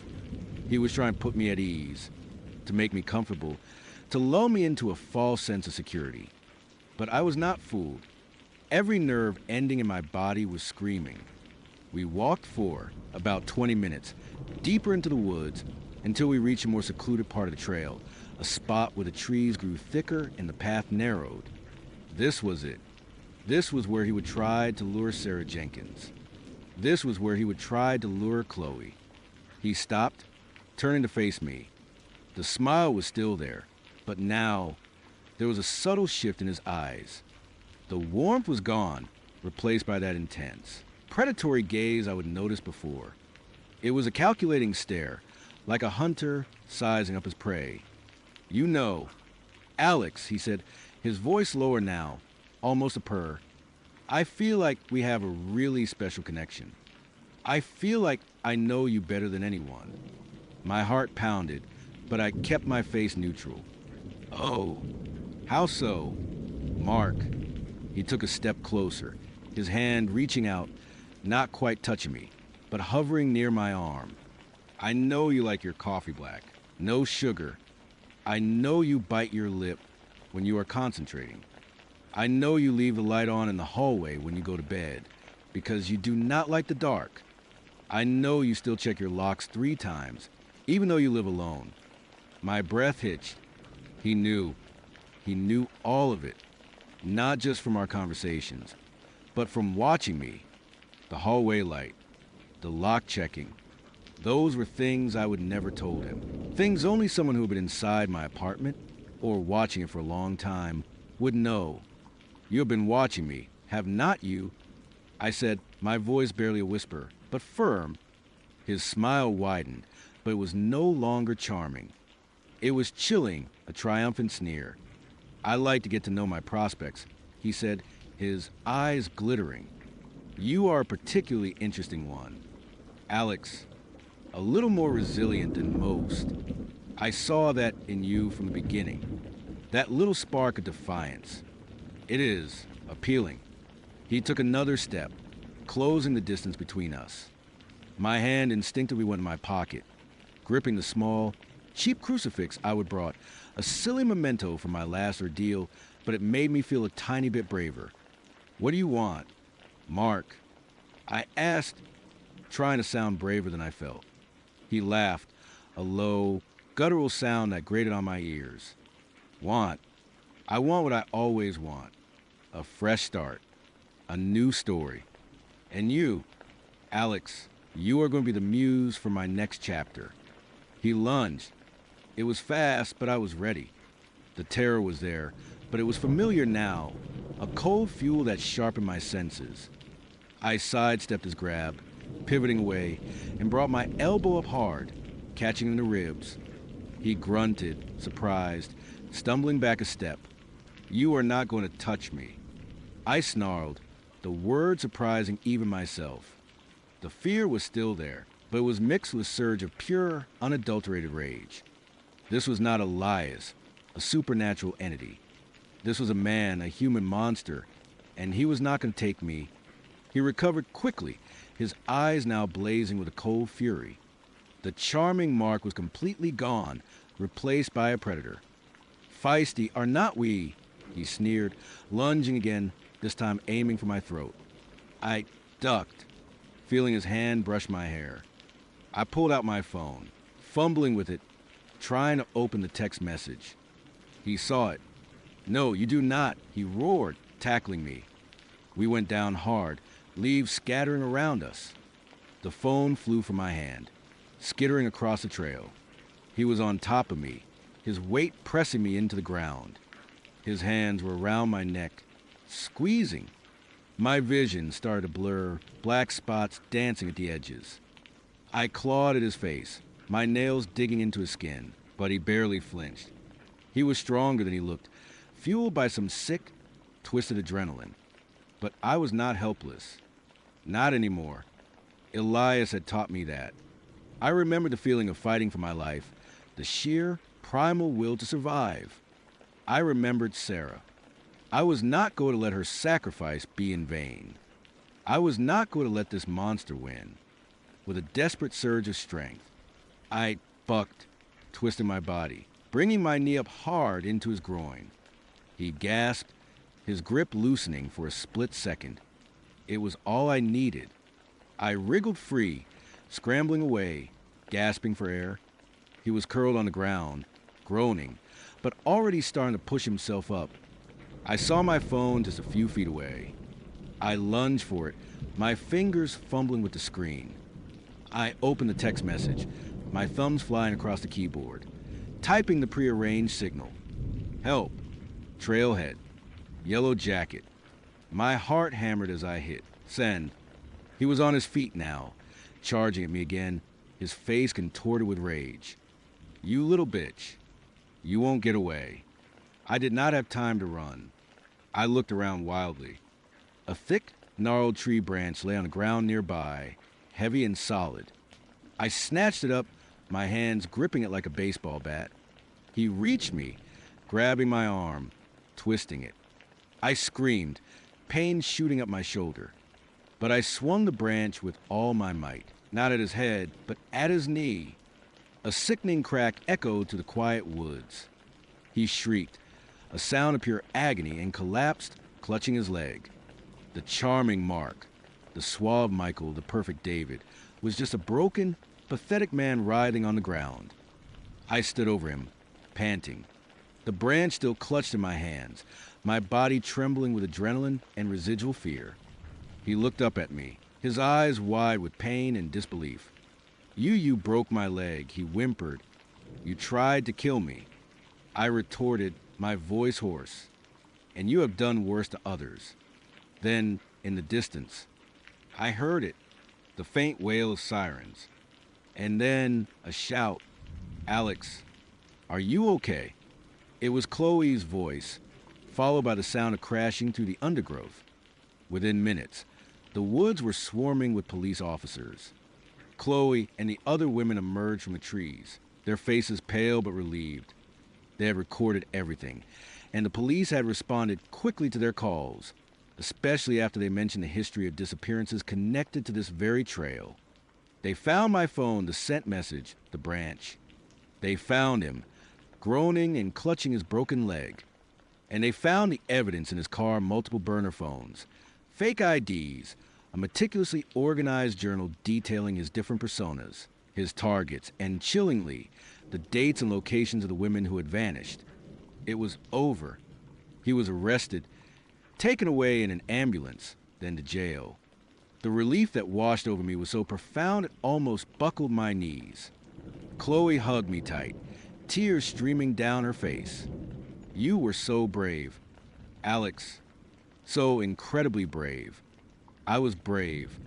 S1: He was trying to put me at ease, to make me comfortable, to lull me into a false sense of security. But I was not fooled. Every nerve ending in my body was screaming. We walked for about 20 minutes, deeper into the woods, until we reached a more secluded part of the trail, a spot where the trees grew thicker and the path narrowed. This was it. This was where he would try to lure Sarah Jenkins. This was where he would try to lure Chloe. He stopped, turning to face me. The smile was still there, but now there was a subtle shift in his eyes. The warmth was gone, replaced by that intense, predatory gaze I would notice before. It was a calculating stare, like a hunter sizing up his prey. You know, Alex, he said, his voice lower now, almost a purr. I feel like we have a really special connection. I feel like I know you better than anyone. My heart pounded, but I kept my face neutral. Oh, how so? Mark. He took a step closer, his hand reaching out, not quite touching me, but hovering near my arm. I know you like your coffee black. No sugar. I know you bite your lip when you are concentrating. I know you leave the light on in the hallway when you go to bed because you do not like the dark. I know you still check your locks 3 times, even though you live alone. My breath hitched. He knew. He knew all of it, not just from our conversations, but from watching me. The hallway light, the lock checking. Those were things I would never told him. Things only someone who had been inside my apartment or watching it for a long time would know. You have been watching me, have not you? I said, my voice barely a whisper, but firm. His smile widened, but it was no longer charming. It was chilling, a triumphant sneer. I like to get to know my prospects, he said, his eyes glittering. You are a particularly interesting one. Alex, a little more resilient than most. I saw that in you from the beginning. That little spark of defiance. It is appealing. He took another step, closing the distance between us. My hand instinctively went in my pocket, gripping the small, cheap crucifix I would brought, a silly memento from my last ordeal, but it made me feel a tiny bit braver. What do you want? Mark. I asked, trying to sound braver than I felt. He laughed, a low, guttural sound that grated on my ears. Want? I want what I always want. A fresh start. A new story. And you, Alex, you are going to be the muse for my next chapter. He lunged. It was fast, but I was ready. The terror was there, but it was familiar now, a cold fuel that sharpened my senses. I sidestepped his grab, pivoting away, and brought my elbow up hard, catching in the ribs. He grunted, surprised, stumbling back a step. You are not going to touch me. I snarled, the word surprising even myself. The fear was still there, but it was mixed with a surge of pure, unadulterated rage. This was not Elias, a supernatural entity. This was a man, a human monster, and he was not going to take me. He recovered quickly, his eyes now blazing with a cold fury. The charming Mark was completely gone, replaced by a predator. Feisty are not we, he sneered, lunging again, this time aiming for my throat. I ducked, feeling his hand brush my hair. I pulled out my phone, fumbling with it, trying to open the text message. He saw it. No, you do not, he roared, tackling me. We went down hard, leaves scattering around us. The phone flew from my hand, skittering across the trail. He was on top of me, his weight pressing me into the ground. His hands were around my neck, squeezing. My vision started to blur, black spots dancing at the edges. I clawed at his face, my nails digging into his skin, but he barely flinched. He was stronger than he looked, fueled by some sick, twisted adrenaline. But I was not helpless. Not anymore. Elias had taught me that. I remembered the feeling of fighting for my life, the sheer, primal will to survive. I remembered Sarah. I was not going to let her sacrifice be in vain. I was not going to let this monster win. With a desperate surge of strength, I bucked, twisting my body, bringing my knee up hard into his groin. He gasped, his grip loosening for a split second. It was all I needed. I wriggled free, scrambling away, gasping for air. He was curled on the ground, groaning, but already starting to push himself up. I saw my phone just a few feet away. I lunged for it, my fingers fumbling with the screen. I opened the text message, my thumbs flying across the keyboard, typing the prearranged signal. Help. Trailhead. Yellow jacket. My heart hammered as I hit. Send. He was on his feet now, charging at me again, his face contorted with rage. You little bitch. You won't get away. I did not have time to run. I looked around wildly. A thick, gnarled tree branch lay on the ground nearby. heavy and solid. I snatched it up, my hands gripping it like a baseball bat. He reached me, grabbing my arm, twisting it. I screamed, pain shooting up my shoulder. But I swung the branch with all my might, not at his head, but at his knee. A sickening crack echoed to the quiet woods. He shrieked, a sound of pure agony, and collapsed, clutching his leg. The charming Mark, the suave Michael, the perfect David, was just a broken, pathetic man writhing on the ground. I stood over him, panting. The branch still clutched in my hands, my body trembling with adrenaline and residual fear. He looked up at me, his eyes wide with pain and disbelief. You broke my leg," he whimpered. "You tried to kill me." I retorted, my voice hoarse. "And you have done worse to others." Then, in the distance, I heard it, the faint wail of sirens. And then a shout, "Alex, are you okay?" It was Chloe's voice, followed by the sound of crashing through the undergrowth. Within minutes, the woods were swarming with police officers. Chloe and the other women emerged from the trees, their faces pale but relieved. They had recorded everything, and the police had responded quickly to their calls, especially after they mentioned the history of disappearances connected to this very trail. They found my phone, the sent message, the branch. They found him, groaning and clutching his broken leg. And they found the evidence in his car, multiple burner phones, fake IDs, a meticulously organized journal detailing his different personas, his targets, and chillingly, the dates and locations of the women who had vanished. It was over. He was arrested, taken away in an ambulance, then to jail. The relief that washed over me was so profound it almost buckled my knees. Chloe hugged me tight, tears streaming down her face. "You were so brave, Alex, so incredibly brave." I was brave.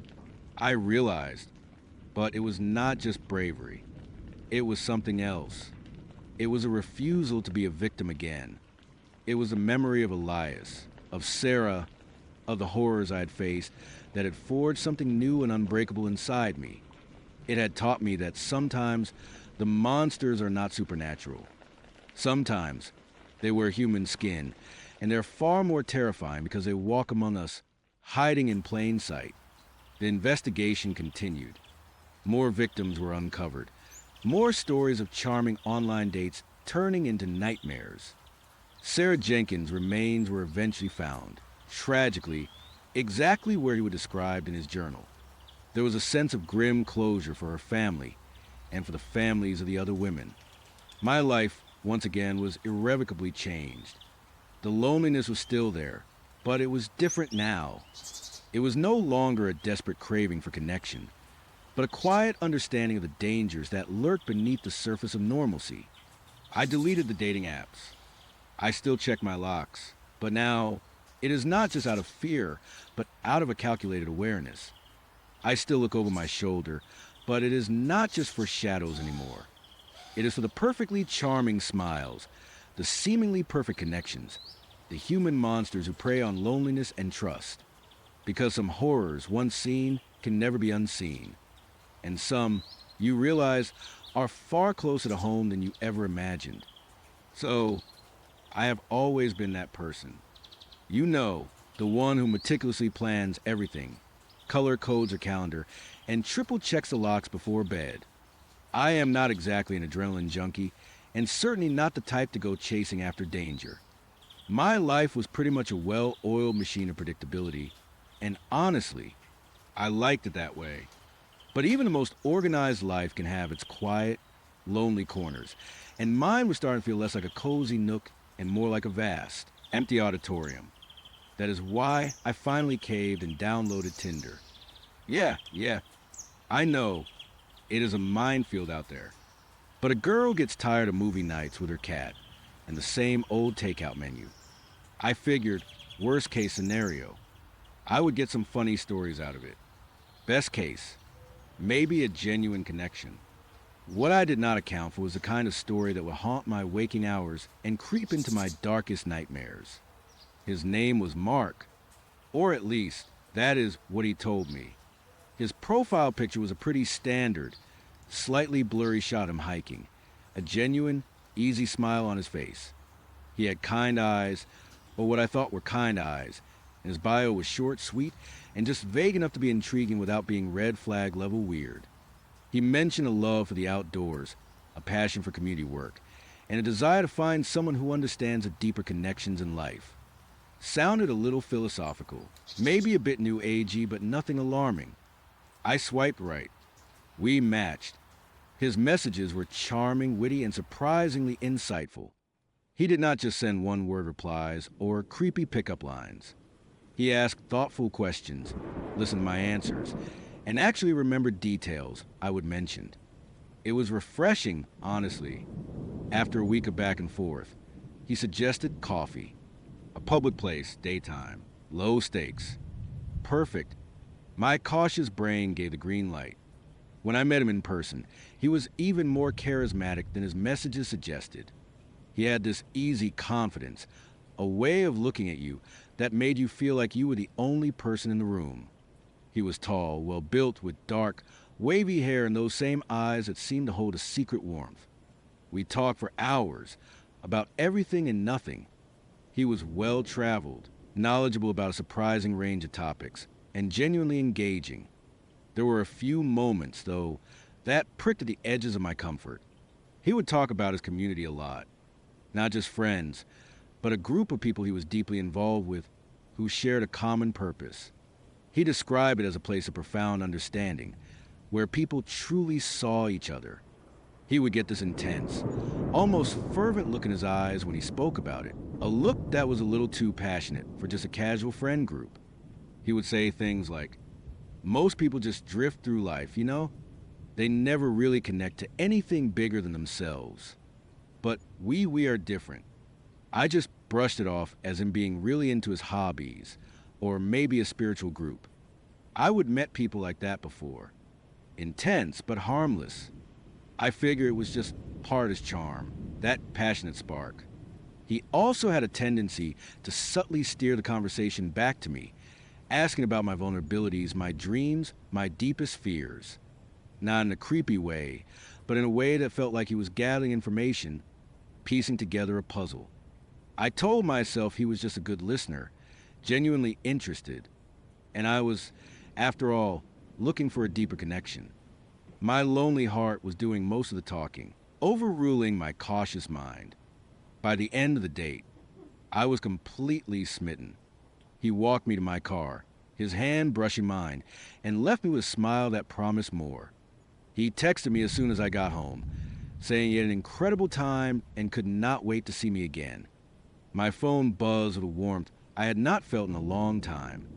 S1: I realized, but it was not just bravery. It was something else. It was a refusal to be a victim again. It was a memory of Elias, of Sarah, of the horrors I had faced that had forged something new and unbreakable inside me. It had taught me that sometimes the monsters are not supernatural. Sometimes they wear human skin, and they're far more terrifying because they walk among us, hiding in plain sight. The investigation continued. More victims were uncovered. More stories of charming online dates turning into nightmares. Sarah Jenkins' remains were eventually found, tragically, exactly where he was described in his journal. There was a sense of grim closure for her family and for the families of the other women. My life, once again, was irrevocably changed. The loneliness was still there, but it was different now. It was no longer a desperate craving for connection, but a quiet understanding of the dangers that lurk beneath the surface of normalcy. I deleted the dating apps. I still check my locks, but now it is not just out of fear, but out of a calculated awareness. I still look over my shoulder, but it is not just for shadows anymore. It is for the perfectly charming smiles, the seemingly perfect connections, the human monsters who prey on loneliness and trust. Because some horrors once seen can never be unseen. And some, you realize, are far closer to home than you ever imagined. So, I have always been that person. You know, the one who meticulously plans everything, color codes her calendar, and triple checks the locks before bed. I am not exactly an adrenaline junkie, and certainly not the type to go chasing after danger. My life was pretty much a well-oiled machine of predictability, and honestly, I liked it that way. But even the most organized life can have its quiet, lonely corners, and mine was starting to feel less like a cozy nook and more like a vast, empty auditorium. That is why I finally caved and downloaded Tinder. Yeah, I know, it is a minefield out there. But a girl gets tired of movie nights with her cat and the same old takeout menu. I figured, worst case scenario, I would get some funny stories out of it. Best case, maybe a genuine connection. What I did not account for was the kind of story that would haunt my waking hours and creep into my darkest nightmares. His name was Mark, or at least, that is what he told me. His profile picture was a pretty standard, slightly blurry shot of him hiking, a genuine, easy smile on his face. He had kind eyes, or what I thought were kind eyes, and his bio was short, sweet, and just vague enough to be intriguing without being red flag level weird. He mentioned a love for the outdoors, a passion for community work, and a desire to find someone who understands the deeper connections in life. Sounded a little philosophical, maybe a bit new agey, but nothing alarming. I swiped right. We matched. His messages were charming, witty, and surprisingly insightful. He did not just send one-word replies or creepy pickup lines. He asked thoughtful questions, listened to my answers, and actually remembered details I would mention. It was refreshing, honestly. After a week of back and forth, he suggested coffee. A public place, daytime, low stakes. Perfect. My cautious brain gave the green light. When I met him in person, he was even more charismatic than his messages suggested. He had this easy confidence, a way of looking at you that made you feel like you were the only person in the room. He was tall, well-built, with dark, wavy hair and those same eyes that seemed to hold a secret warmth. We talked for hours about everything and nothing. He was well-traveled, knowledgeable about a surprising range of topics, and genuinely engaging. There were a few moments, though, that pricked at the edges of my comfort. He would talk about his community a lot. Not just friends, but a group of people he was deeply involved with who shared a common purpose. He described it as a place of profound understanding, where people truly saw each other. He would get this intense, almost fervent look in his eyes when he spoke about it, a look that was a little too passionate for just a casual friend group. He would say things like, "Most people just drift through life, you know? They never really connect to anything bigger than themselves. But we are different." I just brushed it off as him being really into his hobbies, or maybe a spiritual group. I would met people like that before. Intense, but harmless. I figure it was just part of his charm, that passionate spark. He also had a tendency to subtly steer the conversation back to me, asking about my vulnerabilities, my dreams, my deepest fears. Not in a creepy way, but in a way that felt like he was gathering information, piecing together a puzzle. I told myself he was just a good listener, genuinely interested, and I was, after all, looking for a deeper connection. My lonely heart was doing most of the talking, overruling my cautious mind. By the end of the date, I was completely smitten. He walked me to my car, his hand brushing mine, and left me with a smile that promised more. He texted me as soon as I got home, saying he had an incredible time and could not wait to see me again. My phone buzzed with a warmth I had not felt in a long time.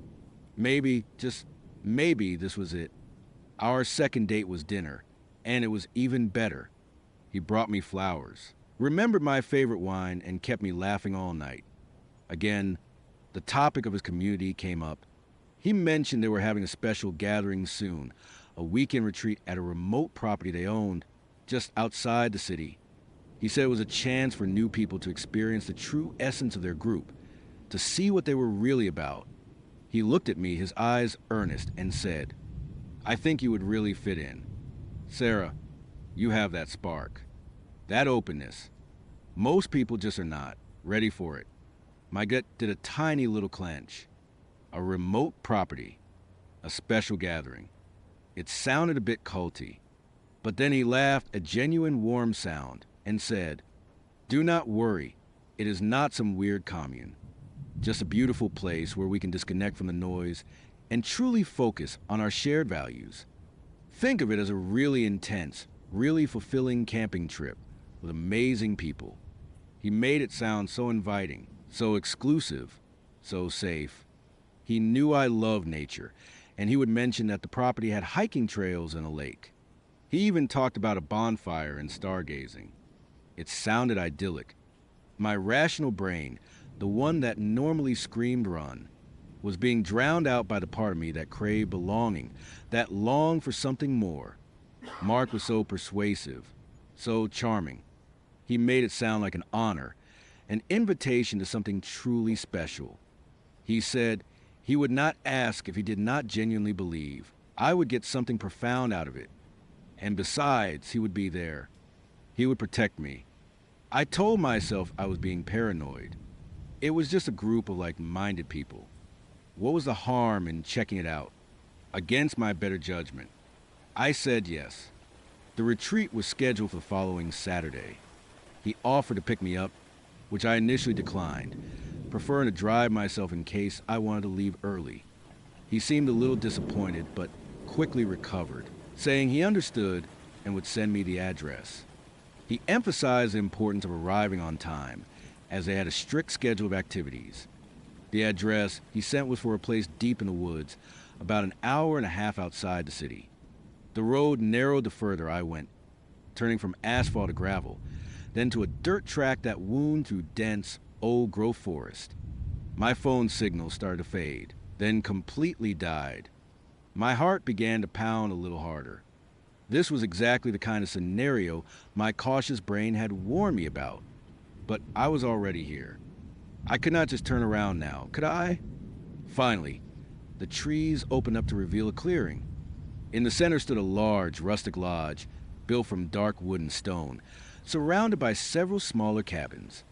S1: Maybe, just maybe, this was it. Our second date was dinner, and it was even better. He brought me flowers, remembered my favorite wine, and kept me laughing all night. Again, the topic of his community came up. He mentioned they were having a special gathering soon, a weekend retreat at a remote property they owned, just outside the city. He said it was a chance for new people to experience the true essence of their group, to see what they were really about. He looked at me, his eyes earnest, and said, "I think you would really fit in. Sarah, you have that spark, that openness. Most people just are not ready for it." My gut did a tiny little clench. A remote property, a special gathering. It sounded a bit culty, but then he laughed, a genuine warm sound, and said, "Do not worry, it is not some weird commune. Just a beautiful place where we can disconnect from the noise and truly focus on our shared values. Think of it as a really intense, really fulfilling camping trip with amazing people." He made it sound so inviting, so exclusive, so safe. He knew I loved nature, and he would mention that the property had hiking trails and a lake. He even talked about a bonfire and stargazing. It sounded idyllic. My rational brain, the one that normally screamed run, was being drowned out by the part of me that craved belonging, that longed for something more. Mark was so persuasive, so charming. He made it sound like an honor, an invitation to something truly special. He said he would not ask if he did not genuinely believe I would get something profound out of it. And besides, he would be there. He would protect me. I told myself I was being paranoid. It was just a group of like-minded people. What was the harm in checking it out? Against my better judgment, I said yes. The retreat was scheduled for the following Saturday. He offered to pick me up, which I initially declined, preferring to drive myself in case I wanted to leave early. He seemed a little disappointed, but quickly recovered, saying he understood and would send me the address. He emphasized the importance of arriving on time, as they had a strict schedule of activities. The address he sent was for a place deep in the woods, about an hour and a half outside the city. The road narrowed the further I went, turning from asphalt to gravel, then to a dirt track that wound through dense, old-growth forest. My phone signal started to fade, then completely died. My heart began to pound a little harder. This was exactly the kind of scenario my cautious brain had warned me about. But I was already here. I could not just turn around now, could I? Finally, the trees opened up to reveal a clearing. In the center stood a large, rustic lodge, built from dark wood and stone, surrounded by several smaller cabins.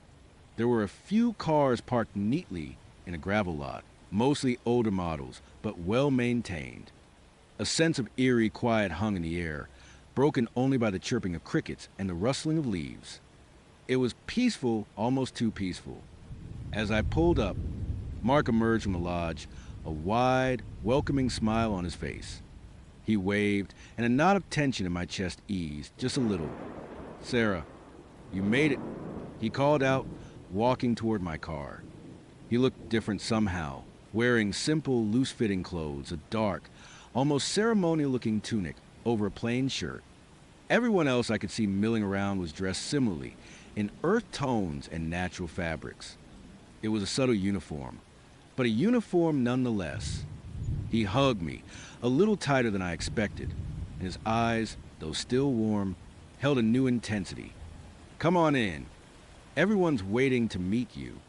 S1: There were a few cars parked neatly in a gravel lot, mostly older models, but well-maintained. A sense of eerie quiet hung in the air, broken only by the chirping of crickets and the rustling of leaves. It was peaceful, almost too peaceful. As I pulled up, Mark emerged from the lodge, a wide, welcoming smile on his face. He waved, and a knot of tension in my chest eased, just a little. "Sarah, you made it," he called out, walking toward my car. He looked different somehow, wearing simple, loose-fitting clothes, a dark, almost ceremonial-looking tunic over a plain shirt. Everyone else I could see milling around was dressed similarly, in earth tones and natural fabrics. It was a subtle uniform, but a uniform nonetheless. He hugged me, a little tighter than I expected, and his eyes, though still warm, held a new intensity. "Come on in. Everyone's waiting to meet you."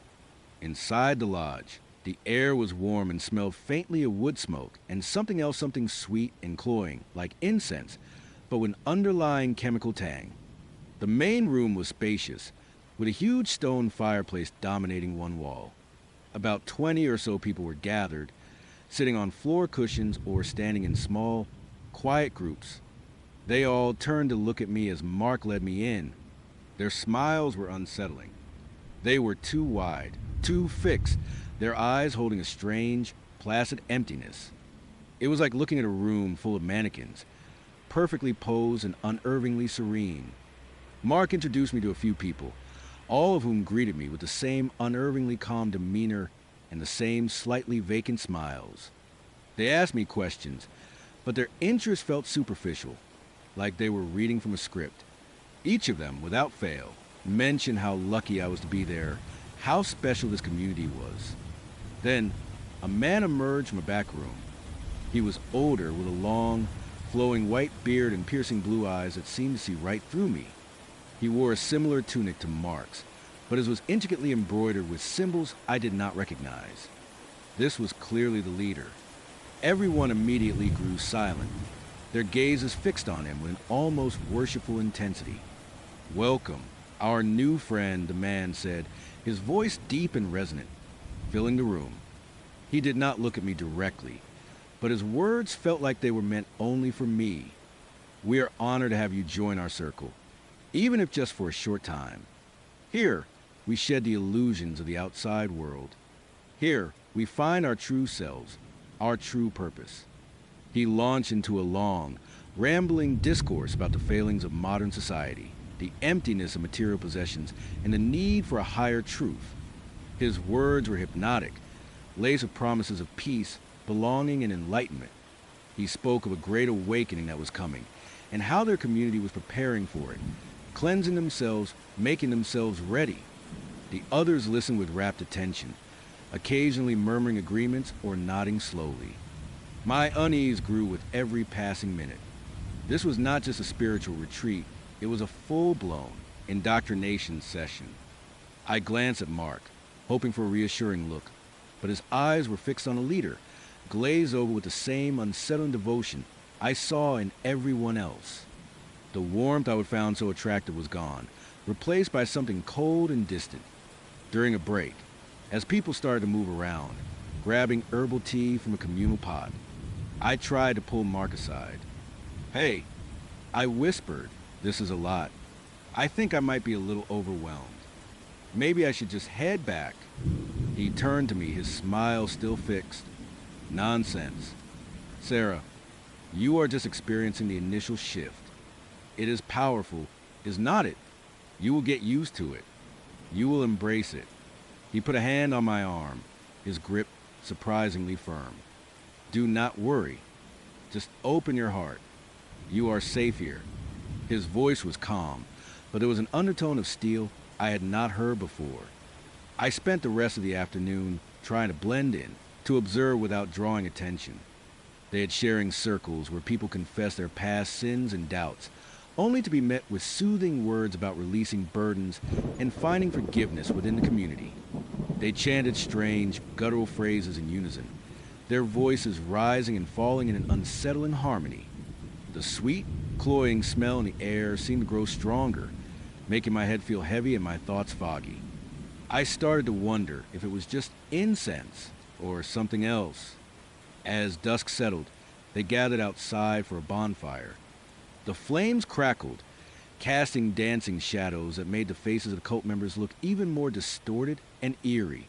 S1: Inside the lodge, the air was warm and smelled faintly of wood smoke and something else, something sweet and cloying, like incense, but with an underlying chemical tang. The main room was spacious, with a huge stone fireplace dominating one wall. About 20 or so people were gathered, sitting on floor cushions or standing in small, quiet groups. They all turned to look at me as Mark led me in. Their smiles were unsettling. They were too wide, too fixed, their eyes holding a strange, placid emptiness. It was like looking at a room full of mannequins, perfectly posed and unervingly serene. Mark introduced me to a few people, all of whom greeted me with the same unervingly calm demeanor and the same slightly vacant smiles. They asked me questions, but their interest felt superficial, like they were reading from a script. Each of them, without fail, mentioned how lucky I was to be there, how special this community was. Then, a man emerged from a back room. He was older, with a long, flowing white beard and piercing blue eyes that seemed to see right through me. He wore a similar tunic to Mark's, but it was intricately embroidered with symbols I did not recognize. This was clearly the leader. Everyone immediately grew silent, their gazes fixed on him with an almost worshipful intensity. "Welcome, our new friend," the man said, his voice deep and resonant, filling the room. He did not look at me directly, but his words felt like they were meant only for me. "We are honored to have you join our circle, even if just for a short time. Here, we shed the illusions of the outside world. Here, we find our true selves, our true purpose." He launched into a long, rambling discourse about the failings of modern society, the emptiness of material possessions, and the need for a higher truth. His words were hypnotic, laced with promises of peace, belonging, and enlightenment. He spoke of a great awakening that was coming, and how their community was preparing for it, cleansing themselves, making themselves ready. The others listened with rapt attention, occasionally murmuring agreements or nodding slowly. My unease grew with every passing minute. This was not just a spiritual retreat, it was a full-blown indoctrination session. I glanced at Mark, hoping for a reassuring look, but his eyes were fixed on the leader, glazed over with the same unsettling devotion I saw in everyone else. The warmth I would found so attractive was gone, replaced by something cold and distant. During a break, as people started to move around, grabbing herbal tea from a communal pot, I tried to pull Mark aside. "Hey," I whispered, "this is a lot. I think I might be a little overwhelmed. Maybe I should just head back." He turned to me, his smile still fixed. "Nonsense. Sarah, you are just experiencing the initial shift. It is powerful, is not it? You will get used to it. You will embrace it." He put a hand on my arm, his grip surprisingly firm. "Do not worry. Just open your heart. You are safe here." His voice was calm, but there was an undertone of steel I had not heard before. I spent the rest of the afternoon trying to blend in, to observe without drawing attention. They had sharing circles where people confessed their past sins and doubts, only to be met with soothing words about releasing burdens and finding forgiveness within the community. They chanted strange, guttural phrases in unison, their voices rising and falling in an unsettling harmony. The sweet, cloying smell in the air seemed to grow stronger, making my head feel heavy and my thoughts foggy. I started to wonder if it was just incense or something else. As dusk settled, they gathered outside for a bonfire. The flames crackled, casting dancing shadows that made the faces of the cult members look even more distorted and eerie.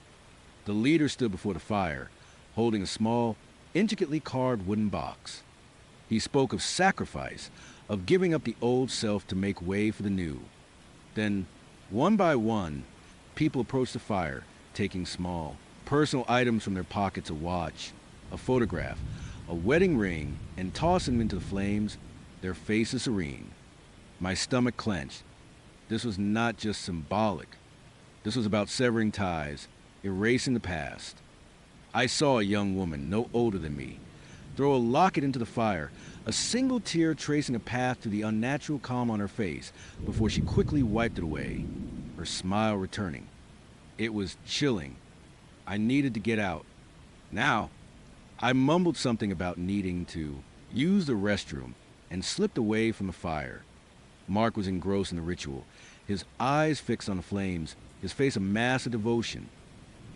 S1: The leader stood before the fire, holding a small, intricately carved wooden box. He spoke of sacrifice, of giving up the old self to make way for the new. Then, one by one, people approached the fire, taking small, personal items from their pockets, a watch, a photograph, a wedding ring, and tossing them into the flames, their faces serene. My stomach clenched. This was not just symbolic. This was about severing ties, erasing the past. I saw a young woman, no older than me, throw a locket into the fire, a single tear tracing a path to the unnatural calm on her face before she quickly wiped it away, her smile returning. It was chilling. I needed to get out. Now, I mumbled something about needing to use the restroom and slipped away from the fire. Mark was engrossed in the ritual, his eyes fixed on the flames, his face a mask of devotion.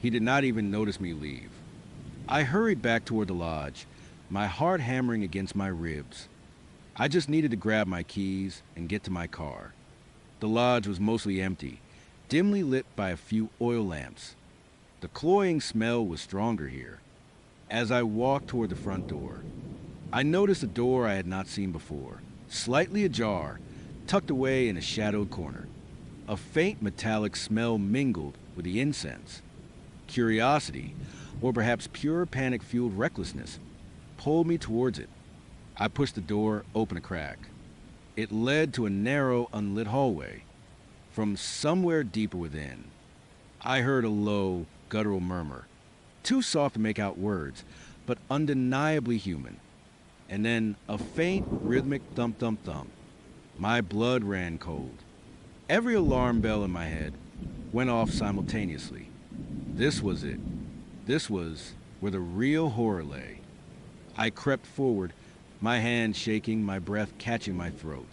S1: He did not even notice me leave. I hurried back toward the lodge, my heart hammering against my ribs. I just needed to grab my keys and get to my car. The lodge was mostly empty, dimly lit by a few oil lamps. The cloying smell was stronger here. As I walked toward the front door, I noticed a door I had not seen before, slightly ajar, tucked away in a shadowed corner. A faint metallic smell mingled with the incense. Curiosity, or perhaps pure panic-fueled recklessness, pulled me towards it. I pushed the door open a crack. It led to a narrow, unlit hallway. From somewhere deeper within, I heard a low, guttural murmur, too soft to make out words, but undeniably human. And then a faint, rhythmic thump-thump-thump. My blood ran cold. Every alarm bell in my head went off simultaneously. This was it. This was where the real horror lay. I crept forward, my hand shaking, my breath catching my throat.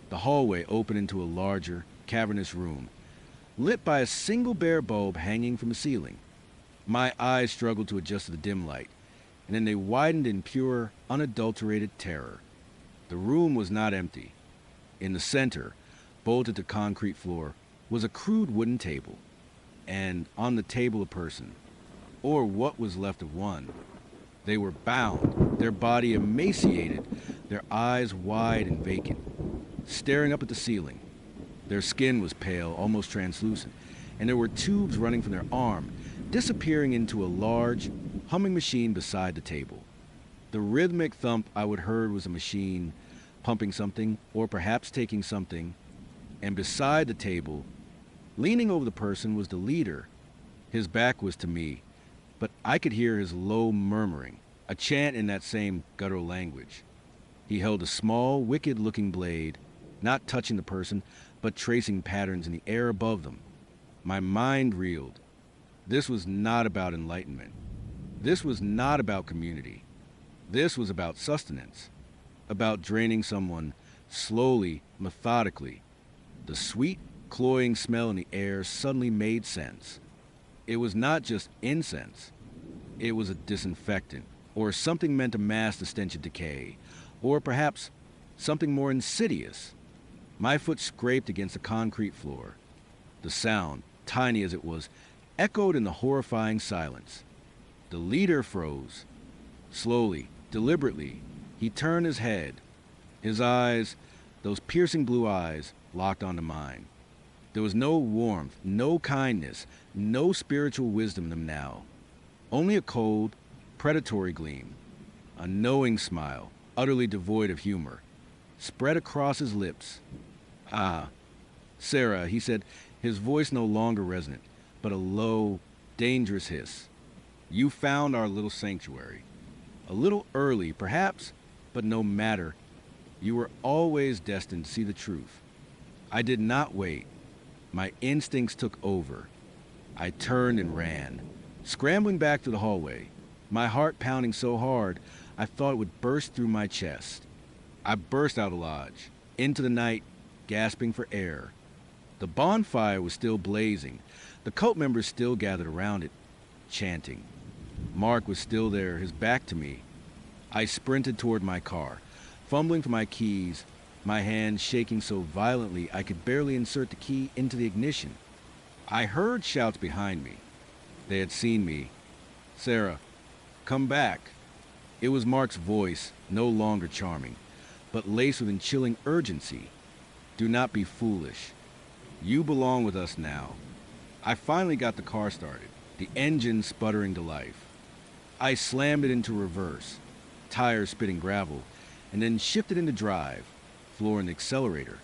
S1: The hallway opened into a larger, cavernous room, lit by a single bare bulb hanging from the ceiling. My eyes struggled to adjust to the dim light, and then they widened in pure, unadulterated terror. The room was not empty. In the center, bolted to concrete floor, was a crude wooden table, and on the table a person, or what was left of one. They were bound, their body emaciated, their eyes wide and vacant, staring up at the ceiling. Their skin was pale, almost translucent, and there were tubes running from their arm, disappearing into a large, humming machine beside the table. The rhythmic thump I would heard was a machine pumping something, or perhaps taking something, and beside the table, leaning over the person, was the leader. His back was to me, but I could hear his low murmuring, a chant in that same guttural language. He held a small, wicked-looking blade, not touching the person, but tracing patterns in the air above them. My mind reeled. This was not about enlightenment. This was not about community. This was about sustenance, about draining someone slowly, methodically. The sweet, cloying smell in the air suddenly made sense. It was not just incense, it was a disinfectant, or something meant to mask the stench of decay, or perhaps something more insidious. My foot scraped against the concrete floor. The sound, tiny as it was, echoed in the horrifying silence. The leader froze. Slowly, deliberately, he turned his head. His eyes, those piercing blue eyes, locked onto mine. There was no warmth, no kindness, no spiritual wisdom in them now. Only a cold, predatory gleam. A knowing smile, utterly devoid of humor, spread across his lips. "Ah, Sarah," he said, his voice no longer resonant, but a low, dangerous hiss. "You found our little sanctuary. A little early, perhaps, but no matter. You were always destined to see the truth." I did not wait. My instincts took over. I turned and ran, scrambling back to the hallway, my heart pounding so hard I thought it would burst through my chest. I burst out of the lodge, into the night, gasping for air. The bonfire was still blazing. The cult members still gathered around it, chanting. Mark was still there, his back to me. I sprinted toward my car, fumbling for my keys, my hands shaking so violently I could barely insert the key into the ignition. I heard shouts behind me. They had seen me. "Sarah, come back." It was Mark's voice, no longer charming, but laced with chilling urgency. "Do not be foolish. You belong with us now." I finally got the car started, the engine sputtering to life. I slammed it into reverse, tires spitting gravel, and then shifted into drive, flooring the accelerator.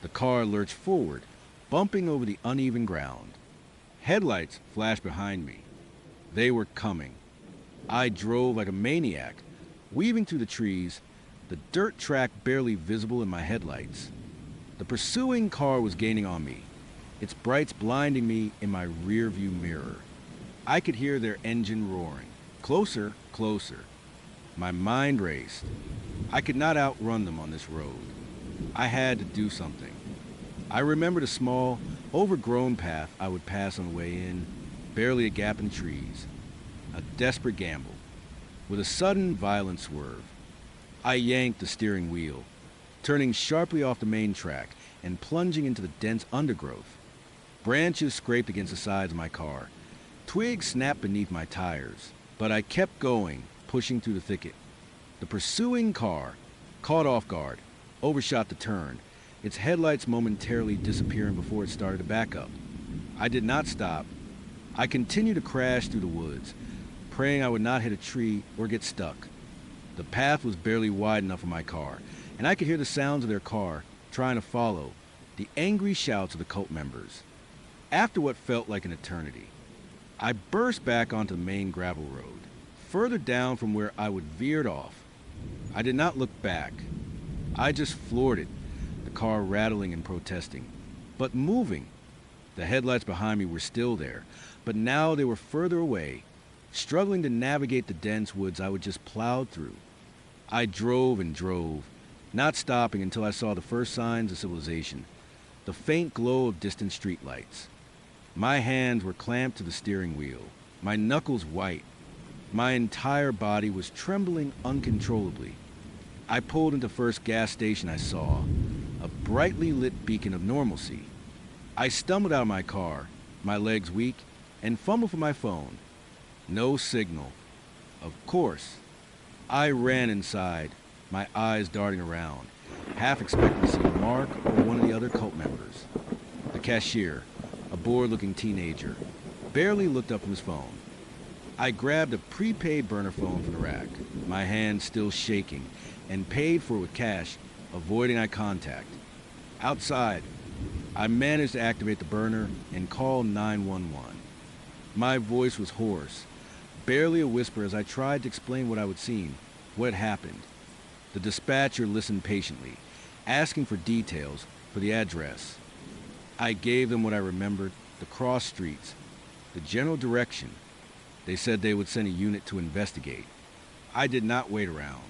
S1: The car lurched forward, bumping over the uneven ground. Headlights flashed behind me. They were coming. I drove like a maniac, weaving through the trees, the dirt track barely visible in my headlights. The pursuing car was gaining on me, its brights blinding me in my rearview mirror. I could hear their engine roaring. Closer, closer. My mind raced. I could not outrun them on this road. I had to do something. I remembered a small, overgrown path I would pass on the way in, barely a gap in the trees. A desperate gamble. With a sudden, violent swerve, I yanked the steering wheel, turning sharply off the main track and plunging into the dense undergrowth. Branches scraped against the sides of my car. Twigs snapped beneath my tires, but I kept going, pushing through the thicket. The pursuing car, caught off guard, overshot the turn, its headlights momentarily disappearing before it started to back up. I did not stop. I continued to crash through the woods, praying I would not hit a tree or get stuck. The path was barely wide enough for my car, and I could hear the sounds of their car trying to follow, the angry shouts of the cult members. After what felt like an eternity, I burst back onto the main gravel road, further down from where I would veered off. I did not look back. I just floored it, the car rattling and protesting, but moving. The headlights behind me were still there, but now they were further away, struggling to navigate the dense woods I would just plowed through. I drove and drove, not stopping until I saw the first signs of civilization, the faint glow of distant streetlights. My hands were clamped to the steering wheel, my knuckles white. My entire body was trembling uncontrollably. I pulled into the first gas station I saw, a brightly lit beacon of normalcy. I stumbled out of my car, my legs weak, and fumbled for my phone. No signal. Of course. I ran inside, my eyes darting around, half expecting to see Mark or one of the other cult members. The cashier, a bored-looking teenager, barely looked up from his phone. I grabbed a prepaid burner phone from the rack, my hand still shaking, and paid for it with cash, avoiding eye contact. Outside, I managed to activate the burner and call 911. My voice was hoarse, barely a whisper as I tried to explain what I would seen, what had happened. The dispatcher listened patiently, asking for details, for the address. I gave them what I remembered, the cross streets, the general direction. They said they would send a unit to investigate. I did not wait around.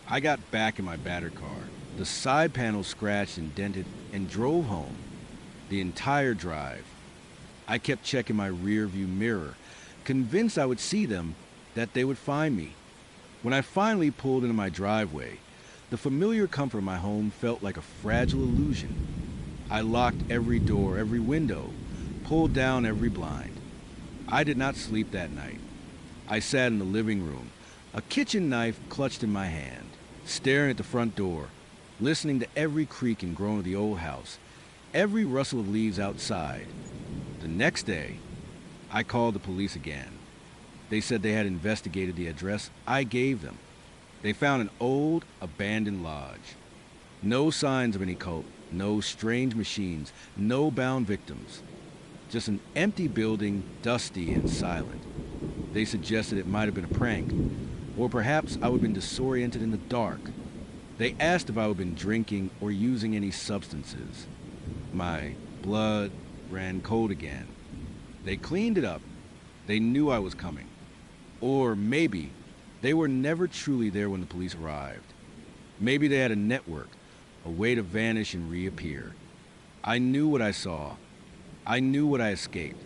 S1: I got back in my battered car, the side panel scratched and dented, and drove home. The entire drive. I kept checking my rear view mirror, convinced I would see them, that they would find me. When I finally pulled into my driveway, the familiar comfort of my home felt like a fragile illusion. I locked every door, every window, pulled down every blind. I did not sleep that night. I sat in the living room, a kitchen knife clutched in my hand, staring at the front door, listening to every creak and groan of the old house, every rustle of leaves outside. The next day, I called the police again. They said they had investigated the address I gave them. They found an old, abandoned lodge. No signs of any cult, no strange machines, no bound victims. Just an empty building, dusty and silent. They suggested it might have been a prank, or perhaps I would have been disoriented in the dark. They asked if I would have been drinking or using any substances. My blood ran cold again. They cleaned it up. They knew I was coming. Or maybe they were never truly there when the police arrived. Maybe they had a network, a way to vanish and reappear. I knew what I saw. I knew what I escaped.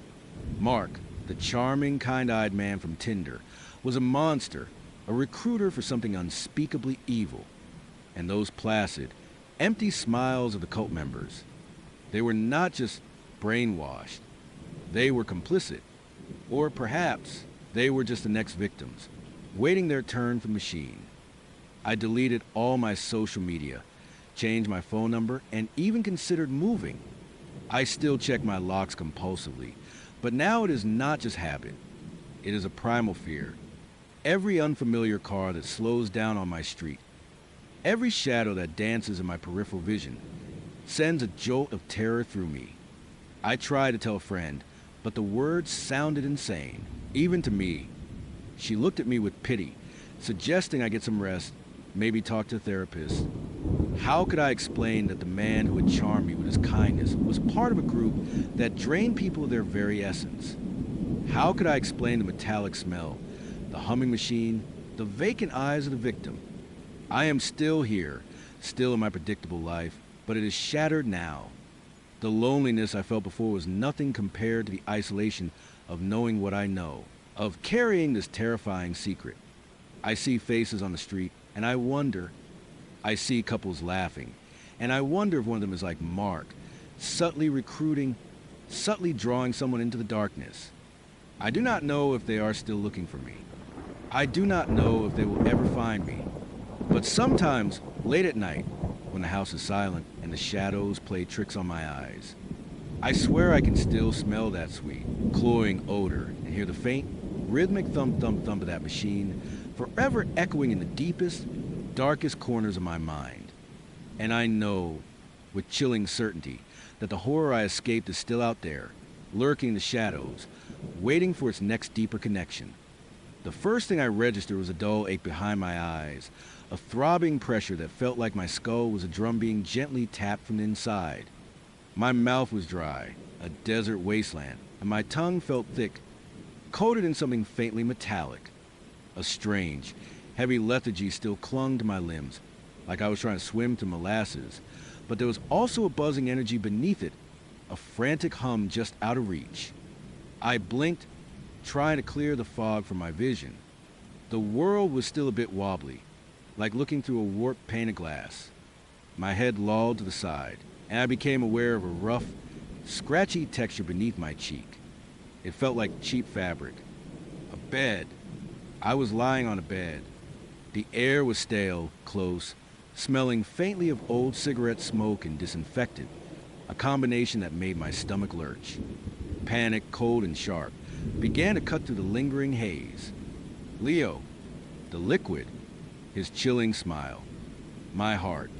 S1: Mark, the charming, kind-eyed man from Tinder, was a monster, a recruiter for something unspeakably evil. And those placid, empty smiles of the cult members, they were not just brainwashed. They were complicit. Or perhaps they were just the next victims, waiting their turn for the machine. I deleted all my social media, changed my phone number, and even considered moving. I still check my locks compulsively, but now it is not just habit. It is a primal fear. Every unfamiliar car that slows down on my street, every shadow that dances in my peripheral vision, sends a jolt of terror through me. I tried to tell a friend, but the words sounded insane, even to me. She looked at me with pity, suggesting I get some rest, maybe talk to a therapist. How could I explain that the man who had charmed me with his kindness was part of a group that drained people of their very essence? How could I explain the metallic smell, the humming machine, the vacant eyes of the victim? I am still here, still in my predictable life, but it is shattered now. The loneliness I felt before was nothing compared to the isolation of knowing what I know, of carrying this terrifying secret. I see faces on the street, and I wonder. I see couples laughing, and I wonder if one of them is like Mark, subtly recruiting, subtly drawing someone into the darkness. I do not know if they are still looking for me. I do not know if they will ever find me. But sometimes, late at night, when the house is silent and the shadows play tricks on my eyes, I swear I can still smell that sweet, cloying odor and hear the faint, rhythmic thump-thump-thump of that machine forever echoing in the deepest, darkest corners of my mind. And I know, with chilling certainty, that the horror I escaped is still out there, lurking in the shadows, waiting for its next deeper connection. The first thing I registered was a dull ache behind my eyes, a throbbing pressure that felt like my skull was a drum being gently tapped from the inside. My mouth was dry, a desert wasteland, and my tongue felt thick, coated in something faintly metallic. A strange, heavy lethargy still clung to my limbs, like I was trying to swim through molasses, but there was also a buzzing energy beneath it, a frantic hum just out of reach. I blinked, trying to clear the fog from my vision. The world was still a bit wobbly, like looking through a warped pane of glass. My head lolled to the side, and I became aware of a rough, scratchy texture beneath my cheek. It felt like cheap fabric. A bed. I was lying on a bed. The air was stale, close, smelling faintly of old cigarette smoke and disinfectant, a combination that made my stomach lurch. Panic, cold and sharp, began to cut through the lingering haze. Leo, the liquid, his chilling smile. My heart,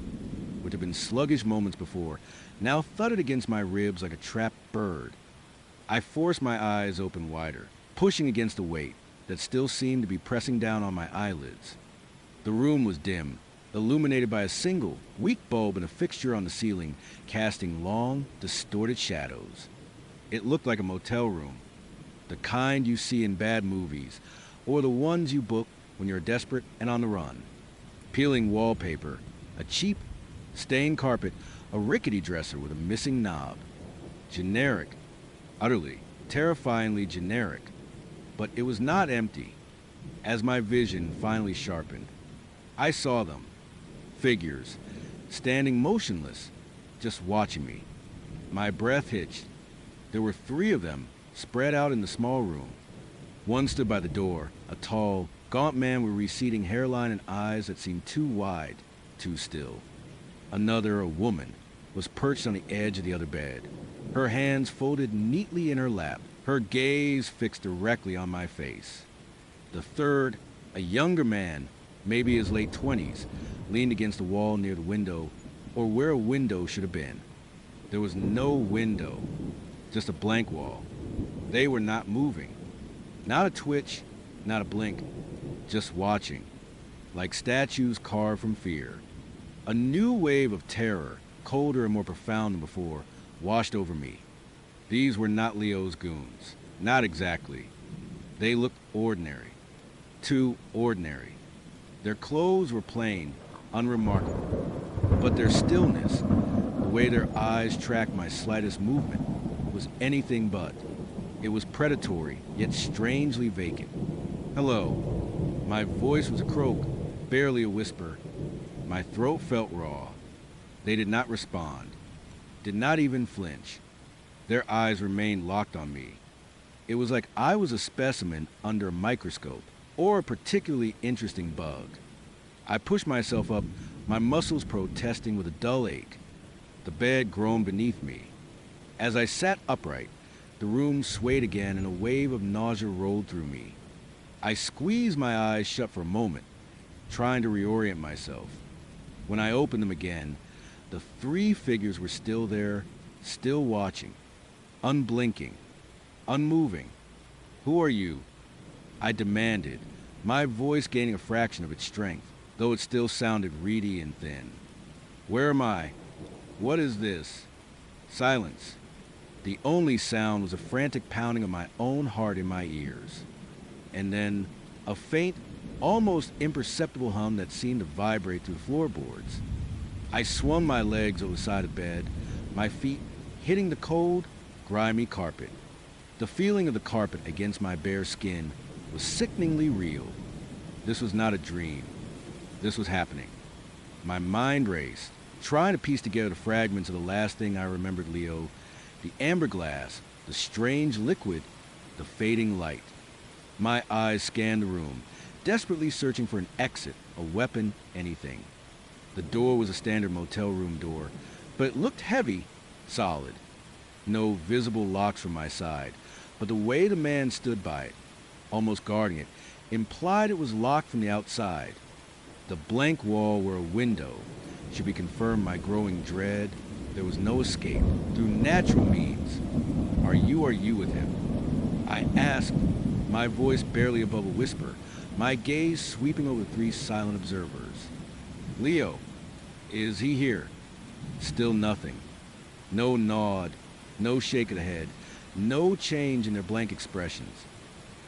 S1: which had been sluggish moments before, now thudded against my ribs like a trapped bird. I forced my eyes open wider, pushing against the weight that still seemed to be pressing down on my eyelids. The room was dim, illuminated by a single, weak bulb and a fixture on the ceiling, casting long, distorted shadows. It looked like a motel room. The kind you see in bad movies, or the ones you book when you're desperate and on the run. Peeling wallpaper, a cheap, stained carpet, a rickety dresser with a missing knob. Generic, utterly, terrifyingly generic. But it was not empty. As my vision finally sharpened, I saw them, figures, standing motionless, just watching me. My breath hitched. There were 3 of them, spread out in the small room. One stood by the door, a tall, gaunt man with receding hairline and eyes that seemed too wide, too still. Another, a woman, was perched on the edge of the other bed, her hands folded neatly in her lap, her gaze fixed directly on my face. The third, a younger man, maybe his late 20s, leaned against the wall near the window, or where a window should have been. There was no window, just a blank wall. They were not moving. Not a twitch, not a blink, just watching, like statues carved from fear. A new wave of terror, colder and more profound than before, washed over me. These were not Leo's goons. Not exactly. They looked ordinary. Too ordinary. Their clothes were plain, unremarkable. But their stillness, the way their eyes tracked my slightest movement, was anything but. It was predatory, yet strangely vacant. Hello. My voice was a croak, barely a whisper. My throat felt raw. They did not respond, did not even flinch. Their eyes remained locked on me. It was like I was a specimen under a microscope, or a particularly interesting bug. I pushed myself up, my muscles protesting with a dull ache. The bed groaned beneath me. As I sat upright, the room swayed again and a wave of nausea rolled through me. I squeezed my eyes shut for a moment, trying to reorient myself. When I opened them again, the 3 figures were still there, still watching, unblinking, unmoving. Who are you? I demanded, my voice gaining a fraction of its strength, though it still sounded reedy and thin. Where am I? What is this? Silence. The only sound was a frantic pounding of my own heart in my ears. And then a faint, almost imperceptible hum that seemed to vibrate through the floorboards. I swung my legs over the side of the bed, my feet hitting the cold, grimy carpet. The feeling of the carpet against my bare skin was sickeningly real. This was not a dream. This was happening. My mind raced, trying to piece together the fragments of the last thing I remembered Leo, the amber glass, the strange liquid, the fading light. My eyes scanned the room, desperately searching for an exit, a weapon, anything. The door was a standard motel room door, but it looked heavy, solid. No visible locks from my side, but the way the man stood by it, almost guarding it, implied it was locked from the outside. The blank wall where a window should be confirmed my growing dread. There was no escape, through natural means. Are you with him? I asked, my voice barely above a whisper, my gaze sweeping over the 3 silent observers. Leo, is he here? Still nothing. No nod, no shake of the head, no change in their blank expressions.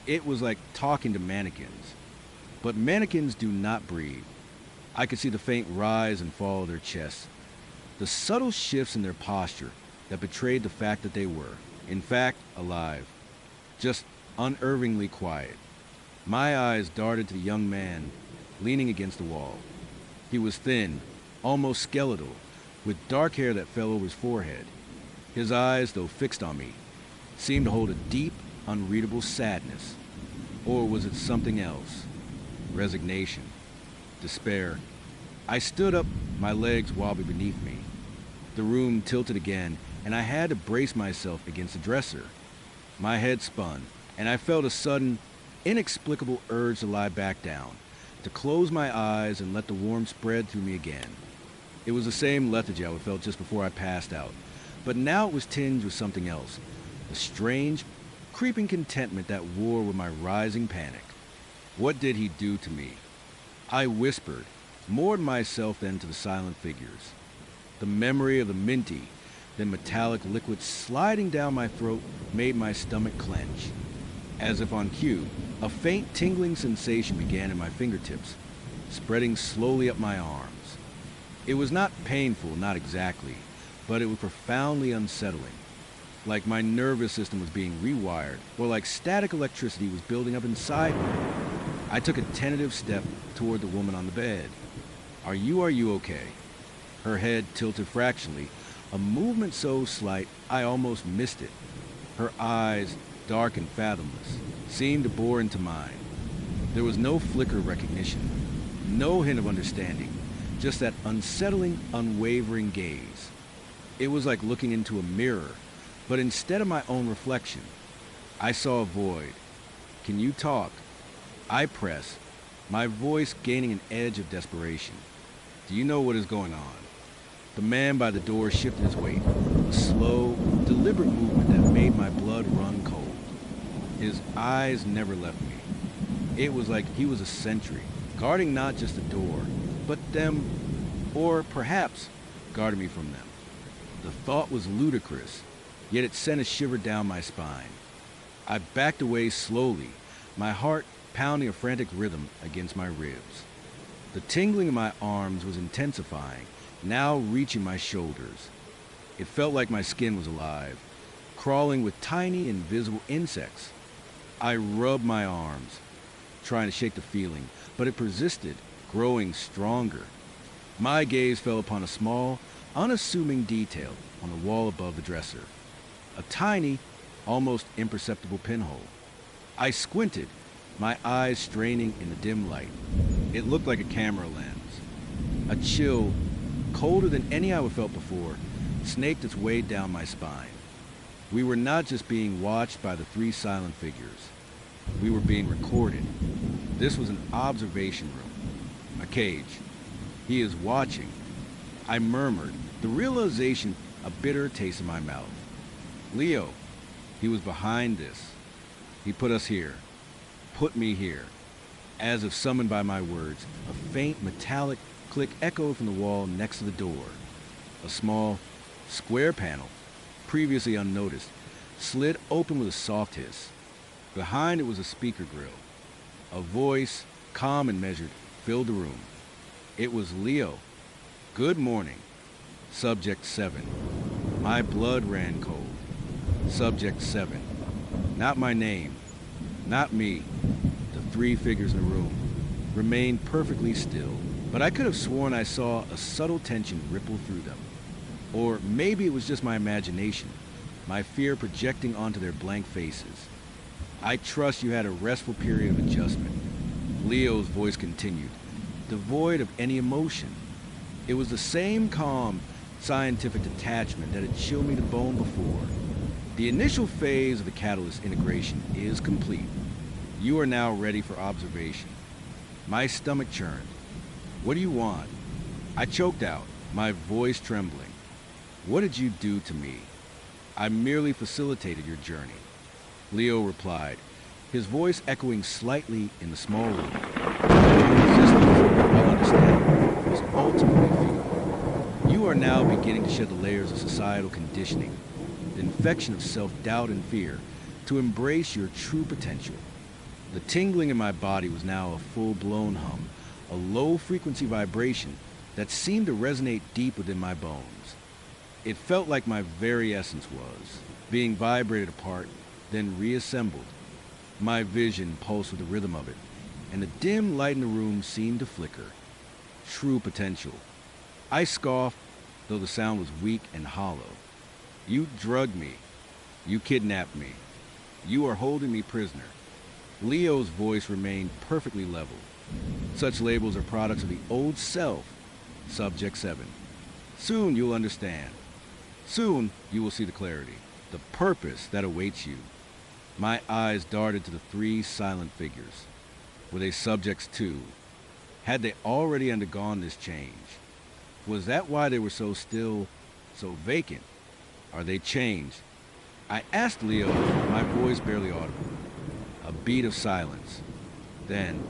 S1: It was like talking to mannequins. But mannequins do not breathe. I could see the faint rise and fall of their chests, the subtle shifts in their posture that betrayed the fact that they were, in fact, alive, just unervingly quiet. My eyes darted to the young man leaning against the wall. He was thin, almost skeletal, with dark hair that fell over his forehead. His eyes, though fixed on me, seemed to hold a deep, unreadable sadness. Or was it something else? Resignation, despair. I stood up, my legs wobbly beneath me. The room tilted again, and I had to brace myself against the dresser. My head spun, and I felt a sudden, inexplicable urge to lie back down, to close my eyes and let the warmth spread through me again. It was the same lethargy I felt just before I passed out, but now it was tinged with something else, a strange, creeping contentment that war with my rising panic. What did he do to me? I whispered, moored myself then to the silent figures. The memory of the minty, then metallic liquid sliding down my throat made my stomach clench. As if on cue, a faint tingling sensation began in my fingertips, spreading slowly up my arms. It was not painful, not exactly, but it was profoundly unsettling. Like my nervous system was being rewired, or like static electricity was building up inside me. I took a tentative step toward the woman on the bed. Are you okay? Her head tilted fractionally, a movement so slight I almost missed it. Her eyes, dark and fathomless, seemed to bore into mine. There was no flicker of recognition, no hint of understanding, just that unsettling, unwavering gaze. It was like looking into a mirror, but instead of my own reflection, I saw a void. Can you talk? I press, my voice gaining an edge of desperation. Do you know what is going on? The man by the door shifted his weight, a slow, deliberate movement that made my blood run cold. His eyes never left me. It was like he was a sentry, guarding not just the door, but them, or perhaps guarding me from them. The thought was ludicrous, yet it sent a shiver down my spine. I backed away slowly, my heart pounding a frantic rhythm against my ribs. The tingling in my arms was intensifying, now reaching my shoulders. It felt like my skin was alive, crawling with tiny, invisible insects. I rubbed my arms, trying to shake the feeling, but it persisted, growing stronger. My gaze fell upon a small, unassuming detail on the wall above the dresser. A tiny, almost imperceptible pinhole. I squinted, my eyes straining in the dim light. It looked like a camera lens. A chill, colder than any I had felt before, snaked its way down my spine. We were not just being watched by the three silent figures. We were being recorded. This was an observation room, a cage. He is watching. I murmured, the realization a bitter taste in my mouth. Leo, he was behind this. He put us here. Put me here. As if summoned by my words, a faint metallic click echoed from the wall next to the door. A small, square panel, previously unnoticed, slid open with a soft hiss. Behind it was a speaker grill. A voice, calm and measured, filled the room. It was Leo. Good morning. Subject 7. My blood ran cold. Subject 7. Not my name. Not me. The three figures in the room remained perfectly still, but I could have sworn I saw a subtle tension ripple through them. Or maybe it was just my imagination, my fear projecting onto their blank faces. I trust you had a restful period of adjustment. Leo's voice continued, devoid of any emotion. It was the same calm, scientific detachment that had chilled me to bone before. The initial phase of the catalyst integration is complete. You are now ready for observation. My stomach churned. What do you want? I choked out, my voice trembling. What did you do to me? I merely facilitated your journey. Leo replied, his voice echoing slightly in the small room. Resistance, while understandable, was ultimately futile. You are now beginning to shed the layers of societal conditioning, the infection of self-doubt and fear, to embrace your true potential. The tingling in my body was now a full-blown hum, a low-frequency vibration that seemed to resonate deep within my bones. It felt like my very essence was being vibrated apart, then reassembled. My vision pulsed with the rhythm of it, and the dim light in the room seemed to flicker. True potential. I scoffed, though the sound was weak and hollow. You drugged me. You kidnapped me. You are holding me prisoner. Leo's voice remained perfectly level. Such labels are products of the old self. Subject 7. Soon you'll understand. Soon you will see the clarity, the purpose that awaits you. My eyes darted to the three silent figures. Were they subjects too? Had they already undergone this change? Was that why they were so still, so vacant? Are they changed? I asked Leo, my voice barely audible. A beat of silence. Then,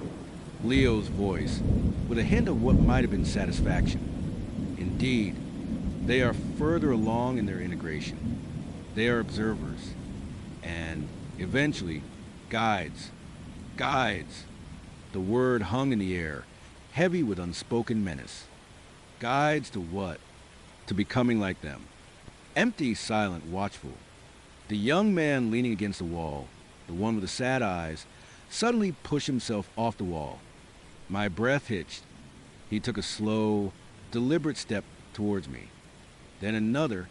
S1: Leo's voice, with a hint of what might have been satisfaction. Indeed, they are further along in their integration. They are observers, and eventually Guides. Guides. The word hung in the air, heavy with unspoken menace. Guides to what? To becoming like them. Empty, silent, watchful. The young man leaning against the wall, the one with the sad eyes, suddenly pushed himself off the wall. My breath hitched. He took a slow, deliberate step towards me. Then another.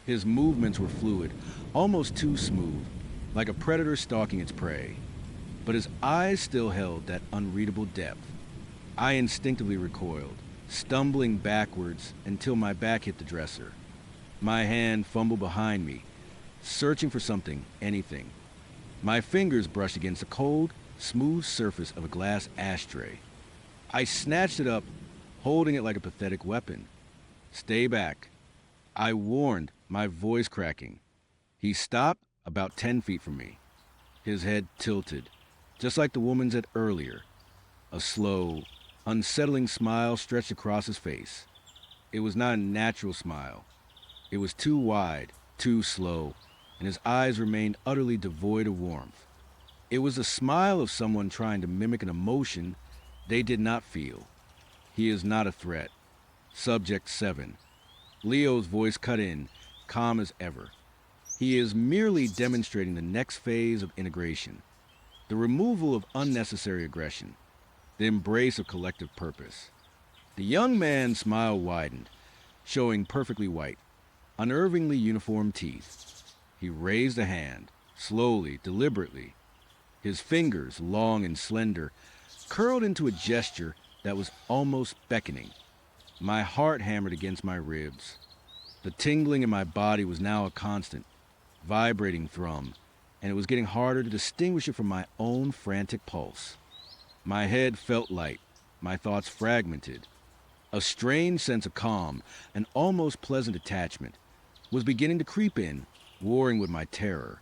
S1: His movements were fluid, almost too smooth, like a predator stalking its prey. But his eyes still held that unreadable depth. I instinctively recoiled, stumbling backwards until my back hit the dresser. My hand fumbled behind me, searching for something, anything. My fingers brushed against the cold, smooth surface of a glass ashtray. I snatched it up, holding it like a pathetic weapon. Stay back. I warned, my voice cracking. He stopped about 10 feet from me. His head tilted, just like the woman's had earlier. A slow, unsettling smile stretched across his face. It was not a natural smile. It was too wide, too slow, and his eyes remained utterly devoid of warmth. It was the smile of someone trying to mimic an emotion they did not feel. He is not a threat. Subject 7. Leo's voice cut in, calm as ever. He is merely demonstrating the next phase of integration, the removal of unnecessary aggression, the embrace of collective purpose. The young man's smile widened, showing perfectly white, unnervingly uniform teeth. He raised a hand, slowly, deliberately. His fingers, long and slender, curled into a gesture that was almost beckoning. My heart hammered against my ribs. The tingling in my body was now a constant, vibrating thrum, and it was getting harder to distinguish it from my own frantic pulse. My head felt light, my thoughts fragmented. A strange sense of calm, an almost pleasant detachment, was beginning to creep in, warring with my terror.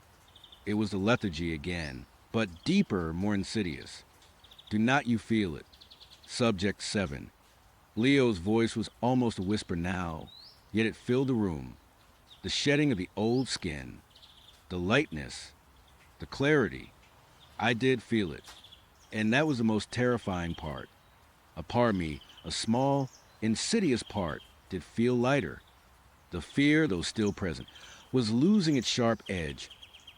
S1: It was the lethargy again, but deeper, more insidious. Do not you feel it? Subject 7. Leo's voice was almost a whisper now, yet it filled the room. The shedding of the old skin, the lightness, the clarity. I did feel it, and that was the most terrifying part. A part of me, a small, insidious part, did feel lighter. The fear, though still present, was losing its sharp edge,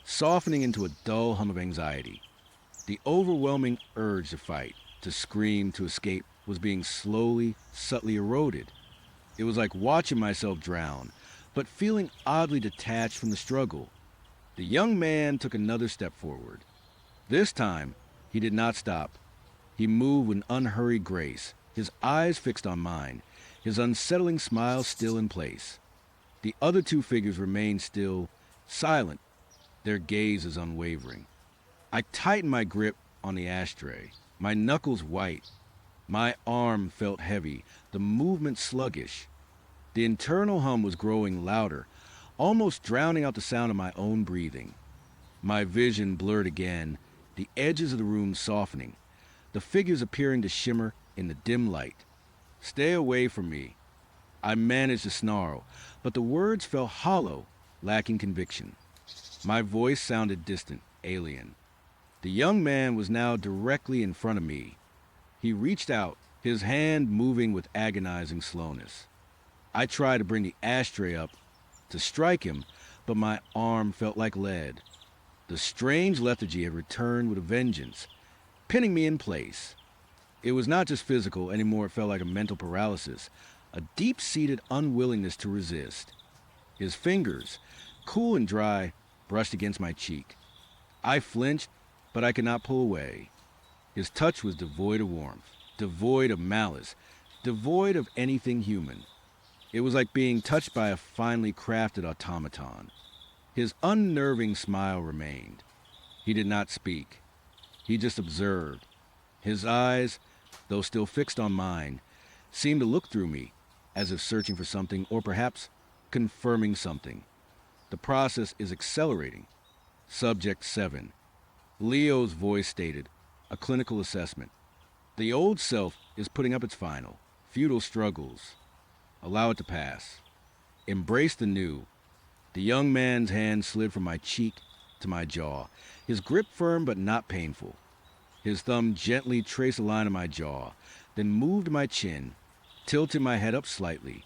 S1: softening into a dull hum of anxiety. The overwhelming urge to fight, to scream, to escape, was being slowly, subtly eroded. It was like watching myself drown, but feeling oddly detached from the struggle. The young man took another step forward. This time, he did not stop. He moved with an unhurried grace, his eyes fixed on mine, his unsettling smile still in place. The other two figures remained still, silent, their gazes unwavering. I tightened my grip on the ashtray, my knuckles white. My arm felt heavy, the movement sluggish. The internal hum was growing louder, almost drowning out the sound of my own breathing. My vision blurred again, the edges of the room softening, the figures appearing to shimmer in the dim light. Stay away from me. I managed to snarl, but the words felt hollow, lacking conviction. My voice sounded distant, alien. The young man was now directly in front of me. He reached out, his hand moving with agonizing slowness. I tried to bring the ashtray up to strike him, but my arm felt like lead. The strange lethargy had returned with a vengeance, pinning me in place. It was not just physical anymore, it felt like a mental paralysis, a deep-seated unwillingness to resist. His fingers, cool and dry, brushed against my cheek. I flinched, but I could not pull away. His touch was devoid of warmth, devoid of malice, devoid of anything human. It was like being touched by a finely crafted automaton. His unnerving smile remained. He did not speak. He just observed. His eyes, though still fixed on mine, seemed to look through me, as if searching for something, or perhaps confirming something. The process is accelerating. Subject 7. Leo's voice stated, a clinical assessment. The old self is putting up its final, futile struggles. Allow it to pass. Embrace the new. The young man's hand slid from my cheek, to my jaw, his grip firm but not painful. His thumb gently traced a line on my jaw, then moved my chin, tilted my head up slightly.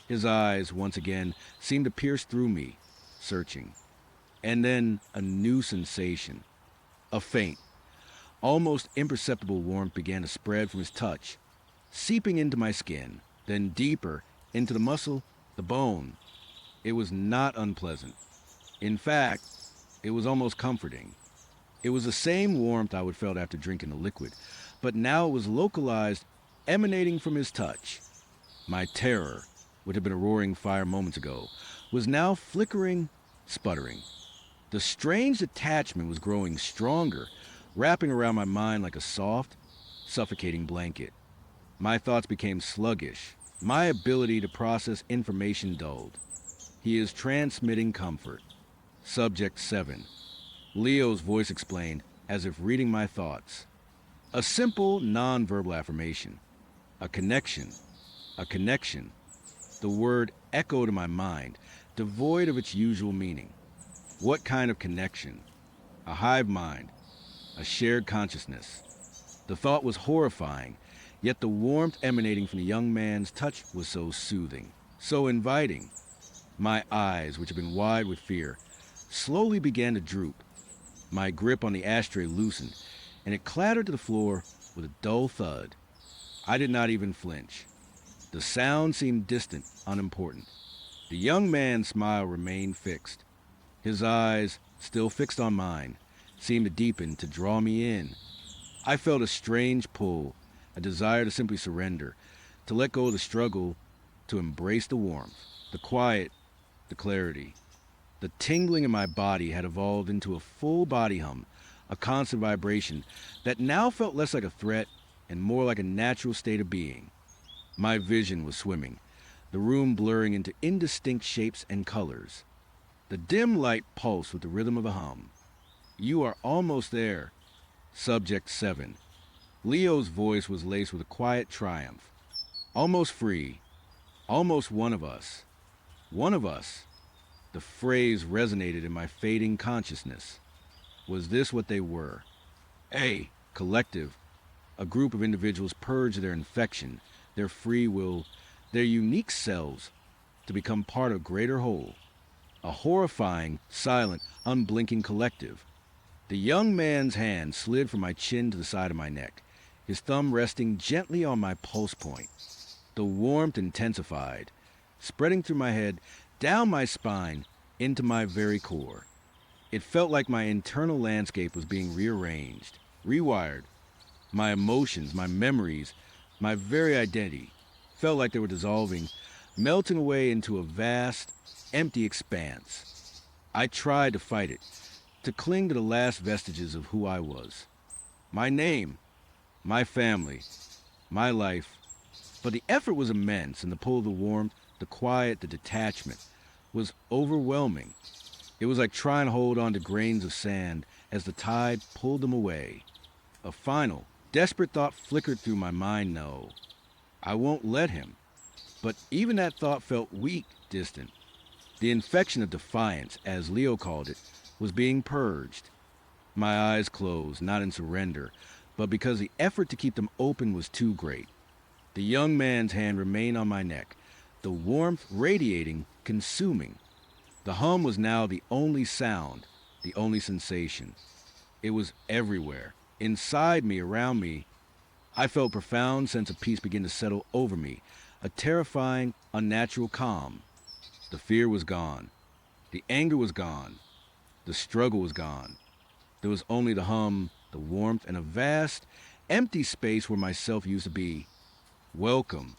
S1: His eyes, once again, seemed to pierce through me, searching. And then a new sensation. A faint, almost imperceptible warmth began to spread from his touch, seeping into my skin, then deeper into the muscle, the bone. It was not unpleasant. In fact, it was almost comforting. It was the same warmth I would felt after drinking a liquid, but now it was localized, emanating from his touch. My terror, which had been a roaring fire moments ago, was now flickering, sputtering. The strange attachment was growing stronger, wrapping around my mind like a soft, suffocating blanket. My thoughts became sluggish, my ability to process information dulled. He is transmitting comfort. Subject 7. Leo's voice explained, as if reading my thoughts. A simple, non-verbal affirmation. A connection. A connection. The word echoed in my mind, devoid of its usual meaning. What kind of connection? A hive mind. A shared consciousness. The thought was horrifying, yet the warmth emanating from the young man's touch was so soothing, so inviting. My eyes, which had been wide with fear, slowly began to droop. My grip on the ashtray loosened, and it clattered to the floor with a dull thud. I did not even flinch. The sound seemed distant, unimportant. The young man's smile remained fixed. His eyes, still fixed on mine, seemed to deepen, to draw me in. I felt a strange pull, a desire to simply surrender, to let go of the struggle, to embrace the warmth, the quiet, the clarity. The tingling in my body had evolved into a full body hum, a constant vibration that now felt less like a threat and more like a natural state of being. My vision was swimming, the room blurring into indistinct shapes and colors. The dim light pulsed with the rhythm of a hum. You are almost there. Subject 7. Leo's voice was laced with a quiet triumph. Almost free. Almost one of us. One of us. The phrase resonated in my fading consciousness. Was this what they were? A collective. A group of individuals purged their infection, their free will, their unique selves to become part of a greater whole. A horrifying, silent, unblinking collective. The young man's hand slid from my chin to the side of my neck, his thumb resting gently on my pulse point. The warmth intensified, spreading through my head, down my spine, into my very core. It felt like my internal landscape was being rearranged, rewired. My emotions, my memories, my very identity felt like they were dissolving, melting away into a vast, empty expanse. I tried to fight it, to cling to the last vestiges of who I was. My name, my family, my life. But the effort was immense, and the pull of the warmth, the quiet, the detachment was overwhelming. It was like trying to hold on to grains of sand as the tide pulled them away. A final, desperate thought flickered through my mind. No, I won't let him. But even that thought felt weak, distant. The infection of defiance, as Leo called it, was being purged. My eyes closed, not in surrender, but because the effort to keep them open was too great. The young man's hand remained on my neck, the warmth radiating, consuming. The hum was now the only sound, the only sensation. It was everywhere, inside me, around me. I felt a profound sense of peace begin to settle over me, a terrifying, unnatural calm. The fear was gone. The anger was gone. The struggle was gone. There was only the hum, the warmth, and a vast, empty space where myself used to be. Welcome.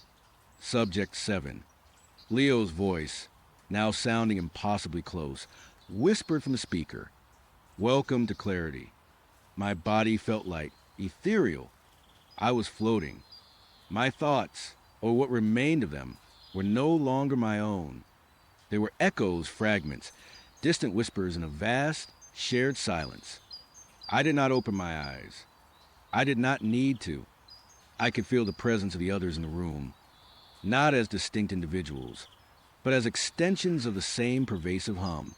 S1: Subject 7. Leo's voice, now sounding impossibly close, whispered from the speaker. Welcome to clarity. My body felt light, ethereal. I was floating. My thoughts, or what remained of them, were no longer my own. They were echoes, fragments, distant whispers in a vast, shared silence. I did not open my eyes. I did not need to. I could feel the presence of the others in the room, not as distinct individuals, but as extensions of the same pervasive hum.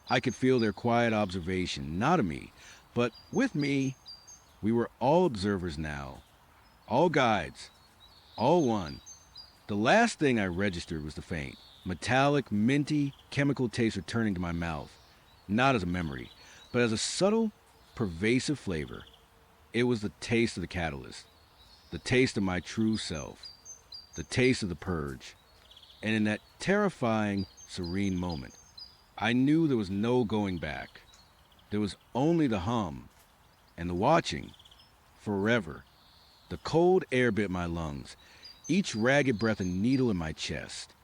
S1: I could feel their quiet observation, not of me, but with me. We were all observers now, all guides, all one. The last thing I registered was the faint, metallic, minty, chemical taste returning to my mouth, not as a memory, but as a subtle, pervasive flavor. It was the taste of the catalyst, the taste of my true self, the taste of the purge. And in that terrifying, serene moment, I knew there was no going back. There was only the hum and the watching, forever. The cold air bit my lungs, each ragged breath a needle in my chest.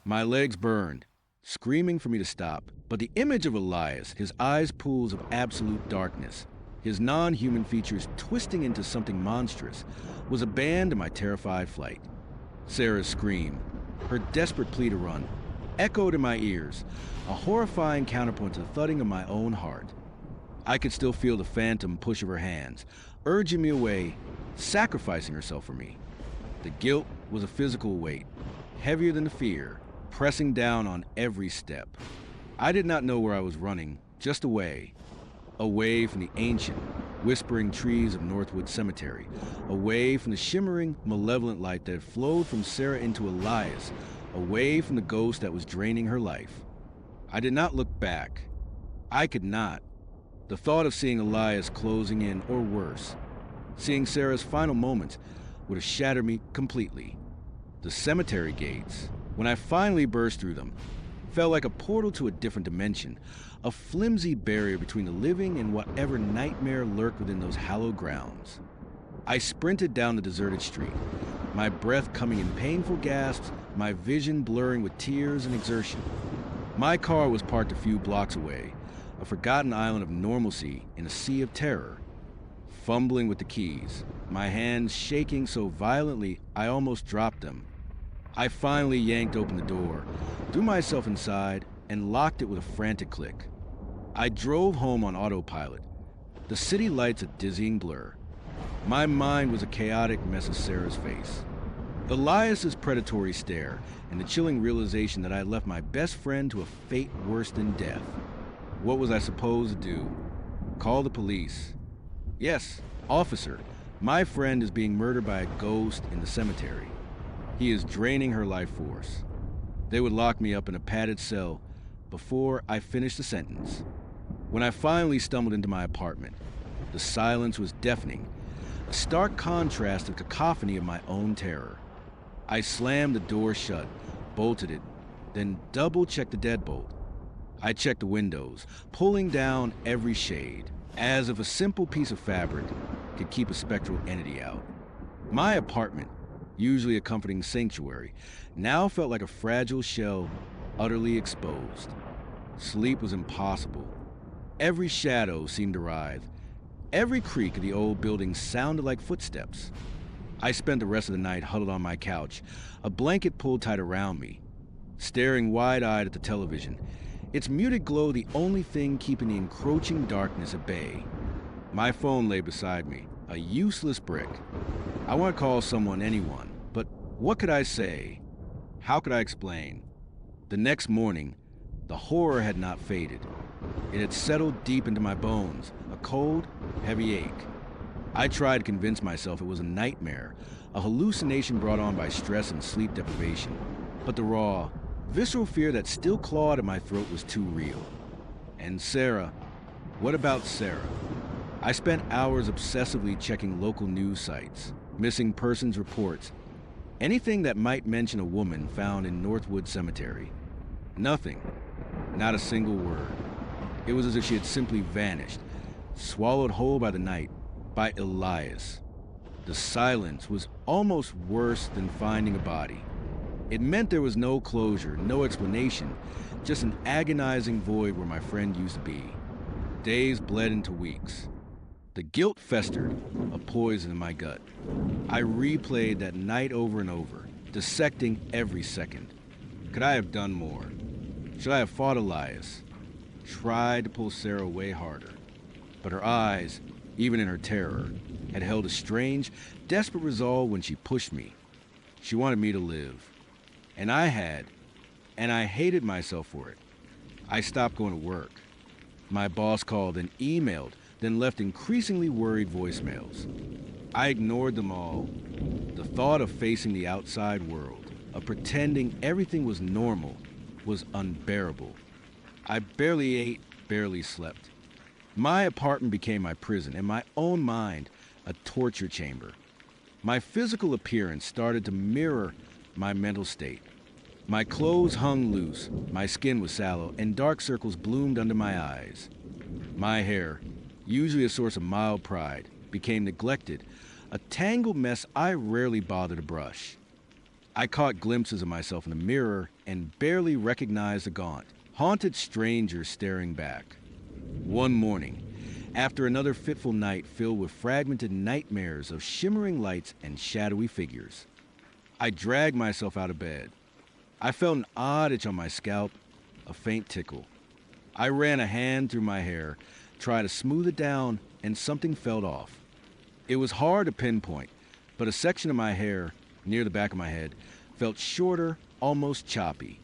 S1: My legs burned, screaming for me to stop, but the image of Elias, his eyes pools of absolute darkness, his non-human features twisting into something monstrous, was a band to my terrified flight. Sarah's scream, her desperate plea to run, echoed in my ears, a horrifying counterpoint to the thudding of my own heart. I could still feel the phantom push of her hands, urging me away, sacrificing herself for me. The guilt was a physical weight, heavier than the fear, pressing down on every step. I did not know where I was running, just away. Away from the ancient, whispering trees of Northwood Cemetery, away from the shimmering, malevolent light that had flowed from Sarah into Elias, away from the ghost that was draining her life. I did not look back. I could not. The thought of seeing Elias closing in, or worse, seeing Sarah's final moments, would have shattered me completely. The cemetery gates, when I finally burst through them, felt like a portal to a different dimension, a flimsy barrier between the living and whatever nightmare lurked within those hallowed grounds. I sprinted down the deserted street, my breath coming in painful gasps, my vision blurring with tears and exertion. My car was parked a few blocks away, a forgotten island of normalcy in a sea of terror. Fumbling with the keys, my hands shaking so violently I almost dropped them, I finally yanked open the door, threw myself inside, and locked it with a frantic click. I drove home on autopilot, the city lights a dizzying blur. My mind was a chaotic mess of Sarah's face, Elias's predatory stare, and the chilling realization that I had left my best friend to a fate worse than death. What was I supposed to do? Call the police? Yes, officer, my friend is being murdered by a ghost in the cemetery. He is draining her life force. They would lock me up in a padded cell before I finished the sentence. When I finally stumbled into my apartment, the silence was deafening, a stark contrast of cacophony of my own terror. I slammed the door shut, bolted it, then double-checked the deadbolt. I checked the windows, pulling down every shade, as if a simple piece of fabric could keep a spectral entity out. My apartment, usually a comforting sanctuary, now felt like a fragile shell, utterly exposed. Sleep was impossible. Every shadow seemed to writhe. Every creak of the old building sounded like footsteps. I spent the rest of the night huddled on my couch, a blanket pulled tight around me, staring wide-eyed at the television, its muted glow the only thing keeping the encroaching darkness at bay. My phone lay beside me, a useless brick. I want to call someone, anyone, but what could I say? How could I explain? The next morning, the horror had not faded. It had settled deep into my bones, a cold, heavy ache. I tried to convince myself it was a nightmare, a hallucination brought on by stress and sleep deprivation. But the raw, visceral fear that still clawed at my throat was too real. And Sarah, what about Sarah? I spent hours obsessively checking local news sites, missing persons reports, anything that might mention a woman found in Northwood Cemetery. Nothing. Not a single word. It was as if she had simply vanished, swallowed whole by the night, by Elias. The silence was almost worse than finding a body. It meant there was no closure, no explanation, just an agonizing void where my friend used to be. Days bled into weeks. The guilt festered, a poison in my gut. I replayed that night over and over, dissecting every second. Could I have done more? Should I have fought Elias? Tried to pull Sarah away harder. But her eyes, even in her terror, had held a strange, desperate resolve when she pushed me. She wanted me to live. And I had, and I hated myself for it. I stopped going to work. My boss called and emailed, then left increasingly worried voicemails. I ignored them all. The thought of facing the outside world, of pretending everything was normal, was unbearable. I barely ate, barely slept. My apartment became my prison, and my own mind a torture chamber. My physical appearance started to mirror my mental state. My clothes hung loose, my skin was sallow, and dark circles bloomed under my eyes. My hair, usually a source of mild pride, became neglected, a tangled mess I rarely bothered to brush. I caught glimpses of myself in the mirror and barely recognized the gaunt, haunted stranger staring back. One morning, after another fitful night filled with fragmented nightmares of shimmering lights and shadowy figures, I dragged myself out of bed. I felt an odd itch on my scalp, a faint tickle. I ran a hand through my hair, tried to smooth it down, and something fell off. It was hard to pinpoint, but a section of my hair, near the back of my head, felt shorter, almost choppy.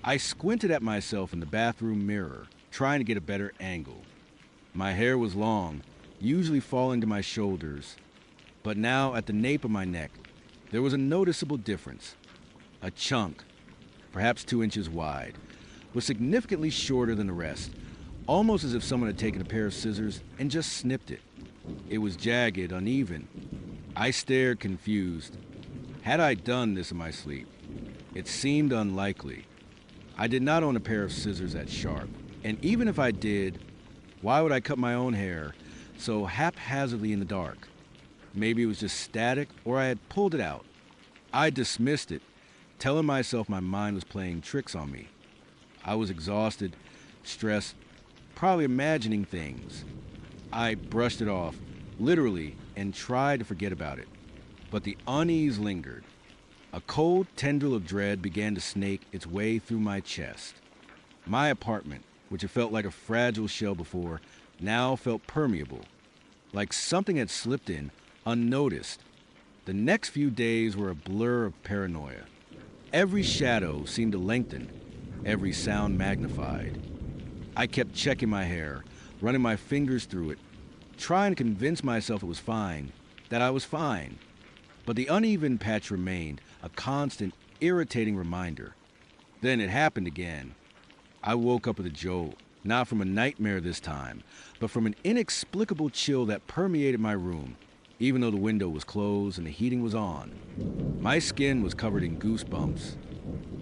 S1: I squinted at myself in the bathroom mirror, trying to get a better angle. My hair was long, usually falling to my shoulders, but now at the nape of my neck, there was a noticeable difference. A chunk, perhaps 2 inches wide, was significantly shorter than the rest, almost as if someone had taken a pair of scissors and just snipped it. It was jagged, uneven. I stared, confused. Had I done this in my sleep? It seemed unlikely. I did not own a pair of scissors that sharp, and even if I did, why would I cut my own hair so haphazardly in the dark? Maybe it was just static, or I had pulled it out. I dismissed it, telling myself my mind was playing tricks on me. I was exhausted, stressed, probably imagining things. I brushed it off, literally, and tried to forget about it. But the unease lingered. A cold tendril of dread began to snake its way through my chest. My apartment, which had felt like a fragile shell before, now felt permeable, like something had slipped in, unnoticed. The next few days were a blur of paranoia. Every shadow seemed to lengthen, every sound magnified. I kept checking my hair, running my fingers through it, trying to convince myself it was fine, that I was fine. But the uneven patch remained, a constant, irritating reminder. Then it happened again. I woke up with a jolt, not from a nightmare this time, but from an inexplicable chill that permeated my room, even though the window was closed and the heating was on. My skin was covered in goosebumps.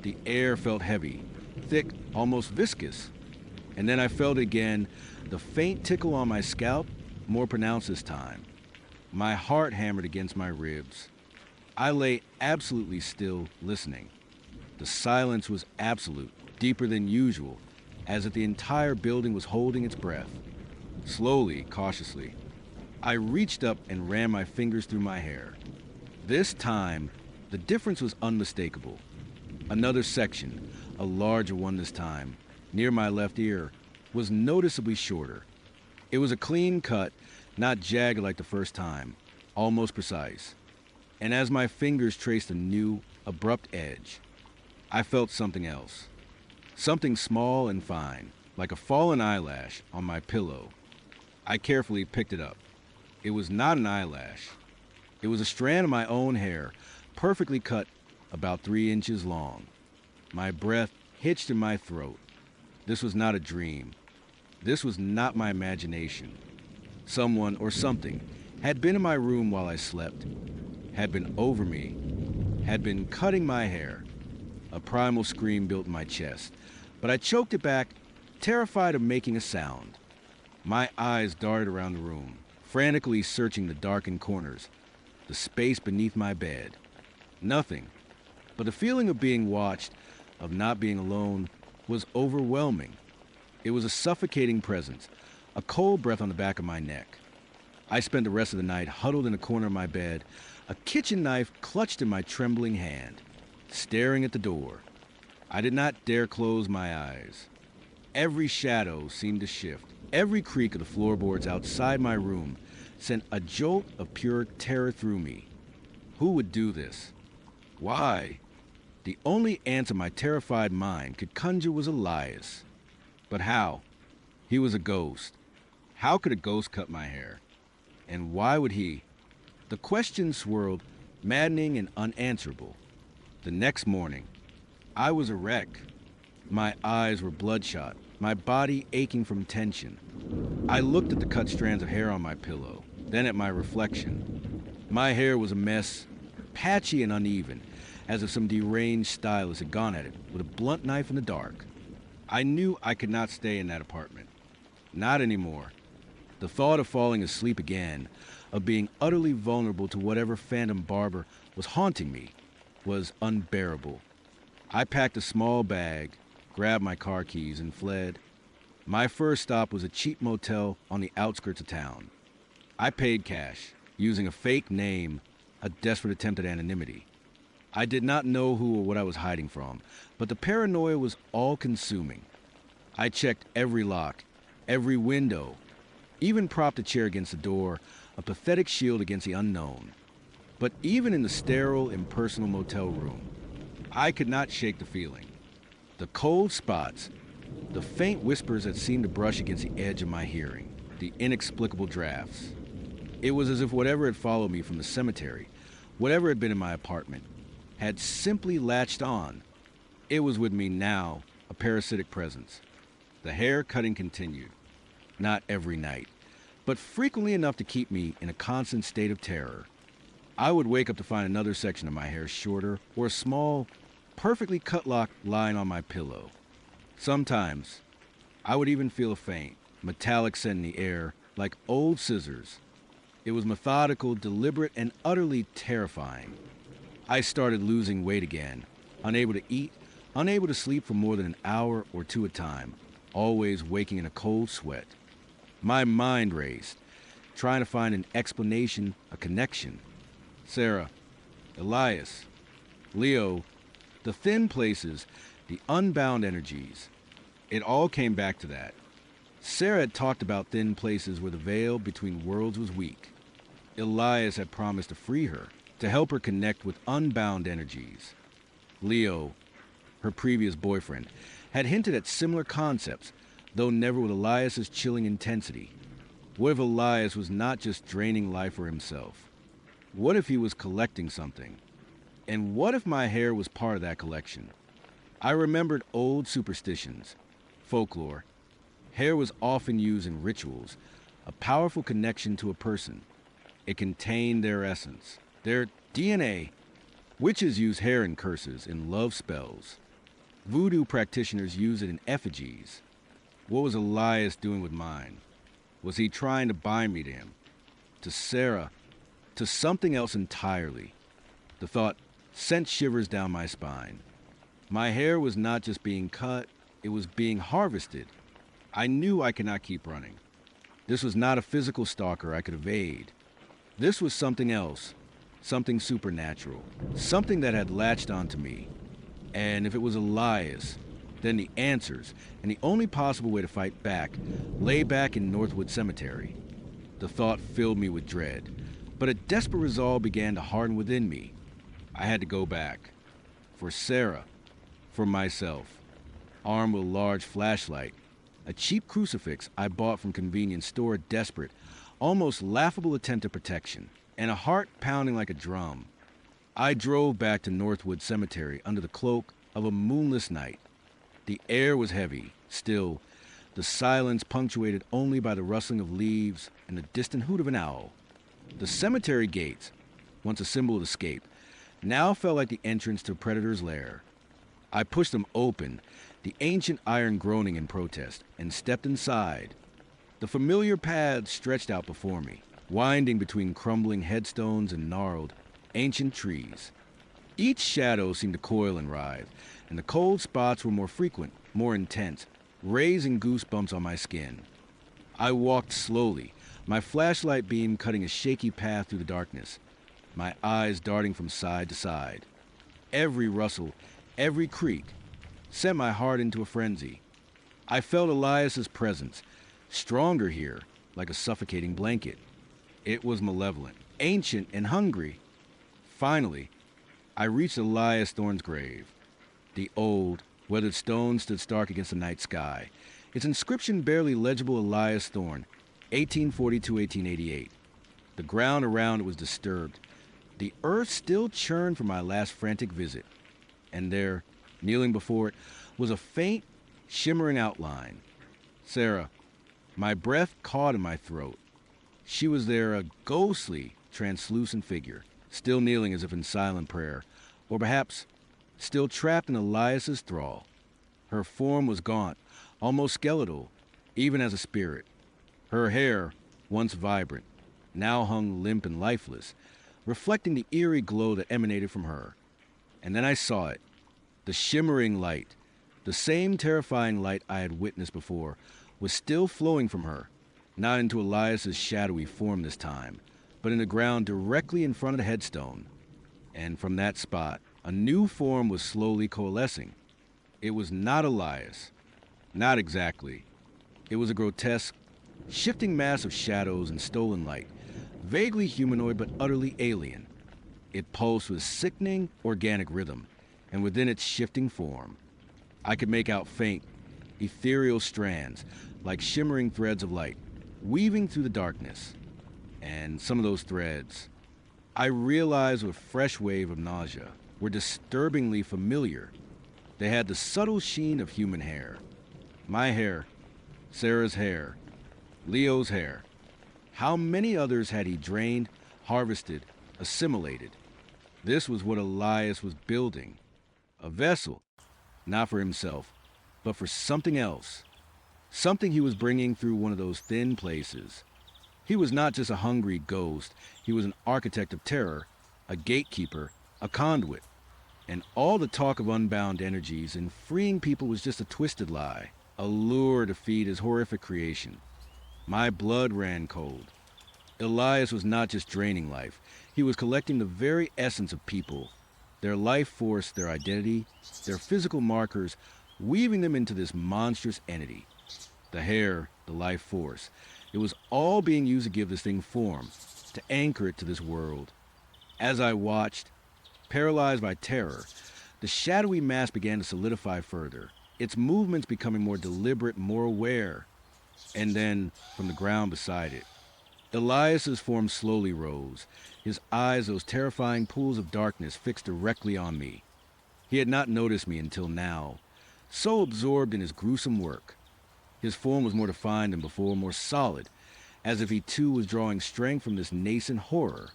S1: The air felt heavy, thick, almost viscous. And then I felt it again, the faint tickle on my scalp, more pronounced this time. My heart hammered against my ribs. I lay absolutely still, listening. The silence was absolute, deeper than usual, as if the entire building was holding its breath. Slowly, cautiously, I reached up and ran my fingers through my hair. This time, the difference was unmistakable. Another section, a larger one this time, near my left ear, was noticeably shorter. It was a clean cut, not jagged like the first time, almost precise. And as my fingers traced a new, abrupt edge, I felt something else. Something small and fine, like a fallen eyelash, on my pillow. I carefully picked it up. It was not an eyelash. It was a strand of my own hair, perfectly cut, about 3 inches long. My breath hitched in my throat. This was not a dream. This was not my imagination. Someone or something had been in my room while I slept, had been over me, had been cutting my hair. A primal scream built in my chest, but I choked it back, terrified of making a sound. My eyes darted around the room, frantically searching the darkened corners, the space beneath my bed. Nothing, but the feeling of being watched, of not being alone, was overwhelming. It was a suffocating presence, a cold breath on the back of my neck. I spent the rest of the night huddled in a corner of my bed, a kitchen knife clutched in my trembling hand, staring at the door. I did not dare close my eyes. Every shadow seemed to shift. Every creak of the floorboards outside my room sent a jolt of pure terror through me. Who would do this? Why? The only answer my terrified mind could conjure was Elias. But how? He was a ghost. How could a ghost cut my hair? And why would he? The questions swirled, maddening and unanswerable. The next morning, I was a wreck. My eyes were bloodshot, my body aching from tension. I looked at the cut strands of hair on my pillow, then at my reflection. My hair was a mess, patchy and uneven, as if some deranged stylist had gone at it with a blunt knife in the dark. I knew I could not stay in that apartment. Not anymore. The thought of falling asleep again, of being utterly vulnerable to whatever phantom barber was haunting me, was unbearable. I packed a small bag, grabbed my car keys, and fled. My first stop was a cheap motel on the outskirts of town. I paid cash, using a fake name, a desperate attempt at anonymity. I did not know who or what I was hiding from, but the paranoia was all-consuming. I checked every lock, every window, even propped a chair against the door, a pathetic shield against the unknown. But even in the sterile, impersonal motel room, I could not shake the feeling. The cold spots, the faint whispers that seemed to brush against the edge of my hearing, the inexplicable drafts. It was as if whatever had followed me from the cemetery, whatever had been in my apartment, had simply latched on. It was with me now, a parasitic presence. The hair cutting continued. Not every night, but frequently enough to keep me in a constant state of terror. I would wake up to find another section of my hair shorter, or a small, perfectly cut lock lying on my pillow. Sometimes, I would even feel a faint, metallic scent in the air, like old scissors. It was methodical, deliberate, and utterly terrifying. I started losing weight again, unable to eat, unable to sleep for more than an hour or two at a time, always waking in a cold sweat. My mind raced, trying to find an explanation, a connection. Sarah, Elias, Leo, the thin places, the unbound energies. It all came back to that. Sarah had talked about thin places where the veil between worlds was weak. Elias had promised to free her, to help her connect with unbound energies. Leo, her previous boyfriend, had hinted at similar concepts, though never with Elias's chilling intensity. What if Elias was not just draining life for himself? What if he was collecting something? And what if my hair was part of that collection? I remembered old superstitions, folklore. Hair was often used in rituals, a powerful connection to a person. It contained their essence, their DNA. Witches use hair in curses, in love spells. Voodoo practitioners use it in effigies. What was Elias doing with mine? Was he trying to bind me to him? To Sarah? To something else entirely? The thought sent shivers down my spine. My hair was not just being cut, it was being harvested. I knew I could not keep running. This was not a physical stalker I could evade. This was something else, something supernatural, something that had latched onto me. And if it was Elias, then the answers, and the only possible way to fight back, lay back in Northwood Cemetery. The thought filled me with dread, but a desperate resolve began to harden within me. I had to go back. For Sarah, for myself. Armed with a large flashlight, a cheap crucifix I bought from convenience store, a desperate, almost laughable attempt at protection, and a heart pounding like a drum. I drove back to Northwood Cemetery under the cloak of a moonless night. The air was heavy, still, the silence punctuated only by the rustling of leaves and the distant hoot of an owl. The cemetery gates, once a symbol of escape, now felt like the entrance to a predator's lair. I pushed them open, the ancient iron groaning in protest, and stepped inside. The familiar paths stretched out before me, winding between crumbling headstones and gnarled, ancient trees. Each shadow seemed to coil and writhe, and the cold spots were more frequent, more intense, raising goosebumps on my skin. I walked slowly, my flashlight beam cutting a shaky path through the darkness, my eyes darting from side to side. Every rustle, every creak, sent my heart into a frenzy. I felt Elias's presence, stronger here, like a suffocating blanket. It was malevolent, ancient, and hungry. Finally, I reached Elias Thorne's grave. The old, weathered stone stood stark against the night sky, Its inscription barely legible: Elias Thorne, 1842-1888. The ground around it was disturbed. The earth still churned from my last frantic visit. And there, kneeling before it, was a faint, shimmering outline. Sarah. My breath caught in my throat. She was there, a ghostly, translucent figure, still kneeling as if in silent prayer, or perhaps still trapped in Elias's thrall. Her form was gaunt, almost skeletal, even as a spirit. Her hair, once vibrant, now hung limp and lifeless, reflecting the eerie glow that emanated from her. And then I saw it, the shimmering light, the same terrifying light I had witnessed before, was still flowing from her, not into Elias's shadowy form this time, but in the ground directly in front of the headstone. And from that spot, a new form was slowly coalescing. It was not Elias. Not exactly. It was a grotesque, shifting mass of shadows and stolen light, vaguely humanoid but utterly alien. It pulsed with sickening, organic rhythm, and within its shifting form, I could make out faint, ethereal strands, like shimmering threads of light, weaving through the darkness. And some of those threads, I realized with a fresh wave of nausea, were disturbingly familiar. They had the subtle sheen of human hair. My hair, Sarah's hair, Leo's hair. How many others had he drained, harvested, assimilated? This was what Elias was building. A vessel, not for himself, but for something else. Something he was bringing through one of those thin places. He was not just a hungry ghost. He was an architect of terror, a gatekeeper, a conduit. And all the talk of unbound energies and freeing people was just a twisted lie, a lure to feed his horrific creation. My blood ran cold. Elias was not just draining life. He was collecting the very essence of people, their life force, their identity, their physical markers, weaving them into this monstrous entity. The hair, the life force. It was all being used to give this thing form, to anchor it to this world. As I watched, paralyzed by terror, the shadowy mass began to solidify further, its movements becoming more deliberate, more aware. And then, from the ground beside it, Elias's form slowly rose, his eyes those terrifying pools of darkness fixed directly on me. He had not noticed me until now, so absorbed in his gruesome work. His form was more defined than before, more solid, as if he too was drawing strength from this nascent horror.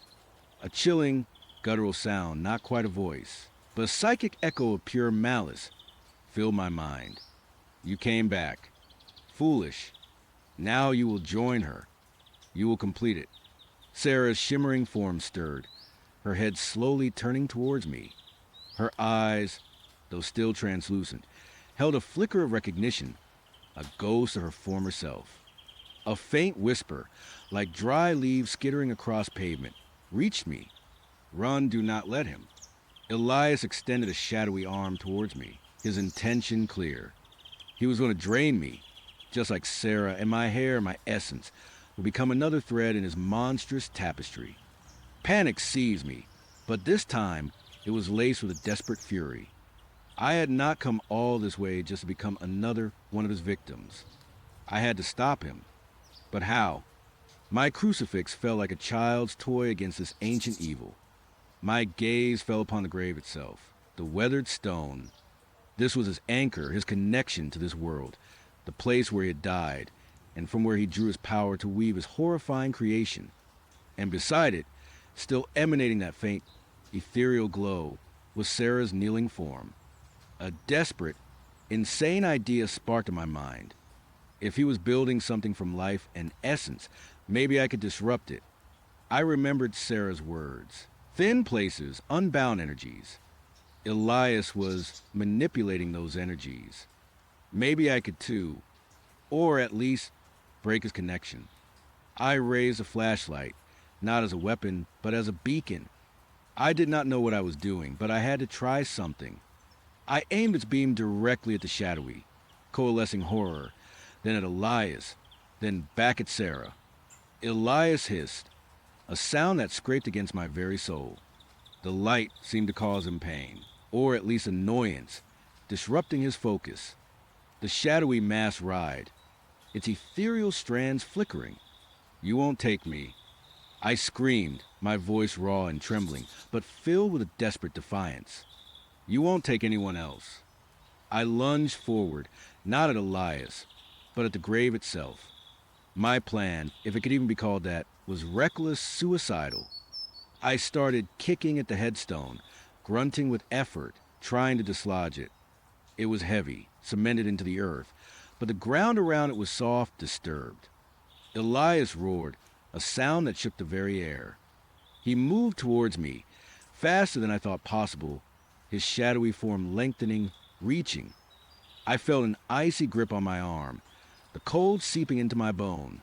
S1: A chilling, guttural sound, not quite a voice, but a psychic echo of pure malice, filled my mind. You came back. Foolish. Now you will join her. You will complete it. Sarah's shimmering form stirred, her head slowly turning towards me. Her eyes, though still translucent, held a flicker of recognition, a ghost of her former self. A faint whisper, like dry leaves skittering across pavement, reached me. Run, do not let him. Elias extended a shadowy arm towards me, his intention clear. He was going to drain me, just like Sarah, and my hair, my essence, would become another thread in his monstrous tapestry. Panic seized me, but this time it was laced with a desperate fury. I had not come all this way just to become another one of his victims. I had to stop him. But how? My crucifix fell like a child's toy against this ancient evil. My gaze fell upon the grave itself, the weathered stone. This was his anchor, his connection to this world, the place where he had died, and from where he drew his power to weave his horrifying creation. And beside it, still emanating that faint, ethereal glow, was Sarah's kneeling form. A desperate, insane idea sparked in my mind. If he was building something from life and essence, maybe I could disrupt it. I remembered Sarah's words. Thin places, unbound energies. Elias was manipulating those energies. Maybe I could too, or at least break his connection. I raised a flashlight, not as a weapon, but as a beacon. I did not know what I was doing, but I had to try something. I aimed its beam directly at the shadowy, coalescing horror, then at Elias, then back at Sarah. Elias hissed, a sound that scraped against my very soul. The light seemed to cause him pain, or at least annoyance, disrupting his focus. The shadowy mass ride, its ethereal strands flickering. You won't take me. I screamed, my voice raw and trembling, but filled with a desperate defiance. You won't take anyone else. I lunged forward, not at Elias, but at the grave itself. My plan, if it could even be called that, was reckless, suicidal. I started kicking at the headstone, grunting with effort, trying to dislodge it. It was heavy, cemented into the earth, but the ground around it was soft, disturbed. Elias roared, a sound that shook the very air. He moved towards me, faster than I thought possible, his shadowy form lengthening, reaching. I felt an icy grip on my arm, the cold seeping into my bone.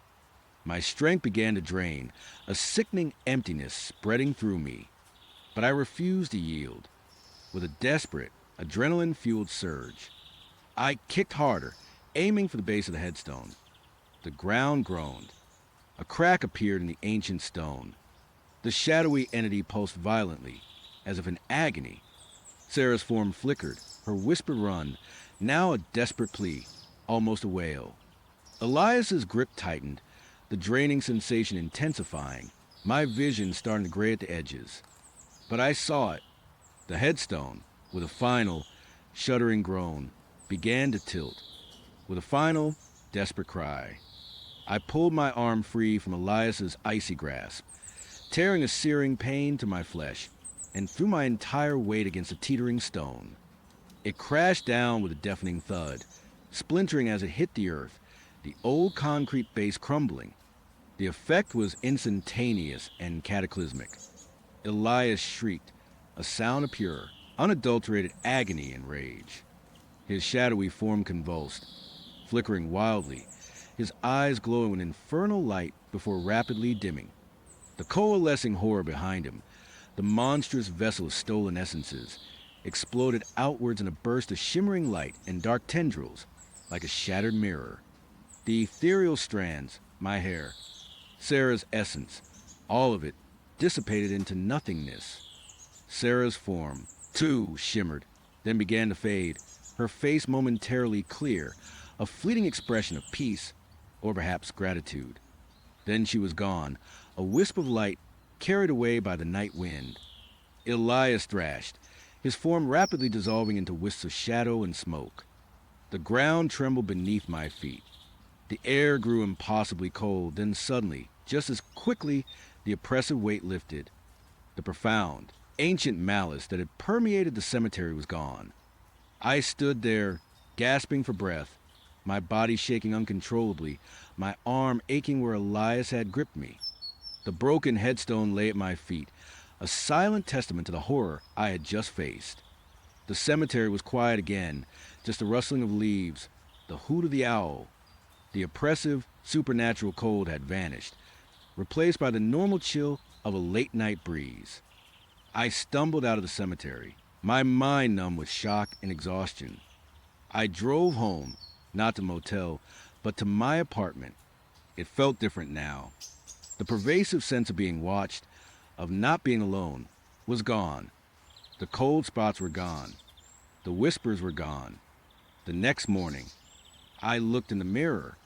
S1: My strength began to drain, a sickening emptiness spreading through me. But I refused to yield. With a desperate, adrenaline-fueled surge, I kicked harder, aiming for the base of the headstone. The ground groaned. A crack appeared in the ancient stone. The shadowy entity pulsed violently, as if in agony. Sarah's form flickered, her whisper run, now a desperate plea, almost a wail. Elias's grip tightened, the draining sensation intensifying, my vision starting to gray at the edges. But I saw it. The headstone, with a final, shuddering groan, began to tilt. With a final, desperate cry, I pulled my arm free from Elias's icy grasp, tearing a searing pain to my flesh, and threw my entire weight against the teetering stone. It crashed down with a deafening thud, splintering as it hit the earth, the old concrete base crumbling. The effect was instantaneous and cataclysmic. Elias shrieked, a sound of pure, unadulterated agony and rage. His shadowy form convulsed, flickering wildly, his eyes glowing with infernal light before rapidly dimming. The coalescing horror behind him, the monstrous vessel of stolen essences, exploded outwards in a burst of shimmering light and dark tendrils, like a shattered mirror. The ethereal strands, my hair, Sarah's essence, all of it dissipated into nothingness. Sarah's form, too, shimmered, then began to fade, her face momentarily clear, a fleeting expression of peace, or perhaps gratitude. Then she was gone, a wisp of light carried away by the night wind. Elias thrashed, his form rapidly dissolving into wisps of shadow and smoke. The ground trembled beneath my feet. The air grew impossibly cold, then suddenly, just as quickly, the oppressive weight lifted. The profound, ancient malice that had permeated the cemetery was gone. I stood there, gasping for breath, my body shaking uncontrollably, my arm aching where Elias had gripped me. The broken headstone lay at my feet, a silent testament to the horror I had just faced. The cemetery was quiet again, just the rustling of leaves, the hoot of the owl. The oppressive, supernatural cold had vanished, replaced by the normal chill of a late-night breeze. I stumbled out of the cemetery, my mind numb with shock and exhaustion. I drove home, not to motel, but to my apartment. It felt different now. The pervasive sense of being watched, of not being alone, was gone. The cold spots were gone. The whispers were gone. The next morning, I looked in the mirror.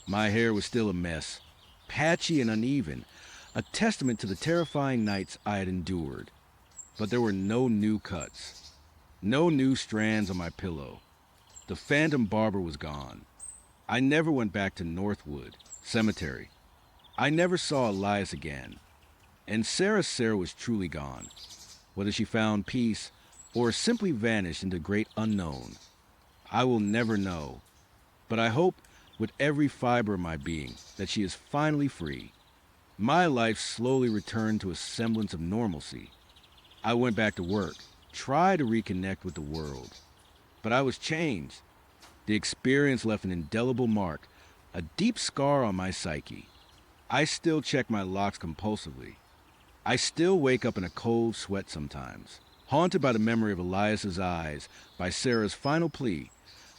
S1: My hair was still a mess, patchy and uneven, a testament to the terrifying nights I had endured. But there were no new cuts, no new strands on my pillow. The phantom barber was gone. I never went back to Northwood Cemetery. I never saw Elias again. And Sarah was truly gone, whether she found peace or simply vanished into the great unknown. I will never know, but I hope with every fiber of my being that she is finally free. My life slowly returned to a semblance of normalcy. I went back to work, tried to reconnect with the world, but I was changed. The experience left an indelible mark, a deep scar on my psyche. I still check my locks compulsively. I still wake up in a cold sweat sometimes, haunted by the memory of Elias's eyes, by Sarah's final plea,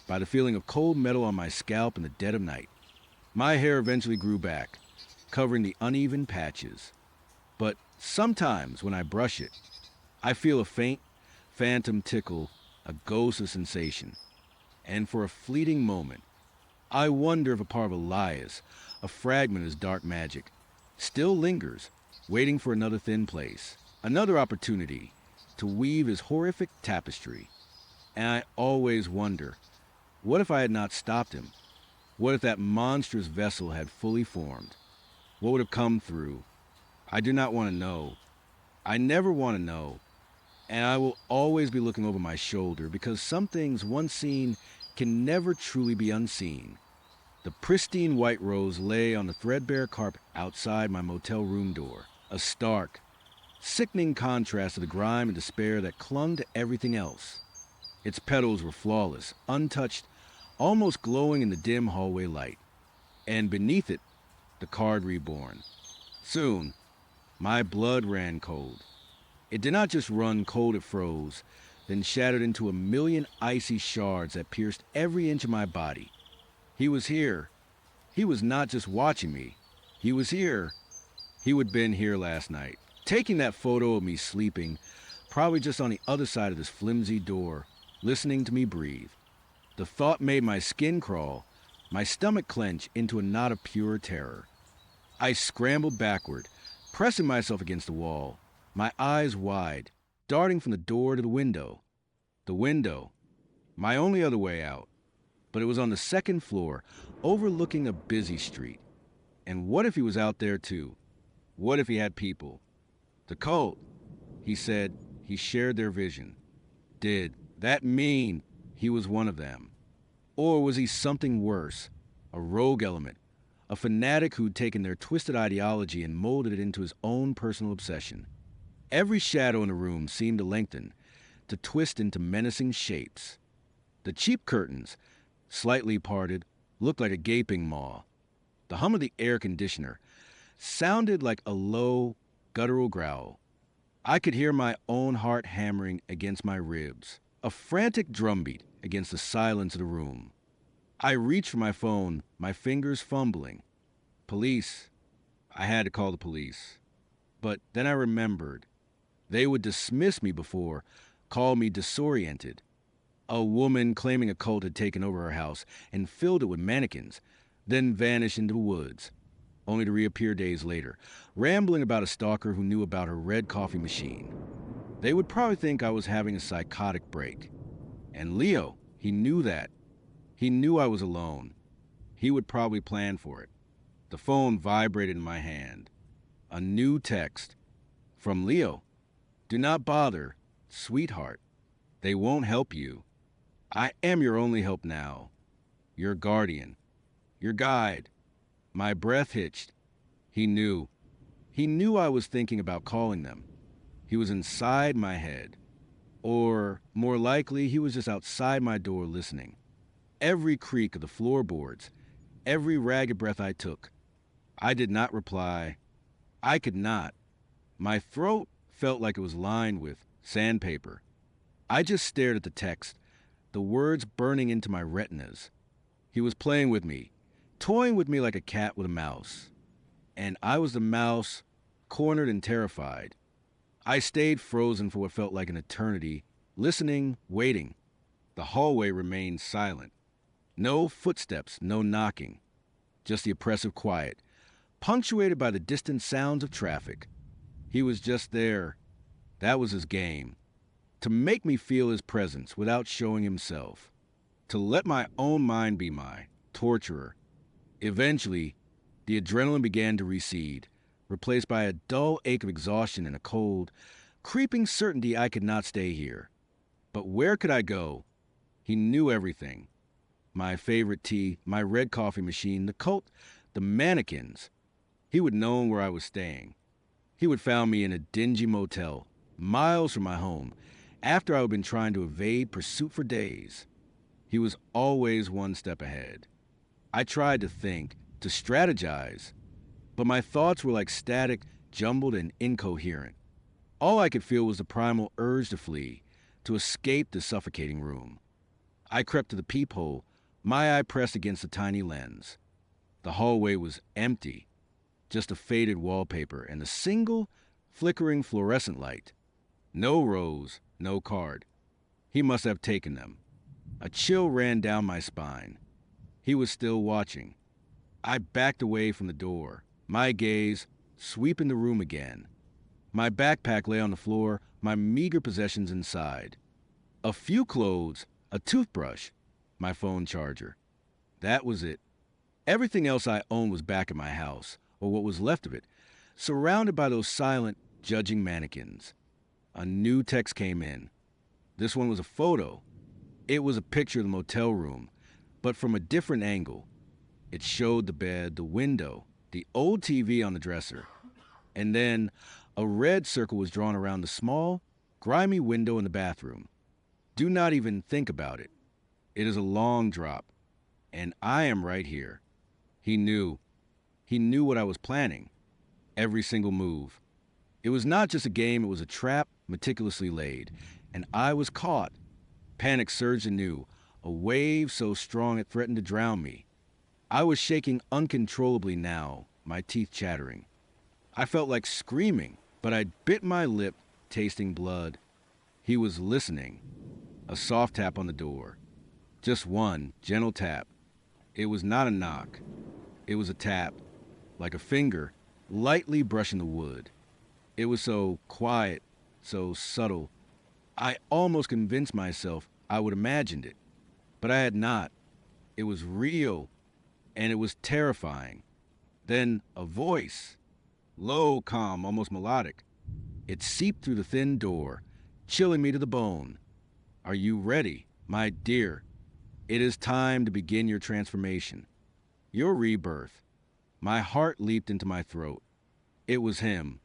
S1: by the feeling of cold metal on my scalp in the dead of night. My hair eventually grew back, covering the uneven patches. But sometimes when I brush it, I feel a faint, phantom tickle, a ghostly sensation. And for a fleeting moment, I wonder if a part of Elias, a fragment of his dark magic, still lingers, waiting for another thin place, another opportunity to weave his horrific tapestry. And I always wonder, what if I had not stopped him? What if that monstrous vessel had fully formed? What would have come through? I do not want to know. I never want to know. And I will always be looking over my shoulder because some things once seen can never truly be unseen. The pristine white rose lay on the threadbare carpet outside my motel room door, a stark, sickening contrast to the grime and despair that clung to everything else. Its petals were flawless, untouched, almost glowing in the dim hallway light. And beneath it, the card reborn. Soon, my blood ran cold. It did not just run cold, it froze, then shattered into a million icy shards that pierced every inch of my body. He was here. He was not just watching me. He was here. He would have been here last night, taking that photo of me sleeping, probably just on the other side of this flimsy door, listening to me breathe. The thought made my skin crawl, my stomach clench into a knot of pure terror. I scrambled backward, pressing myself against the wall, my eyes wide, darting from the door to the window. The window, my only other way out. But it was on the second floor, overlooking a busy street. And what if he was out there too? What if he had people? The cult, he said, he shared their vision. Did that mean he was one of them? Or was he something worse? A rogue element, a fanatic who'd taken their twisted ideology and molded it into his own personal obsession. Every shadow in the room seemed to lengthen, to twist into menacing shapes. The cheap curtains, slightly parted, looked like a gaping maw. The hum of the air conditioner sounded like a low, guttural growl. I could hear my own heart hammering against my ribs, a frantic drumbeat against the silence of the room. I reached for my phone, my fingers fumbling. Police. I had to call the police. But then I remembered. They would dismiss me before, call me disoriented. A woman claiming a cult had taken over her house and filled it with mannequins, then vanished into the woods, only to reappear days later, rambling about a stalker who knew about her red coffee machine. They would probably think I was having a psychotic break. And Leo, he knew that. He knew I was alone. He would probably plan for it. The phone vibrated in my hand. A new text. From Leo. Do not bother, sweetheart. They won't help you. I am your only help now. Your guardian. Your guide. My breath hitched. He knew. He knew I was thinking about calling them. He was inside my head. Or, more likely, he was just outside my door listening. Every creak of the floorboards, every ragged breath I took. I did not reply. I could not. My throat felt like it was lined with sandpaper. I just stared at the text, the words burning into my retinas. He was playing with me, toying with me like a cat with a mouse. And I was the mouse, cornered and terrified. I stayed frozen for what felt like an eternity, listening, waiting. The hallway remained silent. No footsteps, no knocking. Just the oppressive quiet, punctuated by the distant sounds of traffic. He was just there. That was his game. To make me feel his presence without showing himself. To let my own mind be my torturer. Eventually, the adrenaline began to recede, replaced by a dull ache of exhaustion and a cold, creeping certainty I could not stay here. But where could I go? He knew everything. My favorite tea, my red coffee machine, the cult, the mannequins. He would know where I was staying. He would found me in a dingy motel, miles from my home, after I had been trying to evade pursuit for days. He was always one step ahead. I tried to think, to strategize, but my thoughts were like static, jumbled, and incoherent. All I could feel was the primal urge to flee, to escape the suffocating room. I crept to the peephole, my eye pressed against the tiny lens. The hallway was empty, just a faded wallpaper and a single, flickering fluorescent light. No rose, no card. He must have taken them. A chill ran down my spine. He was still watching. I backed away from the door, my gaze sweeping the room again. My backpack lay on the floor, my meager possessions inside. A few clothes, a toothbrush, my phone charger. That was it. Everything else I owned was back at my house, or what was left of it, surrounded by those silent, judging mannequins. A new text came in. This one was a photo. It was a picture of the motel room, but from a different angle. It showed the bed, the window, the old TV on the dresser. And then a red circle was drawn around the small, grimy window in the bathroom. Do not even think about it. It is a long drop, and I am right here. He knew. He knew what I was planning. Every single move. It was not just a game, it was a trap meticulously laid. And I was caught. Panic surged anew, a wave so strong it threatened to drown me. I was shaking uncontrollably now, my teeth chattering. I felt like screaming, but I bit my lip, tasting blood. He was listening. A soft tap on the door. Just one, gentle tap. It was not a knock. It was a tap, like a finger, lightly brushing the wood. It was so quiet, so subtle. I almost convinced myself I would imagined it, but I had not. It was real, and it was terrifying. Then a voice, low, calm, almost melodic. It seeped through the thin door, chilling me to the bone. Are you ready, my dear? It is time to begin your transformation, your rebirth. My heart leaped into my throat. It was him,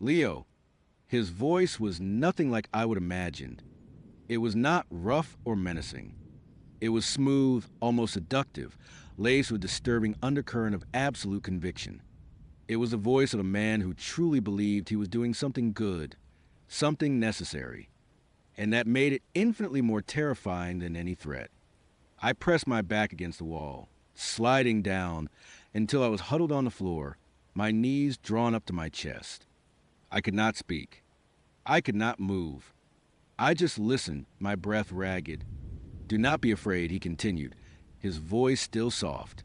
S1: Leo. His voice was nothing like I would imagined. It was not rough or menacing. It was smooth, almost seductive, laced with disturbing undercurrent of absolute conviction. It was the voice of a man who truly believed he was doing something good, something necessary, and that made it infinitely more terrifying than any threat. I pressed my back against the wall, sliding down until I was huddled on the floor, my knees drawn up to my chest. I could not speak. I could not move. I just listened, my breath ragged. Do not be afraid, he continued, his voice still soft.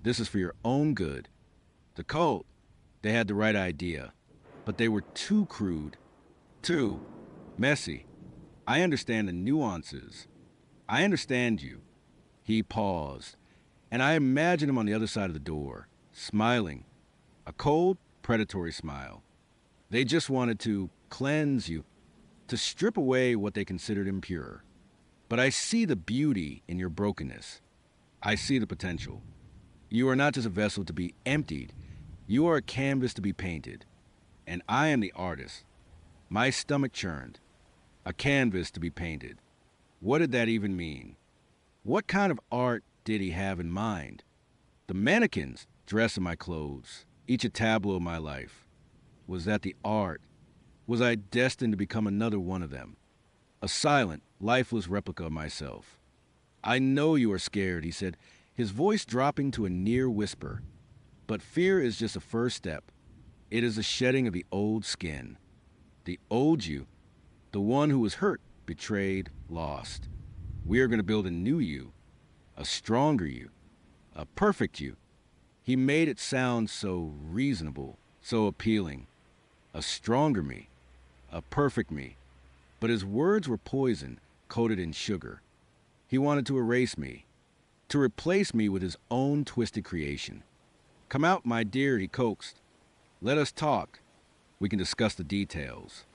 S1: This is for your own good. The cult, they had the right idea, but they were too crude, too messy. I understand the nuances. I understand you. He paused, and I imagined him on the other side of the door, smiling, a cold, predatory smile. They just wanted to cleanse you, to strip away what they considered impure. But I see the beauty in your brokenness. I see the potential. You are not just a vessel to be emptied. You are a canvas to be painted. And I am the artist. My stomach churned. A canvas to be painted. What did that even mean? What kind of art did he have in mind? The mannequins dressed in my clothes, each a tableau of my life. Was that the art? Was I destined to become another one of them? A silent, lifeless replica of myself. I know you are scared, he said, his voice dropping to a near whisper. But fear is just a first step. It is a shedding of the old skin. The old you, the one who was hurt, betrayed, lost. We are going to build a new you, a stronger you, a perfect you. He made it sound so reasonable, so appealing. A stronger me, a perfect me. But his words were poison, coated in sugar. He wanted to erase me, to replace me with his own twisted creation. Come out, my dear, he coaxed. Let us talk. We can discuss the details.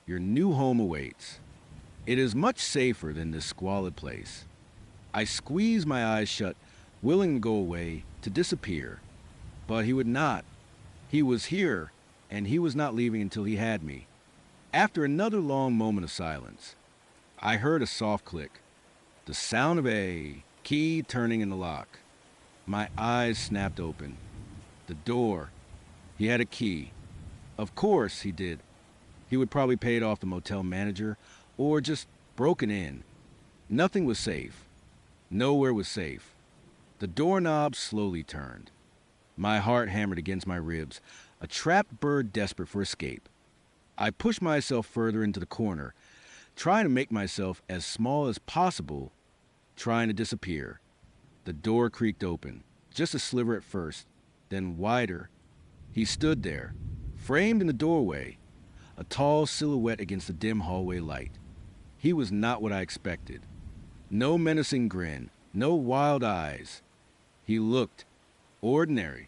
S1: Your new home awaits. It is much safer than this squalid place. I squeezed my eyes shut, willing to go away, to disappear. But he would not. He was here, and he was not leaving until he had me. After another long moment of silence, I heard a soft click, the sound of a key turning in the lock. My eyes snapped open. The door. He had a key. Of course he did. He would probably pay it off the motel manager or just broken in. Nothing was safe. Nowhere was safe. The doorknob slowly turned. My heart hammered against my ribs, a trapped bird desperate for escape. I pushed myself further into the corner, trying to make myself as small as possible trying to disappear. The door creaked open, just a sliver at first, then wider. He stood there, framed in the doorway, a tall silhouette against the dim hallway light. He was not what I expected. No menacing grin, no wild eyes. He looked ordinary,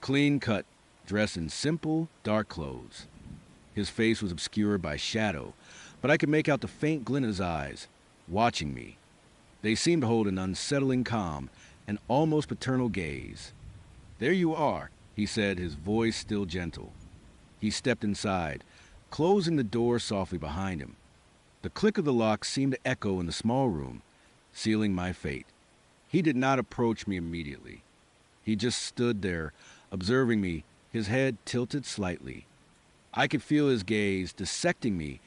S1: clean-cut, dressed in simple, dark clothes. His face was obscured by shadow, but I could make out the faint glint of his eyes, watching me. They seemed to hold an unsettling calm, an almost paternal gaze. "There you are," he said, his voice still gentle. He stepped inside, closing the door softly behind him. The click of the lock seemed to echo in the small room, sealing my fate. He did not approach me immediately. He just stood there, observing me, his head tilted slightly. I could feel his gaze dissecting me,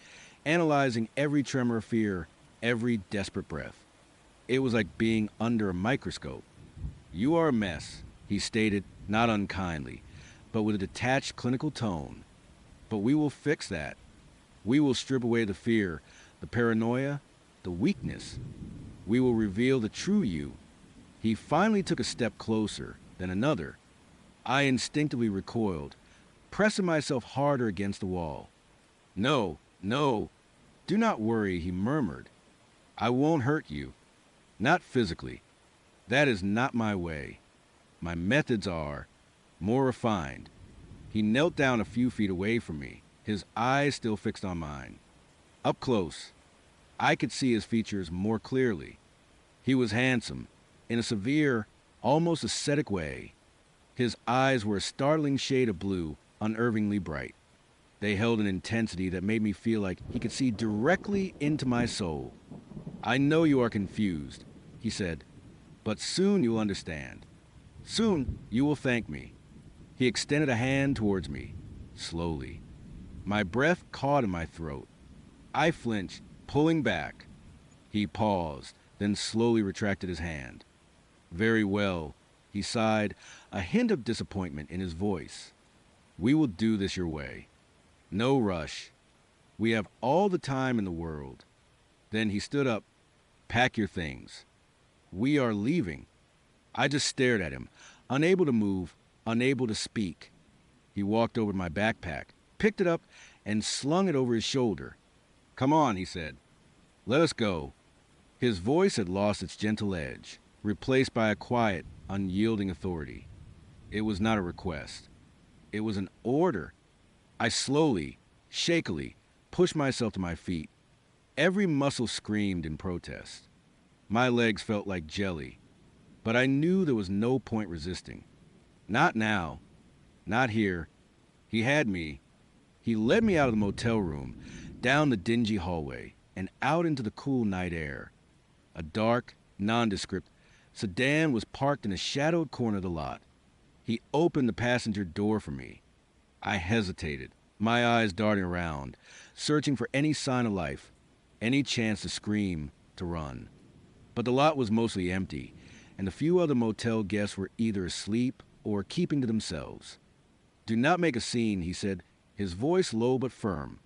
S1: analyzing every tremor of fear, every desperate breath. It was like being under a microscope. "You are a mess," he stated, not unkindly, but with a detached clinical tone. "But we will fix that. We will strip away the fear, the paranoia, the weakness. We will reveal the true you." He finally took a step closer, then another. I instinctively recoiled, pressing myself harder against the wall. "No, no, do not worry," he murmured. "I won't hurt you. Not physically. That is not my way. My methods are more refined." He knelt down a few feet away from me, his eyes still fixed on mine. Up close, I could see his features more clearly. He was handsome, in a severe, almost ascetic way. His eyes were a startling shade of blue, unnervingly bright. They held an intensity that made me feel like he could see directly into my soul. "I know you are confused," he said, "but soon you'll understand. Soon you will thank me." He extended a hand towards me, slowly. My breath caught in my throat. I flinched, pulling back. He paused, then slowly retracted his hand. "Very well," he sighed, a hint of disappointment in his voice. "We will do this your way. No rush. We have all the time in the world." Then he stood up. "Pack your things. We are leaving." I just stared at him, unable to move, unable to speak. He walked over to my backpack, picked it up, and slung it over his shoulder. "Come on," he said. "Let us go." His voice had lost its gentle edge, replaced by a quiet, unyielding authority. It was not a request. It was an order. I slowly, shakily, pushed myself to my feet. Every muscle screamed in protest. My legs felt like jelly, but I knew there was no point resisting. Not now. Not here. He had me. He led me out of the motel room, down the dingy hallway, and out into the cool night air. A dark, nondescript sedan was parked in a shadowed corner of the lot. He opened the passenger door for me. I hesitated, my eyes darting around, searching for any sign of life, any chance to scream, to run. But the lot was mostly empty, and the few other motel guests were either asleep or keeping to themselves. "Do not make a scene," he said, his voice low but firm.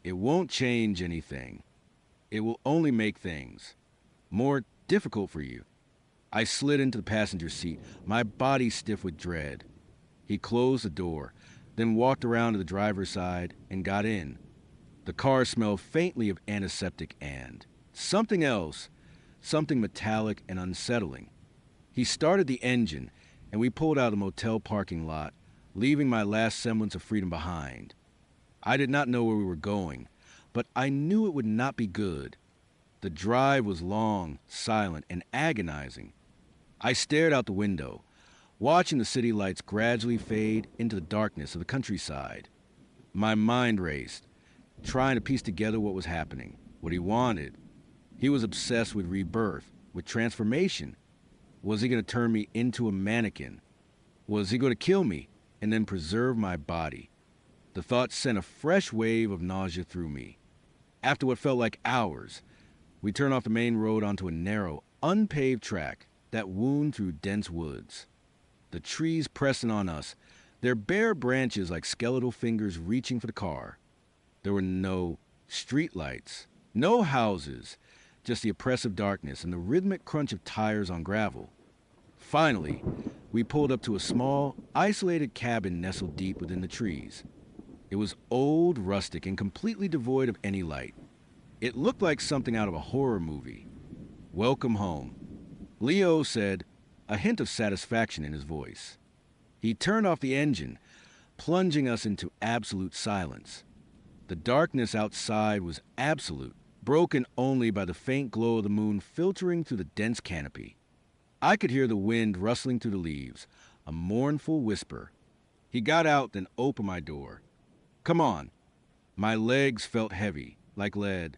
S1: "It won't change anything. It will only make things more difficult for you." I slid into the passenger seat, my body stiff with dread. He closed the door, then walked around to the driver's side and got in. The car smelled faintly of antiseptic and something else, something metallic and unsettling. He started the engine, and we pulled out of the motel parking lot, leaving my last semblance of freedom behind. I did not know where we were going, but I knew it would not be good. The drive was long, silent, and agonizing. I stared out the window, watching the city lights gradually fade into the darkness of the countryside. My mind raced, trying to piece together what was happening, what he wanted. He was obsessed with rebirth, with transformation. Was he going to turn me into a mannequin? Was he going to kill me and then preserve my body? The thought sent a fresh wave of nausea through me. After what felt like hours, we turned off the main road onto a narrow, unpaved track that wound through dense woods. The trees pressing on us, their bare branches like skeletal fingers reaching for the car. There were no street lights, no houses, just the oppressive darkness and the rhythmic crunch of tires on gravel. Finally, we pulled up to a small, isolated cabin nestled deep within the trees. It was old, rustic, and completely devoid of any light. It looked like something out of a horror movie. "Welcome home," Leo said, a hint of satisfaction in his voice. He turned off the engine, plunging us into absolute silence. The darkness outside was absolute, broken only by the faint glow of the moon filtering through the dense canopy. I could hear the wind rustling through the leaves, a mournful whisper. He got out, then opened my door. "Come on." My legs felt heavy, like lead.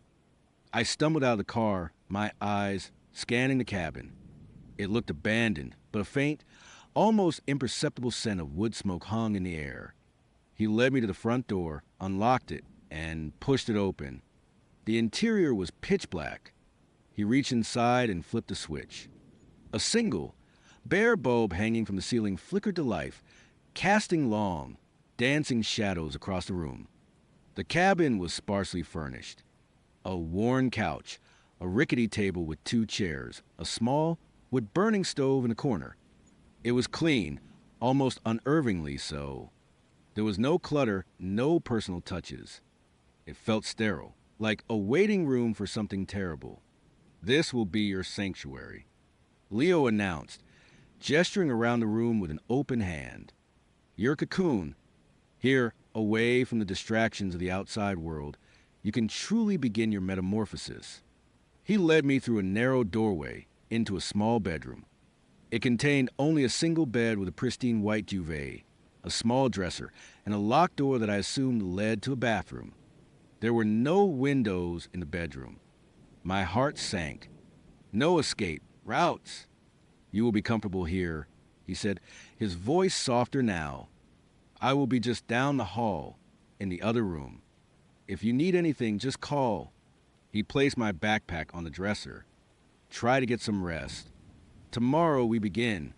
S1: I stumbled out of the car, my eyes scanning the cabin. It looked abandoned, but a faint, almost imperceptible scent of wood smoke hung in the air. He led me to the front door, unlocked it, and pushed it open. The interior was pitch black. He reached inside and flipped a switch. A single, bare bulb hanging from the ceiling flickered to life, casting long, dancing shadows across the room. The cabin was sparsely furnished. A worn couch, a rickety table with 2 chairs, a small, wood-burning stove in a corner. It was clean, almost unnervingly so. There was no clutter, no personal touches. It felt sterile, like a waiting room for something terrible. "This will be your sanctuary," Leo announced, gesturing around the room with an open hand. "Your cocoon. Here, away from the distractions of the outside world, you can truly begin your metamorphosis." He led me through a narrow doorway into a small bedroom. It contained only a single bed with a pristine white duvet, a small dresser, and a locked door that I assumed led to a bathroom. There were no windows in the bedroom. My heart sank. "No escape. Routes. You will be comfortable here," he said, his voice softer now. "I will be just down the hall, in the other room. If you need anything, just call." He placed my backpack on the dresser. "Try to get some rest. Tomorrow we begin."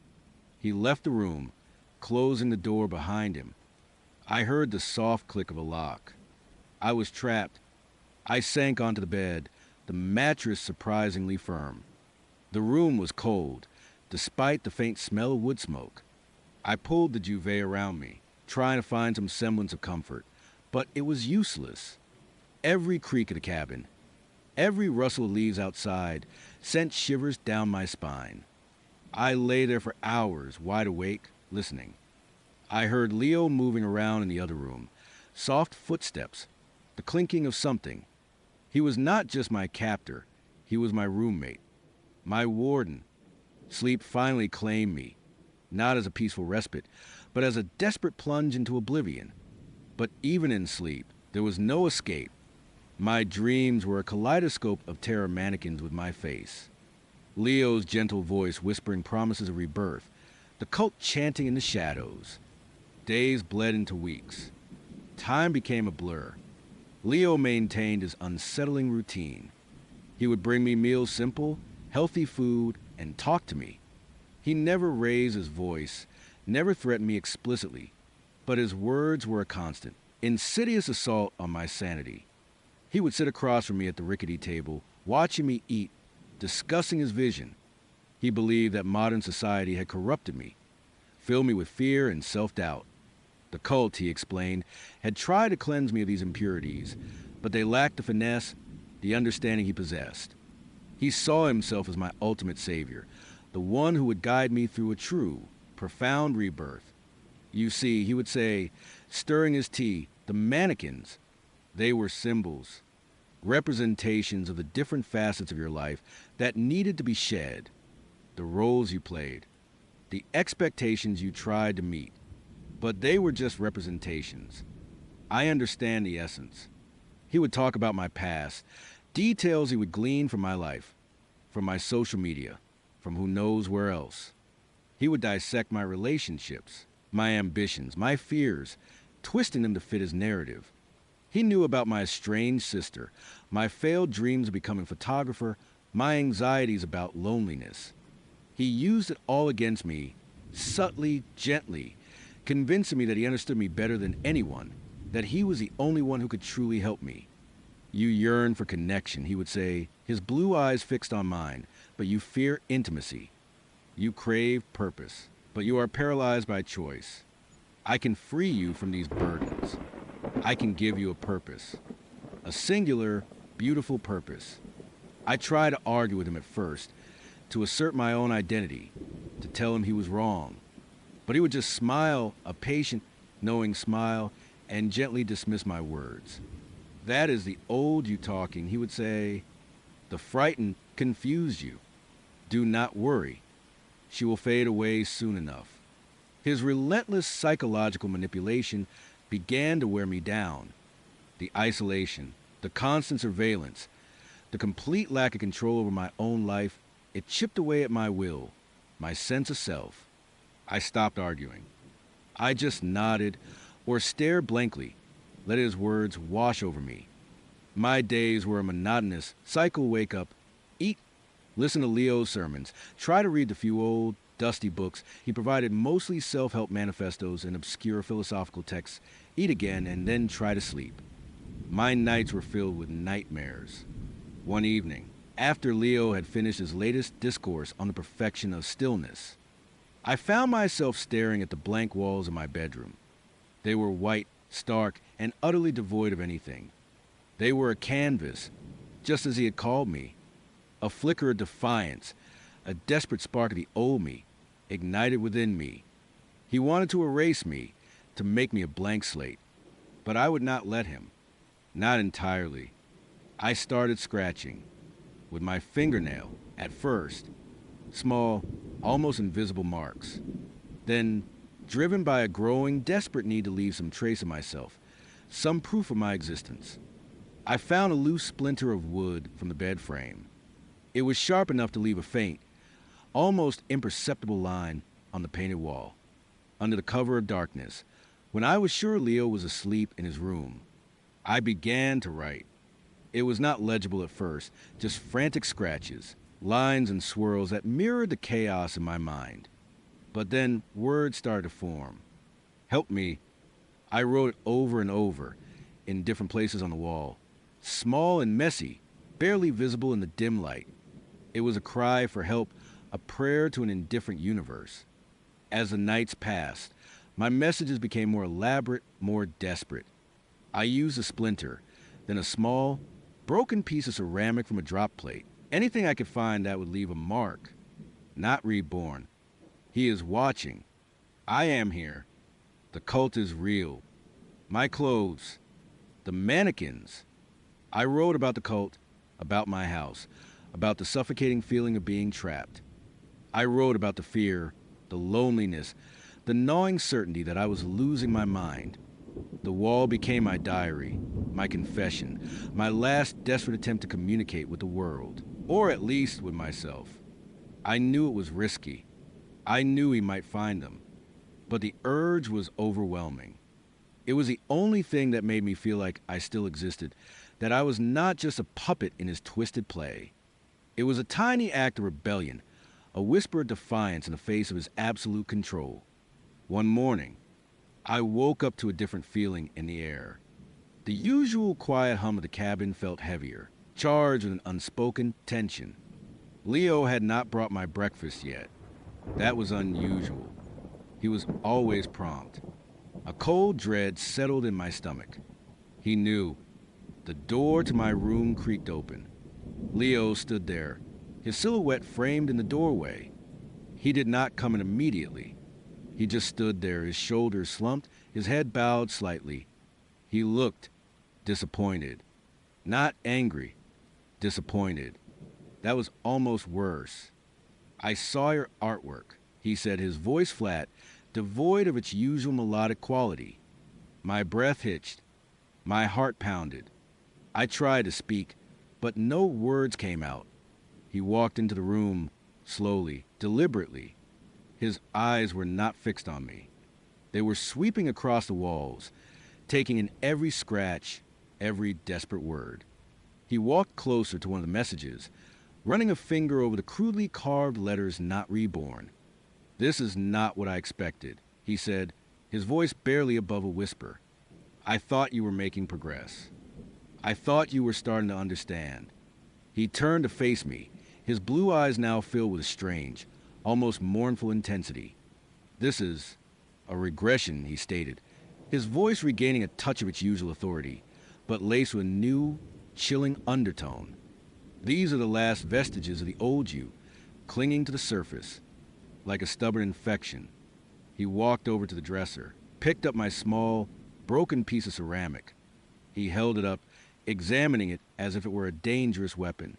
S1: He left the room, closing the door behind him. I heard the soft click of a lock. I was trapped. I sank onto the bed, the mattress surprisingly firm. The room was cold, despite the faint smell of wood smoke. I pulled the duvet around me, trying to find some semblance of comfort, but it was useless. Every creak of the cabin, every rustle of leaves outside, sent shivers down my spine. I lay there for hours, wide awake, listening. I heard Leo moving around in the other room, soft footsteps, the clinking of something. He was not just my captor, he was my roommate, my warden. Sleep finally claimed me, not as a peaceful respite, but as a desperate plunge into oblivion. But even in sleep, there was no escape. My dreams were a kaleidoscope of terror mannequins with my face. Leo's gentle voice whispering promises of rebirth, the cult chanting in the shadows. Days bled into weeks. Time became a blur. Leo maintained his unsettling routine. He would bring me meals, simple, healthy food, and talk to me. He never raised his voice, never threatened me explicitly, but his words were a constant, insidious assault on my sanity. He would sit across from me at the rickety table, watching me eat, discussing his vision. He believed that modern society had corrupted me, filled me with fear and self-doubt. The cult, he explained, had tried to cleanse me of these impurities, but they lacked the finesse, the understanding he possessed. He saw himself as my ultimate savior, the one who would guide me through a true, profound rebirth. "You see," he would say, stirring his tea, "the mannequins, they were symbols, representations of the different facets of your life that needed to be shed, the roles you played, the expectations you tried to meet. But they were just representations. I understand the essence." He would talk about my past, details he would glean from my life, from my social media, from who knows where else. He would dissect my relationships, my ambitions, my fears, twisting them to fit his narrative. He knew about my estranged sister, my failed dreams of becoming a photographer, my anxieties about loneliness. He used it all against me, subtly, gently, convincing me that he understood me better than anyone, that he was the only one who could truly help me. You yearn for connection, he would say, his blue eyes fixed on mine, but you fear intimacy. You crave purpose, but you are paralyzed by choice. I can free you from these burdens. I can give you a purpose, a singular, beautiful purpose. I tried to argue with him at first, to assert my own identity, to tell him he was wrong. But he would just smile, a patient, knowing smile, and gently dismiss my words. That is the old you talking, he would say. The frightened confuse you. Do not worry. She will fade away soon enough. His relentless psychological manipulation began to wear me down. The isolation, the constant surveillance, the complete lack of control over my own life, it chipped away at my will, my sense of self. I stopped arguing. I just nodded or stared blankly, let his words wash over me. My days were a monotonous cycle: wake up, eat, listen to Leo's sermons, try to read the few old, dusty books he provided, mostly self-help manifestos and obscure philosophical texts, eat again, and then try to sleep. My nights were filled with nightmares. One evening, after Leo had finished his latest discourse on the perfection of stillness, I found myself staring at the blank walls of my bedroom. They were white, stark, and utterly devoid of anything. They were a canvas, just as he had called me. A flicker of defiance, a desperate spark of the old me, ignited within me. He wanted to erase me, to make me a blank slate. But I would not let him. Not entirely. I started scratching. With my fingernail, at first. Small, almost invisible marks. Then, driven by a growing, desperate need to leave some trace of myself, some proof of my existence, I found a loose splinter of wood from the bed frame. It was sharp enough to leave a faint, almost imperceptible line on the painted wall. Under the cover of darkness, when I was sure Leo was asleep in his room, I began to write. It was not legible at first, just frantic scratches, lines and swirls that mirrored the chaos in my mind. But then words started to form. Help me. I wrote it over and over, in different places on the wall. Small and messy, barely visible in the dim light. It was a cry for help, a prayer to an indifferent universe. As the nights passed, my messages became more elaborate, more desperate. I used a splinter, then a small, broken piece of ceramic from a drop plate. Anything I could find that would leave a mark. Not reborn. He is watching. I am here. The cult is real. My clothes. The mannequins. I wrote about the cult, about my house, about the suffocating feeling of being trapped. I wrote about the fear, the loneliness, the gnawing certainty that I was losing my mind. The wall became my diary, my confession, my last desperate attempt to communicate with the world, or at least with myself. I knew it was risky. I knew he might find them, but the urge was overwhelming. It was the only thing that made me feel like I still existed, that I was not just a puppet in his twisted play. It was a tiny act of rebellion, a whisper of defiance in the face of his absolute control. One morning, I woke up to a different feeling in the air. The usual quiet hum of the cabin felt heavier, charged with an unspoken tension. Leo had not brought my breakfast yet. That was unusual. He was always prompt. A cold dread settled in my stomach. He knew. The door to my room creaked open. Leo stood there, his silhouette framed in the doorway. He did not come in immediately. He just stood there, his shoulders slumped, his head bowed slightly. He looked disappointed. Not angry, disappointed. That was almost worse. I saw your artwork, he said, his voice flat, devoid of its usual melodic quality. My breath hitched. My heart pounded. I tried to speak, but no words came out. He walked into the room, slowly, deliberately. His eyes were not fixed on me. They were sweeping across the walls, taking in every scratch, every desperate word. He walked closer to one of the messages, running a finger over the crudely carved letters "Not Reborn." "This is not what I expected," he said, his voice barely above a whisper. "I thought you were making progress." I thought you were starting to understand. He turned to face me, his blue eyes now filled with a strange, almost mournful intensity. This is a regression, he stated, his voice regaining a touch of its usual authority, but laced with a new, chilling undertone. These are the last vestiges of the old you, clinging to the surface, like a stubborn infection. He walked over to the dresser, picked up my small, broken piece of ceramic. He held it up, examining it as if it were a dangerous weapon.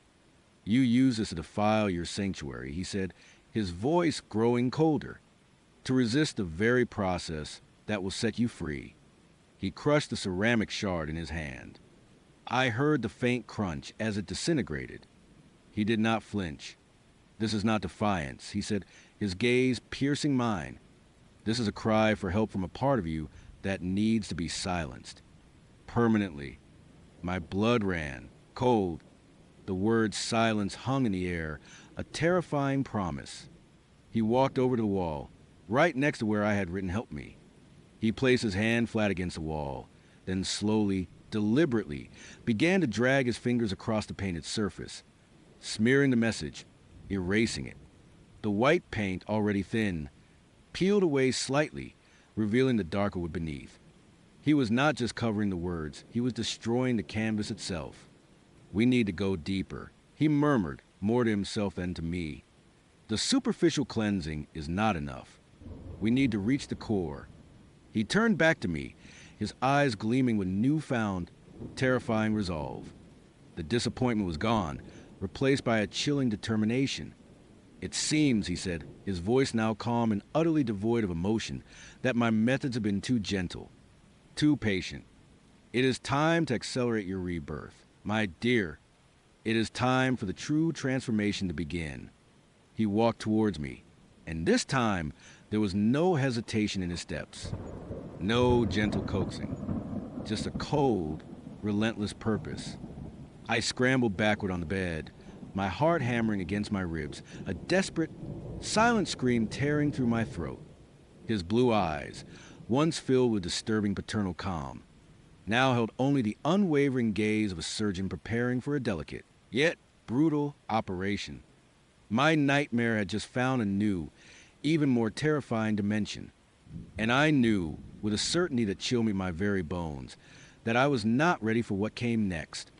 S1: You use this to defile your sanctuary, he said, his voice growing colder, to resist the very process that will set you free. He crushed the ceramic shard in his hand. I heard the faint crunch as it disintegrated. He did not flinch. This is not defiance, he said, his gaze piercing mine. This is a cry for help from a part of you that needs to be silenced. Permanently. My blood ran, cold. The word silence hung in the air, a terrifying promise. He walked over to the wall, right next to where I had written help me. He placed his hand flat against the wall, then slowly, deliberately, began to drag his fingers across the painted surface, smearing the message, erasing it. The white paint, already thin, peeled away slightly, revealing the darker wood beneath. He was not just covering the words, he was destroying the canvas itself. We need to go deeper, he murmured, more to himself than to me. The superficial cleansing is not enough. We need to reach the core. He turned back to me, his eyes gleaming with newfound, terrifying resolve. The disappointment was gone, replaced by a chilling determination. It seems, he said, his voice now calm and utterly devoid of emotion, that my methods have been too gentle, too patient. It is time to accelerate your rebirth. My dear, it is time for the true transformation to begin. He walked towards me, and this time there was no hesitation in his steps, no gentle coaxing, just a cold, relentless purpose. I scrambled backward on the bed, my heart hammering against my ribs, a desperate, silent scream tearing through my throat. His blue eyes, once filled with disturbing paternal calm, now held only the unwavering gaze of a surgeon preparing for a delicate, yet brutal operation. My nightmare had just found a new, even more terrifying dimension, and I knew, with a certainty that chilled me my very bones, that I was not ready for what came next.